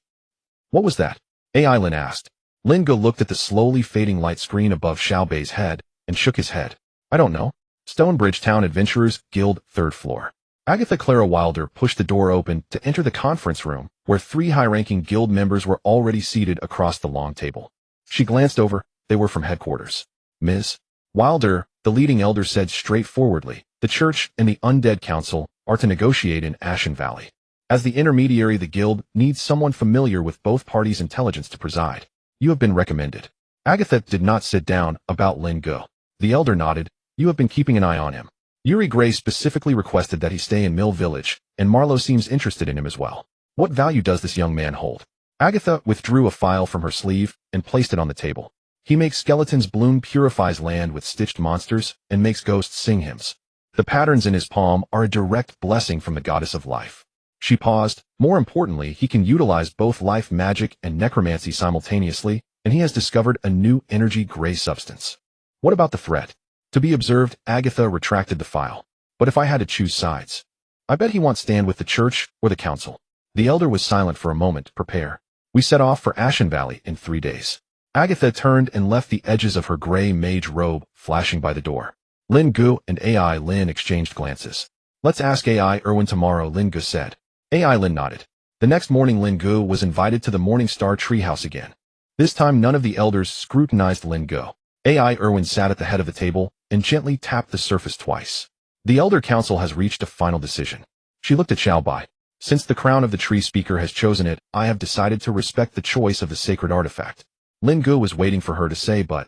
[SPEAKER 1] What was that? AI Lin asked. Lin Ge looked at the slowly fading light screen above Xiao Bai's head and shook his head. I don't know. Stonebridge Town Adventurers Guild, 3rd floor. Agatha Clara Wilder pushed the door open to enter the conference room, where 3 high-ranking guild members were already seated across the long table. She glanced over. They were from headquarters. Ms. Wilder, the leading elder said straightforwardly, the church and the Undead Council are to negotiate in Ashen Valley. As the intermediary, the guild needs someone familiar with both parties' intelligence to preside. You have been recommended. Agatha did not sit down about Lin Ge. The elder nodded. You have been keeping an eye on him. Yuri Gray specifically requested that he stay in Mill Village, and Marlowe seems interested in him as well. What value does this young man hold? Agatha withdrew a file from her sleeve and placed it on the table. He makes skeletons bloom, purifies land with stitched monsters, and makes ghosts sing hymns. The patterns in his palm are a direct blessing from the goddess of life. She paused. More importantly, he can utilize both life magic and necromancy simultaneously, and he has discovered a new energy gray substance. What about the threat? To be observed, Agatha retracted the file. But if I had to choose sides, I bet he won't stand with the church or the council. The elder was silent for a moment. Prepare. We set off for Ashen Valley in 3 days. Agatha turned and left, the edges of her gray mage robe flashing by the door. Lin Ge and AI Lin exchanged glances. Let's ask AI Erwin tomorrow, Lin Ge said. AI Lin nodded. The next morning, Lin Ge was invited to the Morningstar treehouse again. This time, none of the elders scrutinized Lin Ge. AI Erwin sat at the head of the table and gently tapped the surface twice. The Elder Council has reached a final decision. She looked at Xiao Bai. Since the crown of the tree speaker has chosen it, I have decided to respect the choice of the sacred artifact. Lin Ge was waiting for her to say but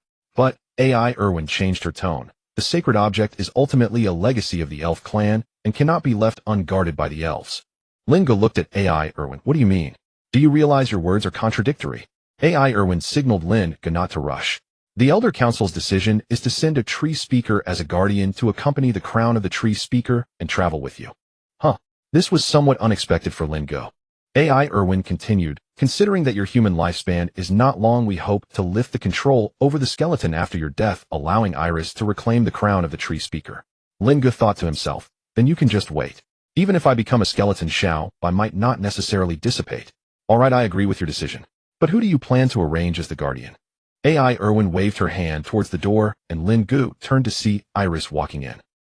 [SPEAKER 1] AI Erwin changed her tone. The sacred object is ultimately a legacy of the elf clan and cannot be left unguarded by the elves. Lin Ge looked at AI Erwin. What do you mean? Do you realize your words are contradictory? AI Erwin signaled Lin Ge not to rush. The Elder Council's decision is to send a tree speaker as a guardian to accompany the crown of the tree speaker and travel with you. This was somewhat unexpected for Lin Ge. AI Erwin continued, considering that your human lifespan is not long, we hope to lift the control over the skeleton after your death, allowing Iris to reclaim the crown of the tree speaker. Lin Ge thought to himself, then you can just wait. Even if I become a skeleton, Xiao Bai might not necessarily dissipate. Alright, I agree with your decision. But who do you plan to arrange as the guardian? AI Irwin waved her hand towards the door, and Lin Ge turned to see Iris walking in.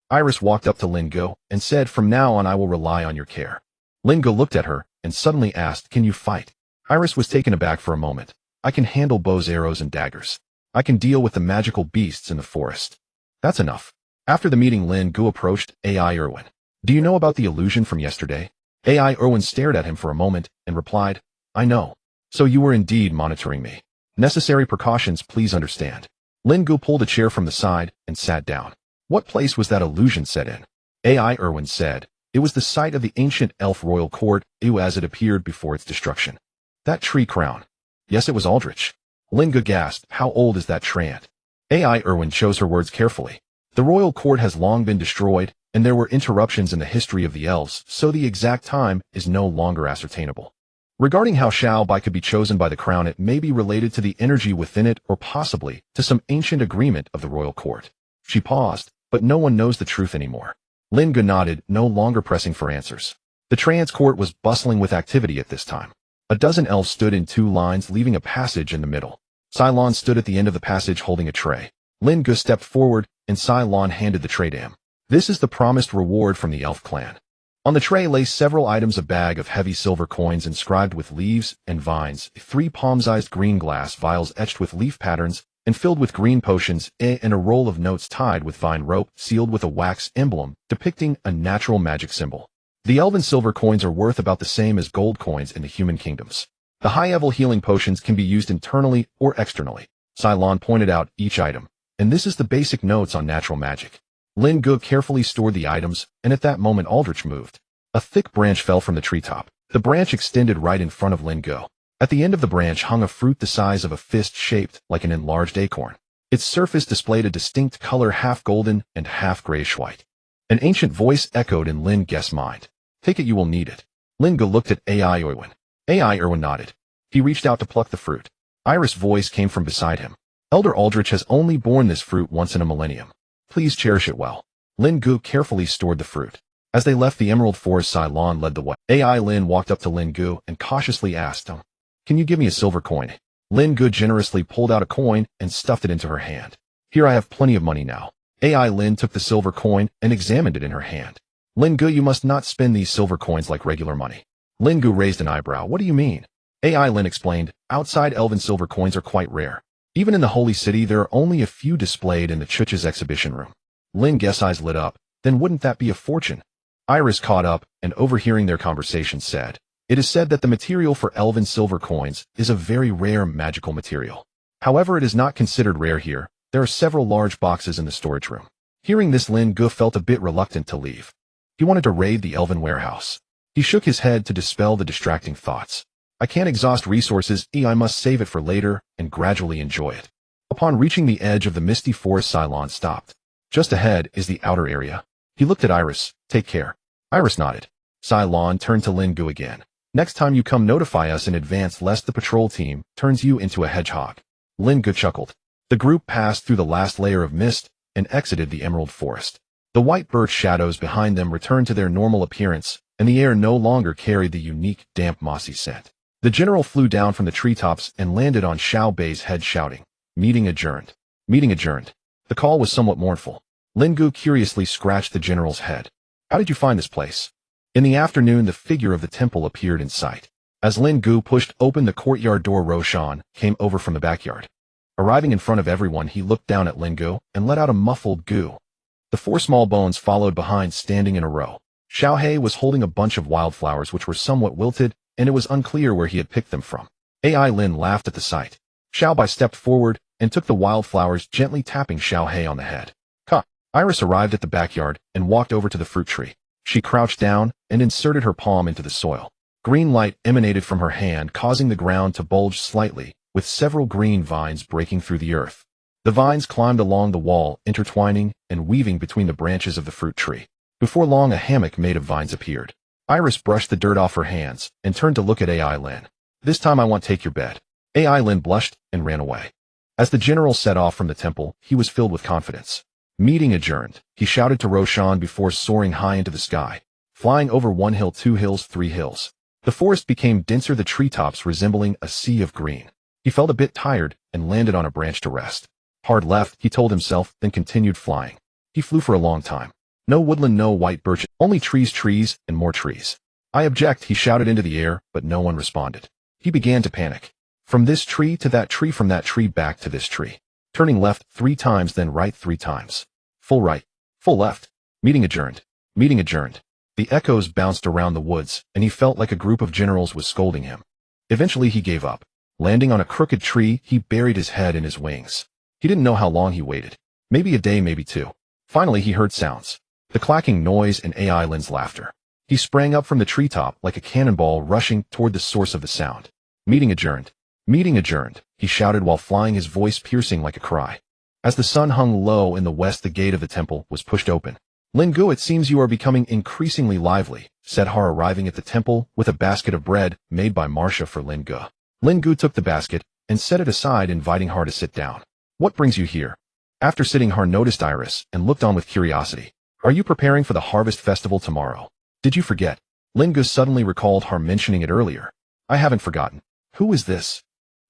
[SPEAKER 1] Iris walked up to Lin Ge and said, from now on I will rely on your care. Lin Ge looked at her and suddenly asked, can you fight? Iris was taken aback for a moment. I can handle bows, arrows, and daggers. I can deal with the magical beasts in the forest. That's enough. After the meeting, Lin Ge approached AI Irwin. Do you know about the illusion from yesterday? AI Irwin stared at him for a moment and replied, I know. So you were indeed monitoring me. Necessary precautions, please understand. Lin Ge pulled a chair from the side and sat down. What place was that illusion set in? AI Irwin said, it was the site of the ancient elf royal court, as it appeared before its destruction. That tree crown. Yes, it was Aldrich. Lin Ge gasped, how old is that treant? AI Irwin chose her words carefully. The royal court has long been destroyed, and there were interruptions in the history of the elves, so the exact time is no longer ascertainable. Regarding how Xiao Bai could be chosen by the crown, it may be related to the energy within it or possibly to some ancient agreement of the royal court. She paused, but no one knows the truth anymore. Lin Ge nodded, no longer pressing for answers. The trance court was bustling with activity at this time. A dozen elves stood in 2 lines, leaving a passage in the middle. Cylon stood at the end of the passage holding a tray. Lin Ge stepped forward, and Cylon handed the tray to him. This is the promised reward from the elf clan. On the tray lay several items, a bag of heavy silver coins inscribed with leaves and vines, 3 palm-sized green glass vials etched with leaf patterns and filled with green potions, and a roll of notes tied with vine rope sealed with a wax emblem depicting a natural magic symbol. The elven silver coins are worth about the same as gold coins in the human kingdoms. The high-level healing potions can be used internally or externally. Cylon pointed out each item, and this is the basic notes on natural magic. Lin Ge carefully stored the items, and at that moment Aldrich moved. A thick branch fell from the treetop. The branch extended right in front of Lin Ge. At the end of the branch hung a fruit the size of a fist, shaped like an enlarged acorn. Its surface displayed a distinct color, half golden and half grayish-white. An ancient voice echoed in Lin Ge's mind. Take it, you will need it. Lin Ge looked at AI Irwin. AI Irwin nodded. He reached out to pluck the fruit. Iris' voice came from beside him. Elder Aldrich has only borne this fruit once in a millennium. Please cherish it well. Lin Ge carefully stored the fruit. As they left the emerald forest, Cylon led the way. AI Lin walked up to Lin Ge and cautiously asked him, can you give me a silver coin? Lin Ge generously pulled out a coin and stuffed it into her hand. Here, I have plenty of money now. AI Lin took the silver coin and examined it in her hand. Lin Ge, you must not spend these silver coins like regular money. Lin Ge raised an eyebrow. What do you mean? AI Lin explained, outside elven silver coins are quite rare. Even in the holy city, there are only a few displayed in the church's exhibition room. Lin Ge's eyes lit up. Then wouldn't that be a fortune? Iris caught up and, overhearing their conversation, said, it is said that the material for elven silver coins is a very rare magical material. However, it is not considered rare here. There are several large boxes in the storage room. Hearing this, Lin Ge felt a bit reluctant to leave. He wanted to raid the elven warehouse. He shook his head to dispel the distracting thoughts. I can't exhaust resources, I must save it for later and gradually enjoy it. Upon reaching the edge of the misty forest, Cylon stopped. Just ahead is the outer area. He looked at Iris. Take care. Iris nodded. Cylon turned to Lin Ge again. Next time you come, notify us in advance lest the patrol team turns you into a hedgehog. Lin Ge chuckled. The group passed through the last layer of mist and exited the emerald forest. The white birch shadows behind them returned to their normal appearance, and the air no longer carried the unique, damp, mossy scent. The general flew down from the treetops and landed on Xiao Bei's head, shouting, meeting adjourned. Meeting adjourned. The call was somewhat mournful. Lin Ge curiously scratched the general's head. How did you find this place? In the afternoon, the figure of the temple appeared in sight. As Lin Ge pushed open the courtyard door, Roshan came over from the backyard. Arriving in front of everyone, he looked down at Lin Ge and let out a muffled goo. The 4 small bones followed behind, standing in a row. Xiao He was holding a bunch of wildflowers which were somewhat wilted, and it was unclear where he had picked them from. AI Lin laughed at the sight. Xiao Bai stepped forward and took the wildflowers, gently tapping Xiao He on the head. Ka. Iris arrived at the backyard and walked over to the fruit tree. She crouched down and inserted her palm into the soil. Green light emanated from her hand, causing the ground to bulge slightly, with several green vines breaking through the earth. The vines climbed along the wall, intertwining and weaving between the branches of the fruit tree. Before long, a hammock made of vines appeared. Iris brushed the dirt off her hands and turned to look at AI Lin. This time I won't take your bed. AI Lin blushed and ran away. As the general set off from the temple, he was filled with confidence. Meeting adjourned, he shouted to Roshan before soaring high into the sky, flying over 1 hill, 2 hills, 3 hills. The forest became denser, the treetops resembling a sea of green. He felt a bit tired and landed on a branch to rest. Hard left, he told himself, then continued flying. He flew for a long time. No woodland, no white birch, only trees, and more trees. I object, he shouted into the air, but no one responded. He began to panic. From this tree to that tree, from that tree back to this tree. Turning left 3 times, then right 3 times. Full right, full left. Meeting adjourned. Meeting adjourned. The echoes bounced around the woods, and he felt like a group of generals was scolding him. Eventually he gave up. Landing on a crooked tree, he buried his head in his wings. He didn't know how long he waited. Maybe a day, maybe 2. Finally he heard sounds. The clacking noise and Lin's laughter. He sprang up from the treetop like a cannonball, rushing toward the source of the sound. Meeting adjourned. Meeting adjourned, he shouted while flying, his voice piercing like a cry. As the sun hung low in the west, the gate of the temple was pushed open. Lin Ge, it seems you are becoming increasingly lively, said Har, arriving at the temple with a basket of bread made by Marcia for Lin Ge. Lin Ge took the basket and set it aside, inviting Har to sit down. What brings you here? After sitting, Har noticed Iris and looked on with curiosity. Are you preparing for the harvest festival tomorrow? Did you forget? Lin Ge suddenly recalled Har mentioning it earlier. I haven't forgotten. Who is this?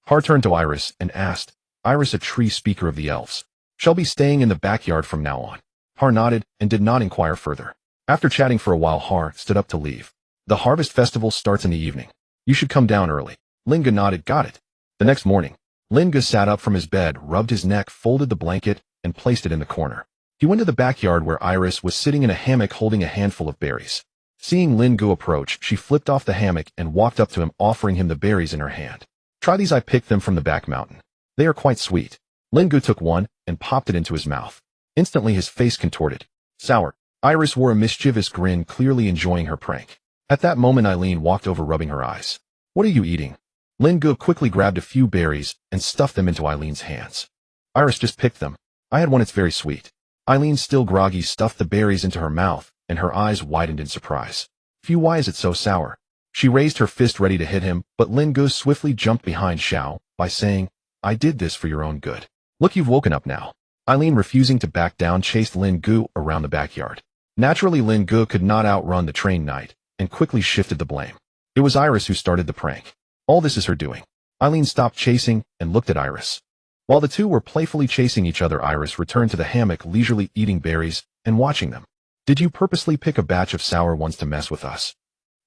[SPEAKER 1] Har turned to Iris and asked. Iris, a tree speaker of the elves. Shall be staying in the backyard from now on. Har nodded and did not inquire further. After chatting for a while, Har stood up to leave. The harvest festival starts in the evening. You should come down early. Lin Ge nodded. Got it. The next morning, Lin Ge sat up from his bed, rubbed his neck, folded the blanket, and placed it in the corner. He went to the backyard where Iris was sitting in a hammock holding a handful of berries. Seeing Lin Ge approach, she flipped off the hammock and walked up to him, offering him the berries in her hand. Try these, I picked them from the back mountain. They are quite sweet. Lin Ge took one and popped it into his mouth. Instantly his face contorted. Sour. Iris wore a mischievous grin, clearly enjoying her prank. At that moment Eileen walked over, rubbing her eyes. What are you eating? Lin Ge quickly grabbed a few berries and stuffed them into Eileen's hands. Iris just picked them. I had one, it's very sweet. Eileen, still groggy, stuffed the berries into her mouth, and her eyes widened in surprise. Phew, why is it so sour? She raised her fist ready to hit him, but Lin Ge swiftly jumped behind Xiao by saying, I did this for your own good. Look, you've woken up now. Eileen, refusing to back down, chased Lin Ge around the backyard. Naturally, Lin Ge could not outrun the trained knight, and quickly shifted the blame. It was Iris who started the prank. All this is her doing. Eileen stopped chasing and looked at Iris. While the two were playfully chasing each other, Iris returned to the hammock, leisurely eating berries and watching them. Did you purposely pick a batch of sour ones to mess with us?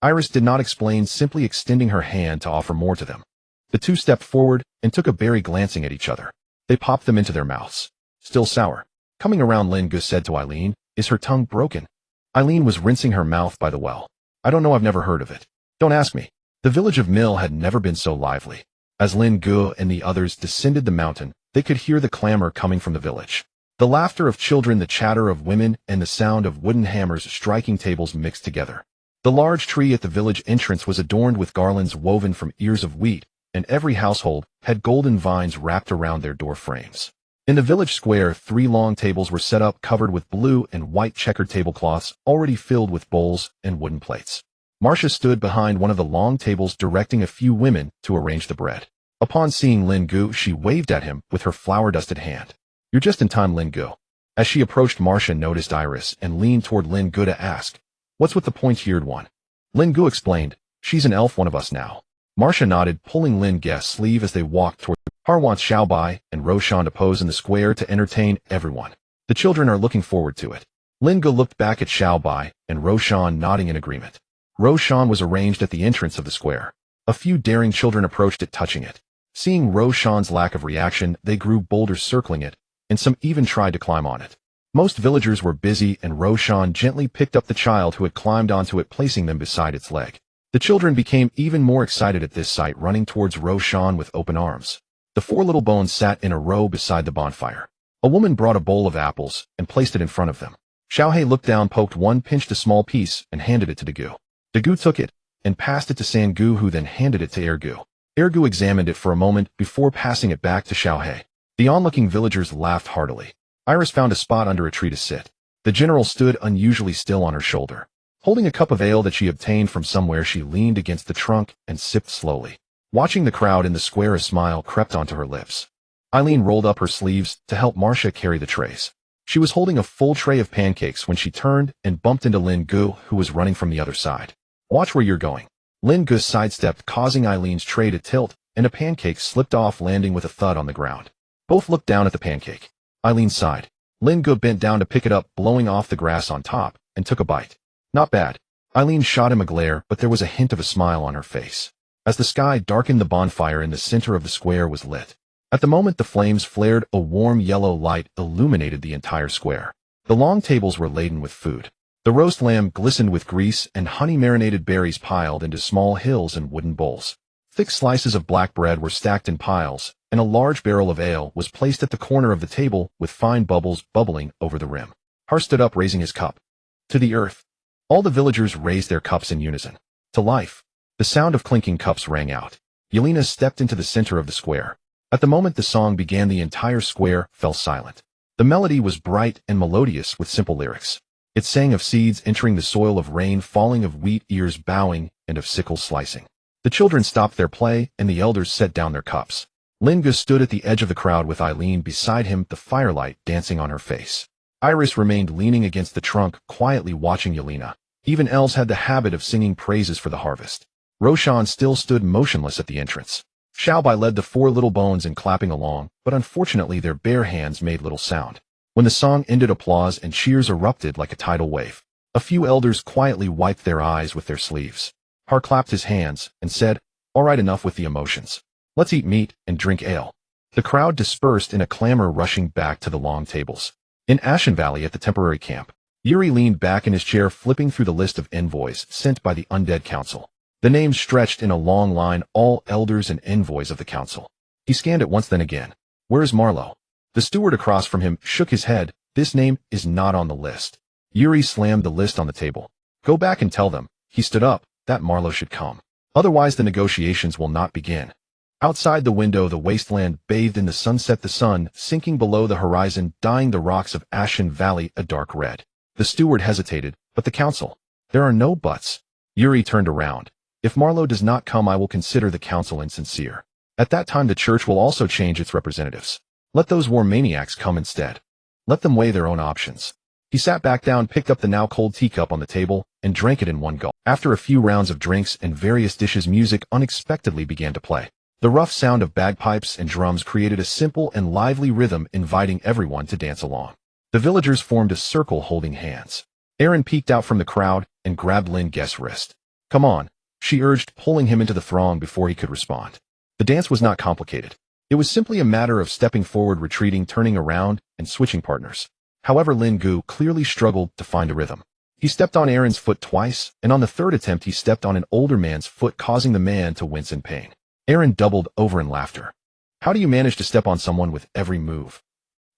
[SPEAKER 1] Iris did not explain, simply extending her hand to offer more to them. The two stepped forward and took a berry, glancing at each other. They popped them into their mouths. Still sour. Coming around, Lin Ge said to Eileen, is her tongue broken? Eileen was rinsing her mouth by the well. I don't know, I've never heard of it. Don't ask me. The village of Mill had never been so lively. As Lin Ge and the others descended the mountain, they could hear the clamor coming from the village. The laughter of children, the chatter of women, and the sound of wooden hammers striking tables mixed together. The large tree at the village entrance was adorned with garlands woven from ears of wheat, and every household had golden vines wrapped around their door frames. In the village square, 3 long tables were set up, covered with blue and white checkered tablecloths, already filled with bowls and wooden plates. Marcia stood behind one of the long tables, directing a few women to arrange the bread. Upon seeing Lin Ge, she waved at him with her flour-dusted hand. You're just in time, Lin Ge. As she approached, Marcia noticed Iris and leaned toward Lin Ge to ask, what's with the pointy-eared one? Lin Ge explained, she's an elf, one of us now. Marcia nodded, pulling Lin Ge's sleeve as they walked toward Har wants Xiao Bai and Roshan to pose in the square to entertain everyone. The children are looking forward to it. Lin Ge looked back at Xiao Bai and Roshan, nodding in agreement. Roshan was arranged at the entrance of the square. A few daring children approached it, touching it. Seeing Roshan's lack of reaction, they grew bolder, circling it, and some even tried to climb on it. Most villagers were busy, and Roshan gently picked up the child who had climbed onto it, placing them beside its leg. The children became even more excited at this sight, running towards Roshan with open arms. The 4 little bones sat in a row beside the bonfire. A woman brought a bowl of apples and placed it in front of them. Xiaohei looked down, poked one, pinched a small piece, and handed it to Degu. Degu took it and passed it to Sangu, who then handed it to Ergu. Ergu examined it for a moment before passing it back to Xiaohei. The onlooking villagers laughed heartily. Iris found a spot under a tree to sit. The general stood unusually still on her shoulder. Holding a cup of ale that she obtained from somewhere, she leaned against the trunk and sipped slowly. Watching the crowd in the square, a smile crept onto her lips. Eileen rolled up her sleeves to help Marcia carry the trays. She was holding a full tray of pancakes when she turned and bumped into Lin Ge, who was running from the other side. Watch where you're going. Lin Ge sidestepped, causing Eileen's tray to tilt, and a pancake slipped off, landing with a thud on the ground. Both looked down at the pancake. Eileen sighed. Lin Ge bent down to pick it up, blowing off the grass on top, and took a bite. Not bad. Eileen shot him a glare, but there was a hint of a smile on her face. As the sky darkened, the bonfire in the center of the square was lit. At the moment the flames flared, a warm yellow light illuminated the entire square. The long tables were laden with food. The roast lamb glistened with grease, and honey-marinated berries piled into small hills and wooden bowls. Thick slices of black bread were stacked in piles, and a large barrel of ale was placed at the corner of the table with fine bubbles bubbling over the rim. Har stood up, raising his cup. To the earth. All the villagers raised their cups in unison. To life. The sound of clinking cups rang out. Yelena stepped into the center of the square. At the moment the song began, the entire square fell silent. The melody was bright and melodious with simple lyrics. It sang of seeds entering the soil, of rain falling, of wheat ears bowing, and of sickles slicing. The children stopped their play, and the elders set down their cups. Lin Ge stood at the edge of the crowd with Eileen beside him, the firelight dancing on her face. Iris remained leaning against the trunk, quietly watching Yelena. Even elves had the habit of singing praises for the harvest. Roshan still stood motionless at the entrance. Xiaobai led the four little bones in clapping along, but unfortunately their bare hands made little sound. When the song ended, applause and cheers erupted like a tidal wave. A few elders quietly wiped their eyes with their sleeves. Har clapped his hands and said, "All right, enough with the emotions. Let's eat meat and drink ale." The crowd dispersed in a clamor, rushing back to the long tables. In Ashen Valley at the temporary camp, Yuri leaned back in his chair, flipping through the list of envoys sent by the Undead Council. The names stretched in a long line, all elders and envoys of the council. He scanned it once, then again. Where's Marlowe? The steward across from him shook his head. This name is not on the list. Yuri slammed the list on the table. Go back and tell them, he stood up, that Marlowe should come. Otherwise the negotiations will not begin. Outside the window the wasteland bathed in the sunset, the sun sinking below the horizon, dyeing the rocks of Ashen Valley a dark red. The steward hesitated, but the council. There are no buts. Yuri turned around. If Marlowe does not come, I will consider the council insincere. At that time the church will also change its representatives. Let those war maniacs come instead. Let them weigh their own options. He sat back down, picked up the now cold teacup on the table, and drank it in one gulp. After a few rounds of drinks and various dishes, music unexpectedly began to play. The rough sound of bagpipes and drums created a simple and lively rhythm, inviting everyone to dance along. The villagers formed a circle holding hands. Aaron peeked out from the crowd and grabbed Lin Ge's wrist. Come on, she urged, pulling him into the throng before he could respond. The dance was not complicated. It was simply a matter of stepping forward, retreating, turning around, and switching partners. However, Lin Ge clearly struggled to find a rhythm. He stepped on Aaron's foot twice, and on the third attempt he stepped on an older man's foot, causing the man to wince in pain. Aaron doubled over in laughter. How do you manage to step on someone with every move?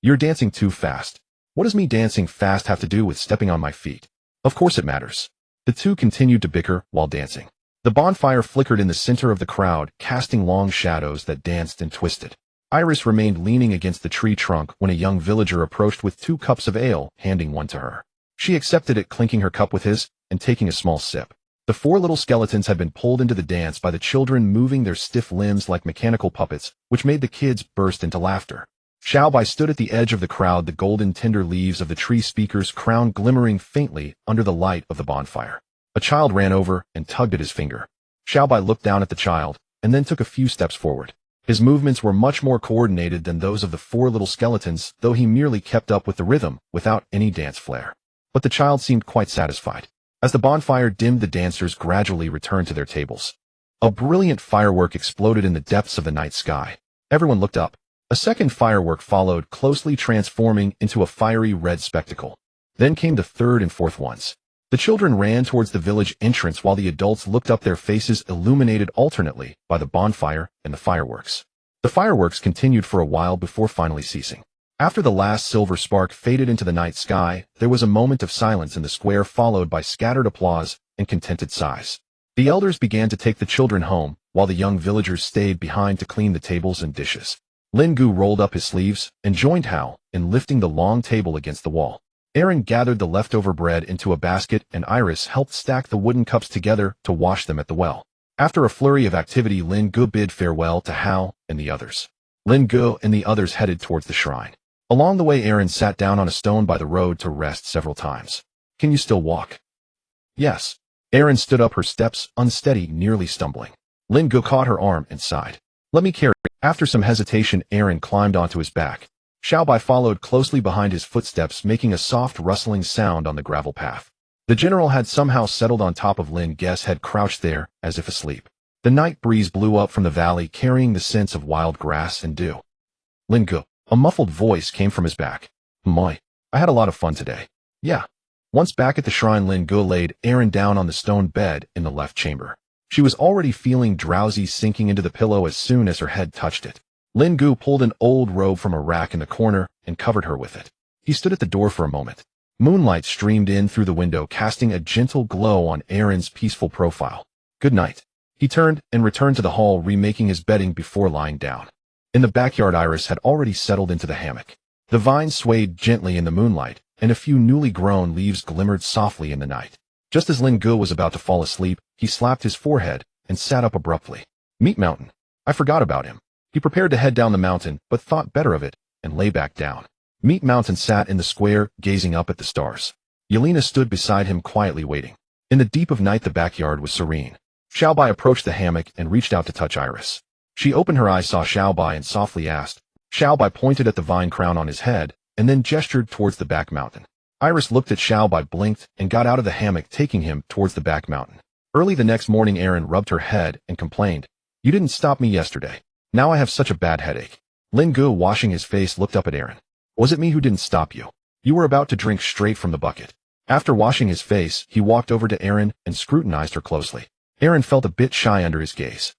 [SPEAKER 1] You're dancing too fast. What does me dancing fast have to do with stepping on my feet? Of course it matters. The two continued to bicker while dancing. The bonfire flickered in the center of the crowd, casting long shadows that danced and twisted. Iris remained leaning against the tree trunk when a young villager approached with 2 cups of ale, handing one to her. She accepted it, clinking her cup with his, and taking a small sip. The 4 little skeletons had been pulled into the dance by the children, moving their stiff limbs like mechanical puppets, which made the kids burst into laughter. Xiaobai stood at the edge of the crowd, the golden tender leaves of the tree speaker's crown glimmering faintly under the light of the bonfire. A child ran over and tugged at his finger. Xiaobai looked down at the child, and then took a few steps forward. His movements were much more coordinated than those of the 4 little skeletons, though he merely kept up with the rhythm, without any dance flair. But the child seemed quite satisfied. As the bonfire dimmed, the dancers gradually returned to their tables. A brilliant firework exploded in the depths of the night sky. Everyone looked up. A second firework followed, closely transforming into a fiery red spectacle. Then came the third and fourth ones. The children ran towards the village entrance while the adults looked up, their faces illuminated alternately by the bonfire and the fireworks. The fireworks continued for a while before finally ceasing. After the last silver spark faded into the night sky, there was a moment of silence in the square, followed by scattered applause and contented sighs. The elders began to take the children home, while the young villagers stayed behind to clean the tables and dishes. Lin Ge rolled up his sleeves and joined Hal in lifting the long table against the wall. Aaron gathered the leftover bread into a basket, and Iris helped stack the wooden cups together to wash them at the well. After a flurry of activity, Lin Ge bid farewell to Hal and the others. Lin Ge and the others headed towards the shrine. Along the way, Aaron sat down on a stone by the road to rest several times. Can you still walk? Yes. Aaron stood up her steps, unsteady, nearly stumbling. Lin Ge caught her arm and sighed. Let me carry you. After some hesitation, Aaron climbed onto his back. Xiaobai followed closely behind his footsteps, making a soft rustling sound on the gravel path. The general had somehow settled on top of Lin Ge's head, crouched there, as if asleep. The night breeze blew up from the valley, carrying the scents of wild grass and dew. Lin Ge, a muffled voice came from his back. My, I had a lot of fun today. Yeah. Once back at the shrine, Lin Ge laid Aaron down on the stone bed in the left chamber. She was already feeling drowsy, sinking into the pillow as soon as her head touched it. Lin Ge pulled an old robe from a rack in the corner and covered her with it. He stood at the door for a moment. Moonlight streamed in through the window, casting a gentle glow on Aaron's peaceful profile. Good night. He turned and returned to the hall, remaking his bedding before lying down. In the backyard, Iris had already settled into the hammock. The vines swayed gently in the moonlight, and a few newly grown leaves glimmered softly in the night. Just as Lin Ge was about to fall asleep, he slapped his forehead and sat up abruptly. Meat Mountain. I forgot about him. He prepared to head down the mountain, but thought better of it and lay back down. Meat Mountain sat in the square, gazing up at the stars. Yelena stood beside him, quietly waiting. In the deep of night, the backyard was serene. Xiaobai approached the hammock and reached out to touch Iris. She opened her eyes, saw Xiaobai, and softly asked. Xiaobai pointed at the vine crown on his head and then gestured towards the back mountain. Iris looked at Xiaobai, blinked, and got out of the hammock, taking him towards the back mountain. Early the next morning, Aaron rubbed her head and complained. You didn't stop me yesterday. Now I have such a bad headache. Lin Ge, washing his face, looked up at Aaron. Was it me who didn't stop you? You were about to drink straight from the bucket. After washing his face, he walked over to Aaron and scrutinized her closely. Aaron felt a bit shy under his gaze.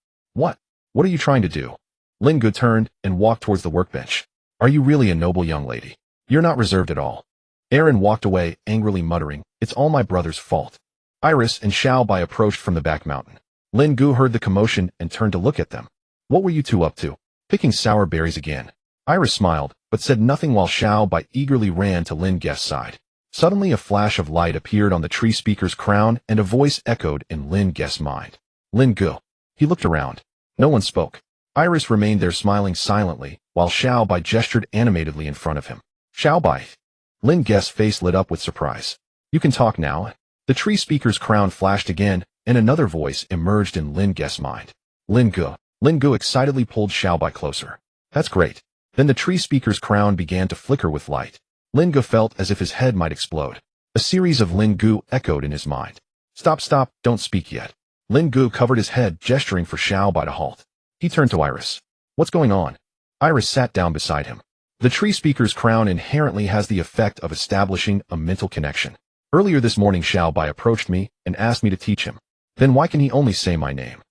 [SPEAKER 1] What are you trying to do? Lin Ge turned and walked towards the workbench. Are you really a noble young lady? You're not reserved at all. Aaron walked away, angrily muttering, It's all my brother's fault. Iris and Xiaobai approached from the back mountain. Lin Ge heard the commotion and turned to look at them. What were you two up to? Picking sour berries again? Iris smiled, but said nothing while Xiaobai eagerly ran to Lin Ge's side. Suddenly a flash of light appeared on the tree speaker's crown and a voice echoed in Lin Ge's mind. Lin Ge. He looked around. No one spoke. Iris remained there smiling silently, while Xiaobai gestured animatedly in front of him. Xiaobai. Lin Ge's face lit up with surprise. You can talk now. The tree speaker's crown flashed again, and another voice emerged in Lin Ge's mind. Lin Ge. Lin Ge excitedly pulled Xiaobai closer. That's great. Then the tree speaker's crown began to flicker with light. Lin Ge felt as if his head might explode. A series of Lin Ge echoed in his mind. Stop, don't speak yet. Lin Ge covered his head, gesturing for Xiaobai to halt. He turned to Iris. What's going on? Iris sat down beside him. The tree speaker's crown inherently has the effect of establishing a mental connection. Earlier this morning, Xiaobai approached me and asked me to teach him. Then why can he only say my name?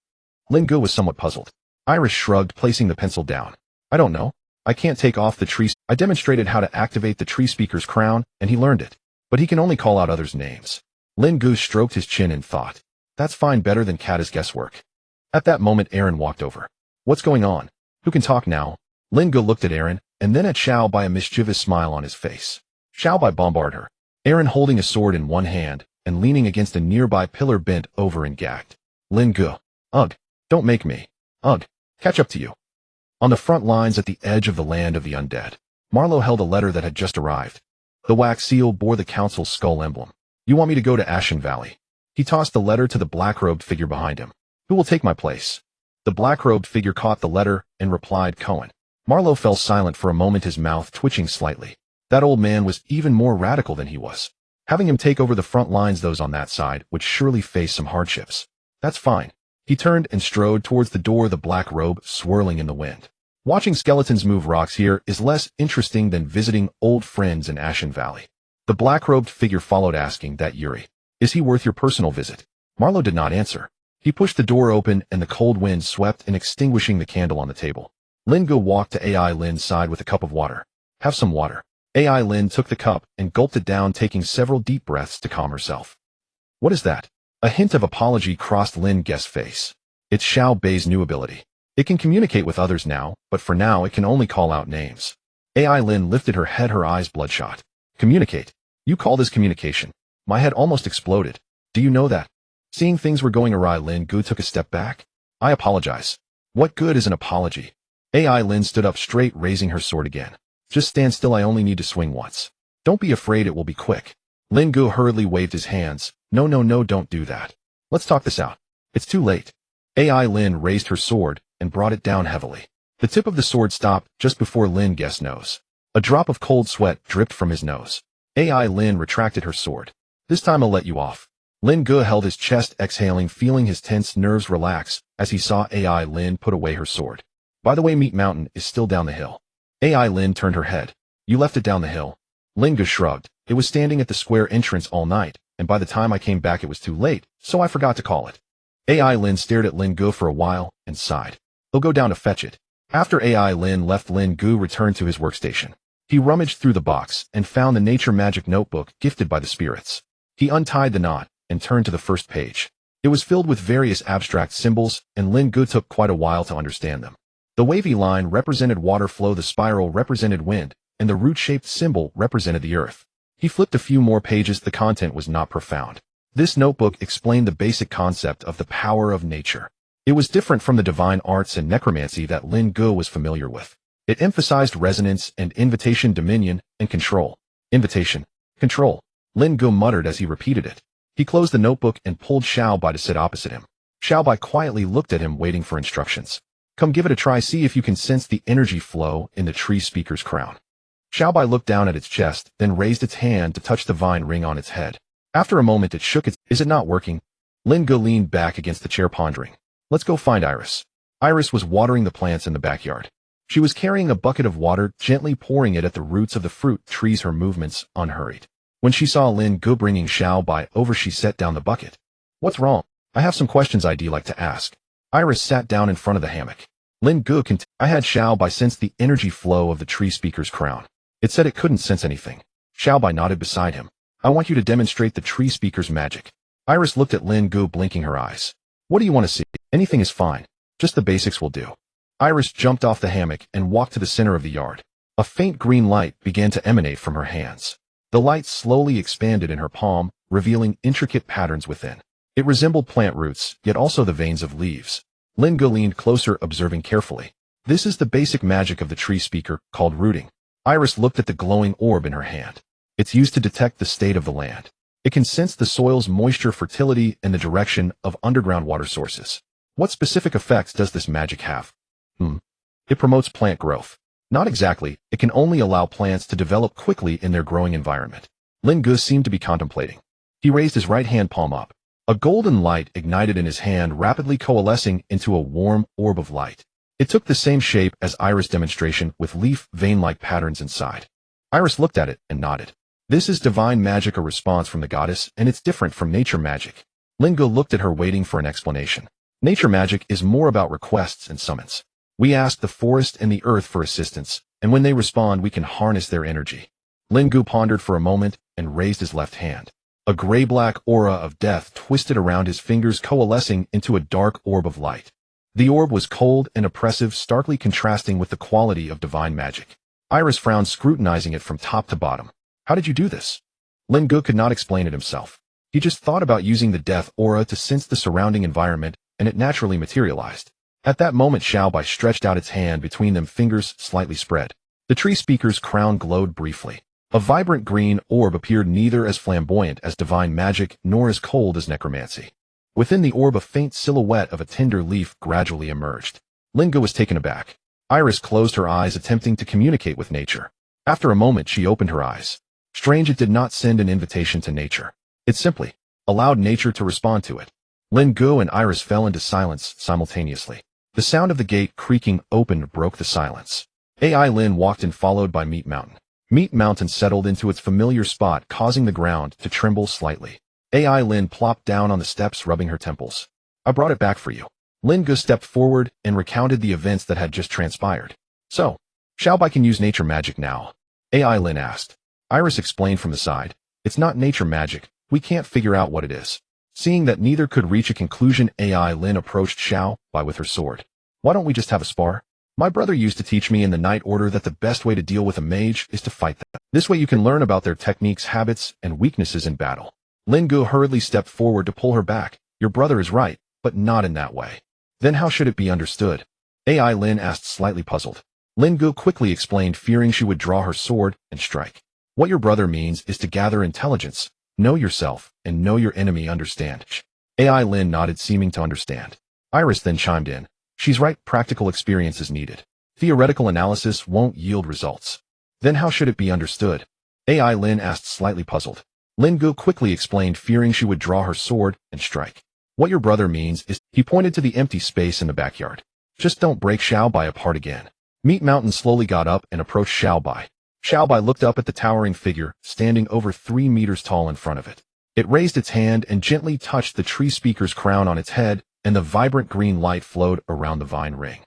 [SPEAKER 1] Lin Ge was somewhat puzzled. Iris shrugged, placing the pencil down. I don't know. I can't take off the tree. I demonstrated how to activate the tree speaker's crown, and he learned it. But he can only call out others' names. Lin Ge stroked his chin and thought. That's fine, better than Kata's guesswork. At that moment, Aaron walked over. What's going on? Who can talk now? Lin Ge looked at Aaron, and then at Xiaobai, a mischievous smile on his face. Xiaobai bombarded her. Aaron, holding a sword in one hand and leaning against a nearby pillar, bent over and gagged. Lin Ge. Ugh. Don't make me. Ugh. Catch up to you. On the front lines at the edge of the land of the undead, Marlowe held a letter that had just arrived. The wax seal bore the council's skull emblem. You want me to go to Ashen Valley? He tossed the letter to the black-robed figure behind him. Who will take my place? The black-robed figure caught the letter and replied, Cohen. Marlowe fell silent for a moment, his mouth twitching slightly. That old man was even more radical than he was. Having him take over the front lines, those on that side would surely face some hardships. That's fine. He turned and strode towards the door, the black robe swirling in the wind. Watching skeletons move rocks here is less interesting than visiting old friends in Ashen Valley. The black-robed figure followed, asking, That Yuri. Is he worth your personal visit? Marlowe did not answer. He pushed the door open and the cold wind swept in, extinguishing the candle on the table. Lin Ge walked to AI Lin's side with a cup of water. Have some water. AI Lin took the cup and gulped it down, taking several deep breaths to calm herself. What is that? A hint of apology crossed Lin Ge's face. It's Xiao Bei's new ability. It can communicate with others now, but for now it can only call out names. AI Lin lifted her head, her eyes bloodshot. Communicate? You call this communication? My head almost exploded. Do you know that? Seeing things were going awry, Lin Ge took a step back. I apologize. What good is an apology? AI Lin stood up straight, raising her sword again. Just stand still, I only need to swing once. Don't be afraid, it will be quick. Lin Ge hurriedly waved his hands. No, no, no, don't do that. Let's talk this out. It's too late. AI Lin raised her sword and brought it down heavily. The tip of the sword stopped just before Lin Ge's nose. A drop of cold sweat dripped from his nose. AI Lin retracted her sword. This time I'll let you off. Lin Ge held his chest, exhaling, feeling his tense nerves relax as he saw AI Lin put away her sword. By the way, Meat Mountain is still down the hill. AI Lin turned her head. You left it down the hill. Lin Ge shrugged. It was standing at the square entrance all night, and by the time I came back it was too late, so I forgot to call it. AI Lin stared at Lin Ge for a while and sighed. He'll go down to fetch it. After AI Lin left, Lin Ge returned to his workstation. He rummaged through the box and found the nature magic notebook gifted by the spirits. He untied the knot and turned to the first page. It was filled with various abstract symbols, and Lin Ge took quite a while to understand them. The wavy line represented water flow, the spiral represented wind, and the root-shaped symbol represented the earth. He flipped a few more pages. The content was not profound. This notebook explained the basic concept of the power of nature. It was different from the divine arts and necromancy that Lin Ge was familiar with. It emphasized resonance and invitation, dominion, and control. Invitation. Control. Lin Ge muttered as he repeated it. He closed the notebook and pulled Xiao Bai to sit opposite him. Xiao Bai quietly looked at him, waiting for instructions. Come, give it a try, see if you can sense the energy flow in the tree speaker's crown. Xiao Bai looked down at its chest, then raised its hand to touch the vine ring on its head. After a moment it shook its. Is it not working? Lin Ge leaned back against the chair, pondering. Let's go find Iris. Iris was watering the plants in the backyard. She was carrying a bucket of water, gently pouring it at the roots of the fruit trees, her movements unhurried. When she saw Lin Ge bringing Xiao Bai over, she set down the bucket. What's wrong? I have some questions I'd like to ask. Iris sat down in front of the hammock. Lin Ge continued. I had Xiao Bai sense the energy flow of the tree speaker's crown. It said it couldn't sense anything. Xiao Bai nodded beside him. I want you to demonstrate the tree speaker's magic. Iris looked at Lin Ge, blinking her eyes. What do you want to see? Anything is fine. Just the basics will do. Iris jumped off the hammock and walked to the center of the yard. A faint green light began to emanate from her hands. The light slowly expanded in her palm, revealing intricate patterns within. It resembled plant roots, yet also the veins of leaves. Lin Ge leaned closer, observing carefully. This is the basic magic of the tree speaker, called rooting. Iris looked at the glowing orb in her hand. It's used to detect the state of the land. It can sense the soil's moisture, fertility, and the direction of underground water sources. What specific effects does this magic have? It promotes plant growth. Not exactly. It can only allow plants to develop quickly in their growing environment. Lin Ge seemed to be contemplating. He raised his right hand palm up. A golden light ignited in his hand, rapidly coalescing into a warm orb of light. It took the same shape as Iris' demonstration, with leaf vein-like patterns inside. Iris looked at it and nodded. This is divine magic, a response from the goddess, and it's different from nature magic. Lin Ge looked at her, waiting for an explanation. Nature magic is more about requests and summons. We ask the forest and the earth for assistance, and when they respond we can harness their energy. Lin Ge pondered for a moment and raised his left hand. A gray-black aura of death twisted around his fingers, coalescing into a dark orb of light. The orb was cold and oppressive, starkly contrasting with the quality of divine magic. Iris frowned, scrutinizing it from top to bottom. How did you do this? Lin Ge could not explain it himself. He just thought about using the death aura to sense the surrounding environment, and it naturally materialized. At that moment Xiao Bai stretched out its hand between them, fingers slightly spread. The tree speaker's crown glowed briefly. A vibrant green orb appeared, neither as flamboyant as divine magic nor as cold as necromancy. Within the orb a faint silhouette of a tender leaf gradually emerged. Lin Ge was taken aback. Iris closed her eyes, attempting to communicate with nature. After a moment she opened her eyes. Strange, it did not send an invitation to nature. It simply allowed nature to respond to it. Lin Ge and Iris fell into silence simultaneously. The sound of the gate creaking open broke the silence. AI Lin walked in, followed by Meat Mountain. Meat Mountain settled into its familiar spot, causing the ground to tremble slightly. AI Lin plopped down on the steps, rubbing her temples. I brought it back for you. Lin Ge stepped forward and recounted the events that had just transpired. So, Xiao Bai can use nature magic now? AI Lin asked. Iris explained from the side. It's not nature magic. We can't figure out what it is. Seeing that neither could reach a conclusion, AI Lin approached Xiao Bai with her sword. Why don't we just have a spar? My brother used to teach me in the Night Order that the best way to deal with a mage is to fight them. This way you can learn about their techniques, habits, and weaknesses in battle. Lin Ge hurriedly stepped forward to pull her back. Your brother is right, but not in that way. Then how should it be understood? AI Lin asked, slightly puzzled. Lin Ge quickly explained, fearing she would draw her sword and strike. What your brother means is to gather intelligence, know yourself, and know your enemy. Understand? AI Lin nodded, seeming to understand. Iris then chimed in. She's right, practical experience is needed. Theoretical analysis won't yield results. Then how should it be understood? AI Lin asked, slightly puzzled. Lin Ge quickly explained, fearing she would draw her sword and strike. What your brother means is, he pointed to the empty space in the backyard. Just don't break Xiaobai apart again. Meat Mountain slowly got up and approached Xiaobai. Xiaobai looked up at the towering figure, standing over 3 meters tall in front of it. It raised its hand and gently touched the tree speaker's crown on its head, and the vibrant green light flowed around the vine ring.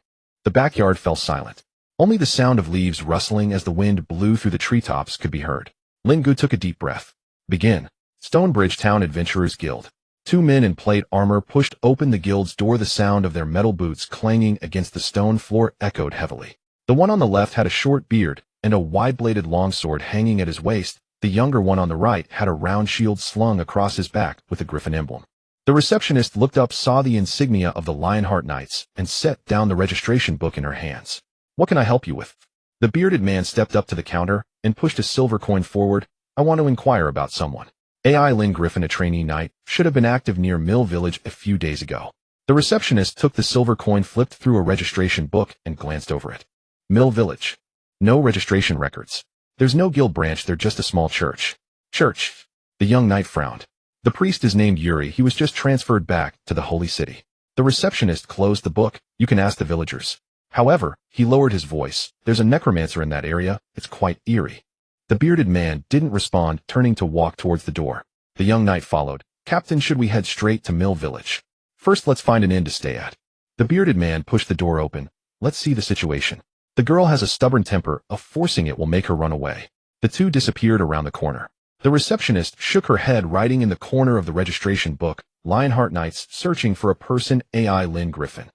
[SPEAKER 1] The backyard fell silent. Only the sound of leaves rustling as the wind blew through the treetops could be heard. Lin Ge took a deep breath. Begin. Stonebridge Town Adventurers Guild. 2 men in plate armor pushed open the guild's door. The sound of their metal boots clanging against the stone floor echoed heavily. The one on the left had a short beard and a wide-bladed longsword hanging at his waist. The younger one on the right had a round shield slung across his back with a griffin emblem. The receptionist looked up, saw the insignia of the Lionheart Knights, and set down the registration book in her hands. What can I help you with? The bearded man stepped up to the counter and pushed a silver coin forward. I want to inquire about someone. AI Lin Griffin, a trainee knight, should have been active near Mill Village a few days ago. The receptionist took the silver coin, flipped through a registration book, and glanced over it. Mill Village. No registration records. There's no guild branch there, just a small church. Church. The young knight frowned. The priest is named Yuri. He was just transferred back to the holy city. The receptionist closed the book. You can ask the villagers. However, he lowered his voice. There's a necromancer in that area. It's quite eerie. The bearded man didn't respond, turning to walk towards the door. The young knight followed. Captain, should we head straight to Mill Village? First, let's find an inn to stay at. The bearded man pushed the door open. Let's see the situation. The girl has a stubborn temper. Forcing it will make her run away. The two disappeared around the corner. The receptionist shook her head, writing in the corner of the registration book, Lionheart Knights searching for a person, AI Lin Griffin.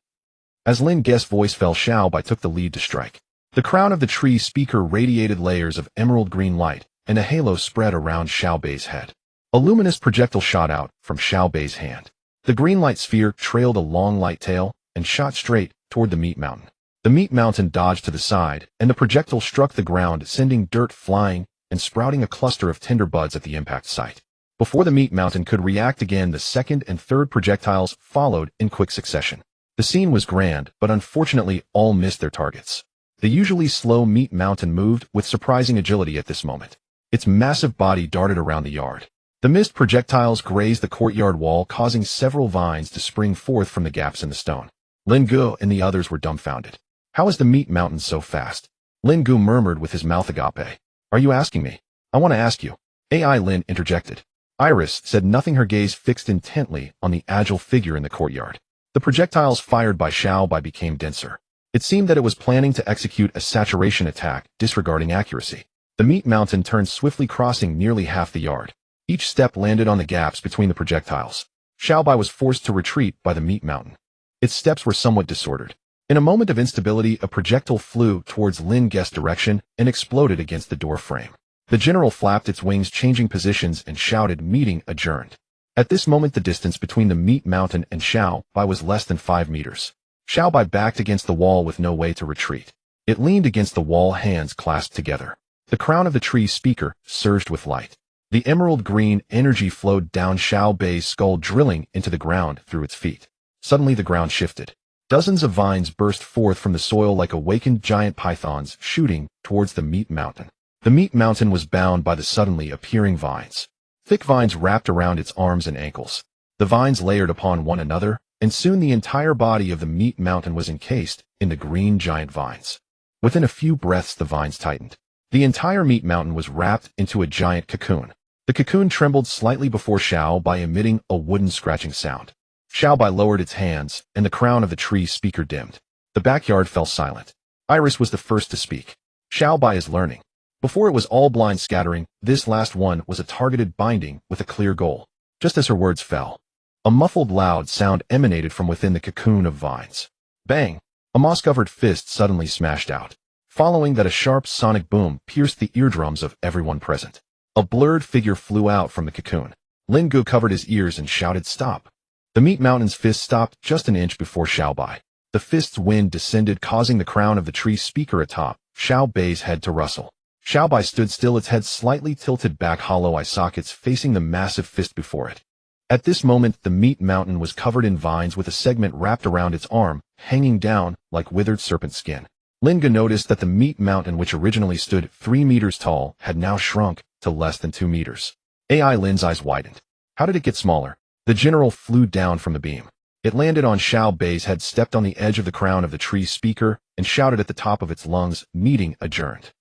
[SPEAKER 1] As Lin Ge's voice fell, Xiaobai took the lead to strike. The crown of the tree speaker radiated layers of emerald green light, and a halo spread around Xiaobai's head. A luminous projectile shot out from Xiaobai's hand. The green light sphere trailed a long light tail and shot straight toward the Meat Mountain. The Meat Mountain dodged to the side, and the projectile struck the ground, sending dirt flying and sprouting a cluster of tinder buds at the impact site. Before the Meat Mountain could react again, the second and third projectiles followed in quick succession. The scene was grand, but unfortunately all missed their targets. The usually slow Meat Mountain moved with surprising agility at this moment. Its massive body darted around the yard. The missed projectiles grazed the courtyard wall, causing several vines to spring forth from the gaps in the stone. Lin Ge and the others were dumbfounded. How is the Meat Mountain so fast? Lin Ge murmured with his mouth agape. Are you asking me? I want to ask you. AI Lin interjected. Iris said nothing, her gaze fixed intently on the agile figure in the courtyard. The projectiles fired by Xiaobai became denser. It seemed that it was planning to execute a saturation attack, disregarding accuracy. The Meat Mountain turned swiftly, crossing nearly half the yard. Each step landed on the gaps between the projectiles. Xiaobai was forced to retreat by the Meat Mountain. Its steps were somewhat disordered. In a moment of instability, a projectile flew towards Lin Ge's direction and exploded against the door frame. The general flapped its wings, changing positions, and shouted, "Meeting adjourned." At this moment, the distance between the Meat Mountain and Xiaobai was less than 5 meters. Xiaobai backed against the wall with no way to retreat. It leaned against the wall, hands clasped together. The crown of the tree speaker surged with light. The emerald green energy flowed down Xiaobai's skull, drilling into the ground through its feet. Suddenly the ground shifted. Dozens of vines burst forth from the soil like awakened giant pythons, shooting towards the Meat Mountain. The Meat Mountain was bound by the suddenly appearing vines. Thick vines wrapped around its arms and ankles. The vines layered upon one another, and soon the entire body of the Meat Mountain was encased in the green giant vines. Within a few breaths, the vines tightened. The entire Meat Mountain was wrapped into a giant cocoon. The cocoon trembled slightly before Xiaobai, emitting a wooden scratching sound. Xiaobai lowered its hands, and the crown of the tree speaker dimmed. The backyard fell silent. Iris was the first to speak. Xiaobai is learning. Before it was all blind scattering, this last one was a targeted binding with a clear goal. Just as her words fell, a muffled loud sound emanated from within the cocoon of vines. Bang! A moss-covered fist suddenly smashed out. Following that, a sharp sonic boom pierced the eardrums of everyone present. A blurred figure flew out from the cocoon. Lin Ge covered his ears and shouted, "Stop!" The Meat Mountain's fist stopped just an inch before Xiaobai. The fist's wind descended, causing the crown of the tree speaker atop Xiao Bai's head to rustle. Xiao Bai stood still, its head slightly tilted back, hollow eye sockets facing the massive fist before it. At this moment, the meat mountain was covered in vines with a segment wrapped around its arm, hanging down like withered serpent skin. Lin Ge noticed that the meat mountain, which originally stood 3 meters tall, had now shrunk to less than 2 meters. Lin's eyes widened. How did it get smaller? The general flew down from the beam. It landed on Xiao Bai's head, stepped on the edge of the crown of the tree speaker, and shouted at the top of its lungs, "Meeting adjourned."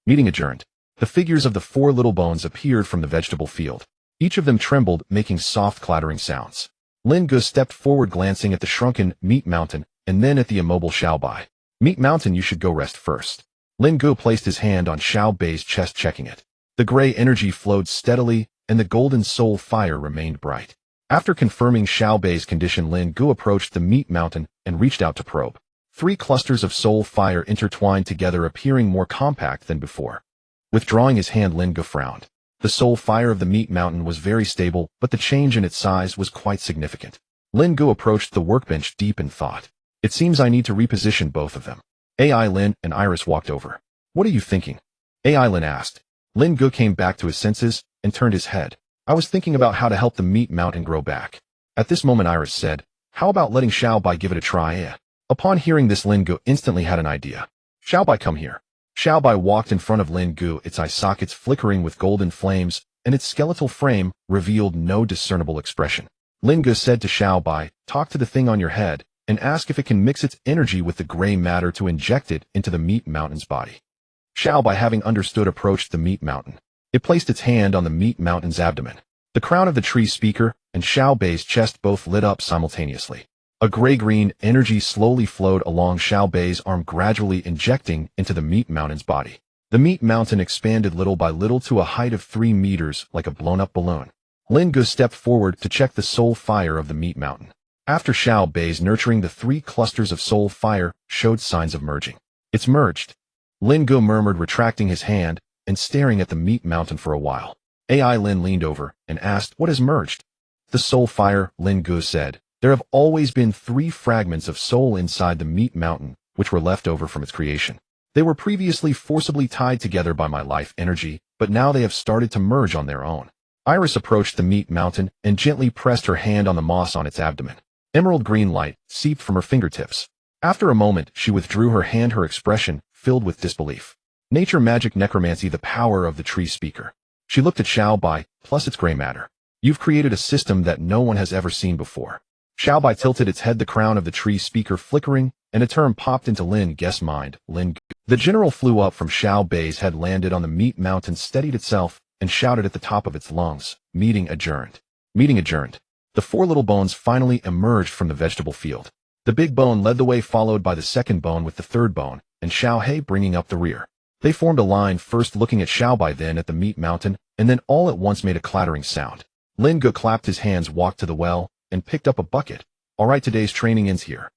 [SPEAKER 1] Meeting adjourned. The figures of the 4 little bones appeared from the vegetable field. Each of them trembled, making soft clattering sounds. Lin Ge stepped forward, glancing at the shrunken meat mountain, and then at the immobile Xiao Bai. "Meat mountain, you should go rest first." Lin Ge placed his hand on Xiao Bai's chest, checking it. The gray energy flowed steadily, and the golden soul fire remained bright. After confirming Xiao Bai's condition, Lin Ge approached the meat mountain and reached out to probe. 3 clusters of soul fire intertwined together, appearing more compact than before. Withdrawing his hand, Lin Ge frowned. The soul fire of the meat mountain was very stable, but the change in its size was quite significant. Lin Ge approached the workbench, deep in thought. "It seems I need to reposition both of them." Lin and Iris walked over. "What are you thinking?" Lin asked. Lin Ge came back to his senses and turned his head. "I was thinking about how to help the meat mountain grow back." At this moment, Iris said, "How about letting Xiao Bai give it a try?" Upon hearing this, Lin Ge instantly had an idea. "Xiao Bai, come here." Xiao Bai walked in front of Lin Ge, its eye sockets flickering with golden flames, and its skeletal frame revealed no discernible expression. Lin Ge said to Xiao Bai, "Talk to the thing on your head, and ask if it can mix its energy with the gray matter to inject it into the meat mountain's body." Xiao Bai, having understood, approached the meat mountain. It placed its hand on the meat mountain's abdomen. The crown of the tree speaker and Xiao Bai's chest both lit up simultaneously. A gray-green energy slowly flowed along Xiao Bai's arm, gradually injecting into the meat mountain's body. The meat mountain expanded little by little to a height of 3 meters, like a blown-up balloon. Lin Ge stepped forward to check the soul fire of the meat mountain. After Xiao Bai's nurturing, the 3 clusters of soul fire showed signs of merging. "It's merged," Lin Ge murmured, retracting his hand and staring at the meat mountain for a while. Lin leaned over and asked, "What has merged?" "The soul fire," Lin Ge said. "There have always been 3 fragments of soul inside the meat mountain, which were left over from its creation. They were previously forcibly tied together by my life energy, but now they have started to merge on their own." Iris approached the meat mountain and gently pressed her hand on the moss on its abdomen. Emerald green light seeped from her fingertips. After a moment, she withdrew her hand, her expression filled with disbelief. "Nature magic necromancy, the power of the tree speaker." She looked at Xiao Bai, plus its gray matter. "You've created a system that no one has ever seen before." Xiao Bai tilted its head, the crown of the tree speaker flickering, and a term popped into Lin Ge's mind, Lin Ge. The general flew up from Xiao Bai's head, landed on the meat mountain, steadied itself, and shouted at the top of its lungs, "Meeting adjourned." Meeting adjourned. The 4 little bones finally emerged from the vegetable field. The big bone led the way, followed by the second bone with the third bone, and Xiao He bringing up the rear. They formed a line, first looking at Xiao Bai, then at the meat mountain, and then all at once made a clattering sound. Lin Ge clapped his hands, walked to the well, and picked up a bucket. "All right, today's training ends here."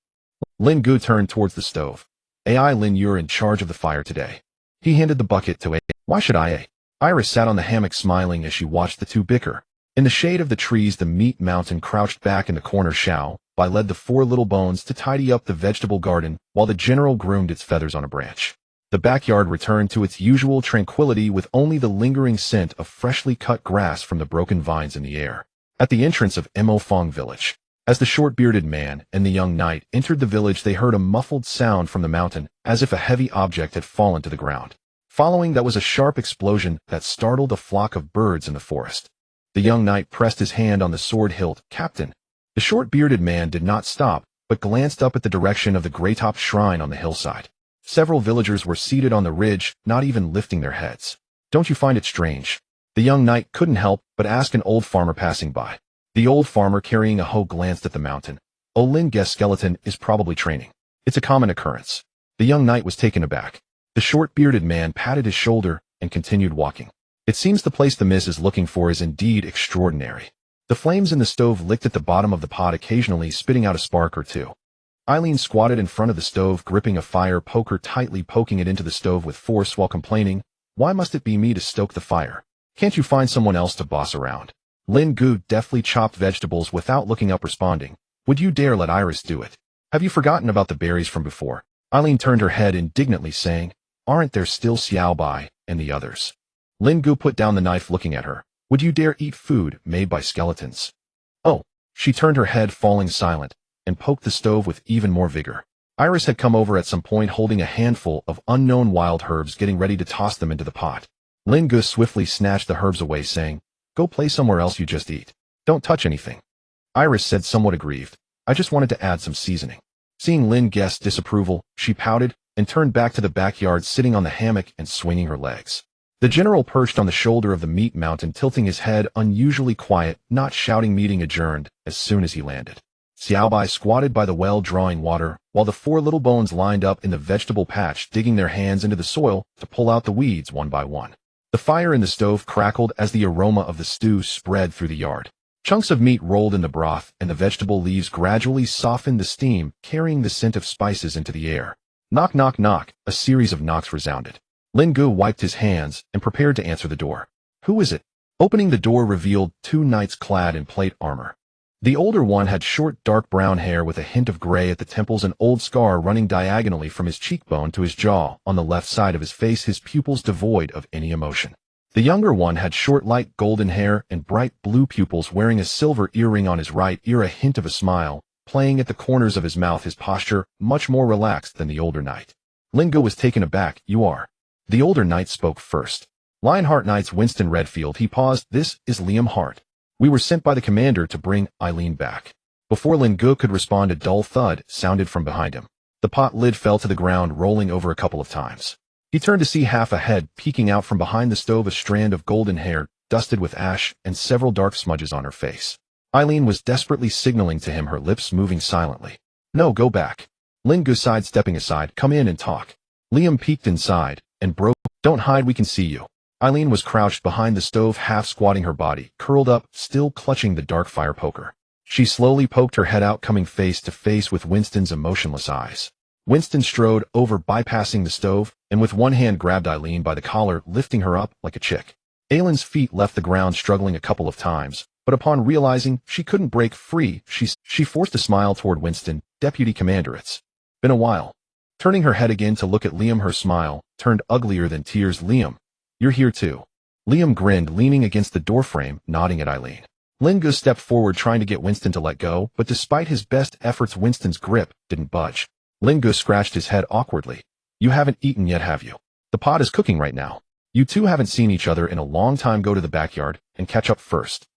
[SPEAKER 1] Lin Ge turned towards the stove. Lin, you're in charge of the fire today." He handed the bucket to "Why should I?" Iris sat on the hammock smiling as she watched the 2 bicker. In the shade of the trees, the meat mountain crouched back in the corner. Xiao Bai led the 4 little bones to tidy up the vegetable garden, while the general groomed its feathers on a branch. The backyard returned to its usual tranquility, with only the lingering scent of freshly cut grass from the broken vines in the air. At the entrance of Mo Fong village, as the short-bearded man and the young knight entered the village, they heard a muffled sound from the mountain, as if a heavy object had fallen to the ground. Following that was a sharp explosion that startled a flock of birds in the forest. The young knight pressed his hand on the sword hilt. "Captain." The short-bearded man did not stop, but glanced up at the direction of the Greytop shrine on the hillside. Several villagers were seated on the ridge, not even lifting their heads. "Don't you find it strange?" The young knight couldn't help but ask an old farmer passing by. The old farmer carrying a hoe glanced at the mountain. "Oh, Lin Ge's skeleton is probably training. It's a common occurrence." The young knight was taken aback. The short-bearded man patted his shoulder and continued walking. "It seems the place the miss is looking for is indeed extraordinary." The flames in the stove licked at the bottom of the pot, occasionally spitting out a spark or 2. Eileen squatted in front of the stove, gripping a fire poker tightly, poking it into the stove with force while complaining, "Why must it be me to stoke the fire? Can't you find someone else to boss around?" Lin Ge deftly chopped vegetables without looking up, responding, "Would you dare let Iris do it?" Have you forgotten about the berries from before? Eileen turned her head indignantly, saying, aren't there still Xiao Bai and the others? Lin Ge put down the knife, looking at her. Would you dare eat food made by skeletons? Oh. She turned her head, falling silent, and poked the stove with even more vigor. Iris had come over at some point, holding a handful of unknown wild herbs, getting ready to toss them into the pot. Lin Ge swiftly snatched the herbs away, saying, go play somewhere else, you just eat. Don't touch anything. Iris said, somewhat aggrieved, I just wanted to add some seasoning. Seeing Lin Ge's disapproval, she pouted and turned back to the backyard, sitting on the hammock and swinging her legs. The general perched on the shoulder of the meat mountain, tilting his head, unusually quiet, not shouting. Meeting adjourned as soon as he landed. Xiao Bai squatted by the well drawing water, while the 4 little bones lined up in the vegetable patch, digging their hands into the soil to pull out the weeds one by one. The fire in the stove crackled as the aroma of the stew spread through the yard. Chunks of meat rolled in the broth, and the vegetable leaves gradually softened the steam, carrying the scent of spices into the air. Knock, knock, knock. A series of knocks resounded. Lin Ge wiped his hands and prepared to answer the door. Who is it? Opening the door revealed 2 knights clad in plate armor. The older one had short, dark brown hair with a hint of gray at the temples, an old scar running diagonally from his cheekbone to his jaw on the left side of his face, his pupils devoid of any emotion. The younger one had short, light golden hair and bright blue pupils, wearing a silver earring on his right ear, a hint of a smile playing at the corners of his mouth, his posture much more relaxed than the older knight. Lin Ge was taken aback. You are? The older knight spoke first. Lionheart Knight's Winston Redfield. He paused. This is Liam Hart. We were sent by the commander to bring Eileen back. Before Lin Ge could respond, a dull thud sounded from behind him. The pot lid fell to the ground, rolling over a couple of times. He turned to see half a head peeking out from behind the stove, a strand of golden hair dusted with ash and several dark smudges on her face. Eileen was desperately signaling to him, her lips moving silently. No, go back. Lin Ge sidestepping aside. Come in and talk. Liam peeked inside and broke. Don't hide, we can see you. Eileen was crouched behind the stove, half squatting, her body curled up, still clutching the dark fire poker. She slowly poked her head out, coming face to face with Winston's emotionless eyes. Winston strode over, bypassing the stove, and with one hand grabbed Eileen by the collar, lifting her up like a chick. Aylin's feet left the ground, struggling a couple of times, but upon realizing she couldn't break free, she forced a smile toward Winston. Deputy Commander, it's been a while. Turning her head again to look at Liam, her smile turned uglier than tears. Liam, you're here too. Liam grinned, leaning against the doorframe, nodding at Eileen. Lin Ge stepped forward, trying to get Winston to let go, but despite his best efforts, Winston's grip didn't budge. Lin Ge scratched his head awkwardly. You haven't eaten yet, have you? The pot is cooking right now. You two haven't seen each other in a long time. Go to the backyard and catch up first.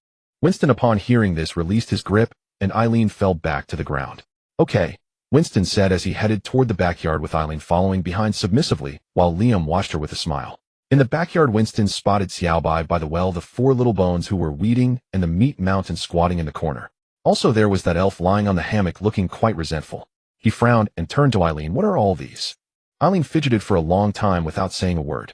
[SPEAKER 1] Winston, upon hearing this, released his grip, and Eileen fell back to the ground. Okay, Winston said as he headed toward the backyard, with Eileen following behind submissively, while Liam watched her with a smile. In the backyard, Winston spotted Xiao Bai by the well, the 4 little bones who were weeding, and the meat mountain squatting in the corner. Also there was that elf lying on the hammock, looking quite resentful. He frowned and turned to Eileen. What are all these? Eileen fidgeted for a long time without saying a word.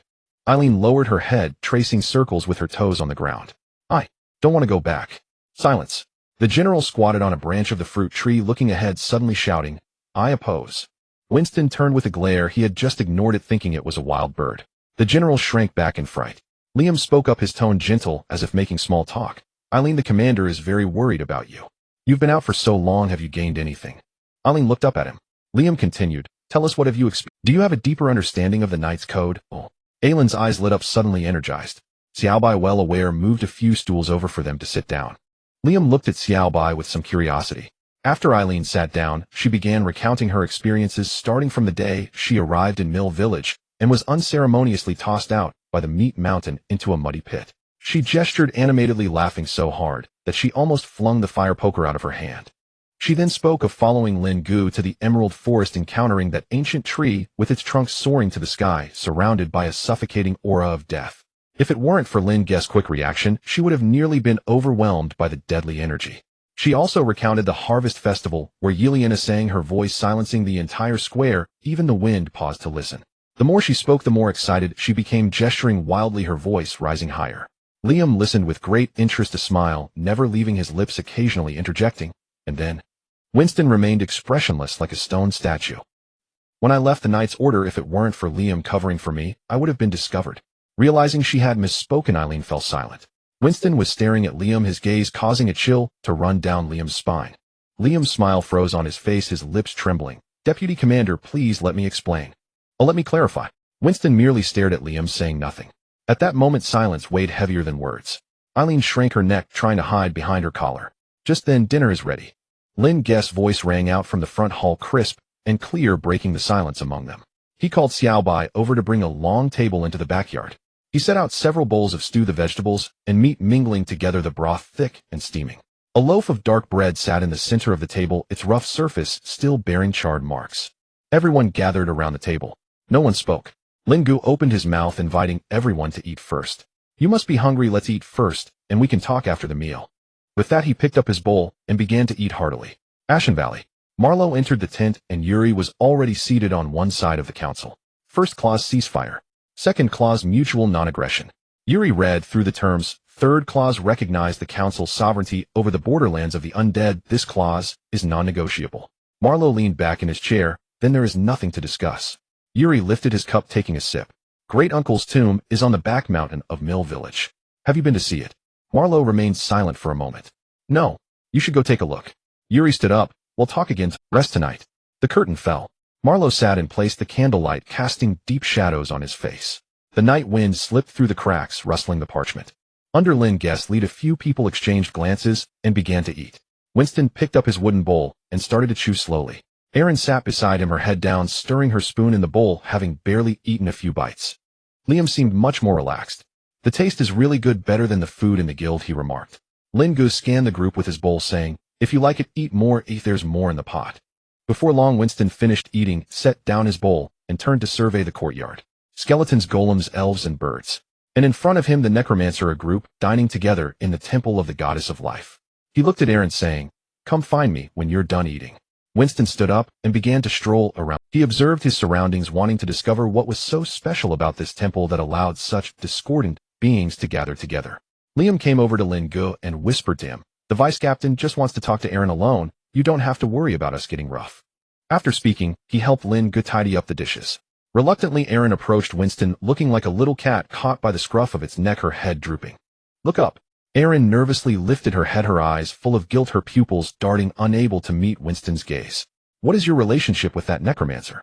[SPEAKER 1] Eileen lowered her head, tracing circles with her toes on the ground. I don't want to go back. Silence. The general squatted on a branch of the fruit tree, looking ahead, suddenly shouting, I oppose. Winston turned with a glare. He had just ignored it, thinking it was a wild bird. The general shrank back in fright. Liam spoke up, his tone gentle, as if making small talk. Eileen, the commander is very worried about you. You've been out for so long. Have you gained anything? Eileen looked up at him. Liam continued, tell us, what have you experienced? Do you have a deeper understanding of the Knight's Code? Oh. Aylin's eyes lit up, suddenly energized. Xiao Bai, well aware, moved a few stools over for them to sit down. Liam looked at Xiao Bai with some curiosity. After Eileen sat down, she began recounting her experiences, starting from the day she arrived in Mill Village and was unceremoniously tossed out by the meat mountain into a muddy pit. She gestured animatedly, laughing so hard that she almost flung the fire poker out of her hand. She then spoke of following Lin Ge to the Emerald Forest, encountering that ancient tree with its trunk soaring to the sky, surrounded by a suffocating aura of death. If it weren't for Lin Ge's quick reaction, she would have nearly been overwhelmed by the deadly energy. She also recounted the harvest festival, where Yeliana sang, her voice silencing the entire square. Even the wind paused to listen. The more she spoke, the more excited she became, gesturing wildly, her voice rising higher. Liam listened with great interest, a smile never leaving his lips, occasionally interjecting, and then Winston remained expressionless like a stone statue. When I left the Knight's Order, if it weren't for Liam covering for me, I would have been discovered. Realizing she had misspoken, Eileen fell silent. Winston was staring at Liam, his gaze causing a chill to run down Liam's spine. Liam's smile froze on his face, his lips trembling. Deputy Commander, please let me explain. Oh, let me clarify. Winston merely stared at Liam, saying nothing. At that moment, silence weighed heavier than words. Eileen shrank her neck, trying to hide behind her collar. Just then, dinner is ready. Lin Ge's voice rang out from the front hall, crisp and clear, breaking the silence among them. He called Xiao Bai over to bring a long table into the backyard. He set out several bowls of stew, the vegetables and meat mingling together, the broth thick and steaming. A loaf of dark bread sat in the center of the table, its rough surface still bearing charred marks. Everyone gathered around the table. No one spoke. Lin Ge opened his mouth, inviting everyone to eat first. You must be hungry, let's eat first, and we can talk after the meal. With that, he picked up his bowl and began to eat heartily. Ashen Valley. Marlowe entered the tent, and Yuri was already seated on one side of the council. First clause, ceasefire. Second clause, mutual non-aggression. Yuri read through the terms. Third clause, recognize the council's sovereignty over the borderlands of the undead. This clause is non-negotiable. Marlowe leaned back in his chair. Then there is nothing to discuss. Yuri lifted his cup, taking a sip. Great Uncle's tomb is on the back mountain of Mill Village. Have you been to see it? Marlowe remained silent for a moment. No. You should go take a look. Yuri stood up. We'll talk again. Rest tonight. The curtain fell. Marlowe sat and placed the candlelight, casting deep shadows on his face. The night wind slipped through the cracks, rustling the parchment. Under Lin Ge's lead, a few people exchanged glances and began to eat. Winston picked up his wooden bowl and started to chew slowly. Erin sat beside him, her head down, stirring her spoon in the bowl, having barely eaten a few bites. Liam seemed much more relaxed. The taste is really good, better than the food in the guild, he remarked. Lin Ge scanned the group with his bowl, saying, if you like it, eat more, if there's more in the pot. Before long, Winston finished eating, set down his bowl, and turned to survey the courtyard. Skeletons, golems, elves, and birds. And in front of him, the necromancer, a group, dining together in the temple of the goddess of life. He looked at Erin, saying, come find me when you're done eating. Winston stood up and began to stroll around. He observed his surroundings, wanting to discover what was so special about this temple that allowed such discordant beings to gather together. Liam came over to Lin Ge and whispered to him, the vice captain just wants to talk to Erin alone. You don't have to worry about us getting rough. After speaking, he helped Lin Ge tidy up the dishes. Reluctantly, Erin approached Winston, looking like a little cat caught by the scruff of its neck, her head drooping. Look up. Erin nervously lifted her head, her eyes full of guilt, her pupils darting, unable to meet Winston's gaze. What is your relationship with that necromancer?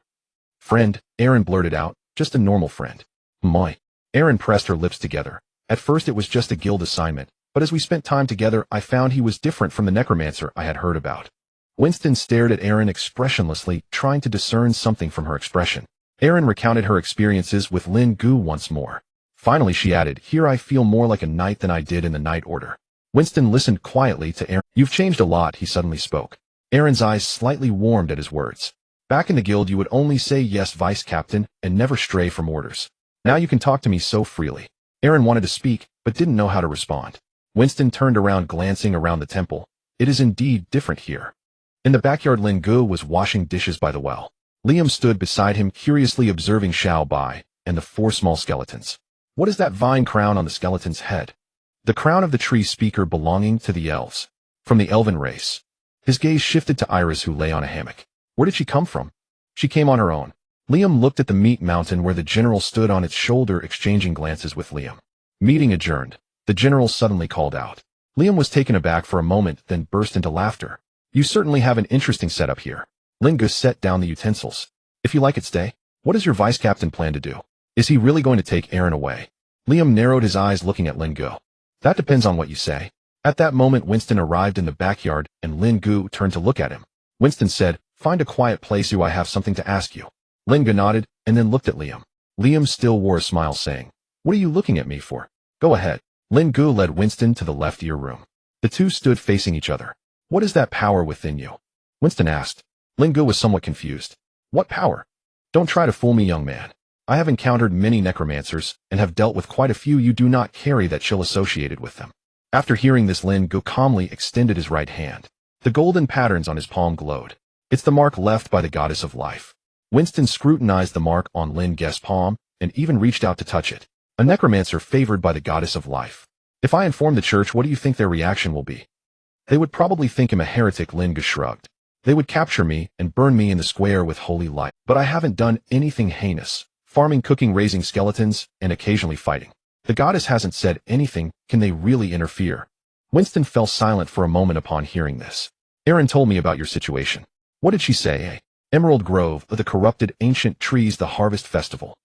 [SPEAKER 1] Friend, Erin blurted out, just a normal friend. My. Erin pressed her lips together. At first it was just a guild assignment, but as we spent time together, I found he was different from the necromancer I had heard about. Winston stared at Erin expressionlessly, trying to discern something from her expression. Erin recounted her experiences with Lin Ge once more. Finally, she added, here I feel more like a knight than I did in the Night Order. Winston listened quietly to Erin. You've changed a lot, he suddenly spoke. Erin's eyes slightly warmed at his words. Back in the guild, you would only say yes, vice captain, and never stray from orders. Now you can talk to me so freely. Erin wanted to speak, but didn't know how to respond. Winston turned around, glancing around the temple. It is indeed different here. In the backyard, Lin Ge was washing dishes by the well. Liam stood beside him, curiously observing Xiao Bai and the 4 small skeletons. What is that vine crown on the skeleton's head? The crown of the tree speaker belonging to the elves. From the elven race. His gaze shifted to Iris, who lay on a hammock. Where did she come from? She came on her own. Liam looked at the meat mountain where the general stood on its shoulder, exchanging glances with Liam. Meeting adjourned. The general suddenly called out. Liam was taken aback for a moment, then burst into laughter. You certainly have an interesting setup here. Lin Ge set down the utensils. If you like it, stay. What does your vice captain plan to do? Is he really going to take Erin away? Liam narrowed his eyes, looking at Lin Ge. That depends on what you say. At that moment, Winston arrived in the backyard, and Lin Ge turned to look at him. Winston said, find a quiet place, I have something to ask you. Lin Ge nodded, and then looked at Liam. Liam still wore a smile, saying, what are you looking at me for? Go ahead. Lin Ge led Winston to the left ear room. The two stood facing each other. What is that power within you? Winston asked. Lin Ge was somewhat confused. What power? Don't try to fool me, young man. I have encountered many necromancers, and have dealt with quite a few. You do not carry that chill associated with them. After hearing this, Lin Ge calmly extended his right hand. The golden patterns on his palm glowed. It's the mark left by the goddess of life. Winston scrutinized the mark on Lin Ge's palm, and even reached out to touch it. A necromancer favored by the goddess of life. If I inform the church, what do you think their reaction will be? They would probably think him a heretic, Lin Ge shrugged. They would capture me and burn me in the square with holy light. But I haven't done anything heinous. Farming, cooking, raising skeletons, and occasionally fighting. The goddess hasn't said anything. Can they really interfere? Winston fell silent for a moment upon hearing this. Aaron told me about your situation. What did she say? Emerald Grove, the corrupted ancient trees, the harvest festival.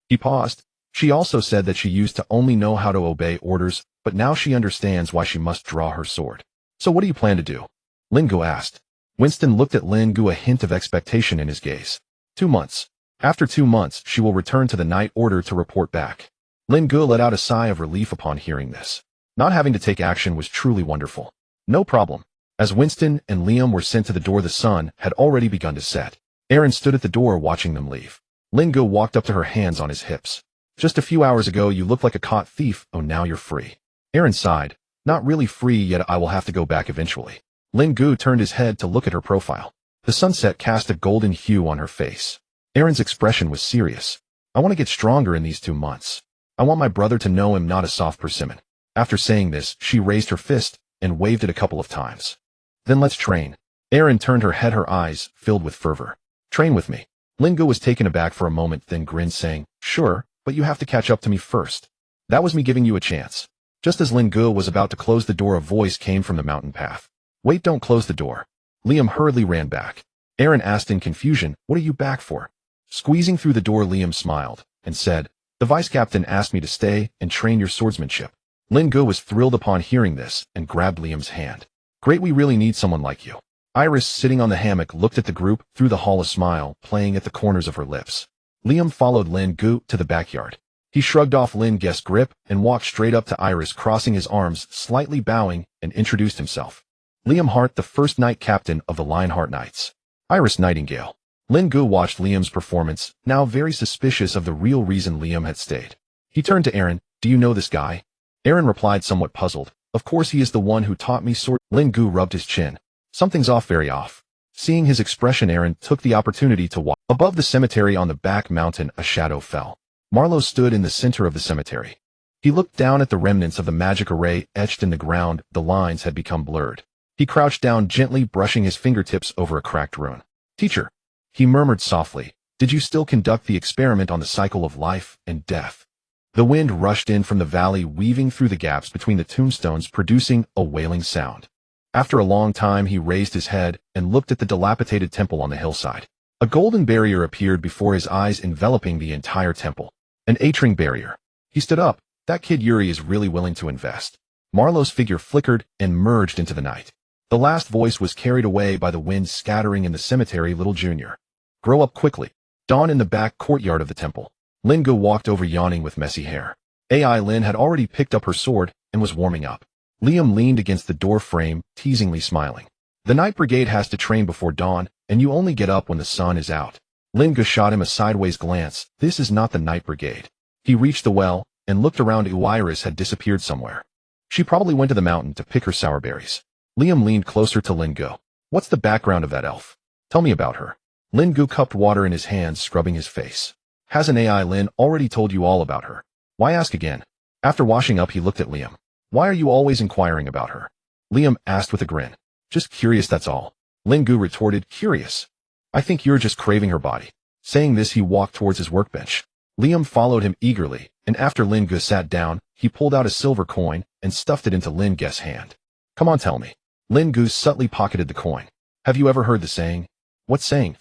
[SPEAKER 1] He paused. She also said that she used to only know how to obey orders, but now she understands why she must draw her sword. So what do you plan to do? Lin Ge asked. Winston looked at Lin Ge, a hint of expectation in his gaze. 2 months. After 2 months, she will return to the Night Order to report back. Lin Ge let out a sigh of relief upon hearing this. Not having to take action was truly wonderful. No problem. As Winston and Liam were sent to the door, the sun had already begun to set. Aaron stood at the door watching them leave. Lin Ge walked up to her, hands on his hips. Just a few hours ago you looked like a caught thief, oh now you're free. Aaron sighed. Not really free yet, I will have to go back eventually. Lin Ge turned his head to look at her profile. The sunset cast a golden hue on her face. Aaron's expression was serious. I want to get stronger in these 2 months. I want my brother to know I'm not a soft persimmon. After saying this, she raised her fist and waved it a couple of times. Then let's train. Aaron turned her head, her eyes filled with fervor. Train with me. Lin Ge was taken aback for a moment, then grinned, saying, sure, but you have to catch up to me first. That was me giving you a chance. Just as Lin Ge was about to close the door, a voice came from the mountain path. Wait, don't close the door. Liam hurriedly ran back. Aaron asked in confusion, what are you back for? Squeezing through the door, Liam smiled and said, the vice captain asked me to stay and train your swordsmanship. Lin Ge was thrilled upon hearing this and grabbed Liam's hand. Great, we really need someone like you. Iris, sitting on the hammock, looked at the group through the hall, a smile playing at the corners of her lips. Liam followed Lin Ge to the backyard. He shrugged off Lin Ge's grip and walked straight up to Iris, crossing his arms, slightly bowing, and introduced himself. Liam Hart, the first knight captain of the Lionheart Knights. Iris Nightingale. Lin Ge watched Liam's performance, now very suspicious of the real reason Liam had stayed. He turned to Aaron. Do you know this guy? Aaron replied, somewhat puzzled. Of course, he is the one who taught me sword. Lin Ge rubbed his chin. Something's off, very off. Seeing his expression, Aaron took the opportunity to walk. Above the cemetery on the back mountain, a shadow fell. Marlowe stood in the center of the cemetery. He looked down at the remnants of the magic array etched in the ground. The lines had become blurred. He crouched down, gently brushing his fingertips over a cracked rune. Teacher, he murmured softly, did you still conduct the experiment on the cycle of life and death? The wind rushed in from the valley, weaving through the gaps between the tombstones, producing a wailing sound. After a long time, he raised his head and looked at the dilapidated temple on the hillside. A golden barrier appeared before his eyes, enveloping the entire temple. An Atring barrier. He stood up. That kid Yuri is really willing to invest. Marlowe's figure flickered and merged into the night. The last voice was carried away by the wind, scattering in the cemetery. Little Junior, grow up quickly. Dawn in the back courtyard of the temple. Lin Ge walked over, yawning with messy hair. AI Lin had already picked up her sword and was warming up. Liam leaned against the door frame, teasingly smiling. The Night Brigade has to train before dawn, and you only get up when the sun is out. Lin Ge shot him a sideways glance. This is not the Night Brigade. He reached the well and looked around. Iris had disappeared somewhere. She probably went to the mountain to pick her sour berries. Liam leaned closer to Lin Ge. What's the background of that elf? Tell me about her. Lin Ge cupped water in his hands, scrubbing his face. Hasn't AI Lin already told you all about her? Why ask again? After washing up, he looked at Liam. Why are you always inquiring about her? Liam asked with a grin. Just curious, that's all. Lin Ge retorted, curious? I think you're just craving her body. Saying this, he walked towards his workbench. Liam followed him eagerly, and after Lin Ge sat down, he pulled out a silver coin and stuffed it into Lin Ge's hand. Come on, tell me. Lin Ge subtly pocketed the coin. Have you ever heard the saying? What saying?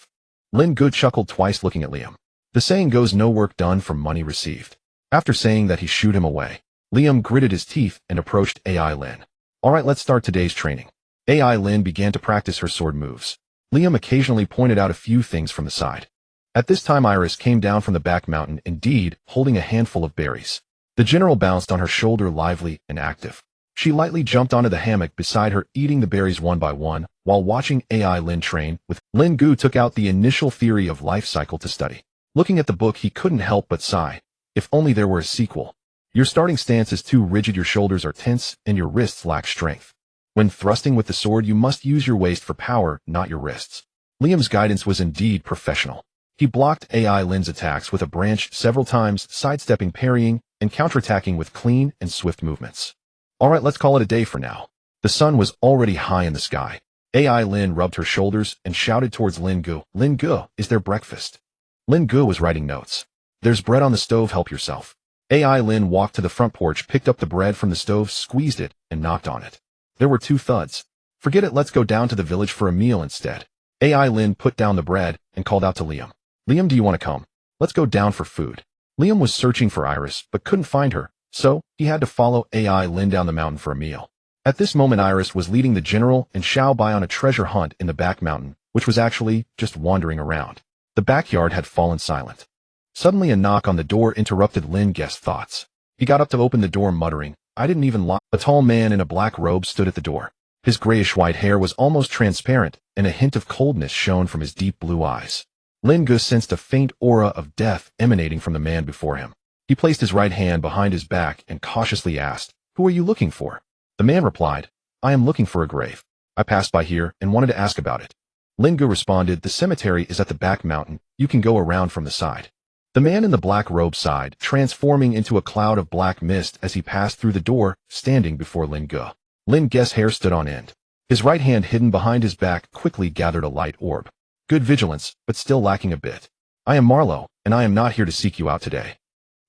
[SPEAKER 1] Lin Ge chuckled twice, looking at Liam. The saying goes, no work done for money received. After saying that, he shooed him away. Liam gritted his teeth and approached AI Lin. All right, let's start today's training. AI Lin began to practice her sword moves. Liam occasionally pointed out a few things from the side. At this time, Iris came down from the back mountain, indeed, holding a handful of berries. The general bounced on her shoulder, lively and active. She lightly jumped onto the hammock beside her, eating the berries one by one, while watching AI Lin train. Lin Ge took out the initial theory of life cycle to study. Looking at the book, he couldn't help but sigh. If only there were a sequel. Your starting stance is too rigid, your shoulders are tense, and your wrists lack strength. When thrusting with the sword, you must use your waist for power, not your wrists. Liam's guidance was indeed professional. He blocked AI Lin's attacks with a branch several times, sidestepping, parrying, and counterattacking with clean and swift movements. All right, let's call it a day for now. The sun was already high in the sky. AI Lin rubbed her shoulders and shouted towards Lin Ge. Lin Ge, is there breakfast? Lin Ge was writing notes. There's bread on the stove, help yourself. AI Lin walked to the front porch, picked up the bread from the stove, squeezed it, and knocked on it. There were 2 thuds. Forget it, let's go down to the village for a meal instead. AI Lin put down the bread and called out to Liam. Liam, do you want to come? Let's go down for food. Liam was searching for Iris, but couldn't find her, so he had to follow AI Lin down the mountain for a meal. At this moment, Iris was leading the general and Xiao Bai on a treasure hunt in the back mountain, which was actually just wandering around. The backyard had fallen silent. Suddenly a knock on the door interrupted Lin Ge's thoughts. He got up to open the door muttering, I didn't even lock. A tall man in a black robe stood at the door. His grayish-white hair was almost transparent, and a hint of coldness shone from his deep blue eyes. Lin Ge sensed a faint aura of death emanating from the man before him. He placed his right hand behind his back and cautiously asked, Who are you looking for? The man replied, I am looking for a grave. I passed by here and wanted to ask about it. Lin Ge responded, The cemetery is at the back mountain. You can go around from the side. The man in the black robe sighed, transforming into a cloud of black mist as he passed through the door, standing before Lin Ge. Lin Ge's hair stood on end. His right hand hidden behind his back quickly gathered a light orb. Good vigilance, but still lacking a bit. I am Marlowe, and I am not here to seek you out today.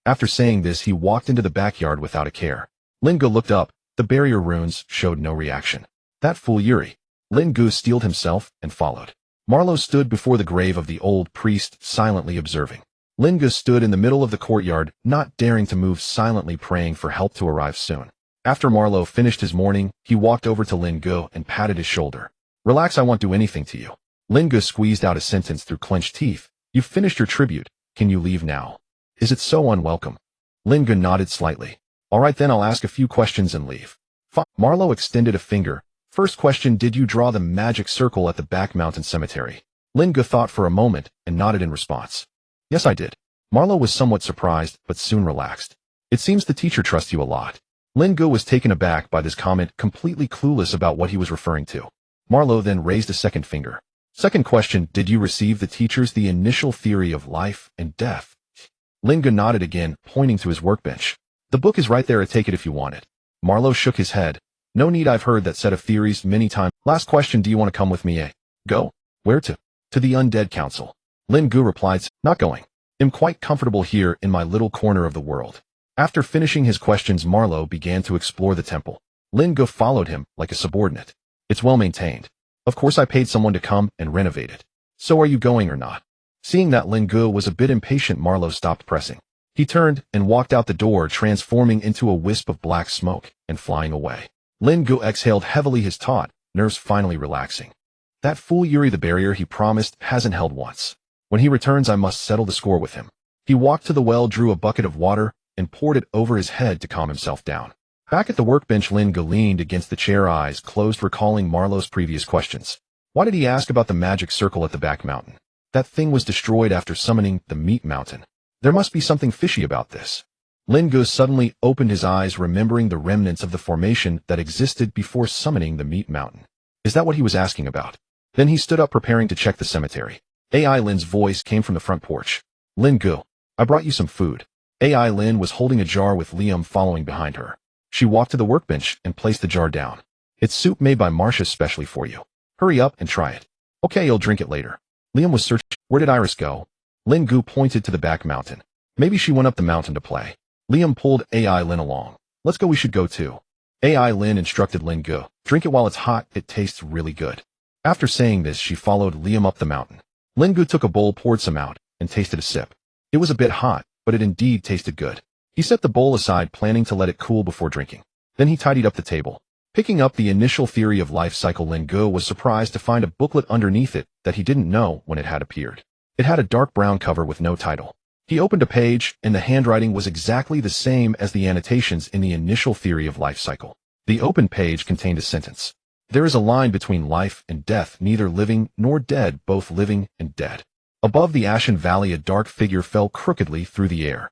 [SPEAKER 1] After saying this, he walked into the backyard without a care. Lin Ge looked up. The barrier runes showed no reaction. That fool Yuri. Lin Ge steeled himself and followed. Marlowe stood before the grave of the old priest, silently observing. Lin Ge stood in the middle of the courtyard, not daring to move, silently praying for help to arrive soon. After Marlowe finished his mourning, he walked over to Lin Ge and patted his shoulder. Relax, I won't do anything to you. Lin Ge squeezed out a sentence through clenched teeth. You've finished your tribute. Can you leave now? Is it so unwelcome? Lin Ge nodded slightly. All right, then I'll ask a few questions and leave. Marlowe extended a finger. First question, did you draw the magic circle at the back mountain cemetery? Lin Ge thought for a moment and nodded in response. Yes, I did. Marlowe was somewhat surprised, but soon relaxed. It seems the teacher trusts you a lot. Lin Ge was taken aback by this comment, completely clueless about what he was referring to. Marlowe then raised a second finger. Second question, did you receive the teacher's the initial theory of life and death? Lin Ge nodded again, pointing to his workbench. The book is right there, take it if you want it. Marlowe shook his head. No need, I've heard that set of theories many times. Last question, do you want to come with me? Go. Where to? To the Undead Council. Lin Ge replied, not going. I'm quite comfortable here in my little corner of the world. After finishing his questions, Marlowe began to explore the temple. Lin Ge followed him like a subordinate. It's well maintained. Of course I paid someone to come and renovate it. So are you going or not? Seeing that Lin Ge was a bit impatient, Marlowe stopped pressing. He turned and walked out the door, transforming into a wisp of black smoke and flying away. Lin Ge exhaled heavily, his taut nerves finally relaxing. That fool Yuri, the barrier he promised hasn't held once. When he returns, I must settle the score with him. He walked to the well, drew a bucket of water, and poured it over his head to calm himself down. Back at the workbench, Lin Ge leaned against the chair, eyes closed, recalling Marlowe's previous questions. Why did he ask about the magic circle at the back mountain? That thing was destroyed after summoning the meat mountain. There must be something fishy about this. Lin Ge suddenly opened his eyes, remembering the remnants of the formation that existed before summoning the meat mountain. Is that what he was asking about? Then he stood up, preparing to check the cemetery. AI Lin's voice came from the front porch. Lin Ge, I brought you some food. AI Lin was holding a jar with Liam following behind her. She walked to the workbench and placed the jar down. It's soup made by Marcia specially for you. Hurry up and try it. Okay, you'll drink it later. Liam was searching. Where did Iris go? Lin Ge pointed to the back mountain. Maybe she went up the mountain to play. Liam pulled AI Lin along. Let's go, we should go too. AI Lin instructed Lin Ge. Drink it while it's hot, it tastes really good. After saying this, she followed Liam up the mountain. Lin Ge took a bowl, poured some out, and tasted a sip. It was a bit hot, but it indeed tasted good. He set the bowl aside, planning to let it cool before drinking. Then he tidied up the table. Picking up the initial theory of life cycle, Lin Ge was surprised to find a booklet underneath it that he didn't know when it had appeared. It had a dark brown cover with no title. He opened a page, and the handwriting was exactly the same as the annotations in the initial theory of life cycle. The open page contained a sentence. There is a line between life and death, neither living nor dead, both living and dead. Above the ashen valley, a dark figure fell crookedly through the air.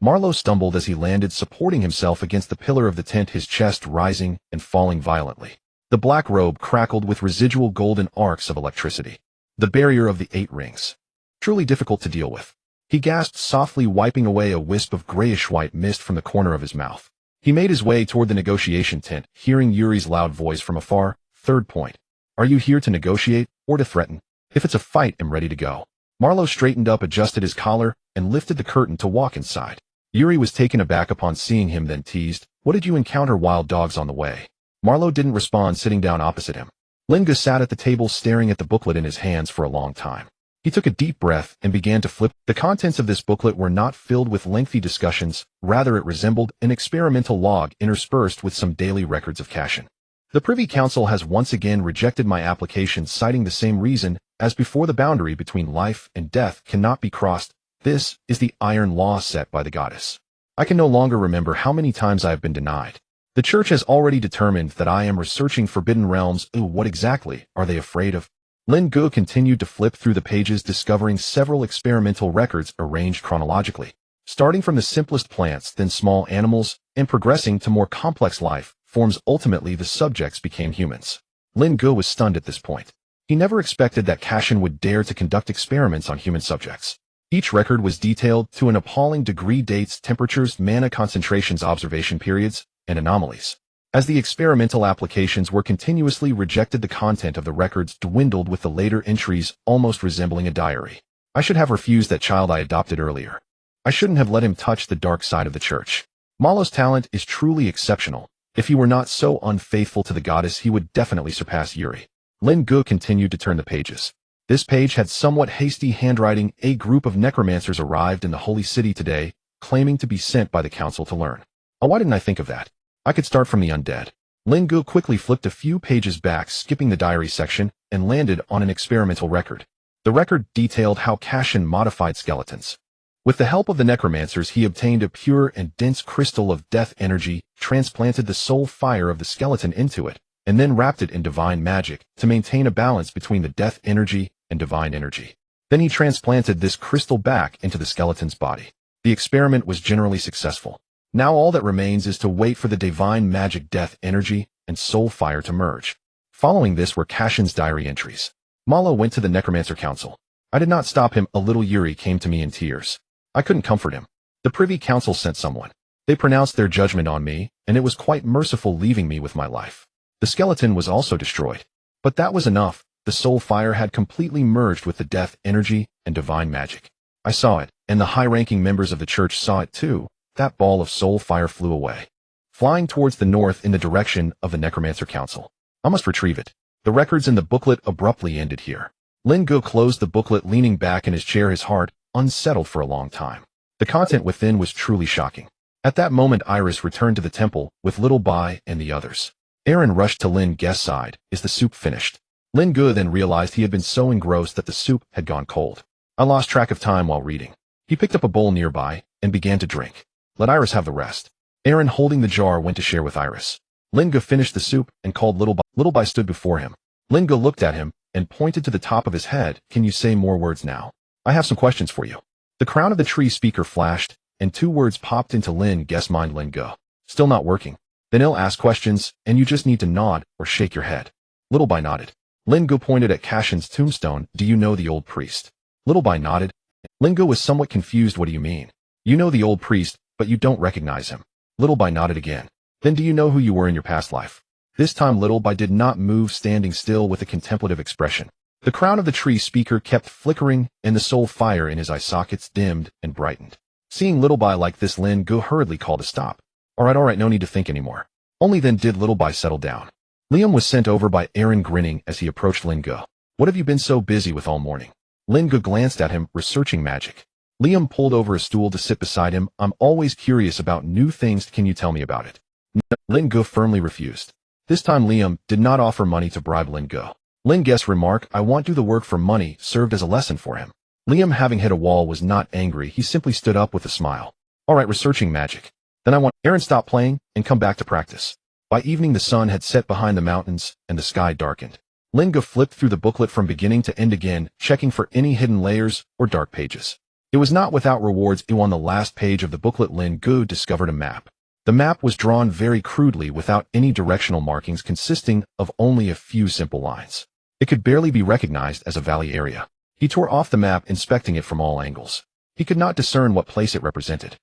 [SPEAKER 1] Marlowe stumbled as he landed, supporting himself against the pillar of the tent, his chest rising and falling violently. The black robe crackled with residual golden arcs of electricity. The barrier of the 8 rings. Truly difficult to deal with. He gasped softly, wiping away a wisp of grayish-white mist from the corner of his mouth. He made his way toward the negotiation tent, hearing Yuri's loud voice from afar. Third point. Are you here to negotiate or to threaten? If it's a fight, I'm ready to go. Marlowe straightened up, adjusted his collar, and lifted the curtain to walk inside. Yuri was taken aback upon seeing him, then teased, What did you encounter? Wild dogs on the way? Marlowe didn't respond, sitting down opposite him. Lin Ge sat at the table staring at the booklet in his hands for a long time. He took a deep breath and began to flip. The contents of this booklet were not filled with lengthy discussions, rather it resembled an experimental log interspersed with some daily records of cash-in. The Privy Council has once again rejected my application, citing the same reason as before: the boundary between life and death cannot be crossed. This is the iron law set by the goddess. I can no longer remember how many times I have been denied. The church has already determined that I am researching forbidden realms. What exactly are they afraid of? Lin Ge continued to flip through the pages, discovering several experimental records arranged chronologically, starting from the simplest plants, then small animals, and progressing to more complex life forms. Ultimately, the subjects became humans. Lin Ge was stunned at this point. He never expected that cash-in would dare to conduct experiments on human subjects. Each record was detailed to an appalling degree: dates, temperatures, mana concentrations, observation periods, and anomalies. As the experimental applications were continuously rejected, the content of the records dwindled, with the later entries almost resembling a diary. I should have refused that child I adopted earlier. I shouldn't have let him touch the dark side of the church. Malo's talent is truly exceptional. If he were not so unfaithful to the goddess, he would definitely surpass Yuri. Lin Ge continued to turn the pages. This page had somewhat hasty handwriting. A group of necromancers arrived in the holy city today, claiming to be sent by the council to learn. Oh, why didn't I think of that? I could start from the undead. Lin Ge quickly flipped a few pages back, skipping the diary section, and landed on an experimental record. The record detailed how cash-in modified skeletons. With the help of the necromancers, he obtained a pure and dense crystal of death energy, transplanted the soul fire of the skeleton into it, and then wrapped it in divine magic to maintain a balance between the death energy and divine energy. Then he transplanted this crystal back into the skeleton's body. The experiment was generally successful. Now all that remains is to wait for the divine magic, death energy, and soul fire to merge. Following this were cash-in's diary entries. Malo went to the Necromancer Council. I did not stop him. A little Yuri came to me in tears. I couldn't comfort him. The Privy Council sent someone. They pronounced their judgment on me, and it was quite merciful, leaving me with my life. The skeleton was also destroyed. But that was enough. The soul fire had completely merged with the death energy and divine magic. I saw it, and the high-ranking members of the church saw it too. That ball of soul fire flew away, flying towards the north in the direction of the Necromancer Council. I must retrieve it. The records in the booklet abruptly ended here. Lin Ge closed the booklet, leaning back in his chair, his heart unsettled for a long time. The content within was truly shocking. At that moment, Iris returned to the temple with Little Bai and the others. Aaron rushed to Lin Ge's side. Is the soup finished? Lin Ge then realized he had been so engrossed that the soup had gone cold. I lost track of time while reading. He picked up a bowl nearby and began to drink. Let Iris have the rest. Aaron, holding the jar, went to share with Iris. Lin Ge finished the soup and called Little Bai. Little Bai stood before him. Lin Ge looked at him and pointed to the top of his head. Can you say more words now? I have some questions for you. The crown of the tree speaker flashed, and 2 words popped into Lin Ge's mind. Lin Ge. Still not working. Then he'll ask questions, and you just need to nod or shake your head. Little Bai nodded. Lin Ge pointed at Cash-in's tombstone. Do you know the old priest? Little Bai nodded. Lin Ge was somewhat confused. What do you mean? You know the old priest, but you don't recognize him. Little Bai nodded again. Then do you know who you were in your past life? This time Little Bai did not move, standing still with a contemplative expression. The crown of the tree speaker kept flickering, and the soul fire in his eye sockets dimmed and brightened. Seeing Little Bai like this, Lin Ge hurriedly called a stop. All right, no need to think anymore. Only then did Little Bai settle down. Liam was sent over by Aaron, grinning as he approached Lin Ge. What have you been so busy with all morning? Lin Ge glanced at him, researching magic. Liam pulled over a stool to sit beside him. I'm always curious about new things. Can you tell me about it? No, Lin Ge firmly refused. This time Liam did not offer money to bribe Lin Ge. Lin Ge's remark, I want to do the work for money, served as a lesson for him. Liam, having hit a wall, was not angry. He simply stood up with a smile. All right, researching magic. Then I want Aaron stop playing and come back to practice. By evening the sun had set behind the mountains and the sky darkened. Lin Ge flipped through the booklet from beginning to end again, checking for any hidden layers or dark pages. It was not without rewards. On the last page of the booklet, Lin Ge discovered a map. The map was drawn very crudely, without any directional markings, consisting of only a few simple lines. It could barely be recognized as a valley area. He tore off the map, inspecting it from all angles. He could not discern what place it represented.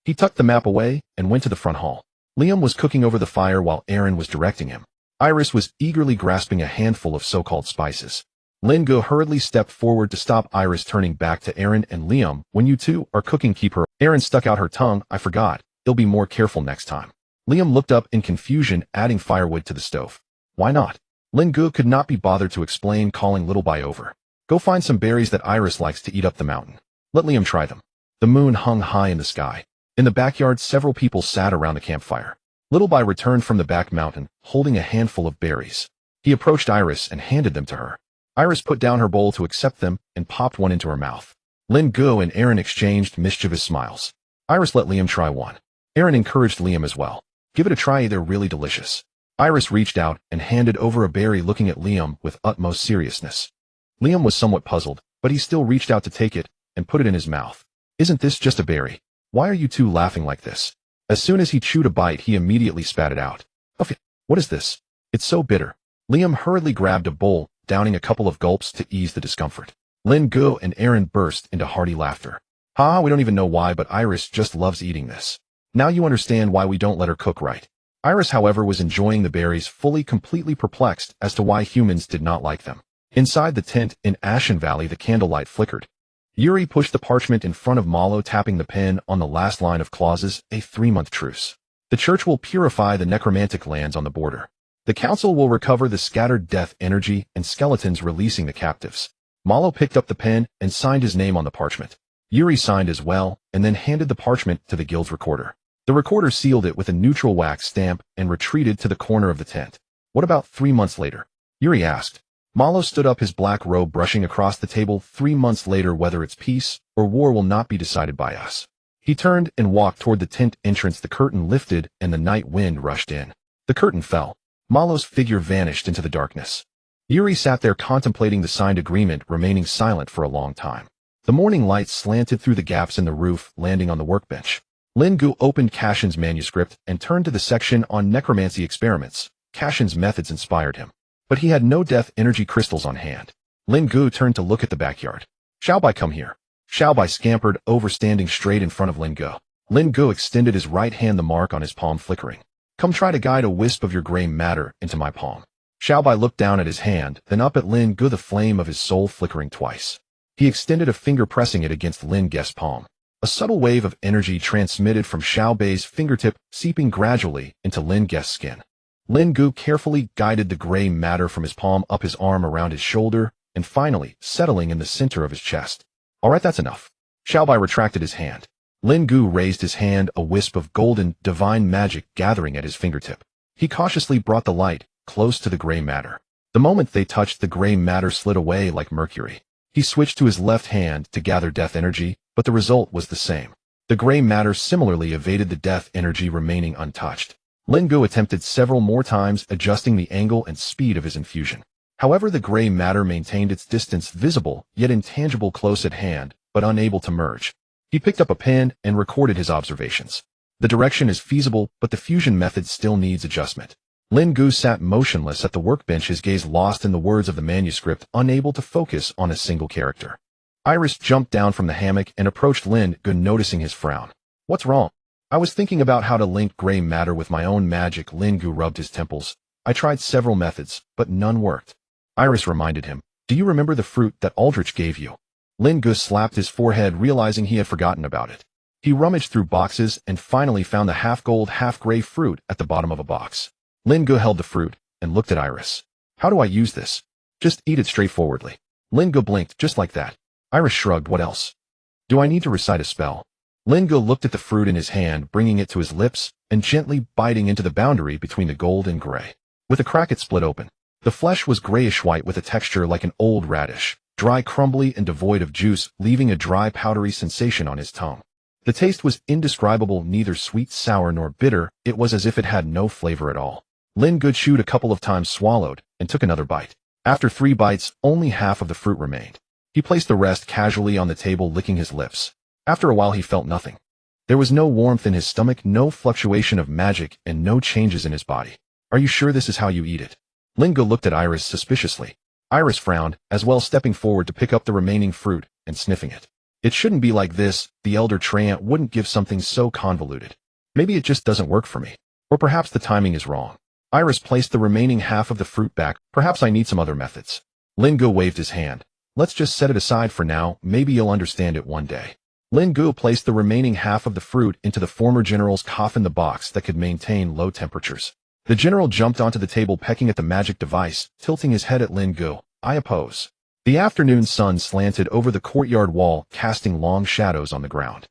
[SPEAKER 1] He tucked the map away and went to the front hall. Liam was cooking over the fire while Aaron was directing him. Iris was eagerly grasping a handful of so-called spices. Lin Ge hurriedly stepped forward to stop Iris, turning back to Aaron and Liam. When you two are cooking, keep her. Aaron stuck out her tongue. I forgot. They'll be more careful next time. Liam looked up in confusion, adding firewood to the stove. Why not? Lin Ge could not be bothered to explain, calling Little Bai over. Go find some berries that Iris likes to eat up the mountain. Let Liam try them. The moon hung high in the sky. In the backyard, several people sat around the campfire. Little Bai returned from the back mountain, holding a handful of berries. He approached Iris and handed them to her. Iris put down her bowl to accept them and popped one into her mouth. Lin Ge and Aaron exchanged mischievous smiles. Iris let Liam try one. Aaron encouraged Liam as well. Give it a try, they're really delicious. Iris reached out and handed over a berry, looking at Liam with utmost seriousness. Liam was somewhat puzzled, but he still reached out to take it and put it in his mouth. Isn't this just a berry? Why are you two laughing like this? As soon as he chewed a bite, he immediately spat it out. What is this? It's so bitter. Liam hurriedly grabbed a bowl, downing a couple of gulps to ease the discomfort. Lin Ge and Aaron burst into hearty laughter. Ha, we don't even know why, but Iris just loves eating this. Now you understand why we don't let her cook right. Iris, however, was enjoying the berries, fully, completely perplexed as to why humans did not like them. Inside the tent in Ashen Valley, the candlelight flickered. Yuri pushed the parchment in front of Malo, tapping the pen on the last line of clauses, a 3-month truce. The church will purify the necromantic lands on the border. The council will recover the scattered death energy and skeletons, releasing the captives. Malo picked up the pen and signed his name on the parchment. Yuri signed as well, and then handed the parchment to the guild's recorder. The recorder sealed it with a neutral wax stamp and retreated to the corner of the tent. What about 3 months later? Yuri asked. Malo stood up, his black robe brushing across the table. 3 months later, whether it's peace or war will not be decided by us. He turned and walked toward the tent entrance. The curtain lifted and the night wind rushed in. The curtain fell. Malo's figure vanished into the darkness. Yuri sat there contemplating the signed agreement, remaining silent for a long time. The morning light slanted through the gaps in the roof, landing on the workbench. Lin Ge opened Cashin's manuscript and turned to the section on necromancy experiments. Cashin's methods inspired him, but he had no death energy crystals on hand. Lin Ge turned to look at the backyard. Xiaobai, come here. Xiaobai scampered over, standing straight in front of Lin Ge. Lin Ge extended his right hand, the mark on his palm flickering. Come try to guide a wisp of your gray matter into my palm. Xiaobai looked down at his hand, then up at Lin Ge, the flame of his soul flickering twice. He extended a finger, pressing it against Lin Ge's palm. A subtle wave of energy transmitted from Xiaobai's fingertip, seeping gradually into Lin Ge's skin. Lin Ge carefully guided the gray matter from his palm up his arm, around his shoulder, and finally settling in the center of his chest. All right, that's enough. Xiaobai retracted his hand. Lin Ge raised his hand, a wisp of golden, divine magic gathering at his fingertip. He cautiously brought the light close to the gray matter. The moment they touched, the gray matter slid away like mercury. He switched to his left hand to gather death energy, but the result was the same. The gray matter similarly evaded the death energy, remaining untouched. Lin Ge attempted several more times, adjusting the angle and speed of his infusion. However, the gray matter maintained its distance, visible yet intangible, close at hand, but unable to merge. He picked up a pen and recorded his observations. The direction is feasible, but the fusion method still needs adjustment. Lin Ge sat motionless at the workbench, his gaze lost in the words of the manuscript, unable to focus on a single character. Iris jumped down from the hammock and approached Lin Ge, noticing his frown. What's wrong? I was thinking about how to link gray matter with my own magic. Lin Ge rubbed his temples. I tried several methods, but none worked. Iris reminded him. Do you remember the fruit that Aldrich gave you? Lin Ge slapped his forehead, realizing he had forgotten about it. He rummaged through boxes and finally found the half-gold, half-gray fruit at the bottom of a box. Lin Ge held the fruit and looked at Iris. How do I use this? Just eat it straightforwardly. Lin Ge blinked, just like that. Iris shrugged. What else? Do I need to recite a spell? Lin Ge looked at the fruit in his hand, bringing it to his lips and gently biting into the boundary between the gold and gray. With a crack, it split open. The flesh was grayish-white with a texture like an old radish, dry, crumbly, and devoid of juice, leaving a dry, powdery sensation on his tongue. The taste was indescribable, neither sweet, sour, nor bitter. It was as if it had no flavor at all. Lin Ge chewed a couple of times, swallowed, and took another bite. After 3 bites, only half of the fruit remained. He placed the rest casually on the table, licking his lips. After a while, he felt nothing. There was no warmth in his stomach, no fluctuation of magic, and no changes in his body. Are you sure this is how you eat it? Lin Ge looked at Iris suspiciously. Iris frowned, as well, stepping forward to pick up the remaining fruit and sniffing it. It shouldn't be like this. The elder Treant wouldn't give something so convoluted. Maybe it just doesn't work for me. Or perhaps the timing is wrong. Iris placed the remaining half of the fruit back. Perhaps I need some other methods. Lin Ge waved his hand. Let's just set it aside for now. Maybe you'll understand it one day. Lin Ge placed the remaining half of the fruit into the former general's coffin, the box that could maintain low temperatures. The general jumped onto the table pecking at the magic device, tilting his head at Lin Ge. I oppose. The afternoon sun slanted over the courtyard wall, casting long shadows on the ground.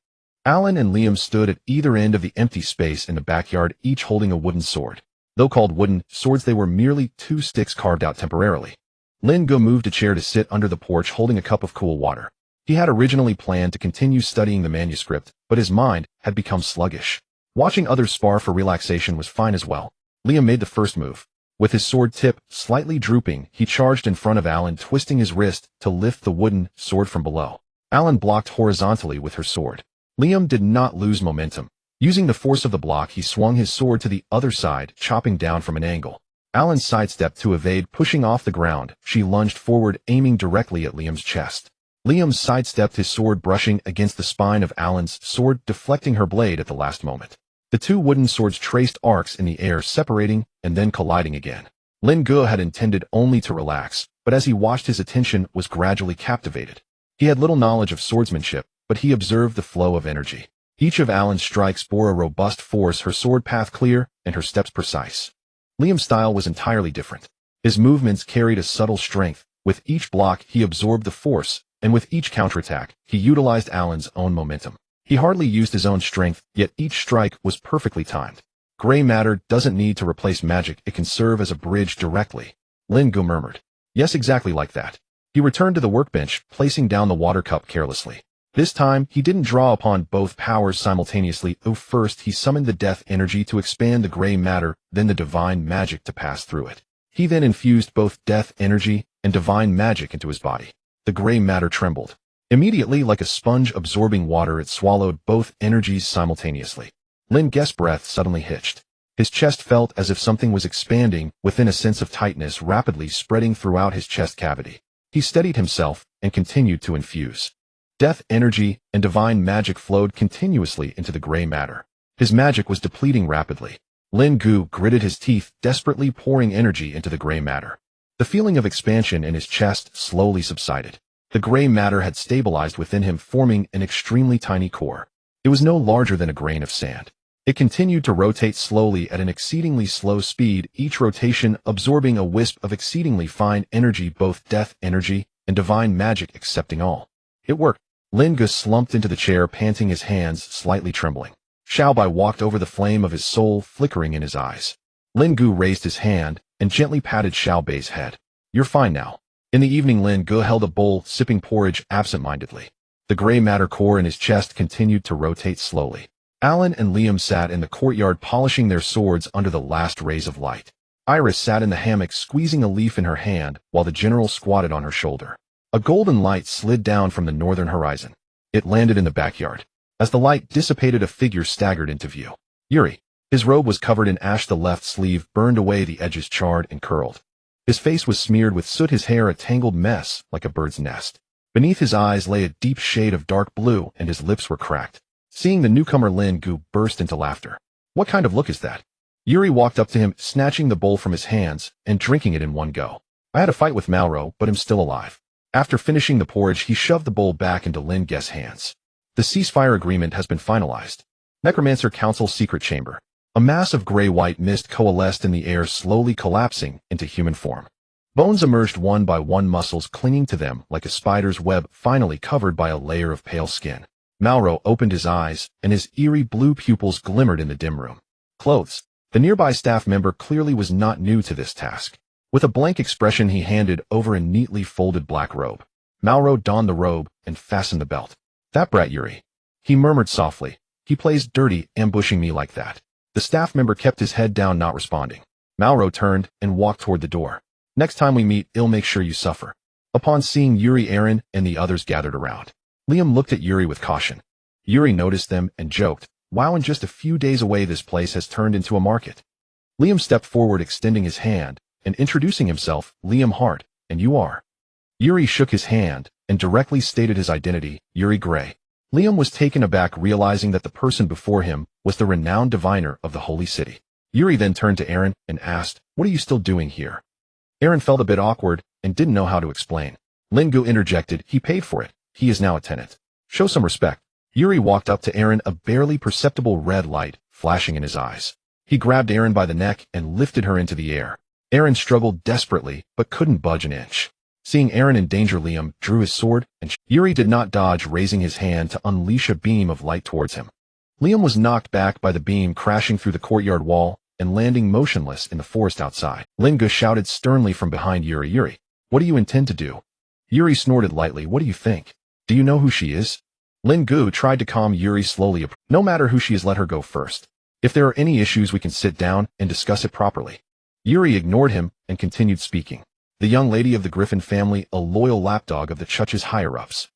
[SPEAKER 1] Alan and Liam stood at either end of the empty space in the backyard, each holding a wooden sword. Though called wooden swords, they were merely two sticks carved out temporarily. Lin Ge moved a chair to sit under the porch holding a cup of cool water. He had originally planned to continue studying the manuscript, but his mind had become sluggish. Watching others spar for relaxation was fine as well. Liam made the first move. With his sword tip slightly drooping, he charged in front of Alan, twisting his wrist to lift the wooden sword from below. Alan blocked horizontally with her sword. Liam did not lose momentum. Using the force of the block, he swung his sword to the other side, chopping down from an angle. Alan sidestepped to evade, pushing off the ground. She lunged forward, aiming directly at Liam's chest. Liam sidestepped, his sword brushing against the spine of Alan's sword, deflecting her blade at the last moment. The two wooden swords traced arcs in the air, separating and then colliding again. Lin Ge had intended only to relax, but as he watched, his attention was gradually captivated. He had little knowledge of swordsmanship, but he observed the flow of energy. Each of Alan's strikes bore a robust force, her sword path clear and her steps precise. Liam's style was entirely different. His movements carried a subtle strength. With each block, he absorbed the force, and with each counterattack, he utilized Alan's own momentum. He hardly used his own strength, yet each strike was perfectly timed. Gray matter doesn't need to replace magic, it can serve as a bridge directly. Lin Ge murmured. Yes, exactly like that. He returned to the workbench, placing down the water cup carelessly. This time, he didn't draw upon both powers simultaneously. First, he summoned the death energy to expand the gray matter, then the divine magic to pass through it. He then infused both death energy and divine magic into his body. The gray matter trembled. Immediately, like a sponge absorbing water, it swallowed both energies simultaneously. Lin Ge's breath suddenly hitched. His chest felt as if something was expanding within, a sense of tightness rapidly spreading throughout his chest cavity. He steadied himself and continued to infuse. Death energy and divine magic flowed continuously into the gray matter. His magic was depleting rapidly. Lin Ge gritted his teeth, desperately pouring energy into the gray matter. The feeling of expansion in his chest slowly subsided. The gray matter had stabilized within him, forming an extremely tiny core. It was no larger than a grain of sand. It continued to rotate slowly at an exceedingly slow speed, each rotation absorbing a wisp of exceedingly fine energy, both death energy and divine magic accepting all. It worked. Lin Ge slumped into the chair, panting, his hands slightly trembling. Xiaobai walked over, the flame of his soul flickering in his eyes. Lin Ge raised his hand and gently patted Xiaobai's head. You're fine now. In the evening, Lin Ge held a bowl, sipping porridge absent-mindedly. The gray matter core in his chest continued to rotate slowly. Alan and Liam sat in the courtyard, polishing their swords under the last rays of light. Iris sat in the hammock, squeezing a leaf in her hand, while the general squatted on her shoulder. A golden light slid down from the northern horizon. It landed in the backyard. As the light dissipated, a figure staggered into view. Yuri. His robe was covered in ash, the left sleeve burned away, the edges charred and curled. His face was smeared with soot, his hair a tangled mess like a bird's nest. Beneath his eyes lay a deep shade of dark blue, and his lips were cracked. Seeing the newcomer, Lin Ge burst into laughter. What kind of look is that? Yuri walked up to him, snatching the bowl from his hands and drinking it in one go. I had a fight with Malro, but am still alive. After finishing the porridge, he shoved the bowl back into Lin Ge's hands. The ceasefire agreement has been finalized. Necromancer Council secret chamber. A mass of gray-white mist coalesced in the air, slowly collapsing into human form. Bones emerged one by one, muscles clinging to them like a spider's web, finally covered by a layer of pale skin. Malro opened his eyes, and his eerie blue pupils glimmered in the dim room. Clothes. The nearby staff member clearly was not new to this task. With a blank expression, he handed over a neatly folded black robe. Malro donned the robe and fastened the belt. That brat Yuri. He murmured softly. He plays dirty, ambushing me like that. The staff member kept his head down, not responding. Malro turned and walked toward the door. Next time we meet, I'll make sure you suffer. Upon seeing Yuri, Aaron and the others gathered around. Liam looked at Yuri with caution. Yuri noticed them and joked, wow, in just a few days away this place has turned into a market. Liam stepped forward, extending his hand and introducing himself, Liam Hart, and you are? Yuri shook his hand and directly stated his identity, Yuri Gray. Liam was taken aback, realizing that the person before him was the renowned diviner of the Holy City. Yuri then turned to Aaron and asked, what are you still doing here? Aaron felt a bit awkward and didn't know how to explain. Lin Ge interjected, he paid for it. He is now a tenant. Show some respect. Yuri walked up to Aaron, a barely perceptible red light flashing in his eyes. He grabbed Aaron by the neck and lifted her into the air. Aaron struggled desperately, but couldn't budge an inch. Seeing Aaron in danger, Liam drew his sword, and Yuri did not dodge, raising his hand to unleash a beam of light towards him. Liam was knocked back by the beam, crashing through the courtyard wall and landing motionless in the forest outside. Lin Ge shouted sternly from behind Yuri, "Yuri, what do you intend to do?" Yuri snorted lightly. "What do you think? Do you know who she is?" Lin Ge tried to calm Yuri slowly. "No matter who she is, let her go first. If there are any issues, we can sit down and discuss it properly." Yuri ignored him and continued speaking. "The young lady of the Griffin family, a loyal lapdog of the church's higher-ups."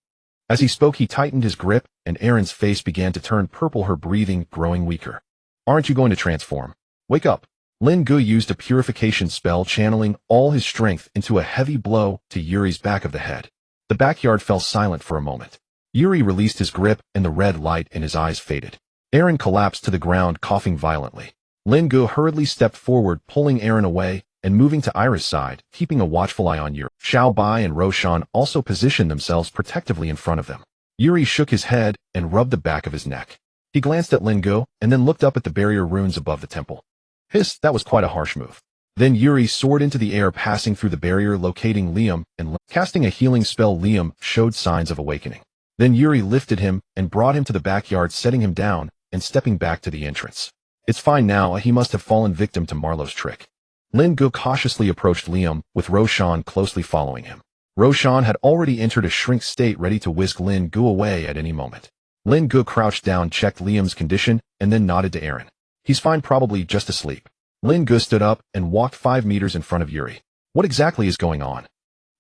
[SPEAKER 1] As he spoke, he tightened his grip, and Aaron's face began to turn purple, her breathing growing weaker. "Aren't you going to transform? Wake up." Lin Ge used a purification spell, channeling all his strength into a heavy blow to Yuri's back of the head. The backyard fell silent for a moment. Yuri released his grip, and the red light in his eyes faded. Aaron collapsed to the ground, coughing violently. Lin Ge hurriedly stepped forward, pulling Aaron away and moving to Iris' side, keeping a watchful eye on Yuri. Xiao Bai and Roshan also positioned themselves protectively in front of them. Yuri shook his head and rubbed the back of his neck. He glanced at Lin Ge and then looked up at the barrier runes above the temple. "Hiss, that was quite a harsh move." Then Yuri soared into the air, passing through the barrier, locating Liam and casting a healing spell. Liam showed signs of awakening. Then Yuri lifted him and brought him to the backyard, setting him down and stepping back to the entrance. "It's fine now, he must have fallen victim to Marlowe's trick." Lin Ge cautiously approached Liam, with Roshan closely following him. Roshan had already entered a shrink state, ready to whisk Lin Ge away at any moment. Lin Ge crouched down, checked Liam's condition, and then nodded to Aaron. "He's fine, probably just asleep." Lin Ge stood up and walked 5 meters in front of Yuri. "What exactly is going on?"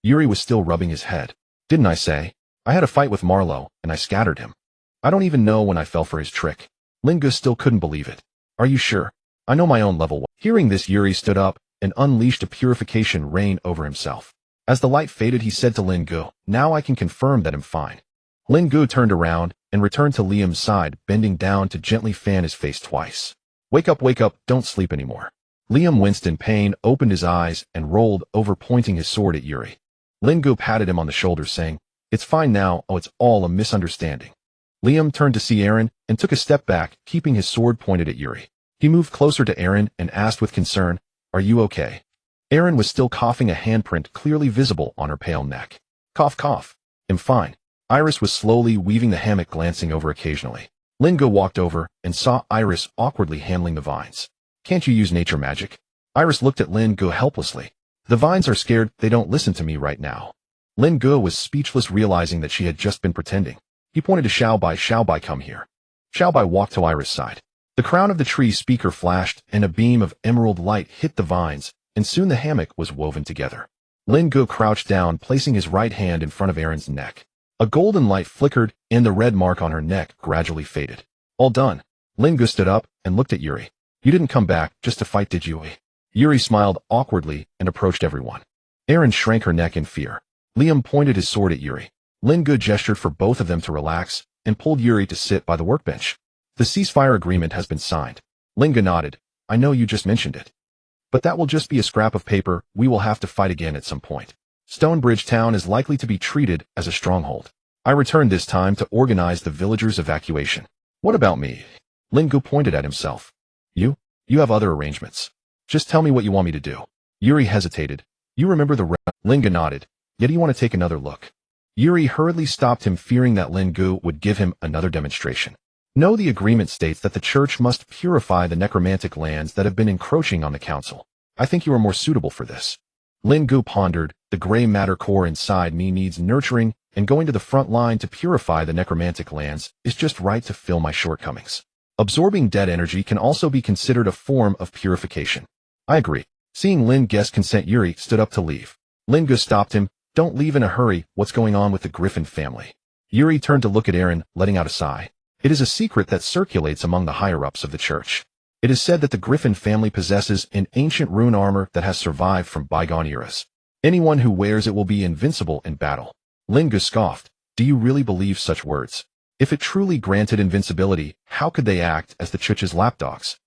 [SPEAKER 1] Yuri was still rubbing his head. "Didn't I say? I had a fight with Marlowe, and I scattered him. I don't even know when I fell for his trick." Lin Ge still couldn't believe it. "Are you sure? I know my own level." Hearing this, Yuri stood up and unleashed a purification rain over himself. As the light faded, he said to Lin Ge, "Now I can confirm that I'm fine." Lin Ge turned around and returned to Liam's side, bending down to gently fan his face twice. Wake up, don't sleep anymore." Liam winced in pain, opened his eyes, and rolled over, pointing his sword at Yuri. Lin Ge patted him on the shoulder, saying, "It's fine now, it's all a misunderstanding." Liam turned to see Aaron and took a step back, keeping his sword pointed at Yuri. He moved closer to Aaron and asked with concern, "Are you okay?" Aaron was still coughing, a handprint clearly visible on her pale neck. Cough, cough. "I'm fine." Iris was slowly weaving the hammock, glancing over occasionally. Lin Ge walked over and saw Iris awkwardly handling the vines. "Can't you use nature magic?" Iris looked at Lin Ge helplessly. "The vines are scared, they don't listen to me right now." Lin Ge was speechless, realizing that she had just been pretending. He pointed to Xiao Bai. "Xiao Bai, come here." Xiao Bai walked to Iris' side. The crown of the tree speaker flashed, and a beam of emerald light hit the vines, and soon the hammock was woven together. Lin Ge crouched down, placing his right hand in front of Aaron's neck. A golden light flickered, and the red mark on her neck gradually faded. "All done." Lin Ge stood up and looked at Yuri. "You didn't come back just to fight, did you?" Yuri smiled awkwardly and approached everyone. Aaron shrank her neck in fear. Liam pointed his sword at Yuri. Lin Ge gestured for both of them to relax and pulled Yuri to sit by the workbench. "The ceasefire agreement has been signed." Lin Ge nodded. "I know you just mentioned it. But that will just be a scrap of paper. We will have to fight again at some point. Stonebridge Town is likely to be treated as a stronghold. I returned this time to organize the villagers' evacuation." "What about me?" Lin Ge pointed at himself. You have other arrangements. Just tell me what you want me to do." Yuri hesitated. "You remember the Lin Ge nodded. "Yet you want to take another look." Yuri hurriedly stopped him, fearing that Lin Ge would give him another demonstration. "No, the agreement states that the church must purify the necromantic lands that have been encroaching on the council. I think you are more suitable for this." Lin Ge pondered. "The gray matter core inside me needs nurturing, and going to the front line to purify the necromantic lands is just right to fill my shortcomings. Absorbing dead energy can also be considered a form of purification." "I agree." Seeing Lin Ge's consent, Yuri stood up to leave. Lin Ge stopped him. "Don't leave in a hurry. What's going on with the Griffin family?" Yuri turned to look at Aaron, letting out a sigh. "It is a secret that circulates among the higher-ups of the church. It is said that the Griffin family possesses an ancient rune armor that has survived from bygone eras. Anyone who wears it will be invincible in battle." Lin Ge scoffed. "Do you really believe such words? If it truly granted invincibility, how could they act as the church's lapdogs?"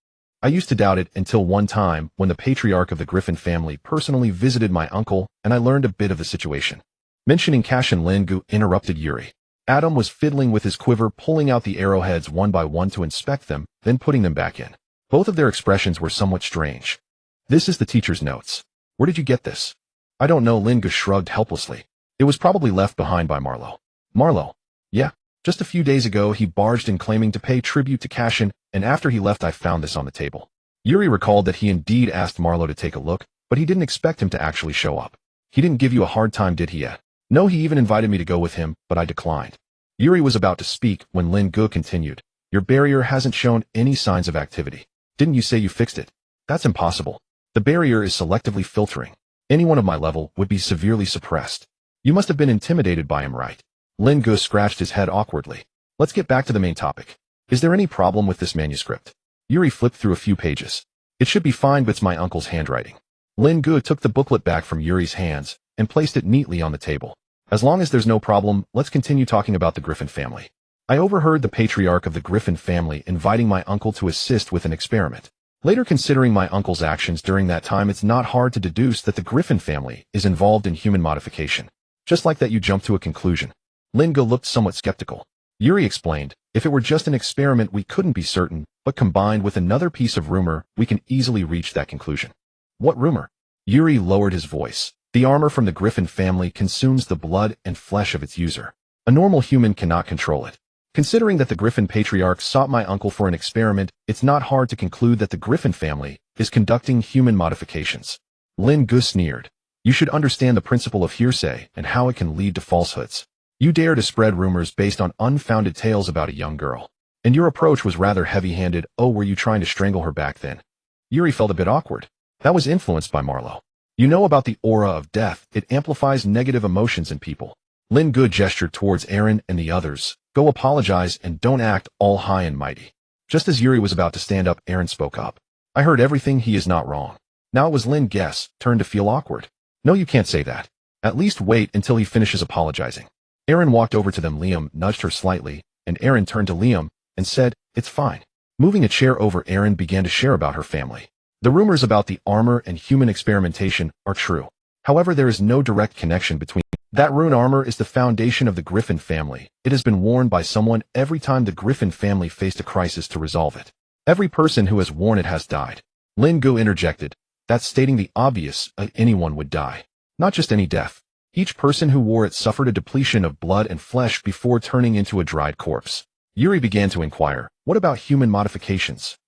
[SPEAKER 1] "I used to doubt it until one time when the patriarch of the Griffin family personally visited my uncle, and I learned a bit of the situation." Mentioning Cash, and Lin Ge interrupted Yuri. Adam was fiddling with his quiver, pulling out the arrowheads one by one to inspect them, then putting them back in. Both of their expressions were somewhat strange. This is the teacher's notes. Where did you get this? I don't know. Lin Ge shrugged helplessly. It was probably left behind by Marlowe. Marlowe? Yeah. Just a few days ago he barged in claiming to pay tribute to Cashin, and after he left I found this on the table. Yuri recalled that he indeed asked Marlowe to take a look, but he didn't expect him to actually show up. He didn't give you a hard time, did he yet? No, he even invited me to go with him, but I declined. Yuri was about to speak when Lin Ge continued. Your barrier hasn't shown any signs of activity. Didn't you say you fixed it? That's impossible. The barrier is selectively filtering. Anyone of my level would be severely suppressed. You must have been intimidated by him, right? Lin Ge scratched his head awkwardly. Let's get back to the main topic. Is there any problem with this manuscript? Yuri flipped through a few pages. It should be fine, but it's my uncle's handwriting. Lin Ge took the booklet back from Yuri's hands and placed it neatly on the table. As long as there's no problem, let's continue talking about the Griffin family. I overheard the patriarch of the Griffin family inviting my uncle to assist with an experiment. Later, considering my uncle's actions during that time, it's not hard to deduce that the Griffin family is involved in human modification. Just like that, you jumped to a conclusion. Lin Ge looked somewhat skeptical. Yuri explained, if it were just an experiment we couldn't be certain, but combined with another piece of rumor, we can easily reach that conclusion. What rumor? Yuri lowered his voice. The armor from the Griffin family consumes the blood and flesh of its user. A normal human cannot control it. Considering that the Griffin patriarch sought my uncle for an experiment, it's not hard to conclude that the Griffin family is conducting human modifications. Lin Ge sneered. You should understand the principle of hearsay and how it can lead to falsehoods. You dare to spread rumors based on unfounded tales about a young girl. And your approach was rather heavy-handed. Oh, were you trying to strangle her back then? Yuri felt a bit awkward. That was influenced by Marlowe. You know about the aura of death. It amplifies negative emotions in people. Lin Ge gestured towards Aaron and the others. Go apologize and don't act all high and mighty. Just as Yuri was about to stand up, Aaron spoke up. I heard everything. He is not wrong. Now it was Lin Ge's turn to feel awkward. No, you can't say that. At least wait until he finishes apologizing. Aaron walked over to them. Liam nudged her slightly, and Aaron turned to Liam and said, it's fine. Moving a chair over, Aaron began to share about her family. The rumors about the armor and human experimentation are true. However, there is no direct connection between. That rune armor is the foundation of the Griffin family. It has been worn by someone every time the Griffin family faced a crisis to resolve it. Every person who has worn it has died. Lin Ge interjected. That's stating the obvious. Anyone would die. Not just any death. Each person who wore it suffered a depletion of blood and flesh before turning into a dried corpse. Yuri began to inquire, what about human modifications?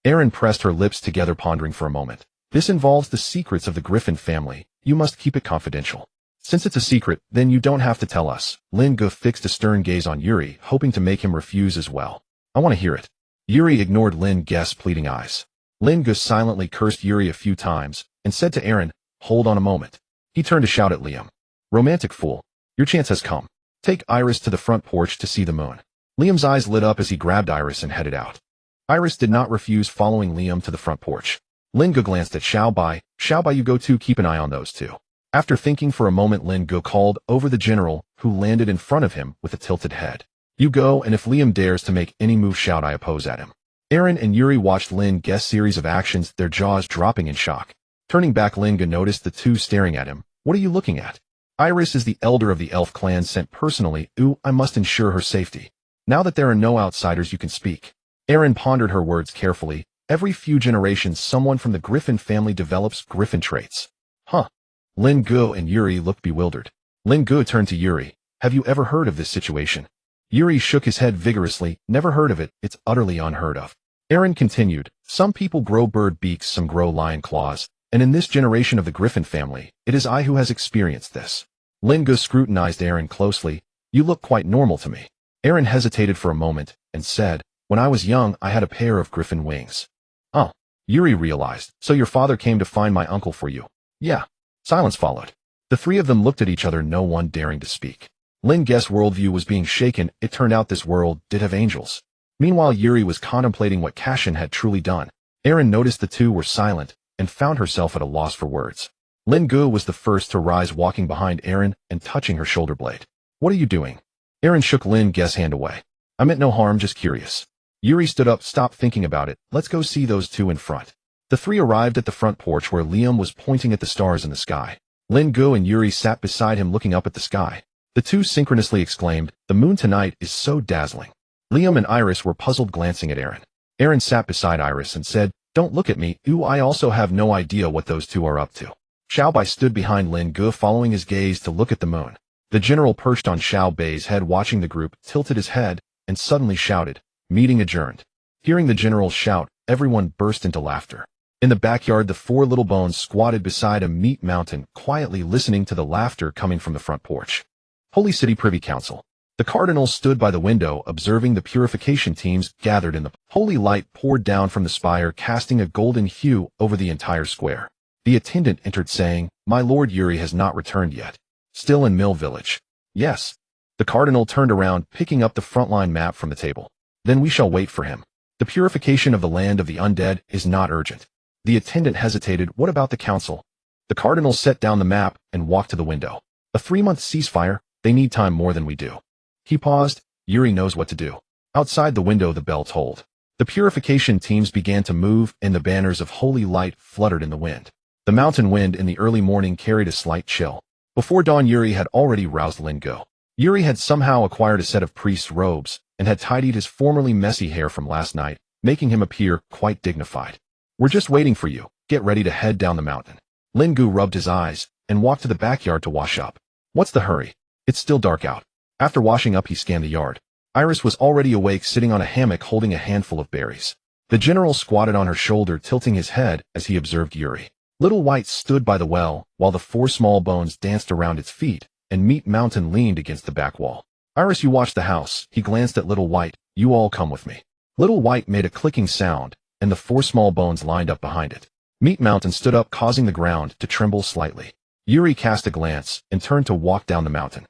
[SPEAKER 1] Aaron pressed her lips together, pondering for a moment. This involves the secrets of the Griffin family. You must keep it confidential. Since it's a secret, then you don't have to tell us. Lin Ge fixed a stern gaze on Yuri, hoping to make him refuse as well. I want to hear it. Yuri ignored Lin Ge's pleading eyes. Lin Ge silently cursed Yuri a few times and said to Aaron, hold on a moment. He turned to shout at Liam. Romantic fool. Your chance has come. Take Iris to the front porch to see the moon. Liam's eyes lit up as he grabbed Iris and headed out. Iris did not refuse following Liam to the front porch. Lin Ge glanced at Xiaobai. Xiaobai, you go too. Keep an eye on those two. After thinking for a moment, Lin Ge called over the general, who landed in front of him with a tilted head. You go, and if Liam dares to make any move, shout I oppose at him. Aaron and Yuri watched Lin Ge's series of actions, their jaws dropping in shock. Turning back, Lin Ge noticed the two staring at him. What are you looking at? Iris is the elder of the elf clan sent personally. Ooh, I must ensure her safety. Now that there are no outsiders, you can speak. Aaron pondered her words carefully. Every few generations, someone from the Griffin family develops Griffin traits. Huh. Lin Ge and Yuri looked bewildered. Lin Ge turned to Yuri. Have you ever heard of this situation? Yuri shook his head vigorously. Never heard of it. It's utterly unheard of. Aaron continued. Some people grow bird beaks, some grow lion claws. And in this generation of the Griffin family, it is I who has experienced this. Lin Ge scrutinized Aaron closely. You look quite normal to me. Aaron hesitated for a moment and said, when I was young, I had a pair of griffin wings. Oh. Yuri realized. So your father came to find my uncle for you? Yeah. Silence followed. The three of them looked at each other, no one daring to speak. Lin Ge's worldview was being shaken. It turned out this world did have angels. Meanwhile, Yuri was contemplating what Cashin had truly done. Aaron noticed the two were silent and found herself at a loss for words. Lin Ge was the first to rise, walking behind Aaron and touching her shoulder blade. What are you doing? Aaron shook Lin Ge's hand away. I meant no harm, just curious. Yuri stood up. Stop thinking about it. Let's go see those two in front. The three arrived at the front porch where Liam was pointing at the stars in the sky. Lin Ge and Yuri sat beside him looking up at the sky. The two synchronously exclaimed, the moon tonight is so dazzling. Liam and Iris were puzzled, glancing at Aaron. Aaron sat beside Iris and said, "Don't look at me, ooh, I also have no idea what those two are up to." Xiao Bai stood behind Lin Ge, following his gaze to look at the moon. The general perched on Xiao Bai's head watching the group, tilted his head, and suddenly shouted, "Meeting adjourned." Hearing the general shout, everyone burst into laughter. In the backyard, the four little bones squatted beside a meat mountain, quietly listening to the laughter coming from the front porch. Holy City Privy Council. The cardinal stood by the window, observing the purification teams gathered in the holy light poured down from the spire, casting a golden hue over the entire square. The attendant entered saying, "My lord Yuri has not returned yet. Still in Mill Village." "Yes." The cardinal turned around, picking up the frontline map from the table. "Then we shall wait for him. The purification of the land of the undead is not urgent." The attendant hesitated. "What about the council?" The cardinal set down the map and walked to the window. "A 3-month ceasefire? They need time more than we do." He paused. Yuri knows what to do. Outside the window, the bell tolled. The purification teams began to move, and the banners of holy light fluttered in the wind. The mountain wind in the early morning carried a slight chill. Before dawn, Yuri had already roused Lin Ge. Yuri had somehow acquired a set of priest's robes and had tidied his formerly messy hair from last night, making him appear quite dignified. "We're just waiting for you. Get ready to head down the mountain." Lin Ge rubbed his eyes and walked to the backyard to wash up. "What's the hurry? It's still dark out." After washing up, he scanned the yard. Iris was already awake, sitting on a hammock holding a handful of berries. The general squatted on her shoulder, tilting his head as he observed Yuri. Little White stood by the well, while the 4 small bones danced around its feet, and Meat Mountain leaned against the back wall. "Iris, you watch the house." He glanced at Little White. "You all come with me." Little White made a clicking sound, and the 4 small bones lined up behind it. Meat Mountain stood up, causing the ground to tremble slightly. Yuri cast a glance and turned to walk down the mountain.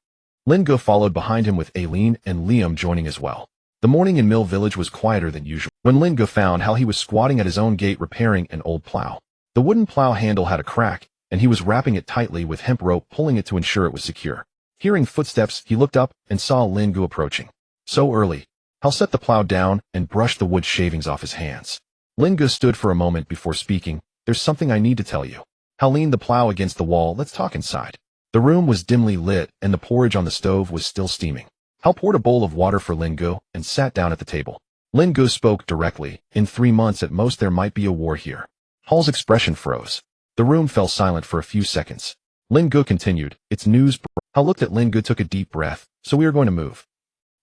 [SPEAKER 1] Lin Ge followed behind him, with Aileen and Liam joining as well. The morning in Mill Village was quieter than usual when Lin Ge found how he was squatting at his own gate repairing an old plow. The wooden plow handle had a crack, and he was wrapping it tightly with hemp rope, pulling it to ensure it was secure. Hearing footsteps, he looked up and saw Lin Ge approaching. "So early." Hal set the plow down and brushed the wood shavings off his hands. Lin Ge stood for a moment before speaking. "There's something I need to tell you." Hal leaned the plow against the wall. "Let's talk inside." The room was dimly lit, and the porridge on the stove was still steaming. Hal poured a bowl of water for Lin Ge and sat down at the table. Lin Ge spoke directly. "In 3 months at most there might be a war here." Hal's expression froze. The room fell silent for a few seconds. Lin Ge continued, "It's news." Hal looked at Lin Ge, took a deep breath. "So we are going to move?"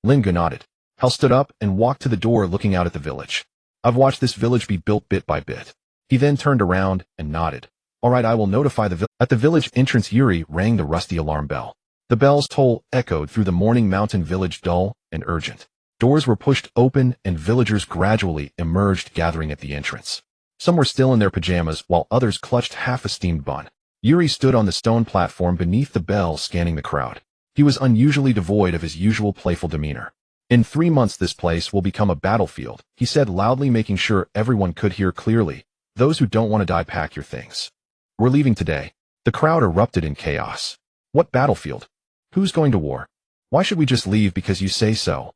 [SPEAKER 1] Lin Ge nodded. Hal stood up and walked to the door, looking out at the village. "I've watched this village be built bit by bit." He then turned around and nodded. "All right, I will notify the village." At the village entrance, Yuri rang the rusty alarm bell. The bell's toll echoed through the morning mountain village, dull and urgent. Doors were pushed open, and villagers gradually emerged, gathering at the entrance. Some were still in their pajamas, while others clutched half a steamed bun. Yuri stood on the stone platform beneath the bell, scanning the crowd. He was unusually devoid of his usual playful demeanor. "In 3 months this place will become a battlefield," he said loudly, making sure everyone could hear clearly. "Those who don't want to die, pack your things. We're leaving today." The crowd erupted in chaos. "What battlefield? Who's going to war? Why should we just leave because you say so?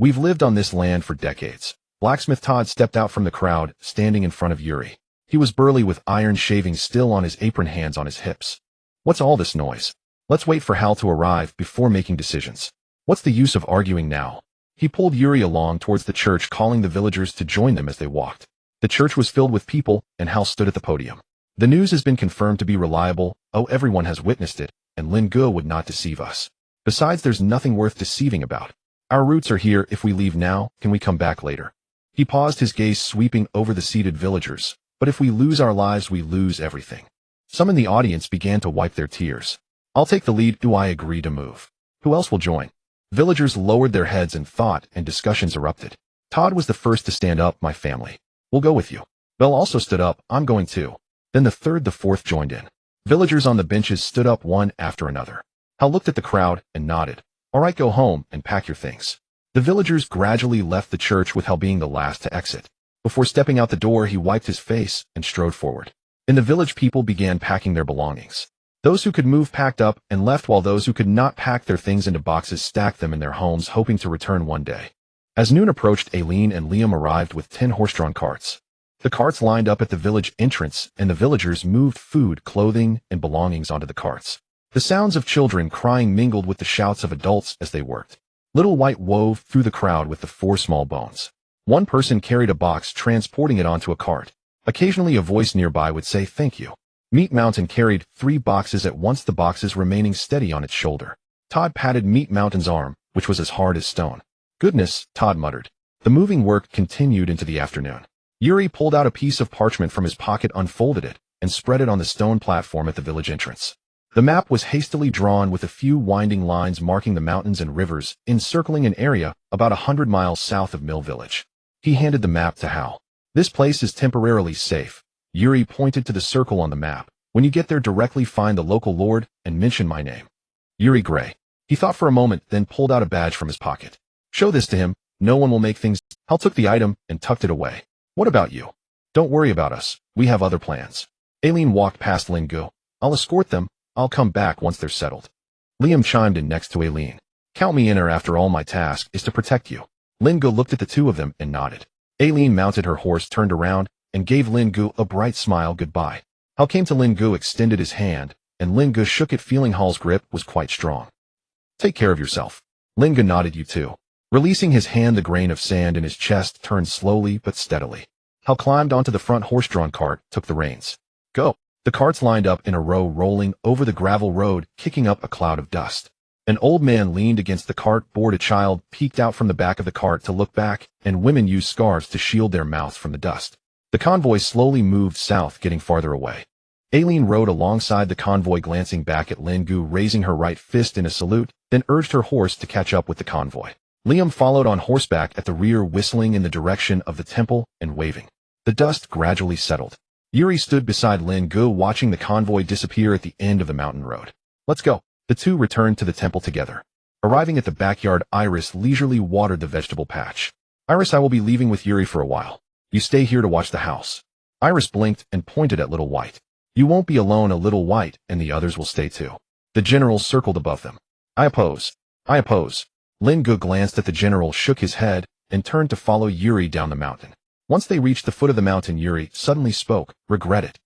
[SPEAKER 1] We've lived on this land for decades." Blacksmith Todd stepped out from the crowd, standing in front of Yuri. He was burly, with iron shavings still on his apron, hands on his hips. "What's all this noise? Let's wait for Hal to arrive before making decisions. What's the use of arguing now?" He pulled Yuri along towards the church, calling the villagers to join them as they walked. The church was filled with people, and Hal stood at the podium. "The news has been confirmed to be reliable. Oh, everyone has witnessed it, and Lin Ge would not deceive us. Besides, there's nothing worth deceiving about. Our roots are here. If we leave now, can we come back later?" He paused, his gaze sweeping over the seated villagers. "But if we lose our lives, we lose everything." Some in the audience began to wipe their tears. "I'll take the lead. Do I agree to move? Who else will join?" Villagers lowered their heads in thought, and discussions erupted. Todd was the first to stand up. "My family. We'll go with you." Bell also stood up. "I'm going too." Then the third, the fourth joined in. Villagers on the benches stood up one after another. Hal looked at the crowd and nodded. "All right, go home and pack your things." The villagers gradually left the church, with Hal being the last to exit. Before stepping out the door, he wiped his face and strode forward. In the village, people began packing their belongings. Those who could move packed up and left, while those who could not packed their things into boxes, stacked them in their homes, hoping to return one day. As noon approached, Aileen and Liam arrived with 10 horse-drawn carts. The carts lined up at the village entrance, and the villagers moved food, clothing, and belongings onto the carts. The sounds of children crying mingled with the shouts of adults as they worked. Little White wove through the crowd with the 4 small bones. One person carried a box, transporting it onto a cart. Occasionally a voice nearby would say thank you. Meat Mountain carried 3 boxes at once, the boxes remaining steady on its shoulder. Todd patted Meat Mountain's arm, which was as hard as stone. Goodness, Todd muttered. The moving work continued into the afternoon. Yuri pulled out a piece of parchment from his pocket, unfolded it, and spread it on the stone platform at the village entrance. The map was hastily drawn with a few winding lines marking the mountains and rivers, encircling an area about 100 miles south of Mill Village. He handed the map to Hal. This place is temporarily safe. Yuri pointed to the circle on the map. When you get there, directly find the local lord and mention my name. Yuri Gray. He thought for a moment, then pulled out a badge from his pocket. Show this to him. No one will make things. Hal took the item and tucked it away. What about you? Don't worry about us. We have other plans. Aileen walked past Lin Ge. I'll escort them. I'll come back once they're settled. Liam chimed in next to Aileen. Count me in, or after all, my task is to protect you. Lin Ge looked at the two of them and nodded. Aileen mounted her horse, turned around, and gave Lin Ge a bright smile goodbye. Hal came to Lin Ge, extended his hand, and Lin Ge shook it, feeling Hal's grip was quite strong. Take care of yourself. Lin Ge nodded. You too. Releasing his hand, the grain of sand in his chest turned slowly but steadily. Hal climbed onto the front horse-drawn cart, took the reins. Go. The carts lined up in a row, rolling over the gravel road, kicking up a cloud of dust. An old man leaned against the cart board. A child peeked out from the back of the cart to look back, and women used scarves to shield their mouths from the dust. The convoy slowly moved south, getting farther away. Aileen rode alongside the convoy, glancing back at Lin Ge, raising her right fist in a salute, then urged her horse to catch up with the convoy. Liam followed on horseback at the rear, whistling in the direction of the temple and waving. The dust gradually settled. Yuri stood beside Lin Ge, watching the convoy disappear at the end of the mountain road. Let's go. The two returned to the temple together. Arriving at the backyard, Iris leisurely watered the vegetable patch. Iris, I will be leaving with Yuri for a while. You stay here to watch the house. Iris blinked and pointed at Little White. You won't be alone, a Little White, and the others will stay too. The general circled above them. I oppose. I oppose. Lin Ge glanced at the general, shook his head, and turned to follow Yuri down the mountain. Once they reached the foot of the mountain, Yuri suddenly spoke. Regret it.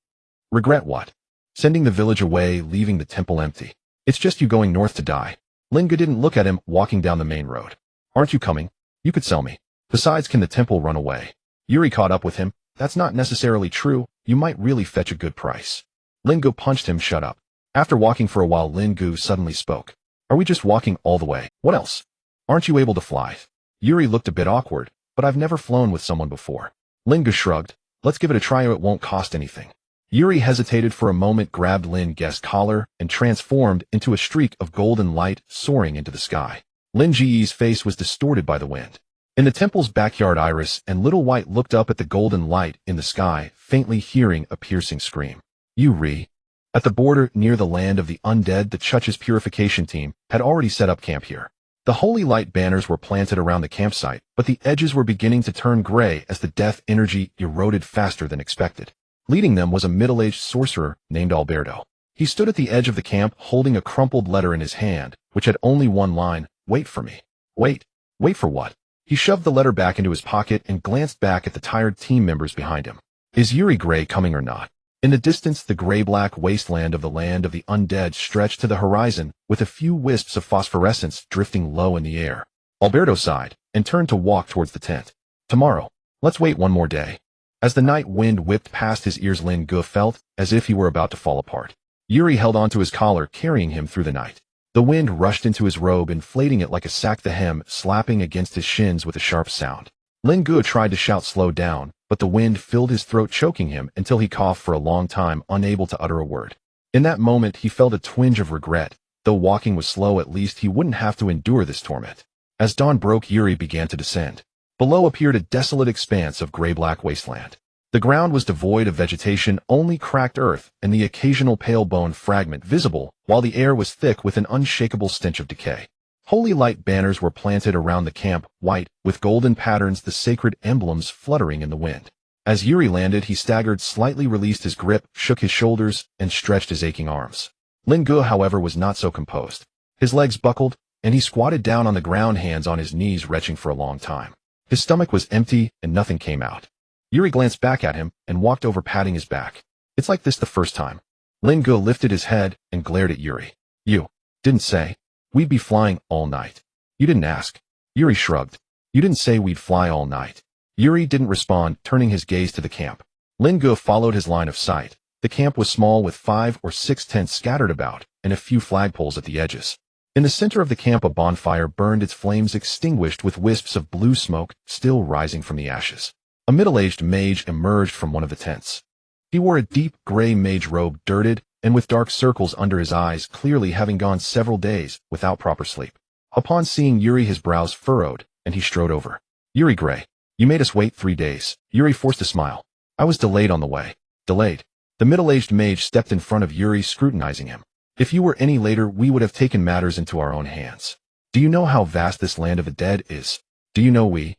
[SPEAKER 1] Regret what? Sending the village away, leaving the temple empty. It's just you going north to die. Lin Ge didn't look at him, walking down the main road. Aren't you coming? You could sell me. Besides, can the temple run away? Yuri caught up with him. That's not necessarily true. You might really fetch a good price. Lin Ge punched him. Shut up. After walking for a while, Lin Ge suddenly spoke. Are we just walking all the way? What else? Aren't you able to fly? Yuri looked a bit awkward, but I've never flown with someone before. Lin Ge shrugged. Let's give it a try, or it won't cost anything. Yuri hesitated for a moment, grabbed Lin Ge's collar, and transformed into a streak of golden light soaring into the sky. Lin Ge's face was distorted by the wind. In the temple's backyard, Iris and Little White looked up at the golden light in the sky, faintly hearing a piercing scream. Yuri. At the border near the land of the undead, the Church's purification team had already set up camp here. The holy light banners were planted around the campsite, but the edges were beginning to turn gray as the death energy eroded faster than expected. Leading them was a middle-aged sorcerer named Alberto. He stood at the edge of the camp, holding a crumpled letter in his hand, which had only one line, "Wait for me." Wait. Wait for what? He shoved the letter back into his pocket and glanced back at the tired team members behind him. Is Yuri Gray coming or not? In the distance, the gray-black wasteland of the land of the undead stretched to the horizon, with a few wisps of phosphorescence drifting low in the air. Alberto sighed and turned to walk towards the tent. Tomorrow. Let's wait one more day. As the night wind whipped past his ears, Lin Ge felt as if he were about to fall apart. Yuri held onto his collar, carrying him through the night. The wind rushed into his robe, inflating it like a sack, the hem slapping against his shins with a sharp sound. Lin Ge tried to shout slow down, but the wind filled his throat, choking him until he coughed for a long time, unable to utter a word. In that moment, he felt a twinge of regret. Though walking was slow, at least he wouldn't have to endure this torment. As dawn broke, Yuri began to descend. Below appeared a desolate expanse of gray-black wasteland. The ground was devoid of vegetation, only cracked earth and the occasional pale bone fragment visible, while the air was thick with an unshakable stench of decay. Holy light banners were planted around the camp, white, with golden patterns, the sacred emblems fluttering in the wind. As Yuri landed, he staggered, slightly released his grip, shook his shoulders, and stretched his aching arms. Lin Ge, however, was not so composed. His legs buckled, and he squatted down on the ground, hands on his knees, retching for a long time. His stomach was empty, and nothing came out. Yuri glanced back at him and walked over, patting his back. It's like this the first time. Lin Ge lifted his head and glared at Yuri. You didn't say we'd be flying all night. You didn't ask. Yuri shrugged. You didn't say we'd fly all night. Yuri didn't respond, turning his gaze to the camp. Lin Ge followed his line of sight. The camp was small with 5 or 6 tents scattered about, and a few flagpoles at the edges. In the center of the camp a bonfire burned, its flames extinguished with wisps of blue smoke still rising from the ashes. A middle-aged mage emerged from one of the tents. He wore a deep gray mage robe, dirted, and with dark circles under his eyes, clearly having gone several days without proper sleep. Upon seeing Yuri, his brows furrowed, and he strode over. "Yuri Gray, you made us wait 3 days." Yuri forced a smile. "I was delayed on the way." "Delayed?" The middle-aged mage stepped in front of Yuri, scrutinizing him. "If you were any later, we would have taken matters into our own hands. Do you know how vast this land of the dead is? Do you know we—"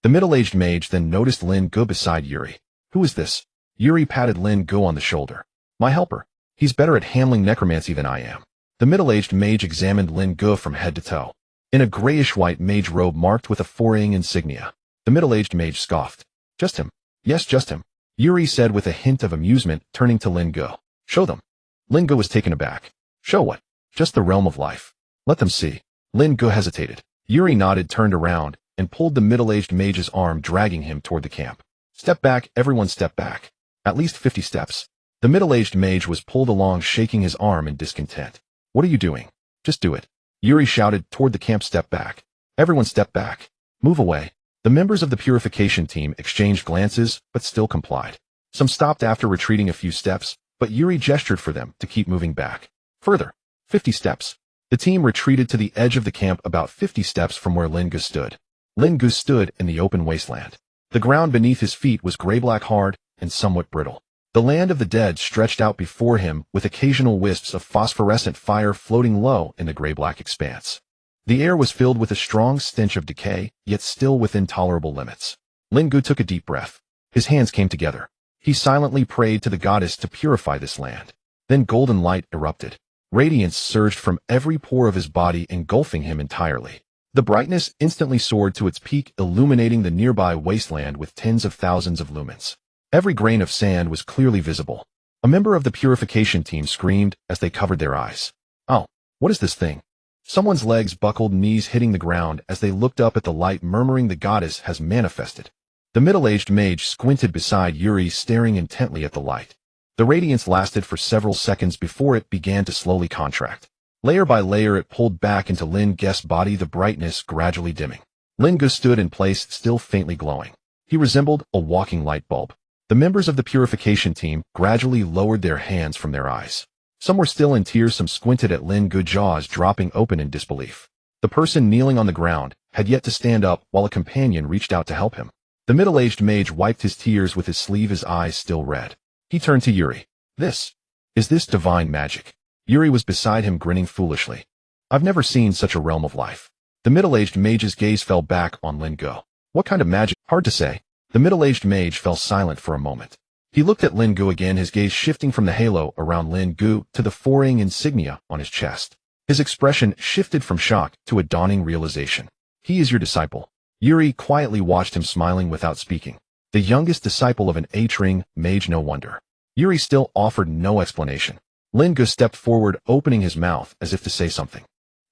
[SPEAKER 1] The middle-aged mage then noticed Lin Ge beside Yuri. "Who is this?" Yuri patted Lin Ge on the shoulder. "My helper. He's better at handling necromancy than I am." The middle-aged mage examined Lin Ge from head to toe. In a grayish-white mage robe marked with a foraying insignia. The middle-aged mage scoffed. "Just him." "Yes, just him," Yuri said with a hint of amusement, turning to Lin Ge. "Show them." Lin Ge was taken aback. "Show what?" "Just the realm of life. Let them see." Lin Ge hesitated. Yuri nodded, turned around, and pulled the middle-aged mage's arm, dragging him toward the camp. "Step back, everyone, step back. At least 50 steps. The middle-aged mage was pulled along, shaking his arm in discontent. "What are you doing?" "Just do it." Yuri shouted toward the camp. "Step back. Everyone step back. Move away." The members of the purification team exchanged glances, but still complied. Some stopped after retreating a few steps, but Yuri gestured for them to keep moving back. Further. 50 steps. The team retreated to the edge of the camp, about 50 steps from where Lin Ge stood. Lin Ge stood in the open wasteland. The ground beneath his feet was gray-black, hard, and somewhat brittle. The land of the dead stretched out before him, with occasional wisps of phosphorescent fire floating low in the gray-black expanse. The air was filled with a strong stench of decay, yet still within tolerable limits. Lin Ge took a deep breath. His hands came together. He silently prayed to the goddess to purify this land. Then golden light erupted. Radiance surged from every pore of his body, engulfing him entirely. The brightness instantly soared to its peak, illuminating the nearby wasteland with tens of thousands of lumens. Every grain of sand was clearly visible. A member of the purification team screamed as they covered their eyes. "Oh, what is this thing?" Someone's legs buckled, knees hitting the ground as they looked up at the light, murmuring, "The goddess has manifested." The middle-aged mage squinted beside Yuri, staring intently at the light. The radiance lasted for several seconds before it began to slowly contract. Layer by layer it pulled back into Lin Ge's body, the brightness gradually dimming. Lin Ge stood in place, still faintly glowing. He resembled a walking light bulb. The members of the purification team gradually lowered their hands from their eyes. Some were still in tears, some squinted at Lin Ge, jaws dropping open in disbelief. The person kneeling on the ground had yet to stand up, while a companion reached out to help him. The middle-aged mage wiped his tears with his sleeve, his eyes still red. He turned to Yuri. Is this divine magic?" Yuri was beside him, grinning foolishly. "I've never seen such a realm of life." The middle-aged mage's gaze fell back on Lin Ge. "What kind of magic?" "Hard to say." The middle-aged mage fell silent for a moment. He looked at Lin Ge again, his gaze shifting from the halo around Lin Ge to the foraying insignia on his chest. His expression shifted from shock to a dawning realization. "He is your disciple." Yuri quietly watched him, smiling without speaking. The youngest disciple of an Ring mage, no wonder. Yuri still offered no explanation. Lin Ge stepped forward, opening his mouth as if to say something.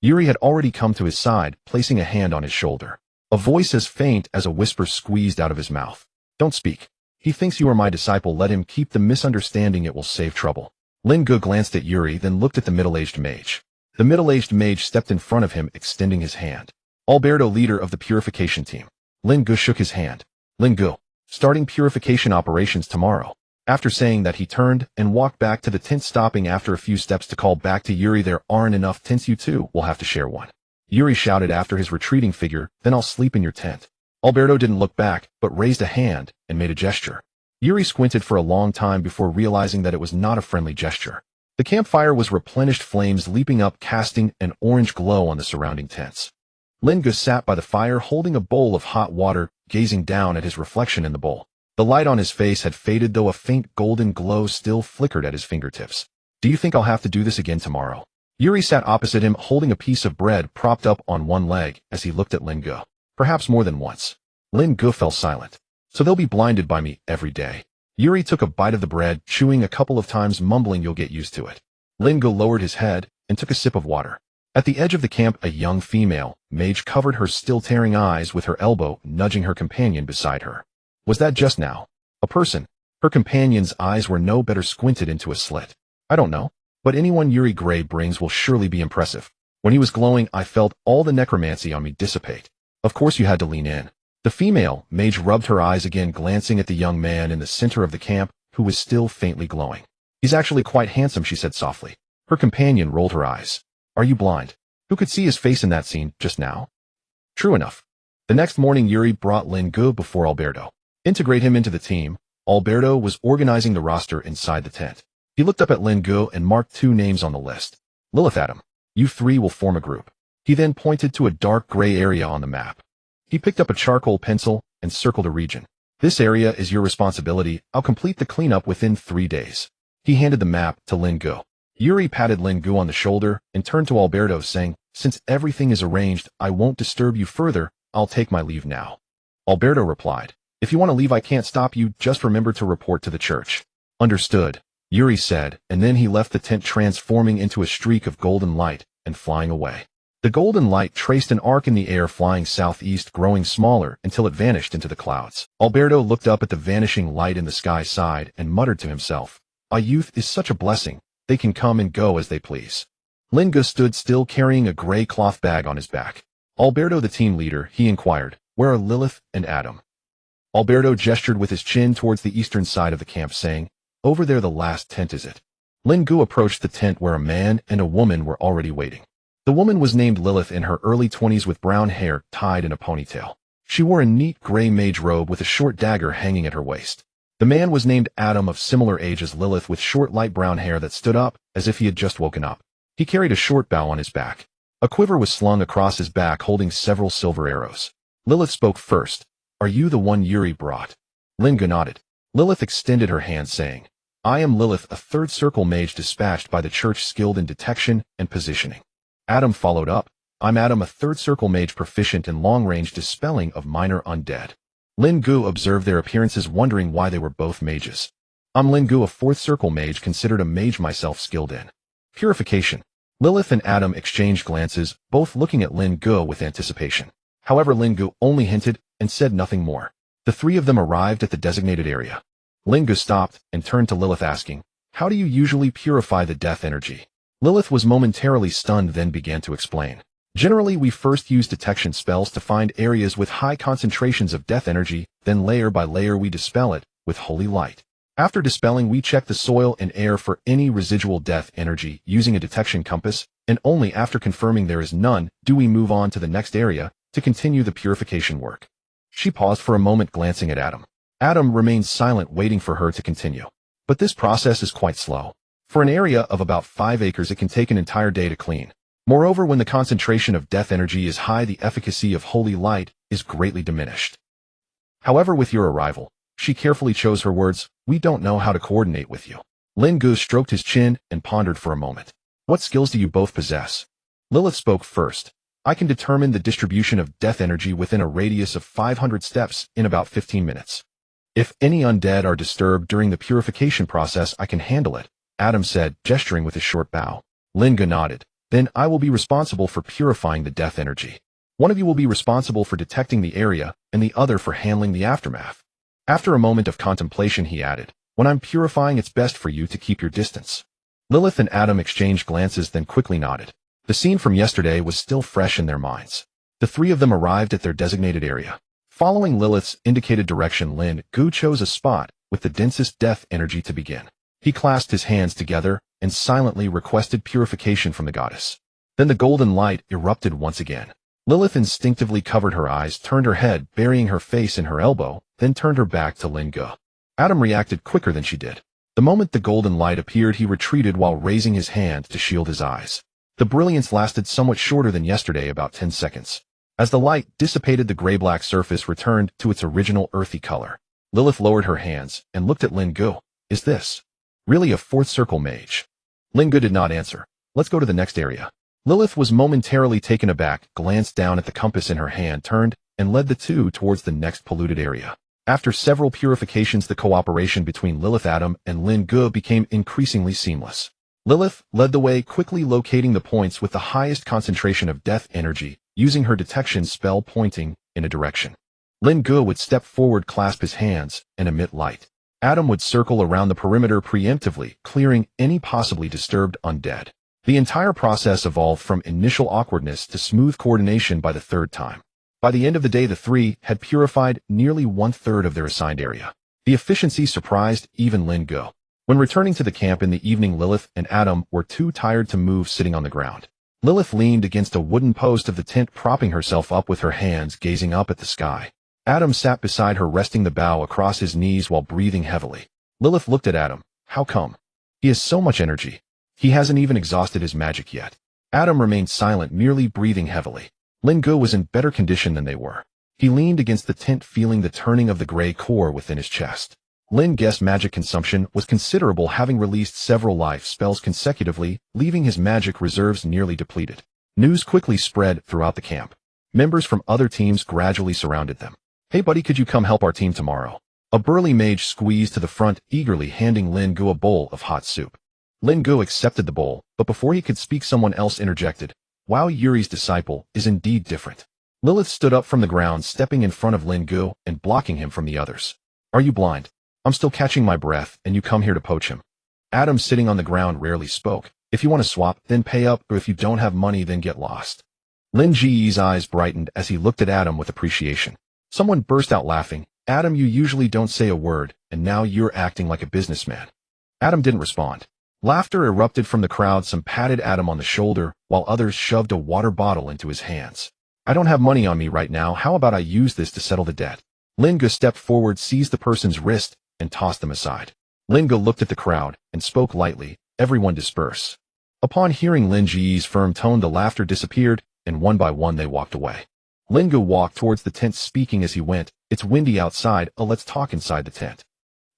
[SPEAKER 1] Yuri had already come to his side, placing a hand on his shoulder. A voice as faint as a whisper squeezed out of his mouth. "Don't speak. He thinks you are my disciple. Let him keep the misunderstanding. It will save trouble." Lin Ge glanced at Yuri, then looked at the middle-aged mage. The middle-aged mage stepped in front of him, extending his hand. "Alberto, leader of the purification team." Lin Ge shook his hand. "Lin Ge, starting purification operations tomorrow." After saying that, he turned and walked back to the tent, stopping after a few steps to call back to Yuri, "There aren't enough tents. You two will have to share one." Yuri shouted after his retreating figure, "Then I'll sleep in your tent." Alberto didn't look back, but raised a hand and made a gesture. Yuri squinted for a long time before realizing that it was not a friendly gesture. The campfire was replenished, flames leaping up, casting an orange glow on the surrounding tents. Lin Ge sat by the fire, holding a bowl of hot water, gazing down at his reflection in the bowl. The light on his face had faded, though a faint golden glow still flickered at his fingertips. "Do you think I'll have to do this again tomorrow?" Yuri sat opposite him, holding a piece of bread propped up on one leg as he looked at Lin Ge. "Perhaps more than once." Lin Ge fell silent. "So they'll be blinded by me every day." Yuri took a bite of the bread, chewing a couple of times, mumbling, "You'll get used to it." Lin Ge lowered his head and took a sip of water. At the edge of the camp, a young female mage covered her still-tearing eyes with her elbow, nudging her companion beside her. Was that just now a person? Her companion's eyes were no better squinted into a slit. I don't know, but anyone Yuri Gray brings will surely be impressive. When he was glowing, I felt all the necromancy on me dissipate. Of course you had to lean in. The female mage rubbed her eyes again, glancing at the young man in the center of the camp, who was still faintly glowing. He's actually quite handsome, she said softly. Her companion rolled her eyes. Are you blind? Who could see his face in that scene just now? True enough. The next morning, Yuri brought Lin Ge before Alberto. Integrate him into the team. Alberto was organizing the roster inside the tent. He looked up at Lin Ge and marked 2 names on the list. Lilith, Adam. You 3 will form a group. He then pointed to a dark gray area on the map. He picked up a charcoal pencil and circled a region. This area is your responsibility. I'll complete the cleanup within 3 days. He handed the map to Lin Ge. Yuri patted Lin Ge on the shoulder and turned to Alberto, saying, Since everything is arranged, I won't disturb you further. I'll take my leave now. Alberto replied, If you want to leave, I can't stop you. Just remember to report to the church. Understood, Yuri said, and then he left the tent, transforming into a streak of golden light and flying away. The golden light traced an arc in the air, flying southeast, growing smaller until it vanished into the clouds. Alberto looked up at the vanishing light in the sky side and muttered to himself, A youth is such a blessing. They can come and go as they please. Lin Ge stood still, carrying a gray cloth bag on his back. Alberto, the team leader, he inquired, Where are Lilith and Adam? Alberto gestured with his chin towards the eastern side of the camp, saying, Over there, the last tent is it. Lin Ge approached the tent where a man and a woman were already waiting. The woman was named Lilith, in her early 20s, with brown hair tied in a ponytail. She wore a neat gray mage robe with a short dagger hanging at her waist. The man was named Adam, of similar age as Lilith, with short light brown hair that stood up as if he had just woken up. He carried a short bow on his back. A quiver was slung across his back, holding several silver arrows. Lilith spoke first. Are you the one Yuri brought? Lin Ge nodded. Lilith extended her hand, saying, I am Lilith, a 3rd circle mage dispatched by the church, skilled in detection and positioning. Adam followed up. I'm Adam, a 3rd circle mage proficient in long-range dispelling of minor undead. Lin Ge observed their appearances, wondering why they were both mages. I'm Lin Ge, a 4th circle mage, considered a mage myself, skilled in purification. Lilith and Adam exchanged glances, both looking at Lin Ge with anticipation. However, Lin Ge only hinted and said nothing more. The 3 of them arrived at the designated area. Lin Ge stopped and turned to Lilith, asking, How do you usually purify the death energy? Lilith was momentarily stunned, then began to explain. Generally, we first use detection spells to find areas with high concentrations of death energy, then layer by layer we dispel it with holy light. After dispelling, we check the soil and air for any residual death energy using a detection compass, and only after confirming there is none do we move on to the next area to continue the purification work. She paused for a moment, glancing at Adam. Adam remained silent, waiting for her to continue. But this process is quite slow. For an area of about 5 acres, it can take an entire day to clean. Moreover, when the concentration of death energy is high, the efficacy of holy light is greatly diminished. However, with your arrival, she carefully chose her words, we don't know how to coordinate with you. Lin Ge stroked his chin and pondered for a moment. What skills do you both possess? Lilith spoke first. I can determine the distribution of death energy within a radius of 500 steps in about 15 minutes. If any undead are disturbed during the purification process, I can handle it, Adam said, gesturing with his short bow. Lin Ge nodded. Then I will be responsible for purifying the death energy. One of you will be responsible for detecting the area, and the other for handling the aftermath. After a moment of contemplation, he added, When I'm purifying, it's best for you to keep your distance. Lilith and Adam exchanged glances, then quickly nodded. The scene from yesterday was still fresh in their minds. The 3 of them arrived at their designated area. Following Lilith's indicated direction, Lin Ge chose a spot with the densest death energy to begin. He clasped his hands together and silently requested purification from the goddess. Then the golden light erupted once again. Lilith instinctively covered her eyes, turned her head, burying her face in her elbow, then turned her back to Lin Ge. Adam reacted quicker than she did. The moment the golden light appeared, he retreated while raising his hand to shield his eyes. The brilliance lasted somewhat shorter than yesterday, about 10 seconds. As the light dissipated, the gray-black surface returned to its original earthy color. Lilith lowered her hands and looked at Lin Ge. Is this really a 4th circle mage? Lin Ge did not answer. Let's go to the next area. Lilith was momentarily taken aback, glanced down at the compass in her hand, turned, and led the 2 towards the next polluted area. After several purifications, the cooperation between Lilith, Adam, and Lin Ge became increasingly seamless. Lilith led the way, quickly locating the points with the highest concentration of death energy, using her detection spell pointing in a direction. Lin Ge would step forward, clasp his hands, and emit light. Adam would circle around the perimeter preemptively, clearing any possibly disturbed undead. The entire process evolved from initial awkwardness to smooth coordination by the third time. By the end of the day, the three had purified nearly 1/3 of their assigned area. The efficiency surprised even Lin Ge. When returning to the camp in the evening, Lilith and Adam were too tired to move, sitting on the ground. Lilith leaned against a wooden post of the tent, propping herself up with her hands, gazing up at the sky. Adam sat beside her, resting the bow across his knees while breathing heavily. Lilith looked at Adam. How come? He has so much energy. He hasn't even exhausted his magic yet. Adam remained silent, merely breathing heavily. Lin Ge was in better condition than they were. He leaned against the tent, feeling the turning of the gray core within his chest. Lin Ge's magic consumption was considerable, having released several life spells consecutively, leaving his magic reserves nearly depleted. News quickly spread throughout the camp. Members from other teams gradually surrounded them. Hey buddy, could you come help our team tomorrow? A burly mage squeezed to the front, eagerly handing Lin Ge a bowl of hot soup. Lin Ge accepted the bowl, but before he could speak, someone else interjected. Wow, Yuri's disciple is indeed different. Lilith stood up from the ground, stepping in front of Lin Ge and blocking him from the others. Are you blind? I'm still catching my breath, and you come here to poach him. Adam, sitting on the ground, rarely spoke. If you want to swap, then pay up, or if you don't have money, then get lost. Lin Ge's eyes brightened as he looked at Adam with appreciation. Someone burst out laughing. Adam, you usually don't say a word, and now you're acting like a businessman. Adam didn't respond. Laughter erupted from the crowd. Some patted Adam on the shoulder, while others shoved a water bottle into his hands. I don't have money on me right now. How about I use this to settle the debt? Lin Ge stepped forward, seized the person's wrist, and tossed them aside. Lin Ge looked at the crowd and spoke lightly. Everyone disperse. Upon hearing Lin Ge's firm tone, the laughter disappeared, and one by one they walked away. Lin Ge walked towards the tent, speaking as he went. It's windy outside. Let's talk inside the tent.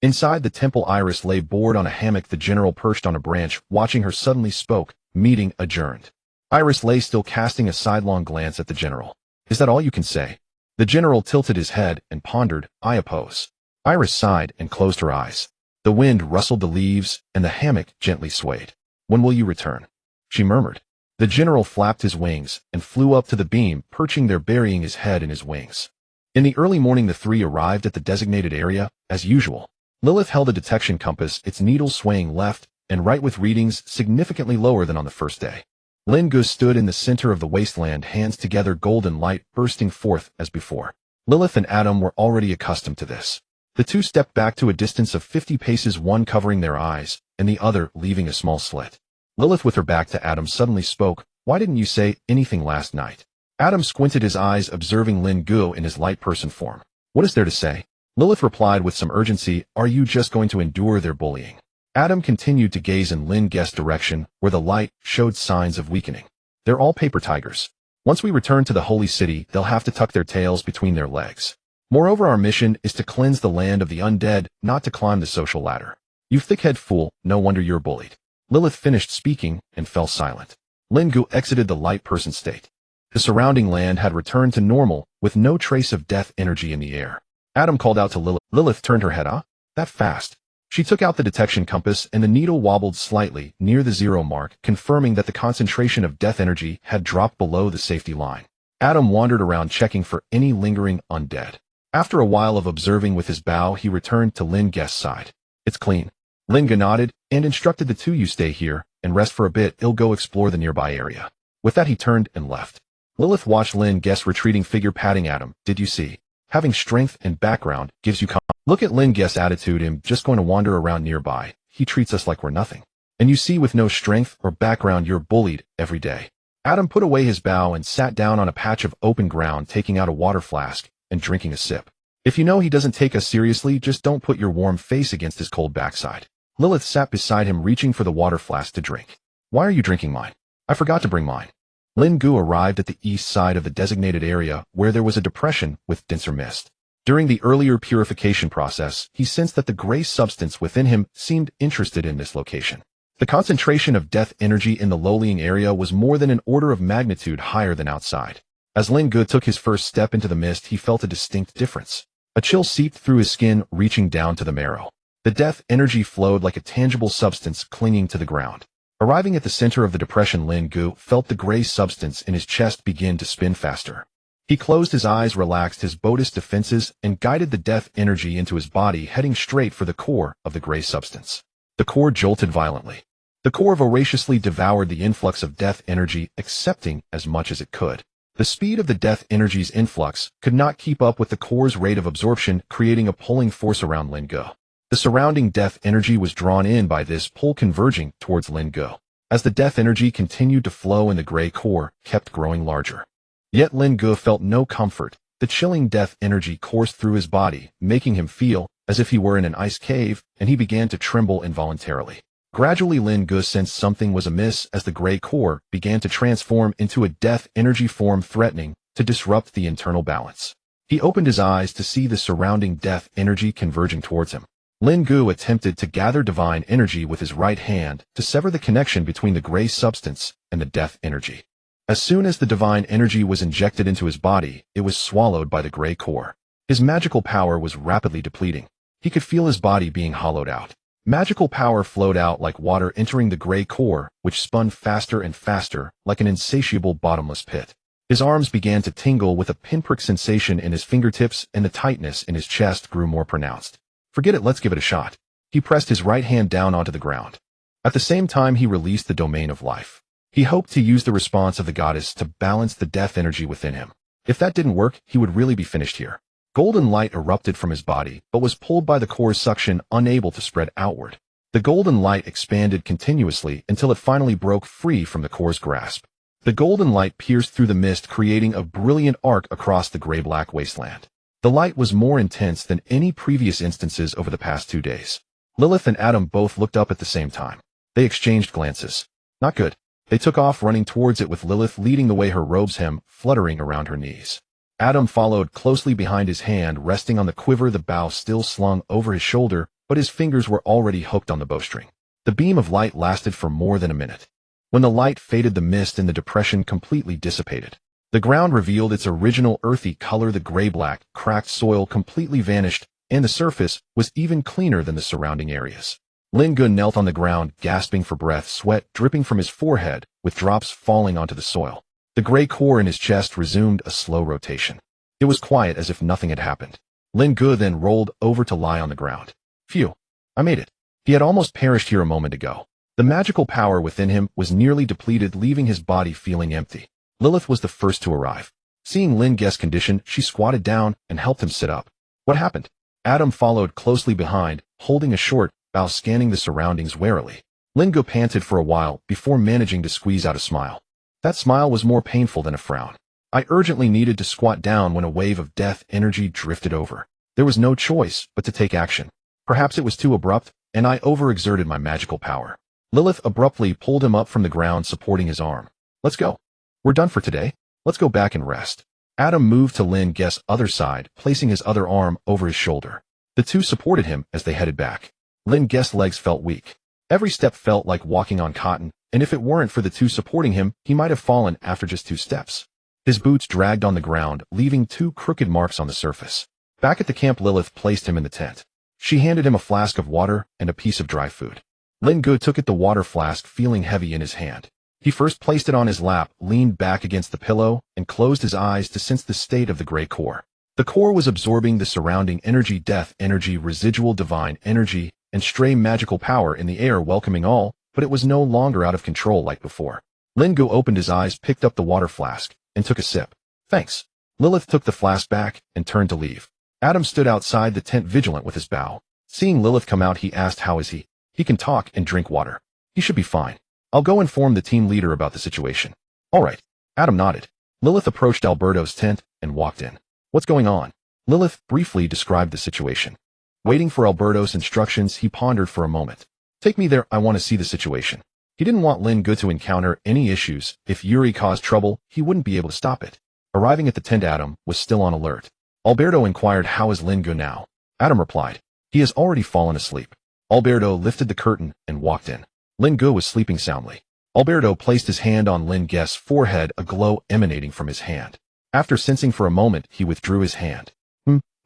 [SPEAKER 1] Inside the temple, Iris lay bored on a hammock. The general perched on a branch, watching her, suddenly spoke. Meeting adjourned. Iris lay still, casting a sidelong glance at the general. Is that all you can say? The general tilted his head and pondered. I oppose. Iris sighed and closed her eyes. The wind rustled the leaves, and the hammock gently swayed. When will you return? She murmured. The general flapped his wings and flew up to the beam, perching there, burying his head in his wings. In the early morning, the three arrived at the designated area, as usual. Lilith held a detection compass, its needle swaying left and right with readings significantly lower than on the first day. Lin Ge stood in the center of the wasteland, hands together, golden light bursting forth as before. Lilith and Adam were already accustomed to this. The two stepped back to a distance of 50 paces, one covering their eyes and the other leaving a small slit. Lilith, with her back to Adam, suddenly spoke. Why didn't you say anything last night? Adam squinted his eyes, observing Lin Ge in his light person form. What is there to say? Lilith replied with some urgency. Are you just going to endure their bullying? Adam continued to gaze in Lin Ge's direction, where the light showed signs of weakening. They're all paper tigers. Once we return to the holy city, they'll have to tuck their tails between their legs. Moreover, our mission is to cleanse the land of the undead, not to climb the social ladder. You thick-head fool, no wonder you're bullied. Lilith finished speaking and fell silent. Lin Ge exited the light person state. The surrounding land had returned to normal, with no trace of death energy in the air. Adam called out to Lilith. Lilith turned her head. That fast? She took out the detection compass, and the needle wobbled slightly near the 0 mark, confirming that the concentration of death energy had dropped below the safety line. Adam wandered around, checking for any lingering undead. After a while of observing with his bow, he returned to Lin Ge's side. It's clean. Lin Ge nodded and instructed the two, you stay here and rest for a bit. I'll go explore the nearby area. With that, he turned and left. Lilith watched Lin Ge's retreating figure, patting Adam. Did you see? Having strength and background gives you confidence. Look at Lin Ge's attitude. I'm just going to wander around nearby. He treats us like we're nothing. And you see, with no strength or background, you're bullied every day. Adam put away his bow and sat down on a patch of open ground, taking out a water flask and drinking a sip. If you know he doesn't take us seriously, just don't put your warm face against his cold backside. Lilith sat beside him, reaching for the water flask to drink. Why are you drinking mine? I forgot to bring mine. Lin Ge arrived at the east side of the designated area, where there was a depression with denser mist. During the earlier purification process, he sensed that the gray substance within him seemed interested in this location. The concentration of death energy in the lowlying area was more than an order of magnitude higher than outside. As Lin Ge took his first step into the mist, he felt a distinct difference. A chill seeped through his skin, reaching down to the marrow. The death energy flowed like a tangible substance clinging to the ground. Arriving at the center of the depression, Lin Ge felt the gray substance in his chest begin to spin faster. He closed his eyes, relaxed his Buddhist defenses, and guided the death energy into his body, heading straight for the core of the gray substance. The core jolted violently. The core voraciously devoured the influx of death energy, accepting as much as it could. The speed of the death energy's influx could not keep up with the core's rate of absorption, creating a pulling force around Lin Ge. The surrounding death energy was drawn in by this pull, converging towards Lin Ge. As the death energy continued to flow and the gray core kept growing larger. Yet Lin Ge felt no comfort. The chilling death energy coursed through his body, making him feel as if he were in an ice cave, and he began to tremble involuntarily. Gradually, Lin Ge sensed something was amiss as the gray core began to transform into a death energy form, threatening to disrupt the internal balance. He opened his eyes to see the surrounding death energy converging towards him. Lin Ge attempted to gather divine energy with his right hand to sever the connection between the gray substance and the death energy. As soon as the divine energy was injected into his body, it was swallowed by the gray core. His magical power was rapidly depleting. He could feel his body being hollowed out. Magical power flowed out like water, entering the gray core, which spun faster and faster, like an insatiable bottomless pit. His arms began to tingle with a pinprick sensation in his fingertips, and the tightness in his chest grew more pronounced. Forget it, let's give it a shot. He pressed his right hand down onto the ground. At the same time, he released the domain of life. He hoped to use the response of the goddess to balance the death energy within him. If that didn't work, he would really be finished here. Golden light erupted from his body, but was pulled by the core's suction, unable to spread outward. The golden light expanded continuously until it finally broke free from the core's grasp. The golden light pierced through the mist, creating a brilliant arc across the gray-black wasteland. The light was more intense than any previous instances over the past 2 days. Lilith and Adam both looked up at the same time. They exchanged glances. Not good. They took off running towards it, with Lilith leading the way, her robe's hem fluttering around her knees. Adam followed closely behind, his hand resting on the quiver, the bow still slung over his shoulder, but his fingers were already hooked on the bowstring. The beam of light lasted for more than a minute. When the light faded, the mist in the depression completely dissipated. The ground revealed its original earthy color, the gray-black, cracked soil completely vanished, and the surface was even cleaner than the surrounding areas. Lin Ge knelt on the ground, gasping for breath, sweat dripping from his forehead, with drops falling onto the soil. The gray core in his chest resumed a slow rotation. It was quiet, as if nothing had happened. Lin Ge then rolled over to lie on the ground. Phew, I made it. He had almost perished here a moment ago. The magical power within him was nearly depleted, leaving his body feeling empty. Lilith was the first to arrive. Seeing Lin Ge's condition, she squatted down and helped him sit up. What happened? Adam followed closely behind, holding a short bow, scanning the surroundings warily. Lin Ge panted for a while before managing to squeeze out a smile. That smile was more painful than a frown. I urgently needed to squat down when a wave of death energy drifted over. There was no choice but to take action. Perhaps it was too abrupt, and I overexerted my magical power. Lilith abruptly pulled him up from the ground, supporting his arm. Let's go. We're done for today. Let's go back and rest. Adam moved to Lin Ge's other side, placing his other arm over his shoulder. The two supported him as they headed back. Lin Ge's legs felt weak. Every step felt like walking on cotton, and if it weren't for the two supporting him, he might have fallen after just 2 steps. His boots dragged on the ground, leaving 2 crooked marks on the surface. Back at the camp, Lilith placed him in the tent. She handed him a flask of water and a piece of dry food. Lin Ge took the water flask, feeling heavy in his hand. He first placed it on his lap, leaned back against the pillow, and closed his eyes to sense the state of the gray core. The core was absorbing the surrounding energy, death energy, residual divine energy, and stray magical power in the air, welcoming all, but it was no longer out of control like before. Lin Ge opened his eyes, picked up the water flask, and took a sip. Thanks. Lilith took the flask back and turned to leave. Adam stood outside the tent, vigilant with his bow. Seeing Lilith come out, he asked, "How is he?" "He can talk and drink water. He should be fine. I'll go inform the team leader about the situation." "All right." Adam nodded. Lilith approached Alberto's tent and walked in. "What's going on?" Lilith briefly described the situation. Waiting for Alberto's instructions, he pondered for a moment. "Take me there, I want to see the situation." He didn't want Lin Ge to encounter any issues. If Yuri caused trouble, he wouldn't be able to stop it. Arriving at the tent, Adam was still on alert. Alberto inquired, "How is Lin Ge now?" Adam replied, "He has already fallen asleep." Alberto lifted the curtain and walked in. Lin Ge was sleeping soundly. Alberto placed his hand on Lin Ge's forehead, a glow emanating from his hand. After sensing for a moment, he withdrew his hand.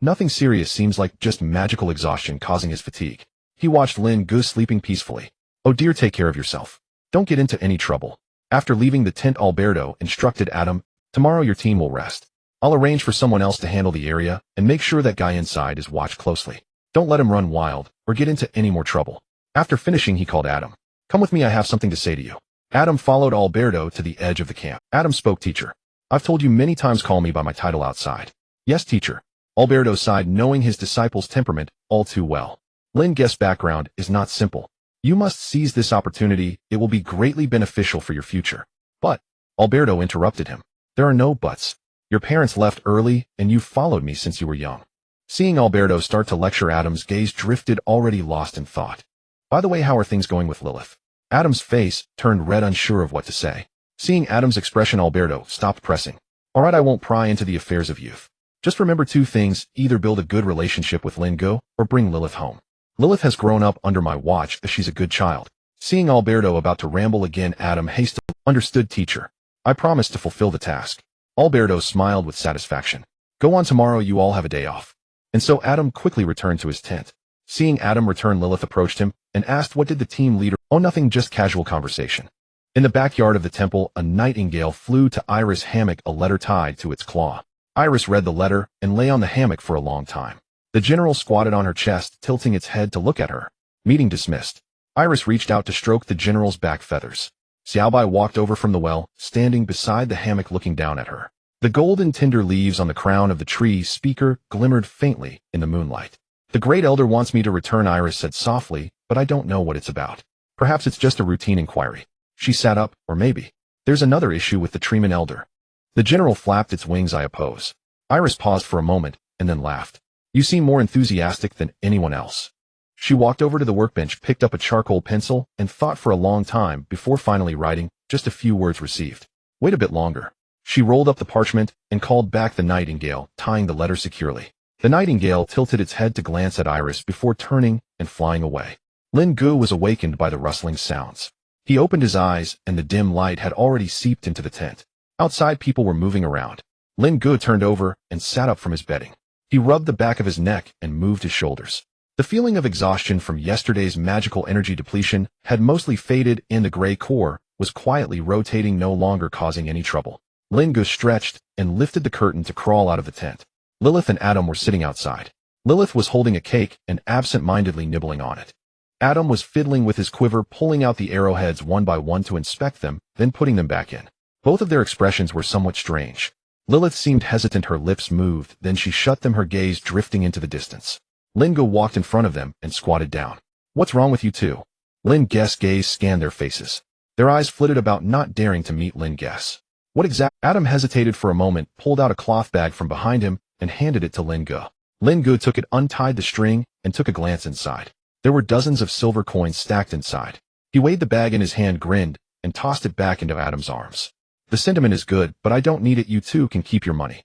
[SPEAKER 1] Nothing serious, seems like just magical exhaustion causing his fatigue. He watched Lin Ge sleeping peacefully. "Oh dear, take care of yourself." Don't get into any trouble. After leaving the tent, Alberto instructed Adam, tomorrow your team will rest. I'll arrange for someone else to handle the area and make sure that guy inside is watched closely. Don't let him run wild or get into any more trouble. After finishing, he called Adam. Come with me, I have something to say to you. Adam followed Alberto to the edge of the camp. Adam spoke, teacher. I've told you many times, call me by my title outside. Yes, teacher. Alberto sighed, knowing his disciple's temperament all too well. Lin Ge's background is not simple. You must seize this opportunity, it will be greatly beneficial for your future. But, Alberto interrupted him. There are no buts. Your parents left early, and you've followed me since you were young. Seeing Alberto start to lecture, Adam's gaze drifted, already lost in thought. By the way, how are things going with Lilith? Adam's face turned red, unsure of what to say. Seeing Adam's expression, Alberto stopped pressing. All right, I won't pry into the affairs of youth. Just remember two things, either build a good relationship with Lin Ge or bring Lilith home. Lilith has grown up under my watch as she's a good child. Seeing Alberto about to ramble again, Adam hastily, understood, teacher. I promise to fulfill the task. Alberto smiled with satisfaction. Go on, tomorrow you all have a day off. And so Adam quickly returned to his tent. Seeing Adam return, Lilith approached him and asked, what did the team leader? Oh, nothing, just casual conversation. In the backyard of the temple, a nightingale flew to Iris' hammock, a letter tied to its claw. Iris read the letter and lay on the hammock for a long time. The general squatted on her chest, tilting its head to look at her. Meeting dismissed. Iris reached out to stroke the general's back feathers. Xiaobai walked over from the well, standing beside the hammock looking down at her. The golden tinder leaves on the crown of the tree speaker glimmered faintly in the moonlight. The great elder wants me to return, Iris said softly, but I don't know what it's about. Perhaps it's just a routine inquiry. She sat up, or maybe there's another issue with the Treeman elder. The general flapped its wings, I oppose. Iris paused for a moment, and then laughed. You seem more enthusiastic than anyone else. She walked over to the workbench, picked up a charcoal pencil, and thought for a long time before finally writing just a few words received. Wait a bit longer. She rolled up the parchment and called back the nightingale, tying the letter securely. The nightingale tilted its head to glance at Iris before turning and flying away. Lin Ge was awakened by the rustling sounds. He opened his eyes, and the dim light had already seeped into the tent. Outside, people were moving around. Lin Ge turned over and sat up from his bedding. He rubbed the back of his neck and moved his shoulders. The feeling of exhaustion from yesterday's magical energy depletion had mostly faded, and the gray core was quietly rotating, no longer causing any trouble. Lin Ge stretched and lifted the curtain to crawl out of the tent. Lilith and Adam were sitting outside. Lilith was holding a cake and absent-mindedly nibbling on it. Adam was fiddling with his quiver, pulling out the arrowheads one by one to inspect them, then putting them back in. Both of their expressions were somewhat strange. Lilith seemed hesitant, her lips moved, then she shut them, her gaze drifting into the distance. Lin Ge walked in front of them and squatted down. What's wrong with you two? Lin Ge's gaze scanned their faces. Their eyes flitted about, not daring to meet Lin Ge's. What exactly? Adam hesitated for a moment, pulled out a cloth bag from behind him, and handed it to Lin Ge. Lin Ge took it, untied the string, and took a glance inside. There were dozens of silver coins stacked inside. He weighed the bag in his hand, grinned, and tossed it back into Adam's arms. The sentiment is good, but I don't need it, you two can keep your money.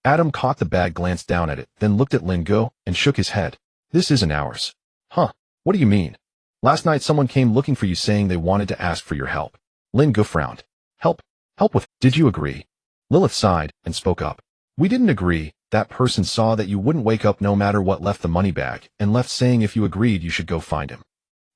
[SPEAKER 1] Adam caught the bag, glanced down at it, then looked at Lin Ge, and shook his head. This isn't ours. Huh, what do you mean? Last night someone came looking for you, saying they wanted to ask for your help. Lin Ge frowned. Help? Help with? Did you agree? Lilith sighed and spoke up. We didn't agree. That person saw that you wouldn't wake up no matter what, left the money bag, and left saying if you agreed you should go find him.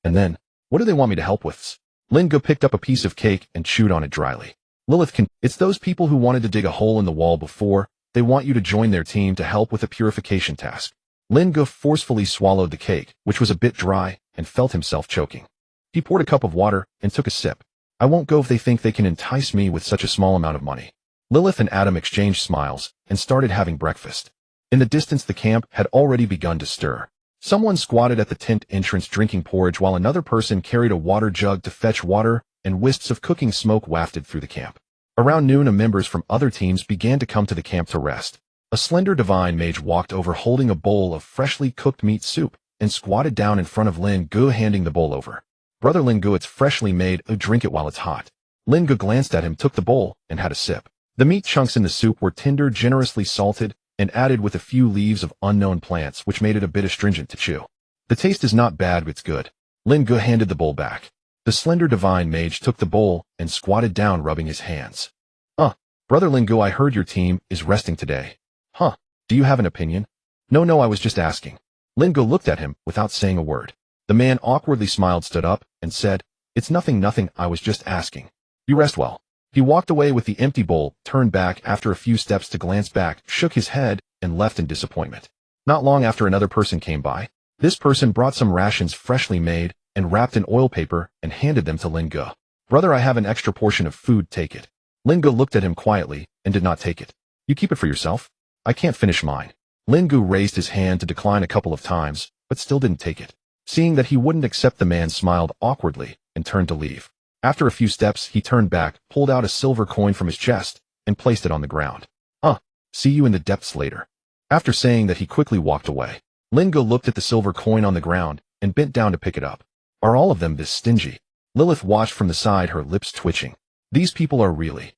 [SPEAKER 1] And then, what do they want me to help with? Lin Ge picked up a piece of cake and chewed on it dryly. Lilith it's those people who wanted to dig a hole in the wall before. They want you to join their team to help with a purification task. Lin Ge forcefully swallowed the cake, which was a bit dry, and felt himself choking. He poured a cup of water and took a sip. I won't go if they think they can entice me with such a small amount of money. Lilith and Adam exchanged smiles and started having breakfast. In the distance, the camp had already begun to stir. Someone squatted at the tent entrance drinking porridge, while another person carried a water jug to fetch water, and wisps of cooking smoke wafted through the camp. Around noon, members from other teams began to come to the camp to rest. A slender divine mage walked over holding a bowl of freshly cooked meat soup and squatted down in front of Lin Ge, handing the bowl over. Brother Lin Ge, it's freshly made, drink it while it's hot. Lin Ge glanced at him, took the bowl, and had a sip. The meat chunks in the soup were tender, generously salted, and added with a few leaves of unknown plants, which made it a bit astringent to chew. The taste is not bad, but it's good. Lin Ge handed the bowl back. The slender divine mage took the bowl and squatted down, rubbing his hands. Brother Lin Ge, I heard your team is resting today. Huh, do you have an opinion? No, I was just asking. Lin Ge looked at him without saying a word. The man awkwardly smiled, stood up, and said, It's nothing, I was just asking. You rest well. He walked away with the empty bowl, turned back after a few steps to glance back, shook his head, and left in disappointment. Not long after another person came by. This person brought some rations freshly made and wrapped in oil paper and handed them to Lin Ge. Brother, I have an extra portion of food, take it. Lin Ge looked at him quietly and did not take it. You keep it for yourself? I can't finish mine. Lin Ge raised his hand to decline a couple of times, but still didn't take it. Seeing that he wouldn't accept, the man smiled awkwardly and turned to leave. After a few steps, he turned back, pulled out a silver coin from his chest, and placed it on the ground. See you in the depths later. After saying that, he quickly walked away. Lin Ge looked at the silver coin on the ground and bent down to pick it up. Are all of them this stingy? Lilith watched from the side, her lips twitching. These people are really...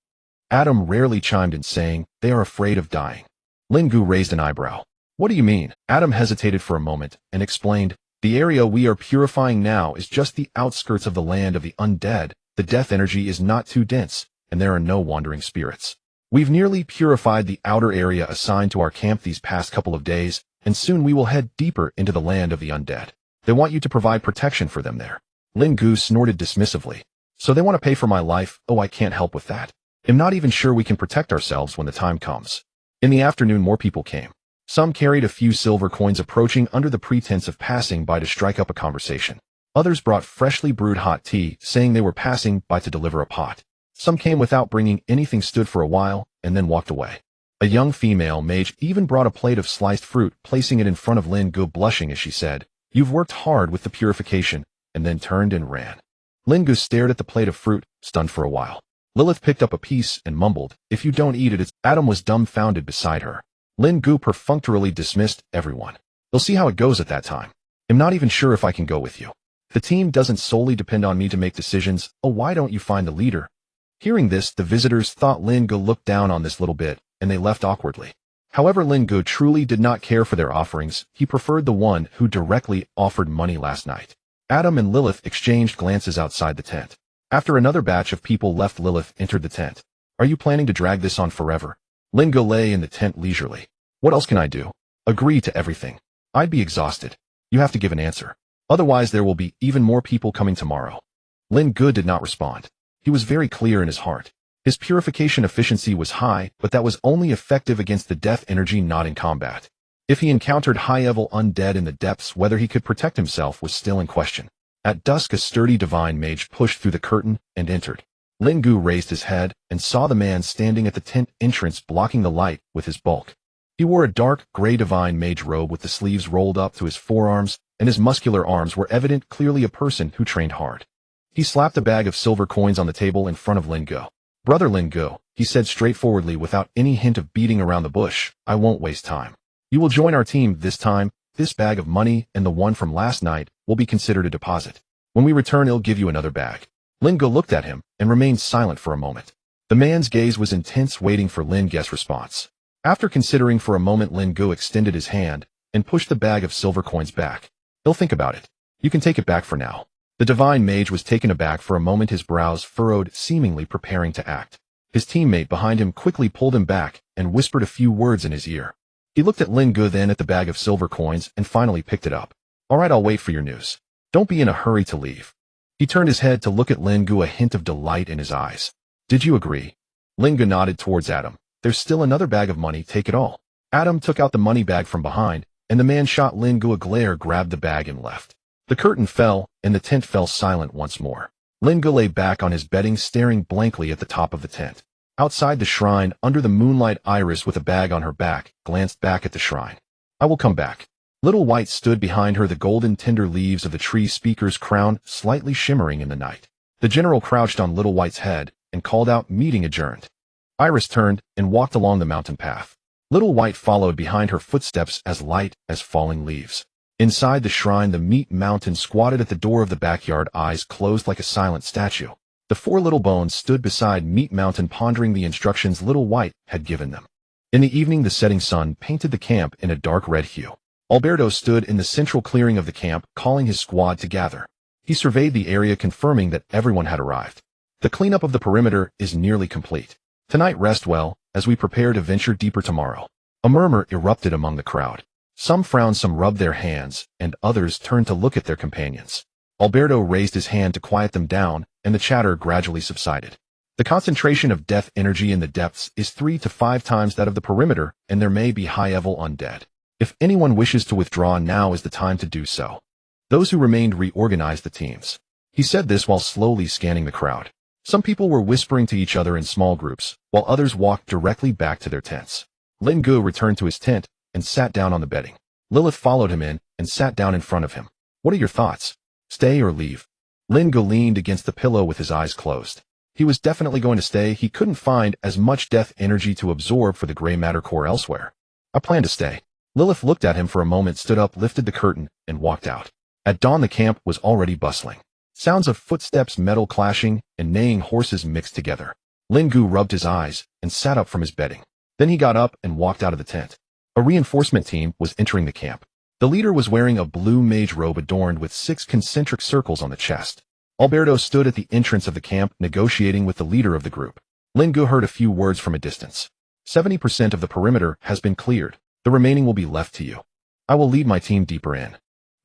[SPEAKER 1] Adam rarely chimed in, saying, they are afraid of dying. Lin Ge raised an eyebrow. What do you mean? Adam hesitated for a moment and explained, the area we are purifying now is just the outskirts of the land of the undead. The death energy is not too dense, and there are no wandering spirits. We've nearly purified the outer area assigned to our camp these past couple of days, and soon we will head deeper into the land of the undead. They want you to provide protection for them there. Lin Ge snorted dismissively. So they want to pay for my life? Oh, I can't help with that. I'm not even sure we can protect ourselves when the time comes. In the afternoon, more people came. Some carried a few silver coins, approaching under the pretense of passing by to strike up a conversation. Others brought freshly brewed hot tea, saying they were passing by to deliver a pot. Some came without bringing anything, stood for a while, and then walked away. A young female mage even brought a plate of sliced fruit, placing it in front of Lin Ge, blushing as she said, "You've worked hard with the purification," and then turned and ran. Lin Ge stared at the plate of fruit, stunned for a while. Lilith picked up a piece and mumbled, "If you don't eat it, it's..." Adam was dumbfounded beside her. Lin Ge perfunctorily dismissed everyone. "You'll see how it goes at that time. I'm not even sure if I can go with you. The team doesn't solely depend on me to make decisions. Oh, why don't you find the leader?" Hearing this, the visitors thought Lin Ge looked down on this little bit, and they left awkwardly. However, Lin Ge truly did not care for their offerings. He preferred the one who directly offered money last night. Adam and Lilith exchanged glances outside the tent. After another batch of people left, Lilith entered the tent. "Are you planning to drag this on forever?" Lin Ge lay in the tent leisurely. "What else can I do? Agree to everything. I'd be exhausted. You have to give an answer. Otherwise there will be even more people coming tomorrow." Lin Ge did not respond. He was very clear in his heart. His purification efficiency was high, but that was only effective against the death energy, not in combat. If he encountered high-level undead in the depths, whether he could protect himself was still in question. At dusk, a sturdy divine mage pushed through the curtain and entered. Lin Ge raised his head and saw the man standing at the tent entrance, blocking the light with his bulk. He wore a dark gray divine mage robe with the sleeves rolled up to his forearms, and his muscular arms were evident, clearly a person who trained hard. He slapped a bag of silver coins on the table in front of Lin Ge. "Brother Lin Ge," he said straightforwardly without any hint of beating around the bush, "I won't waste time. You will join our team this time. This bag of money and the one from last night will be considered a deposit. When we return, I'll give you another bag." Lin Ge looked at him and remained silent for a moment. The man's gaze was intense, waiting for Lin Ge's response. After considering for a moment, Lin Ge extended his hand and pushed the bag of silver coins back. "He'll think about it. You can take it back for now." The divine mage was taken aback for a moment, his brows furrowed, seemingly preparing to act. His teammate behind him quickly pulled him back and whispered a few words in his ear. He looked at Lin Ge, then at the bag of silver coins, and finally picked it up. "All right, I'll wait for your news. Don't be in a hurry to leave." He turned his head to look at Lin Ge, a hint of delight in his eyes. "Did you agree?" Lin Ge nodded towards Adam. "There's still another bag of money, take it all." Adam took out the money bag from behind, and the man shot Lin Ge a glare, grabbed the bag, and left. The curtain fell, and the tent fell silent once more. Lin Ge lay back on his bedding, staring blankly at the top of the tent. Outside the shrine, under the moonlight, Iris, with a bag on her back, glanced back at the shrine. "I will come back." Little White stood behind her, the golden tender leaves of the tree speaker's crown slightly shimmering in the night. The general crouched on Little White's head and called out, "Meeting adjourned." Iris turned and walked along the mountain path. Little White followed behind her footsteps, as light as falling leaves. Inside the shrine, the meat mountain squatted at the door of the backyard, eyes closed like a silent statue. The four little bones stood beside Meat Mountain, pondering the instructions Little White had given them. In the evening, the setting sun painted the camp in a dark red hue. Alberto stood in the central clearing of the camp, calling his squad to gather. He surveyed the area, confirming that everyone had arrived. "The cleanup of the perimeter is nearly complete. Tonight rest well, as we prepare to venture deeper tomorrow." A murmur erupted among the crowd. Some frowned, some rubbed their hands, and others turned to look at their companions. Alberto raised his hand to quiet them down, and the chatter gradually subsided. The concentration of death energy in the depths is 3 to 5 times that of the perimeter, and there may be high-level undead. If anyone wishes to withdraw, now is the time to do so. Those who remained reorganized the teams. He said this while slowly scanning the crowd. Some people were whispering to each other in small groups, while others walked directly back to their tents. Lin Ge returned to his tent and sat down on the bedding. Lilith followed him in and sat down in front of him. What are your thoughts? Stay or leave? Lin Ge leaned against the pillow with his eyes closed. He was definitely going to stay. He couldn't find as much death energy to absorb for the gray matter core elsewhere. I plan to stay. Lilith looked at him for a moment, stood up, lifted the curtain, and walked out. At dawn the camp was already bustling. Sounds of footsteps, metal clashing, and neighing horses mixed together. Lin Ge rubbed his eyes and sat up from his bedding. Then he got up and walked out of the tent. A reinforcement team was entering the camp. The leader was wearing a blue mage robe adorned with 6 concentric circles on the chest. Alberto stood at the entrance of the camp negotiating with the leader of the group. Lin Ge heard a few words from a distance. 70% of the perimeter has been cleared. The remaining will be left to you. I will lead my team deeper in.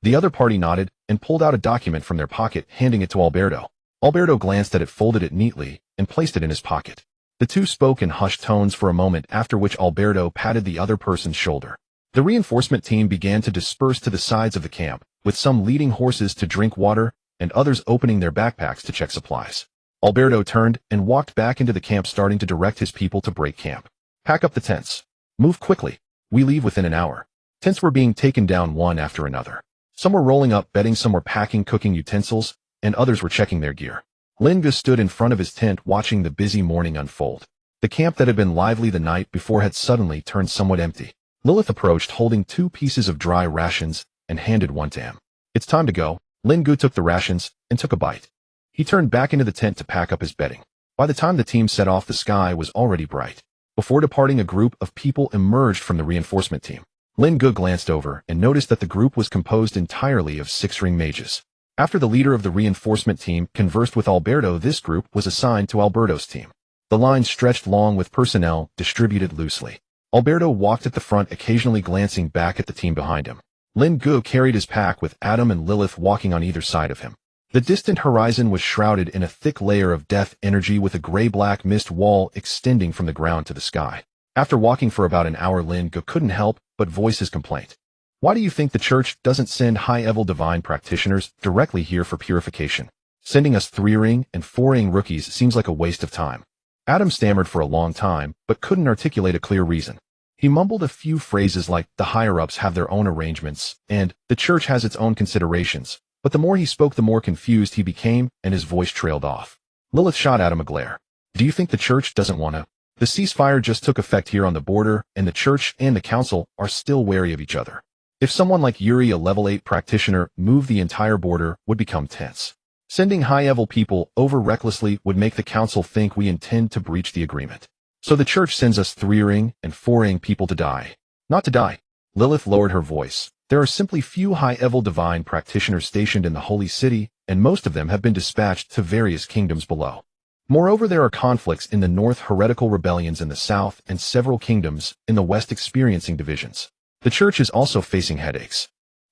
[SPEAKER 1] The other party nodded and pulled out a document from their pocket, handing it to Alberto. Alberto glanced at it, folded it neatly, and placed it in his pocket. The two spoke in hushed tones for a moment, after which Alberto patted the other person's shoulder. The reinforcement team began to disperse to the sides of the camp, with some leading horses to drink water and others opening their backpacks to check supplies. Alberto turned and walked back into the camp, starting to direct his people to break camp. Pack up the tents. Move quickly. We leave within an hour. Tents were being taken down one after another. Some were rolling up bedding, some were packing cooking utensils, and others were checking their gear. Lin Ge stood in front of his tent watching the busy morning unfold. The camp that had been lively the night before had suddenly turned somewhat empty. Lilith approached holding 2 pieces of dry rations and handed one to him. It's time to go. Lin Ge took the rations and took a bite. He turned back into the tent to pack up his bedding. By the time the team set off, the sky was already bright. Before departing, a group of people emerged from the reinforcement team. Lin Ge glanced over and noticed that the group was composed entirely of 6-ring mages. After the leader of the reinforcement team conversed with Alberto, this group was assigned to Alberto's team. The line stretched long with personnel distributed loosely. Alberto walked at the front, occasionally glancing back at the team behind him. Lin Ge carried his pack with Adam and Lilith walking on either side of him. The distant horizon was shrouded in a thick layer of death energy, with a gray-black mist wall extending from the ground to the sky. After walking for about an hour, Lin Ge couldn't help but voice his complaint. Why do you think the church doesn't send high-level divine practitioners directly here for purification? Sending us 3-ring and 4-ring rookies seems like a waste of time. Adam stammered for a long time, but couldn't articulate a clear reason. He mumbled a few phrases like, the higher-ups have their own arrangements, and the church has its own considerations. But the more he spoke, the more confused he became, and his voice trailed off. Lilith shot at him a glare. Do you think the church doesn't want to? The ceasefire just took effect here on the border, and the church and the council are still wary of each other. If someone like Yuri, a level 8 practitioner, moved, the entire border would become tense. Sending high-level people over recklessly would make the council think we intend to breach the agreement. So the church sends us 3-ring and 4-ring people to die. Not to die. Lilith lowered her voice. There are simply few high-level divine practitioners stationed in the Holy City, and most of them have been dispatched to various kingdoms below. Moreover, there are conflicts in the north, heretical rebellions in the south, and several kingdoms in the west experiencing divisions. The church is also facing headaches.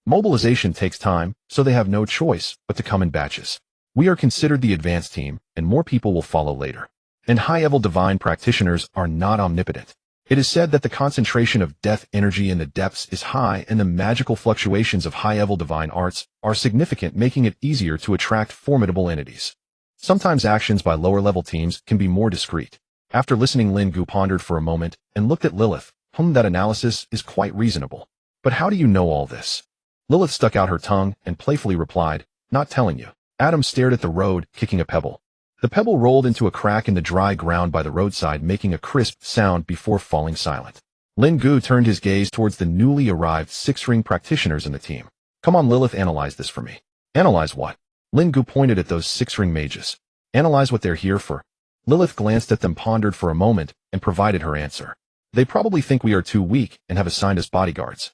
[SPEAKER 1] Mobilization takes time, so they have no choice but to come in batches. We are considered the advanced team, and more people will follow later. And high-level divine practitioners are not omnipotent. It is said that the concentration of death energy in the depths is high, and the magical fluctuations of high-level divine arts are significant, making it easier to attract formidable entities. Sometimes actions by lower-level teams can be more discreet. After listening, Lin Ge pondered for a moment and looked at Lilith. That analysis is quite reasonable. But how do you know all this? Lilith stuck out her tongue and playfully replied, not telling you. Adam stared at the road, kicking a pebble. The pebble rolled into a crack in the dry ground by the roadside, making a crisp sound before falling silent. Lin Ge turned his gaze towards the newly arrived 6-ring practitioners in the team. Come on, Lilith, analyze this for me. Analyze what? Lin Ge pointed at those 6-ring mages. Analyze what they're here for. Lilith glanced at them, pondered for a moment, and provided her answer. They probably think we are too weak and have assigned us bodyguards.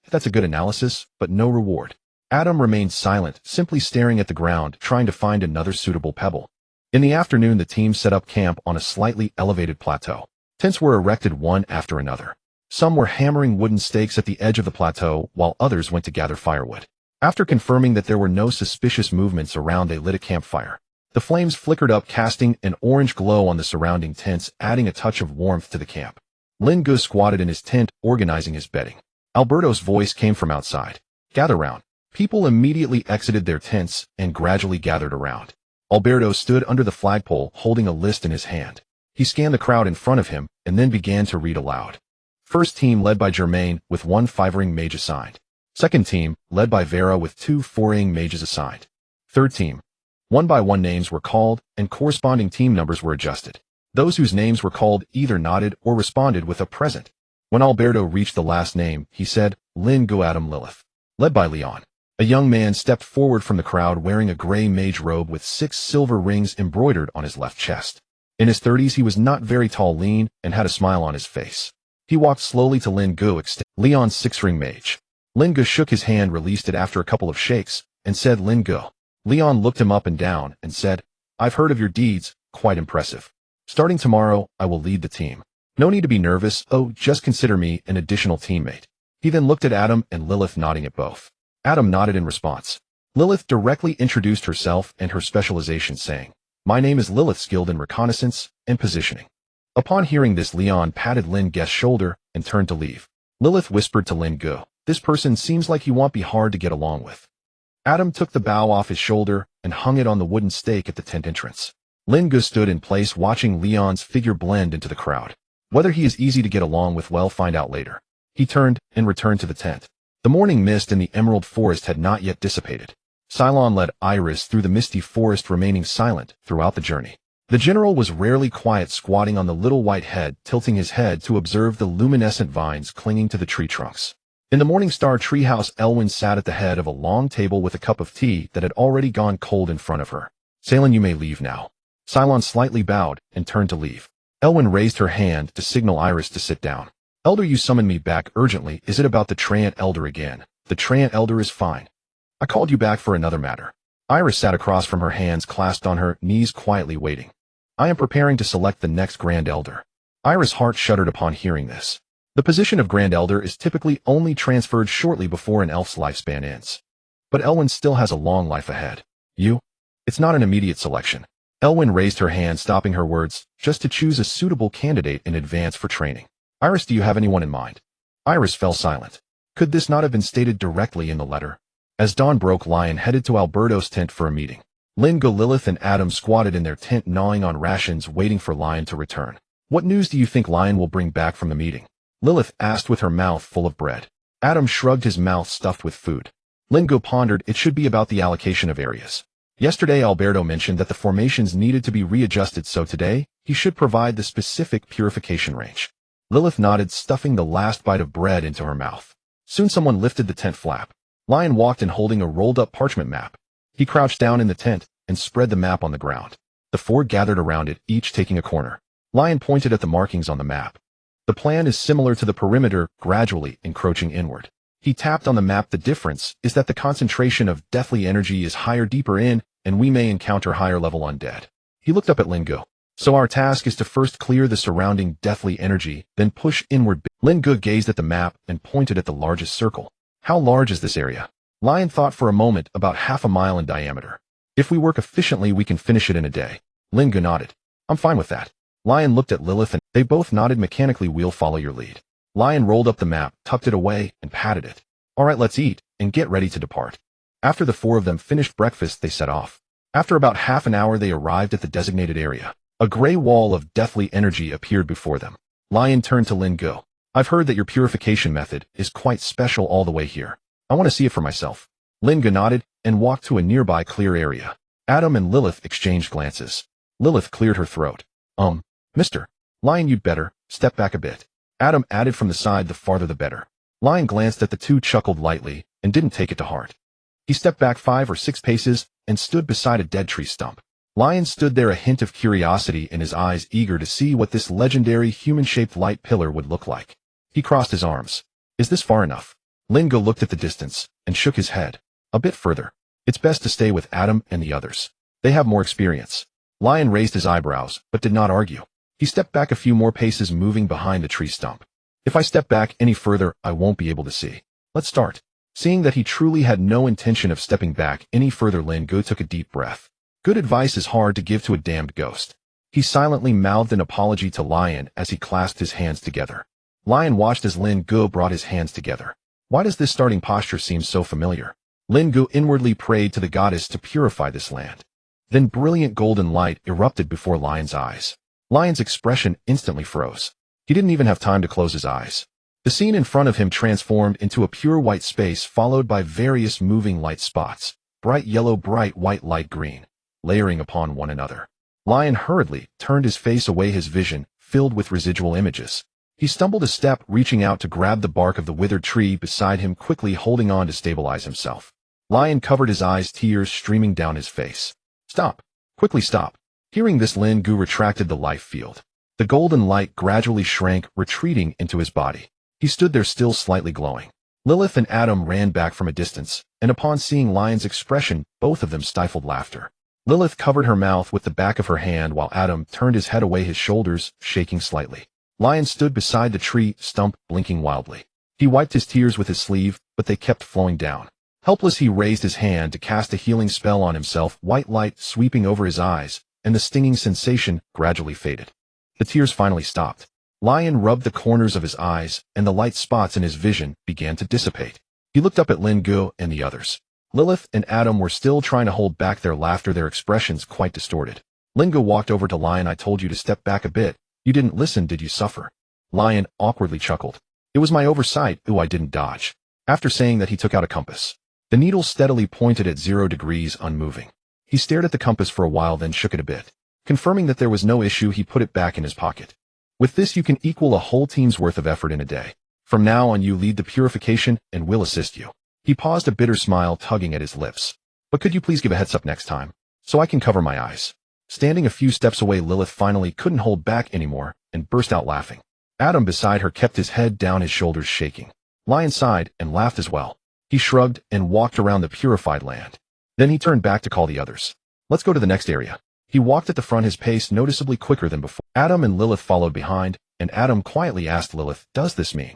[SPEAKER 1] That's a good analysis, but no reward. Adam remained silent, simply staring at the ground, trying to find another suitable pebble. In the afternoon, the team set up camp on a slightly elevated plateau. Tents were erected one after another. Some were hammering wooden stakes at the edge of the plateau, while others went to gather firewood. After confirming that there were no suspicious movements around, they lit a campfire. The flames flickered up, casting an orange glow on the surrounding tents, adding a touch of warmth to the camp. Lin Ge squatted in his tent, organizing his bedding. Alberto's voice came from outside. "Gather round." People immediately exited their tents and gradually gathered around. Alberto stood under the flagpole, holding a list in his hand. He scanned the crowd in front of him and then began to read aloud. First team led by Germain with 1 5-ring mage assigned. Second team led by Vera with 2 4-ring mages assigned. Third team. 1 by 1 names were called and corresponding team numbers were adjusted. Those whose names were called either nodded or responded with a present. When Alberto reached the last name, he said, "Lin Ge Adam Lilith." Led by Leon. A young man stepped forward from the crowd wearing a gray mage robe with 6 silver rings embroidered on his left chest. In his 30s, he was not very tall, lean, and had a smile on his face. He walked slowly to Lin Ge, Leon's 6-ring mage. Lin Ge shook his hand, released it after a couple of shakes, and said, "Lin Ge." Leon looked him up and down and said, "I've heard of your deeds, quite impressive. Starting tomorrow, I will lead the team. No need to be nervous, just consider me an additional teammate." He then looked at Adam and Lilith, nodding at both. Adam nodded in response. Lilith directly introduced herself and her specialization, saying, "My name is Lilith, skilled in reconnaissance and positioning." Upon hearing this, Leon patted Lin Ge's shoulder and turned to leave. Lilith whispered to Lin Ge, "This person seems like he won't be hard to get along with." Adam took the bow off his shoulder and hung it on the wooden stake at the tent entrance. Lin Ge stood in place, watching Leon's figure blend into the crowd. Whether he is easy to get along with, well, find out later. He turned and returned to the tent. The morning mist in the Emerald Forest had not yet dissipated. Cylon led Iris through the misty forest, remaining silent throughout the journey. The general was rarely quiet, squatting on the little white head, tilting his head to observe the luminescent vines clinging to the tree trunks. In the Morning Star treehouse, Elwyn sat at the head of a long table with a cup of tea that had already gone cold in front of her. "Cylon, you may leave now." Cylon slightly bowed and turned to leave. Elwyn raised her hand to signal Iris to sit down. "Elder, you summoned me back urgently. Is it about the Treant Elder again?" "The Treant Elder is fine. I called you back for another matter." Iris sat across from her, hands clasped on her knees, quietly waiting. "I am preparing to select the next Grand Elder." Iris' heart shuddered upon hearing this. The position of Grand Elder is typically only transferred shortly before an elf's lifespan ends. But Elwyn still has a long life ahead. "You? It's not an immediate selection." Elwyn raised her hand, stopping her words, "just to choose a suitable candidate in advance for training." "Iris, do you have anyone in mind?" Iris fell silent. Could this not have been stated directly in the letter? As dawn broke, Lion headed to Alberto's tent for a meeting. Lin Ge, Lilith, and Adam squatted in their tent, gnawing on rations, waiting for Lion to return. "What news do you think Lion will bring back from the meeting?" Lilith asked, with her mouth full of bread. Adam shrugged, his mouth stuffed with food. Lin Ge pondered. "It should be about the allocation of areas. Yesterday Alberto mentioned that the formations needed to be readjusted, so today he should provide the specific purification range." Lilith nodded, stuffing the last bite of bread into her mouth. Soon someone lifted the tent flap. Lion walked in, holding a rolled-up parchment map. He crouched down in the tent and spread the map on the ground. The 4 gathered around it, each taking a corner. Lion pointed at the markings on the map. "The plan is similar to the perimeter, gradually encroaching inward." He tapped on the map. "The difference is that the concentration of deathly energy is higher deeper in, and we may encounter higher-level undead." He looked up at Lin Ge. "So our task is to first clear the surrounding deathly energy, then push inward." Lin Ge gazed at the map and pointed at the largest circle. "How large is this area?" Lion thought for a moment. "About half a mile in diameter. If we work efficiently, we can finish it in a day." Lin Ge nodded. "I'm fine with that." Lion looked at Lilith and they both nodded mechanically. "We'll follow your lead." Lion rolled up the map, tucked it away, and patted it. "All right, let's eat and get ready to depart." After the 4 of them finished breakfast, they set off. After about half an hour, they arrived at the designated area. A gray wall of deathly energy appeared before them. Lion turned to Lin Ge. "I've heard that your purification method is quite special all the way here. I want to see it for myself." Lin Ge nodded and walked to a nearby clear area. Adam and Lilith exchanged glances. Lilith cleared her throat. Mr. Lion, you'd better step back a bit." Adam added, "From the side, the farther the better." Lion glanced at the 2, chuckled lightly, and didn't take it to heart. He stepped back 5 or 6 paces and stood beside a dead tree stump. Lion stood there, a hint of curiosity in his eyes, eager to see what this legendary human-shaped light pillar would look like. He crossed his arms. "Is this far enough?" Lin Ge looked at the distance and shook his head. "A bit further. It's best to stay with Adam and the others. They have more experience." Lion raised his eyebrows, but did not argue. He stepped back a few more paces, moving behind the tree stump. "If I step back any further, I won't be able to see. Let's start." Seeing that he truly had no intention of stepping back any further, Lin Ge took a deep breath. Good advice is hard to give to a damned ghost. He silently mouthed an apology to Lion as he clasped his hands together. Lion watched as Lin Ge brought his hands together. Why does this starting posture seem so familiar? Lin Ge inwardly prayed to the goddess to purify this land. Then brilliant golden light erupted before Lion's eyes. Lion's expression instantly froze. He didn't even have time to close his eyes. The scene in front of him transformed into a pure white space followed by various moving light spots, bright yellow, bright white, light green, layering upon one another. Lion hurriedly turned his face away, his vision filled with residual images. He stumbled a step, reaching out to grab the bark of the withered tree beside him, quickly holding on to stabilize himself. Lion covered his eyes, tears streaming down his face. Stop! Quickly stop! Hearing this, Lin Ge retracted the life field. The golden light gradually shrank, retreating into his body. He stood there still slightly glowing. Lilith and Adam ran back from a distance, and upon seeing Lion's expression, both of them stifled laughter. Lilith covered her mouth with the back of her hand while Adam turned his head away, his shoulders shaking slightly. Lion stood beside the tree stump, blinking wildly. He wiped his tears with his sleeve, but they kept flowing down. Helpless, he raised his hand to cast a healing spell on himself, white light sweeping over his eyes, and the stinging sensation gradually faded. The tears finally stopped. Lion rubbed the corners of his eyes, and the light spots in his vision began to dissipate. He looked up at Lin Ge and the others. Lilith and Adam were still trying to hold back their laughter, their expressions quite distorted. Lin Ge walked over to Lion. I told you to step back a bit. You didn't listen, did you suffer? Lion awkwardly chuckled. It was my oversight. Ooh, I didn't dodge. After saying that, he took out a compass. The needle steadily pointed at 0 degrees, unmoving. He stared at the compass for a while, then shook it a bit. Confirming that there was no issue, he put it back in his pocket. With this, you can equal a whole team's worth of effort in a day. From now on, you lead the purification, and we'll assist you. He paused, a bitter smile tugging at his lips. But could you please give a heads up next time, so I can cover my eyes? Standing a few steps away, Lilith finally couldn't hold back anymore and burst out laughing. Adam beside her kept his head down, his shoulders shaking. Lion sighed and laughed as well. He shrugged and walked around the purified land. Then he turned back to call the others. Let's go to the next area. He walked at the front, his pace noticeably quicker than before. Adam and Lilith followed behind, and Adam quietly asked Lilith, does this mean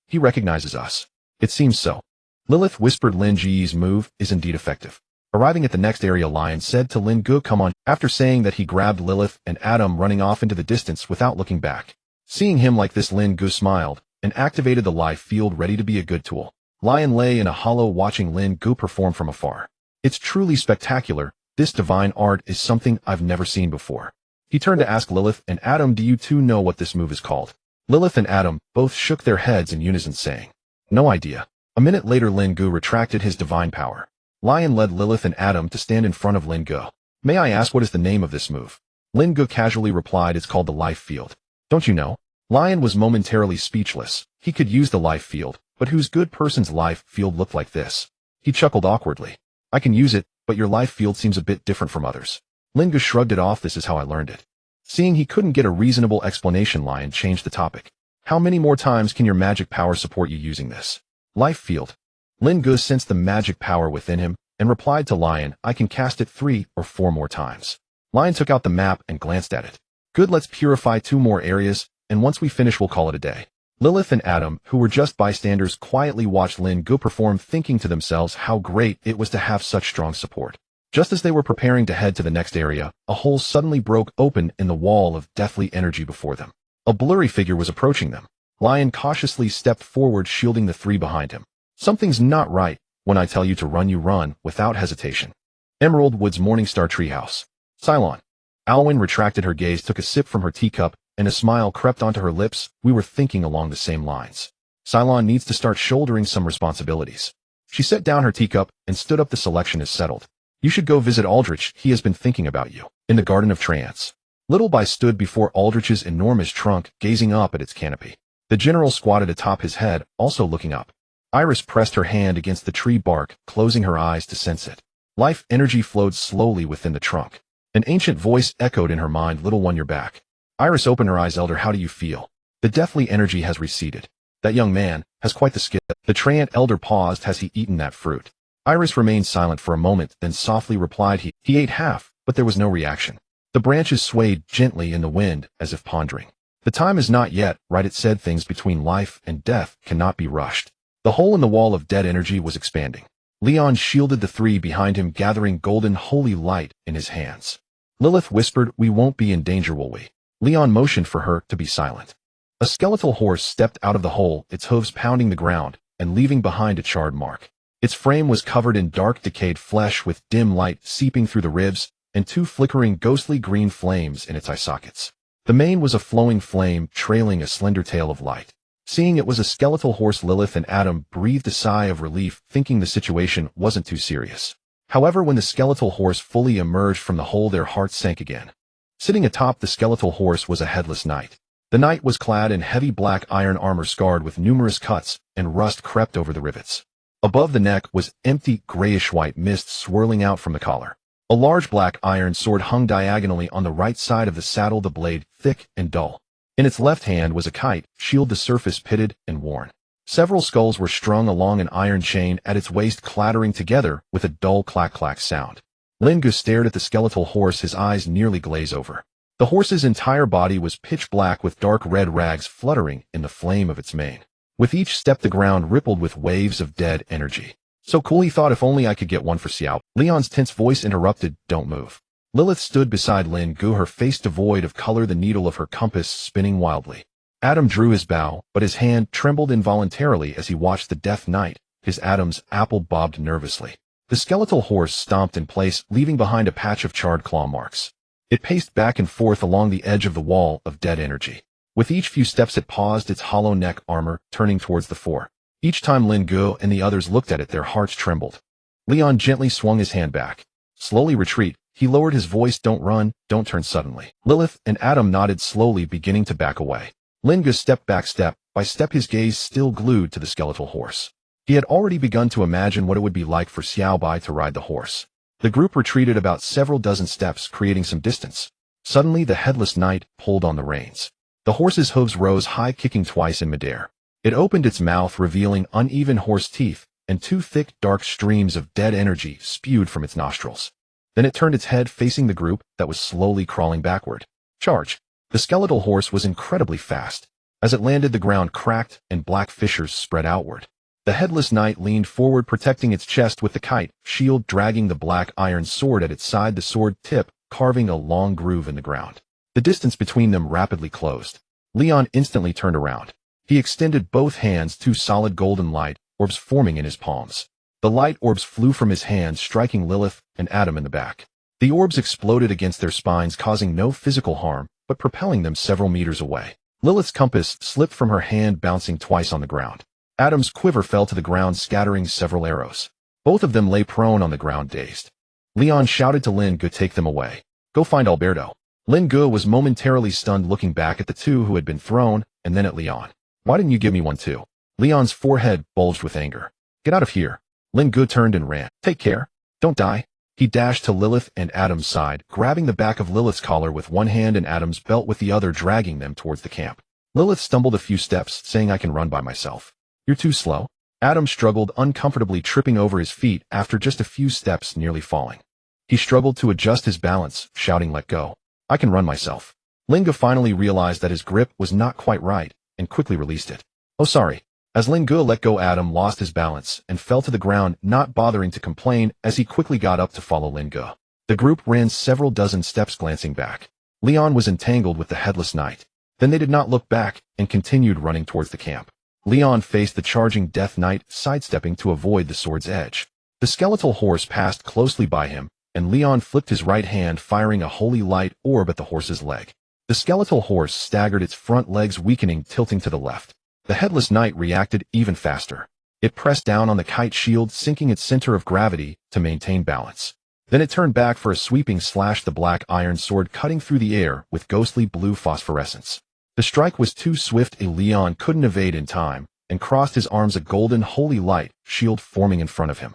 [SPEAKER 1] he recognizes us? It seems so. Lilith whispered, Lin Ge's move is indeed effective. Arriving at the next area, Lion said to Lin Ge, come on. After saying that, he grabbed Lilith and Adam, running off into the distance without looking back. Seeing him like this, Lin Ge smiled and activated the life field, ready to be a good tool. Lion lay in a hollow watching Lin Ge perform from afar. It's truly spectacular. This divine art is something I've never seen before. He turned to ask Lilith and Adam, do you two know what this move is called? Lilith and Adam both shook their heads in unison, saying, no idea. A minute later, Lin Ge retracted his divine power. Lion led Lilith and Adam to stand in front of Lin Ge. May I ask, what is the name of this move? Lin Ge casually replied, it's called the life field. Don't you know? Lion was momentarily speechless. He could use the life field, but whose good person's life field looked like this? He chuckled awkwardly. I can use it, but your life field seems a bit different from others. Lin Ge shrugged it off, this is how I learned it. Seeing he couldn't get a reasonable explanation, Lion changed the topic. How many more times can your magic power support you using this life field? Lin Ge sensed the magic power within him and replied to Lion, I can cast it 3 or 4 more times. Lion took out the map and glanced at it. Good, let's purify 2 more areas, and once we finish, we'll call it a day. Lilith and Adam, who were just bystanders, quietly watched Lin Ge perform, thinking to themselves how great it was to have such strong support. Just as they were preparing to head to the next area, a hole suddenly broke open in the wall of deathly energy before them. A blurry figure was approaching them. Lion cautiously stepped forward, shielding the 3 behind him. Something's not right. When I tell you to run, you run, without hesitation. Emerald Wood's Morningstar Treehouse. Cylon. Alwyn retracted her gaze, took a sip from her teacup, and a smile crept onto her lips. We were thinking along the same lines. Cylon needs to start shouldering some responsibilities. She set down her teacup and stood up. The selection is settled. You should go visit Aldrich. He has been thinking about you. In the Garden of Trance. Littleby stood before Aldrich's enormous trunk, gazing up at its canopy. The general squatted atop his head, also looking up. Iris pressed her hand against the tree bark, closing her eyes to sense it. Life energy flowed slowly within the trunk. An ancient voice echoed in her mind, little one, you're back. Iris opened her eyes. Elder, how do you feel? The deathly energy has receded. That young man has quite the skill. The Treant elder paused. Has he eaten that fruit? Iris remained silent for a moment, then softly replied, he ate half, but there was no reaction. The branches swayed gently in the wind, as if pondering. The time is not yet, right? It said things between life and death cannot be rushed. The hole in the wall of dead energy was expanding. Leon shielded the three behind him, gathering golden holy light in his hands. Lilith whispered, "We won't be in danger, will we?" Leon motioned for her to be silent. A skeletal horse stepped out of the hole, its hooves pounding the ground and leaving behind a charred mark. Its frame was covered in dark, decayed flesh with dim light seeping through the ribs and two flickering, ghostly green flames in its eye sockets. The mane was a flowing flame, trailing a slender tail of light. Seeing it was a skeletal horse, Lilith and Adam breathed a sigh of relief, thinking the situation wasn't too serious. However, when the skeletal horse fully emerged from the hole, their hearts sank again. Sitting atop the skeletal horse was a headless knight. The knight was clad in heavy black iron armor scarred with numerous cuts, and rust crept over the rivets. Above the neck was empty, grayish-white mist swirling out from the collar. A large black iron sword hung diagonally on the right side of the saddle, the blade thick and dull. In its left hand was a kite, shield, the surface pitted and worn. Several skulls were strung along an iron chain at its waist, clattering together with a dull clack-clack sound. Lin Ge stared at the skeletal horse, his eyes nearly glaze over. The horse's entire body was pitch black with dark red rags fluttering in the flame of its mane. With each step the ground rippled with waves of dead energy. So cool, he thought, if only I could get one for Xiao. Leon's tense voice interrupted, "Don't move." Lilith stood beside Lin Ge, her face devoid of color, the needle of her compass spinning wildly. Adam drew his bow, but his hand trembled involuntarily as he watched the Death Knight. His Adam's apple bobbed nervously. The skeletal horse stomped in place, leaving behind a patch of charred claw marks. It paced back and forth along the edge of the wall of dead energy. With each few steps it paused, its hollow neck armor turning towards the fore. Each time Lin Ge and the others looked at it, their hearts trembled. Leon gently swung his hand back. "Slowly retreat." He lowered his voice, "Don't run, don't turn suddenly." Lilith and Adam nodded slowly, beginning to back away. Lin Ge stepped back step by step, his gaze still glued to the skeletal horse. He had already begun to imagine what it would be like for Xiao Bai to ride the horse. The group retreated about several dozen steps, creating some distance. Suddenly the headless knight pulled on the reins. The horse's hooves rose high, kicking twice in midair. It opened its mouth, revealing uneven horse teeth, and two thick, dark streams of dead energy spewed from its nostrils. Then it turned its head, facing the group that was slowly crawling backward. Charge! The skeletal horse was incredibly fast. As it landed, the ground cracked and black fissures spread outward. The headless knight leaned forward, protecting its chest with the kite shield, dragging the black iron sword at its side, the sword tip carving a long groove in the ground. The distance between them rapidly closed. Leon instantly turned around. He extended both hands, two solid golden light orbs forming in his palms. The light orbs flew from his hands, striking Lilith and Adam in the back. The orbs exploded against their spines, causing no physical harm, but propelling them several meters away. Lilith's compass slipped from her hand, bouncing twice on the ground. Adam's quiver fell to the ground, scattering several arrows. Both of them lay prone on the ground, dazed. Leon shouted to Lin Ge, "Take them away. Go find Alberto." Lin Ge was momentarily stunned, looking back at the two who had been thrown, and then at Leon. "Why didn't you give me one too?" Leon's forehead bulged with anger. "Get out of here." Lin Ge turned and ran. "Take care. Don't die." He dashed to Lilith and Adam's side, grabbing the back of Lilith's collar with one hand and Adam's belt with the other, dragging them towards the camp. Lilith stumbled a few steps, saying, "I can run by myself." "You're too slow." Adam struggled, uncomfortably tripping over his feet after just a few steps, nearly falling. He struggled to adjust his balance, shouting, "Let go. I can run myself." Lin Ge finally realized that his grip was not quite right and quickly released it. "Oh, sorry." As Lin Ge let go, Adam lost his balance and fell to the ground, not bothering to complain as he quickly got up to follow Lin Ge. The group ran several dozen steps, glancing back. Leon was entangled with the headless knight. Then they did not look back and continued running towards the camp. Leon faced the charging Death Knight, sidestepping to avoid the sword's edge. The skeletal horse passed closely by him, and Leon flipped his right hand, firing a holy light orb at the horse's leg. The skeletal horse staggered, its front legs weakening, tilting to the left. The headless knight reacted even faster. It pressed down on the kite shield, sinking its center of gravity to maintain balance. Then it turned back for a sweeping slash, the black iron sword cutting through the air with ghostly blue phosphorescence. The strike was too swift, Leon couldn't evade in time, and crossed his arms, a golden holy light shield forming in front of him.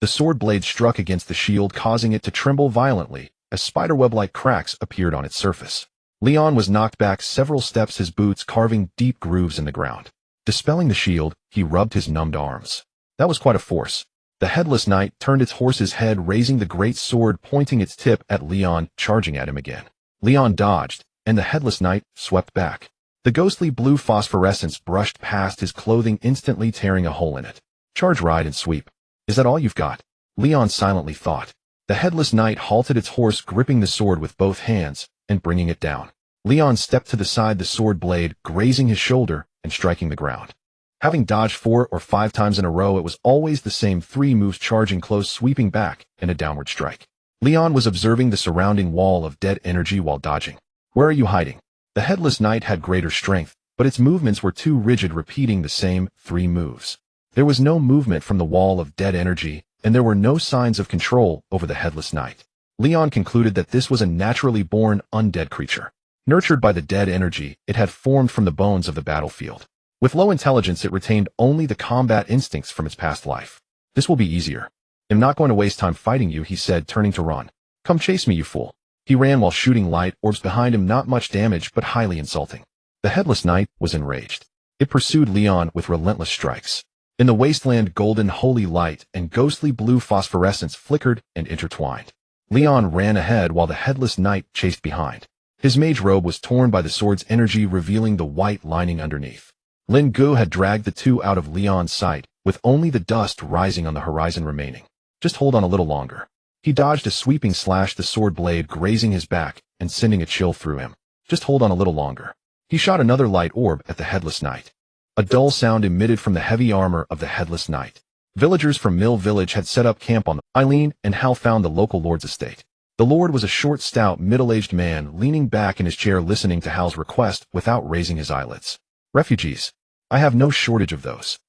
[SPEAKER 1] The sword blade struck against the shield, causing it to tremble violently, as spiderweb-like cracks appeared on its surface. Leon was knocked back several steps, his boots carving deep grooves in the ground. Dispelling the shield, he rubbed his numbed arms. That was quite a force. The headless knight turned its horse's head, raising the great sword, pointing its tip at Leon, charging at him again. Leon dodged, and the headless knight swept back. The ghostly blue phosphorescence brushed past his clothing, instantly tearing a hole in it. Charge, ride, and sweep. Is that all you've got? Leon silently thought. The headless knight halted its horse, gripping the sword with both hands and bringing it down. Leon stepped to the side, the sword blade grazing his shoulder and striking the ground. Having dodged 4 or 5 times in a row, it was always the same 3 moves: charging close, sweeping back, and a downward strike. Leon was observing the surrounding wall of dead energy while dodging. Where are you hiding? The headless knight had greater strength, but its movements were too rigid, repeating the same 3 moves. There was no movement from the wall of dead energy, and there were no signs of control over the headless knight. Leon concluded that this was a naturally born undead creature. Nurtured by the dead energy, it had formed from the bones of the battlefield. With low intelligence, it retained only the combat instincts from its past life. This will be easier. I'm not going to waste time fighting you, he said, turning to run. Come chase me, you fool. He ran while shooting light orbs behind him, not much damage but highly insulting. The headless knight was enraged. It pursued Leon with relentless strikes. In the wasteland, golden holy light and ghostly blue phosphorescence flickered and intertwined. Leon ran ahead while the headless knight chased behind. His mage robe was torn by the sword's energy, revealing the white lining underneath. Lin Ge had dragged the two out of Leon's sight, with only the dust rising on the horizon remaining. Just hold on a little longer. He dodged a sweeping slash, the sword blade grazing his back and sending a chill through him. Just hold on a little longer. He shot another light orb at the headless knight. A dull sound emitted from the heavy armor of the headless knight. Villagers from Mill Village had set up camp on the Eileen and Hal found the local lord's estate. The lord was a short, stout, middle-aged man leaning back in his chair, listening to Hal's request without raising his eyelids. Refugees. I have no shortage of those.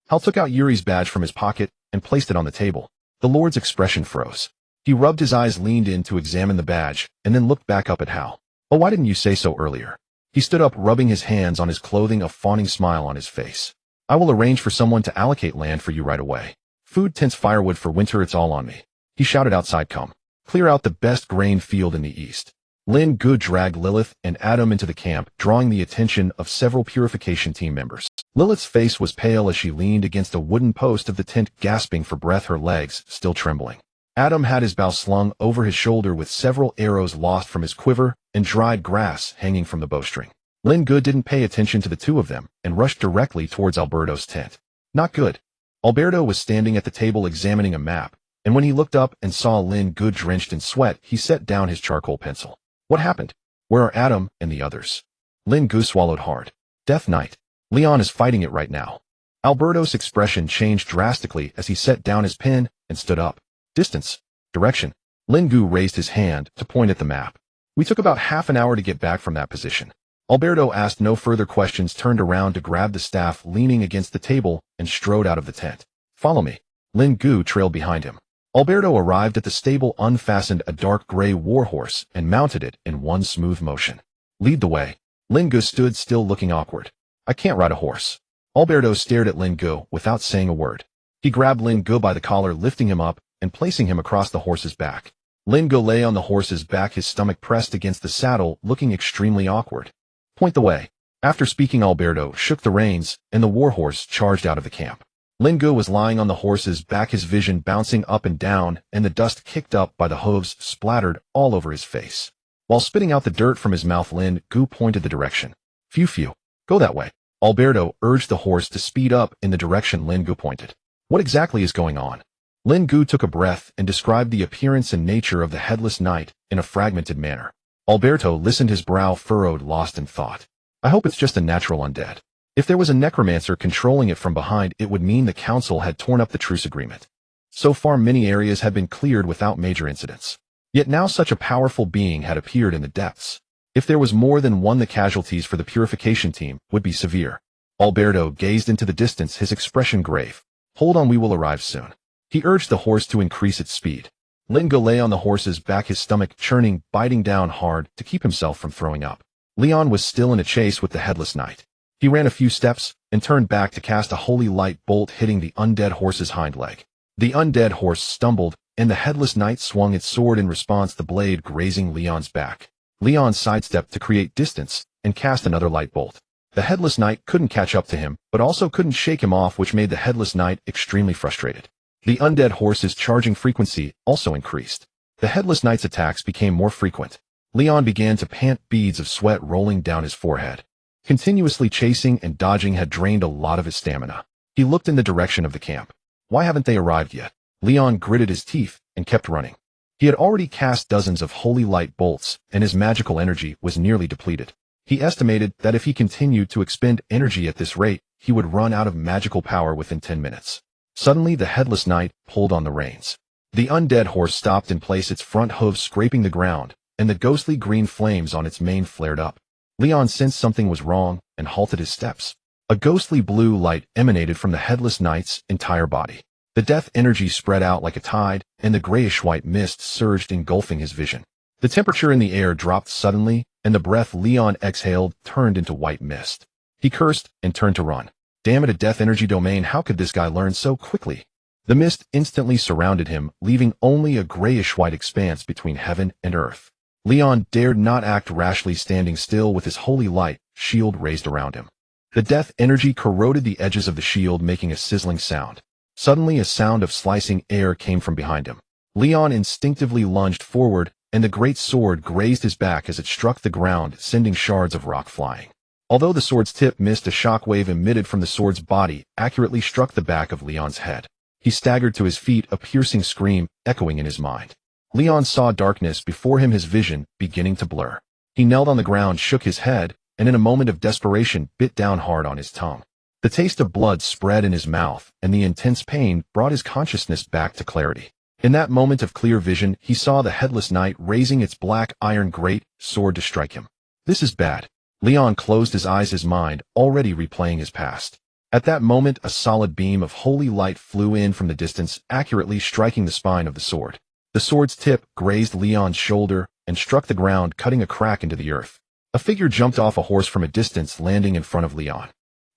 [SPEAKER 1] Hal took out Yuri's badge from his pocket and placed it on the table. The lord's expression froze. He rubbed his eyes, leaned in to examine the badge, and then looked back up at Hal. Oh, why didn't you say so earlier? He stood up, rubbing his hands on his clothing, a fawning smile on his face. I will arrange for someone to allocate land for you right away. Food, tents, firewood for winter, it's all on me. He shouted outside, come. Clear out the best grain field in the east. Lin Ge dragged Lilith and Adam into the camp, drawing the attention of several purification team members. Lilith's face was pale as she leaned against a wooden post of the tent, gasping for breath, her legs still trembling. Adam had his bow slung over his shoulder with several arrows lost from his quiver and dried grass hanging from the bowstring. Lin Ge didn't pay attention to the two of them and rushed directly towards Alberto's tent. Not good. Alberto was standing at the table examining a map, and when he looked up and saw Lin Ge drenched in sweat, he set down his charcoal pencil. What happened? Where are Adam and the others? Lin Ge swallowed hard. Death Knight. Leon is fighting it right now. Alberto's expression changed drastically as he set down his pen and stood up. Distance. Direction. Lin Ge raised his hand to point at the map. We took about half an hour to get back from that position. Alberto asked no further questions, turned around to grab the staff leaning against the table, and strode out of the tent. Follow me. Lin Ge trailed behind him. Alberto arrived at the stable, unfastened a dark gray warhorse, and mounted it in one smooth motion. Lead the way. Lin Ge stood still, looking awkward. I can't ride a horse. Alberto stared at Lin Ge without saying a word. He grabbed Lin Ge by the collar, lifting him up and placing him across the horse's back. Lin Ge lay on the horse's back, his stomach pressed against the saddle, looking extremely awkward. Point the way. After speaking, Alberto shook the reins, and the warhorse charged out of the camp. Lin Ge was lying on the horse's back, his vision bouncing up and down, and the dust kicked up by the hooves splattered all over his face. While spitting out the dirt from his mouth, Lin Ge pointed the direction. Phew. Go that way. Alberto urged the horse to speed up in the direction Lin Ge pointed. What exactly is going on? Lin Ge took a breath and described the appearance and nature of the headless knight in a fragmented manner. Alberto listened, his brow furrowed, lost in thought. I hope it's just a natural undead. If there was a necromancer controlling it from behind, it would mean the council had torn up the truce agreement. So far, many areas had been cleared without major incidents. Yet now such a powerful being had appeared in the depths. If there was more than one, the casualties for the purification team would be severe. Alberto gazed into the distance, his expression grave. Hold on, we will arrive soon. He urged the horse to increase its speed. Lin Ge lay on the horse's back, his stomach churning, biting down hard to keep himself from throwing up. Leon was still in a chase with the headless knight. He ran a few steps and turned back to cast a holy light bolt, hitting the undead horse's hind leg. The undead horse stumbled, and the headless knight swung its sword in response, the blade grazing Leon's back. Leon sidestepped to create distance and cast another light bolt. The headless knight couldn't catch up to him, but also couldn't shake him off, which made the headless knight extremely frustrated. The undead horse's charging frequency also increased. The headless knight's attacks became more frequent. Leon began to pant, beads of sweat rolling down his forehead. Continuously chasing and dodging had drained a lot of his stamina. He looked in the direction of the camp. Why haven't they arrived yet? Leon gritted his teeth and kept running. He had already cast dozens of holy light bolts, and his magical energy was nearly depleted. He estimated that if he continued to expend energy at this rate, he would run out of magical power within 10 minutes. Suddenly, the headless knight pulled on the reins. The undead horse stopped in place, its front hooves scraping the ground, and the ghostly green flames on its mane flared up. Leon sensed something was wrong and halted his steps. A ghostly blue light emanated from the headless knight's entire body. The death energy spread out like a tide, and the grayish-white mist surged, engulfing his vision. The temperature in the air dropped suddenly, and the breath Leon exhaled turned into white mist. He cursed and turned to run. Damn it, a death energy domain, how could this guy learn so quickly? The mist instantly surrounded him, leaving only a grayish-white expanse between heaven and earth. Leon dared not act rashly, standing still with his holy light shield raised around him. The death energy corroded the edges of the shield, making a sizzling sound. Suddenly, a sound of slicing air came from behind him. Leon instinctively lunged forward, and the great sword grazed his back as it struck the ground, sending shards of rock flying. Although the sword's tip missed, a shockwave emitted from the sword's body accurately struck the back of Leon's head. He staggered to his feet, a piercing scream echoing in his mind. Leon saw darkness before him, his vision beginning to blur. He knelt on the ground, shook his head, and in a moment of desperation bit down hard on his tongue. The taste of blood spread in his mouth, and the intense pain brought his consciousness back to clarity. In that moment of clear vision, he saw the headless knight raising its black iron great sword to strike him. This is bad. Leon closed his eyes, his mind already replaying his past. At that moment, a solid beam of holy light flew in from the distance, accurately striking the spine of the sword. The sword's tip grazed Leon's shoulder and struck the ground, cutting a crack into the earth. A figure jumped off a horse from a distance, landing in front of Leon.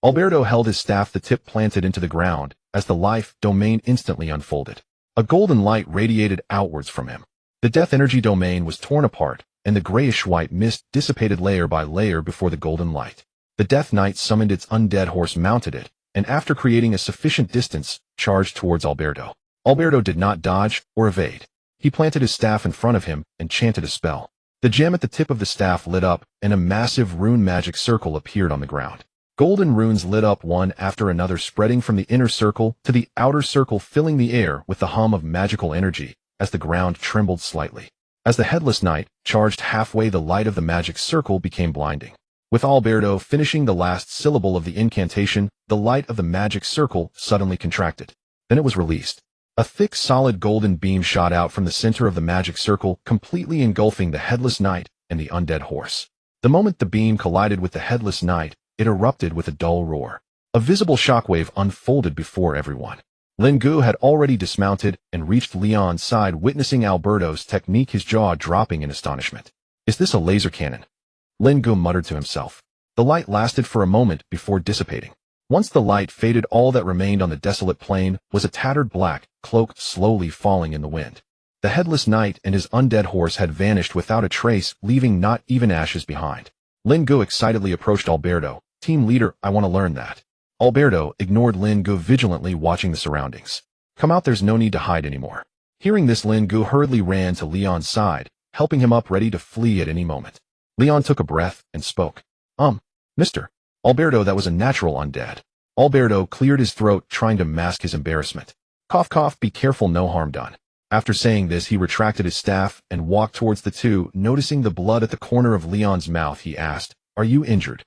[SPEAKER 1] Alberto held his staff, the tip planted into the ground, as the life domain instantly unfolded. A golden light radiated outwards from him. The death energy domain was torn apart, and the grayish-white mist dissipated layer by layer before the golden light. The Death Knight summoned its undead horse, mounted it, and after creating a sufficient distance, charged towards Alberto. Alberto did not dodge or evade. He planted his staff in front of him and chanted a spell. The gem at the tip of the staff lit up, and a massive rune magic circle appeared on the ground. Golden runes lit up one after another, spreading from the inner circle to the outer circle, filling the air with the hum of magical energy as the ground trembled slightly. As the headless knight charged halfway, the light of the magic circle became blinding. With Alberto finishing the last syllable of the incantation, the light of the magic circle suddenly contracted. Then it was released. A thick, solid golden beam shot out from the center of the magic circle, completely engulfing the headless knight and the undead horse. The moment the beam collided with the headless knight, it erupted with a dull roar. A visible shockwave unfolded before everyone. Lin Ge had already dismounted and reached Leon's side, witnessing Alberto's technique, his jaw dropping in astonishment. "Is this a laser cannon?" Lin Ge muttered to himself. The light lasted for a moment before dissipating. Once the light faded, all that remained on the desolate plain was a tattered black cloak slowly falling in the wind. The headless knight and his undead horse had vanished without a trace, leaving not even ashes behind. Lin Ge excitedly approached Alberto. "Team leader, I want to learn that." Alberto ignored Lin Ge, vigilantly watching the surroundings. "Come out, there's no need to hide anymore." Hearing this, Lin Ge hurriedly ran to Leon's side, helping him up, ready to flee at any moment. Leon took a breath and spoke. Mister. Alberto, that was a natural undead." Alberto cleared his throat, trying to mask his embarrassment. "Cough, cough, be careful, no harm done." After saying this, he retracted his staff and walked towards the two. Noticing the blood at the corner of Leon's mouth, he asked, "Are you injured?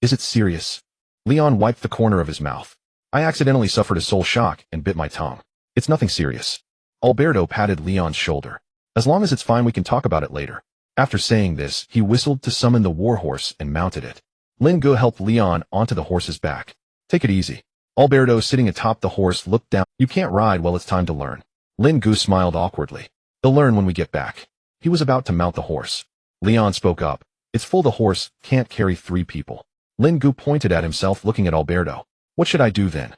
[SPEAKER 1] Is it serious?" Leon wiped the corner of his mouth. "I accidentally suffered a soul shock and bit my tongue. It's nothing serious." Alberto patted Leon's shoulder. "As long as it's fine, we can talk about it later." After saying this, he whistled to summon the warhorse and mounted it. Lin Ge helped Leon onto the horse's back. "Take it easy." Alberto, sitting atop the horse, looked down. "You can't ride, well, it's time to learn." Lin Ge smiled awkwardly. "They'll learn when we get back." He was about to mount the horse. Leon spoke up. "It's full, the horse can't carry 3 people. Lin Ge pointed at himself, looking at Alberto. "What should I do then?"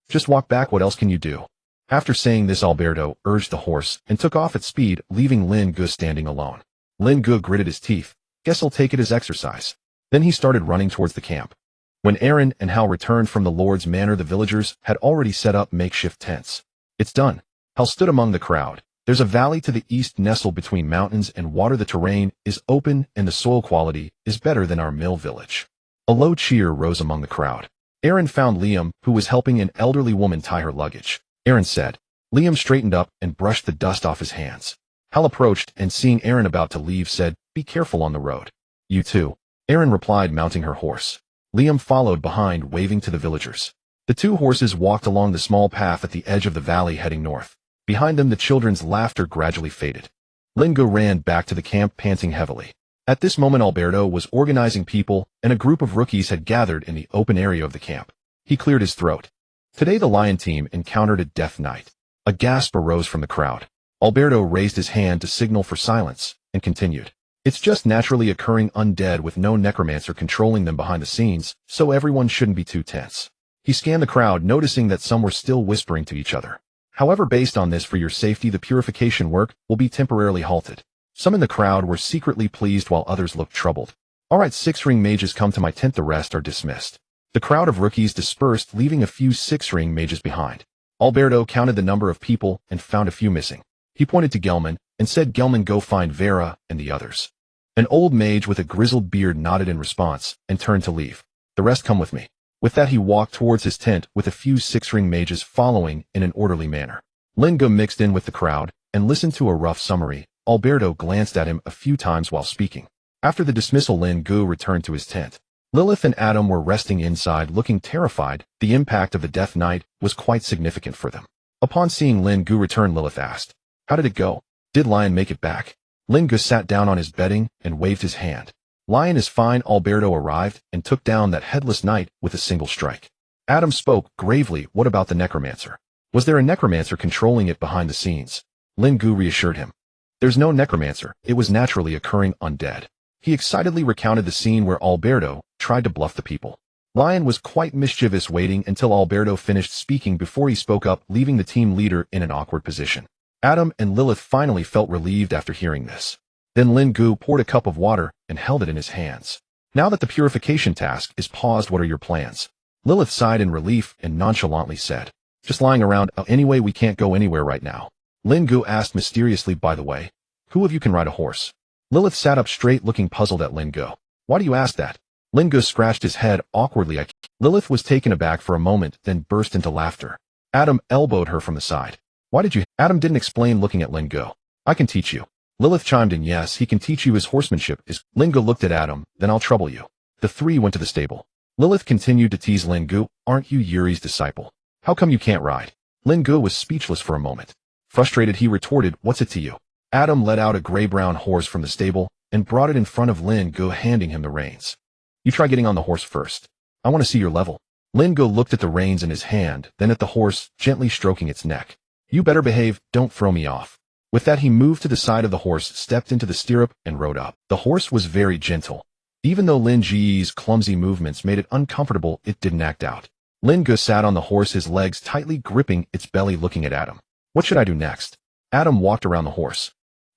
[SPEAKER 1] "Just walk back, what else can you do?" After saying this, Alberto urged the horse and took off at speed, leaving Lin Ge standing alone. Lin Ge gritted his teeth. "Guess I'll take it as exercise." Then he started running towards the camp. When Aaron and Hal returned from the Lord's Manor, the villagers had already set up makeshift tents. "It's done." Hal stood among the crowd. "There's a valley to the east nestled between mountains and water. The terrain is open and the soil quality is better than our mill village. A low cheer rose among the crowd. Aaron found Liam, who was helping an elderly woman tie her luggage. Aaron said. Liam straightened up and brushed the dust off his hands. Hal approached and seeing Aaron about to leave said, "Be careful on the road." "You too." Aaron replied, mounting her horse. Liam followed behind, waving to the villagers. The two horses walked along the small path at the edge of the valley heading north. Behind them the children's laughter gradually faded. Lin Ge ran back to the camp panting heavily. At this moment Alberto was organizing people, and a group of rookies had gathered in the open area of the camp. He cleared his throat. Today the Lion team encountered a death knight. A gasp arose from the crowd. Alberto raised his hand to signal for silence, and continued. It's just naturally occurring undead with no necromancer controlling them behind the scenes, so everyone shouldn't be too tense. He scanned the crowd, noticing that some were still whispering to each other. However, based on this, for your safety the purification work will be temporarily halted. Some in the crowd were secretly pleased while others looked troubled. Alright, 6-ring mages come to my tent, the rest are dismissed. The crowd of rookies dispersed, leaving a few 6-ring mages behind. Alberto counted the number of people and found a few missing. He pointed to Gelman and said, "Gelman, go find Vera and the others." An old mage with a grizzled beard nodded in response and turned to leave. "The rest come with me." With that he walked towards his tent with a few 6-ring mages following in an orderly manner. Lin Ge mixed in with the crowd and listened to a rough summary. Alberto glanced at him a few times while speaking. After the dismissal, Lin Ge returned to his tent. Lilith and Adam were resting inside looking terrified. The impact of the Death Knight was quite significant for them. Upon seeing Lin Ge return, Lilith asked, "How did it go? Did Lion make it back?" Lin Ge sat down on his bedding and waved his hand. "Lion is fine." Alberto arrived and took down that headless knight with a single strike. Adam spoke gravely. "What about the necromancer? Was there a necromancer controlling it behind the scenes?" Lin Ge reassured him. "There's no necromancer. It was naturally occurring undead." He excitedly recounted the scene where Alberto tried to bluff the people. Lion was quite mischievous, waiting until Alberto finished speaking before he spoke up, leaving the team leader in an awkward position. Adam and Lilith finally felt relieved after hearing this. Then Lin Ge poured a cup of water and held it in his hands. "Now that the purification task is paused, what are your plans?" Lilith sighed in relief and nonchalantly said, "Just lying around. Anyway, we can't go anywhere right now." Lin Ge asked mysteriously, "By the way, who of you can ride a horse?" Lilith sat up straight, looking puzzled at Lin Ge. "Why do you ask that?" Lin Ge scratched his head awkwardly. Lilith was taken aback for a moment, then burst into laughter. Adam elbowed her from the side. "Why did you?" Adam didn't explain, looking at Lin Ge. "I can teach you." Lilith chimed in, "Yes, he can teach you. His horsemanship is..." Lin Ge looked at Adam, "Then I'll trouble you." The three went to the stable. Lilith continued to tease Lin Ge, "Aren't you Yuri's disciple? How come you can't ride?" Lin Ge was speechless for a moment. Frustrated, he retorted, "What's it to you?" Adam led out a gray-brown horse from the stable and brought it in front of Lin Ge, handing him the reins. "You try getting on the horse first. I want to see your level." Lin Ge looked at the reins in his hand, then at the horse, gently stroking its neck. "You better behave, don't throw me off." With that he moved to the side of the horse, stepped into the stirrup, and rode up. The horse was very gentle. Even though Lin Ge's clumsy movements made it uncomfortable, it didn't act out. Lin Ge sat on the horse, his legs tightly gripping its belly, looking at Adam. "What should I do next?" Adam walked around the horse.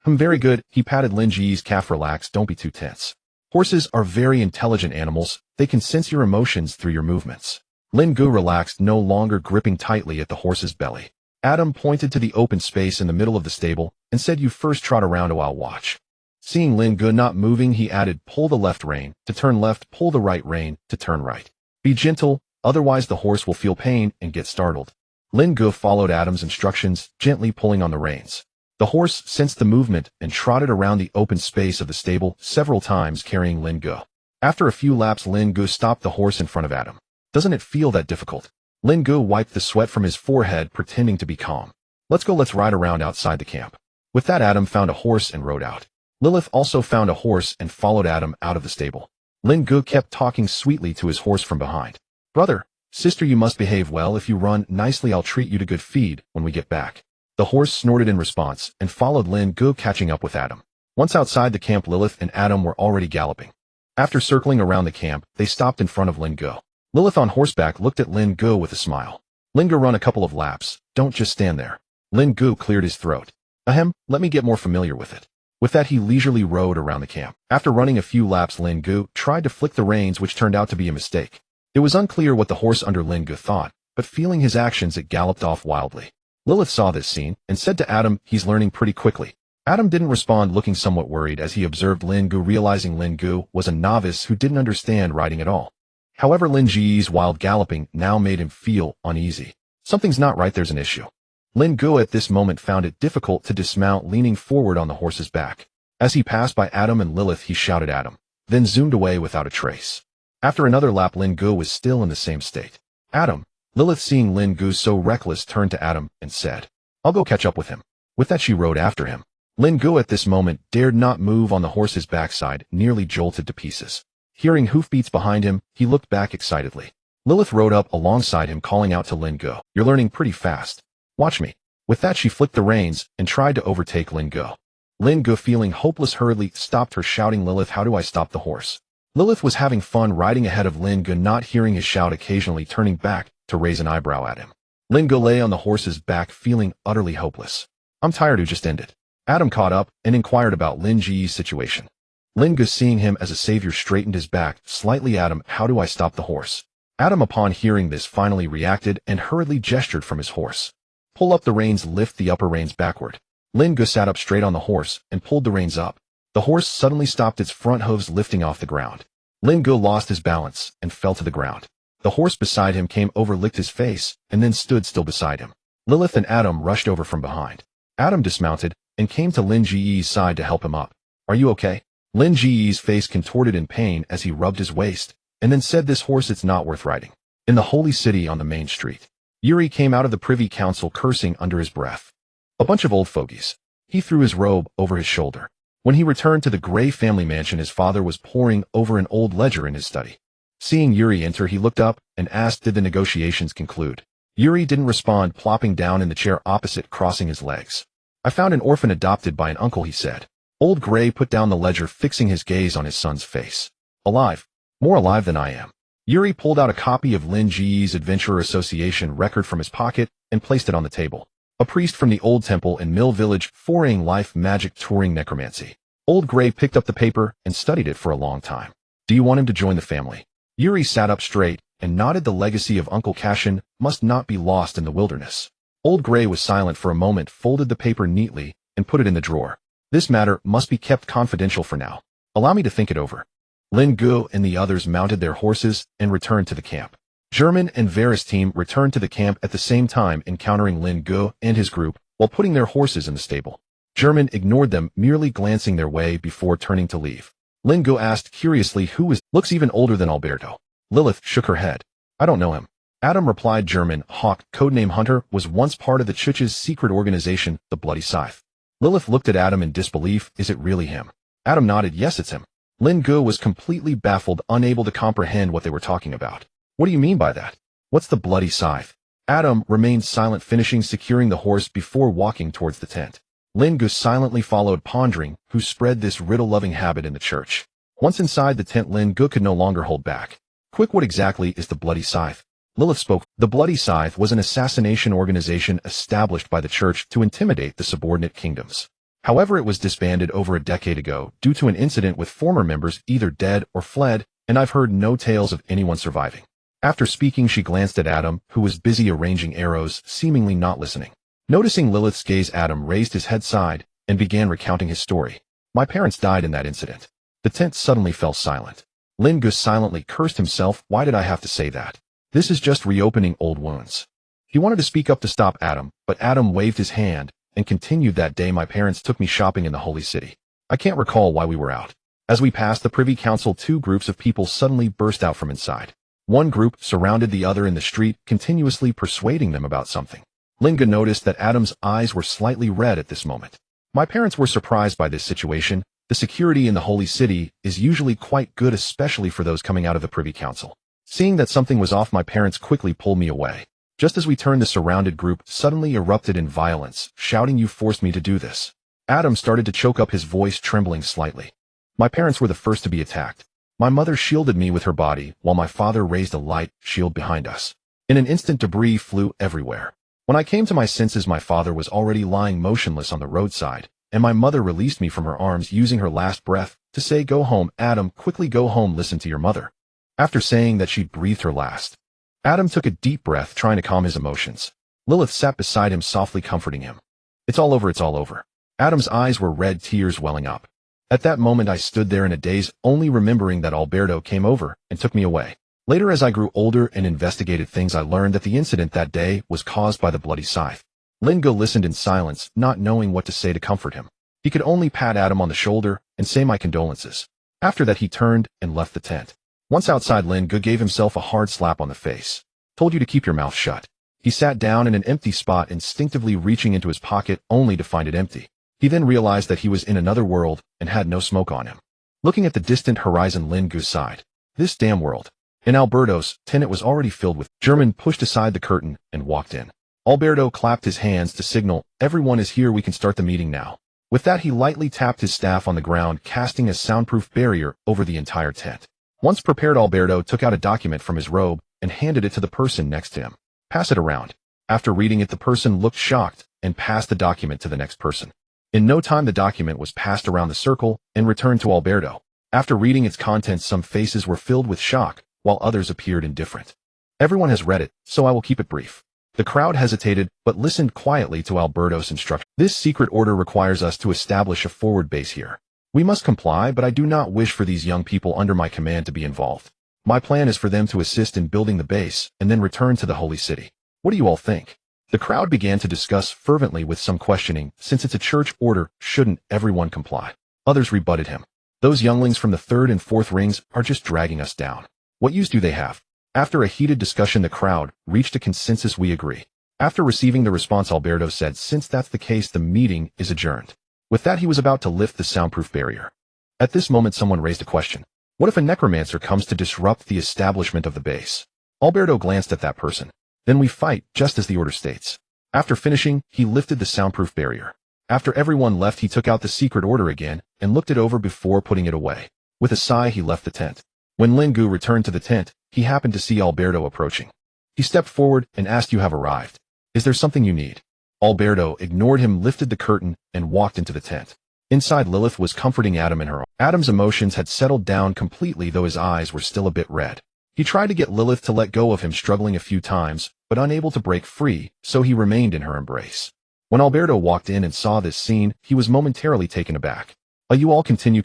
[SPEAKER 1] Very good." He patted Lin Ge's calf. "Relax, don't be too tense. Horses are very intelligent animals. They can sense your emotions through your movements." Lin Ge relaxed, no longer gripping tightly at the horse's belly. Adam pointed to the open space in the middle of the stable and said, "You first trot around while I'll watch." Seeing Lin Ge not moving, he added, "Pull the left rein to turn left, pull the right rein to turn right. Be gentle, otherwise the horse will feel pain and get startled." Lin Ge followed Adam's instructions, gently pulling on the reins. The horse sensed the movement and trotted around the open space of the stable several times, carrying Lin Ge. After a few laps, Lin Ge stopped the horse in front of Adam. "Doesn't it feel that difficult?" Lin Ge wiped the sweat from his forehead, pretending to be calm. "Let's go, let's ride around outside the camp." With that, Adam found a horse and rode out. Lilith also found a horse and followed Adam out of the stable. Lin Ge kept talking sweetly to his horse from behind. "Brother, sister, you must behave well. If you run nicely, I'll treat you to good feed when we get back." The horse snorted in response and followed Lin Ge, catching up with Adam. Once outside the camp, Lilith and Adam were already galloping. After circling around the camp, they stopped in front of Lin Ge. Lilith on horseback looked at Lin Ge with a smile. "Lin Ge, run a couple of laps. Don't just stand there." Lin Ge cleared his throat. "Ahem, let me get more familiar with it." With that, he leisurely rode around the camp. After running a few laps, Lin Ge tried to flick the reins, which turned out to be a mistake. It was unclear what the horse under Lin Ge thought, but feeling his actions, it galloped off wildly. Lilith saw this scene and said to Adam, "He's learning pretty quickly." Adam didn't respond, looking somewhat worried as he observed Lin Ge, realizing Lin Ge was a novice who didn't understand riding at all. However, Lin Ge's wild galloping now made him feel uneasy. Something's not right, there's an issue. Lin Ge at this moment found it difficult to dismount, leaning forward on the horse's back. As he passed by Adam and Lilith, he shouted at him, then zoomed away without a trace. After another lap, Lin Ge was still in the same state. Adam, Lilith, seeing Lin Ge so reckless, turned to Adam and said, "I'll go catch up with him." With that, she rode after him. Lin Ge at this moment dared not move on the horse's backside, nearly jolted to pieces. Hearing hoofbeats behind him, he looked back excitedly. Lilith rode up alongside him, calling out to Lin Ge, "You're learning pretty fast. Watch me." With that, she flicked the reins and tried to overtake Lin Ge. Lin Ge, feeling hopeless, hurriedly stopped her, shouting, "Lilith, how do I stop the horse?" Lilith was having fun riding ahead of Lin Ge, not hearing his shout, occasionally turning back to raise an eyebrow at him. Lin Ge lay on the horse's back, feeling utterly hopeless. "I'm tired," who just ended. Adam caught up and inquired about Lin Ge's situation. Lin Ge, seeing him as a savior, straightened his back slightly. "Adam, how do I stop the horse?" Adam, upon hearing this, finally reacted and hurriedly gestured from his horse. "Pull up the reins, lift the upper reins backward." Lin Ge sat up straight on the horse and pulled the reins up. The horse suddenly stopped, its front hooves lifting off the ground. Lin Ge lost his balance and fell to the ground. The horse beside him came over, licked his face, and then stood still beside him. Lilith and Adam rushed over from behind. Adam dismounted and came to Lin Ge's side to help him up. "Are you okay?" Lin Ge's face contorted in pain as he rubbed his waist, and then said, "This horse, it's not worth riding." In the holy city on the main street, Yuri came out of the privy council, cursing under his breath. A bunch of old fogies. He threw his robe over his shoulder. When he returned to the Grey family mansion, his father was poring over an old ledger in his study. Seeing Yuri enter, he looked up and asked, "Did the negotiations conclude?" Yuri didn't respond, plopping down in the chair opposite, crossing his legs. "I found an orphan adopted by an uncle," he said. Old Grey put down the ledger, fixing his gaze on his son's face. "Alive? More alive than I am." Yuri pulled out a copy of Lin Ge's Adventurer Association record from his pocket and placed it on the table. "A priest from the old temple in Mill Village, foraying life magic, touring necromancy." Old Grey picked up the paper and studied it for a long time. "Do you want him to join the family?" Yuri sat up straight and nodded. "The legacy of Uncle Cashin must not be lost in the wilderness." Old Grey was silent for a moment, folded the paper neatly, and put it in the drawer. "This matter must be kept confidential for now. Allow me to think it over." Lin Ge and the others mounted their horses and returned to the camp. German and Varys' team returned to the camp at the same time, encountering Lin Ge and his group while putting their horses in the stable. German ignored them, merely glancing their way before turning to leave. Lin Ge asked curiously, "Who is? Looks even older than Alberto." Lilith shook her head. "I don't know him." Adam replied, "German, Hawk, codename Hunter, was once part of the Church's secret organization, the Bloody Scythe." Lilith looked at Adam in disbelief. "Is it really him?" Adam nodded. "Yes, it's him." Lin Ge was completely baffled, unable to comprehend what they were talking about. "What do you mean by that? What's the Bloody Scythe?" Adam remained silent, finishing securing the horse before walking towards the tent. Lin Ge silently followed, pondering who spread this riddle-loving habit in the church. Once inside the tent, Lin Ge could no longer hold back. "Quick, what exactly is the Bloody Scythe?" Lilith spoke. "The Bloody Scythe was an assassination organization established by the church to intimidate the subordinate kingdoms. However, it was disbanded over a decade ago due to an incident with former members either dead or fled, and I've heard no tales of anyone surviving." After speaking, she glanced at Adam, who was busy arranging arrows, seemingly not listening. Noticing Lilith's gaze, Adam raised his head side and began recounting his story. "My parents died in that incident." The tent suddenly fell silent. Lin Ge silently cursed himself. "Why did I have to say that? This is just reopening old wounds." He wanted to speak up to stop Adam, but Adam waved his hand and continued, "That day my parents took me shopping in the holy city. I can't recall why we were out. As we passed the privy council, two groups of people suddenly burst out from inside. One group surrounded the other in the street, continuously persuading them about something." Lin Ge noticed that Adam's eyes were slightly red at this moment. "My parents were surprised by this situation. The security in the holy city is usually quite good, especially for those coming out of the privy council. Seeing that something was off, my parents quickly pulled me away. Just as we turned, the surrounded group suddenly erupted in violence, shouting, 'You forced me to do this.'" Adam started to choke up, his voice trembling slightly. "My parents were the first to be attacked. My mother shielded me with her body, while my father raised a light shield behind us. In an instant, debris flew everywhere. When I came to my senses, my father was already lying motionless on the roadside, and my mother released me from her arms, using her last breath to say, 'Go home, Adam, quickly go home, listen to your mother.' After saying that, she breathed her last." Adam took a deep breath, trying to calm his emotions. Lilith sat beside him, softly comforting him. "It's all over, it's all over." Adam's eyes were red, tears welling up. "At that moment I stood there in a daze, only remembering that Alberto came over and took me away." Later, as I grew older and investigated things, I learned that the incident that day was caused by the bloody scythe. Lin Ge listened in silence, not knowing what to say to comfort him. He could only pat Adam on the shoulder and say my condolences. After that, he turned and left the tent. Once outside, Lin Ge gave himself a hard slap on the face. Told you to keep your mouth shut. He sat down in an empty spot, instinctively reaching into his pocket only to find it empty. He then realized that he was in another world and had no smoke on him. Looking at the distant horizon, Lin Ge sighed. This damn world. In Alberto's tent, it was already filled with. German pushed aside the curtain and walked in. Alberto clapped his hands to signal, everyone is here, we can start the meeting now. With that, he lightly tapped his staff on the ground, casting a soundproof barrier over the entire tent. Once prepared, Alberto took out a document from his robe and handed it to the person next to him. Pass it around. After reading it, the person looked shocked and passed the document to the next person. In no time, the document was passed around the circle and returned to Alberto. After reading its contents, some faces were filled with shock, while others appeared indifferent. Everyone has read it, so I will keep it brief. The crowd hesitated, but listened quietly to Alberto's instruction. This secret order requires us to establish a forward base here. We must comply, but I do not wish for these young people under my command to be involved. My plan is for them to assist in building the base and then return to the holy city. What do you all think? The crowd began to discuss fervently, with some questioning. Since it's a church order, shouldn't everyone comply? Others rebutted him. Those younglings from the third and fourth rings are just dragging us down. What use do they have? After a heated discussion, the crowd reached a consensus. We agree. After receiving the response, Alberto said, since that's the case, the meeting is adjourned. With that, he was about to lift the soundproof barrier. At this moment, someone raised a question. What if a necromancer comes to disrupt the establishment of the base? Alberto glanced at that person. Then we fight, just as the order states. After finishing, he lifted the soundproof barrier. After everyone left, he took out the secret order again and looked it over before putting it away. With a sigh, he left the tent. When Lin Ge returned to the tent, he happened to see Alberto approaching. He stepped forward and asked, you have arrived. Is there something you need? Alberto ignored him, lifted the curtain, and walked into the tent. Inside, Lilith was comforting Adam in her arms. Adam's emotions had settled down completely, though his eyes were still a bit red. He tried to get Lilith to let go of him, struggling a few times, but unable to break free, so he remained in her embrace. When Alberto walked in and saw this scene, he was momentarily taken aback. You all continue.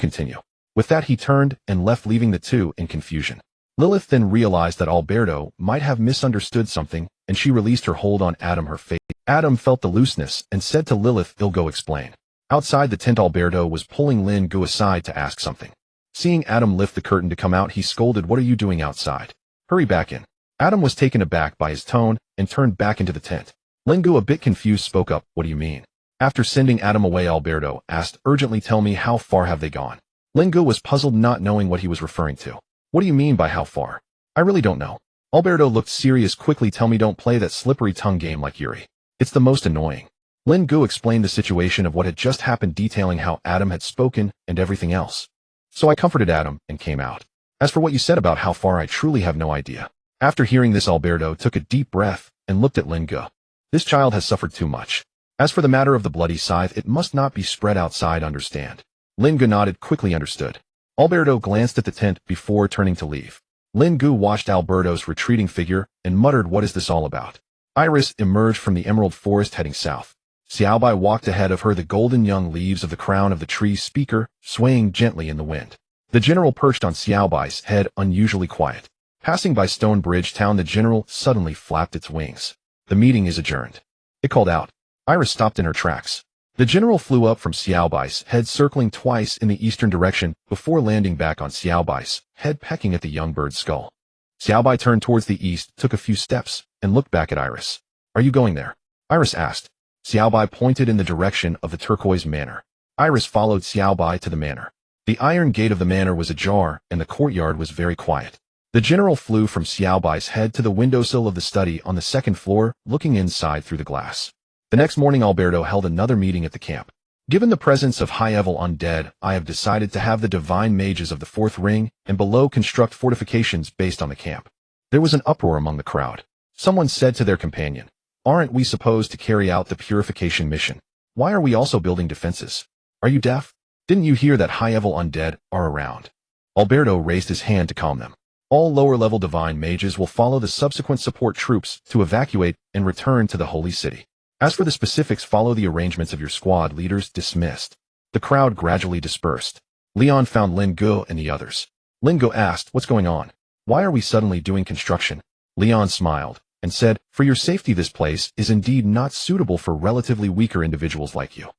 [SPEAKER 1] With that, he turned and left, leaving the two in confusion. Lilith then realized that Alberto might have misunderstood something, and she released her hold on Adam. Her face. Adam felt the looseness and said to Lilith, "I'll go explain." Outside the tent, Alberto was pulling Lin Ge aside to ask something. Seeing Adam lift the curtain to come out, he scolded, "What are you doing outside? Hurry back in." Adam was taken aback by his tone and turned back into the tent. Lin Ge, a bit confused, spoke up, "What do you mean?" After sending Adam away, Alberto asked urgently, "Tell me, how far have they gone?" Lin Ge was puzzled, not knowing what he was referring to. "What do you mean by how far?" "I really don't know." Alberto looked serious. "Quickly tell me, don't play that slippery tongue game like Yuri. It's the most annoying." Lin Ge explained the situation of what had just happened, detailing how Adam had spoken and everything else. "So I comforted Adam and came out. As for what you said about how far, I truly have no idea." After hearing this, Alberto took a deep breath and looked at Lin Ge. This child has suffered too much. As for the matter of the bloody scythe, it must not be spread outside, understand? Lin Ge nodded, quickly understood. Alberto glanced at the tent before turning to leave. Lin Ge watched Alberto's retreating figure and muttered, "What is this all about?" Iris emerged from the emerald forest heading south. Xiaobai walked ahead of her, the golden young leaves of the crown of the tree's speaker swaying gently in the wind. The general perched on Xiaobai's head, unusually quiet. Passing by Stonebridge Town, the general suddenly flapped its wings. "The meeting is adjourned," it called out. Iris stopped in her tracks. The general flew up from Xiaobai's head, circling twice in the eastern direction before landing back on Xiaobai's head, pecking at the young bird's skull. Xiaobai turned towards the east, took a few steps, and looked back at Iris. "Are you going there?" Iris asked. Xiaobai pointed in the direction of the turquoise manor. Iris followed Xiaobai to the manor. The iron gate of the manor was ajar, and the courtyard was very quiet. The general flew from Xiaobai's head to the windowsill of the study on the second floor, looking inside through the glass. The next morning, Alberto held another meeting at the camp. "Given the presence of high-level undead, I have decided to have the divine mages of the fourth ring and below construct fortifications based on the camp." There was an uproar among the crowd. Someone said to their companion, "Aren't we supposed to carry out the purification mission? Why are we also building defenses? Are you deaf? Didn't you hear that high-level undead are around?" Alberto raised his hand to calm them. "All lower-level divine mages will follow the subsequent support troops to evacuate and return to the holy city. As for the specifics, follow the arrangements of your squad leaders." Dismissed. The crowd gradually dispersed. Leon found Lin Ge and the others. Lin Ge asked, "What's going on?" Why are we suddenly doing construction? Leon smiled and said, for your safety, this place is indeed not suitable for relatively weaker individuals like you.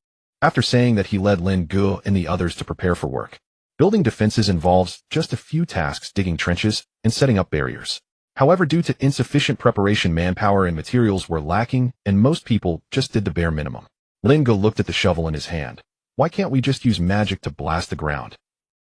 [SPEAKER 1] After saying that, he led Lin Ge and the others to prepare for work. Building defenses involves just a few tasks: digging trenches and setting up barriers. However, due to insufficient preparation, manpower and materials were lacking, and most people just did the bare minimum. Lin Ge looked at the shovel in his hand. Why can't we just use magic to blast the ground?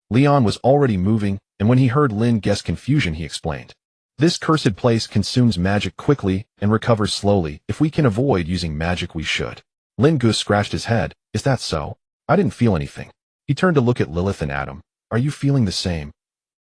[SPEAKER 1] Leon was already moving, and when he heard Lin Ge's confusion, he explained. This cursed place consumes magic quickly and recovers slowly. If we can avoid using magic, we should. Lin Ge scratched his head. Is that so? I didn't feel anything. He turned to look at Lilith and Adam. Are you feeling the same?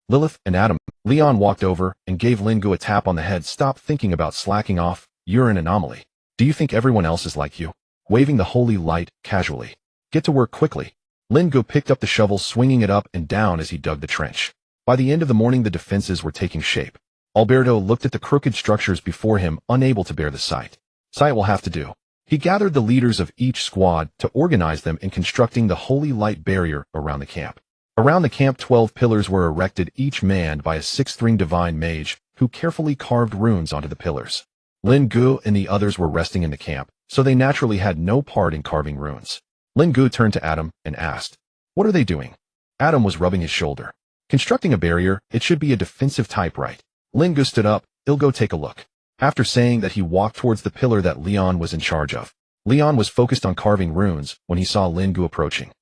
[SPEAKER 1] Lilith and Adam. Leon walked over and gave Lin Ge a tap on the head. Stop thinking about slacking off. You're an anomaly. Do you think everyone else is like you? Waving the holy light casually. Get to work quickly. Lin Ge picked up the shovel, swinging it up and down as he dug the trench. By the end of the morning, the defenses were taking shape. Alberto looked at the crooked structures before him, unable to bear the sight. Sight will have to do. He gathered the leaders of each squad to organize them in constructing the holy light barrier around the camp. Around the camp, 12 pillars were erected, each manned by a 6th-ring divine mage, who carefully carved runes onto the pillars. Lin Ge and the others were resting in the camp, so they naturally had no part in carving runes. Lin Ge turned to Adam and asked, "What are they doing?" Adam was rubbing his shoulder. "Constructing a barrier. It should be a defensive type, right?" Lin Ge stood up. "I'll go take a look." After saying that, he walked towards the pillar that Leon was in charge of. Leon was focused on carving runes when he saw Lin Ge approaching.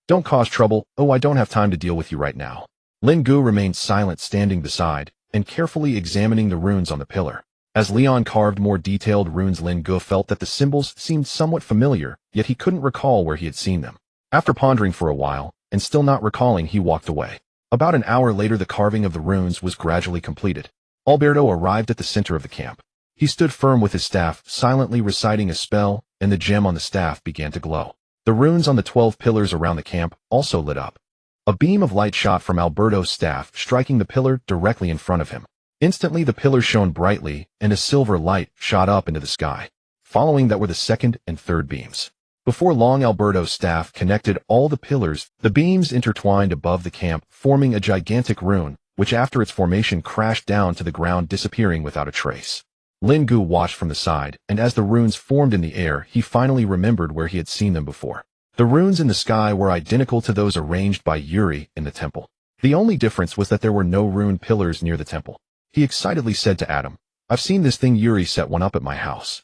[SPEAKER 1] "Don't cause trouble. Oh, I don't have time to deal with you right now." Lin Ge remained silent, standing beside and carefully examining the runes on the pillar. As Leon carved more detailed runes, Lin Ge felt that the symbols seemed somewhat familiar, yet he couldn't recall where he had seen them. After pondering for a while and still not recalling, he walked away. About an hour later, the carving of the runes was gradually completed. Alberto arrived at the center of the camp. He stood firm with his staff, silently reciting a spell, and the gem on the staff began to glow. The runes on the 12 pillars around the camp also lit up. A beam of light shot from Alberto's staff, striking the pillar directly in front of him. Instantly, the pillar shone brightly, and a silver light shot up into the sky. Following that were the 2nd and 3rd beams. Before long, Alberto's staff connected all the pillars. The beams intertwined above the camp, forming a gigantic rune, which after its formation crashed down to the ground, disappearing without a trace. Lin Ge watched from the side, and as the runes formed in the air, he finally remembered where he had seen them before. The runes in the sky were identical to those arranged by Yuri in the temple. The only difference was that there were no rune pillars near the temple. He excitedly said to Adam, "I've seen this thing. Yuri set one up at my house."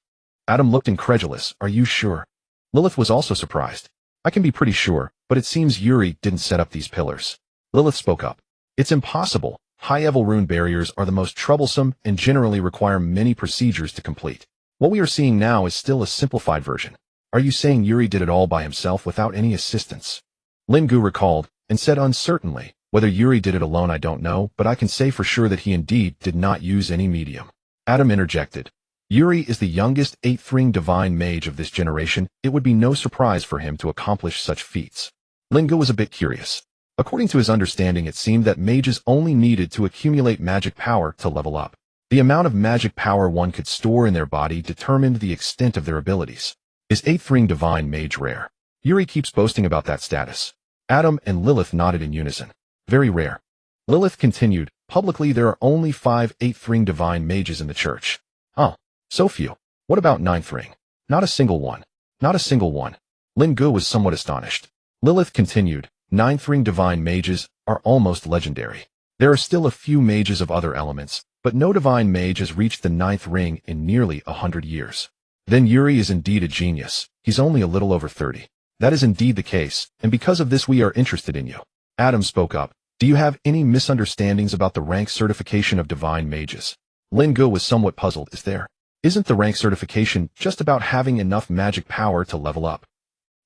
[SPEAKER 1] Adam looked incredulous. "Are you sure?" Lilith was also surprised. "I can be pretty sure, but it seems Yuri didn't set up these pillars." Lilith spoke up. "It's impossible. High-level rune barriers are the most troublesome and generally require many procedures to complete. What we are seeing now is still a simplified version." "Are you saying Yuri did it all by himself without any assistance?" Lin Ge recalled and said uncertainly, "Whether Yuri did it alone, I don't know, but I can say for sure that he indeed did not use any medium." Adam interjected. "Yuri is the youngest 8th-ring divine mage of this generation. It would be no surprise for him to accomplish such feats." Lin Ge was a bit curious. According to his understanding, it seemed that mages only needed to accumulate magic power to level up. The amount of magic power one could store in their body determined the extent of their abilities. Is 8th-ring divine mage rare? Yuri keeps boasting about that status. Adam and Lilith nodded in unison. Very rare. Lilith continued, "Publicly, there are only 5 8th-ring divine mages in the church." "Oh, so few. What about 9th-ring? "Not a single one. Not a single one." Lin Ge was somewhat astonished. Lilith continued, 9th-ring divine mages are almost legendary. There are still a few mages of other elements, but no divine mage has reached the 9th ring in nearly 100 years. Then Yuri is indeed a genius. He's only a little over 30. That is indeed the case, and because of this we are interested in you. Adam spoke up. "Do you have any misunderstandings about the rank certification of divine mages?" Lin Ge was somewhat puzzled. "Is there? Isn't the rank certification just about having enough magic power to level up?"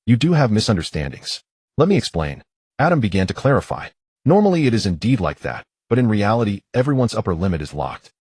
[SPEAKER 1] "You do have misunderstandings. Let me explain." Adam began to clarify. "Normally it is indeed like that, but in reality, everyone's upper limit is locked."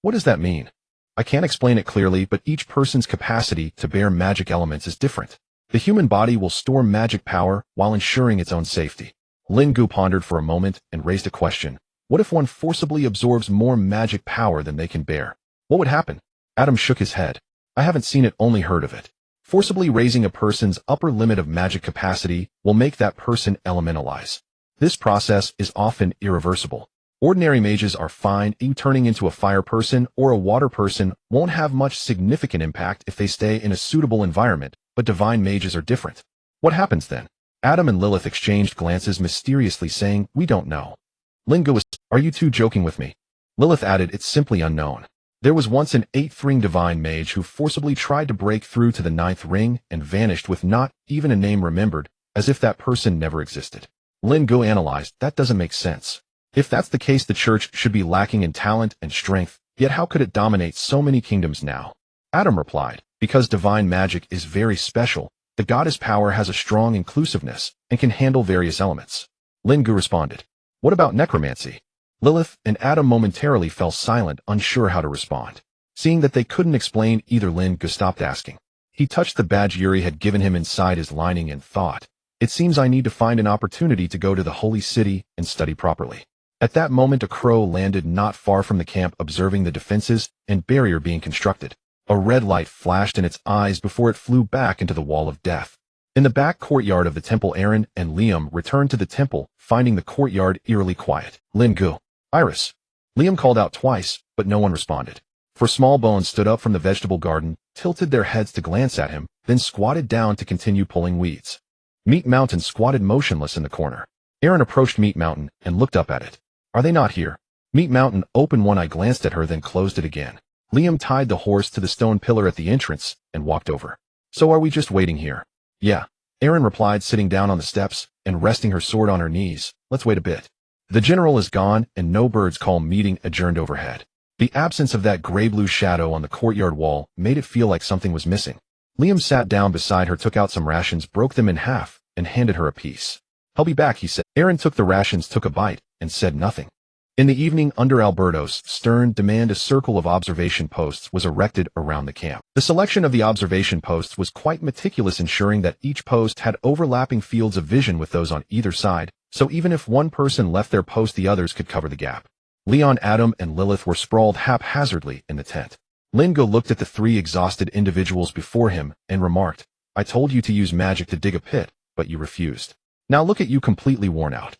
[SPEAKER 1] What does that mean?" "I can't explain it clearly, but each person's capacity to bear magic elements is different. The human body will store magic power while ensuring its own safety." Lin Ge pondered for a moment and raised a question. "What if one forcibly absorbs more magic power than they can bear? What would happen?" Adam shook his head. "I haven't seen it, only heard of it. Forcibly raising a person's upper limit of magic capacity will make that person elementalize. This process is often irreversible. Ordinary mages are fine. You turning into a fire person or a water person won't have much significant impact if they stay in a suitable environment, but divine mages are different. What happens then? Adam and Lilith exchanged glances mysteriously saying, "We don't know." Lin Ge was, "Are you two joking with me?" Lilith added, "It's simply unknown. There was once an 8th ring divine mage who forcibly tried to break through to the 9th ring and vanished with not even a name remembered, as if that person never existed." Lin Ge analyzed, "That doesn't make sense. If that's the case, the church should be lacking in talent and strength, yet how could it dominate so many kingdoms now?" Adam replied, "Because divine magic is very special, the goddess power has a strong inclusiveness and can handle various elements." Lin Ge responded, "What about necromancy?" Lilith and Adam momentarily fell silent, unsure how to respond. Seeing that they couldn't explain either, Lin Ge stopped asking. He touched the badge Yuri had given him inside his lining and thought, "It seems I need to find an opportunity to go to the holy city and study properly." At that moment, a crow landed not far from the camp, observing the defenses and barrier being constructed. A red light flashed in its eyes before it flew back into the wall of death. In the back courtyard of the temple, Aaron and Liam returned to the temple, finding the courtyard eerily quiet. "Lin Ge, Iris." Liam called out twice, but no one responded. Four small bones stood up from the vegetable garden, tilted their heads to glance at him, then squatted down to continue pulling weeds. Meat Mountain squatted motionless in the corner. Aaron approached Meat Mountain and looked up at it. "Are they not here?" Meat Mountain opened one eye, glanced at her, then closed it again. Liam tied the horse to the stone pillar at the entrance and walked over. "So are we just waiting here?" "Yeah," Aaron replied, sitting down on the steps and resting her sword on her knees. "Let's wait a bit." The general is gone and no birds call meeting adjourned overhead. The absence of that gray-blue shadow on the courtyard wall made it feel like something was missing. Liam sat down beside her, took out some rations, broke them in half, and handed her a piece. "I'll be back," he said. Aaron took the rations, took a bite, and said nothing. In the evening, under Alberto's stern demand, a circle of observation posts was erected around the camp. The selection of the observation posts was quite meticulous, ensuring that each post had overlapping fields of vision with those on either side, so even if one person left their post, the others could cover the gap. Leon, Adam, and Lilith were sprawled haphazardly in the tent. Lin Ge looked at the 3 exhausted individuals before him and remarked, "I told you to use magic to dig a pit, but you refused. Now look at you, completely worn out."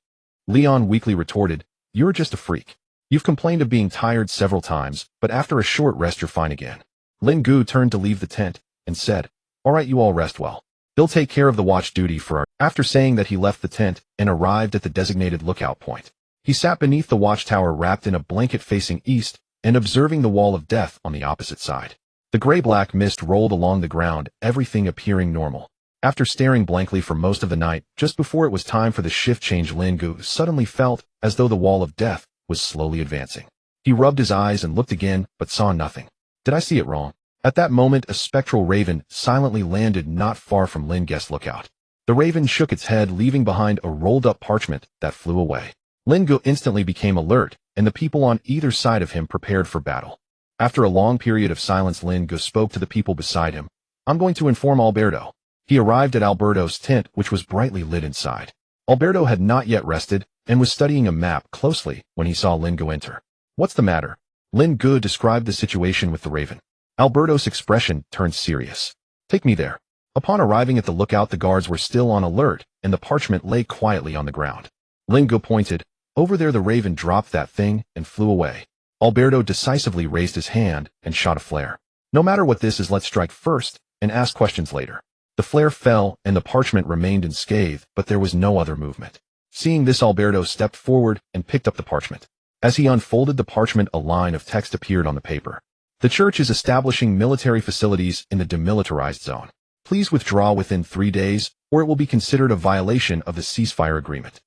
[SPEAKER 1] Leon weakly retorted, "You're just a freak. You've complained of being tired several times, but after a short rest you're fine again." Lin Ge turned to leave the tent and said, "All right, you all rest well. They'll take care of the watch duty for our—" After saying that, he left the tent and arrived at the designated lookout point. He sat beneath the watchtower, wrapped in a blanket facing east and observing the wall of death on the opposite side. The gray-black mist rolled along the ground, everything appearing normal. After staring blankly for most of the night, just before it was time for the shift change, Lin Ge suddenly felt as though the wall of death was slowly advancing. He rubbed his eyes and looked again, but saw nothing. Did I see it wrong? At that moment, a spectral raven silently landed not far from Lin Ge's lookout. The raven shook its head, leaving behind a rolled-up parchment that flew away. Lin Ge instantly became alert, and the people on either side of him prepared for battle. After a long period of silence, Lin Ge spoke to the people beside him. "I'm going to inform Alberto." He arrived at Alberto's tent, which was brightly lit inside. Alberto had not yet rested and was studying a map closely when he saw Lin Ge enter. "What's the matter?" Lin Ge described the situation with the raven. Alberto's expression turned serious. "Take me there." Upon arriving at the lookout, the guards were still on alert, and the parchment lay quietly on the ground. Lin Ge pointed. "Over there." The raven dropped that thing and flew away. Alberto decisively raised his hand and shot a flare. "No matter what this is, let's strike first and ask questions later." The flare fell and the parchment remained unscathed, but there was no other movement. Seeing this, Alberto stepped forward and picked up the parchment. As he unfolded the parchment, a line of text appeared on the paper. "The church is establishing military facilities in the demilitarized zone. Please withdraw within 3 days, or it will be considered a violation of the ceasefire agreement.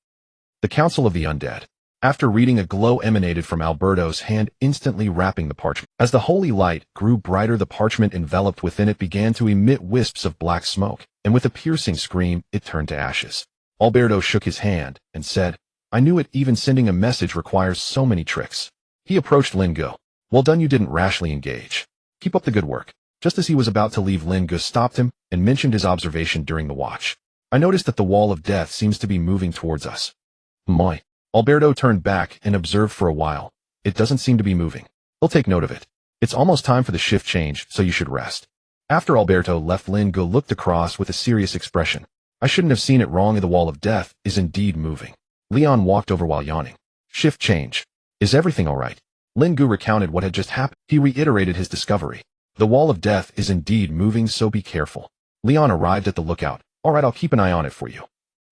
[SPEAKER 1] The Council of the Undead." After reading, a glow emanated from Alberto's hand, instantly wrapping the parchment. As the holy light grew brighter, the parchment enveloped within it began to emit wisps of black smoke, and with a piercing scream, it turned to ashes. Alberto shook his hand and said, "I knew it. Even sending a message requires so many tricks." He approached Lin Ge. "Well done, you didn't rashly engage. Keep up the good work." Just as he was about to leave, Lin Ge stopped him and mentioned his observation during the watch. "I noticed that the wall of death seems to be moving towards us." "My." Alberto turned back and observed for a while. "It doesn't seem to be moving. He'll take note of it. It's almost time for the shift change, so you should rest." After Alberto left, Lin Ge looked across with a serious expression. "I shouldn't have seen it wrong. The wall of death is indeed moving." Leon walked over while yawning. "Shift change." Is everything alright? Lin Ge recounted what had just happened. He reiterated his discovery. The wall of death is indeed moving, so be careful. Leon arrived at the lookout. Alright, I'll keep an eye on it for you.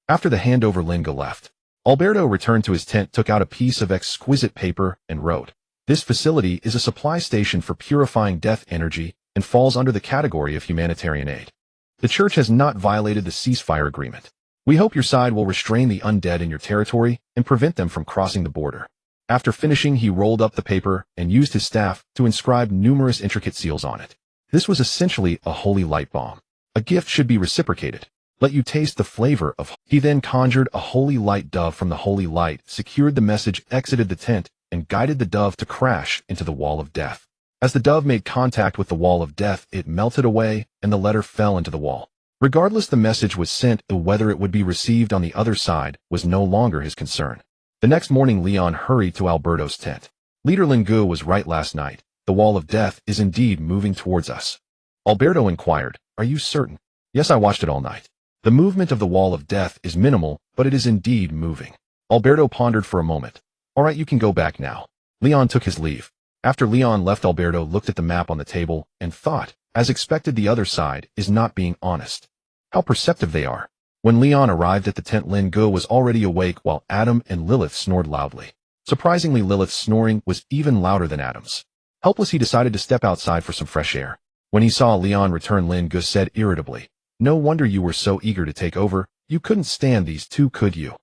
[SPEAKER 1] After the handover, Lin Ge left. Alberto returned to his tent, took out a piece of exquisite paper, and wrote, "This facility is a supply station for purifying death energy and falls under the category of humanitarian aid. The church has not violated the ceasefire agreement. We hope your side will restrain the undead in your territory and prevent them from crossing the border." After finishing, he rolled up the paper and used his staff to inscribe numerous intricate seals on it. This was essentially a holy light bomb. A gift should be reciprocated. Let you taste the flavor of. He then conjured a holy light dove from the holy light, secured the message, exited the tent, and guided the dove to crash into the wall of death. As the dove made contact with the wall of death, it melted away, and the letter fell into the wall. Regardless the message was sent, whether it would be received on the other side was no longer his concern. The next morning, Leon hurried to Alberto's tent. "Leader Lin Ge was right last night. The wall of death is indeed moving towards us." Alberto inquired, "Are you certain?" "Yes, I watched it all night. The movement of the wall of death is minimal, but it is indeed moving." Alberto pondered for a moment. "Alright, you can go back now." Leon took his leave. After Leon left, Alberto looked at the map on the table and thought, as expected, the other side is not being honest. How perceptive they are. When Leon arrived at the tent, Lin Ge was already awake while Adam and Lilith snored loudly. Surprisingly, Lilith's snoring was even louder than Adam's. Helpless, he decided to step outside for some fresh air. When he saw Leon return, Lin Ge said irritably, "No wonder you were so eager to take over. You couldn't stand these two, could you?"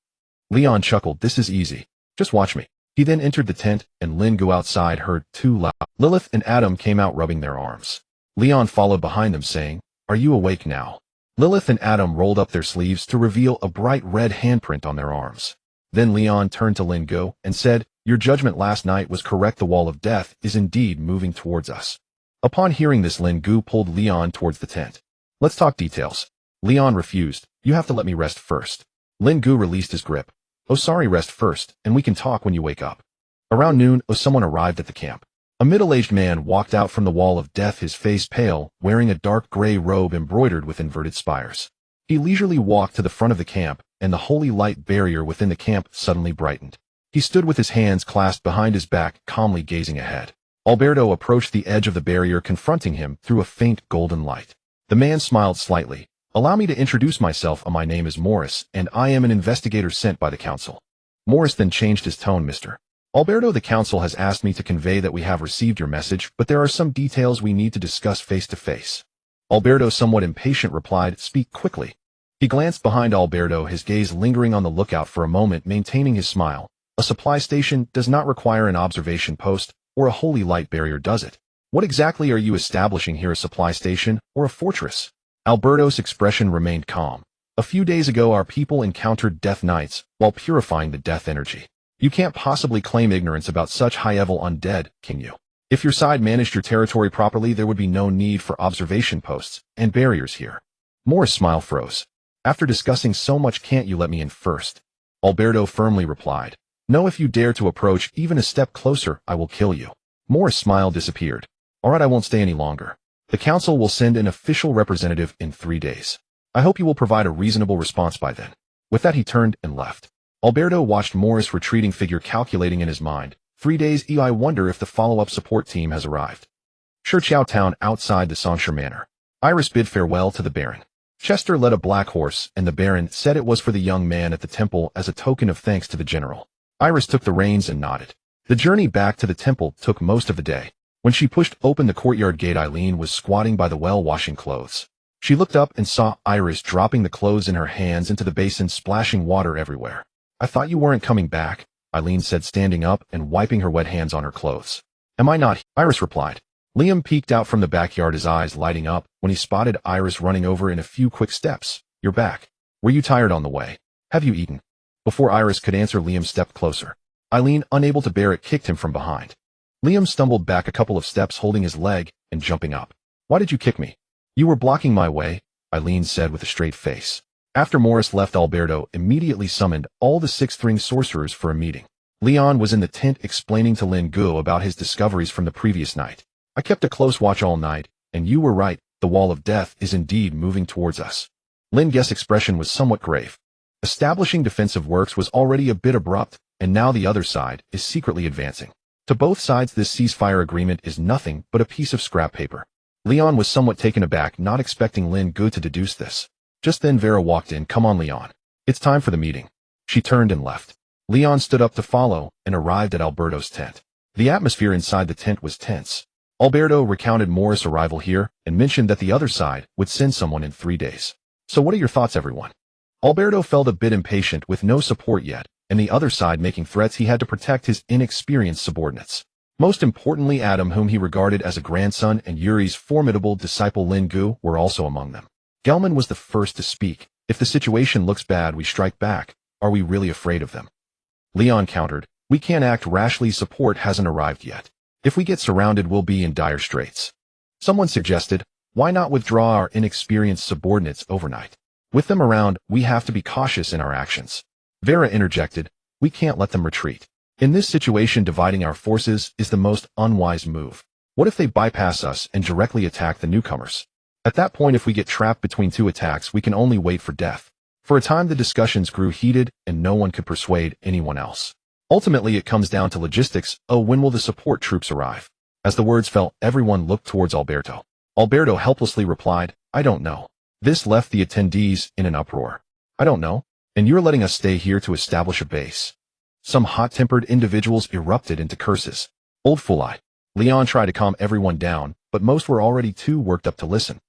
[SPEAKER 1] Leon chuckled, "This is easy. Just watch me." He then entered the tent, and Lin Ge outside heard two loud. Lilith and Adam came out rubbing their arms. Leon followed behind them, saying, "Are you awake now?" Lilith and Adam rolled up their sleeves to reveal a bright red handprint on their arms. Then Leon turned to Lin Ge and said, "Your judgment last night was correct. The wall of death is indeed moving towards us." Upon hearing this, Lin Ge pulled Leon towards the tent. "Let's talk details." Leon refused. "You have to let me rest first." Lin Ge released his grip. "Oh, sorry, rest first, and we can talk when you wake up." Around noon, someone arrived at the camp. A middle-aged man walked out from the wall of death, his face pale, wearing a dark gray robe embroidered with inverted spires. He leisurely walked to the front of the camp, and the holy light barrier within the camp suddenly brightened. He stood with his hands clasped behind his back, calmly gazing ahead. Alberto approached the edge of the barrier, confronting him through a faint golden light. The man smiled slightly. "Allow me to introduce myself. My name is Morris, and I am an investigator sent by the council." Morris then changed his tone. "Mr. Alberto, the council has asked me to convey that we have received your message, but there are some details we need to discuss face to face." Alberto, somewhat impatient, replied, "Speak quickly." He glanced behind Alberto, his gaze lingering on the lookout for a moment, maintaining his smile. "A supply station does not require an observation post or a holy light barrier, does it? What exactly are you establishing here, a supply station or a fortress?" Alberto's expression remained calm. "A few days ago, our people encountered death knights while purifying the death energy. You can't possibly claim ignorance about such high-level undead, can you? If your side managed your territory properly, there would be no need for observation posts and barriers here." Morris' smile froze. "After discussing so much, can't you let me in first?" Alberto firmly replied, "No, if you dare to approach even a step closer, I will kill you." Morris' smile disappeared. "Alright, I won't stay any longer. The council will send an official representative in 3 days. I hope you will provide a reasonable response by then." With that, he turned and left. Alberto watched Morris' retreating figure, calculating in his mind, 3 days, I wonder if the follow-up support team has arrived. Churchow Town, outside the Sauncher Manor. Iris bid farewell to the Baron. Chester led a black horse, and the Baron said it was for the young man at the temple as a token of thanks to the general. Iris took the reins and nodded. The journey back to the temple took most of the day. When she pushed open the courtyard gate, Eileen was squatting by the well washing clothes. She looked up and saw Iris dropping the clothes in her hands into the basin, splashing water everywhere. "I thought you weren't coming back," Eileen said, standing up and wiping her wet hands on her clothes. "Am I not?" Iris replied. Liam peeked out from the backyard, his eyes lighting up when he spotted Iris running over in a few quick steps. "You're back. Were you tired on the way? Have you eaten?" Before Iris could answer, Liam stepped closer. Eileen, unable to bear it, kicked him from behind. Liam stumbled back a couple of steps, holding his leg and jumping up. "Why did you kick me?" "You were blocking my way," Eileen said with a straight face. After Morris left, Alberto immediately summoned all the sixth-ring sorcerers for a meeting. Leon was in the tent explaining to Lin Ge about his discoveries from the previous night. "I kept a close watch all night, and you were right, the wall of death is indeed moving towards us." Lin Ge's expression was somewhat grave. Establishing defensive works was already a bit abrupt, and now the other side is secretly advancing. To both sides, this ceasefire agreement is nothing but a piece of scrap paper. Leon was somewhat taken aback, not expecting Lin Ge to deduce this. Just then Vera walked in. "Come on, Leon. It's time for the meeting." She turned and left. Leon stood up to follow and arrived at Alberto's tent. The atmosphere inside the tent was tense. Alberto recounted Morris' arrival here and mentioned that the other side would send someone in 3 days. "So what are your thoughts, everyone?" Alberto felt a bit impatient with no support yet, and the other side making threats. He had to protect his inexperienced subordinates. Most importantly, Adam, whom he regarded as a grandson, and Yuri's formidable disciple Lin Ge were also among them. Gelman was the first to speak. "If the situation looks bad, we strike back. Are we really afraid of them?" Leon countered, "We can't act rashly. Support hasn't arrived yet. If we get surrounded, we'll be in dire straits." Someone suggested, "Why not withdraw our inexperienced subordinates overnight? With them around, we have to be cautious in our actions." Vera interjected, "We can't let them retreat. In this situation, dividing our forces is the most unwise move. What if they bypass us and directly attack the newcomers? At that point, if we get trapped between two attacks, we can only wait for death." For a time, the discussions grew heated, and no one could persuade anyone else. Ultimately, it comes down to logistics. "Oh, when will the support troops arrive?" As the words fell, everyone looked towards Alberto. Alberto helplessly replied, "I don't know." This left the attendees in an uproar. "I don't know? And you're letting us stay here to establish a base?" Some hot-tempered individuals erupted into curses. "Old fool!" Leon tried to calm everyone down, but most were already too worked up to listen.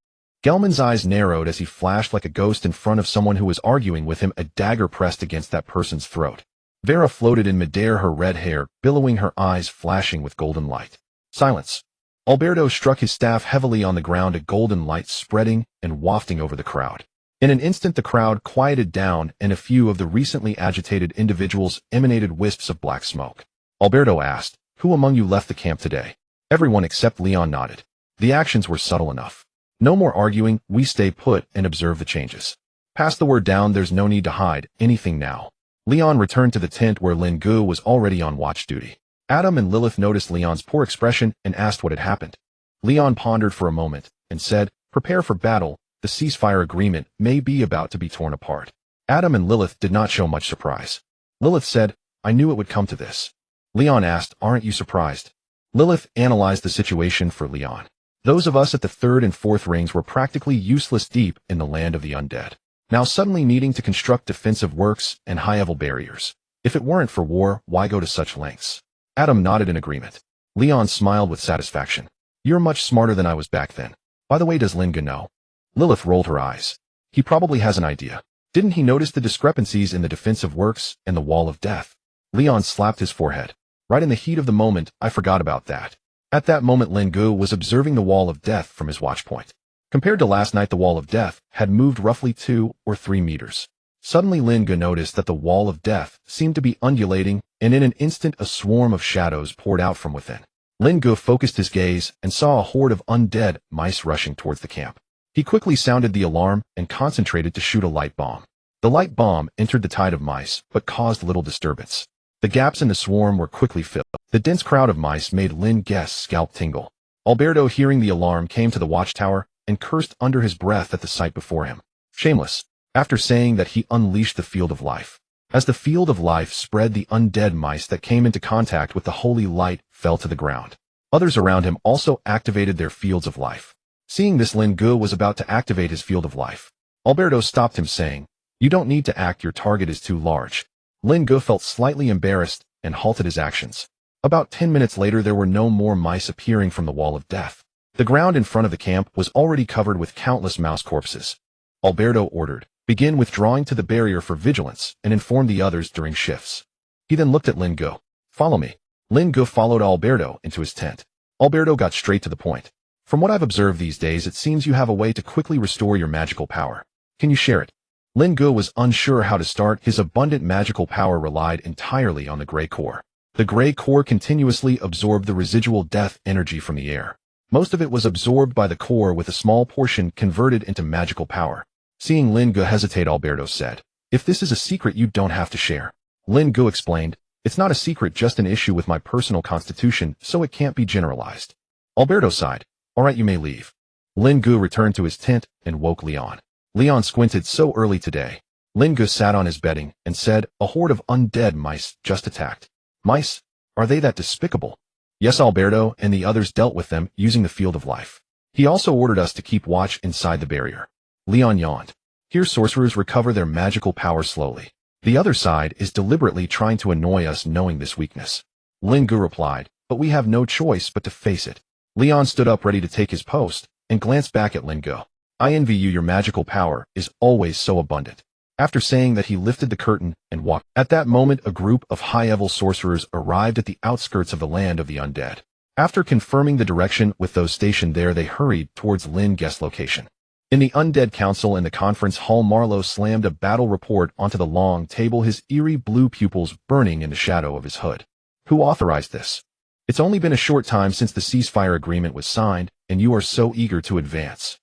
[SPEAKER 1] Gelman's eyes narrowed as he flashed like a ghost in front of someone who was arguing with him, a dagger pressed against that person's throat. Vera floated in midair, her red hair billowing, her eyes flashing with golden light. "Silence!" Alberto struck his staff heavily on the ground, a golden light spreading and wafting over the crowd. In an instant, the crowd quieted down, and a few of the recently agitated individuals emanated wisps of black smoke. Alberto asked, "Who among you left the camp today?" Everyone except Leon nodded. The actions were subtle enough. "No more arguing. We stay put and observe the changes. Pass the word down. There's no need to hide anything now." Leon returned to the tent where Lin Ge was already on watch duty. Adam and Lilith noticed Leon's poor expression and asked what had happened. Leon pondered for a moment and said, "Prepare for battle. The ceasefire agreement may be about to be torn apart." Adam and Lilith did not show much surprise. Lilith said, "I knew it would come to this." Leon asked, "Aren't you surprised?" Lilith analyzed the situation for Leon. "Those of us at the third and fourth rings were practically useless deep in the land of the undead. Now suddenly needing to construct defensive works and high-level barriers. If it weren't for war, why go to such lengths?" Adam nodded in agreement. Leon smiled with satisfaction. "You're much smarter than I was back then. By the way, does Lin Ge know?" Lilith rolled her eyes. "He probably has an idea. Didn't he notice the discrepancies in the defensive works and the wall of death?" Leon slapped his forehead. "Right in the heat of the moment, I forgot about that." At that moment, Lin Ge was observing the wall of death from his watchpoint. Compared to last night, the wall of death had moved roughly 2 or 3 meters. Suddenly, Lin Ge noticed that the wall of death seemed to be undulating, and in an instant a swarm of shadows poured out from within. Lin Ge focused his gaze and saw a horde of undead mice rushing towards the camp. He quickly sounded the alarm and concentrated to shoot a light bomb. The light bomb entered the tide of mice, but caused little disturbance. The gaps in the swarm were quickly filled. The dense crowd of mice made Lin Ge's scalp tingle. Alberto, hearing the alarm, came to the watchtower and cursed under his breath at the sight before him. Shameless. After saying that, he unleashed the field of life. As the field of life spread, the undead mice that came into contact with the holy light fell to the ground. Others around him also activated their fields of life. Seeing this, Lin Ge was about to activate his field of life. Alberto stopped him, saying, "You don't need to act, your target is too large." Lin Ge felt slightly embarrassed and halted his actions. About 10 minutes later, there were no more mice appearing from the wall of death. The ground in front of the camp was already covered with countless mouse corpses. Alberto ordered, "Begin withdrawing to the barrier for vigilance and inform the others during shifts." He then looked at Lin Ge. "Follow me." Lin Ge followed Alberto into his tent. Alberto got straight to the point. "From what I've observed these days, it seems you have a way to quickly restore your magical power. Can you share it?" Lin Ge was unsure how to start. His abundant magical power relied entirely on the gray core. The gray core continuously absorbed the residual death energy from the air. Most of it was absorbed by the core, with a small portion converted into magical power. Seeing Lin Ge hesitate, Alberto said, "If this is a secret, you don't have to share." Lin Ge explained, "It's not a secret, just an issue with my personal constitution, so it can't be generalized." Alberto sighed. "All right, you may leave." Lin Ge returned to his tent and woke Leon. Leon squinted. "So early today?" Lin Ge sat on his bedding and said, "A horde of undead mice just attacked." "Mice? Are they that despicable?" "Yes, Alberto and the others dealt with them using the field of life. He also ordered us to keep watch inside the barrier." Leon yawned. "Here sorcerers recover their magical power slowly. The other side is deliberately trying to annoy us knowing this weakness." Lin Ge replied, "But we have no choice but to face it." Leon stood up ready to take his post and glanced back at Lin Ge. "I envy you, your magical power is always so abundant." After saying that, he lifted the curtain and walked. At that moment, a group of high-level sorcerers arrived at the outskirts of the land of the undead. After confirming the direction with those stationed there, they hurried towards Lin Ge's location. In the Undead Council in the conference hall, Marlowe slammed a battle report onto the long table, his eerie blue pupils burning in the shadow of his hood. "Who authorized this? It's only been a short time since the ceasefire agreement was signed, and you are so eager to advance."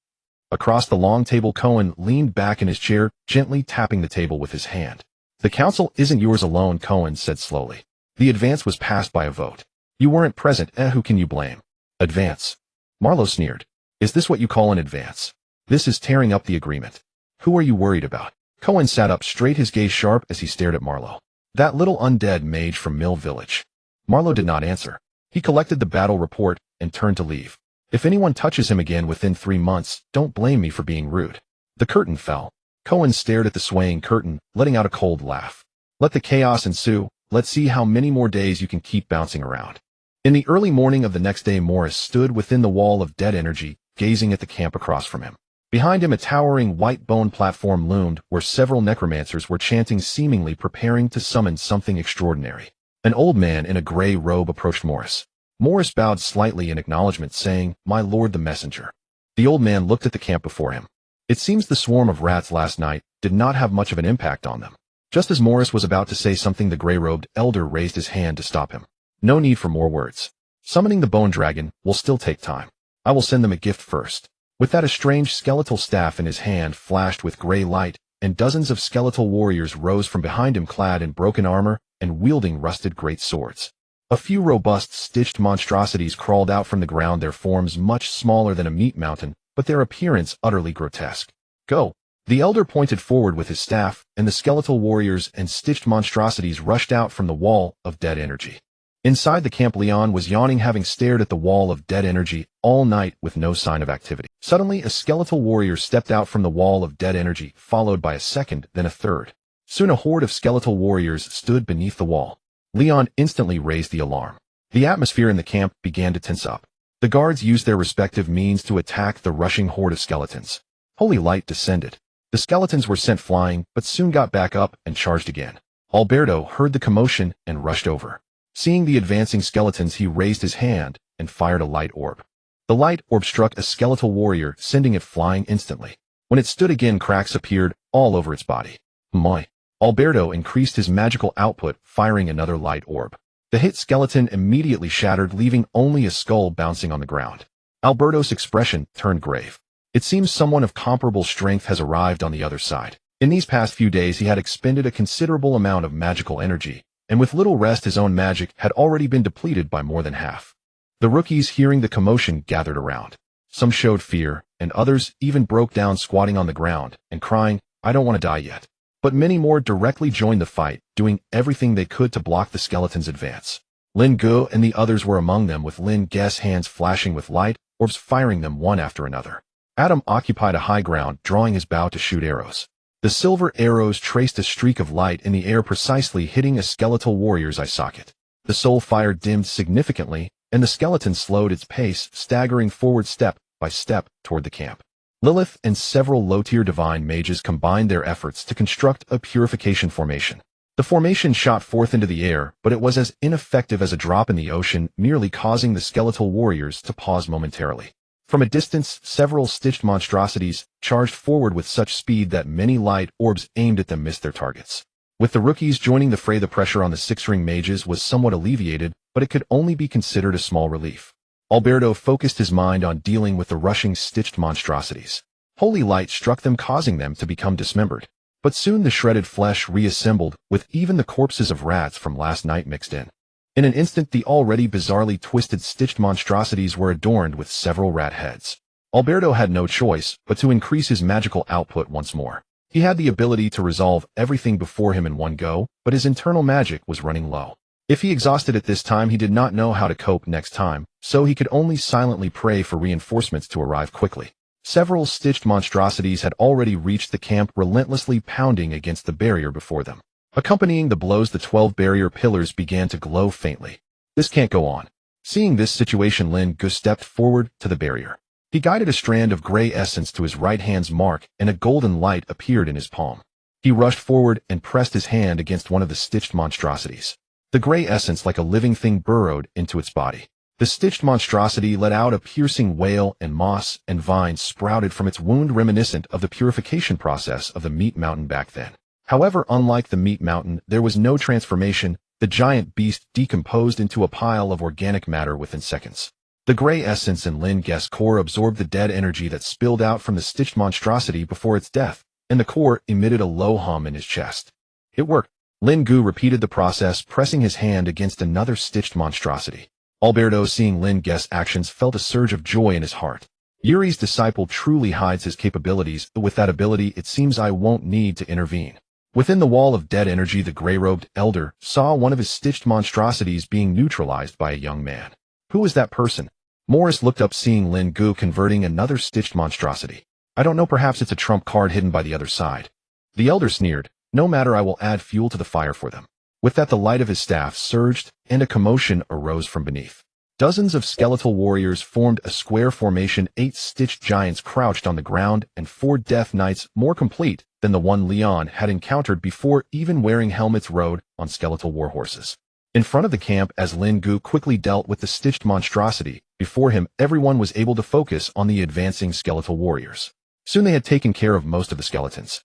[SPEAKER 1] Across the long table, Cohen leaned back in his chair, gently tapping the table with his hand. "The council isn't yours alone," Cohen said slowly. "The advance was passed by a vote. You weren't present, who can you blame?" "Advance?" Marlowe sneered. "Is this what you call an advance? This is tearing up the agreement. Who are you worried about?" Cohen sat up straight, his gaze sharp as he stared at Marlowe. "That little undead mage from Mill Village." Marlowe did not answer. He collected the battle report and turned to leave. "If anyone touches him again within 3 months, don't blame me for being rude." The curtain fell. Cohen stared at the swaying curtain, letting out a cold laugh. "Let the chaos ensue. Let's see how many more days you can keep bouncing around." In the early morning of the next day, Morris stood within the wall of dead energy, gazing at the camp across from him. Behind him, a towering white bone platform loomed, where several necromancers were chanting, seemingly preparing to summon something extraordinary. An old man in a gray robe approached Morris. Morris bowed slightly in acknowledgement, saying, "My lord the messenger." The old man looked at the camp before him. It seems the swarm of rats last night did not have much of an impact on them. Just as Morris was about to say something, the gray-robed elder raised his hand to stop him. "No need for more words. Summoning the bone dragon will still take time. I will send them a gift first." With that, a strange skeletal staff in his hand flashed with gray light, and dozens of skeletal warriors rose from behind him, clad in broken armor and wielding rusted great swords. A few robust stitched monstrosities crawled out from the ground, their forms much smaller than a meat mountain, but their appearance utterly grotesque. "Go!" The elder pointed forward with his staff, and the skeletal warriors and stitched monstrosities rushed out from the wall of dead energy. Inside the camp, Leon was yawning, having stared at the wall of dead energy all night with no sign of activity. Suddenly, a skeletal warrior stepped out from the wall of dead energy, followed by a second, then a third. Soon a horde of skeletal warriors stood beneath the wall. Leon instantly raised the alarm. The atmosphere in the camp began to tense up. The guards used their respective means to attack the rushing horde of skeletons. Holy light descended. The skeletons were sent flying, but soon got back up and charged again. Alberto heard the commotion and rushed over. Seeing the advancing skeletons, he raised his hand and fired a light orb. The light orb struck a skeletal warrior, sending it flying instantly. When it stood again, cracks appeared all over its body. "My!" Alberto increased his magical output, firing another light orb. The hit skeleton immediately shattered, leaving only a skull bouncing on the ground. Alberto's expression turned grave. It seems someone of comparable strength has arrived on the other side. In these past few days, he had expended a considerable amount of magical energy, and with little rest, his own magic had already been depleted by more than half. The rookies, hearing the commotion, gathered around. Some showed fear, and others even broke down, squatting on the ground and crying, "I don't want to die yet." But many more directly joined the fight, doing everything they could to block the skeleton's advance. Lin Ge and the others were among them, with Lin Ge's hands flashing with light orbs, firing them one after another. Adam occupied a high ground, drawing his bow to shoot arrows. The silver arrows traced a streak of light in the air, precisely hitting a skeletal warrior's eye socket. The soul fire dimmed significantly, and the skeleton slowed its pace, staggering forward step by step toward the camp. Lilith and several low-tier divine mages combined their efforts to construct a purification formation. The formation shot forth into the air, but it was as ineffective as a drop in the ocean, merely causing the skeletal warriors to pause momentarily. From a distance, several stitched monstrosities charged forward with such speed that many light orbs aimed at them missed their targets. With the rookies joining the fray, the pressure on the six-ring mages was somewhat alleviated, but it could only be considered a small relief. Alberto focused his mind on dealing with the rushing stitched monstrosities. Holy light struck them, causing them to become dismembered. But soon the shredded flesh reassembled, with even the corpses of rats from last night mixed in. In an instant, the already bizarrely twisted stitched monstrosities were adorned with several rat heads. Alberto had no choice but to increase his magical output once more. He had the ability to resolve everything before him in one go, but his internal magic was running low. If he exhausted it this time, he did not know how to cope next time, so he could only silently pray for reinforcements to arrive quickly. Several stitched monstrosities had already reached the camp, relentlessly pounding against the barrier before them. Accompanying the blows, the 12 barrier pillars began to glow faintly. This can't go on. Seeing this situation, Lin Ge stepped forward to the barrier. He guided a strand of gray essence to his right hand's mark, and a golden light appeared in his palm. He rushed forward and pressed his hand against one of the stitched monstrosities. The gray essence, like a living thing, burrowed into its body. The stitched monstrosity let out a piercing wail, and moss and vines sprouted from its wound, reminiscent of the purification process of the meat mountain back then. However, unlike the meat mountain, there was no transformation. The giant beast decomposed into a pile of organic matter within seconds. The gray essence in Lin Ge's core absorbed the dead energy that spilled out from the stitched monstrosity before its death, and the core emitted a low hum in his chest. It worked. Lin Ge repeated the process, pressing his hand against another stitched monstrosity. Alberto, seeing Lin Ge's actions, felt a surge of joy in his heart. Yuri's disciple truly hides his capabilities, but with that ability it seems I won't need to intervene. Within the wall of dead energy, the gray-robed elder saw one of his stitched monstrosities being neutralized by a young man. Who was that person? Morris looked up, seeing Lin Ge converting another stitched monstrosity. I don't know, perhaps it's a trump card hidden by the other side. The elder sneered. No matter, I will add fuel to the fire for them. With that, the light of his staff surged, and a commotion arose from beneath. Dozens of skeletal warriors formed a square formation. 8 stitched giants crouched on the ground, and 4 death knights, more complete than the one Leon had encountered before, even wearing helmets, rode on skeletal warhorses. In front of the camp, as Lin Ge quickly dealt with the stitched monstrosity before him, everyone was able to focus on the advancing skeletal warriors. Soon they had taken care of most of the skeletons.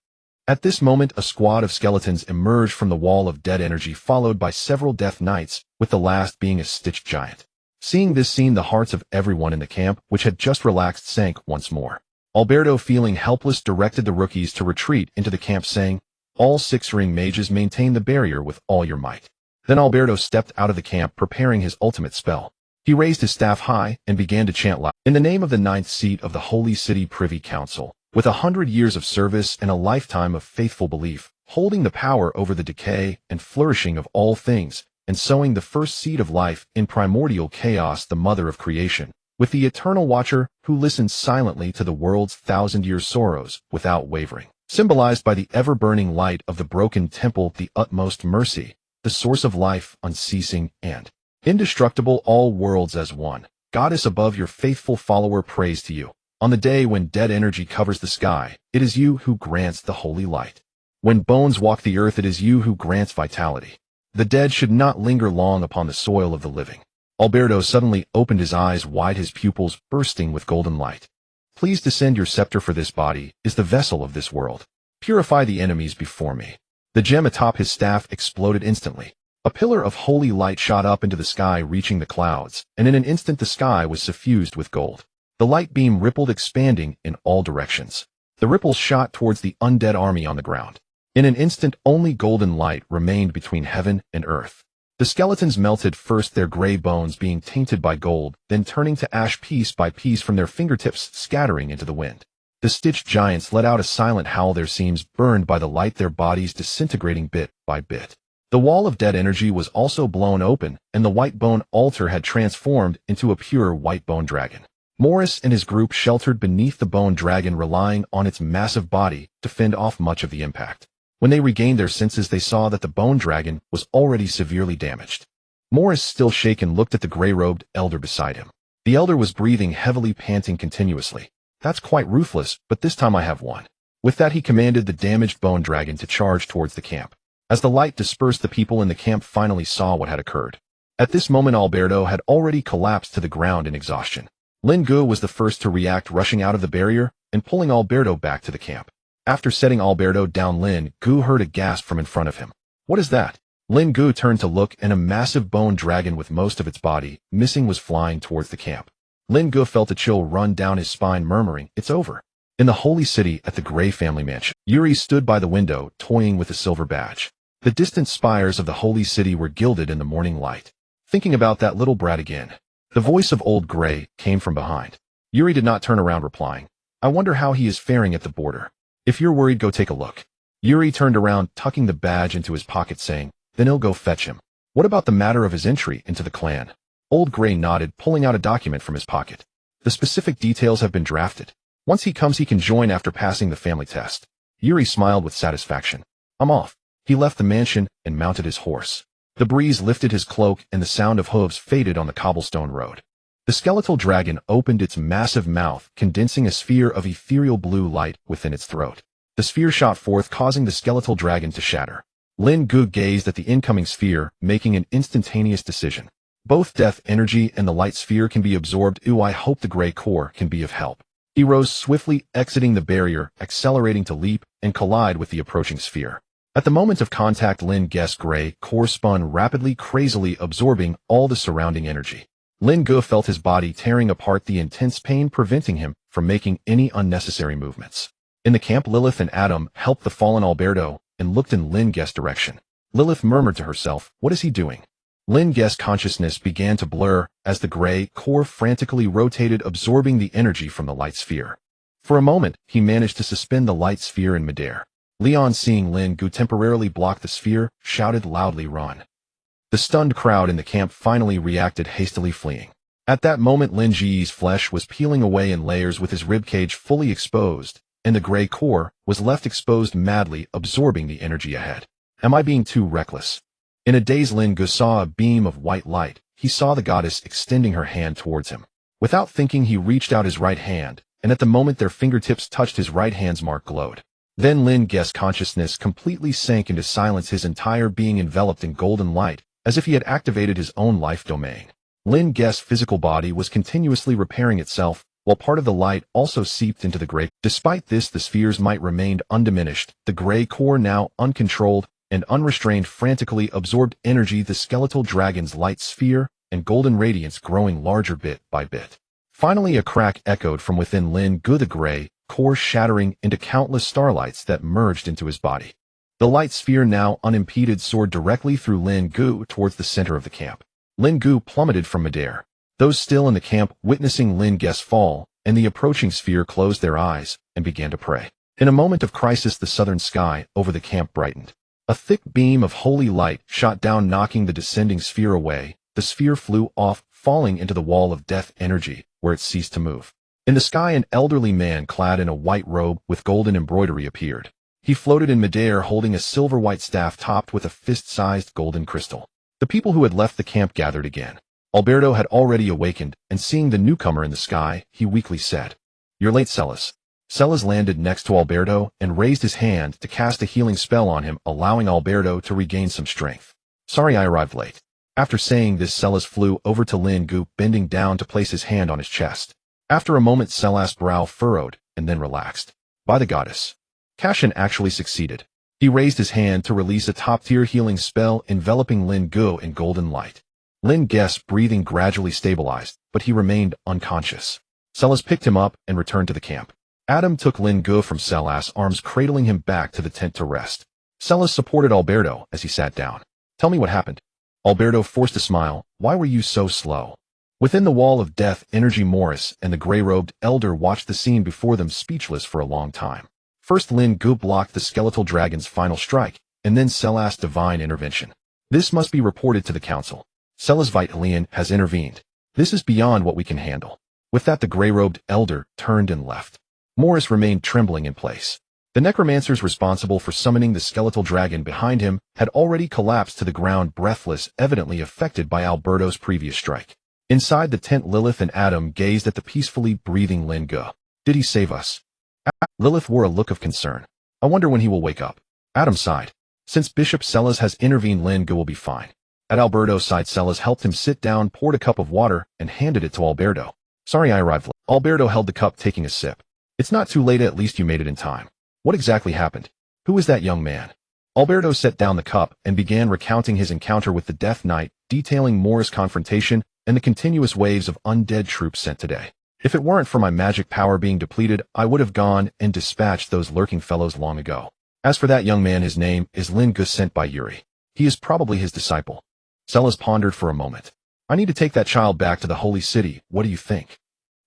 [SPEAKER 1] At this moment, a squad of skeletons emerged from the wall of dead energy, followed by several death knights, with the last being a stitched giant. Seeing this scene, the hearts of everyone in the camp, which had just relaxed, sank once more. Alberto, feeling helpless, directed the rookies to retreat into the camp, saying, "All 6 ring mages, maintain the barrier with all your might." Then Alberto stepped out of the camp, preparing his ultimate spell. He raised his staff high and began to chant loud. In the name of the 9th seat of the Holy City Privy Council, with 100 years of service and a lifetime of faithful belief, holding the power over the decay and flourishing of all things, and sowing the first seed of life in primordial chaos, the mother of creation, with the eternal watcher who listens silently to the world's 1,000-year sorrows without wavering, symbolized by the ever-burning light of the broken temple, the utmost mercy, the source of life, unceasing and indestructible, all worlds as one. Goddess above, your faithful follower prays to you. On the day when dead energy covers the sky, it is you who grants the holy light. When bones walk the earth, it is you who grants vitality. The dead should not linger long upon the soil of the living. Alberto suddenly opened his eyes wide, his pupils bursting with golden light. Please descend, your scepter, for this body is the vessel of this world. Purify the enemies before me. The gem atop his staff exploded instantly. A pillar of holy light shot up into the sky, reaching the clouds, and in an instant the sky was suffused with gold. The light beam rippled, expanding in all directions. The ripples shot towards the undead army on the ground. In an instant, only golden light remained between heaven and earth. The skeletons melted, first their gray bones being tainted by gold, then turning to ash piece by piece from their fingertips, scattering into the wind. The stitched giants let out a silent howl, their seams burned by the light, their bodies disintegrating bit by bit. The wall of dead energy was also blown open, and the white bone altar had transformed into a pure white bone dragon. Morris and his group sheltered beneath the bone dragon, relying on its massive body to fend off much of the impact. When they regained their senses, they saw that the bone dragon was already severely damaged. Morris, still shaken, looked at the gray-robed elder beside him. The elder was breathing heavily, panting continuously. That's quite ruthless, but this time I have one. With that, he commanded the damaged bone dragon to charge towards the camp. As the light dispersed, the people in the camp finally saw what had occurred. At this moment, Alberto had already collapsed to the ground in exhaustion. Lin Ge was the first to react, rushing out of the barrier and pulling Alberto back to the camp. After setting Alberto down, Lin Ge heard a gasp from in front of him. What is that? Lin Ge turned to look, and a massive bone dragon with most of its body missing was flying towards the camp. Lin Ge felt a chill run down his spine, murmuring, "It's over." In the holy city at the Gray family mansion, Yuri stood by the window, toying with a silver badge. The distant spires of the holy city were gilded in the morning light. Thinking about that little brat again. The voice of old Gray came from behind. Yuri did not turn around, replying, "I wonder how he is faring at the border." If you're worried, go take a look. Yuri turned around, tucking the badge into his pocket, saying, then he'll go fetch him. What about the matter of his entry into the clan? Old Gray nodded, pulling out a document from his pocket. The specific details have been drafted. Once he comes, he can join after passing the family test. Yuri smiled with satisfaction. I'm off. He left the mansion and mounted his horse. The breeze lifted his cloak and the sound of hooves faded on the cobblestone road. The skeletal dragon opened its massive mouth, condensing a sphere of ethereal blue light within its throat. The sphere shot forth, causing the skeletal dragon to shatter. Lin Ge gazed at the incoming sphere, making an instantaneous decision. Both death energy and the light sphere can be absorbed. I hope the gray core can be of help. He rose swiftly, exiting the barrier, accelerating to leap and collide with the approaching sphere. At the moment of contact, Lin Ge's gray core spun rapidly, crazily absorbing all the surrounding energy. Lin Ge felt his body tearing apart, the intense pain preventing him from making any unnecessary movements. In the camp, Lilith and Adam helped the fallen Alberto and looked in Lin Ge's direction. Lilith murmured to herself, what is he doing? Lin Ge's consciousness began to blur as the gray core frantically rotated, absorbing the energy from the light sphere. For a moment, he managed to suspend the light sphere in midair. Leon, seeing Lin Ge temporarily block the sphere, shouted loudly, run. The stunned crowd in the camp finally reacted, hastily fleeing. At that moment, Lin Ge's flesh was peeling away in layers with his ribcage fully exposed, and the gray core was left exposed, madly absorbing the energy ahead. Am I being too reckless? In a daze, Lin Ge saw a beam of white light. He saw the goddess extending her hand towards him. Without thinking, he reached out his right hand, and at the moment their fingertips touched, his right hand's mark glowed. Then Lin Ge's consciousness completely sank into silence, his entire being enveloped in golden light, as if he had activated his own life domain. Lin Ge's physical body was continuously repairing itself, while part of the light also seeped into the gray. Despite this, the sphere's might remained undiminished. The gray core, now uncontrolled and unrestrained, frantically absorbed energy, the skeletal dragon's light sphere and golden radiance growing larger bit by bit. Finally, a crack echoed from within Lin Ge, the gray core shattering into countless starlights that merged into his body. The light sphere, now unimpeded, soared directly through Lin Ge towards the center of the camp. Lin Ge plummeted from midair. Those still in the camp, witnessing Lin Ge's fall and the approaching sphere, closed their eyes and began to pray. In a moment of crisis, the southern sky over the camp brightened. A thick beam of holy light shot down, knocking the descending sphere away. The sphere flew off, falling into the wall of death energy, where it ceased to move. In the sky, an elderly man clad in a white robe with golden embroidery appeared. He floated in midair, holding a silver-white staff topped with a fist-sized golden crystal. The people who had left the camp gathered again. Alberto had already awakened, and seeing the newcomer in the sky, he weakly said, "You're late, Celis." Celis landed next to Alberto and raised his hand to cast a healing spell on him, allowing Alberto to regain some strength. "Sorry I arrived late." After saying this, Celis flew over to Lin Ge, bending down to place his hand on his chest. After a moment, Celis' brow furrowed and then relaxed. By the goddess, Cashin actually succeeded. He raised his hand to release a top-tier healing spell, enveloping Lin Ge in golden light. Lin Ge's breathing gradually stabilized, but he remained unconscious. Celis picked him up and returned to the camp. Adam took Lin Ge from Celis' arms, cradling him back to the tent to rest. Celis supported Alberto as he sat down. "Tell me what happened." Alberto forced a smile. "Why were you so slow?" Within the wall of death energy, Morris and the gray-robed elder watched the scene before them, speechless for a long time. First, Lin Ge blocked the skeletal dragon's final strike, and then Celis' divine intervention. "This must be reported to the council. Celis Vitalian has intervened. This is beyond what we can handle." With that, the gray-robed elder turned and left. Morris remained trembling in place. The necromancers responsible for summoning the skeletal dragon behind him had already collapsed to the ground, breathless, evidently affected by Alberto's previous strike. Inside the tent, Lilith and Adam gazed at the peacefully breathing Lin Ge. "Did he save us?" Lilith wore a look of concern. "I wonder when he will wake up." Adam sighed. "Since Bishop Celis has intervened, Lin Ge will be fine." At Alberto's side, Celis helped him sit down, poured a cup of water, and handed it to Alberto. "Sorry I arrived late." Alberto held the cup, taking a sip. "It's not too late, at least you made it in time. What exactly happened? Who is that young man?" Alberto set down the cup and began recounting his encounter with the Death Knight, detailing Morris' confrontation and the continuous waves of undead troops sent today. "If it weren't for my magic power being depleted, I would have gone and dispatched those lurking fellows long ago. As for that young man, his name is Lin Ge, sent by Yuri. He is probably his disciple." Celis pondered for a moment. "I need to take that child back to the holy city. What do you think?"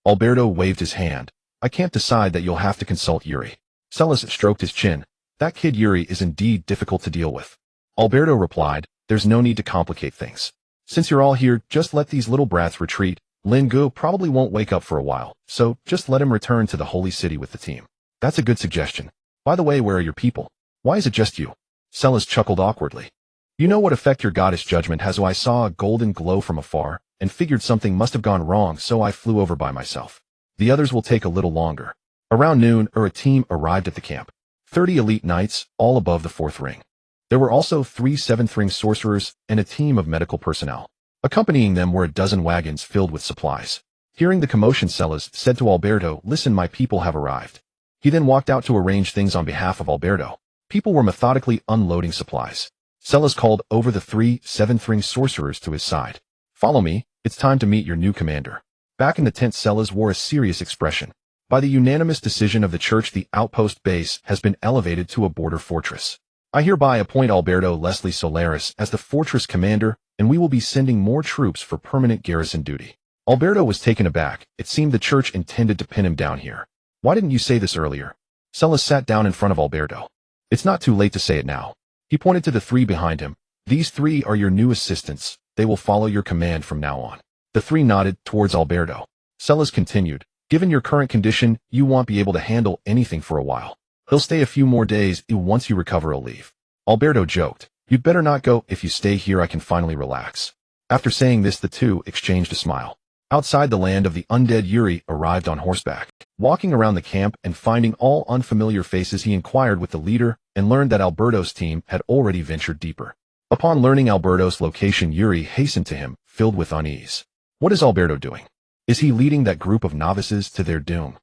[SPEAKER 1] Alberto waved his hand. "I can't decide that. You'll have to consult Yuri." Celis stroked his chin. That kid Yuri is indeed difficult to deal with. Alberto replied, there's no need to complicate things. Since you're all here, just let these little brats retreat. Lin Ge probably won't wake up for a while, so just let him return to the holy city with the team. That's a good suggestion. By the way, where are your people? Why is it just you? Celis chuckled awkwardly. You know what effect your goddess judgment has, so I saw a golden glow from afar, and figured something must have gone wrong, so I flew over by myself. The others will take a little longer. Around noon, a team arrived at the camp. 30 elite knights, all above the 4th ring. There were also 3 7th ring sorcerers and a team of medical personnel. Accompanying them were a dozen wagons filled with supplies. Hearing the commotion, Celis said to Alberto, listen, my people have arrived. He then walked out to arrange things on behalf of Alberto. People were methodically unloading supplies. Celis called over the 3 7th ring sorcerers to his side. Follow me, it's time to meet your new commander. Back in the tent, Celis wore a serious expression. By the unanimous decision of the church, the outpost base has been elevated to a border fortress. I hereby appoint Alberto Leslie Solaris as the fortress commander, and we will be sending more troops for permanent garrison duty. Alberto was taken aback. It seemed the church intended to pin him down here. Why didn't you say this earlier? Celis sat down in front of Alberto. It's not too late to say it now. He pointed to the 3 behind him. These 3 are your new assistants. They will follow your command from now on. The 3 nodded towards Alberto. Celis continued. Given your current condition, you won't be able to handle anything for a while. He'll stay a few more days. Once you recover, he'll leave. Alberto joked. You'd better not go. If you stay here, I can finally relax. After saying this, the 2 exchanged a smile. Outside the land of the undead, Yuri arrived on horseback. Walking around the camp and finding all unfamiliar faces, he inquired with the leader and learned that Alberto's team had already ventured deeper. Upon learning Alberto's location, Yuri hastened to him, filled with unease. What is Alberto doing? Is he leading that group of novices to their doom?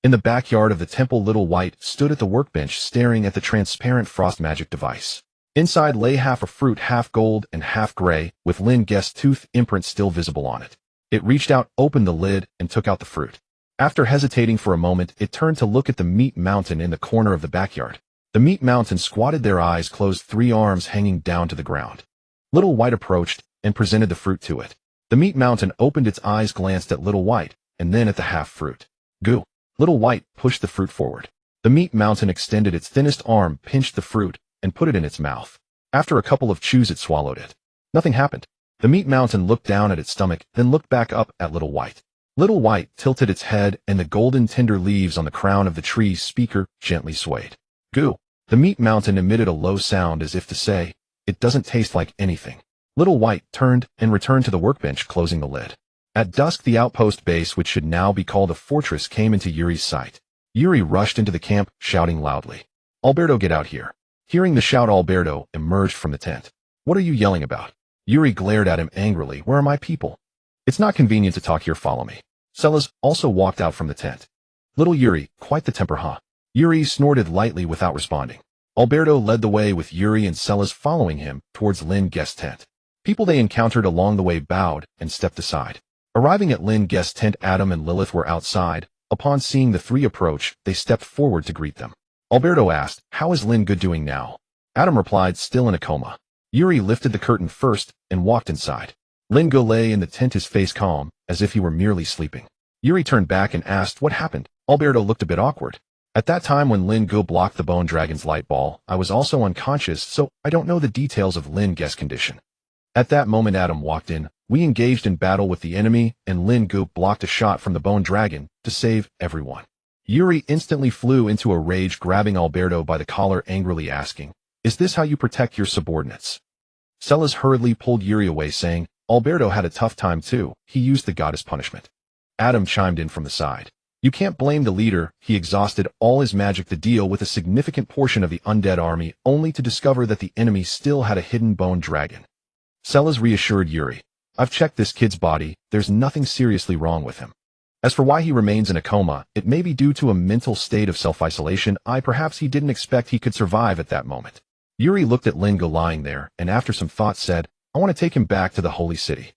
[SPEAKER 1] In the backyard of the temple, Little White stood at the workbench staring at the transparent frost magic device. Inside lay half a fruit, half gold and half gray, with Lin Ge's tooth imprint still visible on it. It reached out, opened the lid, and took out the fruit. After hesitating for a moment, it turned to look at the meat mountain in the corner of the backyard. The meat mountain squatted, their eyes closed, 3 arms hanging down to the ground. Little White approached and presented the fruit to it. The meat mountain opened its eyes, glanced at Little White, and then at the half fruit. Goo. Little White pushed the fruit forward. The meat mountain extended its thinnest arm, pinched the fruit, and put it in its mouth. After a couple of chews, it swallowed it. Nothing happened. The meat mountain looked down at its stomach, then looked back up at Little White. Little White tilted its head, and the golden tender leaves on the crown of the tree's speaker gently swayed. Goo. The meat mountain emitted a low sound as if to say, it doesn't taste like anything. Little White turned and returned to the workbench, closing the lid. At dusk, the outpost base, which should now be called a fortress, came into Yuri's sight. Yuri rushed into the camp, shouting loudly, Alberto, get out here. Hearing the shout, Alberto emerged from the tent. What are you yelling about? Yuri glared at him angrily. Where are my people? It's not convenient to talk here, follow me. Celis also walked out from the tent. Little Yuri, quite the temper, huh? Yuri snorted lightly without responding. Alberto led the way with Yuri and Celis following him towards Lin Ge's tent. People they encountered along the way bowed and stepped aside. Arriving at Lin Ge's tent, Adam and Lilith were outside. Upon seeing the 3 approach, they stepped forward to greet them. Alberto asked, how is Lin Ge doing now? Adam replied, still in a coma. Yuri lifted the curtain first and walked inside. Lin Ge lay in the tent, his face calm, as if he were merely sleeping. Yuri turned back and asked, what happened? Alberto looked a bit awkward. At that time when Lin Ge blocked the bone dragon's light ball, I was also unconscious, so I don't know the details of Lin Ge's condition. At that moment, Adam walked in. We engaged in battle with the enemy, and Lin Ge blocked a shot from the bone dragon to save everyone. Yuri instantly flew into a rage, grabbing Alberto by the collar, angrily asking, is this how you protect your subordinates? Celis hurriedly pulled Yuri away, saying, Alberto had a tough time too. He used the goddess punishment. Adam chimed in from the side. You can't blame the leader. He exhausted all his magic to deal with a significant portion of the undead army, only to discover that the enemy still had a hidden bone dragon. Celis reassured Yuri. I've checked this kid's body. There's nothing seriously wrong with him. As for why he remains in a coma, it may be due to a mental state of self-isolation. Perhaps he didn't expect he could survive at that moment. Yuri looked at Lin Ge lying there, and after some thought said, I want to take him back to the holy city.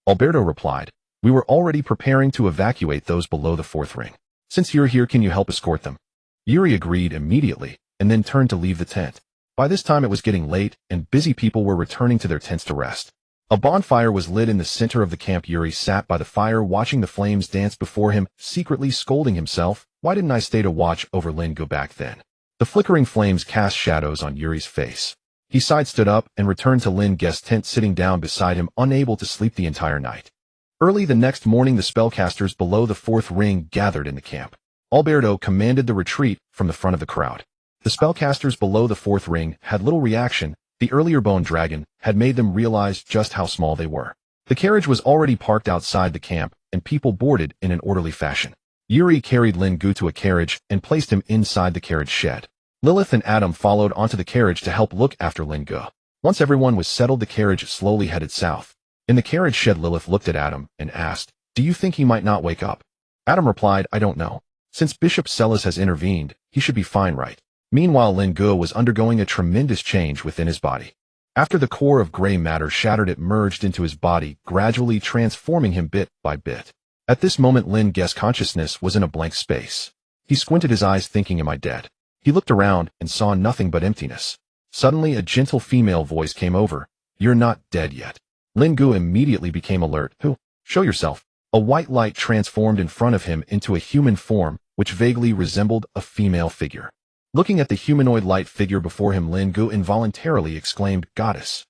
[SPEAKER 1] Alberto replied, we were already preparing to evacuate those below the 4th ring. Since you're here, can you help escort them? Yuri agreed immediately, and then turned to leave the tent. By this time it was getting late, and busy people were returning to their tents to rest. A bonfire was lit in the center of the camp. Yuri sat by the fire watching the flames dance before him, secretly scolding himself. Why didn't I stay to watch over Lin Ge back then? The flickering flames cast shadows on Yuri's face. He stood up and returned to Lin Ge's tent, sitting down beside him, unable to sleep the entire night. Early the next morning, the spellcasters below the fourth ring gathered in the camp. Alberto commanded the retreat from the front of the crowd. The spellcasters below the fourth ring had little reaction. The earlier bone dragon had made them realize just how small they were. The carriage was already parked outside the camp, and people boarded in an orderly fashion. Yuri carried Lin Ge to a carriage and placed him inside the carriage shed. Lilith and Adam followed onto the carriage to help look after Lin Ge. Once everyone was settled, the carriage slowly headed south. In the carriage shed, Lilith looked at Adam and asked, "Do you think he might not wake up?" Adam replied, "I don't know. Since Bishop Celis has intervened, he should be fine, right?" Meanwhile, Lin Ge was undergoing a tremendous change within his body. After the core of gray matter shattered, it merged into his body, gradually transforming him bit by bit. At this moment, Lin Ge's consciousness was in a blank space. He squinted his eyes, thinking, "Am I dead?" He looked around and saw nothing but emptiness. Suddenly, a gentle female voice came over. "You're not dead yet." Lin Ge immediately became alert. "Who? Show yourself." A white light transformed in front of him into a human form, which vaguely resembled a female figure. Looking at the humanoid light figure before him, Lin Ge involuntarily exclaimed, "Goddess."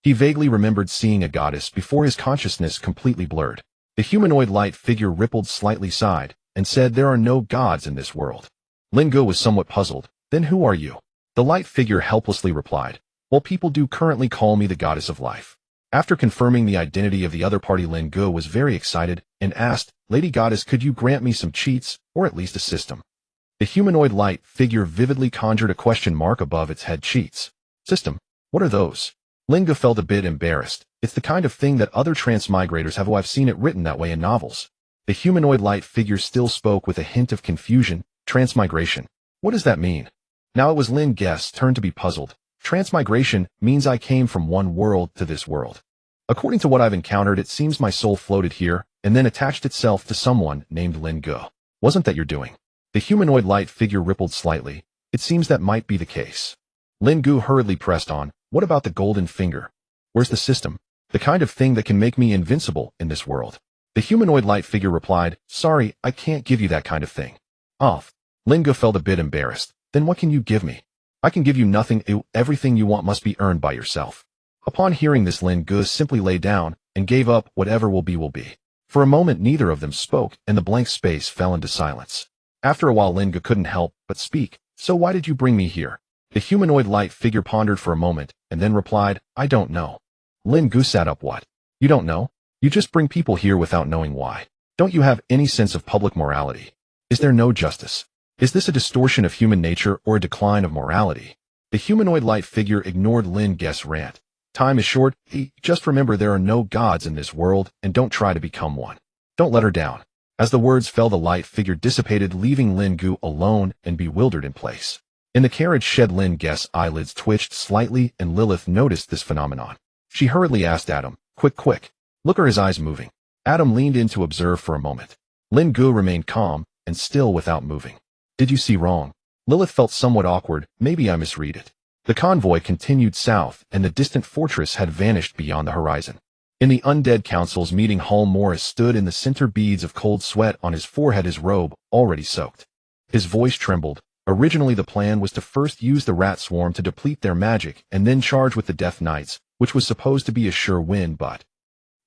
[SPEAKER 1] He vaguely remembered seeing a goddess before his consciousness completely blurred. The humanoid light figure rippled slightly, sighed, and said, "There are no gods in this world." Lin Ge was somewhat puzzled. "Then who are you?" The light figure helplessly replied, "Well, people do currently call me the goddess of life." After confirming the identity of the other party, Lin Ge was very excited and asked, "Lady Goddess, could you grant me some cheats, or at least a system?" The humanoid light figure vividly conjured a question mark above its head. "Cheats? System? What are those?" Lin Ge felt a bit embarrassed. "It's the kind of thing that other transmigrators have. Oh, I've seen it written that way in novels." The humanoid light figure still spoke with a hint of confusion. "Transmigration? What does that mean?" Now it was Lin Ge's turn to be puzzled. "Transmigration means I came from one world to this world. According to what I've encountered, it seems my soul floated here and then attached itself to someone named Lin Ge. Wasn't that your doing?" The humanoid light figure rippled slightly. "It seems that might be the case." Lin Ge hurriedly pressed on. "What about the golden finger? Where's the system? The kind of thing that can make me invincible in this world." The humanoid light figure replied, "Sorry, I can't give you that kind of thing." "Oh." Lin Ge felt a bit embarrassed. "Then what can you give me?" "I can give you nothing. Everything you want must be earned by yourself." Upon hearing this, Lin Ge simply lay down and gave up. Whatever will be will be. For a moment, neither of them spoke, and the blank space fell into silence. After a while, Lin Ge couldn't help but speak. "So why did you bring me here?" The humanoid light figure pondered for a moment and then replied, "I don't know." Lin Ge sat up. "What? You don't know? You just bring people here without knowing why. Don't you have any sense of public morality? Is there no justice? Is this a distortion of human nature or a decline of morality?" The humanoid light figure ignored Lin Ge's rant. "Time is short. Just remember there are no gods in this world, and don't try to become one. Don't let her down." As the words fell, the light figure dissipated, leaving Lin Ge alone and bewildered in place. In the carriage shed, Lin Ge's eyelids twitched slightly, and Lilith noticed this phenomenon. She hurriedly asked Adam, Quick. Look, are his eyes moving?" Adam leaned in to observe for a moment. Lin Ge remained calm and still without moving. "Did you see wrong?" Lilith felt somewhat awkward. "Maybe I misread it." The convoy continued south, and the distant fortress had vanished beyond the horizon. In the Undead Council's meeting hall, Morris stood in the center, beads of cold sweat on his forehead, his robe already soaked. His voice trembled. Originally, the plan was to first use the rat swarm to deplete their magic and then charge with the Death Knights, which was supposed to be a sure win, but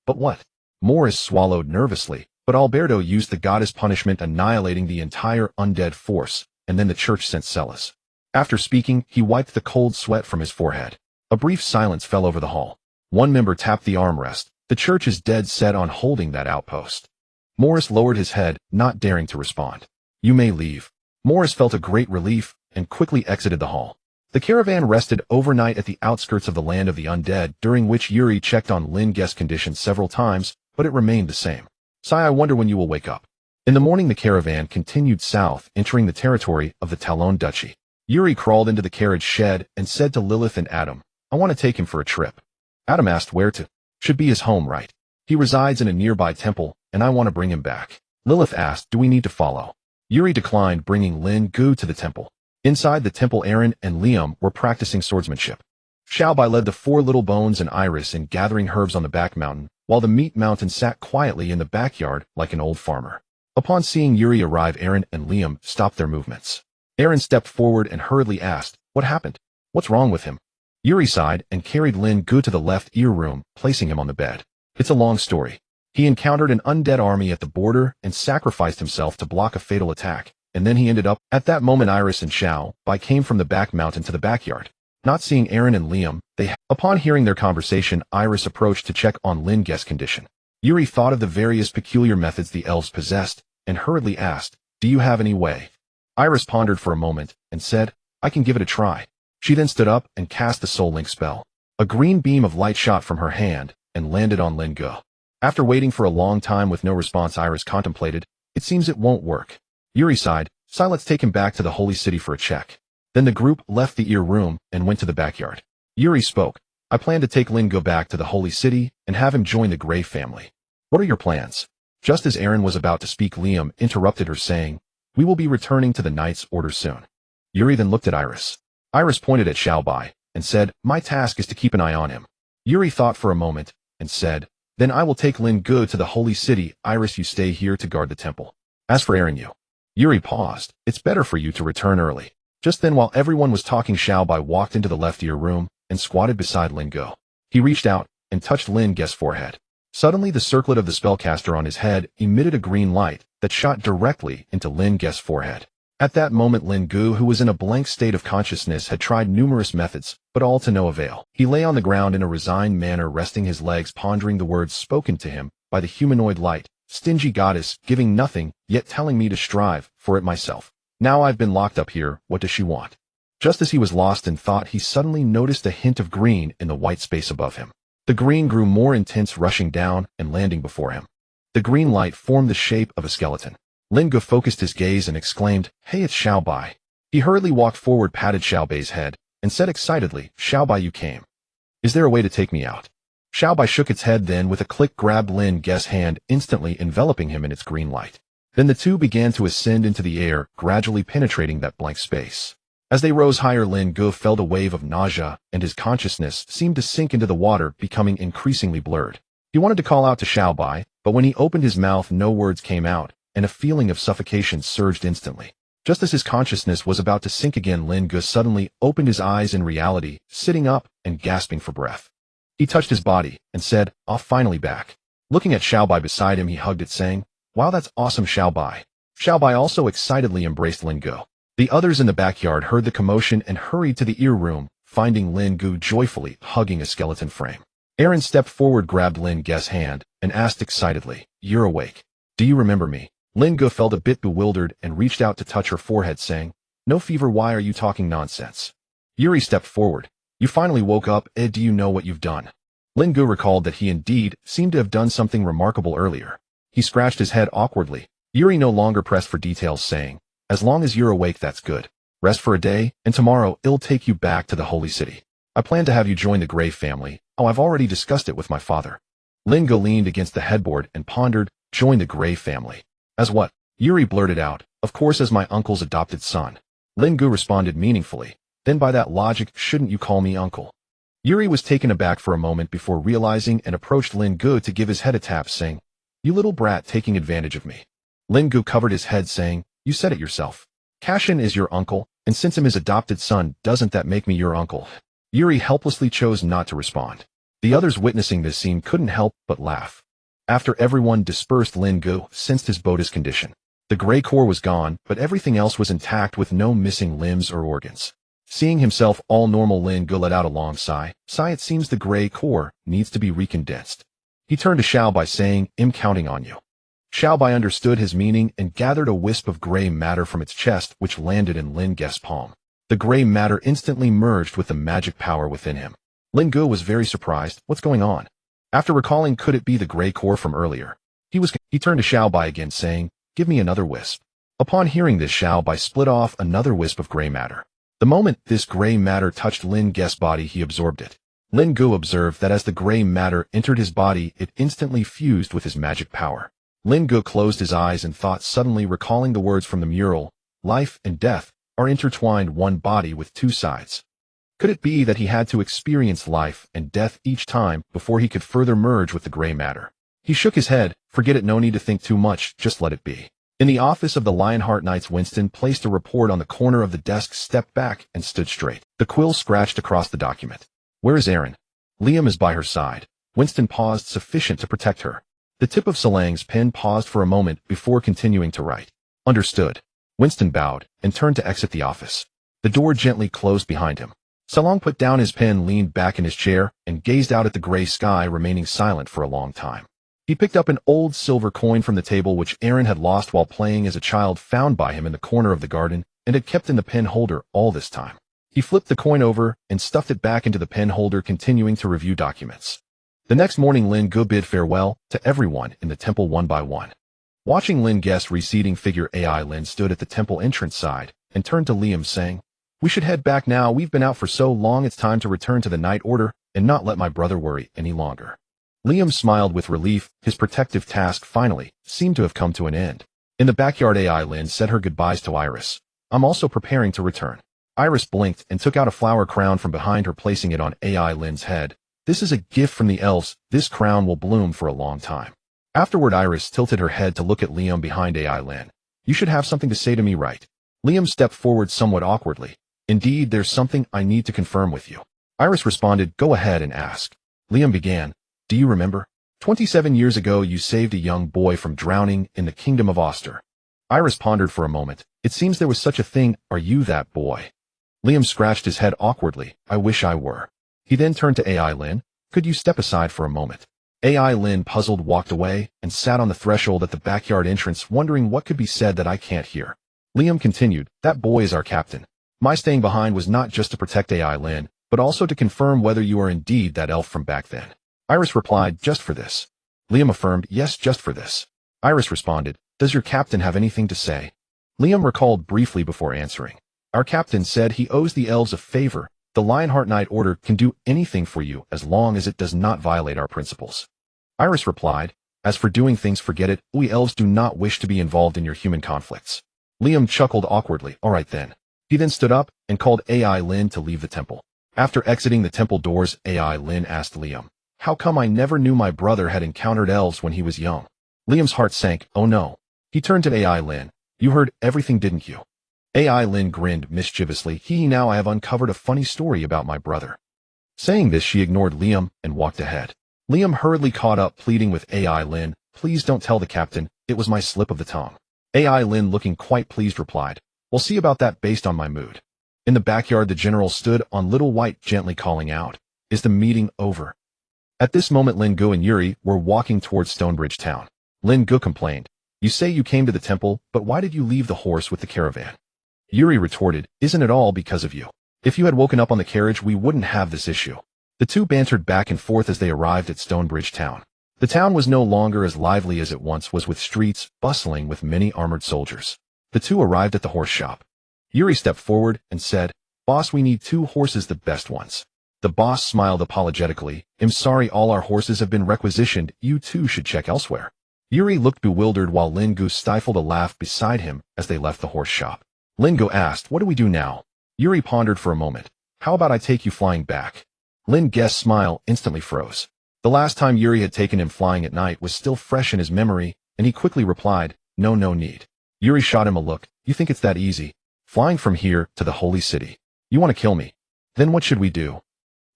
[SPEAKER 1] what? Morris swallowed nervously, but Alberto used the goddess punishment, annihilating the entire undead force, and then the church sent Celis. After speaking, he wiped the cold sweat from his forehead. A brief silence fell over the hall. One member tapped the armrest. The church is dead set on holding that outpost. Morris lowered his head, not daring to respond. "You may leave." Morris felt a great relief and quickly exited the hall. The caravan rested overnight at the outskirts of the land of the undead, during which Yuri checked on Lin Ge's condition several times, but it remained the same. "Sai, I wonder when you will wake up." In the morning, the caravan continued south, entering the territory of the Talon Duchy. Yuri crawled into the carriage shed and said to Lilith and Adam, "I want to take him for a trip." Adam asked, "Where to?" "Should be his home, right? He resides in a nearby temple, and I want to bring him back." Lilith asked, "Do we need to follow?" Yuri declined, bringing Lin Ge to the temple. Inside the temple, Aaron and Liam were practicing swordsmanship. Xiaobai led the four little bones and Iris in gathering herbs on the back mountain, while the meat mountain sat quietly in the backyard like an old farmer. Upon seeing Yuri arrive, Aaron and Liam stopped their movements. Aaron stepped forward and hurriedly asked, "What happened? What's wrong with him?" Yuri sighed and carried Lin Ge to the left ear room, placing him on the bed. It's a long story. He encountered an undead army at the border and sacrificed himself to block a fatal attack, and then he ended up. At that moment, Iris and Xiaobai came from the back mountain to the backyard. Not seeing Aaron and Liam, upon hearing their conversation, Iris approached to check on Lin Ge's condition. Yuri thought of the various peculiar methods the elves possessed, and hurriedly asked, "Do you have any way?" Iris pondered for a moment, and said, "I can give it a try." She then stood up and cast the soul link spell. A green beam of light shot from her hand, and landed on Lin Ge. After waiting for a long time with no response, Iris contemplated, "It seems it won't work." Yuri sighed, "So let's take him back to the holy city for a check." Then the group left the ear room and went to the backyard. Yuri spoke, "I plan to take Lin Ge back to the holy city and have him join the Grey family. What are your plans?" Just as Aaron was about to speak, Liam interrupted her, saying, "We will be returning to the Knight's Order soon." Yuri then looked at Iris. Iris pointed at Xiaobai and said, "My task is to keep an eye on him." Yuri thought for a moment and said, "Then I will take Lin Ge to the holy city. Iris, you stay here to guard the temple. As for Aaron, you..." Yuri paused. "It's better for you to return early." Just then, while everyone was talking, Xiaobai walked into the left ear room and squatted beside Lin Ge. He reached out and touched Lin Ge's forehead. Suddenly, the circlet of the spellcaster on his head emitted a green light that shot directly into Lin Ge's forehead. At that moment, Lin Ge, who was in a blank state of consciousness, had tried numerous methods, but all to no avail. He lay on the ground in a resigned manner, resting his legs, pondering the words spoken to him by the humanoid light. "Stingy goddess, giving nothing, yet telling me to strive for it myself. Now I've been locked up here, what does she want?" Just as he was lost in thought, he suddenly noticed a hint of green in the white space above him. The green grew more intense, rushing down and landing before him. The green light formed the shape of a skeleton. Lin Ge focused his gaze and exclaimed, "Hey, it's Xiaobai." He hurriedly walked forward, patted Xiaobai's head, and said excitedly, "Xiaobai, you came. Is there a way to take me out?" Xiaobai shook its head, then with a click grabbed Lin Ge's hand, instantly enveloping him in its green light. Then the two began to ascend into the air, gradually penetrating that blank space. As they rose higher, Lin Ge felt a wave of nausea, and his consciousness seemed to sink into the water, becoming increasingly blurred. He wanted to call out to Xiaobai, but when he opened his mouth, no words came out, and a feeling of suffocation surged instantly. Just as his consciousness was about to sink again, Lin Ge suddenly opened his eyes in reality, sitting up and gasping for breath. He touched his body and said, "I'm finally back." Looking at Xiaobai beside him, he hugged it, saying, "Wow, that's awesome, Xiaobai." Xiaobai also excitedly embraced Lin Ge. The others in the backyard heard the commotion and hurried to the ear room, finding Lin Ge joyfully hugging a skeleton frame. Aaron stepped forward, grabbed Lin Ge's hand, and asked excitedly, "You're awake. Do you remember me?" Lin Ge felt a bit bewildered and reached out to touch her forehead, saying, "No fever, why are you talking nonsense?" Yuri stepped forward. "You finally woke up, Ed, do you know what you've done?" Lin Ge recalled that he indeed seemed to have done something remarkable earlier. He scratched his head awkwardly. Yuri no longer pressed for details, saying, "As long as you're awake, that's good. Rest for a day, and tomorrow it'll take you back to the holy city. I plan to have you join the Grey family. Oh, I've already discussed it with my father." Lin Ge leaned against the headboard and pondered, "Join the Grey family? As what?" Yuri blurted out, "Of course, as my uncle's adopted son." Lin Ge responded meaningfully, "Then by that logic, shouldn't you call me uncle?" Yuri was taken aback for a moment before realizing and approached Lin Ge to give his head a tap, saying, "You little brat, taking advantage of me." Lin Ge covered his head, saying, "You said it yourself. Cashin is your uncle, and since I'm his adopted son, doesn't that make me your uncle?" Yuri helplessly chose not to respond. The others witnessing this scene couldn't help but laugh. After everyone dispersed, Lin Ge sensed his body's condition. The gray core was gone, but everything else was intact with no missing limbs or organs. Seeing himself all normal, Lin Ge let out a long sigh. "It seems the gray core needs to be recondensed." He turned to Xiaobai, saying, "I'm counting on you." Xiaobai understood his meaning and gathered a wisp of gray matter from its chest, which landed in Lin Ge's palm. The gray matter instantly merged with the magic power within him. Lin Ge was very surprised. What's going on? After recalling, could it be the gray core from earlier? He turned to Xiaobai again, saying, "Give me another wisp." Upon hearing this, Xiaobai split off another wisp of gray matter. The moment this gray matter touched Lin Ge's body, he absorbed it. Lin Ge observed that as the gray matter entered his body, it instantly fused with his magic power. Lin Ge closed his eyes and thought, suddenly recalling the words from the mural, "Life and death are intertwined, one body with two sides." Could it be that he had to experience life and death each time before he could further merge with the gray matter? He shook his head. Forget it, no need to think too much, just let it be. In the office of the Lionheart Knights, Winston placed a report on the corner of the desk, stepped back, and stood straight. The quill scratched across the document. Where is Erin? Liam is by her side. Winston paused, sufficient to protect her. The tip of Salang's pen paused for a moment before continuing to write. Understood. Winston bowed and turned to exit the office. The door gently closed behind him. Salang put down his pen, leaned back in his chair, and gazed out at the gray sky, remaining silent for a long time. He picked up an old silver coin from the table which Erin had lost while playing as a child, found by him in the corner of the garden, and had kept in the pen holder all this time. He flipped the coin over and stuffed it back into the pen holder, continuing to review documents. The next morning, Lin Ge bid farewell to everyone in the temple one by one. Watching Lin Ge's receding figure, AI Lin stood at the temple entrance side and turned to Liam, saying, "We should head back now. We've been out for so long. It's time to return to the Night Order and not let my brother worry any longer." Liam smiled with relief. His protective task finally seemed to have come to an end. In the backyard, AI Lin said her goodbyes to Iris. "I'm also preparing to return." Iris blinked and took out a flower crown from behind her, placing it on AI Lin's head. "This is a gift from the elves. This crown will bloom for a long time." Afterward, Iris tilted her head to look at Liam behind AI Lin. "You should have something to say to me, right?" Liam stepped forward somewhat awkwardly. "Indeed, there's something I need to confirm with you." Iris responded, "Go ahead and ask." Liam began, "Do you remember? 27 years ago you saved a young boy from drowning in the kingdom of Oster." Iris pondered for a moment. "It seems there was such a thing. Are you that boy?" Liam scratched his head awkwardly. "I wish I were." He then turned to AI Lin. "Could you step aside for a moment?" AI Lin, puzzled, walked away and sat on the threshold at the backyard entrance, wondering what could be said that I can't hear. Liam continued, "That boy is our captain. My staying behind was not just to protect AI Lin, but also to confirm whether you are indeed that elf from back then." Iris replied, "Just for this." Liam affirmed, "Yes, just for this." Iris responded, "Does your captain have anything to say?" Liam recalled briefly before answering. "Our captain said he owes the elves a favor. The Lionheart Knight Order can do anything for you as long as it does not violate our principles." Iris replied, "As for doing things, forget it. We elves do not wish to be involved in your human conflicts." Liam chuckled awkwardly. "All right then." He then stood up and called AI Lin to leave the temple. After exiting the temple doors, AI Lin asked Liam, "How come I never knew my brother had encountered elves when he was young?" Liam's heart sank. "Oh no." He turned to AI Lin. "You heard everything, didn't you?" AI Lin grinned mischievously. Now I have uncovered a funny story about my brother." Saying this, she ignored Liam and walked ahead. Liam hurriedly caught up, pleading with AI Lin, "Please don't tell the captain. It was my slip of the tongue." AI Lin, looking quite pleased, replied, "We'll see about that based on my mood." In the backyard, the general stood on Little White, gently calling out, "Is the meeting over?" At this moment, Lin Ge and Yuri were walking towards Stonebridge town. Lin Ge complained, "You say you came to the temple, but why did you leave the horse with the caravan?" Yuri retorted, "Isn't it all because of you? If you had woken up on the carriage, we wouldn't have this issue." The two bantered back and forth as they arrived at Stonebridge town. The town was no longer as lively as it once was, with streets bustling with many armored soldiers. The two arrived at the horse shop. Yuri stepped forward and said, "Boss, we need 2 horses, the best ones." The boss smiled apologetically. "I'm sorry, all our horses have been requisitioned. You two should check elsewhere." Yuri looked bewildered while Lin Ge stifled a laugh beside him as they left the horse shop. Lin Ge asked, "What do we do now?" Yuri pondered for a moment. "How about I take you flying back?" Lin Ge's smile instantly froze. The last time Yuri had taken him flying at night was still fresh in his memory, and he quickly replied, "No need." Yuri shot him a look. "You think it's that easy? Flying from here to the holy city? You want to kill me? Then what should we do?"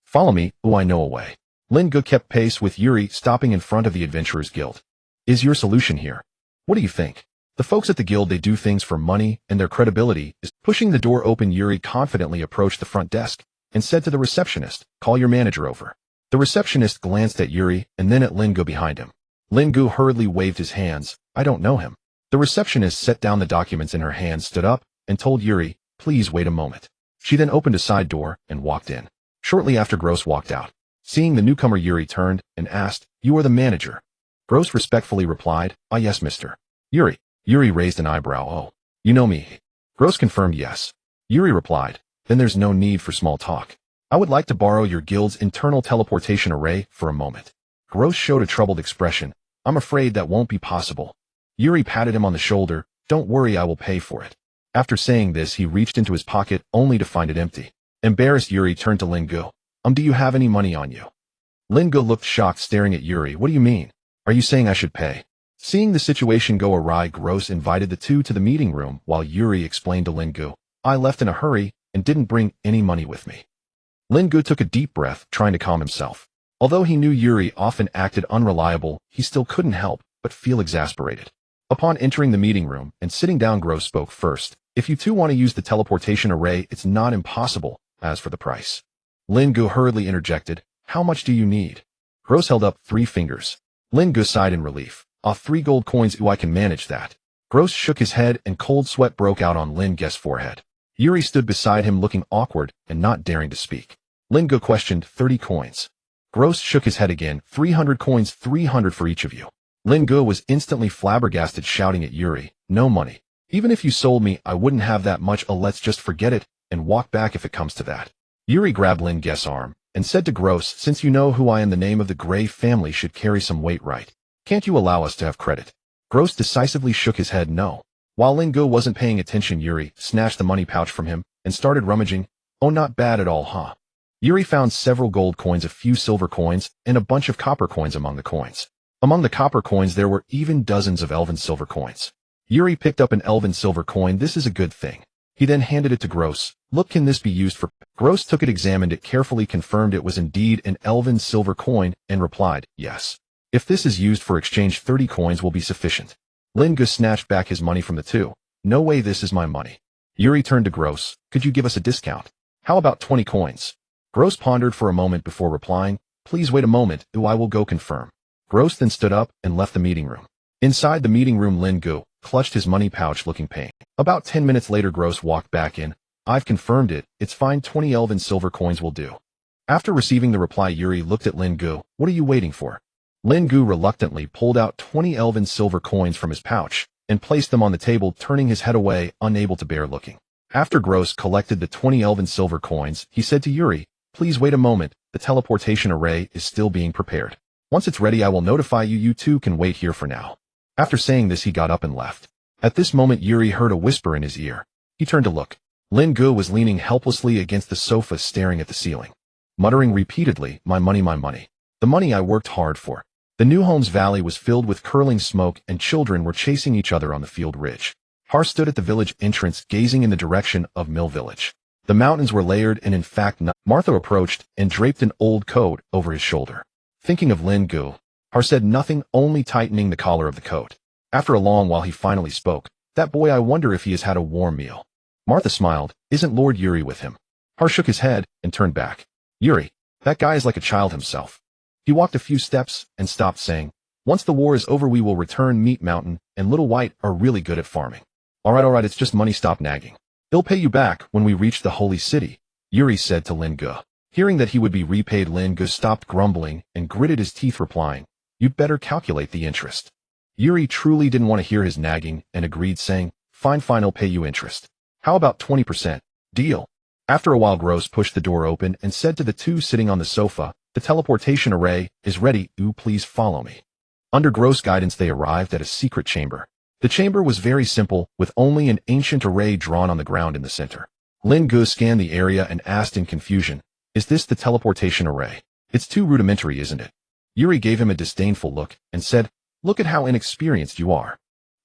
[SPEAKER 1] "Follow me. Oh, I know a way." Lin Ge kept pace with Yuri, stopping in front of the Adventurers Guild. "Is your solution here? What do you think? The folks at the guild, they do things for money, and their credibility is..." Pushing the door open, Yuri confidently approached the front desk and said to the receptionist, "Call your manager over." The receptionist glanced at Yuri and then at Lin Ge behind him. Lin Ge hurriedly waved his hands. "I don't know him." The receptionist set down the documents in her hands, stood up, and told Yuri, "Please wait a moment." She then opened a side door and walked in. Shortly after, Gross walked out. Seeing the newcomer, Yuri turned and asked, "You are the manager?" Gross respectfully replied, "Ah, yes, Mr. Yuri." Yuri raised an eyebrow. "Oh, you know me?" Gross confirmed yes. Yuri replied, "Then there's no need for small talk. I would like to borrow your guild's internal teleportation array for a moment." Gross showed a troubled expression. "I'm afraid that won't be possible." Yuri patted him on the shoulder. "Don't worry, I will pay for it." After saying this, he reached into his pocket only to find it empty. Embarrassed, Yuri turned to Lin Ge. Do you have any money on you? Lin Ge looked shocked, staring at Yuri. What do you mean? Are you saying I should pay? Seeing the situation go awry, Gross invited the two to the meeting room while Yuri explained to Lin Ge, I left in a hurry and didn't bring any money with me. Lin Ge took a deep breath, trying to calm himself. Although he knew Yuri often acted unreliable, he still couldn't help but feel exasperated. Upon entering the meeting room and sitting down, Gross spoke first. If you two want to use the teleportation array, it's not impossible. As for the price. Lin Ge hurriedly interjected, how much do you need? Gross held up 3 fingers. Lin Ge sighed in relief. 3 gold coins. Ooh, I can manage that. Gross shook his head and cold sweat broke out on Lin Ge's forehead. Yuri stood beside him looking awkward and not daring to speak. Lin Ge questioned, 30 coins. Gross shook his head again, 300 coins, 300 for each of you. Lin Ge was instantly flabbergasted, shouting at Yuri, no money. Even if you sold me, I wouldn't have that much. Let's just forget it and walk back if it comes to that. Yuri grabbed Lin Ge's arm and said to Gross, since you know who I am, the name of the Gray family should carry some weight, right? Can't you allow us to have credit? Gross decisively shook his head no. While Lin Ge wasn't paying attention, Yuri snatched the money pouch from him and started rummaging. Oh, not bad at all, huh? Yuri found several gold coins, a few silver coins, and a bunch of copper coins among the coins. Among the copper coins there were even dozens of elven silver coins. Yuri picked up an elven silver coin. This is a good thing. He then handed it to Gross. Look, can this be used for? Gross took it, examined it carefully, confirmed it was indeed an elven silver coin, and replied, yes. If this is used for exchange, 30 coins will be sufficient. Lin Ge snatched back his money from the two. No way, this is my money. Yuri turned to Gross. Could you give us a discount? How about 20 coins? Gross pondered for a moment before replying, please wait a moment, I will go confirm. Gross then stood up and left the meeting room. Inside the meeting room, Lin Ge clutched his money pouch looking pained. About 10 minutes later, Gross walked back in. I've confirmed it. It's fine. 20 elven silver coins will do. After receiving the reply, Yuri looked at Lin Ge. What are you waiting for? Lin Ge reluctantly pulled out 20 elven silver coins from his pouch and placed them on the table, turning his head away, unable to bear looking. After Gross collected the 20 elven silver coins, he said to Yuri, please wait a moment. The teleportation array is still being prepared. Once it's ready, I will notify you. You two can wait here for now. After saying this, he got up and left. At this moment, Yuri heard a whisper in his ear. He turned to look. Lin Ge was leaning helplessly against the sofa, staring at the ceiling, muttering repeatedly, my money, the money I worked hard for. The New Homes Valley was filled with curling smoke, and children were chasing each other on the field ridge. Har stood at the village entrance, gazing in the direction of Mill Village. The mountains were layered, and in fact, Martha approached and draped an old coat over his shoulder. Thinking of Lin Ge, Har said nothing, only tightening the collar of the coat. After a long while, he finally spoke. That boy, I wonder if he has had a warm meal. Martha smiled. Isn't Lord Yuri with him? Har shook his head and turned back. Yuri, that guy is like a child himself. He walked a few steps and stopped, saying, once the war is over, we will return Meat Mountain, and Little White are really good at farming. All right, it's just money, stop nagging. They'll pay you back when we reach the holy city, Yuri said to Lin Ge. Hearing that he would be repaid, Lin Ge stopped grumbling and gritted his teeth, replying, you'd better calculate the interest. Yuri truly didn't want to hear his nagging and agreed, saying, fine, I'll pay you interest. How about 20%? Deal. After a while, Gross pushed the door open and said to the two sitting on the sofa, the teleportation array is ready. Please follow me. Under Gross' guidance, they arrived at a secret chamber. The chamber was very simple, with only an ancient array drawn on the ground in the center. Lin Ge scanned the area and asked in confusion, is this the teleportation array? It's too rudimentary, isn't it? Yuri gave him a disdainful look and said, look at how inexperienced you are.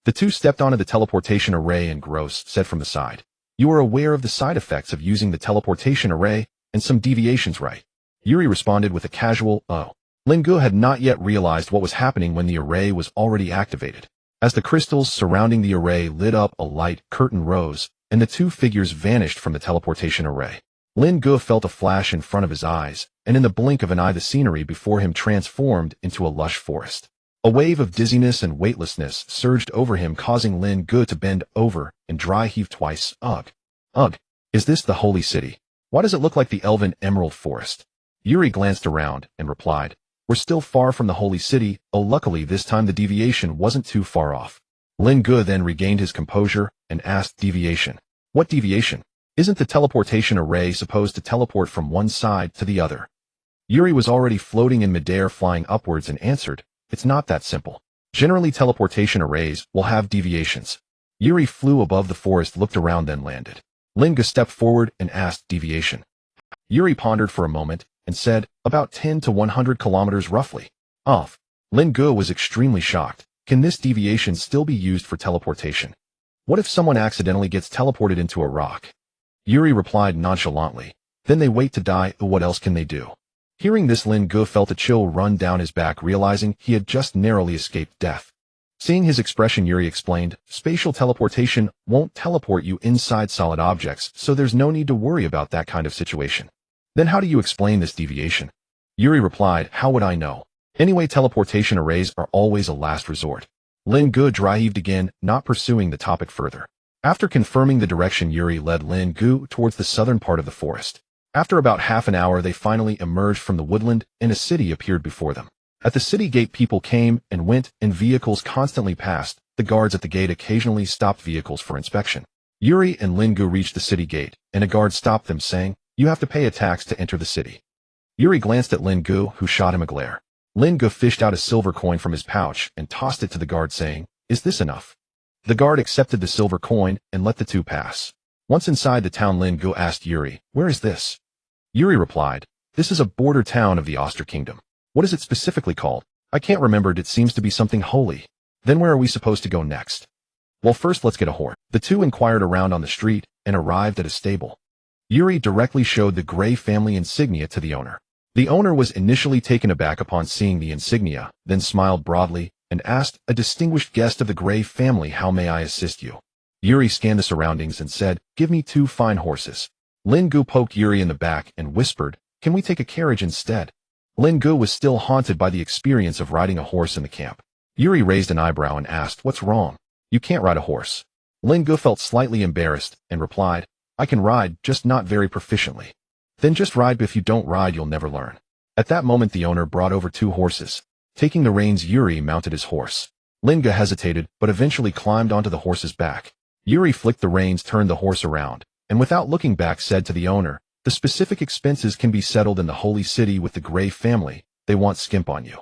[SPEAKER 1] The two stepped onto the teleportation array, and Gross said from the side, you are aware of the side effects of using the teleportation array and some deviations, right? Yuri responded with a casual, oh. Lin Ge had not yet realized what was happening when the array was already activated. As the crystals surrounding the array lit up, a light curtain rose, and the two figures vanished from the teleportation array. Lin Ge felt a flash in front of his eyes, and in the blink of an eye the scenery before him transformed into a lush forest. A wave of dizziness and weightlessness surged over him, causing Lin Ge to bend over and dry heave twice. Ugh. Ugh. Is this the holy city? Why does it look like the elven emerald forest? Yuri glanced around and replied, we're still far from the holy city. Oh, luckily this time the deviation wasn't too far off. Lin Ge then regained his composure and asked, deviation? What deviation? Isn't the teleportation array supposed to teleport from one side to the other? Yuri was already floating in midair, flying upwards, and answered, it's not that simple. Generally, teleportation arrays will have deviations. Yuri flew above the forest, looked around, then landed. Lin Ge stepped forward and asked, deviation? Yuri pondered for a moment and said, about 10 to 100 kilometers roughly. Off. Lin Ge was extremely shocked. Can this deviation still be used for teleportation? What if someone accidentally gets teleported into a rock? Yuri replied nonchalantly. Then they wait to die, what else can they do? Hearing this, Lin Ge felt a chill run down his back, realizing he had just narrowly escaped death. Seeing his expression, Yuri explained, spatial teleportation won't teleport you inside solid objects, so there's no need to worry about that kind of situation. Then how do you explain this deviation? Yuri replied, how would I know? Anyway, teleportation arrays are always a last resort. Lin Ge dry-heaved again, not pursuing the topic further. After confirming the direction, Yuri led Lin Ge towards the southern part of the forest. After about half an hour, they finally emerged from the woodland, and a city appeared before them. At the city gate, people came and went, and vehicles constantly passed. The guards at the gate occasionally stopped vehicles for inspection. Yuri and Lin Ge reached the city gate, and a guard stopped them, saying, you have to pay a tax to enter the city. Yuri glanced at Lin Ge, who shot him a glare. Lin Ge fished out a silver coin from his pouch and tossed it to the guard, saying, is this enough? The guard accepted the silver coin and let the two pass. Once inside the town, Lin Ge asked Yuri, where is this? Yuri replied, this is a border town of the Oster Kingdom. What is it specifically called? I can't remember. It seems to be something holy. Then where are we supposed to go next? Well, first let's get a horse. The two inquired around on the street and arrived at a stable. Yuri directly showed the Gray family insignia to the owner. The owner was initially taken aback upon seeing the insignia, then smiled broadly and asked, a distinguished guest of the Gray family, how may I assist you? Yuri scanned the surroundings and said, give me 2 fine horses. Lin Ge poked Yuri in the back and whispered, can we take a carriage instead? Lin Ge was still haunted by the experience of riding a horse in the camp. Yuri raised an eyebrow and asked, what's wrong? You can't ride a horse. Lin Ge felt slightly embarrassed and replied, I can ride, just not very proficiently. Then just ride, but if you don't ride, you'll never learn. At that moment, the owner brought over 2 horses. Taking the reins, Yuri mounted his horse. Lin Ge hesitated, but eventually climbed onto the horse's back. Yuri flicked the reins, turned the horse around, and without looking back said to the owner, the specific expenses can be settled in the holy city with the Gray family. They won't skimp on you.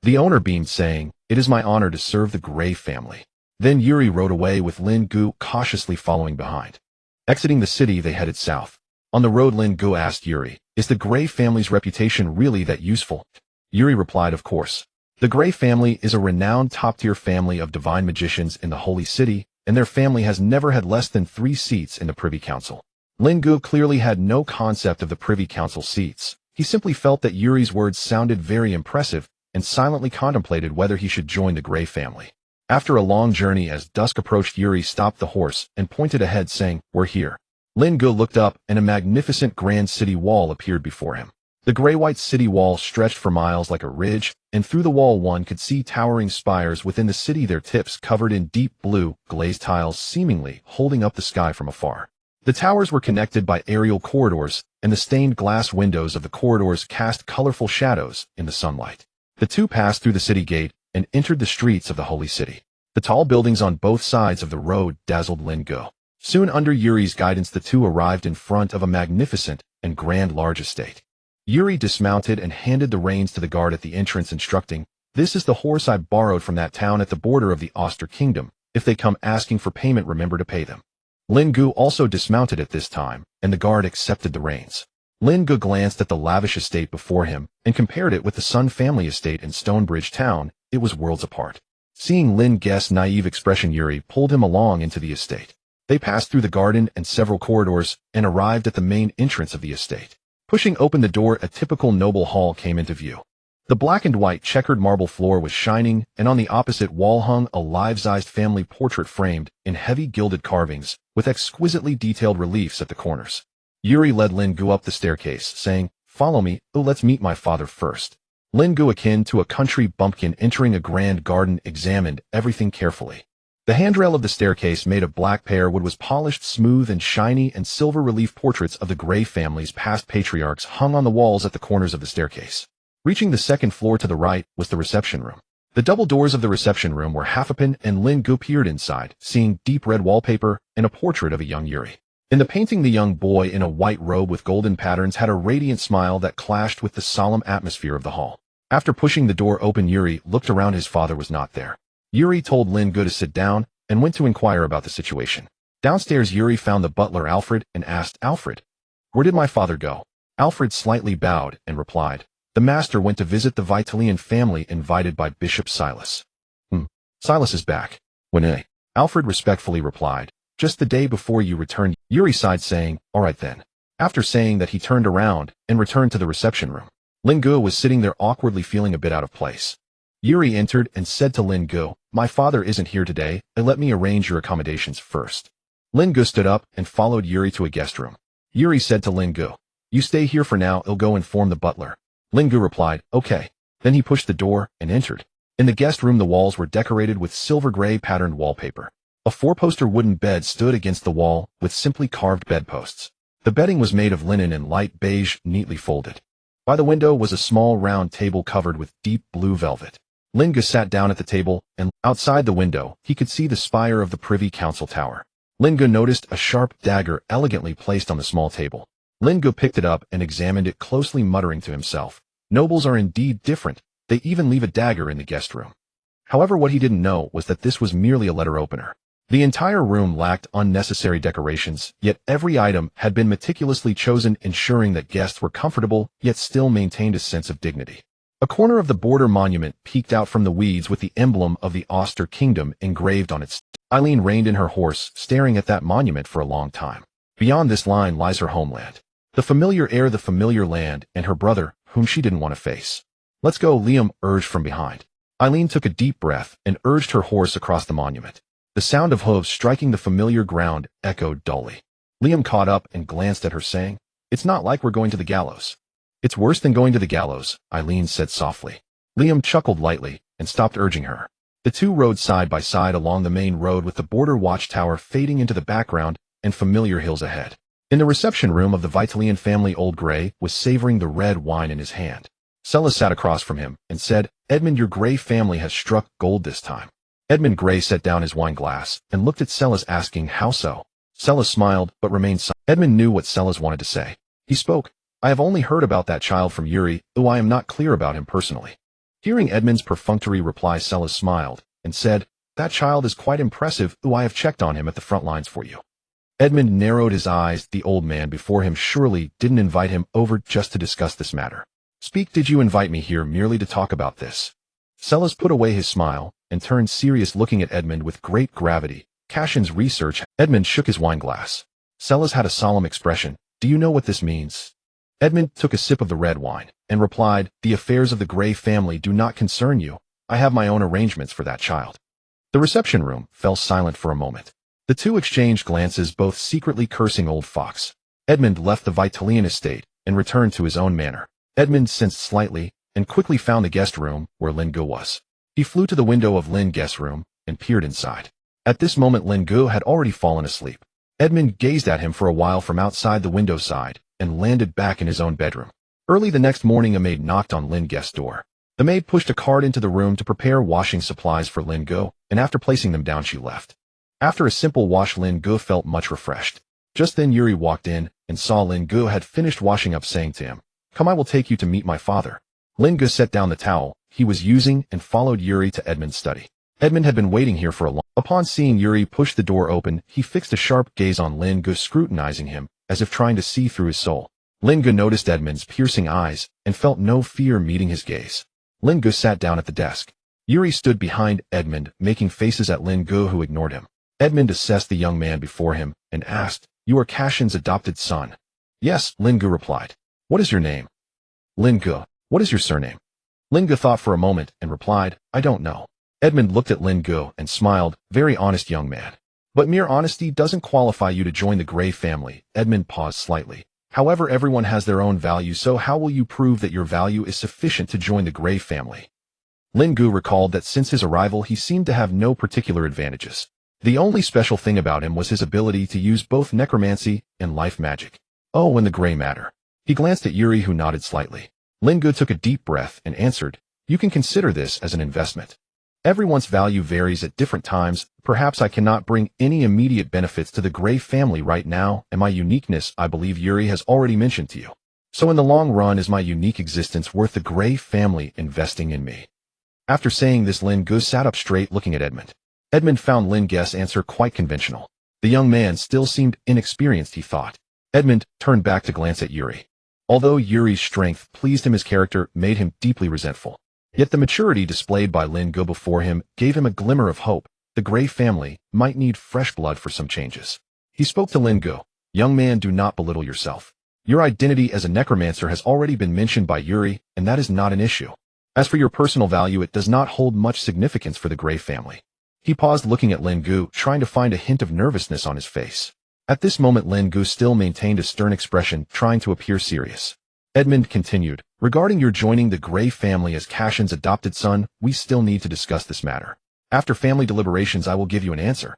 [SPEAKER 1] The owner beamed, saying, it is my honor to serve the Gray family. Then Yuri rode away with Lin Ge cautiously following behind. Exiting the city, they headed south. On the road, Lin Ge asked Yuri, is the Gray family's reputation really that useful? Yuri replied, of course. The Gray family is a renowned top-tier family of divine magicians in the holy city, and their family has never had less than 3 seats in the Privy Council. Lin Ge clearly had no concept of the Privy Council seats. He simply felt that Yuri's words sounded very impressive and silently contemplated whether he should join the Gray family. After a long journey, as dusk approached, Yuri stopped the horse and pointed ahead, saying, we're here. Lin Ge looked up, and a magnificent grand city wall appeared before him. The gray-white city wall stretched for miles like a ridge, and through the wall one could see towering spires within the city, their tips covered in deep blue, glazed tiles, seemingly holding up the sky from afar. The towers were connected by aerial corridors, and the stained glass windows of the corridors cast colorful shadows in the sunlight. The two passed through the city gate and entered the streets of the holy city. The tall buildings on both sides of the road dazzled Lin Ge. Soon, under Yuri's guidance, the two arrived in front of a magnificent and grand large estate. Yuri dismounted and handed the reins to the guard at the entrance, instructing, this is the horse I borrowed from that town at the border of the Oster Kingdom. If they come asking for payment, remember to pay them. Lin Ge also dismounted at this time, and the guard accepted the reins. Lin Ge glanced at the lavish estate before him and compared it with the Sun family estate in Stonebridge Town. It was worlds apart. Seeing Lin Ge's naive expression, Yuri pulled him along into the estate. They passed through the garden and several corridors and arrived at the main entrance of the estate. Pushing open the door, a typical noble hall came into view. The black and white checkered marble floor was shining, and on the opposite wall hung a life-sized family portrait framed in heavy gilded carvings, with exquisitely detailed reliefs at the corners. Yuri led Lin Ge up the staircase, saying, follow me, let's meet my father first. Lin Ge, akin to a country bumpkin entering a grand garden, examined everything carefully. The handrail of the staircase, made of black pear wood, was polished smooth and shiny, and silver relief portraits of the Gray family's past patriarchs hung on the walls at the corners of the staircase. Reaching the second floor to the right was the reception room. The double doors of the reception room were half open, and Lin Ge peered inside, seeing deep red wallpaper and a portrait of a young Yuri. In the painting, the young boy in a white robe with golden patterns had a radiant smile that clashed with the solemn atmosphere of the hall. After pushing the door open, Yuri looked around. His father was not there. Yuri told Lin Ge to sit down and went to inquire about the situation. Downstairs, Yuri found the butler Alfred and asked, Alfred, where did my father go? Alfred slightly bowed and replied, "The master went to visit the Vitalian family invited by Bishop Silas." Silas is back. When Alfred respectfully replied, "Just the day before you returned." Yuri sighed, saying, "All right then." After saying that, he turned around and returned to the reception room. Lin Ge was sitting there awkwardly, feeling a bit out of place. Yuri entered and said to Lin Ge, "My father isn't here today, and let me arrange your accommodations first." Lin Ge stood up and followed Yuri to a guest room. Yuri said to Lin Ge, "You stay here for now, I'll go inform the butler." Lin Ge replied, "Okay." Then he pushed the door and entered. In the guest room, the walls were decorated with silver-gray patterned wallpaper. A four-poster wooden bed stood against the wall with simply carved bedposts. The bedding was made of linen in light beige, neatly folded. By the window was a small round table covered with deep blue velvet. Lin Ge sat down at the table, and outside the window, he could see the spire of the Privy Council Tower. Lin Ge noticed a sharp dagger elegantly placed on the small table. Lin Ge picked it up and examined it closely, muttering to himself, "Nobles are indeed different. They even leave a dagger in the guest room." However, what he didn't know was that this was merely a letter opener. The entire room lacked unnecessary decorations, yet every item had been meticulously chosen, ensuring that guests were comfortable, yet still maintained a sense of dignity. A corner of the border monument peeked out from the weeds with the emblem of the Oster Kingdom engraved on it. Eileen reined in her horse, staring at that monument for a long time. Beyond this line lies her homeland. The familiar air, the familiar land, and her brother, whom she didn't want to face. "Let's go," Liam urged from behind. Eileen took a deep breath and urged her horse across the monument. The sound of hooves striking the familiar ground echoed dully. Liam caught up and glanced at her, saying, "It's not like we're going to the gallows." "It's worse than going to the gallows," Eileen said softly. Liam chuckled lightly and stopped urging her. The two rode side by side along the main road, with the border watchtower fading into the background and familiar hills ahead. In the reception room of the Vitalian family, Old Grey was savoring the red wine in his hand. Celes sat across from him and said, "Edmund, your Grey family has struck gold this time." Edmund Grey set down his wine glass and looked at Celes, asking, "How so?" Celes smiled, but remained silent. Edmund knew what Celes wanted to say. He spoke, "I have only heard about that child from Yuri, though I am not clear about him personally." Hearing Edmund's perfunctory reply, Celes smiled and said, "That child is quite impressive, though I have checked on him at the front lines for you." Edmund narrowed his eyes. The old man before him surely didn't invite him over just to discuss this matter. "Speak, did you invite me here merely to talk about this?" Celes put away his smile and turned serious, looking at Edmund with great gravity. "Cashin's research." Edmund shook his wine glass. Celes had a solemn expression. "Do you know what this means?" Edmund took a sip of the red wine and replied, "The affairs of the Grey family do not concern you. I have my own arrangements for that child." The reception room fell silent for a moment. The two exchanged glances, both secretly cursing Old Fox. Edmund left the Vitalian estate and returned to his own manor. Edmund sensed slightly and quickly found the guest room where Lin Ge was. He flew to the window of Lin Ge's room and peered inside. At this moment, Lin Ge had already fallen asleep. Edmund gazed at him for a while from outside the window side and landed back in his own bedroom. Early the next morning, a maid knocked on Lin Ge's door. The maid pushed a cart into the room to prepare washing supplies for Lin Ge, and after placing them down, she left. After a simple wash, Lin Ge felt much refreshed. Just then Yuri walked in and saw Lin Ge had finished washing up, saying to him, "Come, I will take you to meet my father." Lin Ge set down the towel he was using and followed Yuri to Edmund's study. Edmund had been waiting here for a long time. Upon seeing Yuri push the door open, he fixed a sharp gaze on Lin Ge, scrutinizing him as if trying to see through his soul. Lin Ge noticed Edmund's piercing eyes and felt no fear meeting his gaze. Lin Ge sat down at the desk. Yuri stood behind Edmund, making faces at Lin Ge, who ignored him. Edmund assessed the young man before him and asked, "You are Cashin's adopted son?" "Yes," Lin Ge replied. "What is your name?" "Lin Ge." "What is your surname?" Lin Ge thought for a moment and replied, "I don't know." Edmund looked at Lin Ge and smiled. "Very honest young man. But mere honesty doesn't qualify you to join the Grey family." Edmund paused slightly. "However, everyone has their own value, so how will you prove that your value is sufficient to join the Grey family?" Lin Ge recalled that since his arrival he seemed to have no particular advantages. The only special thing about him was his ability to use both necromancy and life magic. "Oh, in the Grey matter." He glanced at Yuri, who nodded slightly. Lin Ge took a deep breath and answered, "You can consider this as an investment. Everyone's value varies at different times. Perhaps I cannot bring any immediate benefits to the Grey family right now, and my uniqueness I believe Yuri has already mentioned to you. So in the long run, is my unique existence worth the Grey family investing in me?" After saying this, Lin Ge sat up straight, looking at Edmund. Edmund found Lin Ge's answer quite conventional. The young man still seemed inexperienced, he thought. Edmund turned back to glance at Yuri. Although Yuri's strength pleased him, his character made him deeply resentful. Yet the maturity displayed by Lin Ge before him gave him a glimmer of hope. The Grey family might need fresh blood for some changes. He spoke to Lin Ge. Young man, do not belittle yourself. Your identity as a necromancer has already been mentioned by Yuri, and that is not an issue. As for your personal value, it does not hold much significance for the Grey family. He paused, looking at Lin Ge, trying to find a hint of nervousness on his face. At this moment Lin Ge still maintained a stern expression, trying to appear serious. Edmund continued, regarding your joining the Grey family as Cashin's adopted son, we still need to discuss this matter. After family deliberations I will give you an answer.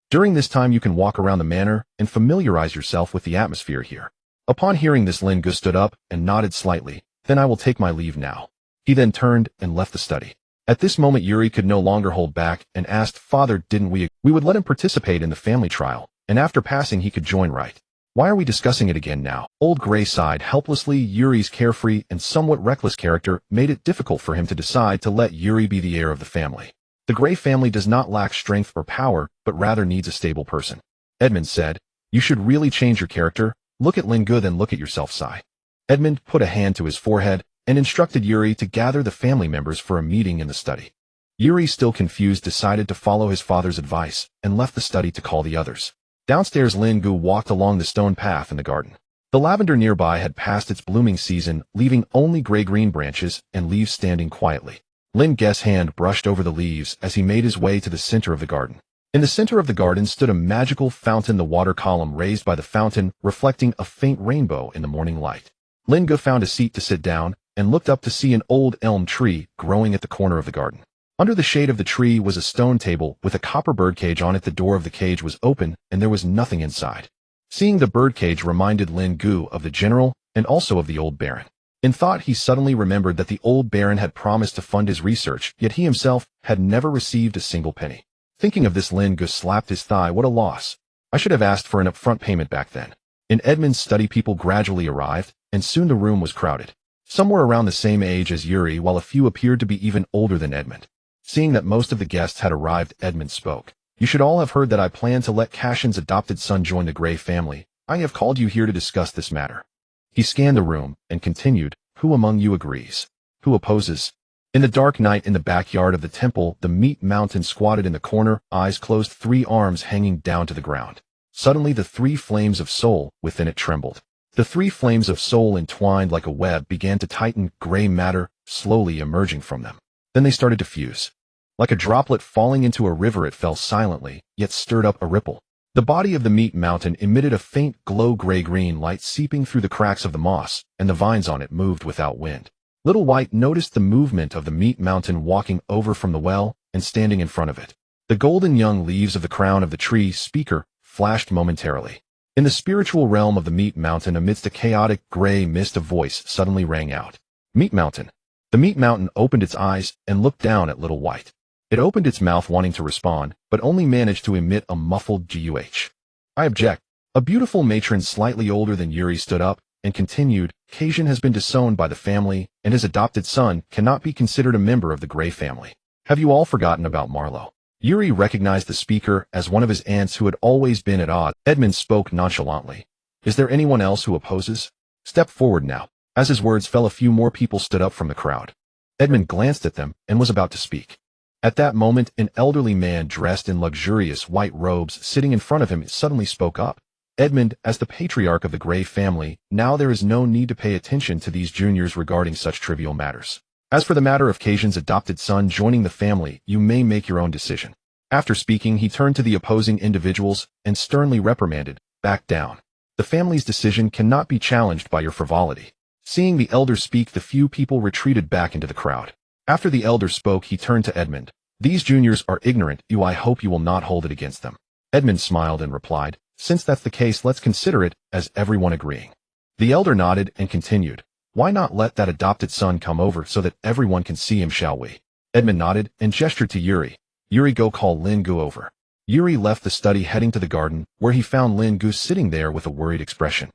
[SPEAKER 1] During this time you can walk around the manor and familiarize yourself with the atmosphere here. Upon hearing this Lin Ge stood up and nodded slightly. Then I will take my leave now. He then turned and left the study. At this moment Yuri could no longer hold back and asked, Father, didn't we would let him participate in the family trial, and after passing he could join, right? Why are we discussing it again now? Old Grey sighed helplessly. Yuri's carefree and somewhat reckless character made it difficult for him to decide to let Yuri be the heir of the family. The Grey family does not lack strength or power, but rather needs a stable person. Edmund said, you should really change your character. Look at Lin Ge, then look at yourself, sigh. Edmund put a hand to his forehead and instructed Yuri to gather the family members for a meeting in the study. Yuri, still confused, decided to follow his father's advice and left the study to call the others. Downstairs Lin Ge walked along the stone path in the garden. The lavender nearby had passed its blooming season, leaving only gray-green branches and leaves standing quietly. Lin Ge's hand brushed over the leaves as he made his way to the center of the garden. In the center of the garden stood a magical fountain, the water column raised by the fountain reflecting a faint rainbow in the morning light. Lin Ge found a seat to sit down and looked up to see an old elm tree growing at the corner of the garden. Under the shade of the tree was a stone table with a copper birdcage on it. The door of the cage was open and there was nothing inside. Seeing the birdcage reminded Lin Ge of the general and also of the old baron. In thought he suddenly remembered that the old baron had promised to fund his research, yet he himself had never received a single penny. Thinking of this, Lin Ge slapped his thigh. What a loss. I should have asked for an upfront payment back then. In Edmund's study people gradually arrived, and soon the room was crowded. Some were around the same age as Yuri, while a few appeared to be even older than Edmund. Seeing that most of the guests had arrived, Edmund spoke. You should all have heard that I plan to let Cashin's adopted son join the Grey family. I have called you here to discuss this matter. He scanned the room and continued, who among you agrees? Who opposes? In the dark night in the backyard of the temple, the meat mountain squatted in the corner, eyes closed, 3 arms hanging down to the ground. Suddenly the 3 flames of soul within it trembled. The 3 flames of soul, entwined like a web, began to tighten, gray matter slowly emerging from them. Then they started to fuse. Like a droplet falling into a river, it fell silently, yet stirred up a ripple. The body of the meat mountain emitted a faint glow, gray-green light seeping through the cracks of the moss, and the vines on it moved without wind. Little White noticed the movement of the meat mountain walking over from the well and standing in front of it. The golden young leaves of the crown of the tree speaker flashed momentarily. In the spiritual realm of the meat mountain, amidst a chaotic gray mist, a voice suddenly rang out. Meat mountain. The meat mountain opened its eyes and looked down at Little White. It opened its mouth wanting to respond, but only managed to emit a muffled guh. I object. A beautiful matron slightly older than Yuri stood up and continued, Cashin has been disowned by the family, and his adopted son cannot be considered a member of the Grey family. Have you all forgotten about Marlowe? Yuri recognized the speaker as one of his aunts who had always been at odds. Edmund spoke nonchalantly. Is there anyone else who opposes? Step forward now. As his words fell, a few more people stood up from the crowd. Edmund glanced at them and was about to speak. At that moment, an elderly man dressed in luxurious white robes sitting in front of him suddenly spoke up. Edmund, as the patriarch of the Grey family, now there is no need to pay attention to these juniors regarding such trivial matters. As for the matter of Cashin's adopted son joining the family, you may make your own decision. After speaking, he turned to the opposing individuals and sternly reprimanded, back down. The family's decision cannot be challenged by your frivolity. Seeing the elder speak, the few people retreated back into the crowd. After the elder spoke, he turned to Edmund. These juniors are ignorant, I hope you will not hold it against them. Edmund smiled and replied, since that's the case, let's consider it as everyone agreeing. The elder nodded and continued, why not let that adopted son come over so that everyone can see him, shall we? Edmund nodded and gestured to Yuri. Yuri, go call Lin Ge over. Yuri left the study heading to the garden, where he found Lin Ge sitting there with a worried expression.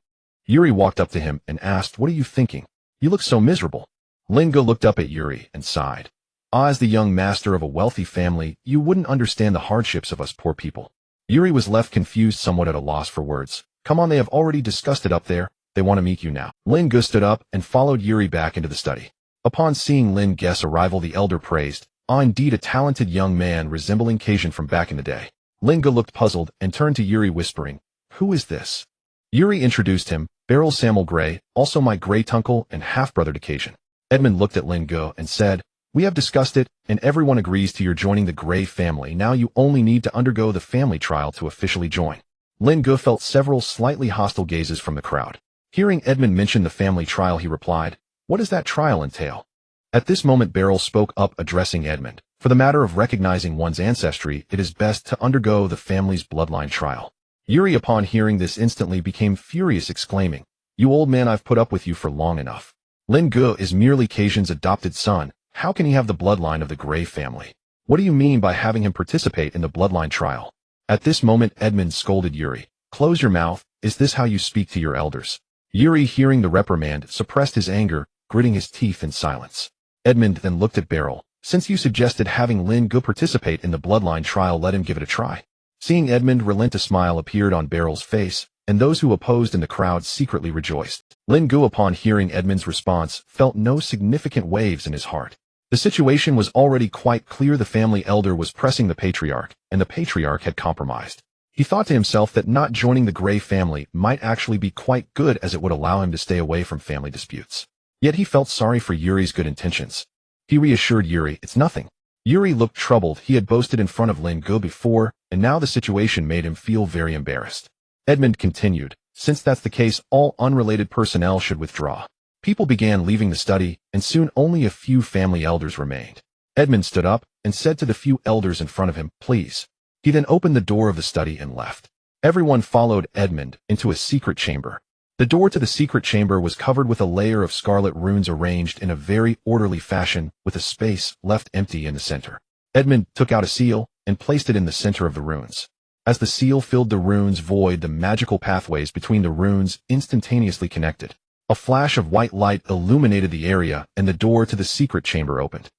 [SPEAKER 1] Yuri walked up to him and asked, what are you thinking? You look so miserable. Lin Ge looked up at Yuri and sighed. As the young master of a wealthy family, you wouldn't understand the hardships of us poor people. Yuri was left confused, somewhat at a loss for words. Come on, they have already discussed it up there. they want to meet you now. Lin Ge stood up and followed Yuri back into the study. Upon seeing Lin Ge's arrival, the elder praised, "Ah, indeed a talented young man resembling Cajun from back in the day." Lin Ge looked puzzled and turned to Yuri whispering, "Who is this?" Yuri introduced him, Beryl Samuel Gray, also my great-uncle and half-brother to Cajun. Edmund looked at Lin Ge and said, "We have discussed it, and everyone agrees to your joining the Gray family. Now you only need to undergo the family trial to officially join." Lin Ge felt several slightly hostile gazes from the crowd. Hearing Edmund mention the family trial, he replied, "What does that trial entail?" At this moment Beryl spoke up, addressing Edmund. "For the matter of recognizing one's ancestry, it is best to undergo the family's bloodline trial." Yuri, upon hearing this, instantly became furious, exclaiming, "You old man, I've put up with you for long enough. Lin Ge is merely Cajun's adopted son. How can he have the bloodline of the Gray family? What do you mean by having him participate in the bloodline trial?" At this moment Edmund scolded Yuri, "Close your mouth, is this how you speak to your elders?" Yuri, hearing the reprimand, suppressed his anger, gritting his teeth in silence. Edmund then looked at Beryl. "Since you suggested having Lin Ge participate in the bloodline trial, let him give it a try." Seeing Edmund relent, a smile appeared on Beryl's face, and those who opposed in the crowd secretly rejoiced. Lin Ge, upon hearing Edmund's response, felt no significant waves in his heart. The situation was already quite clear. The family elder was pressing the patriarch, and the patriarch had compromised. He thought to himself that not joining the Gray family might actually be quite good, as it would allow him to stay away from family disputes. Yet he felt sorry for Yuri's good intentions. He reassured Yuri, "It's nothing." Yuri looked troubled. He had boasted in front of Lin Ge before, and now the situation made him feel very embarrassed. Edmund continued, "Since that's the case, all unrelated personnel should withdraw." People began leaving the study, and soon only a few family elders remained. Edmund stood up and said to the few elders in front of him, "Please." He then opened the door of the study and left. Everyone followed Edmund into a secret chamber. The door to the secret chamber was covered with a layer of scarlet runes arranged in a very orderly fashion, with a space left empty in the center. Edmund took out a seal and placed it in the center of the runes. As the seal filled the runes void, the magical pathways between the runes instantaneously connected. A flash of white light illuminated the area, and the door to the secret chamber opened.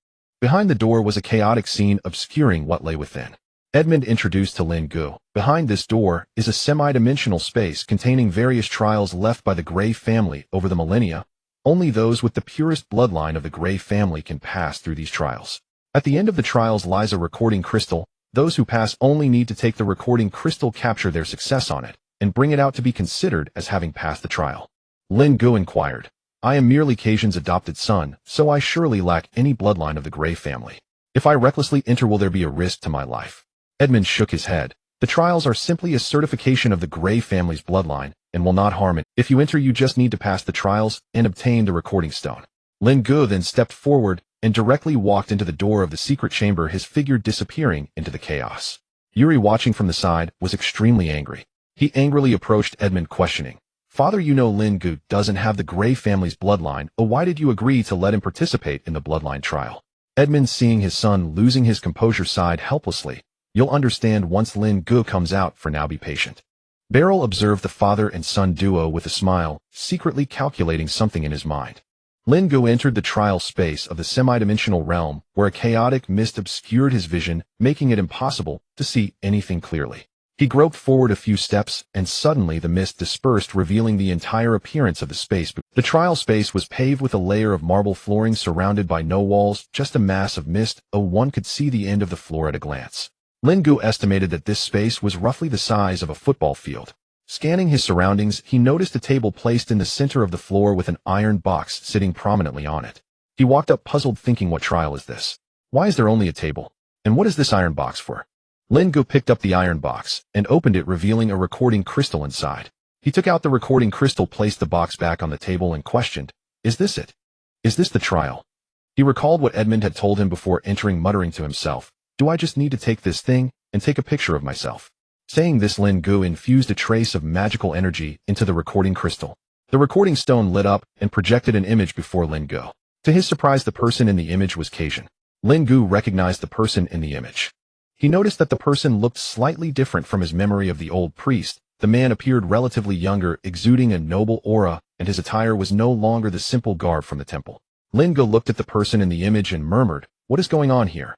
[SPEAKER 1] Behind the door was a chaotic scene obscuring what lay within. Edmund introduced to Lin Ge, "Behind this door is a semi-dimensional space containing various trials left by the Gray family over the millennia. Only those with the purest bloodline of the Gray family can pass through these trials. At the end of the trials lies a recording crystal. Those who pass only need to take the recording crystal, capture their success on it, and bring it out to be considered as having passed the trial." Lin Ge inquired, "I am merely Cajun's adopted son, so I surely lack any bloodline of the Gray family. If I recklessly enter, will there be a risk to my life?" Edmund shook his head. "The trials are simply a certification of the Gray family's bloodline, and will not harm it. If you enter, you just need to pass the trials and obtain the recording stone." Lin Ge then stepped forward and directly walked into the door of the secret chamber, his figure disappearing into the chaos. Yuri, watching from the side, was extremely angry. He angrily approached Edmund, questioning, "Father, you know Lin Ge doesn't have the Gray family's bloodline. Why did you agree to let him participate in the bloodline trial?" Edmund, seeing his son losing his composure, sighed helplessly. "You'll understand once Lin Ge comes out. For now, be patient." Beryl observed the father and son duo with a smile, secretly calculating something in his mind. Lin Ge entered the trial space of the semi-dimensional realm, where a chaotic mist obscured his vision, making it impossible to see anything clearly. He groped forward a few steps, and suddenly the mist dispersed, revealing the entire appearance of the space. The trial space was paved with a layer of marble flooring surrounded by no walls, just a mass of mist. One could see the end of the floor at a glance. Lin Ge estimated that this space was roughly the size of a football field. Scanning his surroundings, he noticed a table placed in the center of the floor with an iron box sitting prominently on it. He walked up, puzzled, thinking, "What trial is this? Why is there only a table? And what is this iron box for?" Lin Ge picked up the iron box and opened it, revealing a recording crystal inside. He took out the recording crystal, placed the box back on the table, and questioned, "Is this it? Is this the trial?" He recalled what Edmund had told him before entering, muttering to himself, "Do I just need to take this thing and take a picture of myself?" Saying this, Lin Ge infused a trace of magical energy into the recording crystal. The recording stone lit up and projected an image before Lin Ge. To his surprise, the person in the image was Cajun. Lin Ge recognized the person in the image. He noticed that the person looked slightly different from his memory of the old priest. The man appeared relatively younger, exuding a noble aura, and his attire was no longer the simple garb from the temple. Lin Ge looked at the person in the image and murmured, "What is going on here?"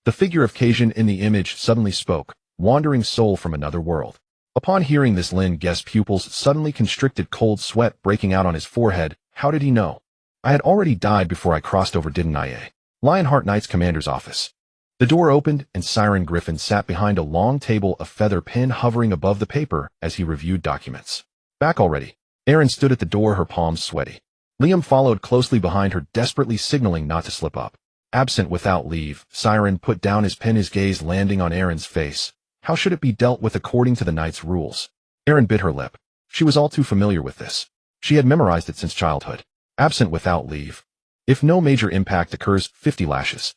[SPEAKER 1] The figure of Cajun in the image suddenly spoke, "Wandering soul from another world." Upon hearing this, Lin Ge's pupils suddenly constricted, cold sweat breaking out on his forehead. How did he know? I had already died before I crossed over, didn't I? Lionheart Knight's commander's office. The door opened and Siren Griffin sat behind a long table, a feather pen hovering above the paper as he reviewed documents. Back already. Erin stood at the door, her palms sweaty. Liam followed closely behind her, desperately signaling not to slip up. Absent without leave, Siren put down his pen, his gaze landing on Erin's face. How should it be dealt with according to the knight's rules? Erin bit her lip. She was all too familiar with this. She had memorized it since childhood. Absent without leave. If no major impact occurs, 50 lashes.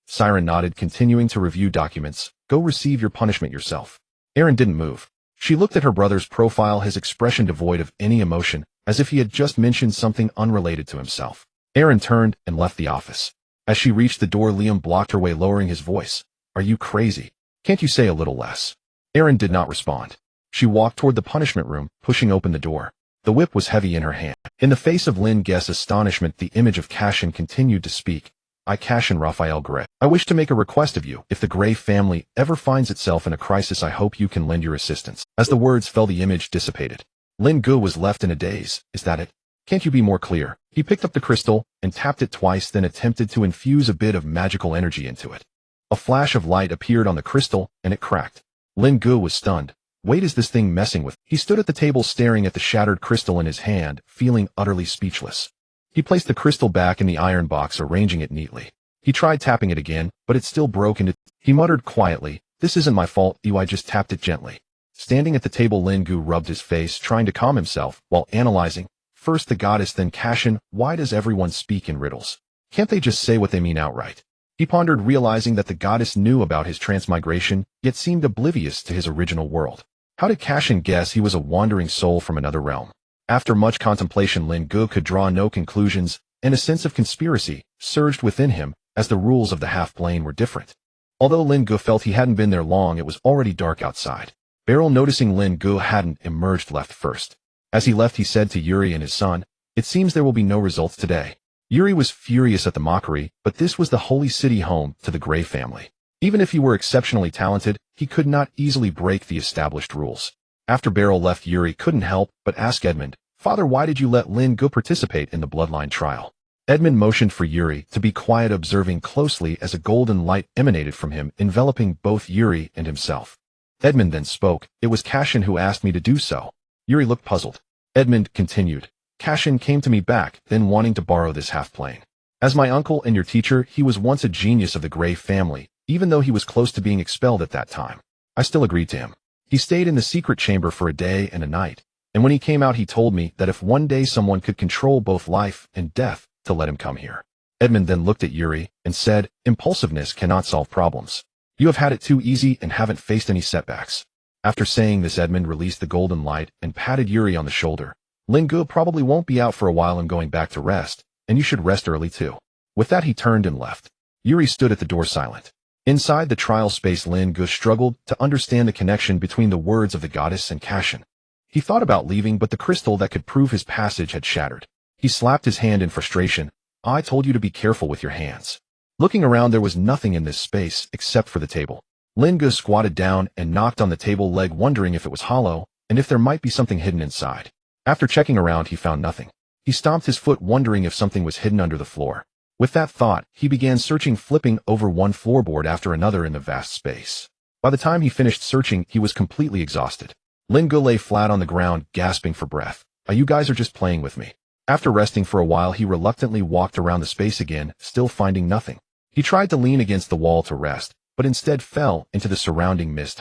[SPEAKER 1] Siren nodded, continuing to review documents. Go receive your punishment yourself. Erin didn't move. She looked at her brother's profile, his expression devoid of any emotion, as if he had just mentioned something unrelated to himself. Erin turned and left the office. As she reached the door, Liam blocked her way, lowering his voice. Are you crazy? Can't you say a little less? Erin did not respond. She walked toward the punishment room, pushing open the door. The whip was heavy in her hand. In the face of Lin Ge's astonishment, the image of Cashin continued to speak. I, Cashin Raphael Gray. I wish to make a request of you. If the Gray family ever finds itself in a crisis, I hope you can lend your assistance. As the words fell, the image dissipated. Lin Ge was left in a daze. Is that it? Can't you be more clear? He picked up the crystal and tapped it twice, then attempted to infuse a bit of magical energy into it. A flash of light appeared on the crystal, and it cracked. Lin Ge was stunned. Wait, is this thing messing with? He stood at the table staring at the shattered crystal in his hand, feeling utterly speechless. He placed the crystal back in the iron box, arranging it neatly. He tried tapping it again, but it still broke into. He muttered quietly, This isn't my fault, I just tapped it gently. Standing at the table, Lin Ge rubbed his face, trying to calm himself, while analyzing. First the goddess, then Cashin. Why does everyone speak in riddles? Can't they just say what they mean outright? He pondered, realizing that the goddess knew about his transmigration, yet seemed oblivious to his original world. How did Cashin guess he was a wandering soul from another realm? After much contemplation, Lin Ge could draw no conclusions, and a sense of conspiracy surged within him, as the rules of the half-plane were different. Although Lin Ge felt he hadn't been there long, it was already dark outside. Beryl, noticing Lin Ge hadn't emerged, left first. As he left, he said to Yuri and his son, It seems there will be no results today. Yuri was furious at the mockery, but this was the holy city home to the Gray family. Even if he were exceptionally talented, he could not easily break the established rules. After Beryl left, Yuri couldn't help but ask Edmund, Father, why did you let Lin Ge participate in the bloodline trial? Edmund motioned for Yuri to be quiet, observing closely as a golden light emanated from him, enveloping both Yuri and himself. Edmund then spoke. It was Cashin who asked me to do so. Yuri looked puzzled. Edmund continued. Cashin came to me back, then wanting to borrow this half-plane. As my uncle and your teacher, he was once a genius of the Gray family, even though he was close to being expelled at that time. I still agreed to him. He stayed in the secret chamber for a day and a night, and when he came out, he told me that if one day someone could control both life and death, to let him come here. Edmund then looked at Yuri and said, Impulsiveness cannot solve problems. You have had it too easy and haven't faced any setbacks. After saying this, Edmund released the golden light and patted Yuri on the shoulder. Lin Ge probably won't be out for a while and going back to rest, and you should rest early too. With that, he turned and left. Yuri stood at the door silent. Inside the trial space, Lin Ge struggled to understand the connection between the words of the goddess and Cashin. He thought about leaving, but the crystal that could prove his passage had shattered. He slapped his hand in frustration. I told you to be careful with your hands. Looking around, there was nothing in this space except for the table. Lin Ge squatted down and knocked on the table leg, wondering if it was hollow and if there might be something hidden inside. After checking around, he found nothing. He stomped his foot, wondering if something was hidden under the floor. With that thought, he began searching, flipping over one floorboard after another in the vast space. By the time he finished searching, he was completely exhausted. Lin Ge lay flat on the ground, gasping for breath. You guys are just playing with me. After resting for a while, he reluctantly walked around the space again, still finding nothing. He tried to lean against the wall to rest, but instead fell into the surrounding mist.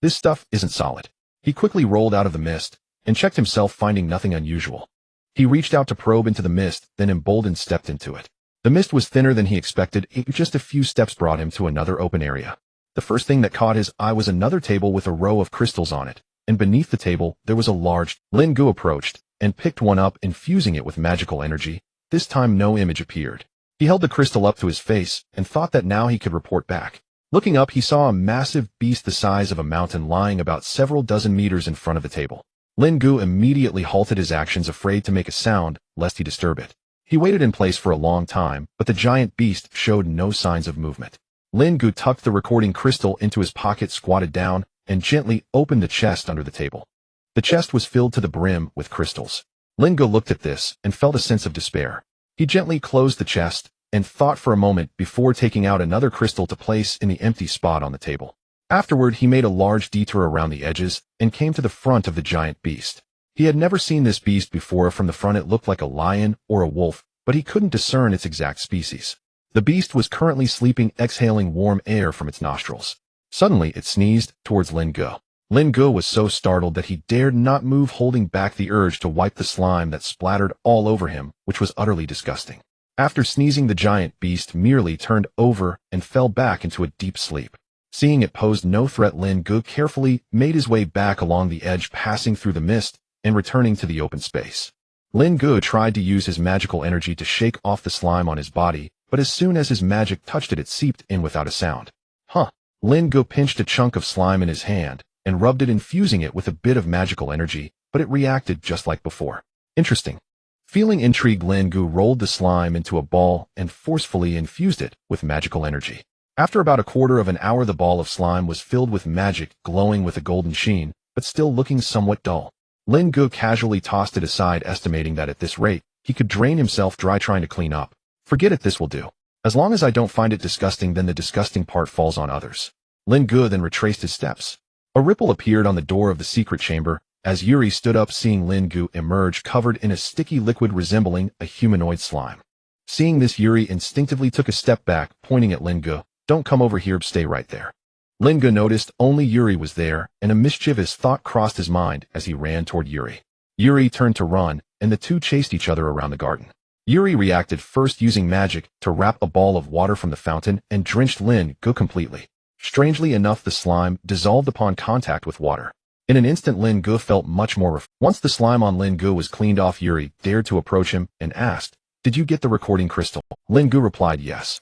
[SPEAKER 1] This stuff isn't solid. He quickly rolled out of the mist and checked himself, finding nothing unusual. He reached out to probe into the mist, then emboldened stepped into it. The mist was thinner than he expected. Just a few steps brought him to another open area. The first thing that caught his eye was another table with a row of crystals on it, and beneath the table there was a large. Lin Ge approached and picked one up, infusing it with magical energy. This time no image appeared. He held the crystal up to his face and thought that now he could report back. Looking up, he saw a massive beast the size of a mountain lying about several dozen meters in front of the table. Lin Ge immediately halted his actions, afraid to make a sound lest he disturb it. He waited in place for a long time, but the giant beast showed no signs of movement. Lin Ge tucked the recording crystal into his pocket, squatted down, and gently opened the chest under the table. The chest was filled to the brim with crystals. Lin Ge looked at this and felt a sense of despair. He gently closed the chest and thought for a moment before taking out another crystal to place in the empty spot on the table. Afterward, he made a large detour around the edges and came to the front of the giant beast. He had never seen this beast before. From the front it looked like a lion or a wolf, but he couldn't discern its exact species. The beast was currently sleeping, exhaling warm air from its nostrils. Suddenly, it sneezed towards Lin Ge. Lin Ge was so startled that he dared not move, holding back the urge to wipe the slime that splattered all over him, which was utterly disgusting. After sneezing, the giant beast merely turned over and fell back into a deep sleep. Seeing it posed no threat, Lin Ge carefully made his way back along the edge, passing through the mist and returning to the open space. Lin Ge tried to use his magical energy to shake off the slime on his body, but as soon as his magic touched it, it seeped in without a sound. Lin Ge pinched a chunk of slime in his hand and rubbed it, infusing it with a bit of magical energy, but it reacted just like before. Interesting. Feeling intrigued, Lin Ge rolled the slime into a ball and forcefully infused it with magical energy. After about a quarter of an hour, the ball of slime was filled with magic, glowing with a golden sheen, but still looking somewhat dull. Lin Ge casually tossed it aside, estimating that at this rate, he could drain himself dry trying to clean up. Forget it, this will do. As long as I don't find it disgusting, then the disgusting part falls on others. Lin Ge then retraced his steps. A ripple appeared on the door of the secret chamber as Yuri stood up, seeing Lin Ge emerge covered in a sticky liquid resembling a humanoid slime. Seeing this, Yuri instinctively took a step back, pointing at Lin Ge. Don't come over here, stay right there. Lin Ge noticed only Yuri was there, and a mischievous thought crossed his mind as he ran toward Yuri. Yuri turned to run, and the two chased each other around the garden. Yuri reacted first, using magic to wrap a ball of water from the fountain and drenched Lin Ge completely. Strangely enough, the slime dissolved upon contact with water. In an instant, Lin Ge felt much more Once the slime on Lin Ge was cleaned off, Yuri dared to approach him and asked, "Did you get the recording crystal?" Lin Ge replied, "Yes."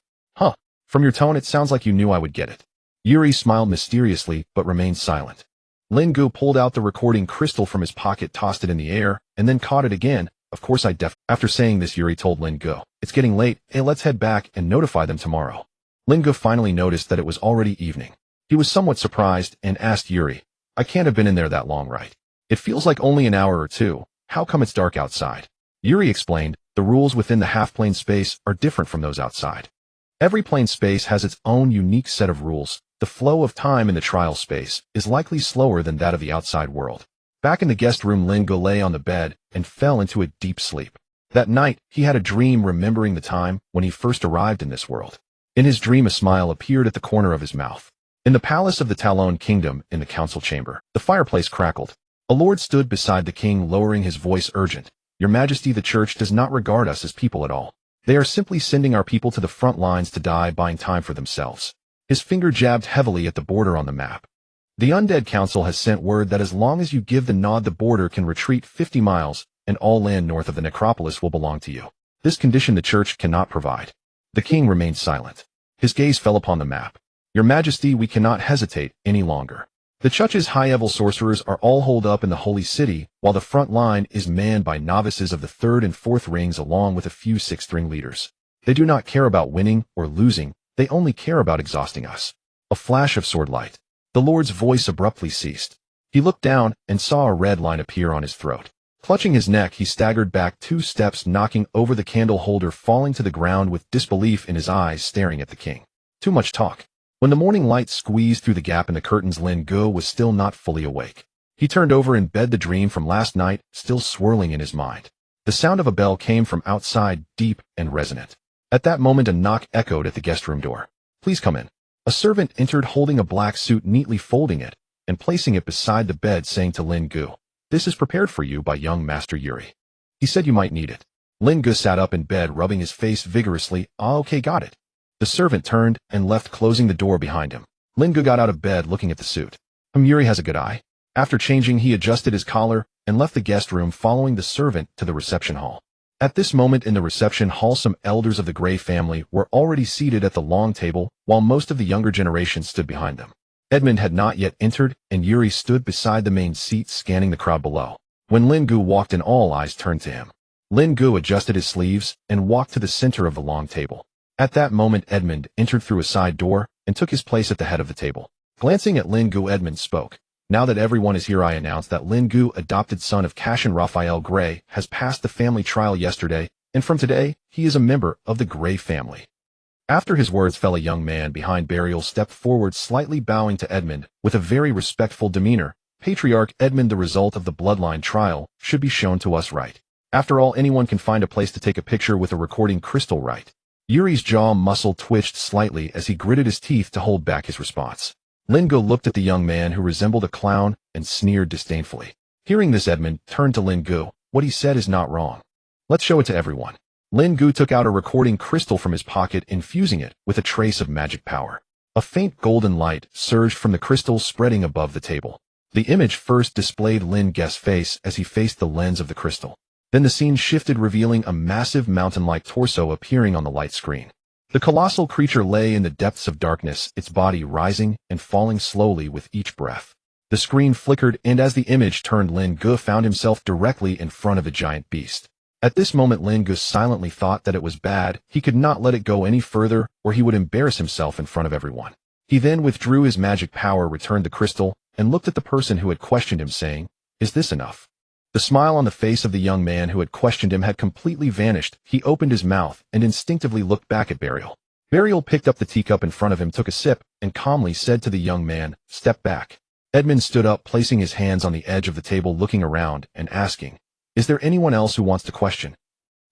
[SPEAKER 1] From your tone, it sounds like you knew I would get it." Yuri smiled mysteriously but remained silent. Lin Ge pulled out the recording crystal from his pocket, tossed it in the air, and then caught it again. "Of course I def—" After saying this, Yuri told Lin Ge, "It's getting late. Hey, let's head back and notify them tomorrow." Lin Ge finally noticed that it was already evening. He was somewhat surprised and asked Yuri, "I can't have been in there that long, right? It feels like only an hour or two. How come it's dark outside?" Yuri explained, "The rules within the half-plane space are different from those outside. Every plane space has its own unique set of rules. The flow of time in the trial space is likely slower than that of the outside world." Back in the guest room, Lin Ge lay on the bed and fell into a deep sleep. That night, he had a dream remembering the time when he first arrived in this world. In his dream, a smile appeared at the corner of his mouth. In the palace of the Talon Kingdom, in the council chamber, the fireplace crackled. A lord stood beside the king, lowering his voice urgent. "Your Majesty, the church does not regard us as people at all. They are simply sending our people to the front lines to die, buying time for themselves." His finger jabbed heavily at the border on the map. "The Undead Council has sent word that as long as you give the nod, the border can retreat 50 miles, and all land north of the necropolis will belong to you. This condition the church cannot provide." The king remained silent. His gaze fell upon the map. "Your Majesty, we cannot hesitate any longer. The church's high-level sorcerers are all holed up in the holy city, while the front line is manned by novices of the 3rd and 4th rings along with a few 6th-ring leaders. They do not care about winning or losing, they only care about exhausting us." A flash of sword light. The lord's voice abruptly ceased. He looked down and saw a red line appear on his throat. Clutching his neck, he staggered back 2 steps, knocking over the candle holder, falling to the ground with disbelief in his eyes, staring at the king. Too much talk. When the morning light squeezed through the gap in the curtains, Lin Ge was still not fully awake. He turned over in bed, the dream from last night still swirling in his mind. The sound of a bell came from outside, deep and resonant. At that moment, a knock echoed at the guest room door. "Please come in." A servant entered holding a black suit, neatly folding it and placing it beside the bed, saying to Lin Ge, "This is prepared for you by young Master Yuri. He said you might need it." Lin Ge sat up in bed, rubbing his face vigorously. "Ah, okay, got it." The servant turned and left, closing the door behind him. Lin Ge got out of bed, looking at the suit. Yuri has a good eye. After changing, he adjusted his collar and left the guest room, following the servant to the reception hall. At this moment in the reception hall, some elders of the Grey family were already seated at the long table, while most of the younger generation stood behind them. Edmund had not yet entered, and Yuri stood beside the main seat, scanning the crowd below. When Lin Ge walked in, all eyes turned to him. Lin Ge adjusted his sleeves and walked to the center of the long table. At that moment, Edmund entered through a side door and took his place at the head of the table. Glancing at Lin Ge, Edmund spoke. Now that everyone is here, I announce that Lin Ge, adopted son of Cashin Raphael Gray, has passed the family trial yesterday, and from today, he is a member of the Gray family. After his words fell, a young man behind Burial stepped forward, slightly bowing to Edmund, with a very respectful demeanor. Patriarch Edmund, the result of the bloodline trial should be shown to us, right? After all, anyone can find a place to take a picture with a recording crystal, right? Yuri's jaw muscle twitched slightly as he gritted his teeth to hold back his response. Lin Ge looked at the young man, who resembled a clown, and sneered disdainfully. Hearing this, Edmund turned to Lin Ge. What he said is not wrong. Let's show it to everyone. Lin Ge took out a recording crystal from his pocket, infusing it with a trace of magic power. A faint golden light surged from the crystal, spreading above the table. The image first displayed Lin Ge's face as he faced the lens of the crystal. Then the scene shifted, revealing a massive mountain-like torso appearing on the light screen. The colossal creature lay in the depths of darkness, its body rising and falling slowly with each breath. The screen flickered, and as the image turned, Lin Ge found himself directly in front of the giant beast. At this moment, Lin Ge silently thought that it was bad. He could not let it go any further, or he would embarrass himself in front of everyone. He then withdrew his magic power, returned the crystal, and looked at the person who had questioned him, saying, "Is this enough?" The smile on the face of the young man who had questioned him had completely vanished. He opened his mouth and instinctively looked back at Burial. Burial picked up the teacup in front of him, took a sip, and calmly said to the young man, "Step back." Edmund stood up, placing his hands on the edge of the table, looking around and asking, "Is there anyone else who wants to question?"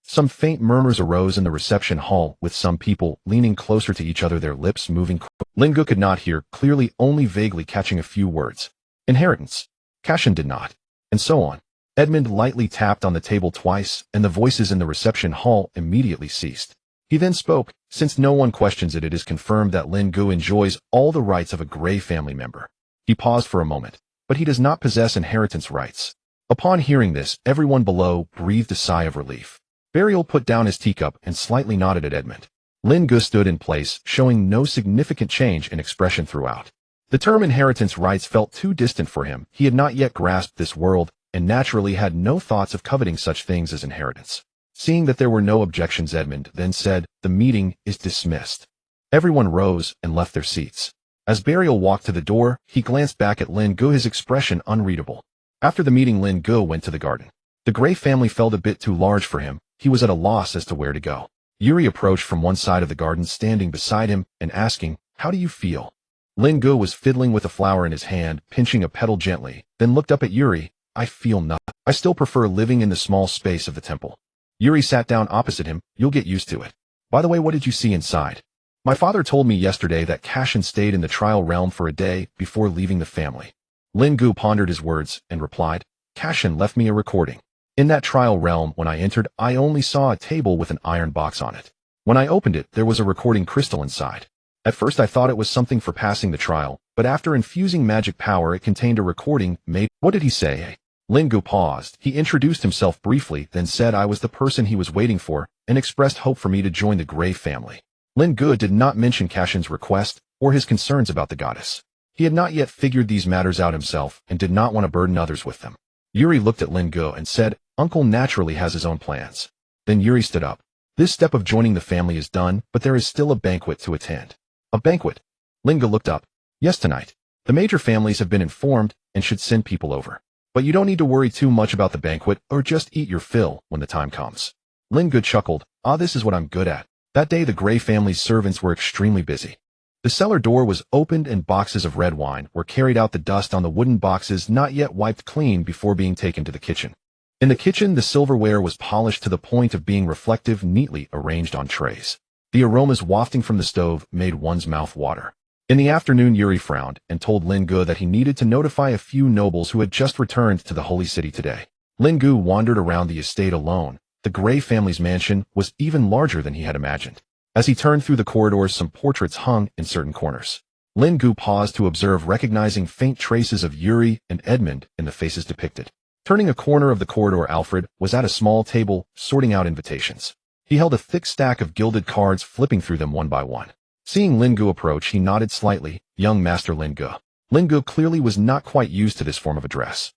[SPEAKER 1] Some faint murmurs arose in the reception hall, with some people leaning closer to each other, their lips moving. Lin Ge could not hear clearly, only vaguely catching a few words. Inheritance. Cashin did not. And so on. Edmund lightly tapped on the table twice, and the voices in the reception hall immediately ceased. He then spoke. Since no one questions it, it is confirmed that Lin Ge enjoys all the rights of a Gray family member. He paused for a moment, but he does not possess inheritance rights. Upon hearing this, everyone below breathed a sigh of relief. Burial put down his teacup and slightly nodded at Edmund. Lin Ge stood in place, showing no significant change in expression throughout. The term inheritance rights felt too distant for him. He had not yet grasped this world, and naturally had no thoughts of coveting such things as inheritance. Seeing that there were no objections, Edmund then said, "The meeting is dismissed." Everyone rose and left their seats. As Burial walked to the door, he glanced back at Lin Ge, his expression unreadable. After the meeting, Lin Ge went to the garden. The Gray family felt a bit too large for him. He was at a loss as to where to go. Yuri approached from one side of the garden, standing beside him and asking, "How do you feel?" Lin Ge was fiddling with a flower in his hand, pinching a petal gently, then looked up at Yuri. "I feel nothing. I still prefer living in the small space of the temple." Yuri sat down opposite him. "You'll get used to it. By the way, what did you see inside?" "My father told me yesterday that Cashin stayed in the trial realm for a day before leaving the family." Lin Ge pondered his words and replied, "Cashin left me a recording. In that trial realm, when I entered, I only saw a table with an iron box on it. When I opened it, there was a recording crystal inside. At first I thought it was something for passing the trial, but after infusing magic power, it contained a recording made." "What did he say?" Lin Ge paused. He introduced himself briefly, then said I was the person he was waiting for, and expressed hope for me to join the Gray family. Lin Ge did not mention Cashin's request or his concerns about the goddess. He had not yet figured these matters out himself and did not want to burden others with them. Yuri looked at Lin Ge and said, "Uncle naturally has his own plans." Then Yuri stood up. "This step of joining the family is done, but there is still a banquet to attend." "A banquet?" Lin Ge looked up. "Yes, tonight. The major families have been informed and should send people over. But you don't need to worry too much about the banquet, or just eat your fill when the time comes." Lin Ge chuckled. This is what I'm good at." That day the Gray family's servants were extremely busy. The cellar door was opened and boxes of red wine were carried out, the dust on the wooden boxes not yet wiped clean before being taken to the kitchen. In the kitchen, the silverware was polished to the point of being reflective, neatly arranged on trays. The aromas wafting from the stove made one's mouth water. In the afternoon, Yuri frowned and told Lin Ge that he needed to notify a few nobles who had just returned to the Holy City today. Lin Ge wandered around the estate alone. The Gray family's mansion was even larger than he had imagined. As he turned through the corridors, some portraits hung in certain corners. Lin Ge paused to observe, recognizing faint traces of Yuri and Edmund in the faces depicted. Turning a corner of the corridor, Alfred was at a small table, sorting out invitations. He held a thick stack of gilded cards, flipping through them one by one. Seeing Lin Ge approach, he nodded slightly. "Young Master Lin Ge." Lin Ge clearly was not quite used to this form of address.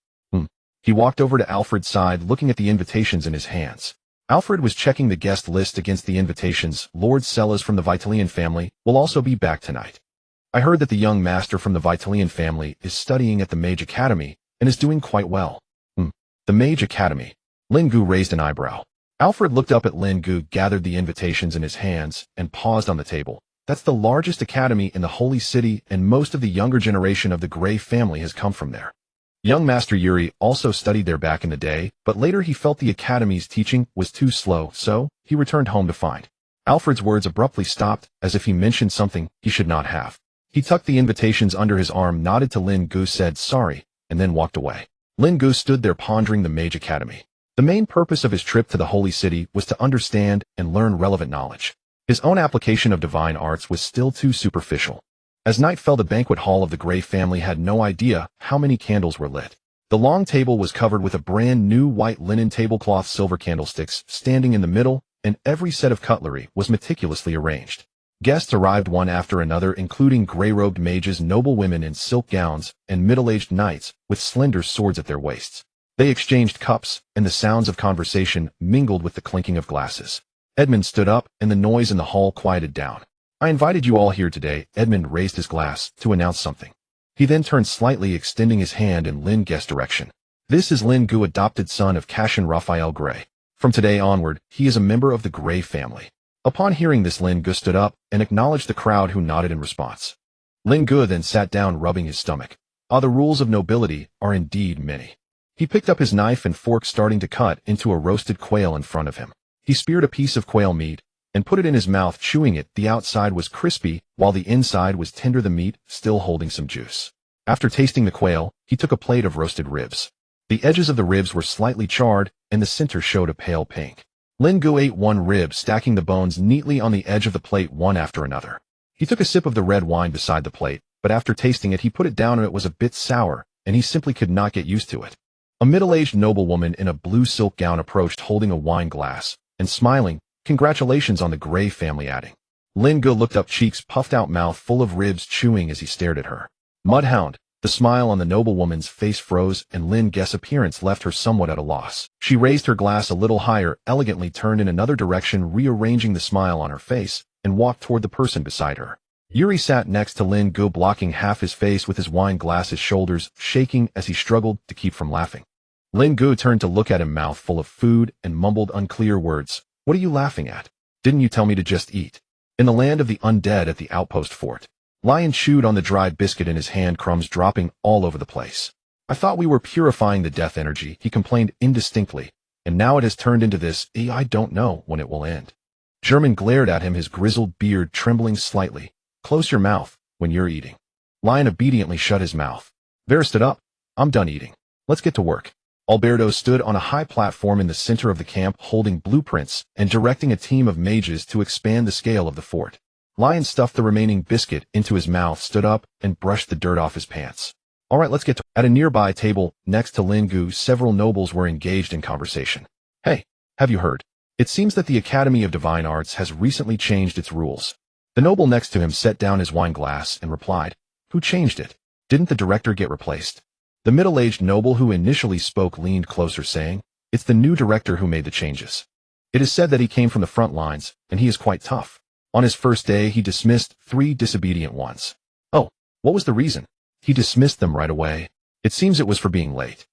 [SPEAKER 1] He walked over to Alfred's side, looking at the invitations in his hands. Alfred was checking the guest list against the invitations. "Lord Sellas from the Vitalian family will also be back tonight." I heard that the young master from the Vitalian family is studying at the Mage Academy and is doing quite well. The Mage Academy. Lin Ge raised an eyebrow. Alfred looked up at Lin Ge, gathered the invitations in his hands, and paused on the table. That's the largest academy in the Holy City, and most of the younger generation of the Grey family has come from there. Young Master Yuri also studied there back in the day, but later he felt the academy's teaching was too slow, so he returned home to find. Alfred's words abruptly stopped, as if he mentioned something he should not have. He tucked the invitations under his arm, nodded to Lin Ge, said sorry, and then walked away. Lin Ge stood there pondering the Mage Academy. The main purpose of his trip to the Holy City was to understand and learn relevant knowledge. His own application of divine arts was still too superficial. As night fell, the banquet hall of the Grey family had no idea how many candles were lit. The long table was covered with a brand new white linen tablecloth, silver candlesticks standing in the middle, and every set of cutlery was meticulously arranged. Guests arrived one after another, including gray-robed mages, noble women in silk gowns, and middle-aged knights with slender swords at their waists. They exchanged cups, and the sounds of conversation mingled with the clinking of glasses. Edmund stood up, and the noise in the hall quieted down. I invited you all here today. Edmund raised his glass to announce something. He then turned slightly, extending his hand in Lin Ge's direction. This is Lin Ge, adopted son of Cassian Raphael Grey. From today onward, he is a member of the Grey family. Upon hearing this, Lin Ge stood up and acknowledged the crowd, who nodded in response. Lin Ge then sat down, rubbing his stomach. The rules of nobility are indeed many. He picked up his knife and fork, starting to cut into a roasted quail in front of him. He speared a piece of quail meat and put it in his mouth, chewing it. The outside was crispy, while the inside was tender, the meat still holding some juice. After tasting the quail, he took a plate of roasted ribs. The edges of the ribs were slightly charred, and the center showed a pale pink. Lin Ge ate one rib, stacking the bones neatly on the edge of the plate one after another. He took a sip of the red wine beside the plate, but after tasting it, he put it down, and it was a bit sour, and he simply could not get used to it. A middle-aged noblewoman in a blue silk gown approached, holding a wine glass and smiling. Congratulations on the Grey family, adding. Lin Ge looked up, cheeks puffed out, mouth full of ribs, chewing as he stared at her. Mudhound. The smile on the noblewoman's face froze, and Lin Ge's appearance left her somewhat at a loss. She raised her glass a little higher, elegantly turned in another direction, rearranging the smile on her face, and walked toward the person beside her. Yuri sat next to Lin Ge, blocking half his face with his wine glass, his shoulders shaking as he struggled to keep from laughing. Lin Ge turned to look at him, mouth full of food, and mumbled unclear words. What are you laughing at? Didn't you tell me to just eat? In the land of the undead at the outpost fort. Lion chewed on the dried biscuit in his hand, crumbs dropping all over the place. I thought we were purifying the death energy, he complained indistinctly, and now it has turned into this. I don't know when it will end. German glared at him, his grizzled beard trembling slightly. Close your mouth when you're eating. Lion obediently shut his mouth. Vera stood up. I'm done eating. Let's get to work. Alberto stood on a high platform in the center of the camp, holding blueprints and directing a team of mages to expand the scale of the fort. Lion stuffed the remaining biscuit into his mouth, stood up, and brushed the dirt off his pants. All right, let's get to. At a nearby table, next to Lin Ge, several nobles were engaged in conversation. Hey, have you heard? It seems that the Academy of Divine Arts has recently changed its rules. The noble next to him set down his wine glass and replied, Who changed it? Didn't the director get replaced? The middle-aged noble who initially spoke leaned closer, saying, It's the new director who made the changes. It is said that he came from the front lines, and he is quite tough. On his first day, he dismissed 3 disobedient ones. Oh, what was the reason? He dismissed them right away. It seems it was for being late.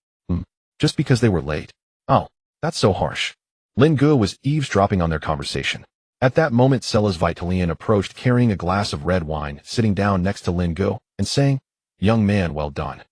[SPEAKER 1] Just because they were late? Oh, that's so harsh. Lin Ge was eavesdropping on their conversation. At that moment, Cella's Vitalian approached, carrying a glass of red wine, sitting down next to Lin Ge, and saying, Young man, well done.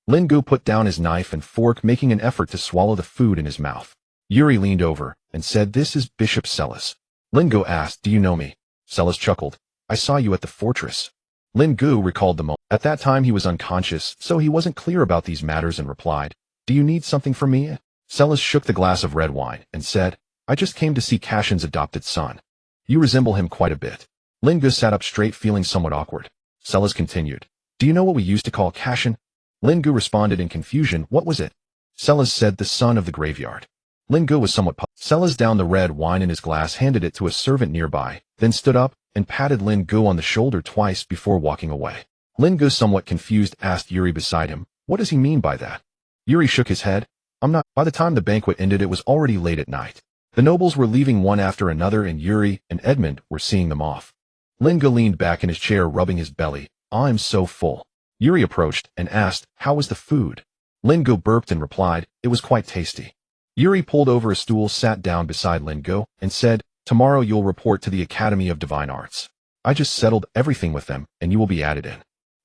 [SPEAKER 1] Lin Ge put down his knife and fork, making an effort to swallow the food in his mouth. Yuri leaned over and said, This is Bishop Celis. Lin Ge asked, Do you know me? Celis chuckled. I saw you at the fortress. Lin Ge recalled the moment. At that time he was unconscious, so he wasn't clear about these matters, and replied, Do you need something from me? Celis shook the glass of red wine and said, I just came to see Cassian's adopted son. You resemble him quite a bit. Lin Ge sat up straight, feeling somewhat awkward. Celis continued, Do you know what we used to call Cassian? Lin Ge responded in confusion, What was it? Celis said, The son of the graveyard. Lin Ge was somewhat puzzled. Celis downed the red wine in his glass, handed it to a servant nearby, then stood up and patted Lin Ge on the shoulder twice before walking away. Lin Ge, somewhat confused, asked Yuri beside him, What does he mean by that? Yuri shook his head. I'm not. By the time the banquet ended, it was already late at night. The nobles were leaving one after another, and Yuri and Edmund were seeing them off. Lin Ge leaned back in his chair, rubbing his belly, I'm so full. Yuri approached and asked, how was the food? Lin Ge burped and replied, it was quite tasty. Yuri pulled over a stool, sat down beside Lin Ge, and said, tomorrow you'll report to the Academy of Divine Arts. I just settled everything with them, and you will be added in.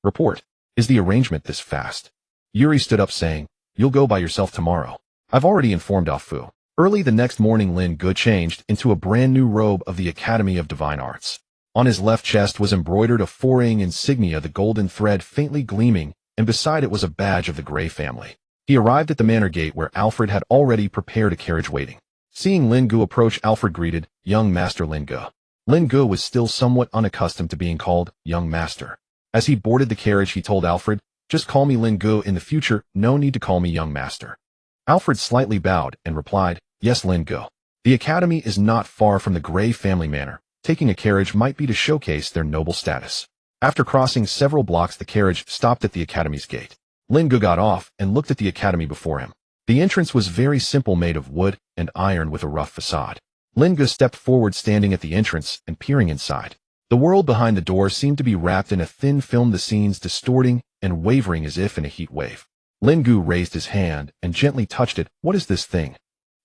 [SPEAKER 1] Report. Is the arrangement this fast? Yuri stood up saying, you'll go by yourself tomorrow. I've already informed Ah Fu. Early the next morning Lin Ge changed into a brand new robe of the Academy of Divine Arts. On his left chest was embroidered a four-ring insignia, the golden thread faintly gleaming, and beside it was a badge of the Gray family. He arrived at the manor gate where Alfred had already prepared a carriage waiting. Seeing Lin Ge approach, Alfred greeted, young Master Lin Ge. Lin Ge was still somewhat unaccustomed to being called young master. As he boarded the carriage, he told Alfred, just call me Lin Ge in the future, no need to call me young master. Alfred slightly bowed and replied, yes, Lin Ge. The academy is not far from the Gray family manor. Taking a carriage might be to showcase their noble status. After crossing several blocks, the carriage stopped at the academy's gate. Lin Ge got off and looked at the academy before him. The entrance was very simple, made of wood and iron with a rough facade. Lin Ge stepped forward, standing at the entrance and peering inside. The world behind the door seemed to be wrapped in a thin film, the scenes distorting and wavering as if in a heat wave. Lin Ge raised his hand and gently touched it. What is this thing?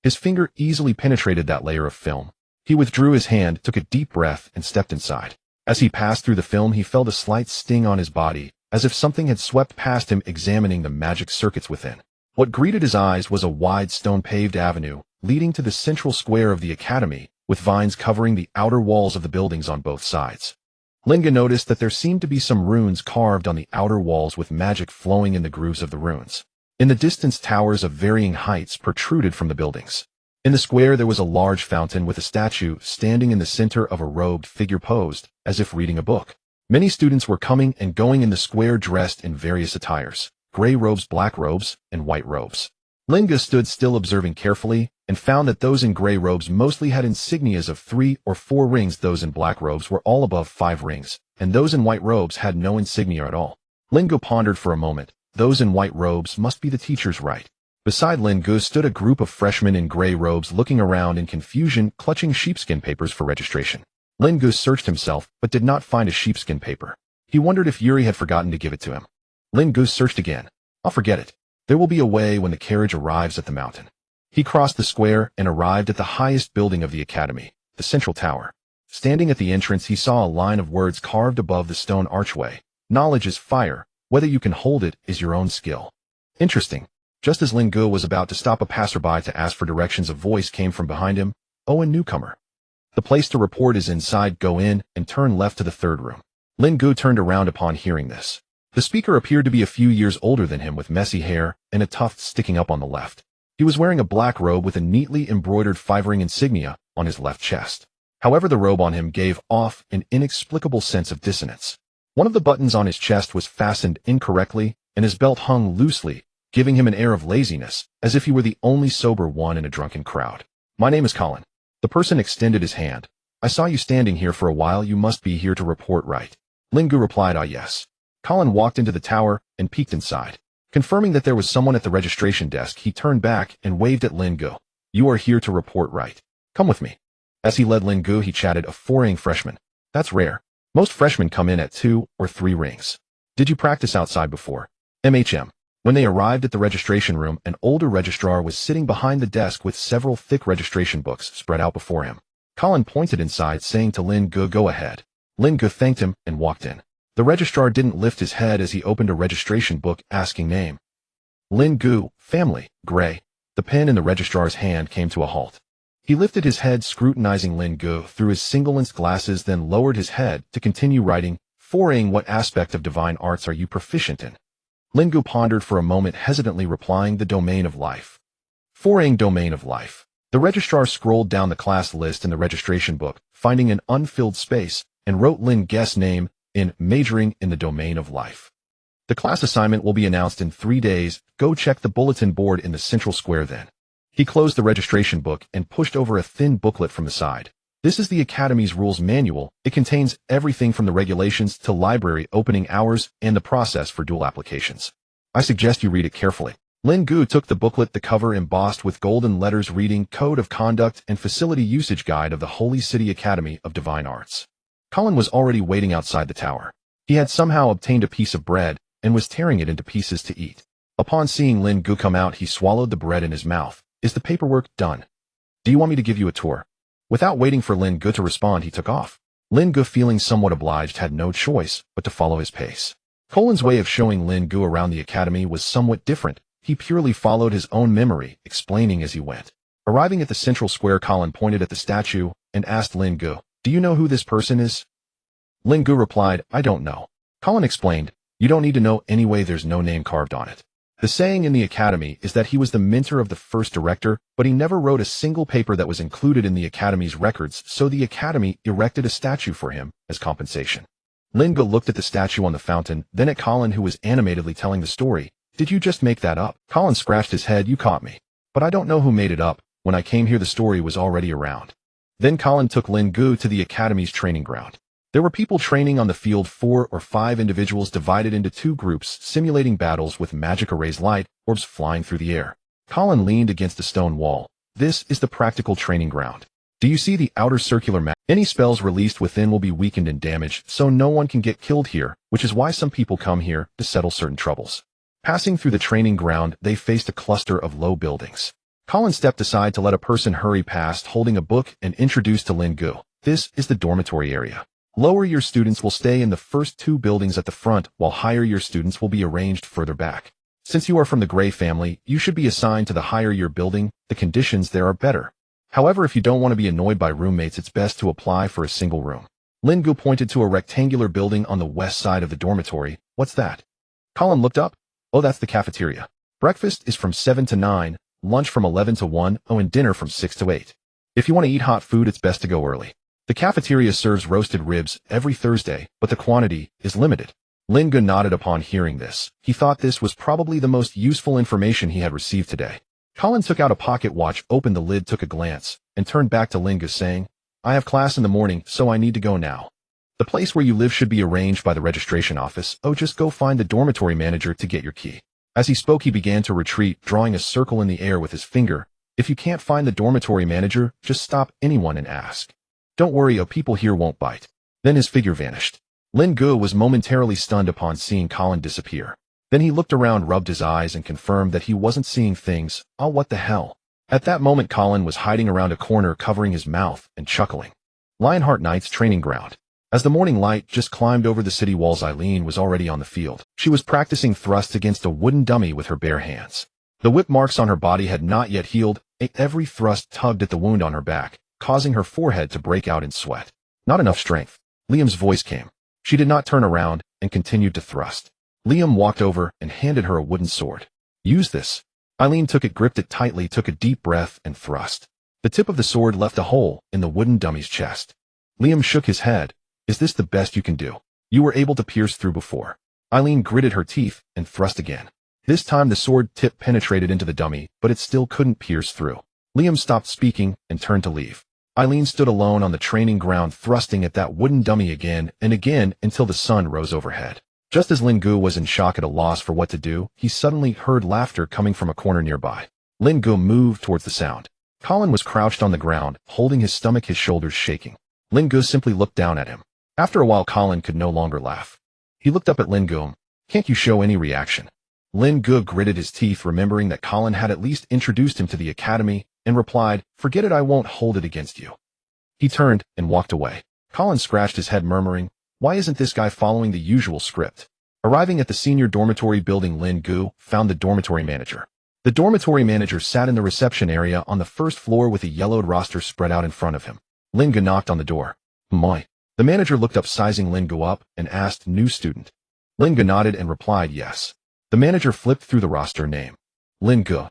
[SPEAKER 1] His finger easily penetrated that layer of film. He withdrew his hand, took a deep breath, and stepped inside. As he passed through the film, he felt a slight sting on his body, as if something had swept past him. Examining the magic circuits within, what greeted his eyes was a wide stone-paved avenue leading to the central square of the academy, with vines covering the outer walls of the buildings on both sides. Lin Ge noticed that there seemed to be some runes carved on the outer walls, with magic flowing in the grooves of the runes. In the distance, towers of varying heights protruded from the buildings. In the square there was a large fountain with a statue standing in the center of a robed figure posed, as if reading a book. Many students were coming and going in the square, dressed in various attires: gray robes, black robes, and white robes. Lin Ge stood still, observing carefully, and found that those in gray robes mostly had insignias of 3 or 4 rings. Those in black robes were all above 5 rings, and those in white robes had no insignia at all. Lin Ge pondered for a moment. Those in white robes must be the teachers, right? Beside Lin Ge stood a group of freshmen in gray robes, looking around in confusion, clutching sheepskin papers for registration. Lin Ge searched himself, but did not find a sheepskin paper. He wondered if Yuri had forgotten to give it to him. Lin Ge searched again. I'll forget it. There will be a way when the carriage arrives at the mountain. He crossed the square and arrived at the highest building of the academy, the central tower. Standing at the entrance, he saw a line of words carved above the stone archway. Knowledge is fire. Whether you can hold it is your own skill. Interesting. Just as Lin Ge was about to stop a passerby to ask for directions, a voice came from behind him. Oh, a newcomer. The place to report is inside. Go in and turn left to the 3rd room. Lin Ge turned around upon hearing this. The speaker appeared to be a few years older than him, with messy hair and a tuft sticking up on the left. He was wearing a black robe with a neatly embroidered 5-ring insignia on his left chest. However, the robe on him gave off an inexplicable sense of dissonance. One of the buttons on his chest was fastened incorrectly, and his belt hung loosely, giving him an air of laziness, as if he were the only sober one in a drunken crowd. My name is Colin. The person extended his hand. I saw you standing here for a while. You must be here to report, right? Lin Ge replied, ah, yes. Colin walked into the tower and peeked inside. Confirming that there was someone at the registration desk, he turned back and waved at Lin Ge. You are here to report, right? Come with me. As he led Lin Ge, he chatted, a 4-ring freshman. That's rare. Most freshmen come in at 2 or 3 rings. Did you practice outside before? MHM. When they arrived at the registration room, an older registrar was sitting behind the desk with several thick registration books spread out before him. Colin pointed inside, saying to Lin Ge, go ahead. Lin Ge thanked him and walked in. The registrar didn't lift his head as he opened a registration book, asking name. Lin Ge, family, Gray. The pen in the registrar's hand came to a halt. He lifted his head, scrutinizing Lin Ge through his single-lensed glasses, then lowered his head to continue writing. 4ing, what aspect of divine arts are you proficient in? Lin Ge pondered for a moment, hesitantly replying, the domain of life. 4ing, domain of life. The registrar scrolled down the class list in the registration book, finding an unfilled space, and wrote Lin Ge's name in, majoring in the domain of life. The class assignment will be announced in 3 days. Go check the bulletin board in the central square then. He closed the registration book and pushed over a thin booklet from the side. This is the Academy's rules manual. It contains everything from the regulations to library opening hours and the process for dual applications. I suggest you read it carefully. Lin Ge took the booklet, the cover embossed with golden letters reading Code of Conduct and Facility Usage Guide of the Holy City Academy of Divine Arts. Colin was already waiting outside the tower. He had somehow obtained a piece of bread and was tearing it into pieces to eat. Upon seeing Lin Ge come out, he swallowed the bread in his mouth. Is the paperwork done? Do you want me to give you a tour? Without waiting for Lin Ge to respond, he took off. Lin Ge, feeling somewhat obliged, had no choice but to follow his pace. Colin's way of showing Lin Ge around the academy was somewhat different. He purely followed his own memory, explaining as he went. Arriving at the central square, Colin pointed at the statue and asked Lin Ge, "Do you know who this person is?" Lin Ge replied, "I don't know." Colin explained, "You don't need to know anyway, there's no name carved on it." The saying in the academy is that he was the mentor of the first director, but he never wrote a single paper that was included in the academy's records, so the academy erected a statue for him as compensation. Lin Ge looked at the statue on the fountain, then at Colin, who was animatedly telling the story. "Did you just make that up?" Colin scratched his head. "You caught me. But I don't know who made it up. When I came here, the story was already around." Then Colin took Lin Ge to the academy's training ground. There were people training on the field, 4 or 5 individuals divided into 2 groups, simulating battles with magic arrays, light orbs flying through the air. Colin leaned against a stone wall. "This is the practical training ground. Do you see the outer circular map? Any spells released within will be weakened and damaged, so no one can get killed here, which is why some people come here to settle certain troubles." Passing through the training ground, they faced a cluster of low buildings. Colin stepped aside to let a person hurry past, holding a book, and introduced to Lin Ge. "This is the dormitory area. Lower year students will stay in the first 2 buildings at the front, while higher year students will be arranged further back. Since you are from the Gray family, you should be assigned to the higher year building. The conditions there are better. However, if you don't want to be annoyed by roommates, it's best to apply for a single room." Lin Ge pointed to a rectangular building on the west side of the dormitory. "What's that?" Colin looked up. "Oh, that's the cafeteria. Breakfast is from 7 to 9, lunch from 11 to 1, and dinner from 6 to 8. If you want to eat hot food, it's best to go early. The cafeteria serves roasted ribs every Thursday, but the quantity is limited." Lin Ge nodded upon hearing this. He thought this was probably the most useful information he had received today. Colin took out a pocket watch, opened the lid, took a glance, and turned back to Lin Ge, saying, "I have class in the morning, so I need to go now. The place where you live should be arranged by the registration office. Oh, just go find the dormitory manager to get your key." As he spoke, he began to retreat, drawing a circle in the air with his finger. "If you can't find the dormitory manager, just stop anyone and ask. Don't worry, people here won't bite." Then his figure vanished. Lin Ge was momentarily stunned upon seeing Colin disappear. Then he looked around, rubbed his eyes, and confirmed that he wasn't seeing things. "Oh, what the hell?" At that moment, Colin was hiding around a corner, covering his mouth and chuckling. Lionheart Knight's training ground. As the morning light just climbed over the city walls, Eileen was already on the field. She was practicing thrusts against a wooden dummy with her bare hands. The whip marks on her body had not yet healed. Every thrust tugged at the wound on her back, causing her forehead to break out in sweat. "Not enough strength." Liam's voice came. She did not turn around and continued to thrust. Liam walked over and handed her a wooden sword. "Use this." Eileen took it, gripped it tightly, took a deep breath, and thrust. The tip of the sword left a hole in the wooden dummy's chest. Liam shook his head. "Is this the best you can do? You were able to pierce through before." Eileen gritted her teeth and thrust again. This time the sword tip penetrated into the dummy, but it still couldn't pierce through. Liam stopped speaking and turned to leave. Eileen stood alone on the training ground, thrusting at that wooden dummy again and again until the sun rose overhead. Just as Lin Ge was in shock at a loss for what to do, he suddenly heard laughter coming from a corner nearby. Lin Ge moved towards the sound. Colin was crouched on the ground, holding his stomach, his shoulders shaking. Lin Ge simply looked down at him. After a while, Colin could no longer laugh. He looked up at Lin Ge. "Can't you show any reaction?" Lin Ge gritted his teeth, remembering that Colin had at least introduced him to the academy, and replied, "Forget it, I won't hold it against you." He turned and walked away. Colin scratched his head, murmuring, "Why isn't this guy following the usual script?" Arriving at the senior dormitory building, Lin Ge found the dormitory manager. The dormitory manager sat in the reception area on the first floor with a yellowed roster spread out in front of him. Lin Ge knocked on the door. "My." The manager looked up, sizing Lin Ge up, and asked, "New student?" Lin Ge nodded and replied, "Yes." The manager flipped through the roster. "Name?" "Lin Ge."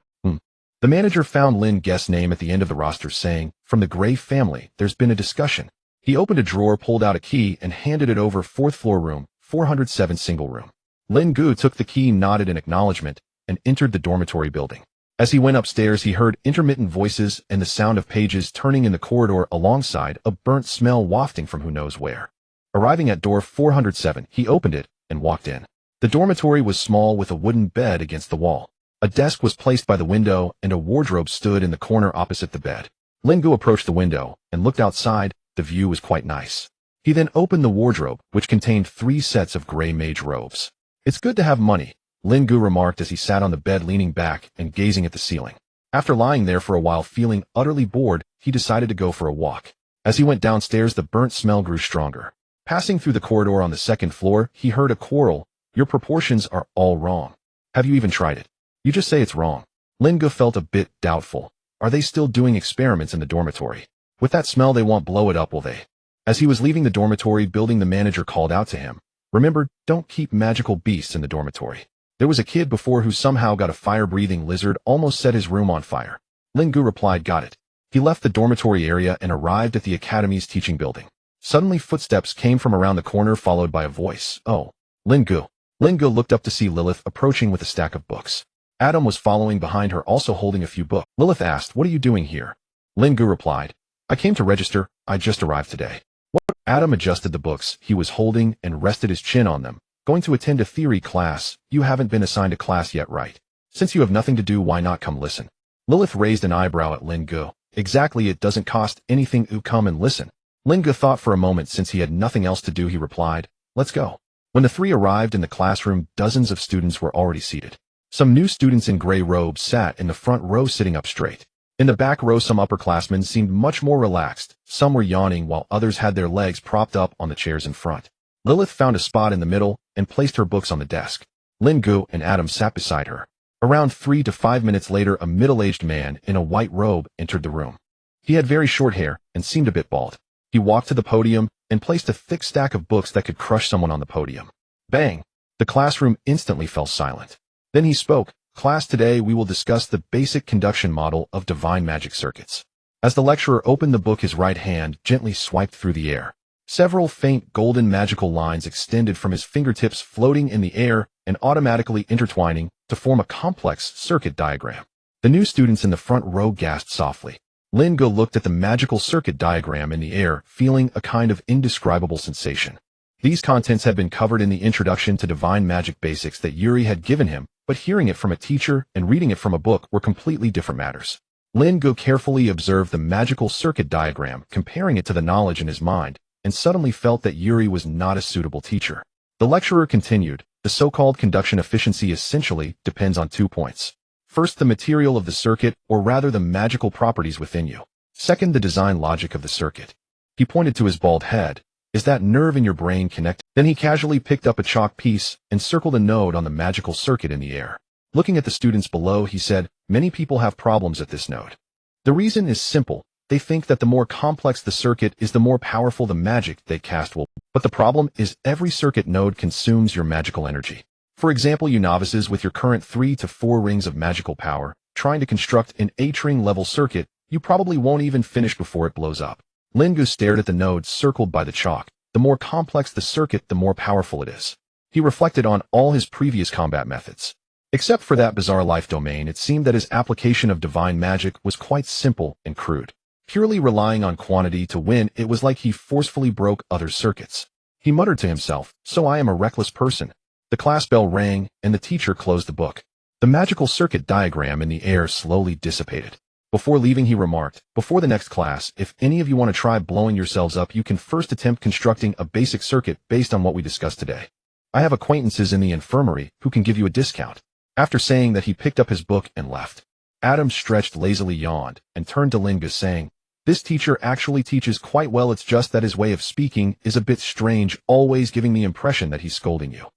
[SPEAKER 1] The manager found Lin Ge's name at the end of the roster, saying, "From the Gray family, there's been a discussion." He opened a drawer, pulled out a key, and handed it over. "4th floor room, 407 single room." Lin Ge took the key, nodded in acknowledgement, and entered the dormitory building. As he went upstairs, he heard intermittent voices and the sound of pages turning in the corridor, alongside a burnt smell wafting from who knows where. Arriving at door 407, he opened it and walked in. The dormitory was small, with a wooden bed against the wall. A desk was placed by the window, and a wardrobe stood in the corner opposite the bed. Lin Ge approached the window and looked outside. The view was quite nice. He then opened the wardrobe, which contained 3 sets of gray mage robes. "It's good to have money," Lin Ge remarked as he sat on the bed leaning back and gazing at the ceiling. After lying there for a while feeling utterly bored, he decided to go for a walk. As he went downstairs, the burnt smell grew stronger. Passing through the corridor on the 2nd floor, he heard a quarrel. "Your proportions are all wrong. Have you even tried it? You just say it's wrong." Lin Ge felt a bit doubtful. Are they still doing experiments in the dormitory? With that smell, they won't blow it up, will they? As he was leaving the dormitory building, the manager called out to him, "Remember, don't keep magical beasts in the dormitory." There was a kid before who somehow got a fire-breathing lizard almost set his room on fire. Lin Ge replied, "Got it." He left the dormitory area and arrived at the academy's teaching building. Suddenly footsteps came from around the corner followed by a voice. "Oh, Lin Ge." Lin Ge looked up to see Lilith approaching with a stack of books. Adam was following behind her, also holding a few books. Lilith asked, "What are you doing here?" Lin Ge replied, "I came to register. I just arrived today." What? Adam adjusted the books he was holding and rested his chin on them. "Going to attend a theory class. You haven't been assigned a class yet, right? Since you have nothing to do, why not come listen?" Lilith raised an eyebrow at Lin Ge. "Exactly, it doesn't cost anything to come and listen." Lin Ge thought for a moment. Since he had nothing else to do, he replied, "Let's go." When the 3 arrived in the classroom, dozens of students were already seated. Some new students in gray robes sat in the front row sitting up straight. In the back row, some upperclassmen seemed much more relaxed. Some were yawning while others had their legs propped up on the chairs in front. Lilith found a spot in the middle and placed her books on the desk. Lin Ge and Adam sat beside her. Around 3 to 5 minutes later, a middle-aged man in a white robe entered the room. He had very short hair and seemed a bit bald. He walked to the podium and placed a thick stack of books that could crush someone on the podium. Bang! The classroom instantly fell silent. Then he spoke, "Class, today we will discuss the basic conduction model of divine magic circuits." As the lecturer opened the book, his right hand gently swiped through the air. Several faint golden magical lines extended from his fingertips, floating in the air and automatically intertwining to form a complex circuit diagram. The new students in the front row gasped softly. Lin Ge looked at the magical circuit diagram in the air, feeling a kind of indescribable sensation. These contents had been covered in the Introduction to Divine Magic Basics that Yuri had given him, but hearing it from a teacher and reading it from a book were completely different matters. Lin Ge carefully observed the magical circuit diagram, comparing it to the knowledge in his mind, and suddenly felt that Yuri was not a suitable teacher. The lecturer continued, "The so-called conduction efficiency essentially depends on 2 points. First, the material of the circuit, or rather the magical properties within you. Second, the design logic of the circuit." He pointed to his bald head. "Is that nerve in your brain connected?" Then he casually picked up a chalk piece and circled a node on the magical circuit in the air. Looking at the students below, he said, "Many people have problems at this node. The reason is simple. They think that the more complex the circuit is, the more powerful the magic they cast will. But the problem is every circuit node consumes your magical energy. For example, you novices with your current 3 to 4 rings of magical power, trying to construct an 8-ring level circuit, you probably won't even finish before it blows up." Lin Ge stared at the nodes circled by the chalk. The more complex the circuit, the more powerful it is. He reflected on all his previous combat methods. Except for that bizarre life domain, it seemed that his application of divine magic was quite simple and crude. Purely relying on quantity to win, it was like he forcefully broke other circuits. He muttered to himself, "So I am a reckless person." The class bell rang, and the teacher closed the book. The magical circuit diagram in the air slowly dissipated. Before leaving, he remarked, "Before the next class, if any of you want to try blowing yourselves up, you can first attempt constructing a basic circuit based on what we discussed today. I have acquaintances in the infirmary who can give you a discount." After saying that, he picked up his book and left. Adam stretched, lazily yawned, and turned to Lin Ge saying, "This teacher actually teaches quite well. It's just that his way of speaking is a bit strange, always giving the impression that he's scolding you."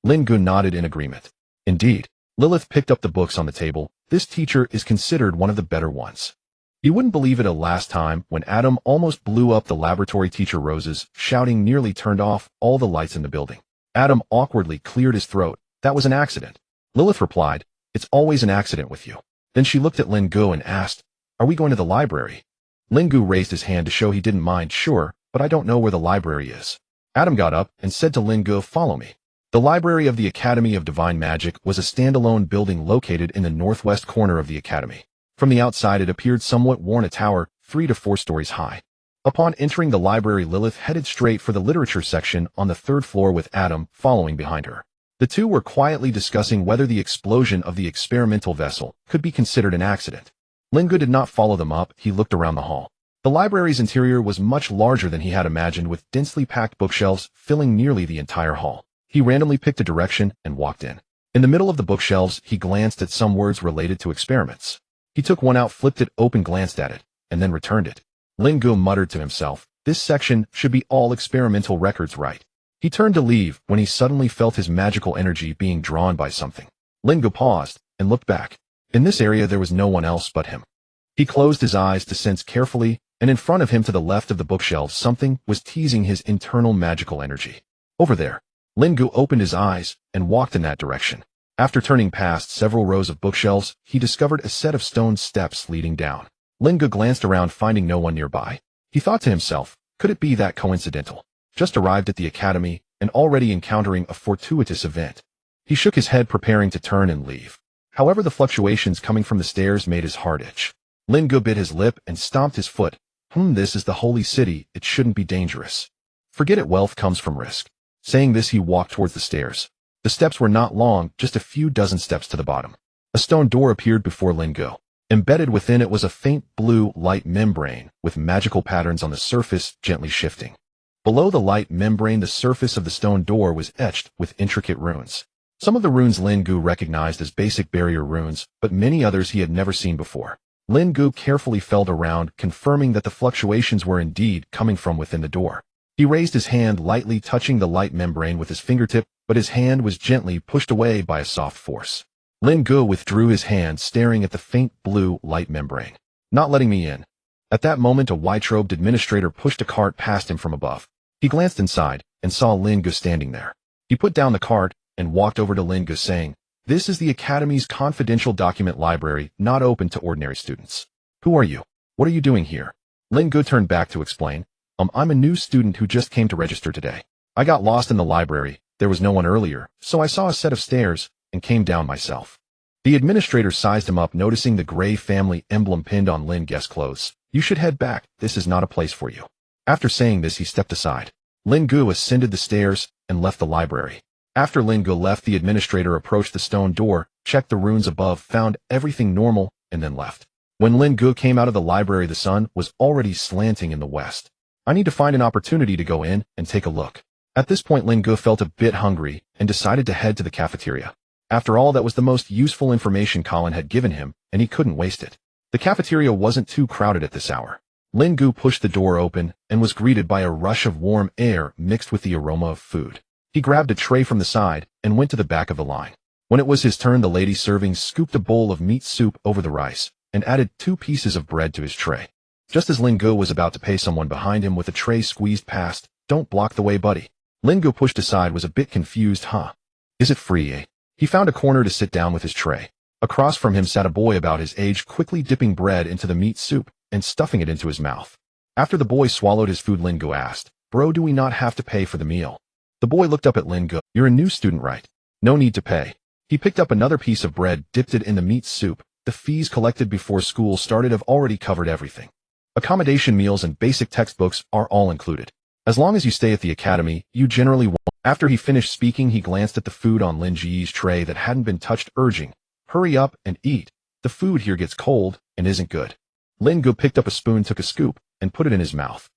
[SPEAKER 1] Lin Ge nodded in agreement. "Indeed." Lilith picked up the books on the table. "This teacher is considered one of the better ones. You wouldn't believe it, last time, when Adam almost blew up the laboratory, teacher Rose's shouting nearly turned off all the lights in the building." Adam awkwardly cleared his throat. "That was an accident." Lilith replied, "It's always an accident with you." Then she looked at Lin Ge and asked, "Are we going to the library?" Lin Ge raised his hand to show he didn't mind. "Sure, but I don't know where the library is." Adam got up and said to Lin Ge, "Follow me." The library of the Academy of Divine Magic was a standalone building located in the northwest corner of the academy. From the outside, it appeared somewhat worn, a tower 3 to 4 stories high. Upon entering the library, Lilith headed straight for the literature section on the 3rd floor with Adam following behind her. The two were quietly discussing whether the explosion of the experimental vessel could be considered an accident. Lin Ge did not follow them up. He looked around the hall. The library's interior was much larger than he had imagined, with densely packed bookshelves filling nearly the entire hall. He randomly picked a direction and walked in. In the middle of the bookshelves, he glanced at some words related to experiments. He took one out, flipped it open, glanced at it, and then returned it. Lin Ge muttered to himself, "This section should be all experimental records, right?" He turned to leave when he suddenly felt his magical energy being drawn by something. Lin Ge paused and looked back. In this area there was no one else but him. He closed his eyes to sense carefully, and in front of him to the left of the bookshelves something was teasing his internal magical energy. Over there. Lin Ge opened his eyes and walked in that direction. After turning past several rows of bookshelves, he discovered a set of stone steps leading down. Lin Ge glanced around, finding no one nearby. He thought to himself, could it be that coincidental? Just arrived at the academy and already encountering a fortuitous event. He shook his head, preparing to turn and leave. However, the fluctuations coming from the stairs made his heart itch. Lin Ge bit his lip and stomped his foot. This is the holy city, it shouldn't be dangerous. Forget it, wealth comes from risk. Saying this, he walked towards the stairs. The steps were not long, just a few dozen steps to the bottom. A stone door appeared before Lin Ge. Embedded within it was a faint blue light membrane with magical patterns on the surface gently shifting. Below the light membrane, the surface of the stone door was etched with intricate runes. Some of the runes Lin Ge recognized as basic barrier runes, but many others he had never seen before. Lin Ge carefully felt around, confirming that the fluctuations were indeed coming from within the door. He raised his hand, lightly touching the light membrane with his fingertip, but his hand was gently pushed away by a soft force. Lin Ge withdrew his hand, staring at the faint blue light membrane. Not letting me in. At that moment, a white-robed administrator pushed a cart past him from above. He glanced inside and saw Lin Ge standing there. He put down the cart and walked over to Lin Ge, saying, "This is the Academy's confidential document library, not open to ordinary students." "Who are you? What are you doing here?" Lin Ge turned back to explain. I'm a new student who just came to register today. I got lost in the library, there was no one earlier, so I saw a set of stairs and came down myself." The administrator sized him up, noticing the gray family emblem pinned on Lin Ge's clothes. "You should head back, this is not a place for you." After saying this, he stepped aside. Lin Ge ascended the stairs and left the library. After Lin Ge left, the administrator approached the stone door, checked the runes above, found everything normal, and then left. When Lin Ge came out of the library, the sun was already slanting in the west. "I need to find an opportunity to go in and take a look." At this point, Lin Ge felt a bit hungry and decided to head to the cafeteria. After all, that was the most useful information Colin had given him, and he couldn't waste it. The cafeteria wasn't too crowded at this hour. Lin Ge pushed the door open and was greeted by a rush of warm air mixed with the aroma of food. He grabbed a tray from the side and went to the back of the line. When it was his turn, the lady serving scooped a bowl of meat soup over the rice and added 2 pieces of bread to his tray. Just as Lin Ge was about to pay, someone behind him with a tray squeezed past. "Don't block the way, buddy." Lin Ge pushed aside, was a bit confused. Is it free, eh? He found a corner to sit down with his tray. Across from him sat a boy about his age, quickly dipping bread into the meat soup and stuffing it into his mouth. After the boy swallowed his food, Lin Ge asked, "Bro, do we not have to pay for the meal?" The boy looked up at Lin Ge. "You're a new student, right? No need to pay." He picked up another piece of bread, dipped it in the meat soup. The fees collected before school started have already covered everything. Accommodation, meals, and basic textbooks are all included. As long as you stay at the academy, you generally won't. After he finished speaking, he glanced at the food on Lin Ge's tray that hadn't been touched, urging, "Hurry up and eat. The food here gets cold and isn't good." Lin Ge picked up a spoon, took a scoop, and put it in his mouth.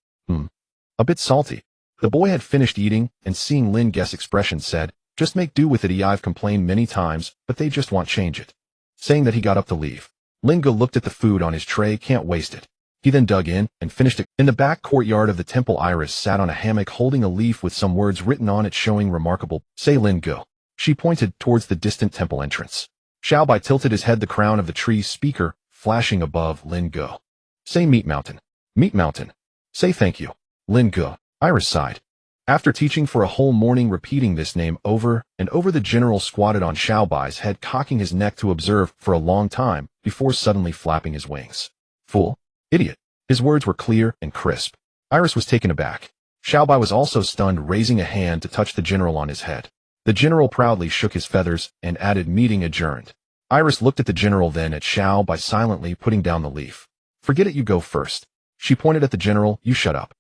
[SPEAKER 1] A bit salty. The boy had finished eating, and seeing Lin Ge's expression said, "Just make do with it. I've complained many times, but they just won't change it." Saying that, he got up to leave. Lin Ge looked at the food on his tray, can't waste it. He then dug in and finished it. In the back courtyard of the temple, Iris sat on a hammock holding a leaf with some words written on it showing remarkable, "Say Lin Ge." She pointed towards the distant temple entrance. Xiaobai tilted his head, the crown of the tree speaker flashing above Lin Ge. "Say Meat Mountain. Meat Mountain. Say thank you. Lin Ge." Iris sighed. After teaching for a whole morning, repeating this name over and over, the general squatted on Xiaobai's head, cocking his neck to observe for a long time before suddenly flapping his wings. "Fool. Idiot." His words were clear and crisp. Iris was taken aback. Xiaobai was also stunned, raising a hand to touch the general on his head. The general proudly shook his feathers and added, "Meeting adjourned." Iris looked at the general, then at Xiaobai, silently putting down the leaf. "Forget it, you go first." She pointed at the general. "You shut up."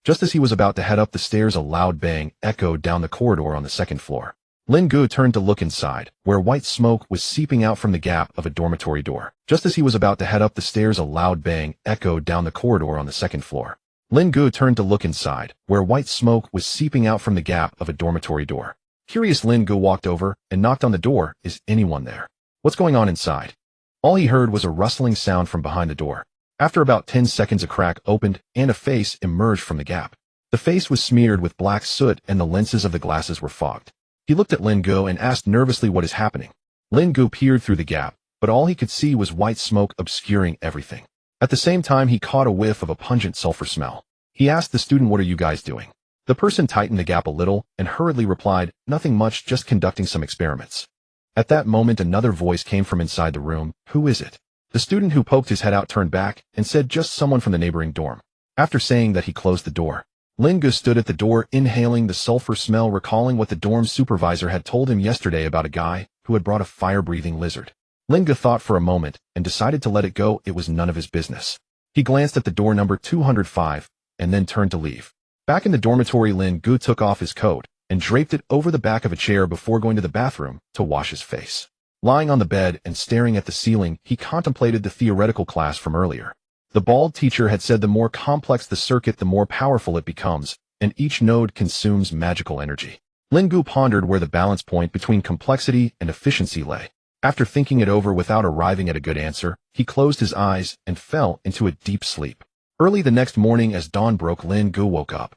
[SPEAKER 1] Just as he was about to head up the stairs, a loud bang echoed down the corridor on the second floor. Lin Ge turned to look inside, where white smoke was seeping out from the gap of a dormitory door. Just as he was about to head up the stairs, a loud bang echoed down the corridor on the second floor. Lin Ge turned to look inside, where white smoke was seeping out from the gap of a dormitory door. Curious, Lin Ge walked over and knocked on the door. Is anyone there? What's going on inside? All he heard was a rustling sound from behind the door. After about 10 seconds, a crack opened and a face emerged from the gap. The face was smeared with black soot and the lenses of the glasses were fogged. He looked at Lin Ge and asked nervously what is happening. Lin Ge peered through the gap, but all he could see was white smoke obscuring everything. At the same time, he caught a whiff of a pungent sulfur smell. He asked the student, "What are you guys doing?" The person tightened the gap a little and hurriedly replied, "Nothing much, just conducting some experiments." At that moment, another voice came from inside the room. "Who is it?" The student who poked his head out turned back and said, "Just someone from the neighboring dorm." After saying that, he closed the door. Lin Ge stood at the door, inhaling the sulfur smell, recalling what the dorm supervisor had told him yesterday about a guy who had brought a fire-breathing lizard. Lin Ge thought for a moment and decided to let it go. It was none of his business. He glanced at the door number 205 and then turned to leave. Back in the dormitory, Lin Ge took off his coat and draped it over the back of a chair before going to the bathroom to wash his face. Lying on the bed and staring at the ceiling, he contemplated the theoretical class from earlier. The bald teacher had said the more complex the circuit, the more powerful it becomes, and each node consumes magical energy. Lin Ge pondered where the balance point between complexity and efficiency lay. After thinking it over without arriving at a good answer, he closed his eyes and fell into a deep sleep. Early the next morning, as dawn broke, Lin Ge woke up.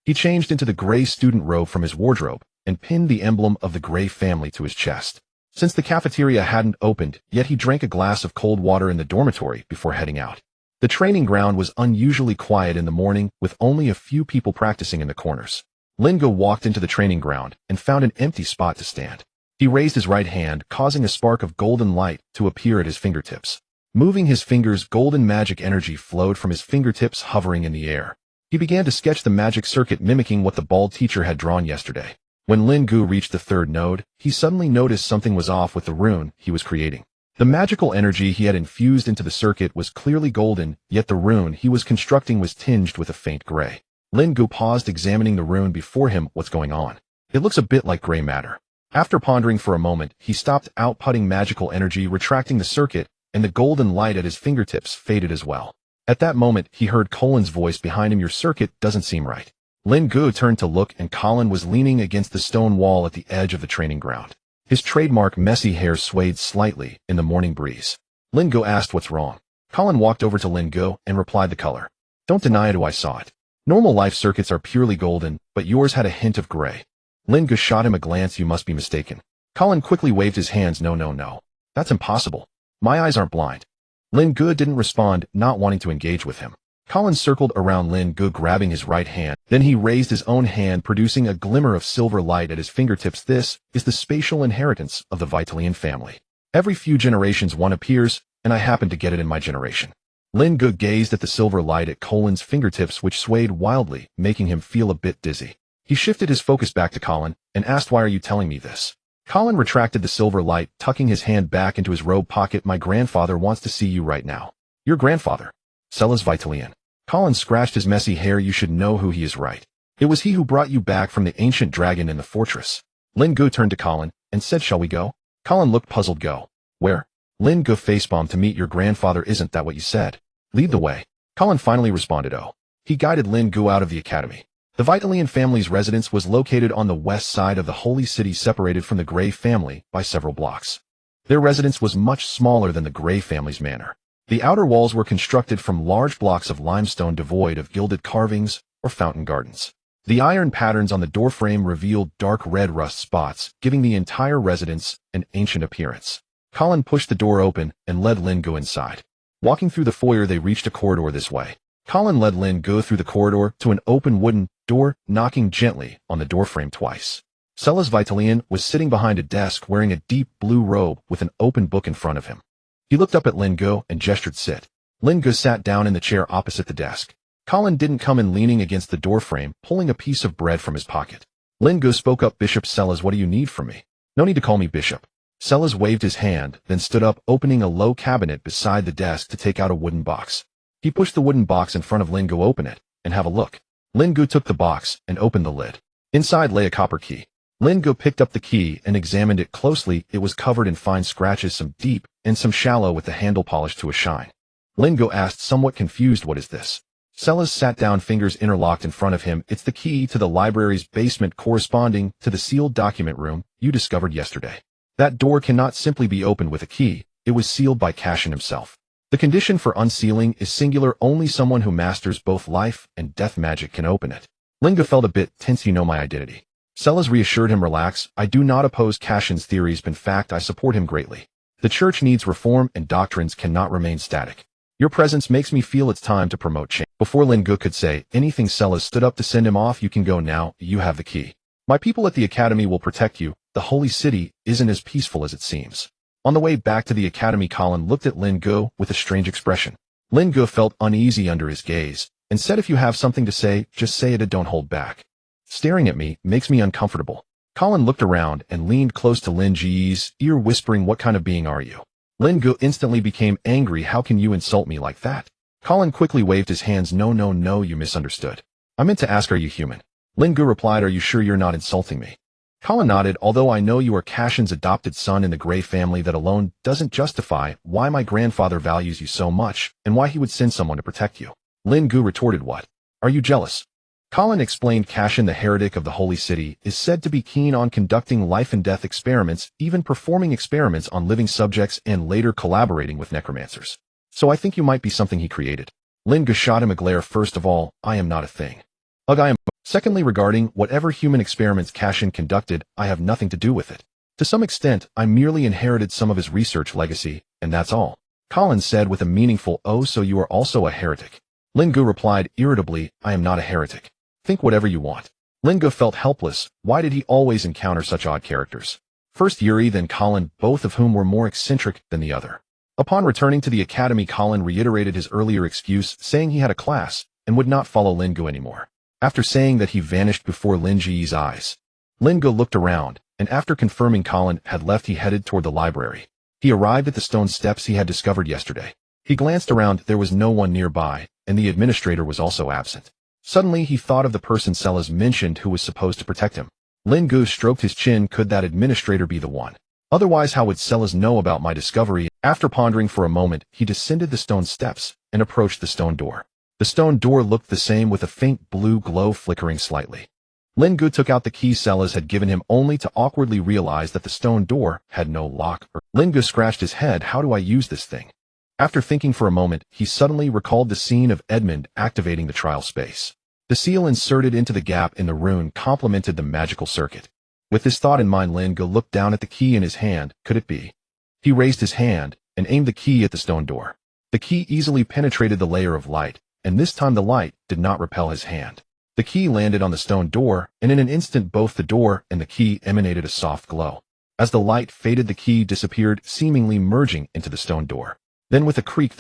[SPEAKER 1] He changed into the gray student robe from his wardrobe and pinned the emblem of the Gray family to his chest. Since the cafeteria hadn't opened yet, he drank a glass of cold water in the dormitory before heading out. The training ground was unusually quiet in the morning, with only a few people practicing in the corners. Lin Ge walked into the training ground and found an empty spot to stand. He raised his right hand, causing a spark of golden light to appear at his fingertips. Moving his fingers, golden magic energy flowed from his fingertips, hovering in the air. He began to sketch the magic circuit, mimicking what the bald teacher had drawn yesterday. When Lin Ge reached the third node, he suddenly noticed something was off with the rune he was creating. The magical energy he had infused into the circuit was clearly golden, yet the rune he was constructing was tinged with a faint gray. Lin Ge paused, examining the rune before him. What's going on? It looks a bit like gray matter. After pondering for a moment, he stopped outputting magical energy, retracting the circuit, and the golden light at his fingertips faded as well. At that moment, he heard Colin's voice behind him. "Your circuit doesn't seem right." Lin Ge turned to look, and Colin was leaning against the stone wall at the edge of the training ground. His trademark messy hair swayed slightly in the morning breeze. Lin Ge asked, "What's wrong?" Colin walked over to Lin Ge and replied, "The color. Don't deny it, I saw it. Normal life circuits are purely golden, but yours had a hint of gray." Lin Ge shot him a glance. "You must be mistaken." Colin quickly waved his hands. No. That's impossible. My eyes aren't blind." Lin Ge didn't respond, not wanting to engage with him. Colin circled around Lin Ge, grabbing his right hand. Then he raised his own hand, producing a glimmer of silver light at his fingertips. "This is the spatial inheritance of the Vitalian family. Every few generations one appears, and I happen to get it in my generation." Lin Ge gazed at the silver light at Colin's fingertips, which swayed wildly, making him feel a bit dizzy. He shifted his focus back to Colin and asked, "Why are you telling me this?" Colin retracted the silver light, tucking his hand back into his robe pocket. "My grandfather wants to see you right now." "Your grandfather?" "Celes Vitalian." Colin scratched his messy hair. "You should know who he is, right? It was he who brought you back from the ancient dragon in the fortress." Lin Ge turned to Colin and said, "Shall we go?" Colin looked puzzled. "Go? Where?" Lin Ge facepalmed. "To meet your grandfather. Isn't that what you said?" "Lead the way." Colin finally responded. "Oh." He guided Lin Ge out of the academy. The Vitalian family's residence was located on the west side of the holy city, separated from the Gray family by several blocks. Their residence was much smaller than the Gray family's manor. The outer walls were constructed from large blocks of limestone devoid of gilded carvings or fountain gardens. The iron patterns on the doorframe revealed dark red rust spots, giving the entire residence an ancient appearance. Colin pushed the door open and led Lin Ge inside. Walking through the foyer, they reached a corridor this way. Colin led Lin Ge through the corridor to an open wooden door, knocking gently on the doorframe twice. Celes Vitalian was sitting behind a desk, wearing a deep blue robe with an open book in front of him. He looked up at Lin Ge and gestured, "Sit." Lin Ge sat down in the chair opposite the desk. Colin didn't come in, leaning against the doorframe, pulling a piece of bread from his pocket. Lin Ge spoke up, "Bishop Celes, what do you need from me?" "No need to call me Bishop." Celes waved his hand, then stood up, opening a low cabinet beside the desk to take out a wooden box. He pushed the wooden box in front of Lin Ge. "Open it and have a look." Lin Ge took the box and opened the lid. Inside lay a copper key. Lin Ge picked up the key and examined it closely. It was covered in fine scratches, some deep and some shallow, with the handle polished to a shine. Lin Ge asked, somewhat confused, what is this? Sellers sat down, fingers interlocked in front of him. It's the key to the library's basement, corresponding to the sealed document room you discovered yesterday. That door cannot simply be opened with a key. It was sealed by Cashin himself. The condition for unsealing is singular. Only someone who masters both life and death magic can open it. Lin Ge felt a bit tense. You know my identity. Sellers reassured him, relax. I do not oppose Cashin's theories. In fact, I support him greatly. The church needs reform and doctrines cannot remain static. Your presence makes me feel it's time to promote change. Before Lin Ge could say anything, Sellers stood up to send him off. You can go now. You have the key. My people at the academy will protect you. The holy city isn't as peaceful as it seems. On the way back to the academy, Colin looked at Lin Ge with a strange expression. Lin Ge felt uneasy under his gaze and said, if you have something to say, just say it and don't hold back. Staring at me makes me uncomfortable. Colin looked around and leaned close to Lin Ge's ear, whispering, what kind of being are you? Lin Ge instantly became angry. How can you insult me like that? Colin quickly waved his hands. No, you misunderstood. I meant to ask, are you human? Lin Ge replied, are you sure you're not insulting me? Colin nodded. Although I know you are Cashin's adopted son in the Grey family, that alone doesn't justify why my grandfather values you so much and why he would send someone to protect you. Lin Ge retorted, what? Are you jealous? Colin explained, Cashin, the heretic of the holy city, is said to be keen on conducting life and death experiments, even performing experiments on living subjects and later collaborating with necromancers. So I think you might be something he created. Lin Ge shot him a glare. First of all, I am not a thing. I am. Secondly, regarding whatever human experiments Cashin conducted, I have nothing to do with it. To some extent, I merely inherited some of his research legacy, and that's all. Colin said with a meaningful, oh, so you are also a heretic. Lin Ge replied irritably, I am not a heretic. Think whatever you want. Lin Ge felt helpless. Why did he always encounter such odd characters? First Yuri, then Colin, both of whom were more eccentric than the other. Upon returning to the academy, Colin reiterated his earlier excuse, saying he had a class and would not follow Lin Ge anymore. After saying that, he vanished before Lin Ge's eyes. Lin Ge looked around, and after confirming Colin had left, he headed toward the library. He arrived at the stone steps he had discovered yesterday. He glanced around. There was no one nearby, and the administrator was also absent. Suddenly, he thought of the person Sellers mentioned who was supposed to protect him. Lin Ge stroked his chin. Could that administrator be the one? Otherwise, how would Sellers know about my discovery? After pondering for a moment, he descended the stone steps and approached the stone door. The stone door looked the same, with a faint blue glow flickering slightly. Lin Ge took out the key Sellers had given him, only to awkwardly realize that the stone door had no lock. Lin Ge scratched his head. How do I use this thing? After thinking for a moment, he suddenly recalled the scene of Edmund activating the trial space. The seal inserted into the gap in the rune complemented the magical circuit. With this thought in mind, Lin Ge looked down at the key in his hand. Could it be? He raised his hand and aimed the key at the stone door. The key easily penetrated the layer of light, and this time the light did not repel his hand. The key landed on the stone door, and in an instant both the door and the key emanated a soft glow. As the light faded, the key disappeared, seemingly merging into the stone door. Then with a creak,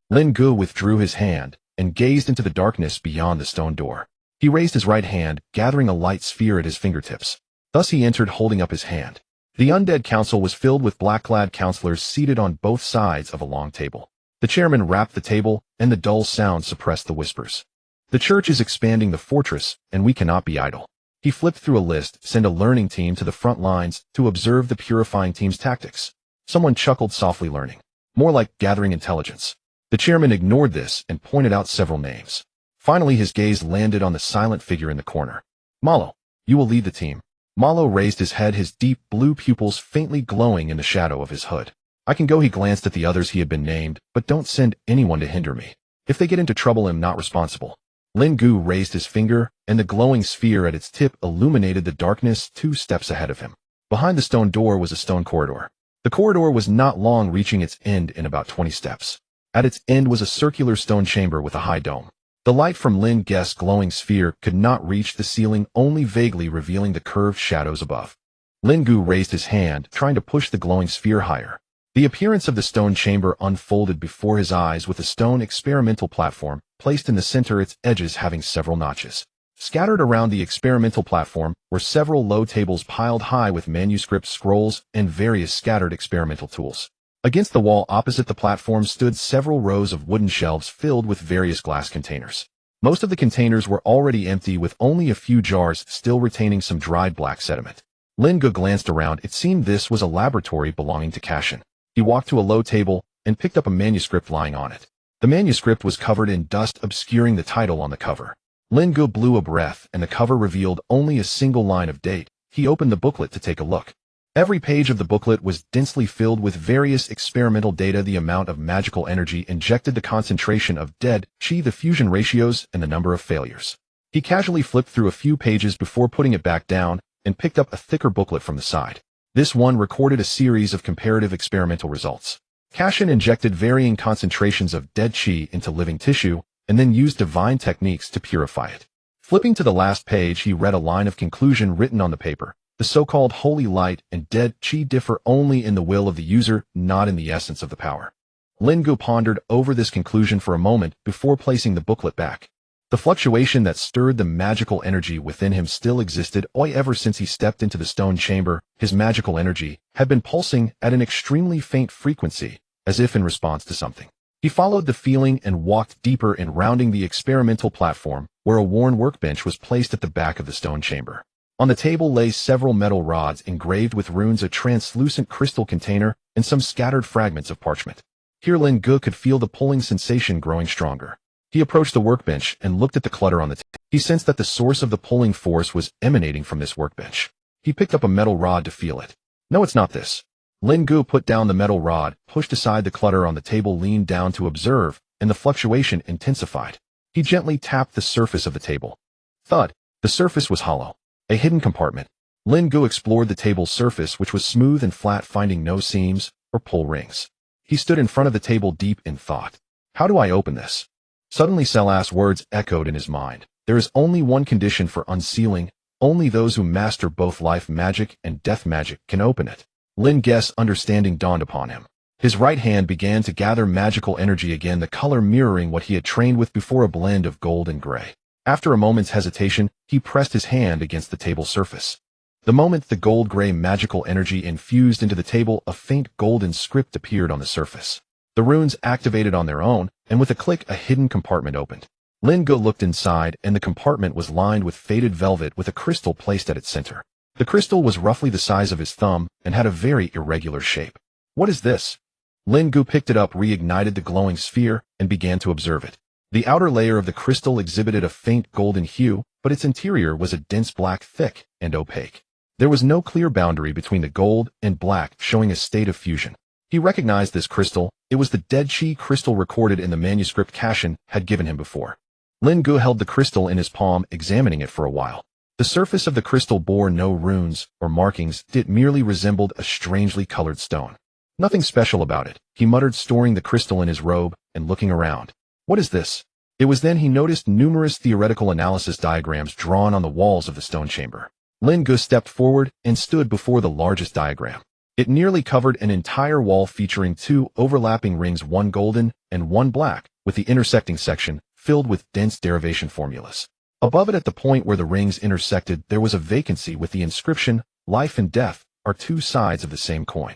[SPEAKER 1] Lin Ge withdrew his hand and gazed into the darkness beyond the stone door. He raised his right hand, gathering a light sphere at his fingertips. Thus he entered, holding up his hand. The undead council was filled with black-clad counselors seated on both sides of a long table. The chairman rapped the table, and the dull sound suppressed the whispers. The church is expanding the fortress, and we cannot be idle. He flipped through a list. Send a learning team to the front lines to observe the purifying team's tactics. Someone chuckled softly. Learning. More like gathering intelligence. The chairman ignored this and pointed out several names. Finally, his gaze landed on the silent figure in the corner. Malo, you will lead the team. Malo raised his head, his deep blue pupils faintly glowing in the shadow of his hood. I can go. He glanced at the others he had been named, but don't send anyone to hinder me. If they get into trouble, I'm not responsible. Lin Ge raised his finger, and the glowing sphere at its tip illuminated the darkness 2 steps ahead of him. Behind the stone door was a stone corridor. The corridor was not long, reaching its end in about 20 steps. At its end was a circular stone chamber with a high dome. The light from Lin Ge's glowing sphere could not reach the ceiling, only vaguely revealing the curved shadows above. Lin Ge raised his hand, trying to push the glowing sphere higher. The appearance of the stone chamber unfolded before his eyes, with a stone experimental platform placed in the center, its edges having several notches. Scattered around the experimental platform were several low tables piled high with manuscripts, scrolls, and various scattered experimental tools. Against the wall opposite the platform stood several rows of wooden shelves filled with various glass containers. Most of the containers were already empty, with only a few jars still retaining some dried black sediment. Lin Ge glanced around. It seemed this was a laboratory belonging to Cashin. He walked to a low table and picked up a manuscript lying on it. The manuscript was covered in dust, obscuring the title on the cover. Lin Ge blew a breath, and the cover revealed only a single line of date. He opened the booklet to take a look. Every page of the booklet was densely filled with various experimental data, the amount of magical energy injected, the concentration of dead chi, the fusion ratios, and the number of failures. He casually flipped through a few pages before putting it back down and picked up a thicker booklet from the side. This one recorded a series of comparative experimental results. Cashin injected varying concentrations of dead chi into living tissue and then used divine techniques to purify it. Flipping to the last page, he read a line of conclusion written on the paper. The so-called holy light and dead chi differ only in the will of the user, not in the essence of the power. Lin Ge pondered over this conclusion for a moment before placing the booklet back. The fluctuation that stirred the magical energy within him still existed. Ever since he stepped into the stone chamber, his magical energy had been pulsing at an extremely faint frequency, as if in response to something. He followed the feeling and walked deeper in, rounding the experimental platform, where a worn workbench was placed at the back of the stone chamber. On the table lay several metal rods engraved with runes, a translucent crystal container, and some scattered fragments of parchment. Here Lin Ge could feel the pulling sensation growing stronger. He approached the workbench and looked at the clutter on the table. He sensed that the source of the pulling force was emanating from this workbench. He picked up a metal rod to feel it. No, it's not this. Lin Ge put down the metal rod, pushed aside the clutter on the table, leaned down to observe, and the fluctuation intensified. He gently tapped the surface of the table. Thud! The surface was hollow. A hidden compartment. Lin Ge explored the table's surface, which was smooth and flat, finding no seams or pull rings. He stood in front of the table, deep in thought. How do I open this? Suddenly Selas's words echoed in his mind. There is only one condition for unsealing. Only those who master both life magic and death magic can open it. Lin Ge's understanding dawned upon him. His right hand began to gather magical energy again, the color mirroring what he had trained with before, a blend of gold and gray. After a moment's hesitation, he pressed his hand against the table surface. The moment the gold-gray magical energy infused into the table, a faint golden script appeared on the surface. The runes activated on their own, and with a click, a hidden compartment opened. Lin Ge looked inside, and the compartment was lined with faded velvet with a crystal placed at its center. The crystal was roughly the size of his thumb and had a very irregular shape. What is this? Lin Ge picked it up, reignited the glowing sphere, and began to observe it. The outer layer of the crystal exhibited a faint golden hue, but its interior was a dense black, thick and opaque. There was no clear boundary between the gold and black, showing a state of fusion. He recognized this crystal. It was the dead chi crystal recorded in the manuscript Cashin had given him before. Lin Ge held the crystal in his palm, examining it for a while. The surface of the crystal bore no runes or markings. It merely resembled a strangely colored stone. Nothing special about it, he muttered, storing the crystal in his robe and looking around. What is this? It was then he noticed numerous theoretical analysis diagrams drawn on the walls of the stone chamber. Lin Ge stepped forward and stood before the largest diagram. It nearly covered an entire wall, featuring two overlapping rings, one golden and one black, with the intersecting section filled with dense derivation formulas. Above it, at the point where the rings intersected, there was a vacancy with the inscription, "Life and death are two sides of the same coin."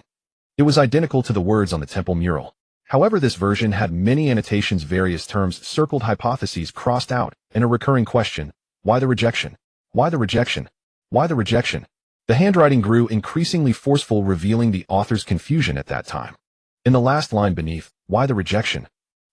[SPEAKER 1] It was identical to the words on the temple mural. However, this version had many annotations, various terms circled, hypotheses crossed out, and a recurring question: why the rejection? Why the rejection? Why the rejection? The handwriting grew increasingly forceful, revealing the author's confusion at that time. In the last line beneath, "Why the rejection?"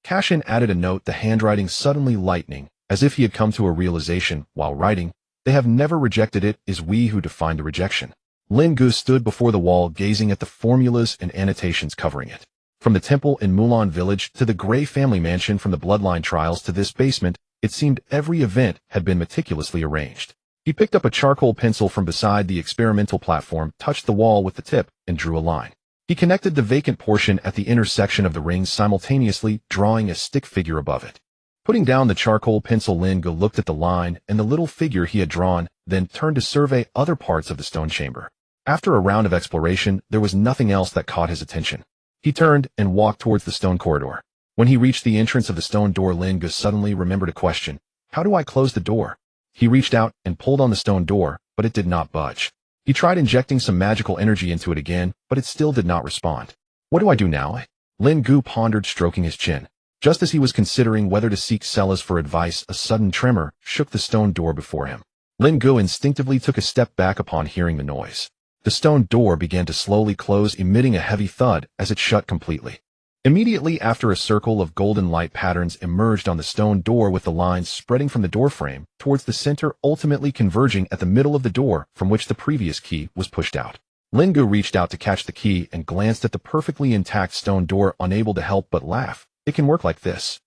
[SPEAKER 1] Cashin added a note, the handwriting suddenly lightening, as if he had come to a realization while writing. They have never rejected it, is we who define the rejection. Lin Ge stood before the wall, gazing at the formulas and annotations covering it. From the temple in Mulan village to the Gray family mansion, from the bloodline trials to this basement, it seemed every event had been meticulously arranged. He picked up a charcoal pencil from beside the experimental platform, touched the wall with the tip, and drew a line. He connected the vacant portion at the intersection of the rings, simultaneously drawing a stick figure above it. Putting down the charcoal pencil, Lin Ge looked at the line and the little figure he had drawn, then turned to survey other parts of the stone chamber. After a round of exploration, there was nothing else that caught his attention. He turned and walked towards the stone corridor. When he reached the entrance of the stone door, Lin Ge suddenly remembered a question. How do I close the door? He reached out and pulled on the stone door, but it did not budge. He tried injecting some magical energy into it again, but it still did not respond. What do I do now? Lin Ge pondered, stroking his chin. Just as he was considering whether to seek Selas for advice, a sudden tremor shook the stone door before him. Lin Ge instinctively took a step back upon hearing the noise. The stone door began to slowly close, emitting a heavy thud as it shut completely. Immediately after, a circle of golden light patterns emerged on the stone door, with the lines spreading from the doorframe towards the center, ultimately converging at the middle of the door from which the previous key was pushed out. Lin Ge reached out to catch the key and glanced at the perfectly intact stone door, unable to help but laugh. It can work like this.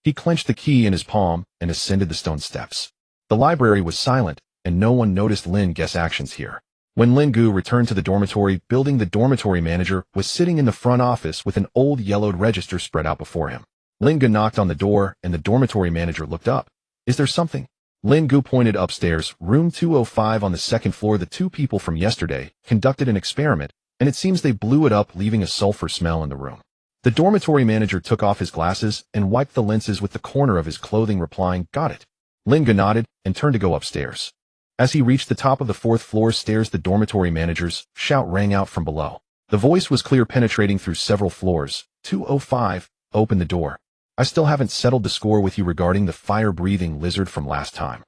[SPEAKER 1] He clenched the key in his palm and ascended the stone steps. The library was silent, and no one noticed Lin Ge's actions here. When Lin Ge returned to the dormitory building, the dormitory manager was sitting in the front office with an old yellowed register spread out before him. Lin Ge knocked on the door, and the dormitory manager looked up. "Is there something?" Lin Ge pointed upstairs, room 205 on the second floor. "The two people from yesterday conducted an experiment, and it seems they blew it up, leaving a sulfur smell in the room." The dormitory manager took off his glasses and wiped the lenses with the corner of his clothing, replying, "Got it." Lin Ge nodded and turned to go upstairs. As he reached the top of the fourth floor stairs, the dormitory manager's shout rang out from below. The voice was clear, penetrating through several floors. 205, open the door. I still haven't settled the score with you regarding the fire-breathing lizard from last time.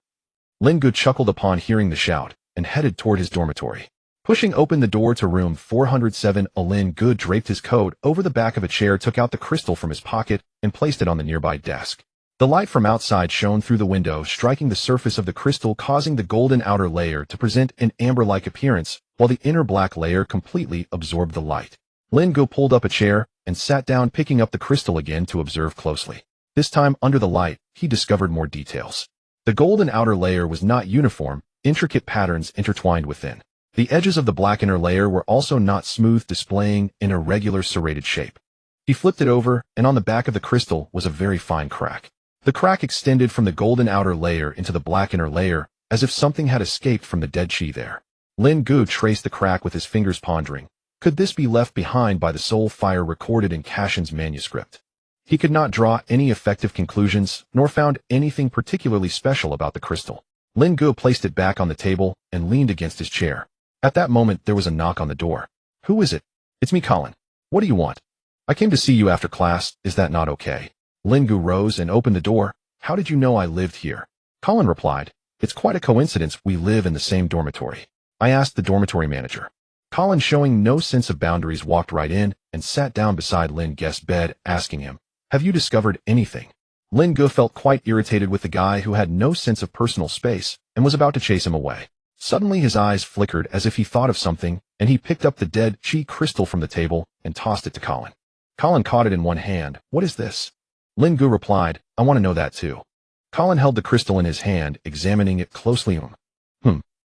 [SPEAKER 1] Lin Ge chuckled upon hearing the shout and headed toward his dormitory. Pushing open the door to room 407, Lin Ge draped his coat over the back of a chair, took out the crystal from his pocket, and placed it on the nearby desk. The light from outside shone through the window, striking the surface of the crystal, causing the golden outer layer to present an amber-like appearance, while the inner black layer completely absorbed the light. Lin Ge pulled up a chair and sat down, picking up the crystal again to observe closely. This time, under the light, he discovered more details. The golden outer layer was not uniform, intricate patterns intertwined within. The edges of the black inner layer were also not smooth, displaying an irregular serrated shape. He flipped it over, and on the back of the crystal was a very fine crack. The crack extended from the golden outer layer into the black inner layer, as if something had escaped from the dead chi there. Lin Ge traced the crack with his fingers, pondering. Could this be left behind by the soul fire recorded in Cashin's manuscript? He could not draw any effective conclusions, nor found anything particularly special about the crystal. Lin Ge placed it back on the table and leaned against his chair. At that moment, there was a knock on the door. "Who is it?" "It's me, Colin. What do you want?" "I came to see you after class. Is that not okay?" Lin Ge rose and opened the door. "How did you know I lived here?" Colin replied, "It's quite a coincidence we live in the same dormitory." I asked the dormitory manager. Colin, showing no sense of boundaries, walked right in and sat down beside Lin Ge's bed, asking him, "Have you discovered anything?" Lin Ge felt quite irritated with the guy who had no sense of personal space and was about to chase him away. Suddenly his eyes flickered as if he thought of something, and he picked up the dead chi crystal from the table and tossed it to Colin. Colin caught it in one hand. "What is this?" Lin Ge replied, "I want to know that too." Colin held the crystal in his hand, examining it closely.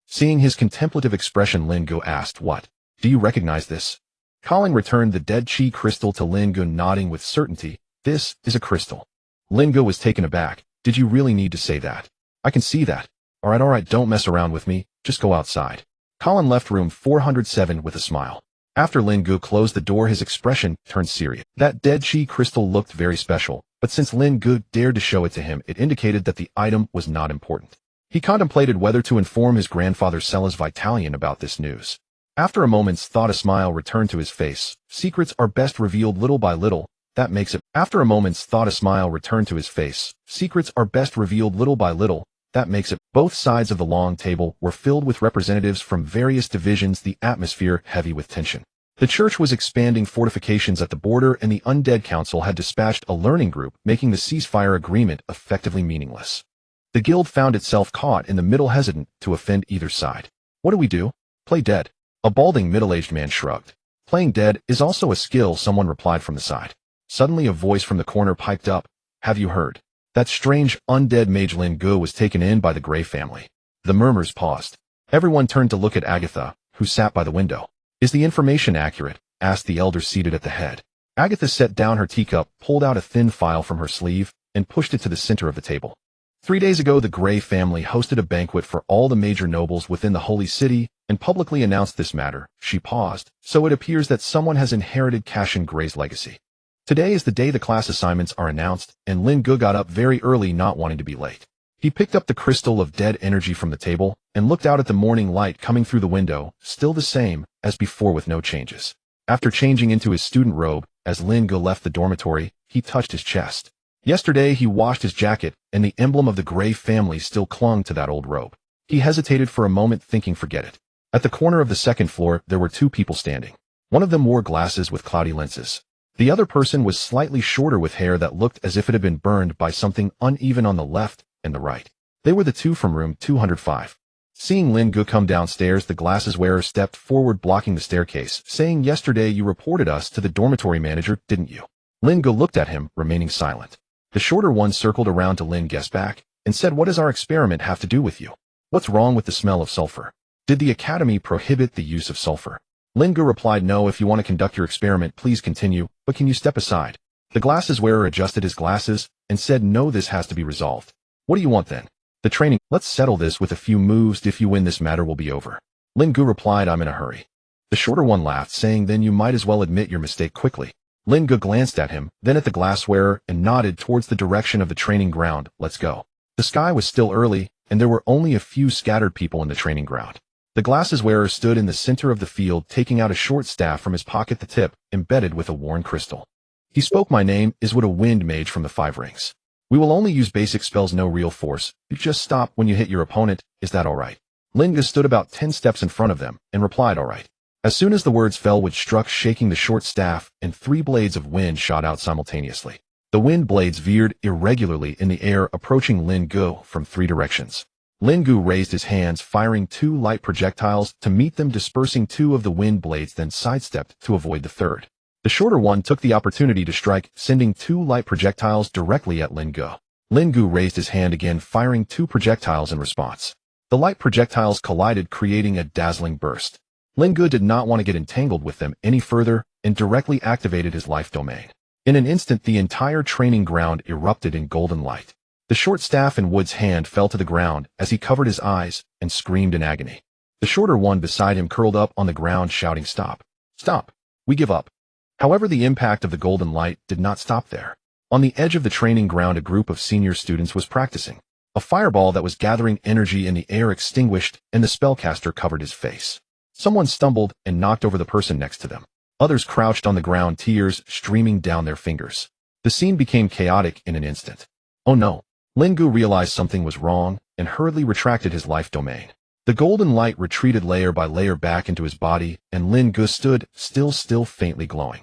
[SPEAKER 1] Seeing his contemplative expression, Lin Ge asked, "What? Do you recognize this?" Colin returned the dead chi crystal to Lin Ge, nodding with certainty. "This is a crystal." Lin Ge was taken aback. "Did you really need to say that?" "I can see that." All right, don't mess around with me. Just go outside." Colin left room 407 with a smile. After Lin Ge closed the door, his expression turned serious. That dead chi crystal looked very special, but since Lin Ge dared to show it to him, it indicated that the item was not important. He contemplated whether to inform his grandfather Celas Vitalian about this news. After a moment's thought, a smile returned to his face. Secrets are best revealed little by little. That makes it. After a moment's thought, a smile returned to his face. Secrets are best revealed little by little. That makes it. Both sides of the long table were filled with representatives from various divisions, the atmosphere heavy with tension. The church was expanding fortifications at the border, and the Undead Council had dispatched a learning group, making the ceasefire agreement effectively meaningless. The guild found itself caught in the middle, hesitant to offend either side. What do we do? Play dead. A balding middle-aged man shrugged. Playing dead is also a skill, someone replied from the side. Suddenly a voice from the corner piped up. Have you heard? That strange undead mage Lin Ge was taken in by the Grey family. The murmurs paused. Everyone turned to look at Agatha, who sat by the window. Is the information accurate? Asked the elder seated at the head. Agatha set down her teacup, pulled out a thin file from her sleeve, and pushed it to the center of the table. 3 days ago, the Grey family hosted a banquet for all the major nobles within the Holy City and publicly announced this matter. She paused. So it appears that someone has inherited Cashin Grey's legacy. Today is the day the class assignments are announced, and Lin Ge got up very early, not wanting to be late. He picked up the crystal of dead energy from the table and looked out at the morning light coming through the window, still the same as before with no changes. After changing into his student robe, as Lin Ge left the dormitory, he touched his chest. Yesterday he washed his jacket, and the emblem of the Grey family still clung to that old robe. He hesitated for a moment, thinking, forget it. At the corner of the second floor, there were two people standing. One of them wore glasses with cloudy lenses. The other person was slightly shorter with hair that looked as if it had been burned by something uneven on the left and the right. They were the two from room 205. Seeing Lin Ge come downstairs, the glasses wearer stepped forward, blocking the staircase, saying, "Yesterday you reported us to the dormitory manager, didn't you?" Lin Ge looked at him, remaining silent. The shorter one circled around to Lin Ge's back and said, "What does our experiment have to do with you? What's wrong with the smell of sulfur? Did the academy prohibit the use of sulfur?" Lin Ge replied, "No, if you want to conduct your experiment, please continue, but can you step aside?" The glasses wearer adjusted his glasses and said, "No, this has to be resolved." "What do you want then?" "The training. Let's settle this with a few moves. If you win, this matter will be over." Lin Ge replied, "I'm in a hurry." The shorter one laughed, saying, "Then you might as well admit your mistake quickly." Lin Ge glanced at him, then at the glass wearer, and nodded towards the direction of the training ground. "Let's go." The sky was still early, and there were only a few scattered people in the training ground. The glasses wearer stood in the center of the field, taking out a short staff from his pocket, the tip embedded with a worn crystal. He spoke, "My name is Wood, a wind mage from the Five Rings. We will only use basic spells, no real force. You just stop when you hit your opponent. Is that all right?" Lin Ge stood about 10 steps in front of them and replied, "All right." As soon as the words fell, Wood struck, shaking the short staff, and 3 blades of wind shot out simultaneously. The wind blades veered irregularly in the air, approaching Lin Ge from 3 directions. Lin Ge raised his hands, firing 2 light projectiles to meet them, dispersing 2 of the wind blades, then sidestepped to avoid the third. The shorter one took the opportunity to strike, sending 2 light projectiles directly at Lin Ge. Lin Ge raised his hand again, firing 2 projectiles in response. The light projectiles collided, creating a dazzling burst. Lin Ge did not want to get entangled with them any further and directly activated his life domain. In an instant, the entire training ground erupted in golden light. The short staff in Wood's hand fell to the ground as he covered his eyes and screamed in agony. The shorter one beside him curled up on the ground, shouting, "Stop! Stop! We give up." However, the impact of the golden light did not stop there. On the edge of the training ground, a group of senior students was practicing. A fireball that was gathering energy in the air extinguished, and the spellcaster covered his face. Someone stumbled and knocked over the person next to them. Others crouched on the ground, tears streaming down their fingers. The scene became chaotic in an instant. Oh no! Lin Ge realized something was wrong and hurriedly retracted his life domain. The golden light retreated layer by layer back into his body, and Lin Ge stood still faintly glowing.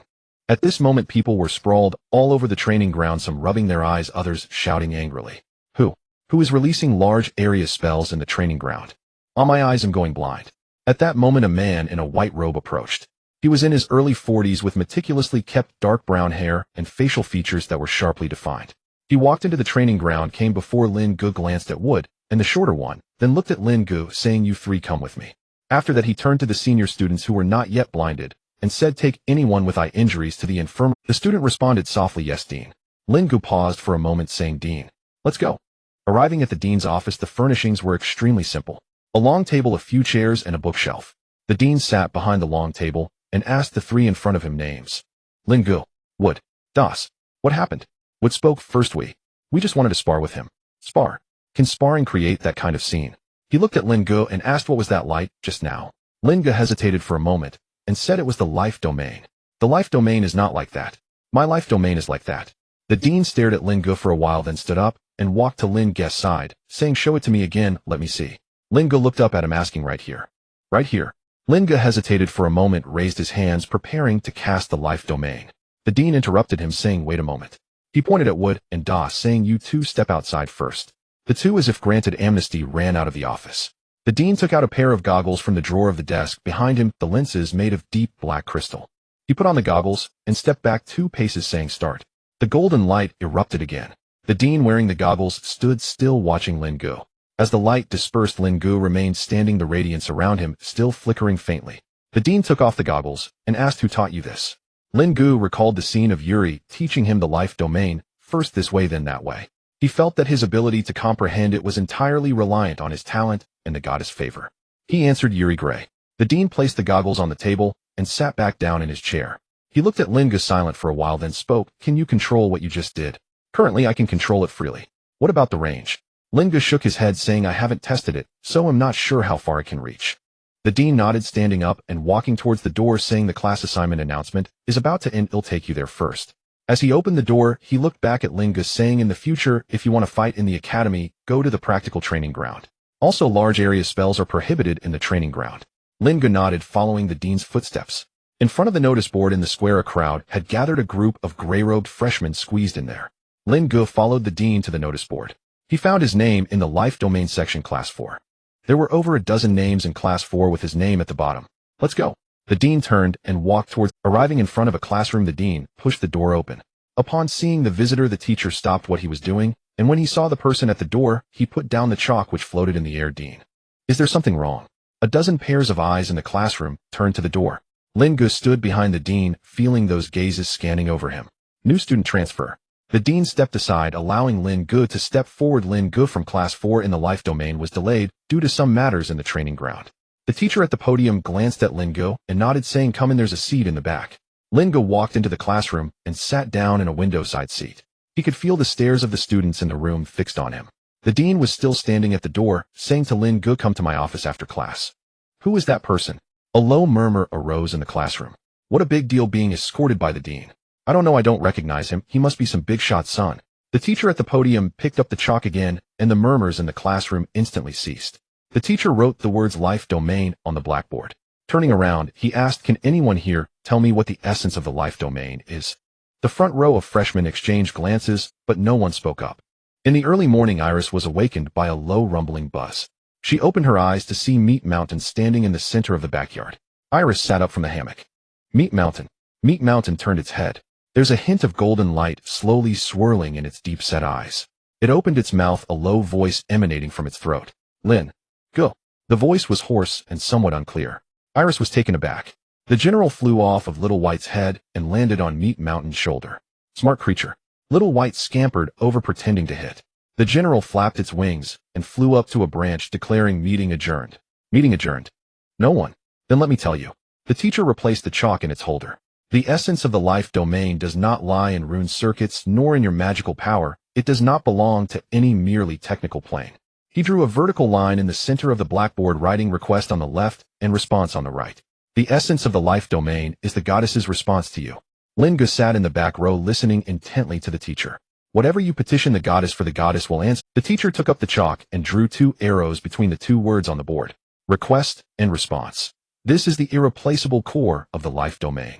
[SPEAKER 1] At this moment, people were sprawled all over the training ground, some rubbing their eyes, others shouting angrily. Who is releasing large area spells in the training ground? On my eyes, I'm going blind." At that moment, a man in a white robe approached. He was in his early 40s with meticulously kept dark brown hair and facial features that were sharply defined. He walked into the training ground, came before Lin Ge, glanced at Wood and the shorter one, then looked at Lin Ge, saying, "You 3 come with me." After that, he turned to the senior students who were not yet blinded and said, "Take anyone with eye injuries to the infirmary." The student responded softly, "Yes, Dean." Lin Ge paused for a moment, saying, "Dean, let's go." Arriving at the dean's office, the furnishings were extremely simple. A long table, a few chairs, and a bookshelf. The dean sat behind the long table and asked the 3 in front of him names. Lin Ge, Wood, Das. "What happened?" Wood spoke first. We just wanted to spar with him." "Spar? Can sparring create that kind of scene?" He looked at Lin Ge and asked, "What was that light just now?" Lin Ge hesitated for a moment and said it was the life domain. "The life domain is not like that. My life domain is like that." The dean stared at Lin Ge for a while, then stood up and walked to Lin Ge's side, saying, "Show it to me again, let me see." Lin Ge looked up at him, asking, "Right here?" "Right here." Lin Ge hesitated for a moment, raised his hands, preparing to cast the life domain. The dean interrupted him, saying, "Wait a moment." He pointed at Wood and Das, saying, "You 2 step outside first." The 2, as if granted amnesty, ran out of the office. The dean took out a pair of goggles from the drawer of the desk behind him, the lenses made of deep black crystal. He put on the goggles and stepped back 2 paces, saying, "Start." The golden light erupted again. The dean, wearing the goggles, stood still, watching Lin Ge. As the light dispersed, Lin Ge remained standing, the radiance around him still flickering faintly. The dean took off the goggles and asked, "Who taught you this?" Lin Ge recalled the scene of Yuri teaching him the life domain, first this way, then that way. He felt that his ability to comprehend it was entirely reliant on his talent and the goddess' favor. He answered, "Yuri Gray." The dean placed the goggles on the table and sat back down in his chair. He looked at Lin Ge, silent for a while, then spoke, "Can you control what you just did?" "Currently, I can control it freely." "What about the range?" Lin Ge shook his head, saying, "I haven't tested it, so I'm not sure how far it can reach." The dean nodded, standing up and walking towards the door, saying, "The class assignment announcement is about to end. I'll take you there first." As he opened the door, he looked back at Lin Ge, saying, "In the future, if you want to fight in the academy, go to the practical training ground. Also, large area spells are prohibited in the training ground." Lin Ge nodded, following the dean's footsteps. In front of the notice board in the square, a crowd had gathered. A group of gray-robed freshmen squeezed in there. Lin Ge followed the dean to the notice board. He found his name in the life domain section, class 4. There were over a dozen names in class 4 with his name at the bottom. Let's go. The dean turned and walked towards. Arriving in front of a classroom, the dean pushed the door open. Upon seeing the visitor, the teacher stopped what he was doing, and when he saw the person at the door, he put down the chalk which floated in the air. Dean, is there something wrong? A dozen pairs of eyes in the classroom turned to the door. Lin Ge stood behind the dean, feeling those gazes scanning over him. New student transfer. The dean stepped aside, allowing Lin Ge to step forward. Lin Ge from class 4 in the life domain was delayed due to some matters in the training ground. The teacher at the podium glanced at Lin Ge and nodded, saying, "Come in, there's a seat in the back." Lin Ge walked into the classroom and sat down in a window-side seat. He could feel the stares of the students in the room fixed on him. The dean was still standing at the door, saying to Lin Ge, "Come to my office after class." Who is that person? A low murmur arose in the classroom. What a big deal being escorted by the dean. I don't know, I don't recognize him. He must be some big shot son. The teacher at the podium picked up the chalk again, and the murmurs in the classroom instantly ceased. The teacher wrote the words life domain on the blackboard. Turning around, he asked, "Can anyone here tell me what the essence of the life domain is?" The front row of freshmen exchanged glances, but no one spoke up. In the early morning, Iris was awakened by a low rumbling buzz. She opened her eyes to see Meat Mountain standing in the center of the backyard. Iris sat up from the hammock. Meat Mountain. Meat Mountain turned its head. There's a hint of golden light slowly swirling in its deep-set eyes. It opened its mouth, a low voice emanating from its throat. "Lin Ge." The voice was hoarse and somewhat unclear. Iris was taken aback. The general flew off of Little White's head and landed on Meat Mountain's shoulder. Smart creature. Little White scampered over, pretending to hit. The general flapped its wings and flew up to a branch, declaring, "Meeting adjourned." Meeting adjourned? No one. Then let me tell you. The teacher replaced the chalk in its holder. The essence of the life domain does not lie in rune circuits nor in your magical power. It does not belong to any merely technical plane. He drew a vertical line in the center of the blackboard, writing request on the left and response on the right. The essence of the life domain is the goddess's response to you. Lin Ge sat in the back row, listening intently to the teacher. Whatever you petition the goddess for, the goddess will answer. The teacher took up the chalk and drew 2 arrows between the 2 words on the board. Request and response. This is the irreplaceable core of the life domain.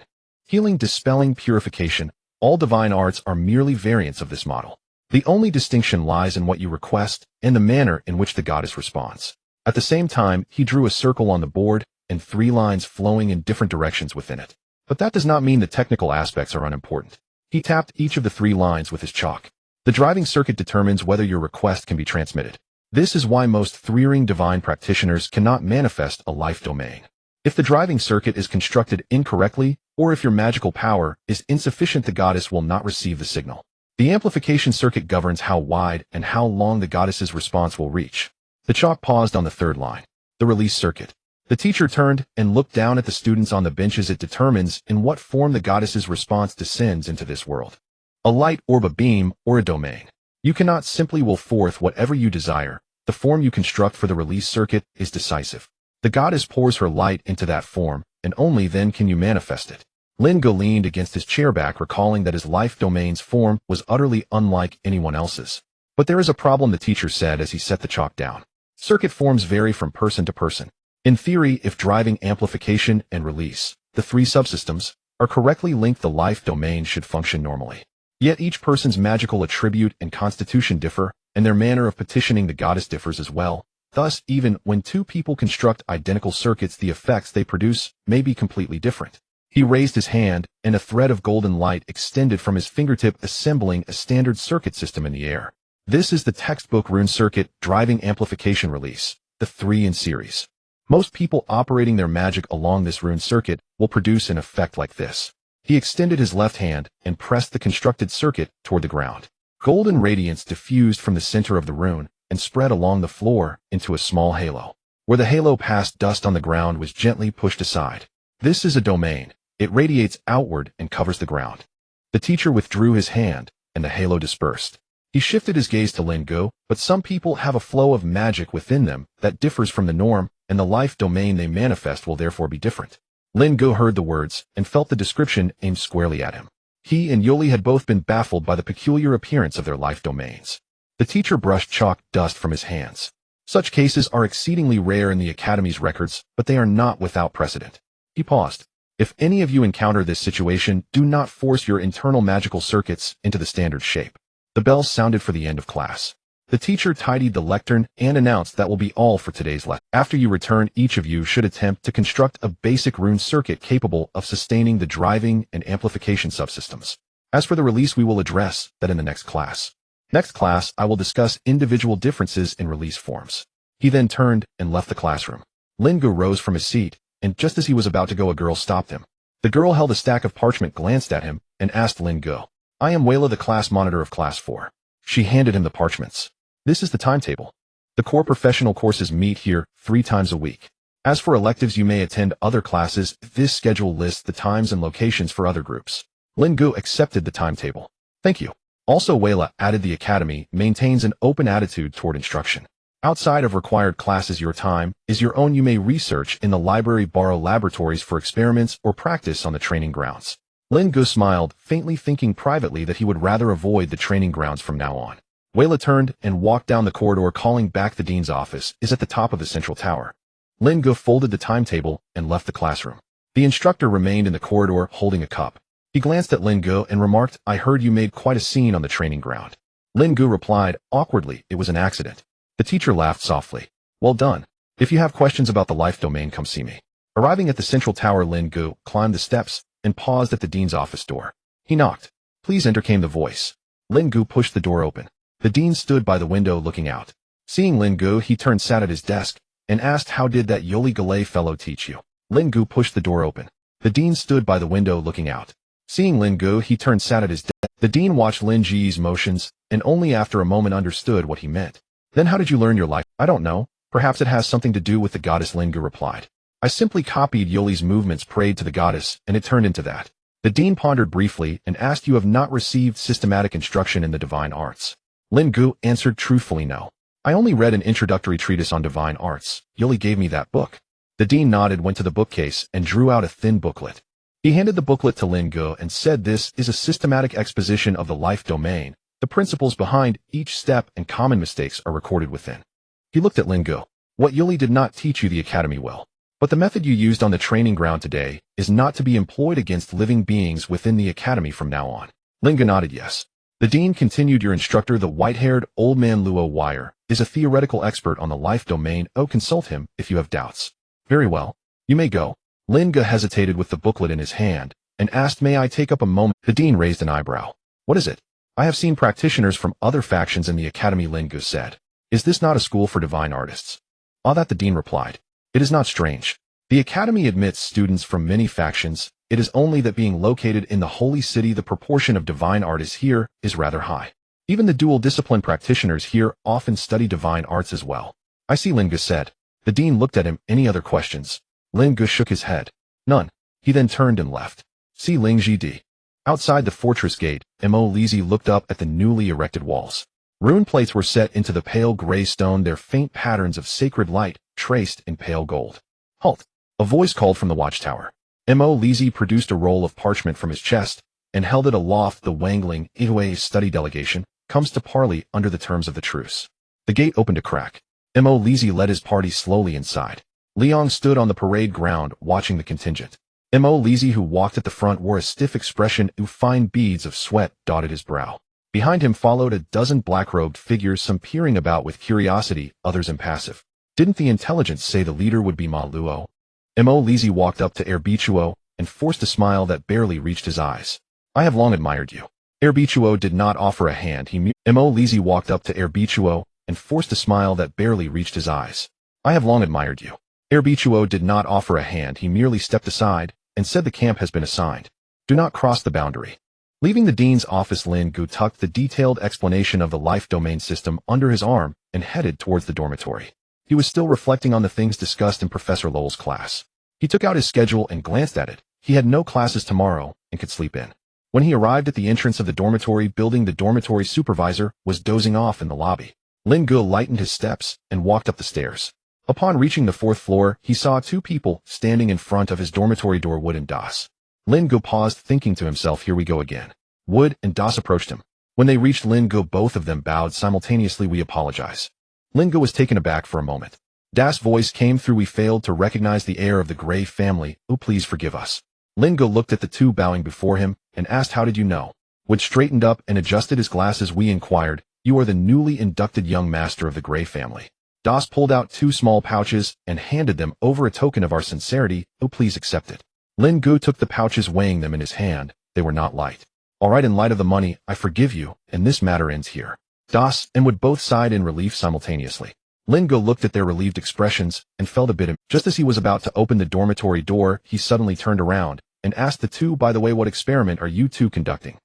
[SPEAKER 1] Healing, dispelling, purification, all divine arts are merely variants of this model. The only distinction lies in what you request and the manner in which the goddess responds. At the same time, he drew a circle on the board and 3 lines flowing in different directions within it. But that does not mean the technical aspects are unimportant. He tapped each of the 3 lines with his chalk. The driving circuit determines whether your request can be transmitted. This is why most 3-ring divine practitioners cannot manifest a life domain. If the driving circuit is constructed incorrectly, or if your magical power is insufficient, the goddess will not receive the signal. The amplification circuit governs how wide and how long the goddess's response will reach. The chalk paused on the 3rd line. The release circuit. The teacher turned and looked down at the students on the benches. It determines in what form the goddess's response descends into this world. A light orb, a beam, or a domain. You cannot simply will forth whatever you desire. The form you construct for the release circuit is decisive. The goddess pours her light into that form, and only then can you manifest it. Lin Ge leaned against his chair back, recalling that his life domain's form was utterly unlike anyone else's. But there is a problem, the teacher said as he set the chalk down. Circuit forms vary from person to person. In theory, if driving, amplification, and release, the 3 subsystems, are correctly linked, the life domain should function normally. Yet each person's magical attribute and constitution differ, and their manner of petitioning the goddess differs as well. Thus, even when 2 people construct identical circuits, the effects they produce may be completely different. He raised his hand, and a thread of golden light extended from his fingertip, assembling a standard circuit system in the air. This is the textbook rune circuit, driving, amplification, release, the 3 in series. Most people operating their magic along this rune circuit will produce an effect like this. He extended his left hand and pressed the constructed circuit toward the ground. Golden radiance diffused from the center of the rune and spread along the floor into a small halo. Where the halo passed, dust on the ground was gently pushed aside. This is a domain. It radiates outward and covers the ground. The teacher withdrew his hand, and the halo dispersed. He shifted his gaze to Lin Ge, but some people have a flow of magic within them that differs from the norm, and the life domain they manifest will therefore be different. Lin Ge heard the words and felt the description aimed squarely at him. He and Yoli had both been baffled by the peculiar appearance of their life domains. The teacher brushed chalk dust from his hands. Such cases are exceedingly rare in the Academy's records, but they are not without precedent. He paused. If any of you encounter this situation, do not force your internal magical circuits into the standard shape. The bell sounded for the end of class. The teacher tidied the lectern and announced that will be all for today's lesson. After you return, each of you should attempt to construct a basic rune circuit capable of sustaining the driving and amplification subsystems. As for the release, we will address that in the next class. Next class, I will discuss individual differences in release forms. He then turned and left the classroom. Lin Ge rose from his seat, and just as he was about to go, a girl stopped him. The girl held a stack of parchment, glanced at him, and asked Lin Ge, "I am Wayla, the class monitor of Class 4. She handed him the parchments. This is the timetable. The core professional courses meet here 3 times a week. As for electives, you may attend other classes. This schedule lists the times and locations for other groups." Lin Ge accepted the timetable. "Thank you." Also, Wayla added, "The Academy maintains an open attitude toward instruction. Outside of required classes, your time is your own. You may research in the library, borrow laboratories for experiments, or practice on the training grounds." Lin Ge smiled, faintly thinking privately that he would rather avoid the training grounds from now on. Wayla turned and walked down the corridor, calling back. The dean's office is at the top of the central tower. Lin Ge folded the timetable and left the classroom. The instructor remained in the corridor, holding a cup. He glanced at Lin Ge and remarked, "I heard you made quite a scene on the training ground." Lin Ge replied, awkwardly, "It was an accident." The teacher laughed softly. "Well done. If you have questions about the life domain, come see me." Arriving at the central tower, Lin Ge climbed the steps and paused at the dean's office door. He knocked. "Please enter," came the voice. Lin Ge pushed the door open. The dean stood by the window looking out. Seeing Lin Ge, he turned, sat at his desk, and asked, "How did that Yoli Galay fellow teach you?" Lin Ge pushed the door open. The dean stood by the window looking out. Seeing Lin Ge, he turned, sat at his desk. The dean watched Lin Ge's motions, and only after a moment understood what he meant. "Then how did you learn your life?" "I don't know. Perhaps it has something to do with the goddess," Lin Ge replied. "I simply copied Yoli's movements, prayed to the goddess, and it turned into that." The dean pondered briefly and asked, "You have not received systematic instruction in the divine arts?" Lin Ge answered truthfully, "No. I only read an introductory treatise on divine arts. Yoli gave me that book." The dean nodded, went to the bookcase, and drew out a thin booklet. He handed the booklet to Lin Ge and said, "This is a systematic exposition of the life domain. The principles behind each step and common mistakes are recorded within." He looked at Lin Ge. "What Yoli did not teach you, the Academy will. But the method you used on the training ground today is not to be employed against living beings within the Academy from now on." Lin Ge nodded yes. The dean continued, "Your instructor, the white-haired old man Luo Wire, is a theoretical expert on the life domain. Oh, consult him if you have doubts." "Very well. You may go." Lin Ge hesitated with the booklet in his hand and asked, "May I take up a moment?" The dean raised an eyebrow. "What is it?" "I have seen practitioners from other factions in the Academy," Lin Ge said. "Is this not a school for divine artists?" "Ah, that," the dean replied. "It is not strange. The Academy admits students from many factions. It is only that being located in the holy city, the proportion of divine artists here is rather high. Even the dual discipline practitioners here often study divine arts as well." "I see," Lin Ge said. The dean looked at him. "Any other questions?" Lin Ge shook his head. "None." He then turned and left. See Lin Ge. Outside the fortress gate, Mo Lizzie looked up at the newly erected walls. Rune plates were set into the pale gray stone, their faint patterns of sacred light traced in pale gold. "Halt!" A voice called from the watchtower. Mo Lizzie produced a roll of parchment from his chest and held it aloft. "The Wangling Iway study delegation comes to parley under the terms of the truce." The gate opened a crack. Mo Lizzie led his party slowly inside. Liang stood on the parade ground watching the contingent. Mo Lizzie, who walked at the front, wore a stiff expression. Fine beads of sweat dotted his brow. Behind him followed a dozen black-robed figures, some peering about with curiosity, others impassive. "Didn't the intelligence say the leader would be Ma Luo?" Mo Lizzie walked up to Erbichuo and forced a smile that barely reached his eyes. "I have long admired you." Erbichuo did not offer a hand. Mo Lizzie walked up to Erbichuo and forced a smile that barely reached his eyes. "I have long admired you." Erbichuo did not offer a hand. He merely stepped aside and said, "The camp has been assigned. Do not cross the boundary." Leaving the dean's office, Lin Ge tucked the detailed explanation of the life domain system under his arm and headed towards the dormitory. He was still reflecting on the things discussed in Professor Lowell's class. He took out his schedule and glanced at it. He had no classes tomorrow and could sleep in. When he arrived at the entrance of the dormitory building, the dormitory supervisor was dozing off in the lobby. Lin Ge lightened his steps and walked up the stairs. Upon reaching the 4th floor, he saw 2 people standing in front of his dormitory door, Wood and Das. Lin Ge paused, thinking to himself, "Here we go again." Wood and Das approached him. When they reached Lin Ge, both of them bowed simultaneously. "We apologize." Lin Ge was taken aback for a moment. Das' voice came through. We failed to recognize the heir of the Grey family. Oh, please forgive us. Lin Ge looked at the two bowing before him and asked, how did you know? Wood straightened up and adjusted his glasses. We inquired, you are the newly inducted young master of the Grey family. Das pulled out 2 small pouches and handed them over, a token of our sincerity. Oh, please accept it. Lin Ge took the pouches, weighing them in his hand. They were not light. All right, in light of the money, I forgive you, and this matter ends here. Das and Wood both sighed in relief simultaneously. Lin Ge looked at their relieved expressions and felt a bit. Just as he was about to open the dormitory door, he suddenly turned around and asked the two, by the way, what experiment are you two conducting?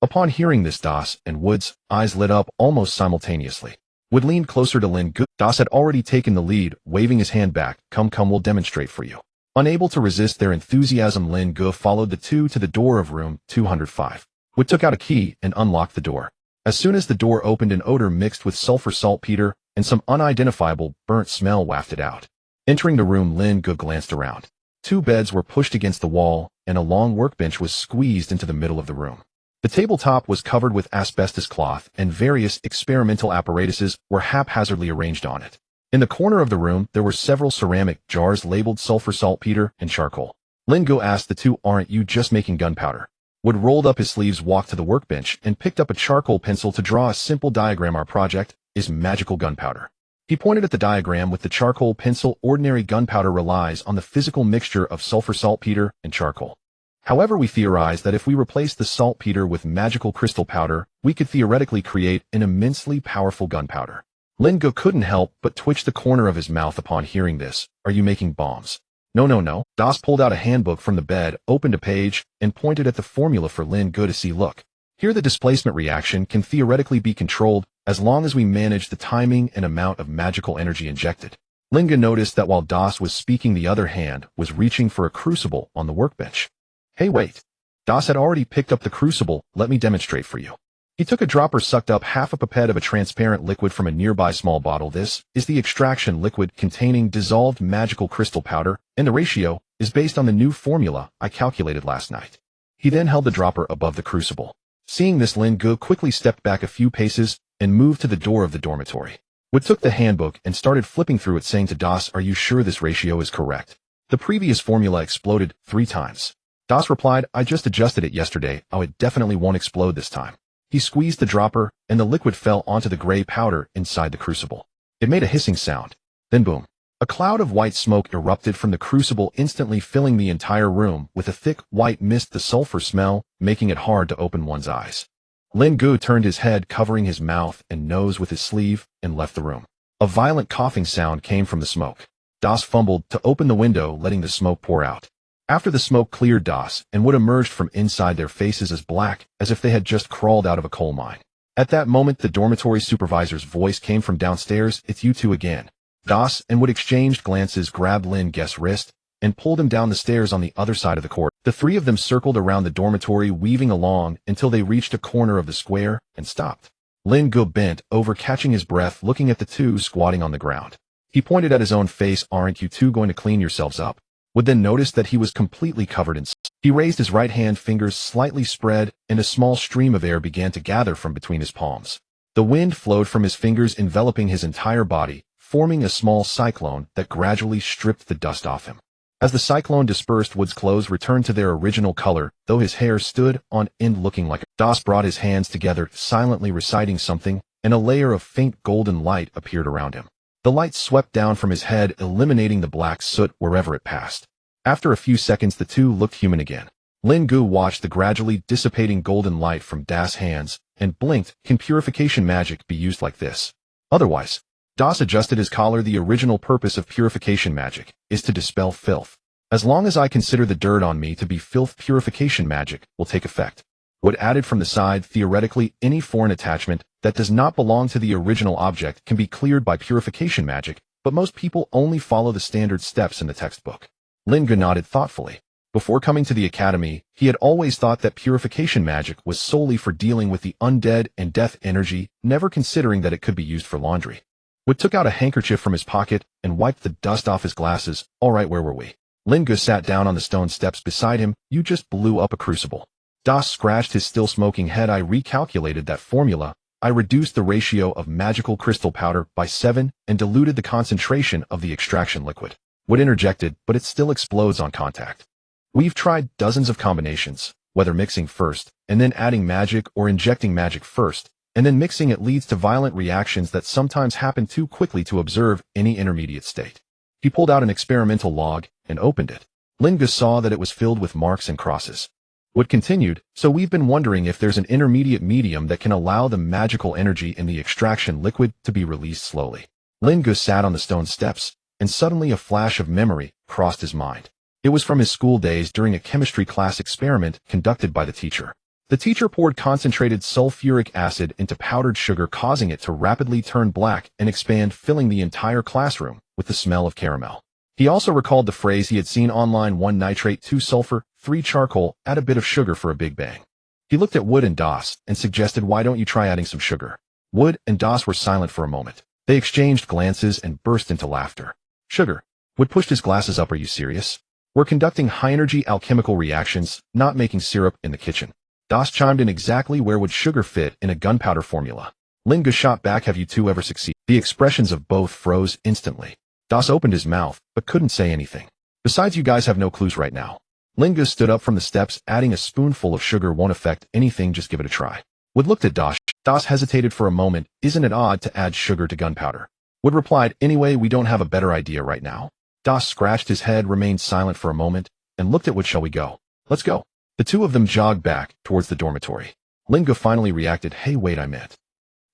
[SPEAKER 1] Upon hearing this, Das and Wood's eyes lit up almost simultaneously. Wood leaned closer to Lin Ge. Das had already taken the lead, waving his hand back. Come, we'll demonstrate for you. Unable to resist their enthusiasm, Lin Ge followed the two to the door of room 205. Wood took out a key and unlocked the door. As soon as the door opened, an odor mixed with sulfur saltpeter and some unidentifiable burnt smell wafted out. Entering the room, Lin Ge glanced around. 2 beds were pushed against the wall, and a long workbench was squeezed into the middle of the room. The tabletop was covered with asbestos cloth, and various experimental apparatuses were haphazardly arranged on it. In the corner of the room, there were several ceramic jars labeled sulfur saltpeter and charcoal. Lin Ge asked the two, aren't you just making gunpowder? Wood rolled up his sleeves, walked to the workbench, and picked up a charcoal pencil to draw a simple diagram. Our project is magical gunpowder. He pointed at the diagram with the charcoal pencil. Ordinary gunpowder relies on the physical mixture of sulfur saltpeter and charcoal. However, we theorized that if we replaced the saltpeter with magical crystal powder, we could theoretically create an immensely powerful gunpowder. Lin Ge couldn't help but twitch the corner of his mouth upon hearing this. Are you making bombs? No. Das pulled out a handbook from the bed, opened a page, and pointed at the formula for Lin Ge to see. Look. Here the displacement reaction can theoretically be controlled as long as we manage the timing and amount of magical energy injected. Lin Ge noticed that while Das was speaking, the other hand was reaching for a crucible on the workbench. Hey, wait. Das had already picked up the crucible. Let me demonstrate for you. He took a dropper, sucked up half a pipette of a transparent liquid from a nearby small bottle. This is the extraction liquid containing dissolved magical crystal powder, and the ratio is based on the new formula I calculated last night. He then held the dropper above the crucible. Seeing this, Lin Ge quickly stepped back a few paces and moved to the door of the dormitory. Wood took the handbook and started flipping through it, saying to Das, are you sure this ratio is correct? The previous formula exploded 3 times. Das replied, I just adjusted it yesterday. Oh, it definitely won't explode this time. He squeezed the dropper, and the liquid fell onto the gray powder inside the crucible. It made a hissing sound. Then boom. A cloud of white smoke erupted from the crucible, instantly filling the entire room with a thick white mist, the sulfur smell making it hard to open one's eyes. Lin Ge turned his head, covering his mouth and nose with his sleeve, and left the room. A violent coughing sound came from the smoke. Das fumbled to open the window, letting the smoke pour out. After the smoke cleared, Das and Wood emerged from inside, their faces as black as if they had just crawled out of a coal mine. At that moment, the dormitory supervisor's voice came from downstairs. It's you two again. Das and Wood exchanged glances, grabbed Lin Ge's wrist, and pulled him down the stairs on the other side of the court. The 3 of them circled around the dormitory, weaving along until they reached a corner of the square and stopped. Lin Ge bent over, catching his breath, looking at the two squatting on the ground. He pointed at his own face. Aren't you two going to clean yourselves up? Wood then noticed that he was completely covered in sweat. He raised his right hand, fingers slightly spread, and a small stream of air began to gather from between his palms. The wind flowed from his fingers, enveloping his entire body, forming a small cyclone that gradually stripped the dust off him. As the cyclone dispersed, Wood's clothes returned to their original color, though his hair stood on end looking like a... Das brought his hands together, silently reciting something, and a layer of faint golden light appeared around him. The light swept down from his head, eliminating the black soot wherever it passed. After a few seconds, the two looked human again. Lin Ge watched the gradually dissipating golden light from Das' hands and blinked. Can purification magic be used like this? Otherwise, Das adjusted his collar. The original purpose of purification magic is to dispel filth. As long as I consider the dirt on me to be filth, purification magic will take effect. Wood added from the side, theoretically, any foreign attachment that does not belong to the original object can be cleared by purification magic, but most people only follow the standard steps in the textbook. Lin Ge nodded thoughtfully. Before coming to the academy, he had always thought that purification magic was solely for dealing with the undead and death energy, never considering that it could be used for laundry. Wood took out a handkerchief from his pocket and wiped the dust off his glasses. All right, where were we? Lin Ge sat down on the stone steps beside him. You just blew up a crucible. Das scratched his still smoking head. I recalculated that formula I reduced the ratio of magical crystal powder by 7 and diluted the concentration of the extraction liquid. Wood interjected, but it still explodes on contact. We've tried dozens of combinations, whether mixing first, and then adding magic or injecting magic first, and then mixing it leads to violent reactions that sometimes happen too quickly to observe any intermediate state. He pulled out an experimental log and opened it. Lin Ge saw that it was filled with marks and crosses. Wood continued, so we've been wondering if there's an intermediate medium that can allow the magical energy in the extraction liquid to be released slowly. Lin Ge sat on the stone steps, and suddenly a flash of memory crossed his mind. It was from his school days during a chemistry class experiment conducted by the teacher. The teacher poured concentrated sulfuric acid into powdered sugar, causing it to rapidly turn black and expand, filling the entire classroom with the smell of caramel. He also recalled the phrase he had seen online: 1 nitrate, 2 sulfur, 3 charcoal, add a bit of sugar for a big bang. He looked at Wood and Das and suggested, why don't you try adding some sugar? Wood and Das were silent for a moment. They exchanged glances and burst into laughter. Sugar. Wood pushed his glasses up. Are you serious? We're conducting high-energy alchemical reactions, not making syrup in the kitchen. Das chimed in, exactly where would sugar fit in a gunpowder formula? Lin Ge shot back, have you two ever succeeded? The expressions of both froze instantly. Das opened his mouth, but couldn't say anything. Besides, you guys have no clues right now. Lin Ge stood up from the steps, adding a spoonful of sugar won't affect anything, just give it a try. Wood looked at Das. Das hesitated for a moment. Isn't it odd to add sugar to gunpowder? Wood replied, anyway, we don't have a better idea right now. Das scratched his head, remained silent for a moment, and looked at Wood. Shall we go? Let's go. The two of them jogged back towards the dormitory. Lin Ge finally reacted, hey wait, I meant.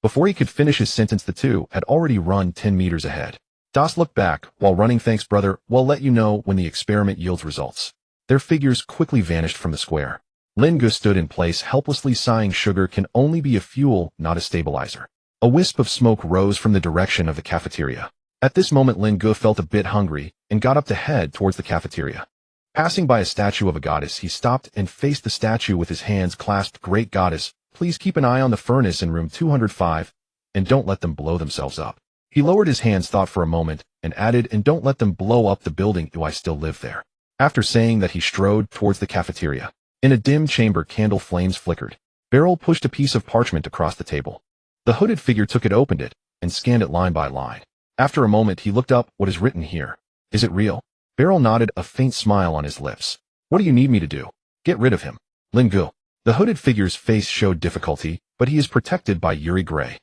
[SPEAKER 1] Before he could finish his sentence, the two had already run 10 meters ahead. Das looked back while running. Thanks, brother. We'll let you know when the experiment yields results. Their figures quickly vanished from the square. Lin Ge stood in place, helplessly sighing. Sugar can only be a fuel, not a stabilizer. A wisp of smoke rose from the direction of the cafeteria. At this moment, Lin Ge felt a bit hungry and got up to head towards the cafeteria. Passing by a statue of a goddess, he stopped and faced the statue with his hands clasped. Great goddess, please keep an eye on the furnace in room 205 and don't let them blow themselves up. He lowered his hands, thought for a moment, and added, and don't let them blow up the building. Do I still live there? After saying that, he strode towards the cafeteria. In a dim chamber, candle flames flickered. Beryl pushed a piece of parchment across the table. The hooded figure took it, opened it, and scanned it line by line. After a moment, he looked up. What is written here? Is it real? Beryl nodded, a faint smile on his lips. What do you need me to do? Get rid of him. Lin Ge. The hooded figure's face showed difficulty, but he is protected by Yuri Gray.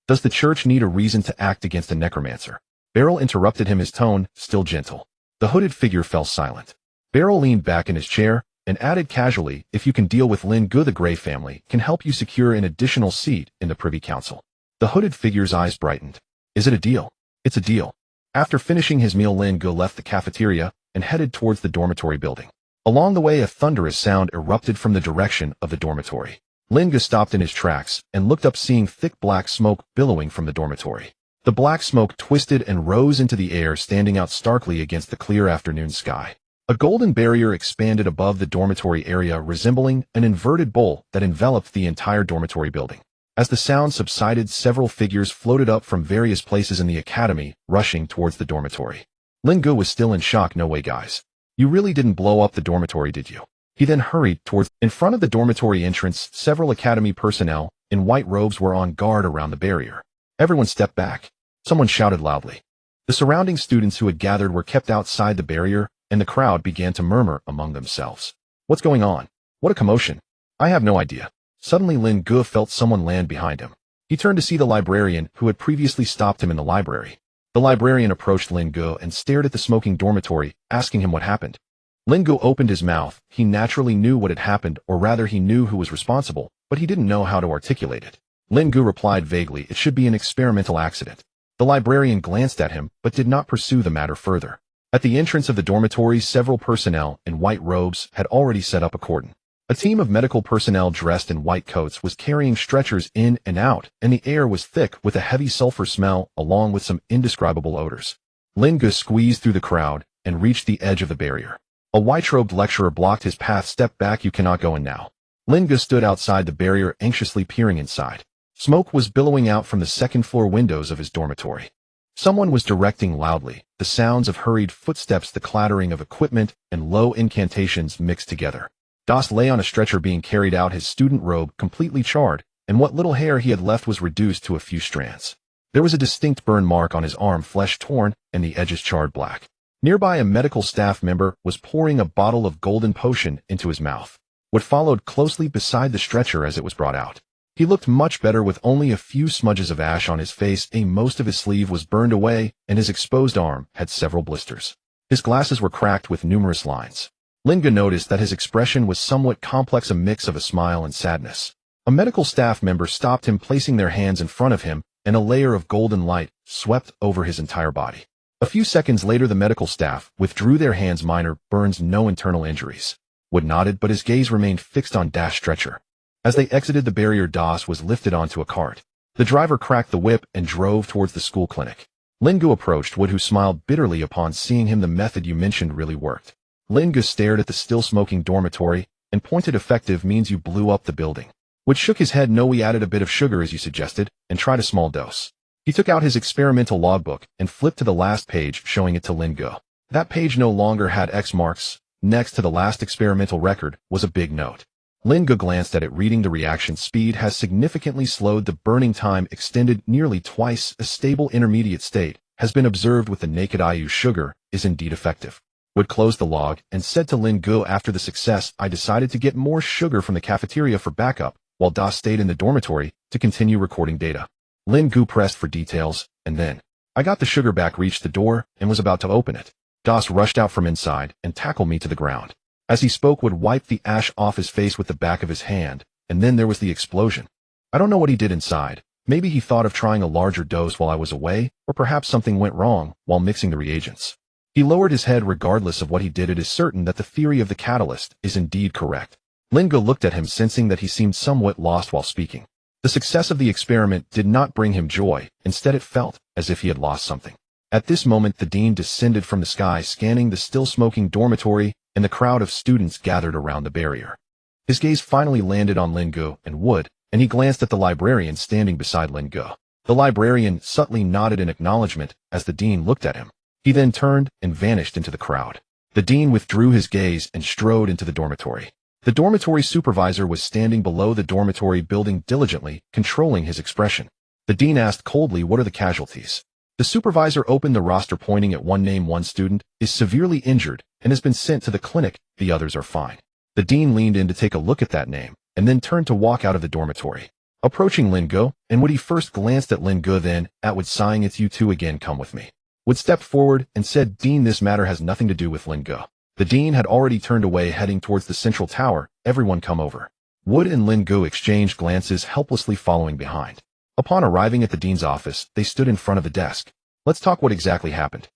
[SPEAKER 1] Does the church need a reason to act against a necromancer? Beryl interrupted him, his tone still gentle. The hooded figure fell silent. Beryl leaned back in his chair and added casually, if you can deal with Lin Ge, the Gray family can help you secure an additional seat in the Privy Council. The hooded figure's eyes brightened. Is it a deal? It's a deal. After finishing his meal, Lin Ge left the cafeteria and headed towards the dormitory building. Along the way, a thunderous sound erupted from the direction of the dormitory. Lin Ge stopped in his tracks and looked up, seeing thick black smoke billowing from the dormitory. The black smoke twisted and rose into the air, standing out starkly against the clear afternoon sky. A golden barrier expanded above the dormitory area, resembling an inverted bowl that enveloped the entire dormitory building. As the sound subsided, several figures floated up from various places in the academy, rushing towards the dormitory. Lin Ge was still in shock. No way, guys. You really didn't blow up the dormitory, did you? He then hurried towards. In front of the dormitory entrance, several academy personnel in white robes were on guard around the barrier. Everyone stepped back. Someone shouted loudly. The surrounding students who had gathered were kept outside the barrier, and the crowd began to murmur among themselves. What's going on? What a commotion. I have no idea. Suddenly, Lin Ge felt someone land behind him. He turned to see the librarian who had previously stopped him in the library. The librarian approached Lin Ge and stared at the smoking dormitory, asking him what happened. Lin Ge opened his mouth. He naturally knew what had happened, or rather he knew who was responsible, but he didn't know how to articulate it. Lin Ge replied vaguely, it should be an experimental accident. The librarian glanced at him, but did not pursue the matter further. At the entrance of the dormitory, several personnel in white robes had already set up a cordon. A team of medical personnel dressed in white coats was carrying stretchers in and out, and the air was thick with a heavy sulfur smell along with some indescribable odors. Lin Ge squeezed through the crowd and reached the edge of the barrier. A white-robed lecturer blocked his path. Step back, you cannot go in now. Lin Ge stood outside the barrier, anxiously peering inside. Smoke was billowing out from the second-floor windows of his dormitory. Someone was directing loudly. The sounds of hurried footsteps, the clattering of equipment, and low incantations mixed together. Das lay on a stretcher being carried out, his student robe completely charred, and what little hair he had left was reduced to a few strands. There was a distinct burn mark on his arm, flesh torn, and the edges charred black. Nearby, a medical staff member was pouring a bottle of golden potion into his mouth. Wood followed closely beside the stretcher as it was brought out. He looked much better with only a few smudges of ash on his face. Most of his sleeve was burned away, and his exposed arm had several blisters. His glasses were cracked with numerous lines. Lin Ge noticed that his expression was somewhat complex, a mix of a smile and sadness. A medical staff member stopped him, placing their hands in front of him, and a layer of golden light swept over his entire body. A few seconds later, the medical staff withdrew their hands. Minor burns, no internal injuries. Wood nodded, but his gaze remained fixed on Dash stretcher. As they exited the barrier, Das was lifted onto a cart. The driver cracked the whip and drove towards the school clinic. Lin Ge approached Wood, who smiled bitterly upon seeing him. The method you mentioned really worked. Lin Ge stared at the still smoking dormitory and pointed. Effective means you blew up the building. Wood shook his head. No, we added a bit of sugar as you suggested and tried a small dose. He took out his experimental logbook and flipped to the last page, showing it to Lin Ge. That page no longer had X marks. Next to the last experimental record was a big note. Lin Ge glanced at it, reading the reaction speed has significantly slowed, the burning time extended nearly twice, a stable intermediate state has been observed with the naked eye. Sugar is indeed effective. Wood closed the log and said to Lin Ge, after the success, I decided to get more sugar from the cafeteria for backup, while Das stayed in the dormitory to continue recording data. Lin Ge pressed for details, and then, I got the sugar back, reached the door, and was about to open it. Das rushed out from inside and tackled me to the ground. As he spoke, Wood wiped the ash off his face with the back of his hand, and then there was the explosion. I don't know what he did inside. Maybe he thought of trying a larger dose while I was away, or perhaps something went wrong while mixing the reagents. He lowered his head. Regardless of what he did, it is certain that the theory of the catalyst is indeed correct. Lin Ge looked at him, sensing that he seemed somewhat lost while speaking. The success of the experiment did not bring him joy. Instead, it felt as if he had lost something. At this moment, the dean descended from the sky, scanning the still smoking dormitory and the crowd of students gathered around the barrier. His gaze finally landed on Lin Ge and Wood, and he glanced at the librarian standing beside Lin Ge. The librarian subtly nodded in acknowledgement as the dean looked at him. He then turned and vanished into the crowd. The dean withdrew his gaze and strode into the dormitory. The dormitory supervisor was standing below the dormitory building, diligently controlling his expression. The dean asked coldly, what are the casualties? The supervisor opened the roster, pointing at one name. One student is severely injured and has been sent to the clinic. The others are fine. The dean leaned in to take a look at that name and then turned to walk out of the dormitory. Approaching Lin Ge, and Wood, he first glanced at Lin Ge, then at Wood, sighing, it's you two again, come with me. Wood stepped forward and said, Dean, this matter has nothing to do with Lin Ge. The dean had already turned away, heading towards the central tower. Everyone come over. Wood and Lin Ge exchanged glances, helplessly following behind. Upon arriving at the dean's office, they stood in front of the desk. Let's talk what exactly happened.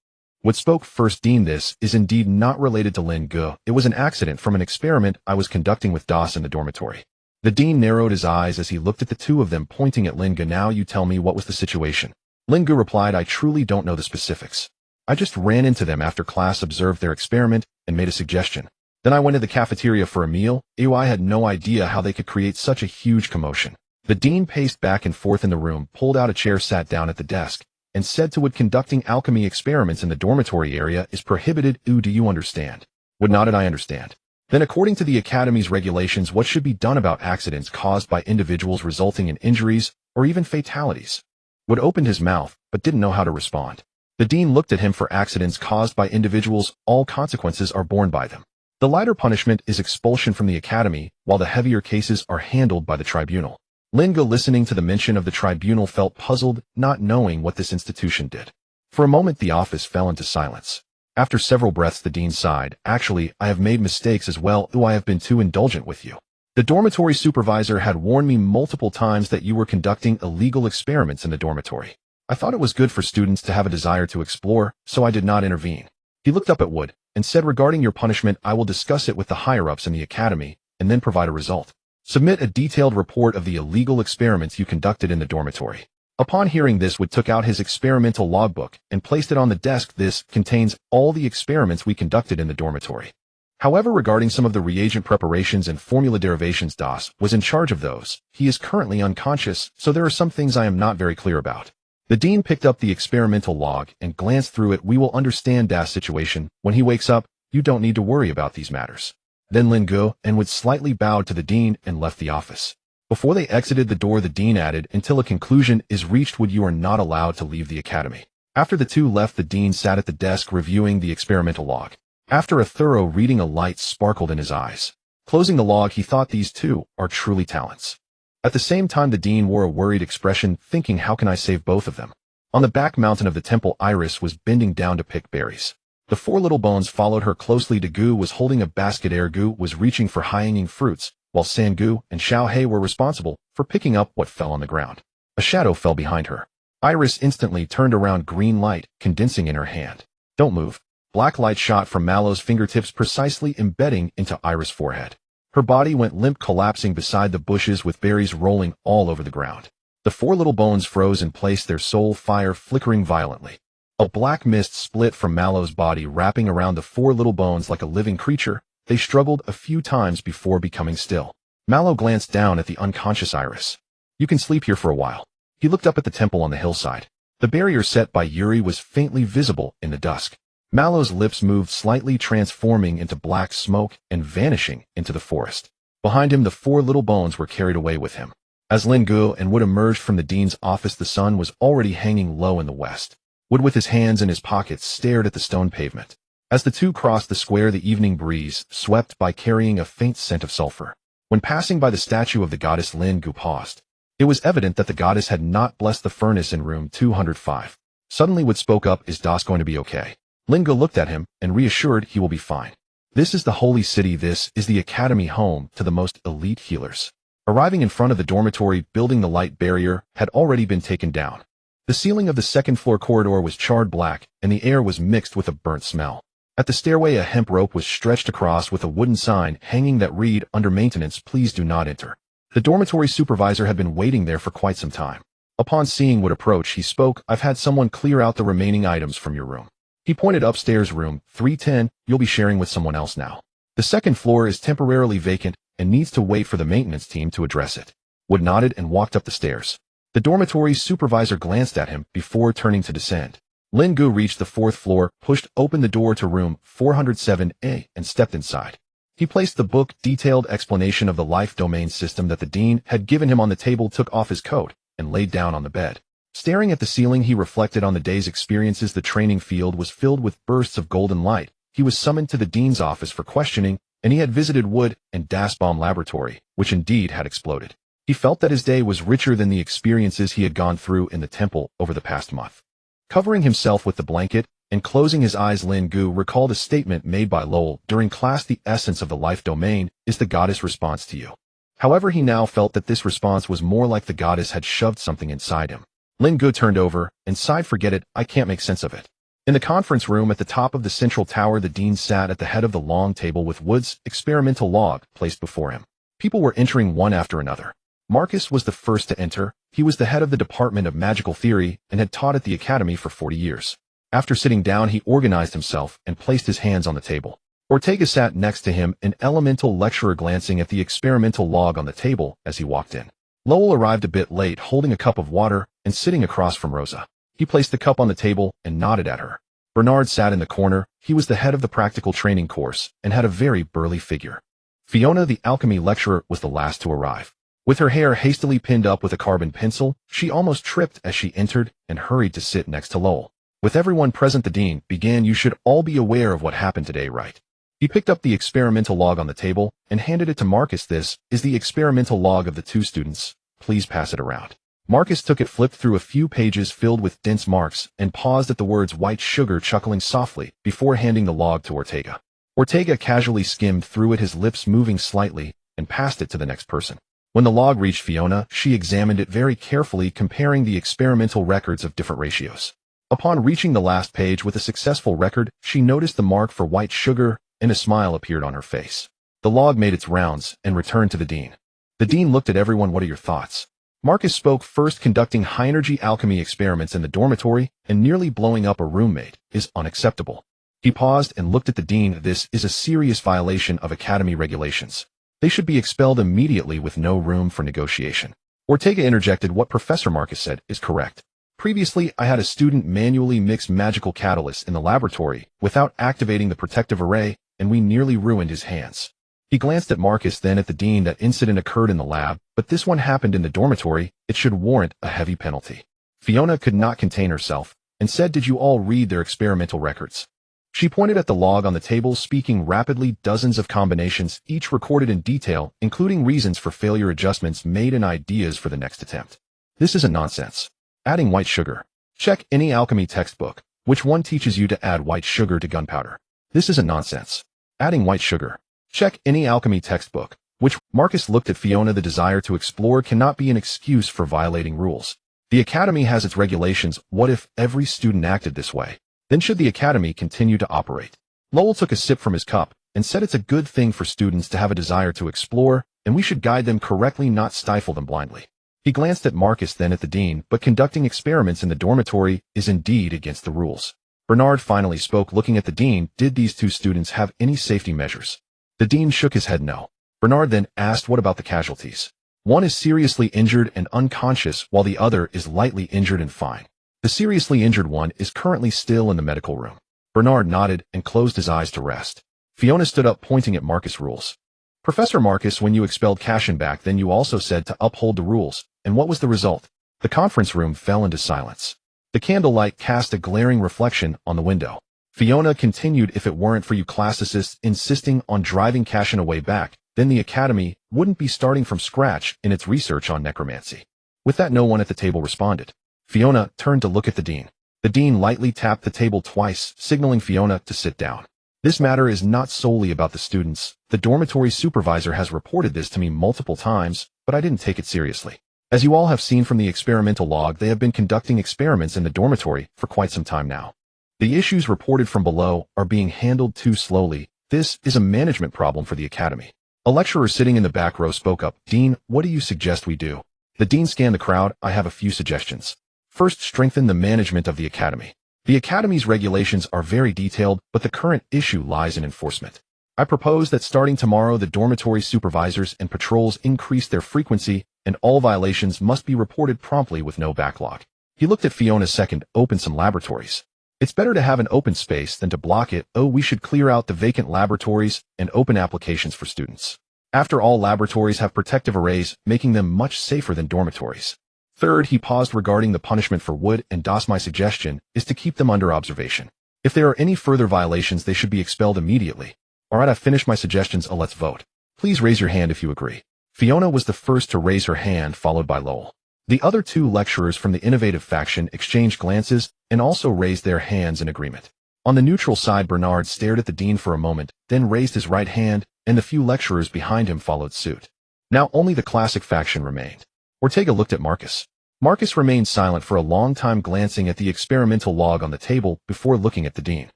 [SPEAKER 1] Wood spoke first. Dean, this is indeed not related to Lin Ge. It was an accident from an experiment I was conducting with Das in the dormitory. The dean narrowed his eyes as he looked at the two of them, pointing at Lin Ge. Now you tell me, what was the situation? Lin Ge replied, I truly don't know the specifics. I just ran into them after class, observed their experiment, and made a suggestion. Then I went to the cafeteria for a meal. I had no idea how they could create such a huge commotion. The dean paced back and forth in the room, pulled out a chair, sat down at the desk, and said to Wood, conducting alchemy experiments in the dormitory area is prohibited. Do you understand? Wood nodded, I understand. Then according to the Academy's regulations, what should be done about accidents caused by individuals resulting in injuries or even fatalities? Wood opened his mouth, but didn't know how to respond. The dean looked at him. For accidents caused by individuals, all consequences are borne by them. The lighter punishment is expulsion from the Academy, while the heavier cases are handled by the tribunal. Lin Ge, listening to the mention of the tribunal, felt puzzled, not knowing what this institution did. For a moment, the office fell into silence. After several breaths, the dean sighed. Actually, I have made mistakes as well. I have been too indulgent with you. The dormitory supervisor had warned me multiple times that you were conducting illegal experiments in the dormitory. I thought it was good for students to have a desire to explore, so I did not intervene. He looked up at Wood and said, regarding your punishment, I will discuss it with the higher-ups in the Academy and then provide a result. Submit a detailed report of the illegal experiments you conducted in the dormitory. Upon hearing this, Wood took out his experimental logbook and placed it on the desk. This contains all the experiments we conducted in the dormitory. However, regarding some of the reagent preparations and formula derivations, Das was in charge of those. He is currently unconscious, so there are some things I am not very clear about. The dean picked up the experimental log and glanced through it. We will understand Das' situation. When he wakes up, you don't need to worry about these matters. Then Lin Ge and Wood slightly bowed to the dean and left the office. Before they exited the door, the dean added, "Until a conclusion is reached, you are not allowed to leave the academy." After the two left, the dean sat at the desk reviewing the experimental log. After a thorough reading, a light sparkled in his eyes. Closing the log, he thought, these two are truly talents. At the same time, the dean wore a worried expression, thinking, how can I save both of them? On the back mountain of the temple, Iris was bending down to pick berries. The four little bones followed her closely. Gu was holding a basket. Gu was reaching for high-hanging fruits, while Sangu and Xiao He were responsible for picking up what fell on the ground. A shadow fell behind her. Iris instantly turned around, green light condensing in her hand. Don't move. Black light shot from Mallow's fingertips, precisely embedding into Iris' forehead. Her body went limp, collapsing beside the bushes with berries rolling all over the ground. The four little bones froze in place, their soul fire flickering violently. A black mist split from Mallow's body, wrapping around the four little bones like a living creature. They struggled a few times before becoming still. Mallow glanced down at the unconscious Iris. You can sleep here for a while. He looked up at the temple on the hillside. The barrier set by Yuri was faintly visible in the dusk. Mallow's lips moved slightly, transforming into black smoke and vanishing into the forest. Behind him, the four little bones were carried away with him. As Lin Ge and Wood emerged from the dean's office, the sun was already hanging low in the west. Wood, with his hands in his pockets, stared at the stone pavement. As the two crossed the square, the evening breeze swept by, carrying a faint scent of sulfur. When passing by the statue of the goddess, Lin Ge paused. It was evident that the goddess had not blessed the furnace in room 205. Suddenly Wood spoke up, "Is Das going to be okay?" Lin Ge looked at him and reassured he will be fine. This is the holy city. This is the academy, home to the most elite healers. Arriving in front of the dormitory building, the light barrier had already been taken down. The ceiling of the second-floor corridor was charred black, and the air was mixed with a burnt smell. At the stairway, a hemp rope was stretched across with a wooden sign hanging that read, "Under maintenance, please do not enter." The dormitory supervisor had been waiting there for quite some time. Upon seeing Wood approach, he spoke, "I've had someone clear out the remaining items from your room." He pointed upstairs, room 310, "You'll be sharing with someone else now. The second floor is temporarily vacant and needs to wait for the maintenance team to address it." Wood nodded and walked up the stairs. The dormitory supervisor glanced at him before turning to descend. Lin Ge reached the fourth floor, pushed open the door to room 407A, and stepped inside. He placed the book, detailed explanation of the life domain system that the dean had given him on the table, took off his coat, and laid down on the bed. Staring at the ceiling, he reflected on the day's experiences. The training field was filled with bursts of golden light. He was summoned to the dean's office for questioning, and he had visited Wood and Dasbaum laboratory, which indeed had exploded. He felt that his day was richer than the experiences he had gone through in the temple over the past month. Covering himself with the blanket and closing his eyes, Lin Ge recalled a statement made by Lowell during class, "The essence of the life domain is the goddess response to you." However, he now felt that this response was more like the goddess had shoved something inside him. Lin Ge turned over and sighed, "Forget it, I can't make sense of it." In the conference room at the top of the central tower, the dean sat at the head of the long table with Wood's experimental log placed before him. People were entering one after another. Marcus was the first to enter. He was the head of the Department of Magical Theory and had taught at the academy for 40 years. After sitting down, he organized himself and placed his hands on the table. Ortega sat next to him, an elemental lecturer, glancing at the experimental log on the table as he walked in. Lowell arrived a bit late, holding a cup of water and sitting across from Rosa. He placed the cup on the table and nodded at her. Bernard sat in the corner. He was the head of the practical training course and had a very burly figure. Fiona, the alchemy lecturer, was the last to arrive. With her hair hastily pinned up with a carbon pencil, she almost tripped as she entered and hurried to sit next to Lowell. With everyone present, the dean began, "You should all be aware of what happened today, right?" He picked up the experimental log on the table and handed it to Marcus. "This is the experimental log of the two students. Please pass it around." Marcus took it, flipped through a few pages filled with dense marks, and paused at the words "white sugar," chuckling softly before handing the log to Ortega. Ortega casually skimmed through it, his lips moving slightly, and passed it to the next person. When the log reached Fiona, she examined it very carefully, comparing the experimental records of different ratios. Upon reaching the last page with a successful record, she noticed the mark for white sugar, and a smile appeared on her face. The log made its rounds and returned to the dean. The dean looked at everyone. "What are your thoughts?" Marcus spoke first. "Conducting high-energy alchemy experiments in the dormitory and nearly blowing up a roommate is unacceptable." He paused and looked at the dean. "This is a serious violation of academy regulations. They should be expelled immediately with no room for negotiation." Ortega interjected, "What Professor Marcus said is correct. Previously, I had a student manually mix magical catalysts in the laboratory without activating the protective array, and we nearly ruined his hands. He glanced at Marcus, then at the dean. That incident occurred in the lab, but this one happened in the dormitory. It should warrant a heavy penalty. Fiona could not contain herself and said, "Did you all read their experimental records?" She pointed at the log on the table, speaking rapidly. Dozens of combinations, each recorded in detail, including reasons for failure, adjustments made, and ideas for the next attempt. This isn't nonsense. Adding white sugar. Check any alchemy textbook. Which one teaches you to add white sugar to gunpowder? This isn't nonsense. Adding white sugar. Check any alchemy textbook. Which Marcus looked at Fiona. The desire to explore cannot be an excuse for violating rules. The academy has its regulations. What if every student acted this way? Then should the academy continue to operate? Lowell took a sip from his cup and said, "It's a good thing for students to have a desire to explore, and we should guide them correctly, not stifle them blindly." He glanced at Marcus, then at the dean. "But conducting experiments in the dormitory is indeed against the rules." Bernard finally spoke, looking at the dean. "Did these two students have any safety measures?" The dean shook his head no. Bernard then asked, "What about the casualties?" "One is seriously injured and unconscious, while the other is lightly injured and fine. The seriously injured one is currently still in the medical room." Bernard nodded and closed his eyes to rest. Fiona stood up, pointing at Marcus. "Rules. Professor Marcus, when you expelled Cashin back then, you also said to uphold the rules, and what was the result?" The conference room fell into silence. The candlelight cast a glaring reflection on the window. Fiona continued, "If it weren't for you classicists insisting on driving Cashin away back, then the academy wouldn't be starting from scratch in its research on necromancy." With that, no one at the table responded. Fiona turned to look at the dean. The dean lightly tapped the table twice, signaling Fiona to sit down. "This matter is not solely about the students. The dormitory supervisor has reported this to me multiple times, but I didn't take it seriously. As you all have seen from the experimental log, they have been conducting experiments in the dormitory for quite some time now. The issues reported from below are being handled too slowly. This is a management problem for the academy." A lecturer sitting in the back row spoke up. "Dean, what do you suggest we do?" The dean scanned the crowd. "I have a few suggestions. First, strengthen the management of the academy. The academy's regulations are very detailed, but the current issue lies in enforcement. I propose that starting tomorrow, the dormitory supervisors and patrols increase their frequency, and all violations must be reported promptly with no backlog." He looked at Fiona. "Second, open some laboratories. It's better to have an open space than to block it. Oh, we should clear out the vacant laboratories and open applications for students. After all, laboratories have protective arrays, making them much safer than dormitories. Third," he paused, "regarding the punishment for Wood and Das, my suggestion is to keep them under observation. If there are any further violations, they should be expelled immediately." "All right, I've finished my suggestions. Let's vote. Please raise your hand if you agree." Fiona was the first to raise her hand, followed by Lowell. The other two lecturers from the innovative faction exchanged glances and also raised their hands in agreement. On the neutral side, Bernard stared at the dean for a moment, then raised his right hand, and the few lecturers behind him followed suit. Now only the classic faction remained. Ortega looked at Marcus. Marcus remained silent for a long time, glancing at the experimental log on the table before looking at the dean.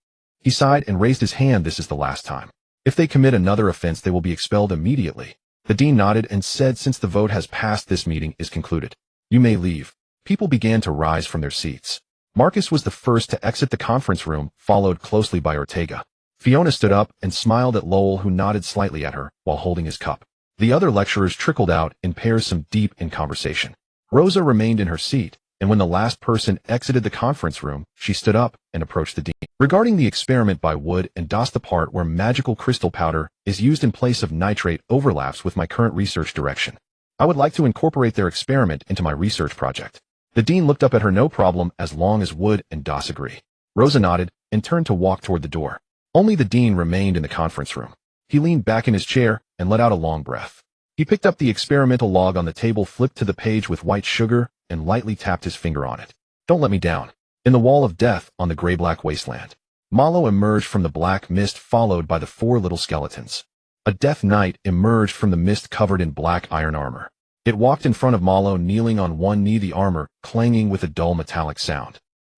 [SPEAKER 1] He sighed and raised his hand. "This is the last time. If they commit another offense, they will be expelled immediately." The dean nodded and said, "Since the vote has passed, this meeting is concluded. You may leave." People began to rise from their seats. Marcus was the first to exit the conference room, followed closely by Ortega. Fiona stood up and smiled at Lowell, who nodded slightly at her while holding his cup. The other lecturers trickled out in pairs, some deep in conversation. Rosa remained in her seat, and when the last person exited the conference room, she stood up and approached the dean. "Regarding the experiment by Wood and Das, the part where magical crystal powder is used in place of nitrate overlaps with my current research direction. I would like to incorporate their experiment into my research project." The dean looked up at her. "No problem, as long as Wood and Das agree." Rosa nodded and turned to walk toward the door. Only the dean remained in the conference room. He leaned back in his chair and let out a long breath. He picked up the experimental log on the table, flipped to the page with white sugar, and lightly tapped his finger on it. "Don't let me down." In the wall of death on the gray-black wasteland, Malo emerged from the black mist, followed by the four little skeletons. A death knight emerged from the mist, covered in black iron armor. It walked in front of Malo, kneeling on one knee, the armor clanging with a dull metallic sound.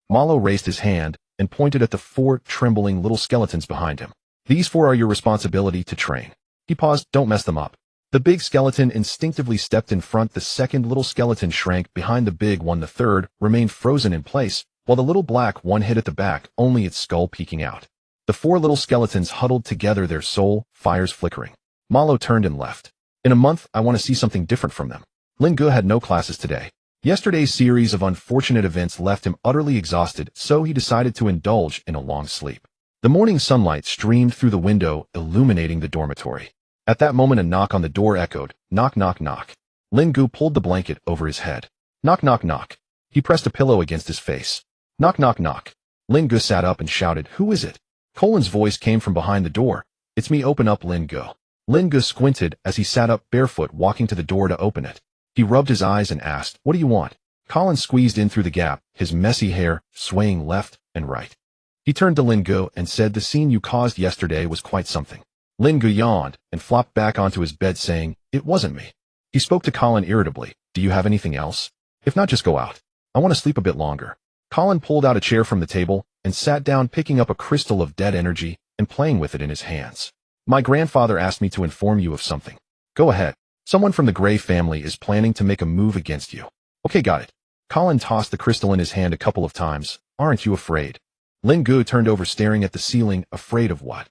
[SPEAKER 1] Malo raised his hand and pointed at the four trembling little skeletons behind him. "These four are your responsibility to train." He paused. "Don't mess them up." The big skeleton instinctively stepped in front. The second little skeleton shrank behind the big one. The third remained frozen in place, while the little black one hid at the back, only its skull peeking out. The four little skeletons huddled together, their soul fires flickering. Malo turned and left. "In a month, I want to see something different from them." Lin Ge had no classes today. Yesterday's series of unfortunate events left him utterly exhausted, so he decided to indulge in a long sleep. The morning sunlight streamed through the window, illuminating the dormitory. At that moment a knock on the door echoed, knock knock knock. Lin Ge pulled the blanket over his head. Knock knock knock. He pressed a pillow against his face. Knock knock knock. Lin Ge sat up and shouted, who is it? Colin's voice came from behind the door. It's me, open up, Lin Ge. Lin Ge squinted as he sat up barefoot, walking to the door to open it. He rubbed his eyes and asked, what do you want? Colin squeezed in through the gap, his messy hair swaying left and right. He turned to Lin Ge and said, the scene you caused yesterday was quite something. Lin Ge yawned and flopped back onto his bed saying, it wasn't me. He spoke to Colin irritably, do you have anything else? If not, just go out. I want to sleep a bit longer. Colin pulled out a chair from the table and sat down, picking up a crystal of dead energy and playing with it in his hands. My grandfather asked me to inform you of something. Go ahead. Someone from the Gray family is planning to make a move against you. Okay, got it. Colin tossed the crystal in his hand a couple of times. Aren't you afraid? Lin Ge turned over, staring at the ceiling. Afraid of what?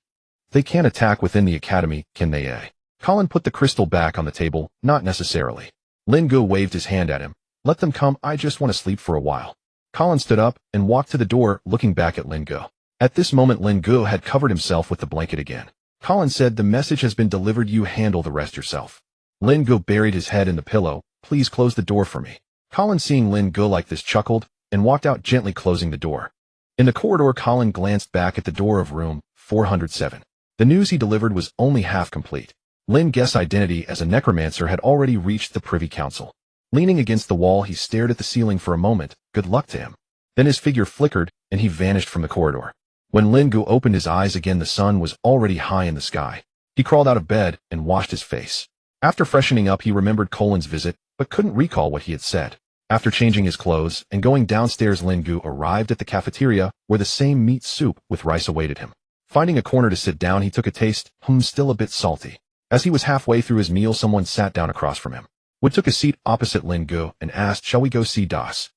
[SPEAKER 1] They can't attack within the academy, can they? Colin put the crystal back on the table. Not necessarily. Lin Ge waved his hand at him. Let them come, I just want to sleep for a while. Colin stood up and walked to the door, looking back at Lin Ge. At this moment Lin Ge had covered himself with the blanket again. Colin said, the message has been delivered, you handle the rest yourself. Lin Ge buried his head in the pillow. Please close the door for me. Colin, seeing Lin Ge like this, chuckled and walked out, gently closing the door. In the corridor, Colin glanced back at the door of room 407. The news he delivered was only half complete. Lin Ge's identity as a necromancer had already reached the Privy Council. Leaning against the wall, he stared at the ceiling for a moment. Good luck to him. Then his figure flickered, and he vanished from the corridor. When Lin Ge opened his eyes again, the sun was already high in the sky. He crawled out of bed and washed his face. After freshening up, he remembered Colin's visit, but couldn't recall what he had said. After changing his clothes and going downstairs, Lin Ge arrived at the cafeteria, where the same meat soup with rice awaited him. Finding a corner to sit down, he took a taste. Still a bit salty. As he was halfway through his meal, someone sat down across from him. Wood took a seat opposite Lin Ge and asked, shall we go see Das?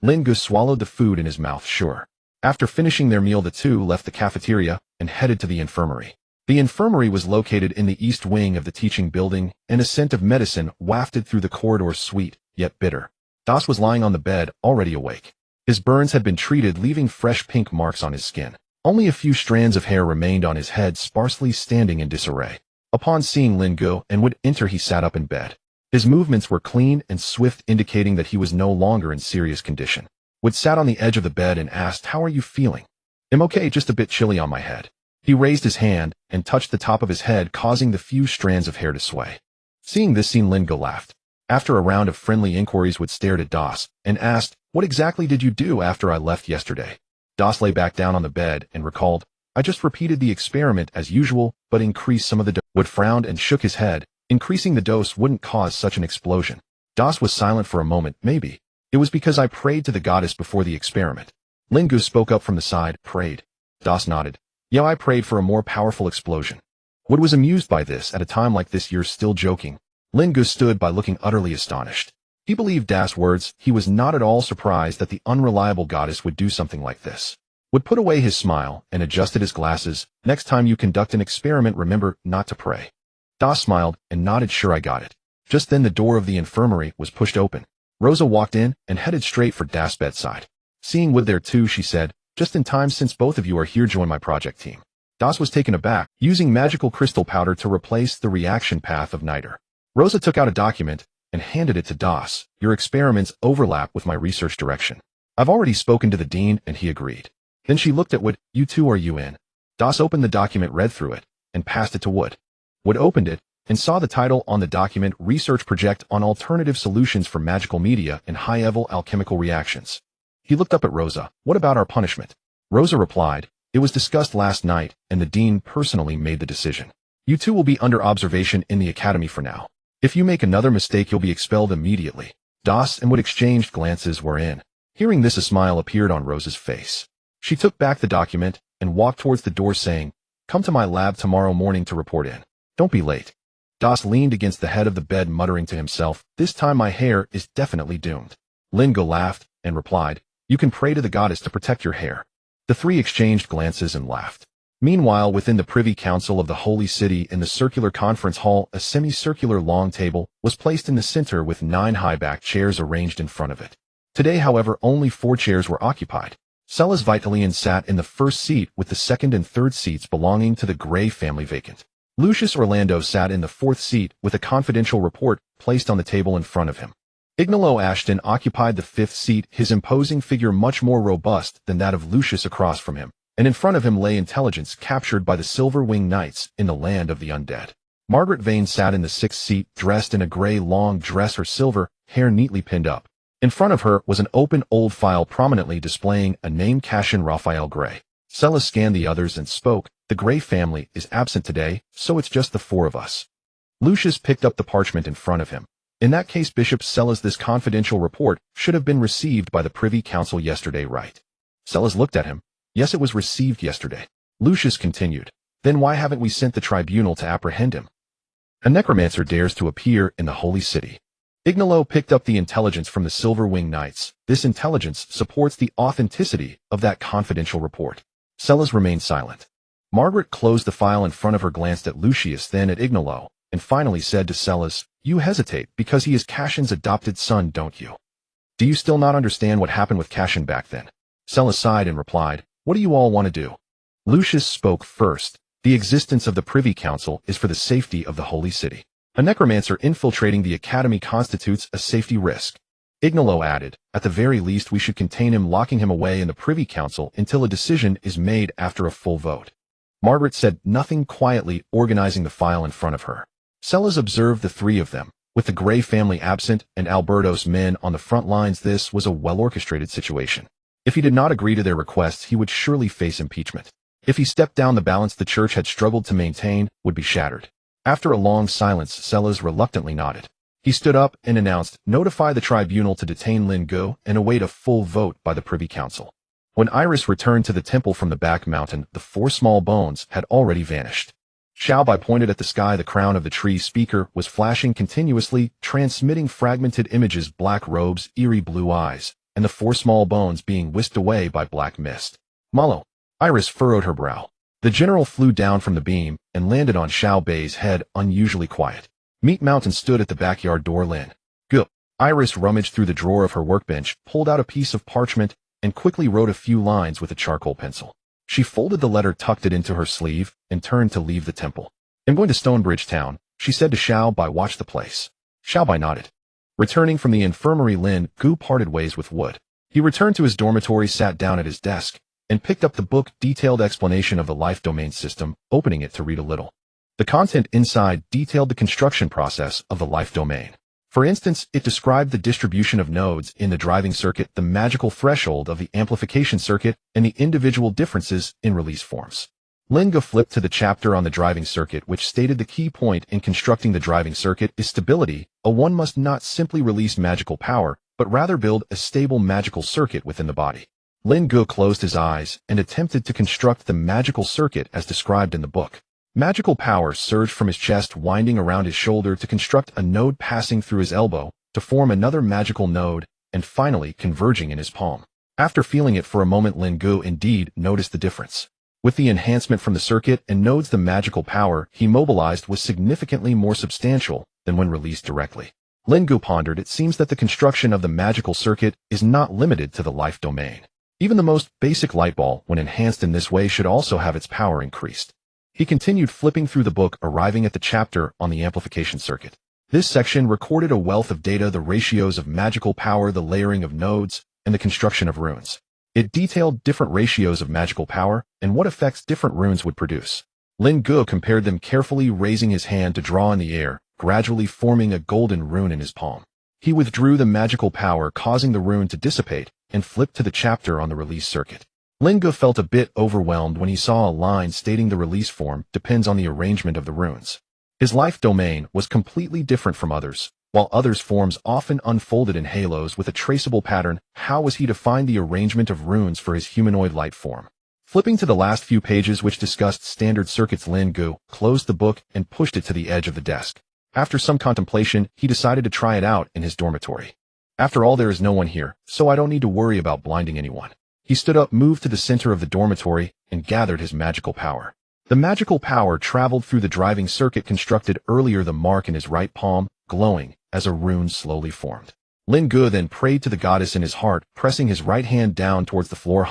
[SPEAKER 1] Lin Ge swallowed the food in his mouth. Sure. After finishing their meal, the two left the cafeteria and headed to the infirmary. The infirmary was located in the east wing of the teaching building, and a scent of medicine wafted through the corridor, sweet, yet bitter. Das was lying on the bed, already awake. His burns had been treated, leaving fresh pink marks on his skin. Only a few strands of hair remained on his head, sparsely standing in disarray. Upon seeing Lin Ge and Wood enter, he sat up in bed. His movements were clean and swift, indicating that he was no longer in serious condition. Wood sat on the edge of the bed and asked, how are you feeling? I'm okay, just a bit chilly on my head. He raised his hand and touched the top of his head, causing the few strands of hair to sway. Seeing this scene, Lin Ge laughed. After a round of friendly inquiries, Wood stared at Das and asked, what exactly did you do after I left yesterday? Das lay back down on the bed and recalled, I just repeated the experiment as usual, but increased some of the dose. Wood frowned and shook his head. Increasing the dose wouldn't cause such an explosion. Das was silent for a moment. Maybe it was because I prayed to the goddess before the experiment. Lin Ge spoke up from the side. Prayed? Das nodded. Yeah, I prayed for a more powerful explosion. Wood was amused by this. At a time like this, you're still joking. Lin Ge stood by, looking utterly astonished. He believed Das' words. He was not at all surprised that the unreliable goddess would do something like this. Wood put away his smile and adjusted his glasses. Next time you conduct an experiment, remember not to pray. Das smiled and nodded. Sure, I got it. Just then the door of the infirmary was pushed open. Rosa walked in and headed straight for Das' bedside. Seeing Wood there too, she said, just in time, since both of you are here, join my project team. Das was taken aback, using magical crystal powder to replace the reaction path of niter. Rosa took out a document and handed it to Das. Your experiments overlap with my research direction. I've already spoken to the dean and he agreed. Then she looked at Wood. You two, are you in? Das opened the document, read through it, and passed it to Wood. Wood opened it and saw the title on the document, Research Project on Alternative Solutions for Magical Media and High-Level Alchemical Reactions. He looked up at Rosa. What about our punishment? Rosa replied, it was discussed last night and the dean personally made the decision. You two will be under observation in the academy for now. If you make another mistake, you'll be expelled immediately. Das and Wood exchanged glances. Wherein. Hearing this, a smile appeared on Rosa's face. She took back the document and walked towards the door, saying, come to my lab tomorrow morning to report in. Don't be late. Das leaned against the head of the bed, muttering to himself, this time my hair is definitely doomed. Lin Ge laughed and replied, you can pray to the goddess to protect your hair. The three exchanged glances and laughed. Meanwhile, within the Privy Council of the Holy City, in the circular conference hall, a semicircular long table was placed in the center with 9 high-backed chairs arranged in front of it. Today, however, only 4 chairs were occupied. Celas Vitalian sat in the first seat, with the second and third seats belonging to the Gray family vacant. Lucius Orlando sat in the fourth seat with a confidential report placed on the table in front of him. Ignolo Ashton occupied the fifth seat, his imposing figure much more robust than that of Lucius across from him, and in front of him lay intelligence captured by the Silver-Winged Knights in the land of the undead. Margaret Vane sat in the sixth seat, dressed in a gray long dress, her silver hair neatly pinned up. In front of her was an open old file prominently displaying a name, Cassian Raphael Gray. Celes scanned the others and spoke. The Gray family is absent today, so it's just the four of us. Lucius picked up the parchment in front of him. In that case, Bishop Celes, this confidential report should have been received by the Privy Council yesterday, right? Celes looked at him. Yes, it was received yesterday. Lucius continued. Then why haven't we sent the tribunal to apprehend him? A necromancer dares to appear in the holy city. Ignolo picked up the intelligence from the Silver-Winged Knights. This intelligence supports the authenticity of that confidential report. Celes remained silent. Margaret closed the file in front of her, glanced at Lucius, then at Ignolo, and finally said to Celes, "You hesitate because he is Cassian's adopted son, don't you? Do you still not understand what happened with Cassian back then?" Celes sighed and replied, "What do you all want to do?" Lucius spoke first. The existence of the Privy Council is for the safety of the Holy City. A necromancer infiltrating the Academy constitutes a safety risk. Ignolo added, "At the very least we should contain him, locking him away in the Privy Council until a decision is made after a full vote." Margaret said nothing, quietly organizing the file in front of her. Celes observed the three of them. With the Gray family absent and Alberto's men on the front lines, this was a well-orchestrated situation. If he did not agree to their requests, he would surely face impeachment. If he stepped down, the balance the church had struggled to maintain would be shattered. After a long silence, Celes reluctantly nodded. He stood up and announced, "Notify the tribunal to detain Lin Ge and await a full vote by the Privy Council." When Iris returned to the temple from the back mountain, the four small bones had already vanished. Xiaobai pointed at the sky. The crown of the tree speaker was flashing continuously, transmitting fragmented images, black robes, eerie blue eyes, and the four small bones being whisked away by black mist. "Malo." Iris furrowed her brow. The general flew down from the beam and landed on Xiaobai's head, unusually quiet. Meat Mountain stood at the backyard door. Lin Ge. Iris rummaged through the drawer of her workbench, pulled out a piece of parchment, and quickly wrote a few lines with a charcoal pencil. She folded the letter, tucked it into her sleeve, and turned to leave the temple. "I'm going to Stonebridge Town," she said to Xiaobai. "Watch the place." Xiaobai nodded. Returning from the infirmary, Lin Ge parted ways with Wood. He returned to his dormitory, sat down at his desk, and picked up the book, Detailed Explanation of the Life Domain System, opening it to read a little. The content inside detailed the construction process of the life domain. For instance, it described the distribution of nodes in the driving circuit, the magical threshold of the amplification circuit, and the individual differences in release forms. Lin Ge flipped to the chapter on the driving circuit, which stated the key point in constructing the driving circuit is stability. One must not simply release magical power, but rather build a stable magical circuit within the body. Lin Ge closed his eyes and attempted to construct the magical circuit as described in the book. Magical power surged from his chest, winding around his shoulder to construct a node, passing through his elbow to form another magical node, and finally converging in his palm. After feeling it for a moment, Lin Ge indeed noticed the difference. With the enhancement from the circuit and nodes, the magical power he mobilized was significantly more substantial than when released directly. Lin Ge pondered, it seems that the construction of the magical circuit is not limited to the life domain. Even the most basic light bulb, when enhanced in this way, should also have its power increased. He continued flipping through the book, arriving at the chapter on the amplification circuit. This section recorded a wealth of data, the ratios of magical power, the layering of nodes, and the construction of runes. It detailed different ratios of magical power and what effects different runes would produce. Lin Ge compared them carefully, raising his hand to draw in the air, gradually forming a golden rune in his palm. He withdrew the magical power, causing the rune to dissipate, and flipped to the chapter on the release circuit. Lin Ge felt a bit overwhelmed when he saw a line stating the release form depends on the arrangement of the runes. His life domain was completely different from others. While others' forms often unfolded in halos with a traceable pattern, how was he to find the arrangement of runes for his humanoid light form? Flipping to the last few pages, which discussed standard circuits, Lin Ge closed the book and pushed it to the edge of the desk. After some contemplation, he decided to try it out in his dormitory. After all, there is no one here, so I don't need to worry about blinding anyone. He stood up, moved to the center of the dormitory, and gathered his magical power. The magical power traveled through the driving circuit constructed earlier, the mark in his right palm, glowing as a rune slowly formed. Lin Ge then prayed to the goddess in his heart, pressing his right hand down towards the floor.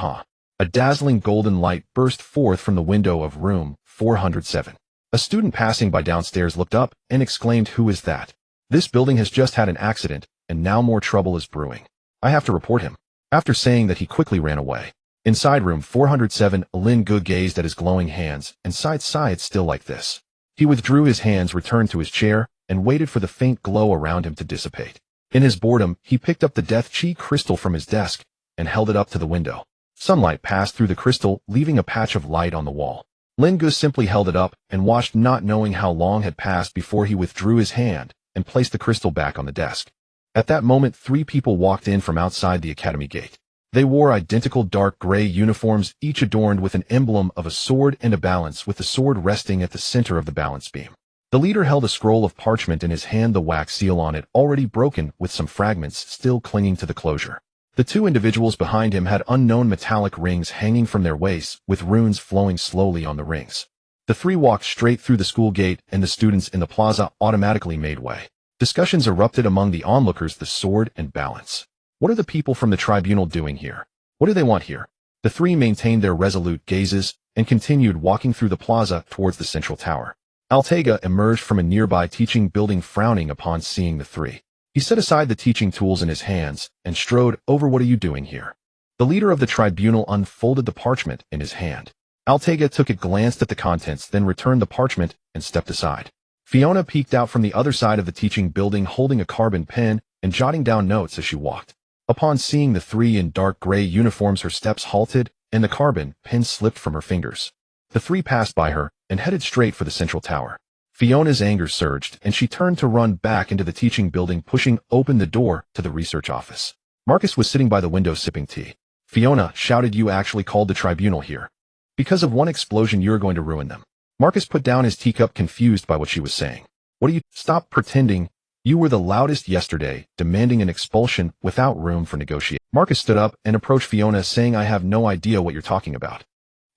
[SPEAKER 1] A dazzling golden light burst forth from the window of room 407. A student passing by downstairs looked up and exclaimed, "Who is that? This building has just had an accident, and now more trouble is brewing. I have to report him." After saying that, he quickly ran away. Inside room 407, Lin Ge gazed at his glowing hands and sighed, "It's still like this." He withdrew his hands, returned to his chair, and waited for the faint glow around him to dissipate. In his boredom, he picked up the death chi crystal from his desk and held it up to the window. Sunlight passed through the crystal, leaving a patch of light on the wall. Lin Ge simply held it up and watched, not knowing how long had passed before he withdrew his hand and placed the crystal back on the desk. At that moment, 3 people walked in from outside the academy gate. They wore identical dark gray uniforms, each adorned with an emblem of a sword and a balance, with the sword resting at the center of the balance beam. The leader held a scroll of parchment in his hand, the wax seal on it already broken, with some fragments still clinging to the closure. The 2 individuals behind him had unknown metallic rings hanging from their waists, with runes flowing slowly on the rings. The 3 walked straight through the school gate, and the students in the plaza automatically made way. Discussions erupted among the onlookers, the sword and balance. What are the people from the tribunal doing here? What do they want here? The 3 maintained their resolute gazes and continued walking through the plaza towards the central tower. Altega emerged from a nearby teaching building, frowning upon seeing the 3. He set aside the teaching tools in his hands and strode over. "What are you doing here?" The leader of the tribunal unfolded the parchment in his hand. Altega took it, glanced at the contents, then returned the parchment and stepped aside. Fiona peeked out from the other side of the teaching building, holding a carbon pen and jotting down notes as she walked. Upon seeing the 3 in dark gray uniforms, her steps halted and the carbon pen slipped from her fingers. The 3 passed by her and headed straight for the central tower. Fiona's anger surged, and she turned to run back into the teaching building, pushing open the door to the research office. Marcus was sitting by the window sipping tea. Fiona shouted, "You actually called the tribunal here? Because of one explosion, you're going to ruin them." Marcus put down his teacup, confused by what she was saying. "What do you— Stop pretending. You were the loudest yesterday, demanding an expulsion without room for negotiation." Marcus stood up and approached Fiona, saying, "I have no idea what you're talking about.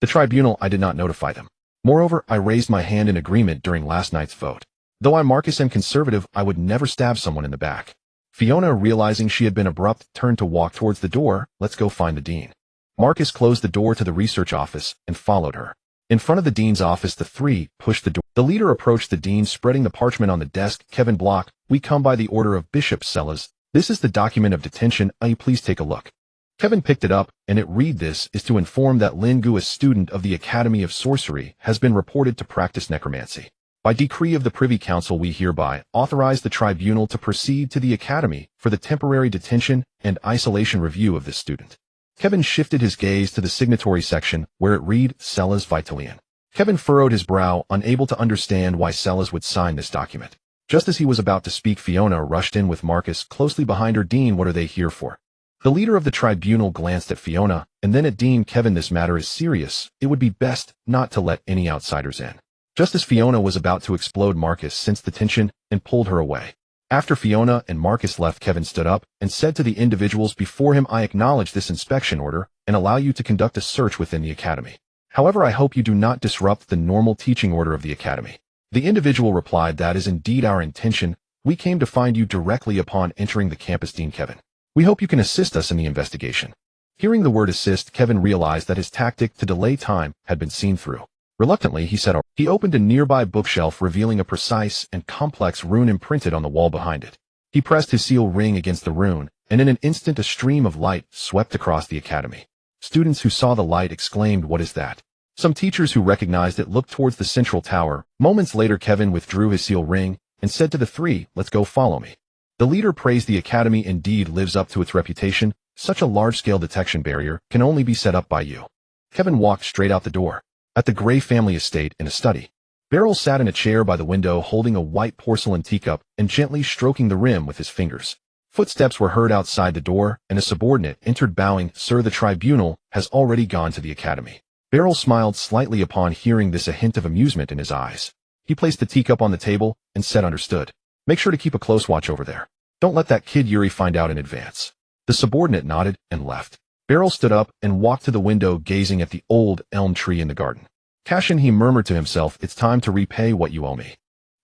[SPEAKER 1] The tribunal, I did not notify them. Moreover, I raised my hand in agreement during last night's vote. Though I, Marcus, am conservative, I would never stab someone in the back." Fiona, realizing she had been abrupt, turned to walk towards the door. "Let's go find the dean." Marcus closed the door to the research office and followed her. In front of the dean's office, the 3 pushed the door. The leader approached the dean, spreading the parchment on the desk. "Kevin Block, we come by the order of Bishop Sellers. This is the document of detention. Please take a look." Kevin picked it up, and it read, "This is to inform that Lin Ge, a student of the Academy of Sorcery, has been reported to practice necromancy. By decree of the Privy Council, we hereby authorize the tribunal to proceed to the Academy for the temporary detention and isolation review of this student." Kevin shifted his gaze to the signatory section, where it read, "Sellers Vitalian." Kevin furrowed his brow, unable to understand why Sellers would sign this document. Just as he was about to speak, Fiona rushed in with Marcus closely behind her. "Dean, what are they here for?" The leader of the tribunal glanced at Fiona and then at Dean. "Kevin, this matter is serious. It would be best not to let any outsiders in." Just as Fiona was about to explode, Marcus sensed the tension and pulled her away. After Fiona and Marcus left, Kevin stood up and said to the individuals before him, "I acknowledge this inspection order and allow you to conduct a search within the academy. However, I hope you do not disrupt the normal teaching order of the academy." The individual replied, "That is indeed our intention. We came to find you directly upon entering the campus, Dean Kevin. We hope you can assist us in the investigation." Hearing the word assist, Kevin realized that his tactic to delay time had been seen through. Reluctantly, he said, he opened a nearby bookshelf, revealing a precise and complex rune imprinted on the wall behind it. He pressed his seal ring against the rune, and in an instant a stream of light swept across the academy. Students who saw the light exclaimed, "What is that?" Some teachers who recognized it looked towards the central tower. Moments later, Kevin withdrew his seal ring and said to the 3, "Let's go, follow me." The leader praised the academy indeed lives up to its reputation. Such a large-scale detection barrier can only be set up by you. Kevin walked straight out the door. At the Gray family estate, in a study, Beryl sat in a chair by the window, holding a white porcelain teacup and gently stroking the rim with his fingers. Footsteps were heard outside the door, and a subordinate entered bowing. "Sir, the tribunal has already gone to the academy." Beryl smiled slightly upon hearing this, a hint of amusement in his eyes. He placed the teacup on the table and said, "Understood. Make sure to keep a close watch over there. Don't let that kid Yuri find out in advance." The subordinate nodded and left. Beryl stood up and walked to the window, gazing at the old elm tree in the garden. "Cashin," he murmured to himself, "it's time to repay what you owe me."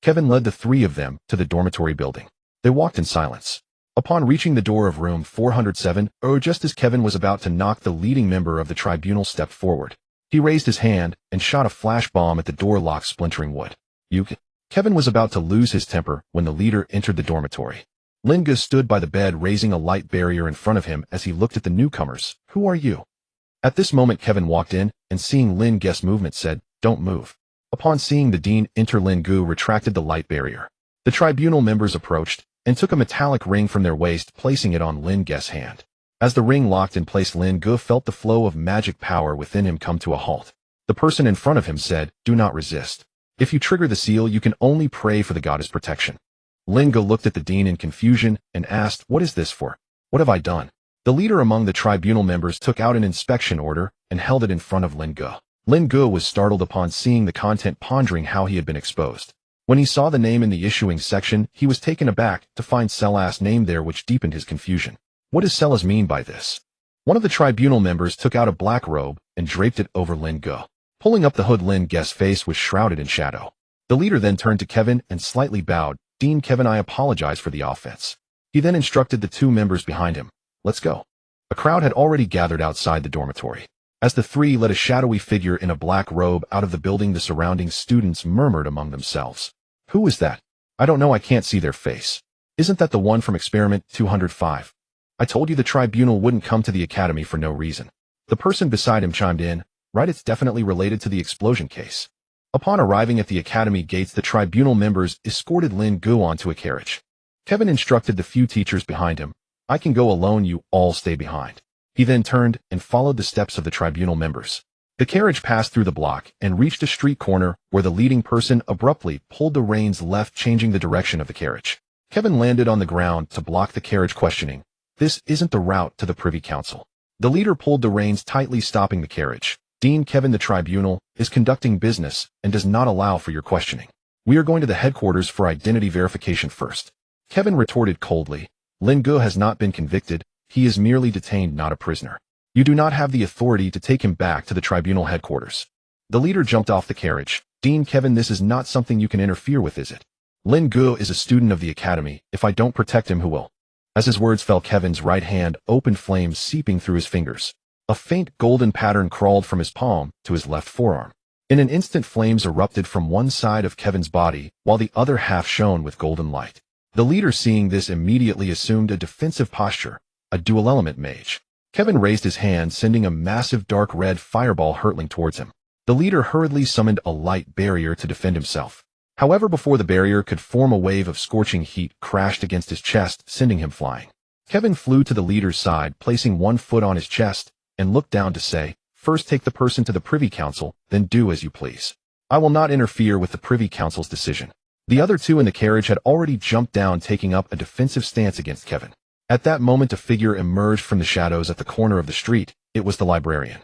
[SPEAKER 1] Kevin led the 3 of them to the dormitory building. They walked in silence. Upon reaching the door of room 407, just as Kevin was about to knock, the leading member of the tribunal stepped forward. He raised his hand and shot a flash bomb at the door lock, splintering wood. You Kevin was about to lose his temper when the leader entered the dormitory. Lin Ge stood by the bed raising a light barrier in front of him as he looked at the newcomers. Who are you? At this moment Kevin walked in, and seeing Lin Ge's movement said, Don't move. Upon seeing the dean enter, Lin Ge retracted the light barrier. The tribunal members approached, and took a metallic ring from their waist, placing it on Lin Ge's hand. As the ring locked in place, Lin Ge felt the flow of magic power within him come to a halt. The person in front of him said, Do not resist. If you trigger the seal, you can only pray for the goddess' protection. Lin Ge looked at the dean in confusion and asked, What is this for? What have I done? The leader among the tribunal members took out an inspection order and held it in front of Lin Ge. Lin Ge was startled upon seeing the content, pondering how he had been exposed. When he saw the name in the issuing section, he was taken aback to find Selah's name there, which deepened his confusion. What does Selah's mean by this? One of the tribunal members took out a black robe and draped it over Lin Ge. Pulling up the hood, Lin Ge's face was shrouded in shadow. The leader then turned to Kevin and slightly bowed. Dean Kevin, I apologize for the offense. He then instructed the two members behind him. Let's go. A crowd had already gathered outside the dormitory. As the three led a shadowy figure in a black robe out of the building, the surrounding students murmured among themselves. Who is that? I don't know, I can't see their face. Isn't that the one from Experiment 205? I told you the tribunal wouldn't come to the academy for no reason. The person beside him chimed in. Right, it's definitely related to the explosion case. Upon arriving at the academy gates, the tribunal members escorted Lin Ge onto a carriage. Kevin instructed the few teachers behind him. I can go alone, you all stay behind. He then turned and followed the steps of the tribunal members. The carriage passed through the block and reached a street corner where the leading person abruptly pulled the reins left, changing the direction of the carriage. Kevin landed on the ground to block the carriage, questioning, This isn't the route to the Privy Council. The leader pulled the reins tightly, stopping the carriage. Dean Kevin, the tribunal is conducting business and does not allow for your questioning. We are going to the headquarters for identity verification first. Kevin retorted coldly. Lin Ge has not been convicted. He is merely detained, not a prisoner. You do not have the authority to take him back to the tribunal headquarters. The leader jumped off the carriage. Dean Kevin, this is not something you can interfere with, is it? Lin Ge is a student of the academy. If I don't protect him, who will? As his words fell, Kevin's right hand opened, flames seeping through his fingers. A faint golden pattern crawled from his palm to his left forearm. In an instant, flames erupted from one side of Kevin's body, while the other half shone with golden light. The leader, seeing this, immediately assumed a defensive posture, a dual-element mage. Kevin raised his hand, sending a massive dark red fireball hurtling towards him. The leader hurriedly summoned a light barrier to defend himself. However, before the barrier could form, a wave of scorching heat crashed against his chest, sending him flying. Kevin flew to the leader's side, placing one foot on his chest, and looked down to say, First take the person to the Privy Council, then do as you please. I will not interfere with the Privy Council's decision. The other two in the carriage had already jumped down, taking up a defensive stance against Kevin. At that moment, a figure emerged from the shadows at the corner of the street. It was the librarian.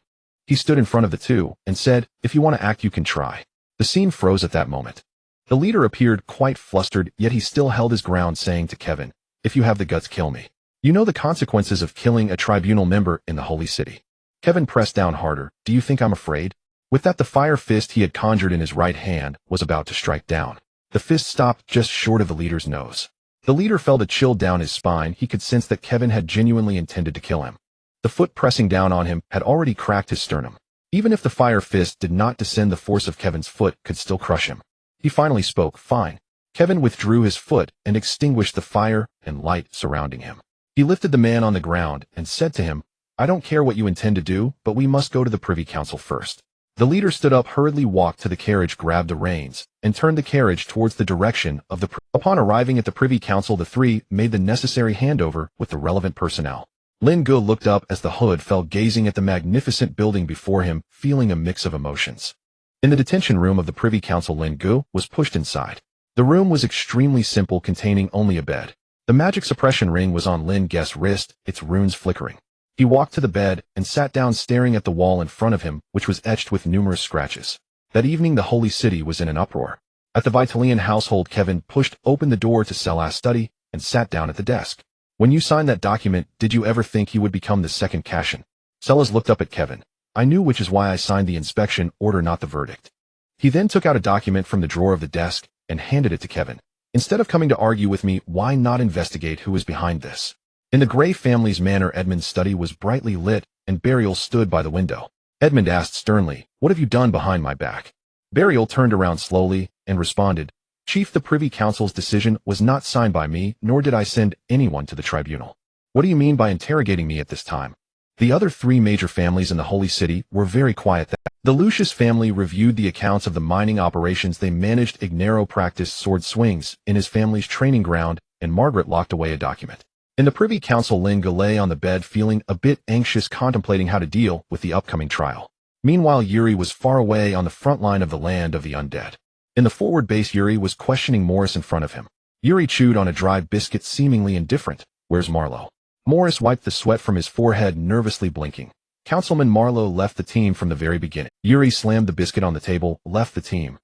[SPEAKER 1] He stood in front of the two and said, If you want to act, you can try. The scene froze at that moment. The leader appeared quite flustered, yet he still held his ground, saying to Kevin, If you have the guts, kill me. You know the consequences of killing a tribunal member in the holy city. Kevin pressed down harder. Do you think I'm afraid? With that, the fire fist he had conjured in his right hand was about to strike down. The fist stopped just short of the leader's nose. The leader felt a chill down his spine. He could sense that Kevin had genuinely intended to kill him. The foot pressing down on him had already cracked his sternum. Even if the fire fist did not descend, the force of Kevin's foot could still crush him. He finally spoke. Fine. Kevin withdrew his foot and extinguished the fire and light surrounding him. He lifted the man on the ground and said to him, I don't care what you intend to do, but we must go to the Privy Council first. The leader stood up, hurriedly walked to the carriage, grabbed the reins, and turned the carriage towards the direction of the Upon arriving at the Privy Council, the three made the necessary handover with the relevant personnel. Lin Ge looked up as the hood fell, gazing at the magnificent building before him, feeling a mix of emotions. In the detention room of the Privy Council, Lin Ge was pushed inside. The room was extremely simple, containing only a bed. The magic suppression ring was on Lin Ge's wrist, its runes flickering. He walked to the bed and sat down, staring at the wall in front of him, which was etched with numerous scratches. That evening, the holy city was in an uproar. At the Vitalian household, Kevin pushed open the door to Selah's study and sat down at the desk. When you signed that document, did you ever think he would become the second Cashin? Selah's looked up at Kevin. I knew, which is why I signed the inspection order, not the verdict. He then took out a document from the drawer of the desk and handed it to Kevin. Instead of coming to argue with me, why not investigate who is behind this? In the Grey family's manor, Edmund's study was brightly lit, and Burial stood by the window. Edmund asked sternly, What have you done behind my back? Burial turned around slowly and responded, Chief, the Privy Council's decision was not signed by me, nor did I send anyone to the tribunal. What do you mean by interrogating me at this time? The other three major families in the Holy City were very quiet. The Liches family reviewed the accounts of the mining operations they managed. Ignaro practiced sword swings in his family's training ground, and Margaret locked away a document. In the Privy Council, Lin Ge lay on the bed feeling a bit anxious, contemplating how to deal with the upcoming trial. Meanwhile, Yuri was far away on the front line of the land of the undead. In the forward base, Yuri was questioning Morris in front of him. Yuri chewed on a dry biscuit, seemingly indifferent. Where's Marlowe? Morris wiped the sweat from his forehead, nervously blinking. Councilman Marlowe left the team from the very beginning. Yuri slammed the biscuit on the table, left the team.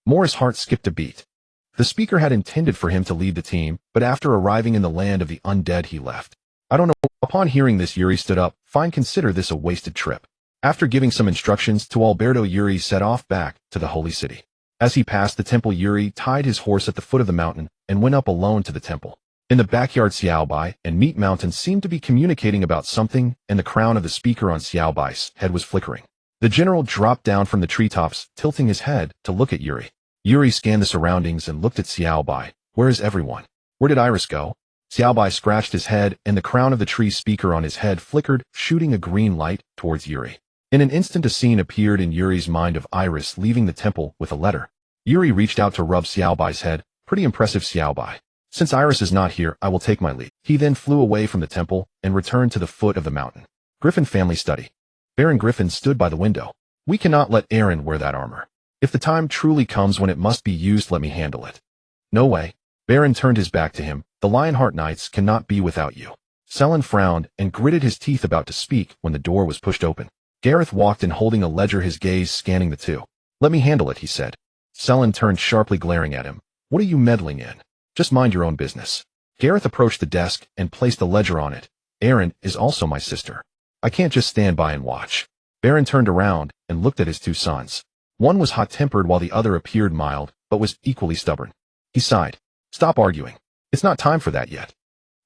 [SPEAKER 1] Morris' heart skipped a beat. The speaker had intended for him to lead the team, but after arriving in the land of the undead, he left. I don't know. Upon hearing this, Yuri stood up. Fine, consider this a wasted trip. After giving some instructions to Alberto, Yuri set off back to the Holy City. As he passed the temple, Yuri tied his horse at the foot of the mountain and went up alone to the temple. In the backyard, Xiaobai and Meat Mountain seemed to be communicating about something, and the crown of the speaker on Xiaobai's head was flickering. The general dropped down from the treetops, tilting his head to look at Yuri. Yuri scanned the surroundings and looked at Xiaobai. Where is everyone? Where did Iris go? Xiaobai scratched his head, and the crown of the tree speaker on his head flickered, shooting a green light towards Yuri. In an instant, a scene appeared in Yuri's mind of Iris leaving the temple with a letter. Yuri reached out to rub Xiaobai's head. Pretty impressive, Xiaobai. Since Iris is not here, I will take my leave. He then flew away from the temple and returned to the foot of the mountain. Griffin family study. Baron Griffin stood by the window. We cannot let Aaron wear that armor. If the time truly comes when it must be used, let me handle it. No way. Baron turned his back to him. The Lionheart Knights cannot be without you. Selen frowned and gritted his teeth, about to speak when the door was pushed open. Gareth walked in holding a ledger, his gaze scanning the two. Let me handle it, he said. Selen turned sharply, glaring at him. What are you meddling in? Just mind your own business. Gareth approached the desk and placed the ledger on it. Aaron is also my sister. I can't just stand by and watch. Baron turned around and looked at his two sons. One was hot-tempered while the other appeared mild, but was equally stubborn. He sighed. Stop arguing. It's not time for that yet.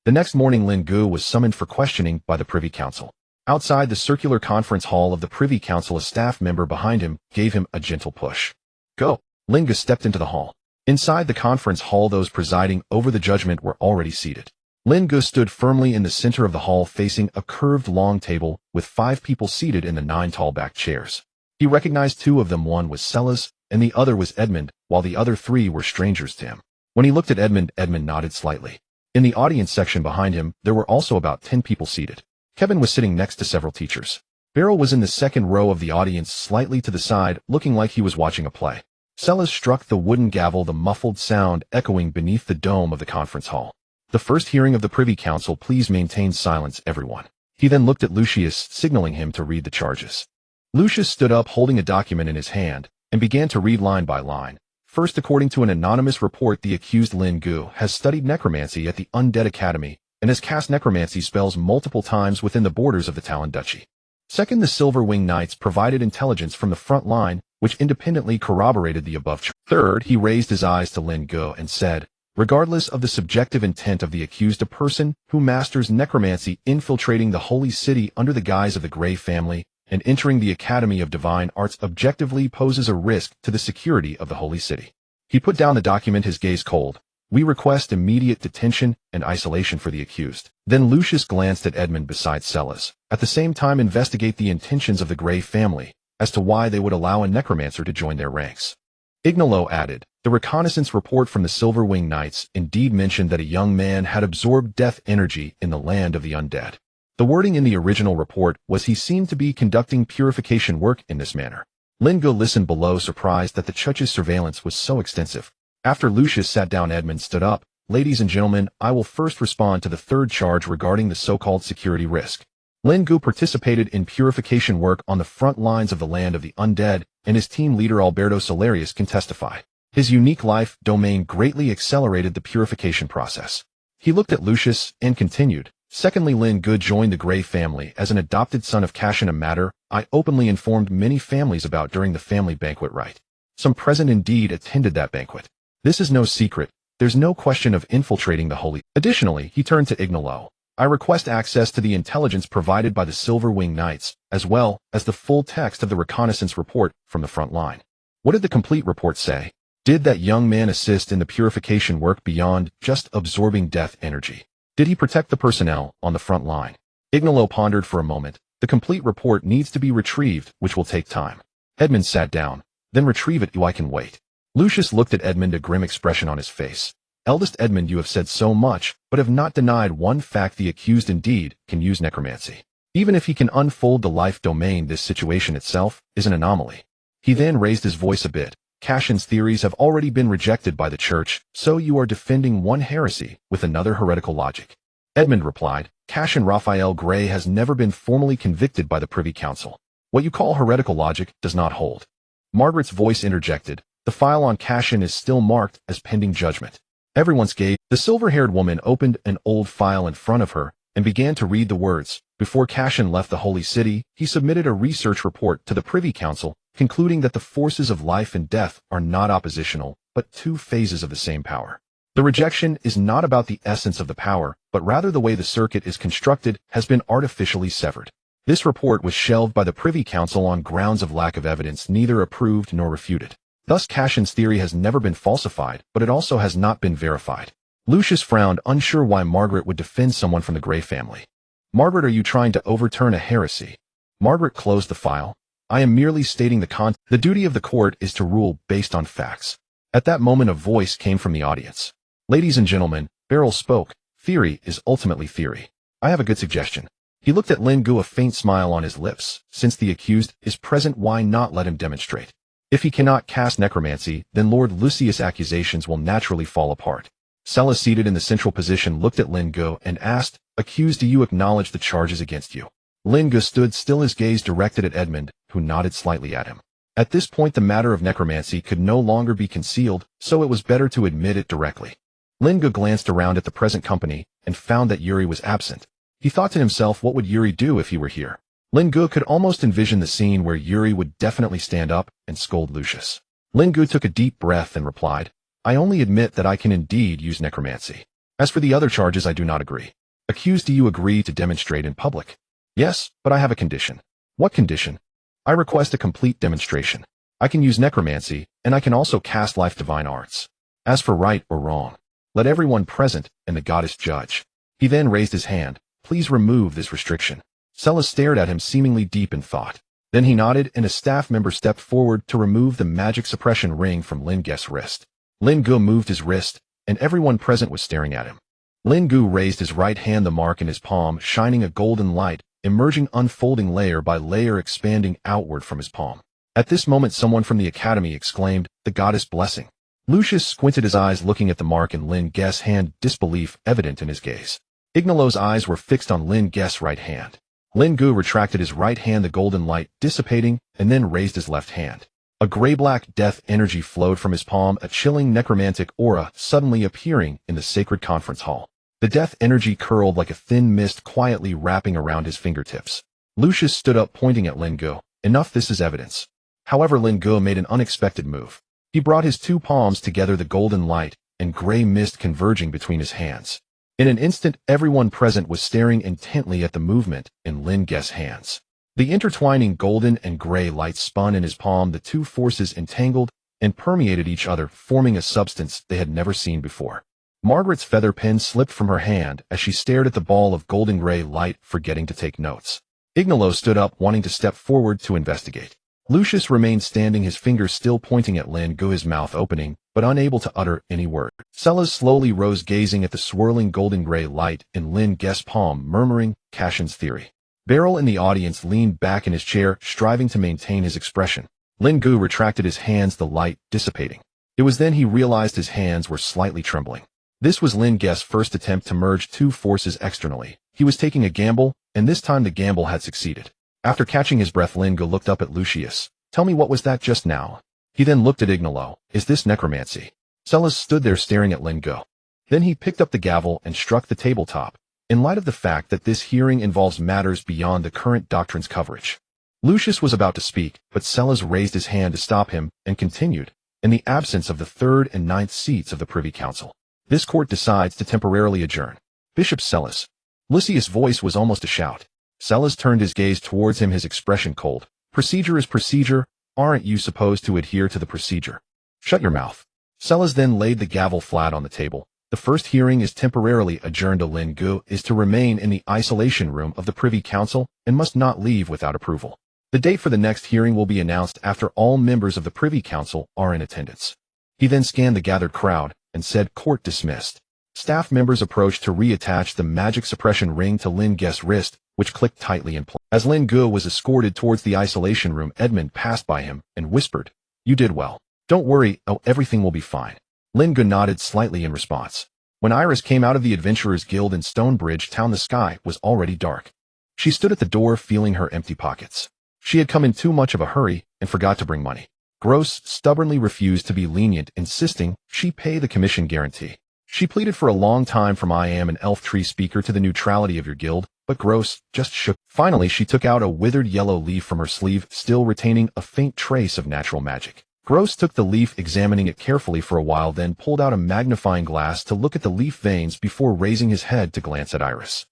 [SPEAKER 1] The next morning, Lin Ge was summoned for questioning by the Privy Council. Outside the circular conference hall of the Privy Council, a staff member behind him gave him a gentle push. Go. Lin Ge stepped into the hall. Inside the conference hall, those presiding over the judgment were already seated. Lin Ge stood firmly in the center of the hall, facing a curved long table with 5 people seated in the 9 tall back chairs. He recognized 2 of them. One was Celas, and the other was Edmund, while the other 3 were strangers to him. When he looked at Edmund, Edmund nodded slightly. In the audience section behind him, there were also about 10 people seated. Kevin was sitting next to several teachers. Beryl was in the second row of the audience, slightly to the side, looking like he was watching a play. Celas struck the wooden gavel, the muffled sound echoing beneath the dome of the conference hall. The first hearing of the Privy Council, please maintain silence, everyone. He then looked at Lucius, signaling him to read the charges. Lucius stood up, holding a document in his hand, and began to read line by line. First, according to an anonymous report, the accused Lin Ge has studied necromancy at the Undead Academy and has cast necromancy spells multiple times within the borders of the Talon Duchy. Second, the Silverwing Knights provided intelligence from the front line, which independently corroborated the above. Third, he raised his eyes to Lin Ge and said, regardless of the subjective intent of the accused, a person who masters necromancy infiltrating the Holy City under the guise of the Grey family and entering the Academy of Divine Arts objectively poses a risk to the security of the Holy City. He put down the document, his gaze cold. We request immediate detention and isolation for the accused. Then Lucius glanced at Edmund beside Celas. At the same time, investigate the intentions of the Grey family as to why they would allow a necromancer to join their ranks. Ignalo added, the reconnaissance report from the Silverwing Knights indeed mentioned that a young man had absorbed death energy in the land of the undead. The wording in the original report was he seemed to be conducting purification work in this manner. Lin Ge listened below, surprised that the judge's surveillance was so extensive. After Lucius sat down, Edmund stood up. Ladies and gentlemen, I will first respond to the third charge regarding the so-called security risk. Lin Ge participated in purification work on the front lines of the land of the undead, and his team leader Alberto Solarius can testify. His unique life domain greatly accelerated the purification process. He looked at Lucius and continued. Secondly, Lin Ge joined the Grey family as an adopted son of Cashin, a matter I openly informed many families about during the family banquet rite. Some present indeed attended that banquet. This is no secret. There's no question of infiltrating the holy. Additionally, he turned to Ignalo. I request access to the intelligence provided by the Silverwing Knights, as well as the full text of the reconnaissance report from the front line. What did the complete report say? Did that young man assist in the purification work beyond just absorbing death energy? Did he protect the personnel on the front line? Ignolo pondered for a moment. The complete report needs to be retrieved, which will take time. Edmund sat down. Then retrieve it, I can wait. Lucius looked at Edmund, a grim expression on his face. Eldest Edmund, you have said so much, but have not denied one fact: the accused indeed can use necromancy. Even if he can unfold the life domain, this situation itself is an anomaly. He then raised his voice a bit. Cassian's theories have already been rejected by the church, so you are defending one heresy with another heretical logic. Edmund replied, Cassian Raphael Gray has never been formally convicted by the Privy Council. What you call heretical logic does not hold. Margaret's voice interjected, the file on Cassian is still marked as pending judgment. Everyone's gaze. The silver-haired woman opened an old file in front of her and began to read the words. Before Cassian left the Holy City, he submitted a research report to the Privy Council, concluding that the forces of life and death are not oppositional, but two phases of the same power. The rejection is not about the essence of the power, but rather the way the circuit is constructed has been artificially severed. This report was shelved by the Privy Council on grounds of lack of evidence, neither approved nor refuted. Thus Cassian's theory has never been falsified, but it also has not been verified. Lucius frowned, unsure why Margaret would defend someone from the Grey family. Margaret, are you trying to overturn a heresy? Margaret closed the file. I am merely stating the duty of the court is to rule based on facts. At that moment a voice came from the audience. Ladies and gentlemen, Beryl spoke. Theory is ultimately theory. I have a good suggestion. He looked at Lin Ge, a faint smile on his lips. Since the accused is present, why not let him demonstrate? If he cannot cast necromancy, then Lord Lucius' accusations will naturally fall apart. Sella, seated in the central position, looked at Lin Ge and asked, Accused, do you acknowledge the charges against you? Lin Ge stood still, his gaze directed at Edmund, who nodded slightly at him. At this point the matter of necromancy could no longer be concealed, so it was better to admit it directly. Lin Ge glanced around at the present company and found that Yuri was absent. He thought to himself, what would Yuri do if he were here? Lin Ge could almost envision the scene where Yuri would definitely stand up and scold Lucius. Lin Ge took a deep breath and replied, I only admit that I can indeed use necromancy. As for the other charges, I do not agree. Accused, do you agree to demonstrate in public? Yes, but I have a condition. What condition? I request a complete demonstration. I can use necromancy, and I can also cast life divine arts. As for right or wrong, let everyone present and the goddess judge. He then raised his hand. Please remove this restriction. Sella stared at him, seemingly deep in thought. Then he nodded and a staff member stepped forward to remove the magic suppression ring from Lin Ge's wrist. Lin Ge moved his wrist, and everyone present was staring at him. Lin Ge raised his right hand, the mark in his palm shining a golden light, emerging, unfolding layer by layer, expanding outward from his palm. At this moment someone from the academy exclaimed, the goddess blessing. Lucius squinted his eyes looking at the mark in Lin Ge's hand, disbelief evident in his gaze. Ignolo's eyes were fixed on Lin Ge's right hand. Lin Ge retracted his right hand, the golden light dissipating, and then raised his left hand. A gray-black death energy flowed from his palm, a chilling necromantic aura suddenly appearing in the sacred conference hall. The death energy curled like a thin mist, quietly wrapping around his fingertips. Lucius stood up, pointing at Lin Ge. Enough, this is evidence. However, Lin Ge made an unexpected move. He brought his two palms together, the golden light and gray mist converging between his hands. In an instant, everyone present was staring intently at the movement in Lin Ge's hands. The intertwining golden and gray light spun in his palm, the two forces entangled and permeated each other, forming a substance they had never seen before. Margaret's feather pen slipped from her hand as she stared at the ball of golden gray light, forgetting to take notes. Ignolo stood up, wanting to step forward to investigate. Lucius remained standing, his fingers still pointing at Lin Ge, his mouth opening, but unable to utter any word. Sella slowly rose, gazing at the swirling golden gray light in Lin Ge's palm, murmuring, Cassian's theory. Beryl in the audience leaned back in his chair, striving to maintain his expression. Lin Ge retracted his hands, the light dissipating. It was then he realized his hands were slightly trembling. This was Lin Ge's first attempt to merge two forces externally. He was taking a gamble, and this time the gamble had succeeded. After catching his breath, Lin Ge looked up at Lucius. Tell me, what was that just now? He then looked at Ignolo. Is this necromancy? Sellus stood there staring at Lin Ge. Then he picked up the gavel and struck the tabletop, in light of the fact that this hearing involves matters beyond the current doctrine's coverage. Lucius was about to speak, but Sellus raised his hand to stop him and continued, in the absence of the 3rd and 9th seats of the Privy Council. This court decides to temporarily adjourn. Bishop Sellus. Lucius' voice was almost a shout. Sellus turned his gaze towards him, his expression cold. Procedure is procedure. Aren't you supposed to adhere to the procedure? Shut your mouth. Sellers then laid the gavel flat on the table. The first hearing is temporarily adjourned. Lin Ge is to remain in the isolation room of the Privy Council and must not leave without approval. The date for the next hearing will be announced after all members of the Privy Council are in attendance. He then scanned the gathered crowd and said, "Court dismissed." Staff members approached to reattach the magic suppression ring to Lin Ge's wrist, which clicked tightly in place. As Lin Ge was escorted towards the isolation room, Edmund passed by him and whispered, "You did well. Don't worry, everything will be fine." Lin Ge nodded slightly in response. When Iris came out of the Adventurers Guild in Stonebridge Town, the sky was already dark. She stood at the door feeling her empty pockets. She had come in too much of a hurry and forgot to bring money. Gross stubbornly refused to be lenient, insisting she pay the commission guarantee. She pleaded for a long time from "I am an elf tree speaker to the neutrality of your guild," but Gross just shook. Finally, she took out a withered yellow leaf from her sleeve, still retaining a faint trace of natural magic. Gross took the leaf, examining it carefully for a while, then pulled out a magnifying glass to look at the leaf veins before raising his head to glance at Iris.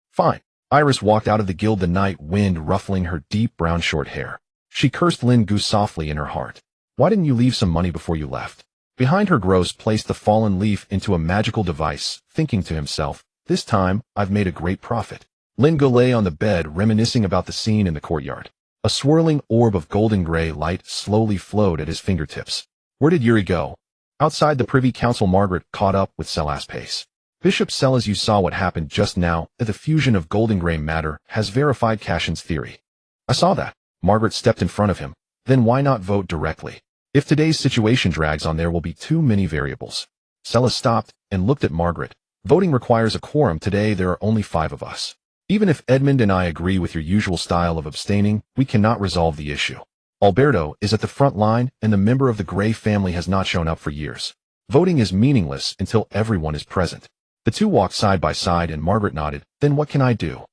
[SPEAKER 1] "Fine." Iris walked out of the guild, the night wind ruffling her deep brown short hair. She cursed Lin Ge softly in her heart. "Why didn't you leave some money before you left?" Behind her, Gross placed the fallen leaf into a magical device, thinking to himself, "This time, I've made a great profit." Lin Ge lay on the bed, reminiscing about the scene in the courtyard. A swirling orb of golden gray light slowly flowed at his fingertips. Where did Yuri go? Outside the Privy Council, Margaret caught up with Sellers' pace. "Bishop Sellers, you saw what happened just now. The fusion of golden gray matter has verified Cashin's theory." "I saw that." Margaret stepped in front of him. "Then why not vote directly? If today's situation drags on, there will be too many variables." Sellers stopped and looked at Margaret. "Voting requires a quorum. Today there are only 5 of us. Even if Edmund and I agree with your usual style of abstaining, we cannot resolve the issue. Alberto is at the front line, and the member of the Grey family has not shown up for years. Voting is meaningless until everyone is present." The two walked side by side and Margaret nodded. "Then what can I do?"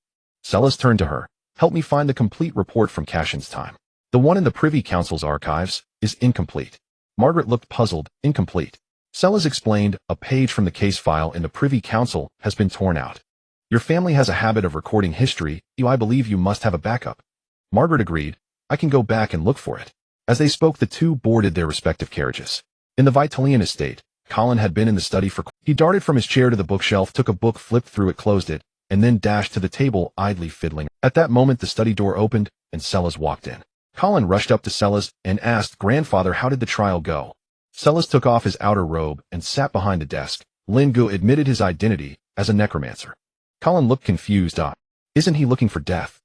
[SPEAKER 1] Sellers turned to her. "Help me find the complete report from Cashin's time. The one in the Privy Council's archives is incomplete." Margaret looked puzzled. "Incomplete?" Sellers explained, "A page from the case file in the Privy Council has been torn out. Your family has a habit of recording history. I believe you must have a backup." Margaret agreed. "I can go back and look for it." As they spoke, the two boarded their respective carriages. In the Vitalian estate, Colin had been in the study for... He darted from his chair to the bookshelf, took a book, flipped through it, closed it, and then dashed to the table, idly fiddling. At that moment, the study door opened, and Sellers walked in. Colin rushed up to Sellers and asked, "Grandfather, how did the trial go?" Sellers took off his outer robe and sat behind the desk. Lin Ge admitted his identity as a necromancer. Colin looked confused. Isn't he looking for death?"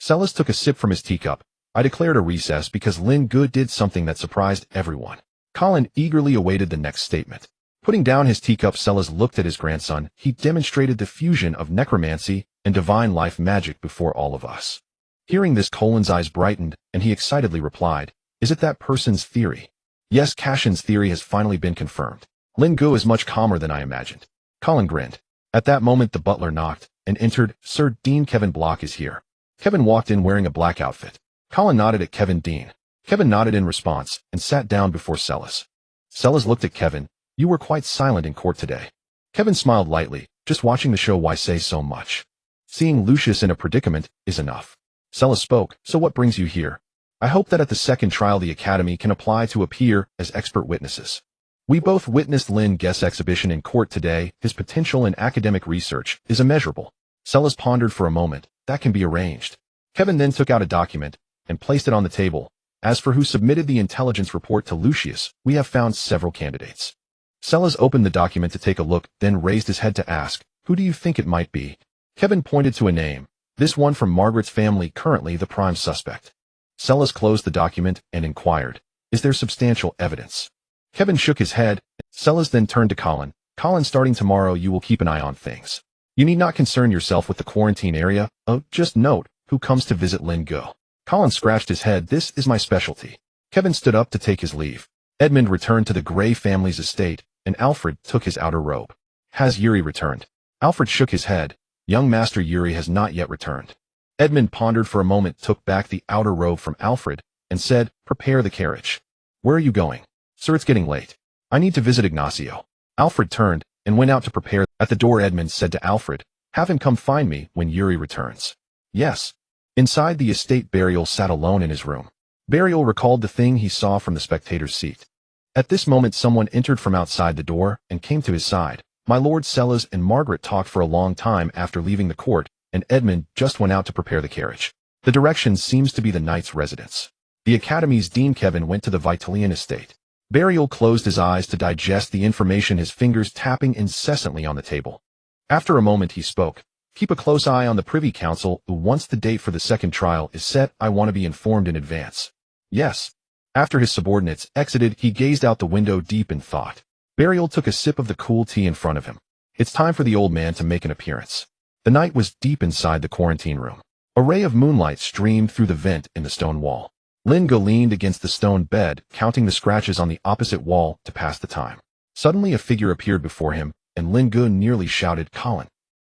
[SPEAKER 1] Sellers took a sip from his teacup. "I declared a recess because Lin Ge did something that surprised everyone." Colin eagerly awaited the next statement. Putting down his teacup, Sellers looked at his grandson. "He demonstrated the fusion of necromancy and divine life magic before all of us." Hearing this, Colin's eyes brightened, and he excitedly replied, "Is it that person's theory?" "Yes, Cashin's theory has finally been confirmed. Lin Ge is much calmer than I imagined." Colin grinned. At that moment, the butler knocked and entered. "Sir Dean, Kevin Block is here." Kevin walked in wearing a black outfit. Colin nodded at Kevin. "Dean." Kevin nodded in response and sat down before Sellers. Sellers looked at Kevin. "You were quite silent in court today." Kevin smiled lightly. "Just watching the show. Why say so much? Seeing Lucius in a predicament is enough." Sellers spoke. "So what brings you here?" "I hope that at the second trial the Academy can apply to appear as expert witnesses. We both witnessed Lin Ge's exhibition in court today. His potential in academic research is immeasurable." Sellers pondered for a moment. "That can be arranged." Kevin then took out a document and placed it on the table. "As for who submitted the intelligence report to Lucius, we have found several candidates." Sellers opened the document to take a look, then raised his head to ask, "Who do you think it might be?" Kevin pointed to a name. "This one from Margaret's family, currently the prime suspect." Sellers closed the document and inquired, "Is there substantial evidence?" Kevin shook his head. Sellers then turned to Colin. "Colin, starting tomorrow you will keep an eye on things. You need not concern yourself with the quarantine area. Just note who comes to visit Lin Ge." Colin scratched his head. "This is my specialty." Kevin stood up to take his leave. Edmund returned to the Grey family's estate, and Alfred took his outer robe. "Has Yuri returned?" Alfred shook his head. "Young Master Yuri has not yet returned." Edmund pondered for a moment, took back the outer robe from Alfred, and said, "Prepare the carriage." "Where are you going?" "Sir, it's getting late. I need to visit Ignacio." Alfred turned and went out to prepare. At the door, Edmund said to Alfred, "Have him come find me when Yuri returns." "Yes." Inside the estate, Burial sat alone in his room. Burial recalled the thing he saw from the spectator's seat. At this moment someone entered from outside the door and came to his side. My Lord Sellers and Margaret talked for a long time after leaving the court, and Edmund just went out to prepare the carriage. The direction seems to be the knight's residence. The Academy's Dean Kevin went to the Vitalian estate. Burial closed his eyes to digest the information, his fingers tapping incessantly on the table. After a moment he spoke. Keep a close eye on the Privy Council. Once the date for the second trial is set, I want to be informed in advance. Yes. After his subordinates exited, he gazed out the window deep in thought. Burial took a sip of the cool tea in front of him. It's time for the old man to make an appearance. The night was deep inside the quarantine room. A ray of moonlight streamed through the vent in the stone wall. Lin Ge leaned against the stone bed, counting the scratches on the opposite wall to pass the time. Suddenly a figure appeared before him, and Lin Ge nearly shouted, "Colin."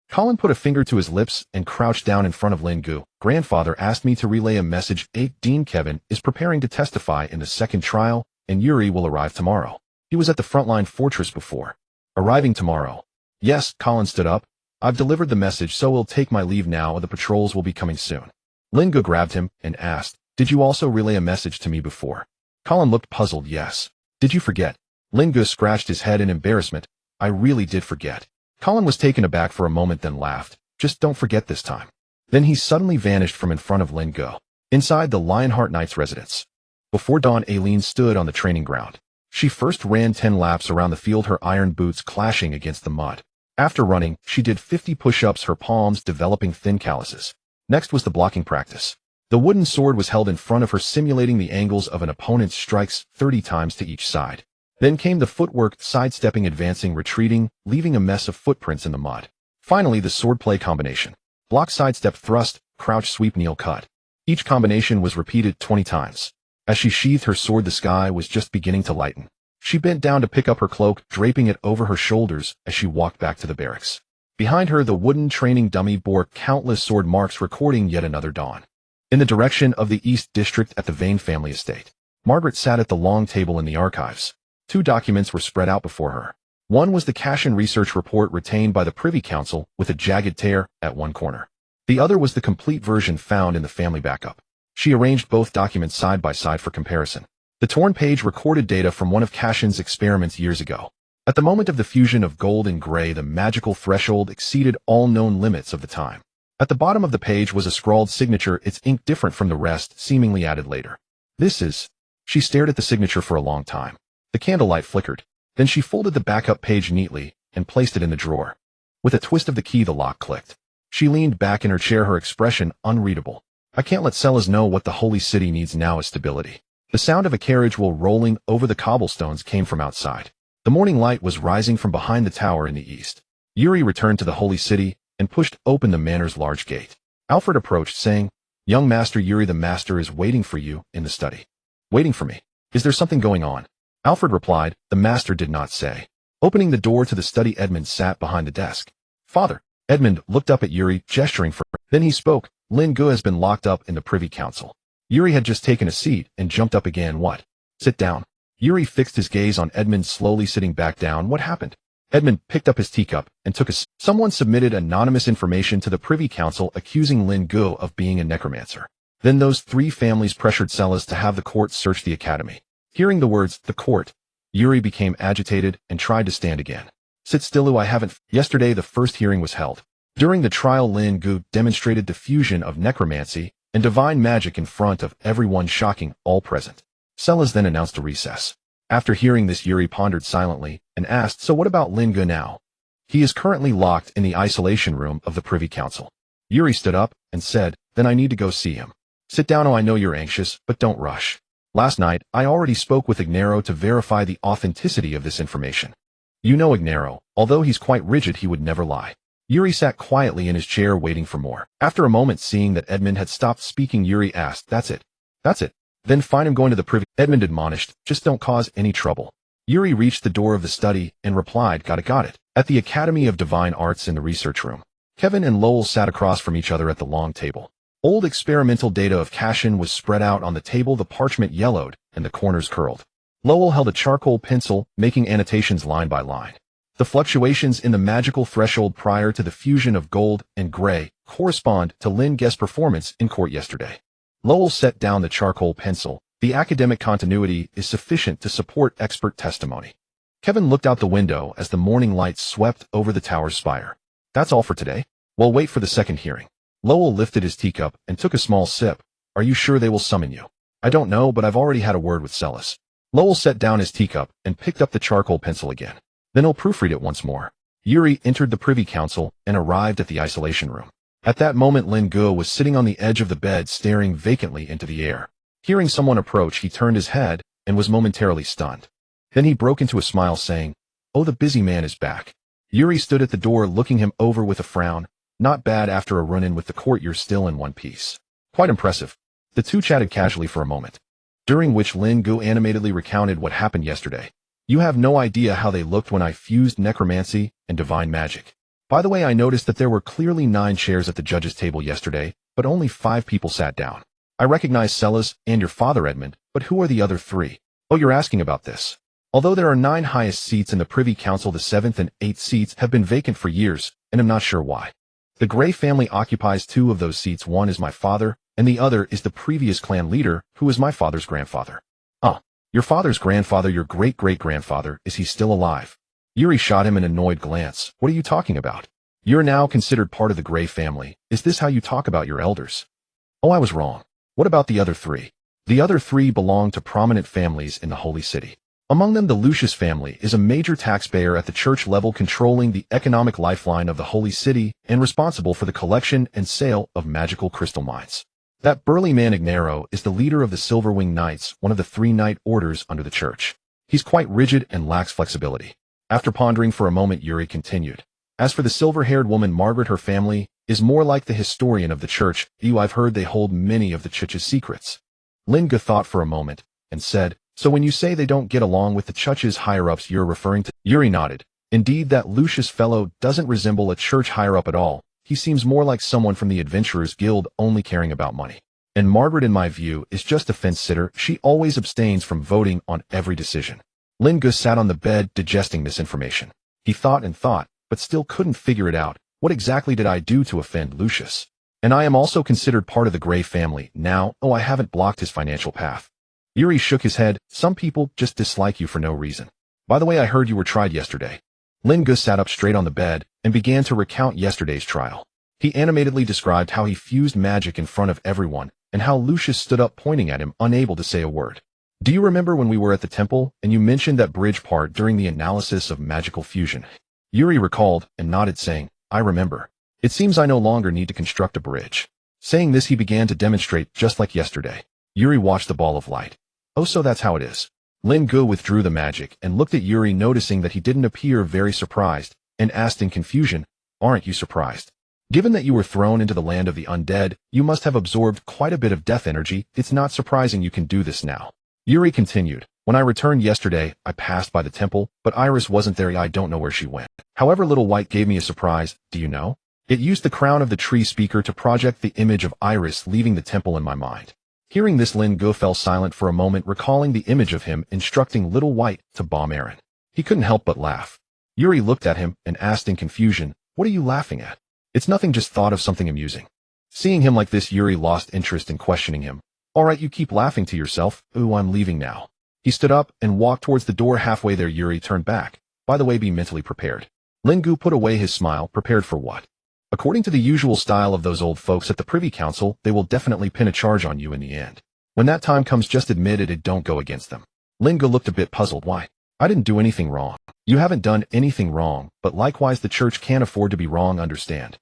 [SPEAKER 1] Colin put a finger to his lips and crouched down in front of Lin Ge. Grandfather asked me to relay a message. Dean Kevin is preparing to testify in the second trial, and Yuri will arrive tomorrow. He was at the frontline fortress before. Arriving tomorrow. Yes, Colin stood up. I've delivered the message, so we'll take my leave now. The patrols will be coming soon. Lin Ge grabbed him and asked, did you also relay a message to me before? Colin looked puzzled. Yes. Did you forget? Lin Ge scratched his head in embarrassment. I really did forget. Colin was taken aback for a moment, then laughed. Just don't forget this time. Then he suddenly vanished from in front of Lin Ge. Inside the Lionheart Knight's residence. Before dawn, Aileen stood on the training ground. She first ran 10 laps around the field, her iron boots clashing against the mud. After running, she did 50 push-ups, her palms developing thin calluses. Next was the blocking practice. The wooden sword was held in front of her, simulating the angles of an opponent's strikes 30 times to each side. Then came the footwork, sidestepping, advancing, retreating, leaving a mess of footprints in the mud. Finally, the swordplay combination. Block, sidestep, thrust, crouch, sweep, kneel, cut. Each combination was repeated 20 times. As she sheathed her sword, the sky was just beginning to lighten. She bent down to pick up her cloak, draping it over her shoulders as she walked back to the barracks. Behind her, the wooden training dummy bore countless sword marks, recording yet another dawn. In the direction of the East District at the Vane family estate, Margaret sat at the long table in the archives. 2 documents were spread out before her. One was the cash and research report retained by the Privy Council with a jagged tear at one corner. The other was the complete version found in the family backup. She arranged both documents side by side for comparison. The torn page recorded data from one of Cashin's experiments years ago. At the moment of the fusion of gold and gray, the magical threshold exceeded all known limits of the time. At the bottom of the page was a scrawled signature, its ink different from the rest, seemingly added later. This is... She stared at the signature for a long time. The candlelight flickered. Then she folded the backup page neatly and placed it in the drawer. With a twist of the key, the lock clicked. She leaned back in her chair, her expression unreadable. I can't let Sellers know what the holy city needs now is stability. The sound of a carriage wheel rolling over the cobblestones came from outside. The morning light was rising from behind the tower in the east. Yuri returned to the holy city and pushed open the manor's large gate. Alfred approached, saying, Young Master Yuri, the master is waiting for you in the study. Waiting for me? Is there something going on? Alfred replied, the master did not say. Opening the door to the study, Edmund sat behind the desk. Father. Edmund looked up at Yuri, gesturing for her. Then he spoke. Lin Ge has been locked up in the Privy Council. Yuri had just taken a seat and jumped up again. What? Sit down. Yuri fixed his gaze on Edmund, slowly sitting back down. What happened? Edmund picked up his teacup and took a sip. Someone submitted anonymous information to the Privy Council accusing Lin Ge of being a necromancer. Then those 3 families pressured Sellers to have the court search the academy. Hearing the words, the court, Yuri became agitated and tried to stand again. Sit still, I haven't. Yesterday the first hearing was held. During the trial, Lin Ge demonstrated the fusion of necromancy and divine magic in front of everyone, shocking all present. Sellers then announced a recess. After hearing this, Yuri pondered silently and asked, so what about Lin Ge now? He is currently locked in the isolation room of the Privy Council. Yuri stood up and said, then I need to go see him. Sit down. I know you're anxious, but don't rush. Last night, I already spoke with Ignaro to verify the authenticity of this information. You know Ignaro, although he's quite rigid, he would never lie. Yuri sat quietly in his chair waiting for more. After a moment, seeing that Edmund had stopped speaking, Yuri asked, that's it? That's it. Then fine, I'm going to the Privy. Edmund admonished, just don't cause any trouble. Yuri reached the door of the study and replied, got it. At the Academy of Divine Arts in the research room, Kevin and Lowell sat across from each other at the long table. Old experimental data of Cashin was spread out on the table, the parchment yellowed and the corners curled. Lowell held a charcoal pencil, making annotations line by line. The fluctuations in the magical threshold prior to the fusion of gold and gray correspond to Lin Ge's performance in court yesterday. Lowell set down the charcoal pencil The academic continuity is sufficient to support expert testimony. Kevin looked out the window as the morning light swept over the tower's spire. That's all for today? Well, wait for the second hearing. Lowell lifted his teacup and took a small sip. Are you sure they will summon you? I don't know, but I've already had a word with Celis. Lowell set down his teacup and picked up the charcoal pencil again. Then he'll proofread it once more. Yuri entered the Privy Council and arrived at the isolation room. At that moment, Lin Ge was sitting on the edge of the bed staring vacantly into the air. Hearing someone approach, he turned his head and was momentarily stunned. Then he broke into a smile, saying, "Oh, the busy man is back." Yuri stood at the door looking him over with a frown. Not bad after a run-in with the court, you're still in one piece. Quite impressive. The two chatted casually for a moment, during which Lin Ge animatedly recounted what happened yesterday. You have no idea how they looked when I fused necromancy and divine magic. By the way, I noticed that there were clearly 9 chairs at the judge's table yesterday, but only 5 people sat down. I recognize Celis and your father, Edmund, but who are the other 3? Oh, you're asking about this. Although there are 9 highest seats in the Privy Council, the 7th and 8th seats have been vacant for years, and I'm not sure why. The Grey family occupies 2 of those seats. One is my father, and the other is the previous clan leader, who is my father's grandfather. Your father's grandfather, your great-great-grandfather, is he still alive? Yuri shot him an annoyed glance. What are you talking about? You're now considered part of the Grey family. Is this how you talk about your elders? Oh, I was wrong. What about the other 3? The other 3 belong to prominent families in the Holy City. Among them, the Liches family is a major taxpayer at the church level, controlling the economic lifeline of the Holy City and responsible for the collection and sale of magical crystal mines. That burly man Ignaro is the leader of the Silverwing Knights, one of the 3 knight orders under the church. He's quite rigid and lacks flexibility. After pondering for a moment, Yuri continued. As for the silver-haired woman Margaret, her family is more like the historian of the church. I've heard they hold many of the church's secrets. Lin Ge thought for a moment and said, so when you say they don't get along with the church's higher-ups, you're referring to... Yuri nodded. Indeed, that Lucius fellow doesn't resemble a church higher-up at all. He seems more like someone from the Adventurers Guild, only caring about money. And Margaret, in my view, is just a fence-sitter. She always abstains from voting on every decision. Lin Ge sat on the bed, digesting this information. He thought and thought, but still couldn't figure it out. What exactly did I do to offend Lucius? And I am also considered part of the Grey family now. Oh, I haven't blocked his financial path. Yuri shook his head. Some people just dislike you for no reason. By the way, I heard you were tried yesterday. Lin Ge sat up straight on the bed and began to recount yesterday's trial. He animatedly described how he fused magic in front of everyone and how Lucius stood up pointing at him, unable to say a word. Do you remember when we were at the temple and you mentioned that bridge part during the analysis of magical fusion? Yuri recalled and nodded, saying, I remember. It seems I no longer need to construct a bridge. Saying this, he began to demonstrate just like yesterday. Yuri watched the ball of light. Oh, so that's how it is. Lin Ge withdrew the magic and looked at Yuri, noticing that he didn't appear very surprised, and asked in confusion, aren't you surprised? Given that you were thrown into the land of the undead, you must have absorbed quite a bit of death energy. It's not surprising you can do this now. Yuri continued, when I returned yesterday, I passed by the temple, but Iris wasn't there. I don't know where she went. However, Little White gave me a surprise. Do you know? It used the crown of the tree speaker to project the image of Iris leaving the temple in my mind. Hearing this, Lin Ge fell silent for a moment, recalling the image of him instructing Little White to bomb Aaron. He couldn't help but laugh. Yuri looked at him and asked in confusion, what are you laughing at? It's nothing, just thought of something amusing. Seeing him like this, Yuri lost interest in questioning him. All right, you keep laughing to yourself. Ooh, I'm leaving now. He stood up and walked towards the door. Halfway there, Yuri turned back. By the way, be mentally prepared. Lin Ge put away his smile. Prepared for what? According to the usual style of those old folks at the Privy Council, they will definitely pin a charge on you in the end. When that time comes, just admit it and don't go against them. Lin Ge looked a bit puzzled. Why? I didn't do anything wrong. You haven't done anything wrong, but likewise the church can't afford to be wrong, understand?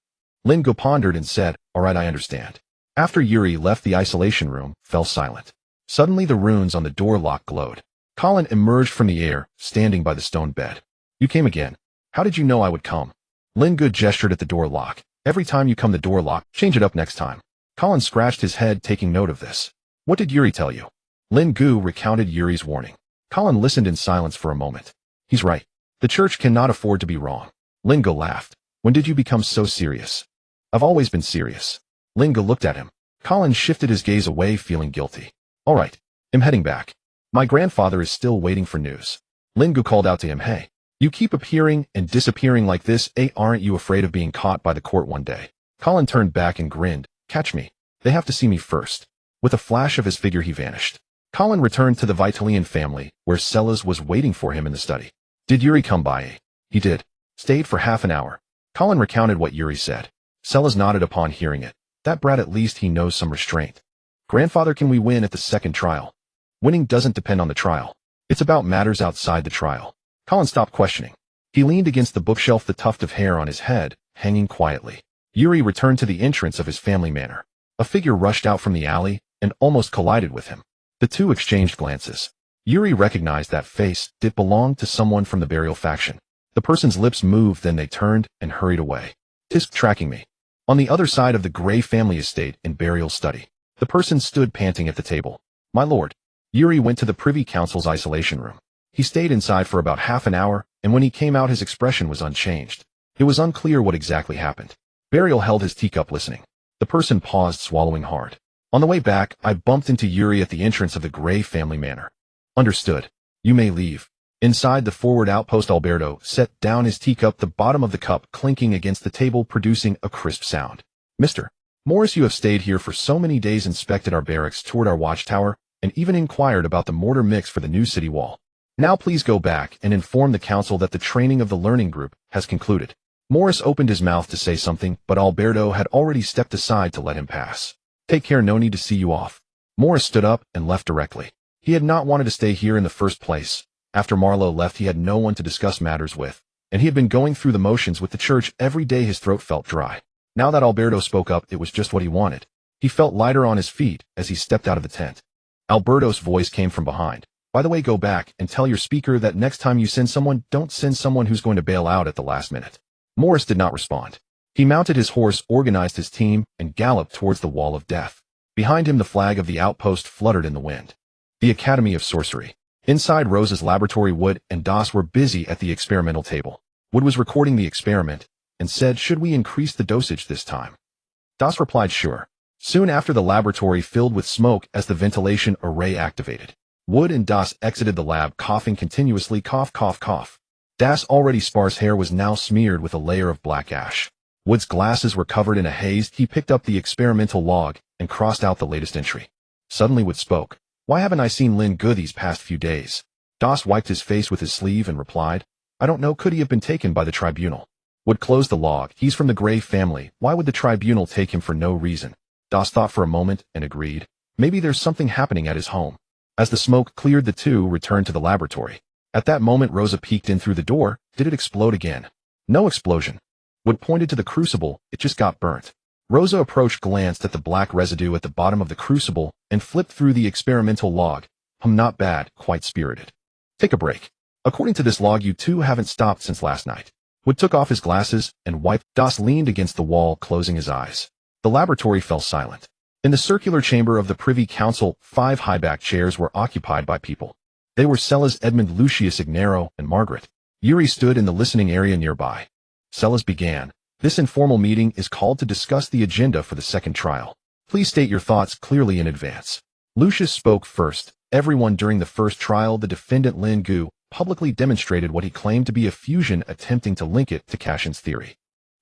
[SPEAKER 1] Lin Ge pondered and said, all right, I understand. After Yuri left the isolation room, fell silent. Suddenly the runes on the door lock glowed. Colin emerged from the air, standing by the stone bed. You came again. How did you know I would come? Lin Ge gestured at the door lock. Every time you come, the door lock, change it up next time. Colin scratched his head, taking note of this. What did Yuri tell you? Lin Ge recounted Yuri's warning. Colin listened in silence for a moment. He's right. The church cannot afford to be wrong. Lin Ge laughed. When did you become so serious? I've always been serious. Lin Ge looked at him. Colin shifted his gaze away, feeling guilty. All right. I'm heading back. My grandfather is still waiting for news. Lin Ge called out to him, hey. You keep appearing and disappearing like this, aren't you afraid of being caught by the court one day? Colin turned back and grinned. Catch me. They have to see me first. With a flash of his figure, he vanished. Colin returned to the Vitalian family, where Sellers was waiting for him in the study. Did Yuri come by? He did. Stayed for half an hour. Colin recounted what Yuri said. Sellers nodded upon hearing it. That brat, at least he knows some restraint. Grandfather, can we win at the second trial? Winning doesn't depend on the trial. It's about matters outside the trial. Colin stopped questioning. He leaned against the bookshelf, the tuft of hair on his head hanging quietly. Yuri returned to the entrance of his family manor. A figure rushed out from the alley and almost collided with him. The two exchanged glances. Yuri recognized that face. It belonged to someone from the burial faction. The person's lips moved, then they turned and hurried away. Tisk tracking me. On the other side of the Gray family estate in burial study, the person stood panting at the table. My lord. Yuri went to the Privy Council's isolation room. He stayed inside for about half an hour, and when he came out his expression was unchanged. It was unclear what exactly happened. Burial held his teacup listening. The person paused, swallowing hard. On the way back, I bumped into Yuri at the entrance of the Gray family manor. Understood. You may leave. Inside the forward outpost, Alberto set down his teacup, the bottom of the cup clinking against the table, producing a crisp sound. Mr. Morris, you have stayed here for so many days, inspected our barracks, toured our watchtower, and even inquired about the mortar mix for the new city wall. Now please go back and inform the council that the training of the learning group has concluded. Morris opened his mouth to say something, but Alberto had already stepped aside to let him pass. Take care, no need to see you off. Morris stood up and left directly. He had not wanted to stay here in the first place. After Marlowe left, he had no one to discuss matters with, and he had been going through the motions with the church every day. His throat felt dry. Now that Alberto spoke up, it was just what he wanted. He felt lighter on his feet as he stepped out of the tent. Alberto's voice came from behind. By the way, go back and tell your speaker that next time you send someone, don't send someone who's going to bail out at the last minute. Morris did not respond. He mounted his horse, organized his team, and galloped towards the wall of death. Behind him, the flag of the outpost fluttered in the wind. The Academy of Sorcery. Inside Rose's laboratory, Wood and Das were busy at the experimental table. Wood was recording the experiment and said, should we increase the dosage this time? Das replied, sure. Soon after, the laboratory filled with smoke as the ventilation array activated. Wood and Das exited the lab, coughing continuously. Cough, cough, cough. Das' already sparse hair was now smeared with a layer of black ash. Wood's glasses were covered in a haze. He picked up the experimental log and crossed out the latest entry. Suddenly Wood spoke. Why haven't I seen Lin Ge these past few days? Das wiped his face with his sleeve and replied, I don't know, could he have been taken by the tribunal? Wood closed the log. He's from the Gray family. Why would the tribunal take him for no reason? Das thought for a moment and agreed. Maybe there's something happening at his home. As the smoke cleared, the two returned to the laboratory. At that moment, Rosa peeked in through the door. Did it explode again? No explosion. Wood pointed to the crucible. It just got burnt. Rosa approached, glanced at the black residue at the bottom of the crucible, and flipped through the experimental log. Not bad, quite spirited. Take a break. According to this log, you two haven't stopped since last night. Wood took off his glasses and wiped. Das leaned against the wall, closing his eyes. The laboratory fell silent. In the circular chamber of the Privy Council, 5 high-backed chairs were occupied by people. They were Celas, Edmund, Lucius, Ignaro, and Margaret. Yuri stood in the listening area nearby. Celas began. This informal meeting is called to discuss the agenda for the second trial. Please state your thoughts clearly in advance. Lucius spoke first. Everyone during the first trial, the defendant Lin Ge publicly demonstrated what he claimed to be a fusion, attempting to link it to Cashin's theory.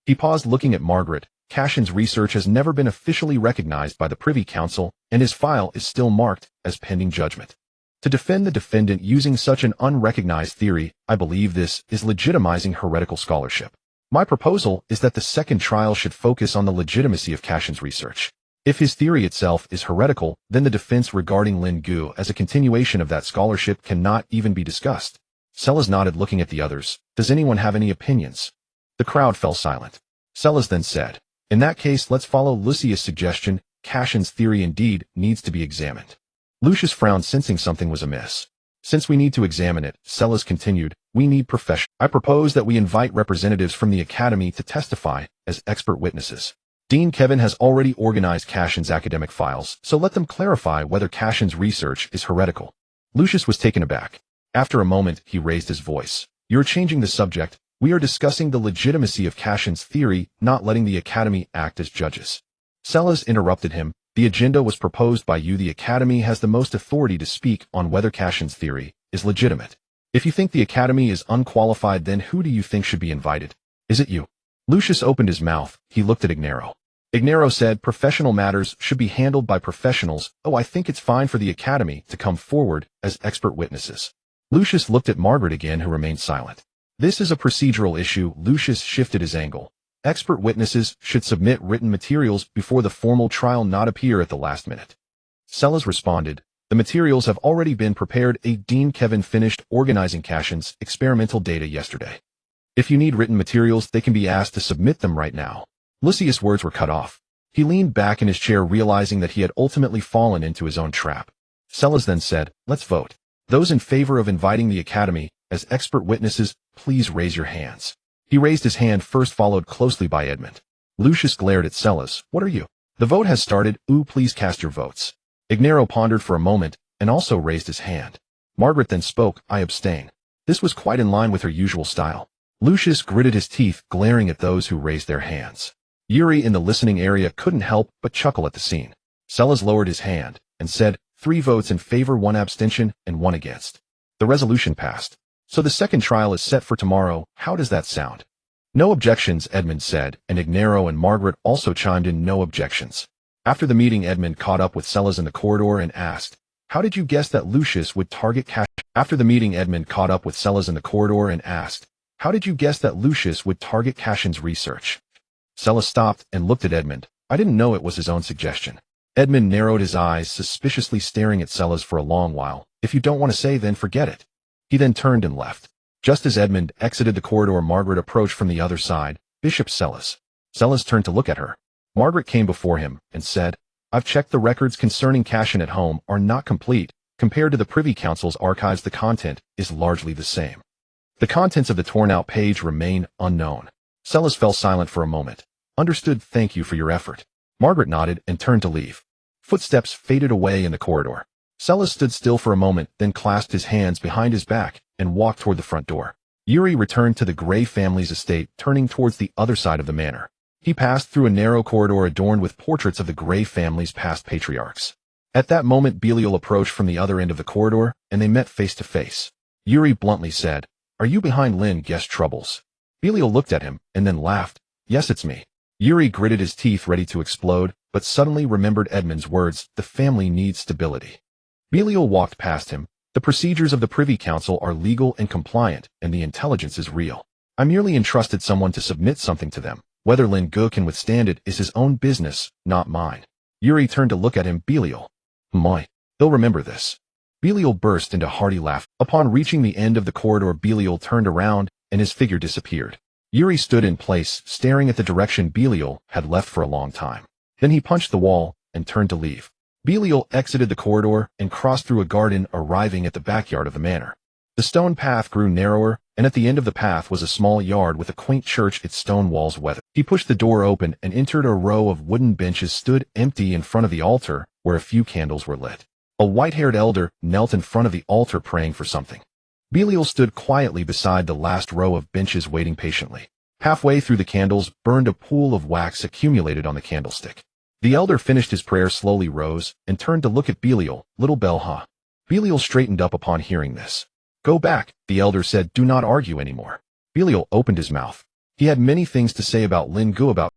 [SPEAKER 1] He paused, looking at Margaret. Cashin's research has never been officially recognized by the Privy Council, and his file is still marked as pending judgment. To defend the defendant using such an unrecognized theory, I believe this is legitimizing heretical scholarship. My proposal is that the second trial should focus on the legitimacy of Cashin's research. If his theory itself is heretical, then the defense regarding Lin Ge as a continuation of that scholarship cannot even be discussed. Celas nodded, looking at the others. Does anyone have any opinions? The crowd fell silent. Celas then said, in that case, let's follow Lucius' suggestion. Cashin's theory indeed needs to be examined. Lucius frowned, sensing something was amiss. Since we need to examine it, Celas continued, we need professionals. I propose that we invite representatives from the Academy to testify as expert witnesses. Dean Kevin has already organized Cashin's academic files, so let them clarify whether Cashin's research is heretical. Lucius was taken aback. After a moment, he raised his voice. You're changing the subject. We are discussing the legitimacy of Cashin's theory, not letting the Academy act as judges. Celas interrupted him. The agenda was proposed by you. The Academy has the most authority to speak on whether Cashin's theory is legitimate. If you think the Academy is unqualified, then who do you think should be invited? Is it you? Lucius opened his mouth. He looked at Ignaro. Ignero said professional matters should be handled by professionals. Oh, I think it's fine for the Academy to come forward as expert witnesses. Lucius looked at Margaret again, who remained silent. This is a procedural issue. Lucius shifted his angle. Expert witnesses should submit written materials before the formal trial, not appear at the last minute. Sellers responded, the materials have already been prepared. Dean Kevin finished organizing Cashin's experimental data yesterday. If you need written materials, they can be asked to submit them right now. Lucius' words were cut off. He leaned back in his chair, realizing that he had ultimately fallen into his own trap. Sellers then said, let's vote. Those in favor of inviting the Academy as expert witnesses, please raise your hands. He raised his hand first, followed closely by Edmund. Lucius glared at Sellers. What are you? The vote has started. Please cast your votes. Ignero pondered for a moment and also raised his hand. Margaret then spoke. I abstain. This was quite in line with her usual style. Lucius gritted his teeth, glaring at those who raised their hands. Yuri in the listening area couldn't help but chuckle at the scene. Sellers lowered his hand and said, 3 votes in favor, 1 abstention, and 1 against. The resolution passed. So the second trial is set for tomorrow. How does that sound? No objections, Edmund said, and Ignero and Margaret also chimed in no objections. After the meeting, Edmund caught up with Sellers in the corridor and asked, how did you guess that Lucius would target Cashin? After the meeting, Edmund caught up with Sellers in the corridor and asked, how did you guess that Lucius would target Cashin's research? Sellers stopped and looked at Edmund. I didn't know it was his own suggestion. Edmund narrowed his eyes, suspiciously staring at Sellers for a long while. If you don't want to say, then forget it. He then turned and left. Just as Edmund exited the corridor, Margaret approached from the other side. Bishop Sellers. Sellers turned to look at her. Margaret came before him and said, I've checked the records concerning Cashin at home are not complete. Compared to the Privy Council's archives, the content is largely the same. The contents of the torn-out page remain unknown. Sellers fell silent for a moment. Understood, thank you for your effort. Margaret nodded and turned to leave. Footsteps faded away in the corridor. Sellers stood still for a moment, then clasped his hands behind his back and walked toward the front door. Yuri returned to the Grey family's estate, turning towards the other side of the manor. He passed through a narrow corridor adorned with portraits of the Grey family's past patriarchs. At that moment, Belial approached from the other end of the corridor, and they met face to face. Yuri bluntly said, Are you behind Lin Ge's troubles? Belial looked at him and then laughed. Yes, it's me. Yuri gritted his teeth, ready to explode, but suddenly remembered Edmund's words, the family needs stability. Belial walked past him. The procedures of the Privy Council are legal and compliant, and the intelligence is real. I merely entrusted someone to submit something to them. Whether Lin Ge can withstand it is his own business, not mine. Yuri turned to look at him. Belial. My. They'll remember this. Belial burst into hearty laugh. Upon reaching the end of the corridor, Belial turned around, and his figure disappeared. Yuri stood in place, staring at the direction Belial had left for a long time. Then he punched the wall and turned to leave. Belial exited the corridor and crossed through a garden, arriving at the backyard of the manor. The stone path grew narrower, and at the end of the path was a small yard with a quaint church, its stone walls weathered. He pushed the door open and entered. A row of wooden benches stood empty in front of the altar, where a few candles were lit. A white-haired elder knelt in front of the altar, praying for something. Belial stood quietly beside the last row of benches, waiting patiently. Halfway through, the candles burned. A pool of wax accumulated on the candlestick. The elder finished his prayer, slowly rose, and turned to look at Belial. Little bell, huh? Belial straightened up upon hearing this. Go back, the elder said. Do not argue anymore. Belial opened his mouth. He had many things to say about Lin Ge, about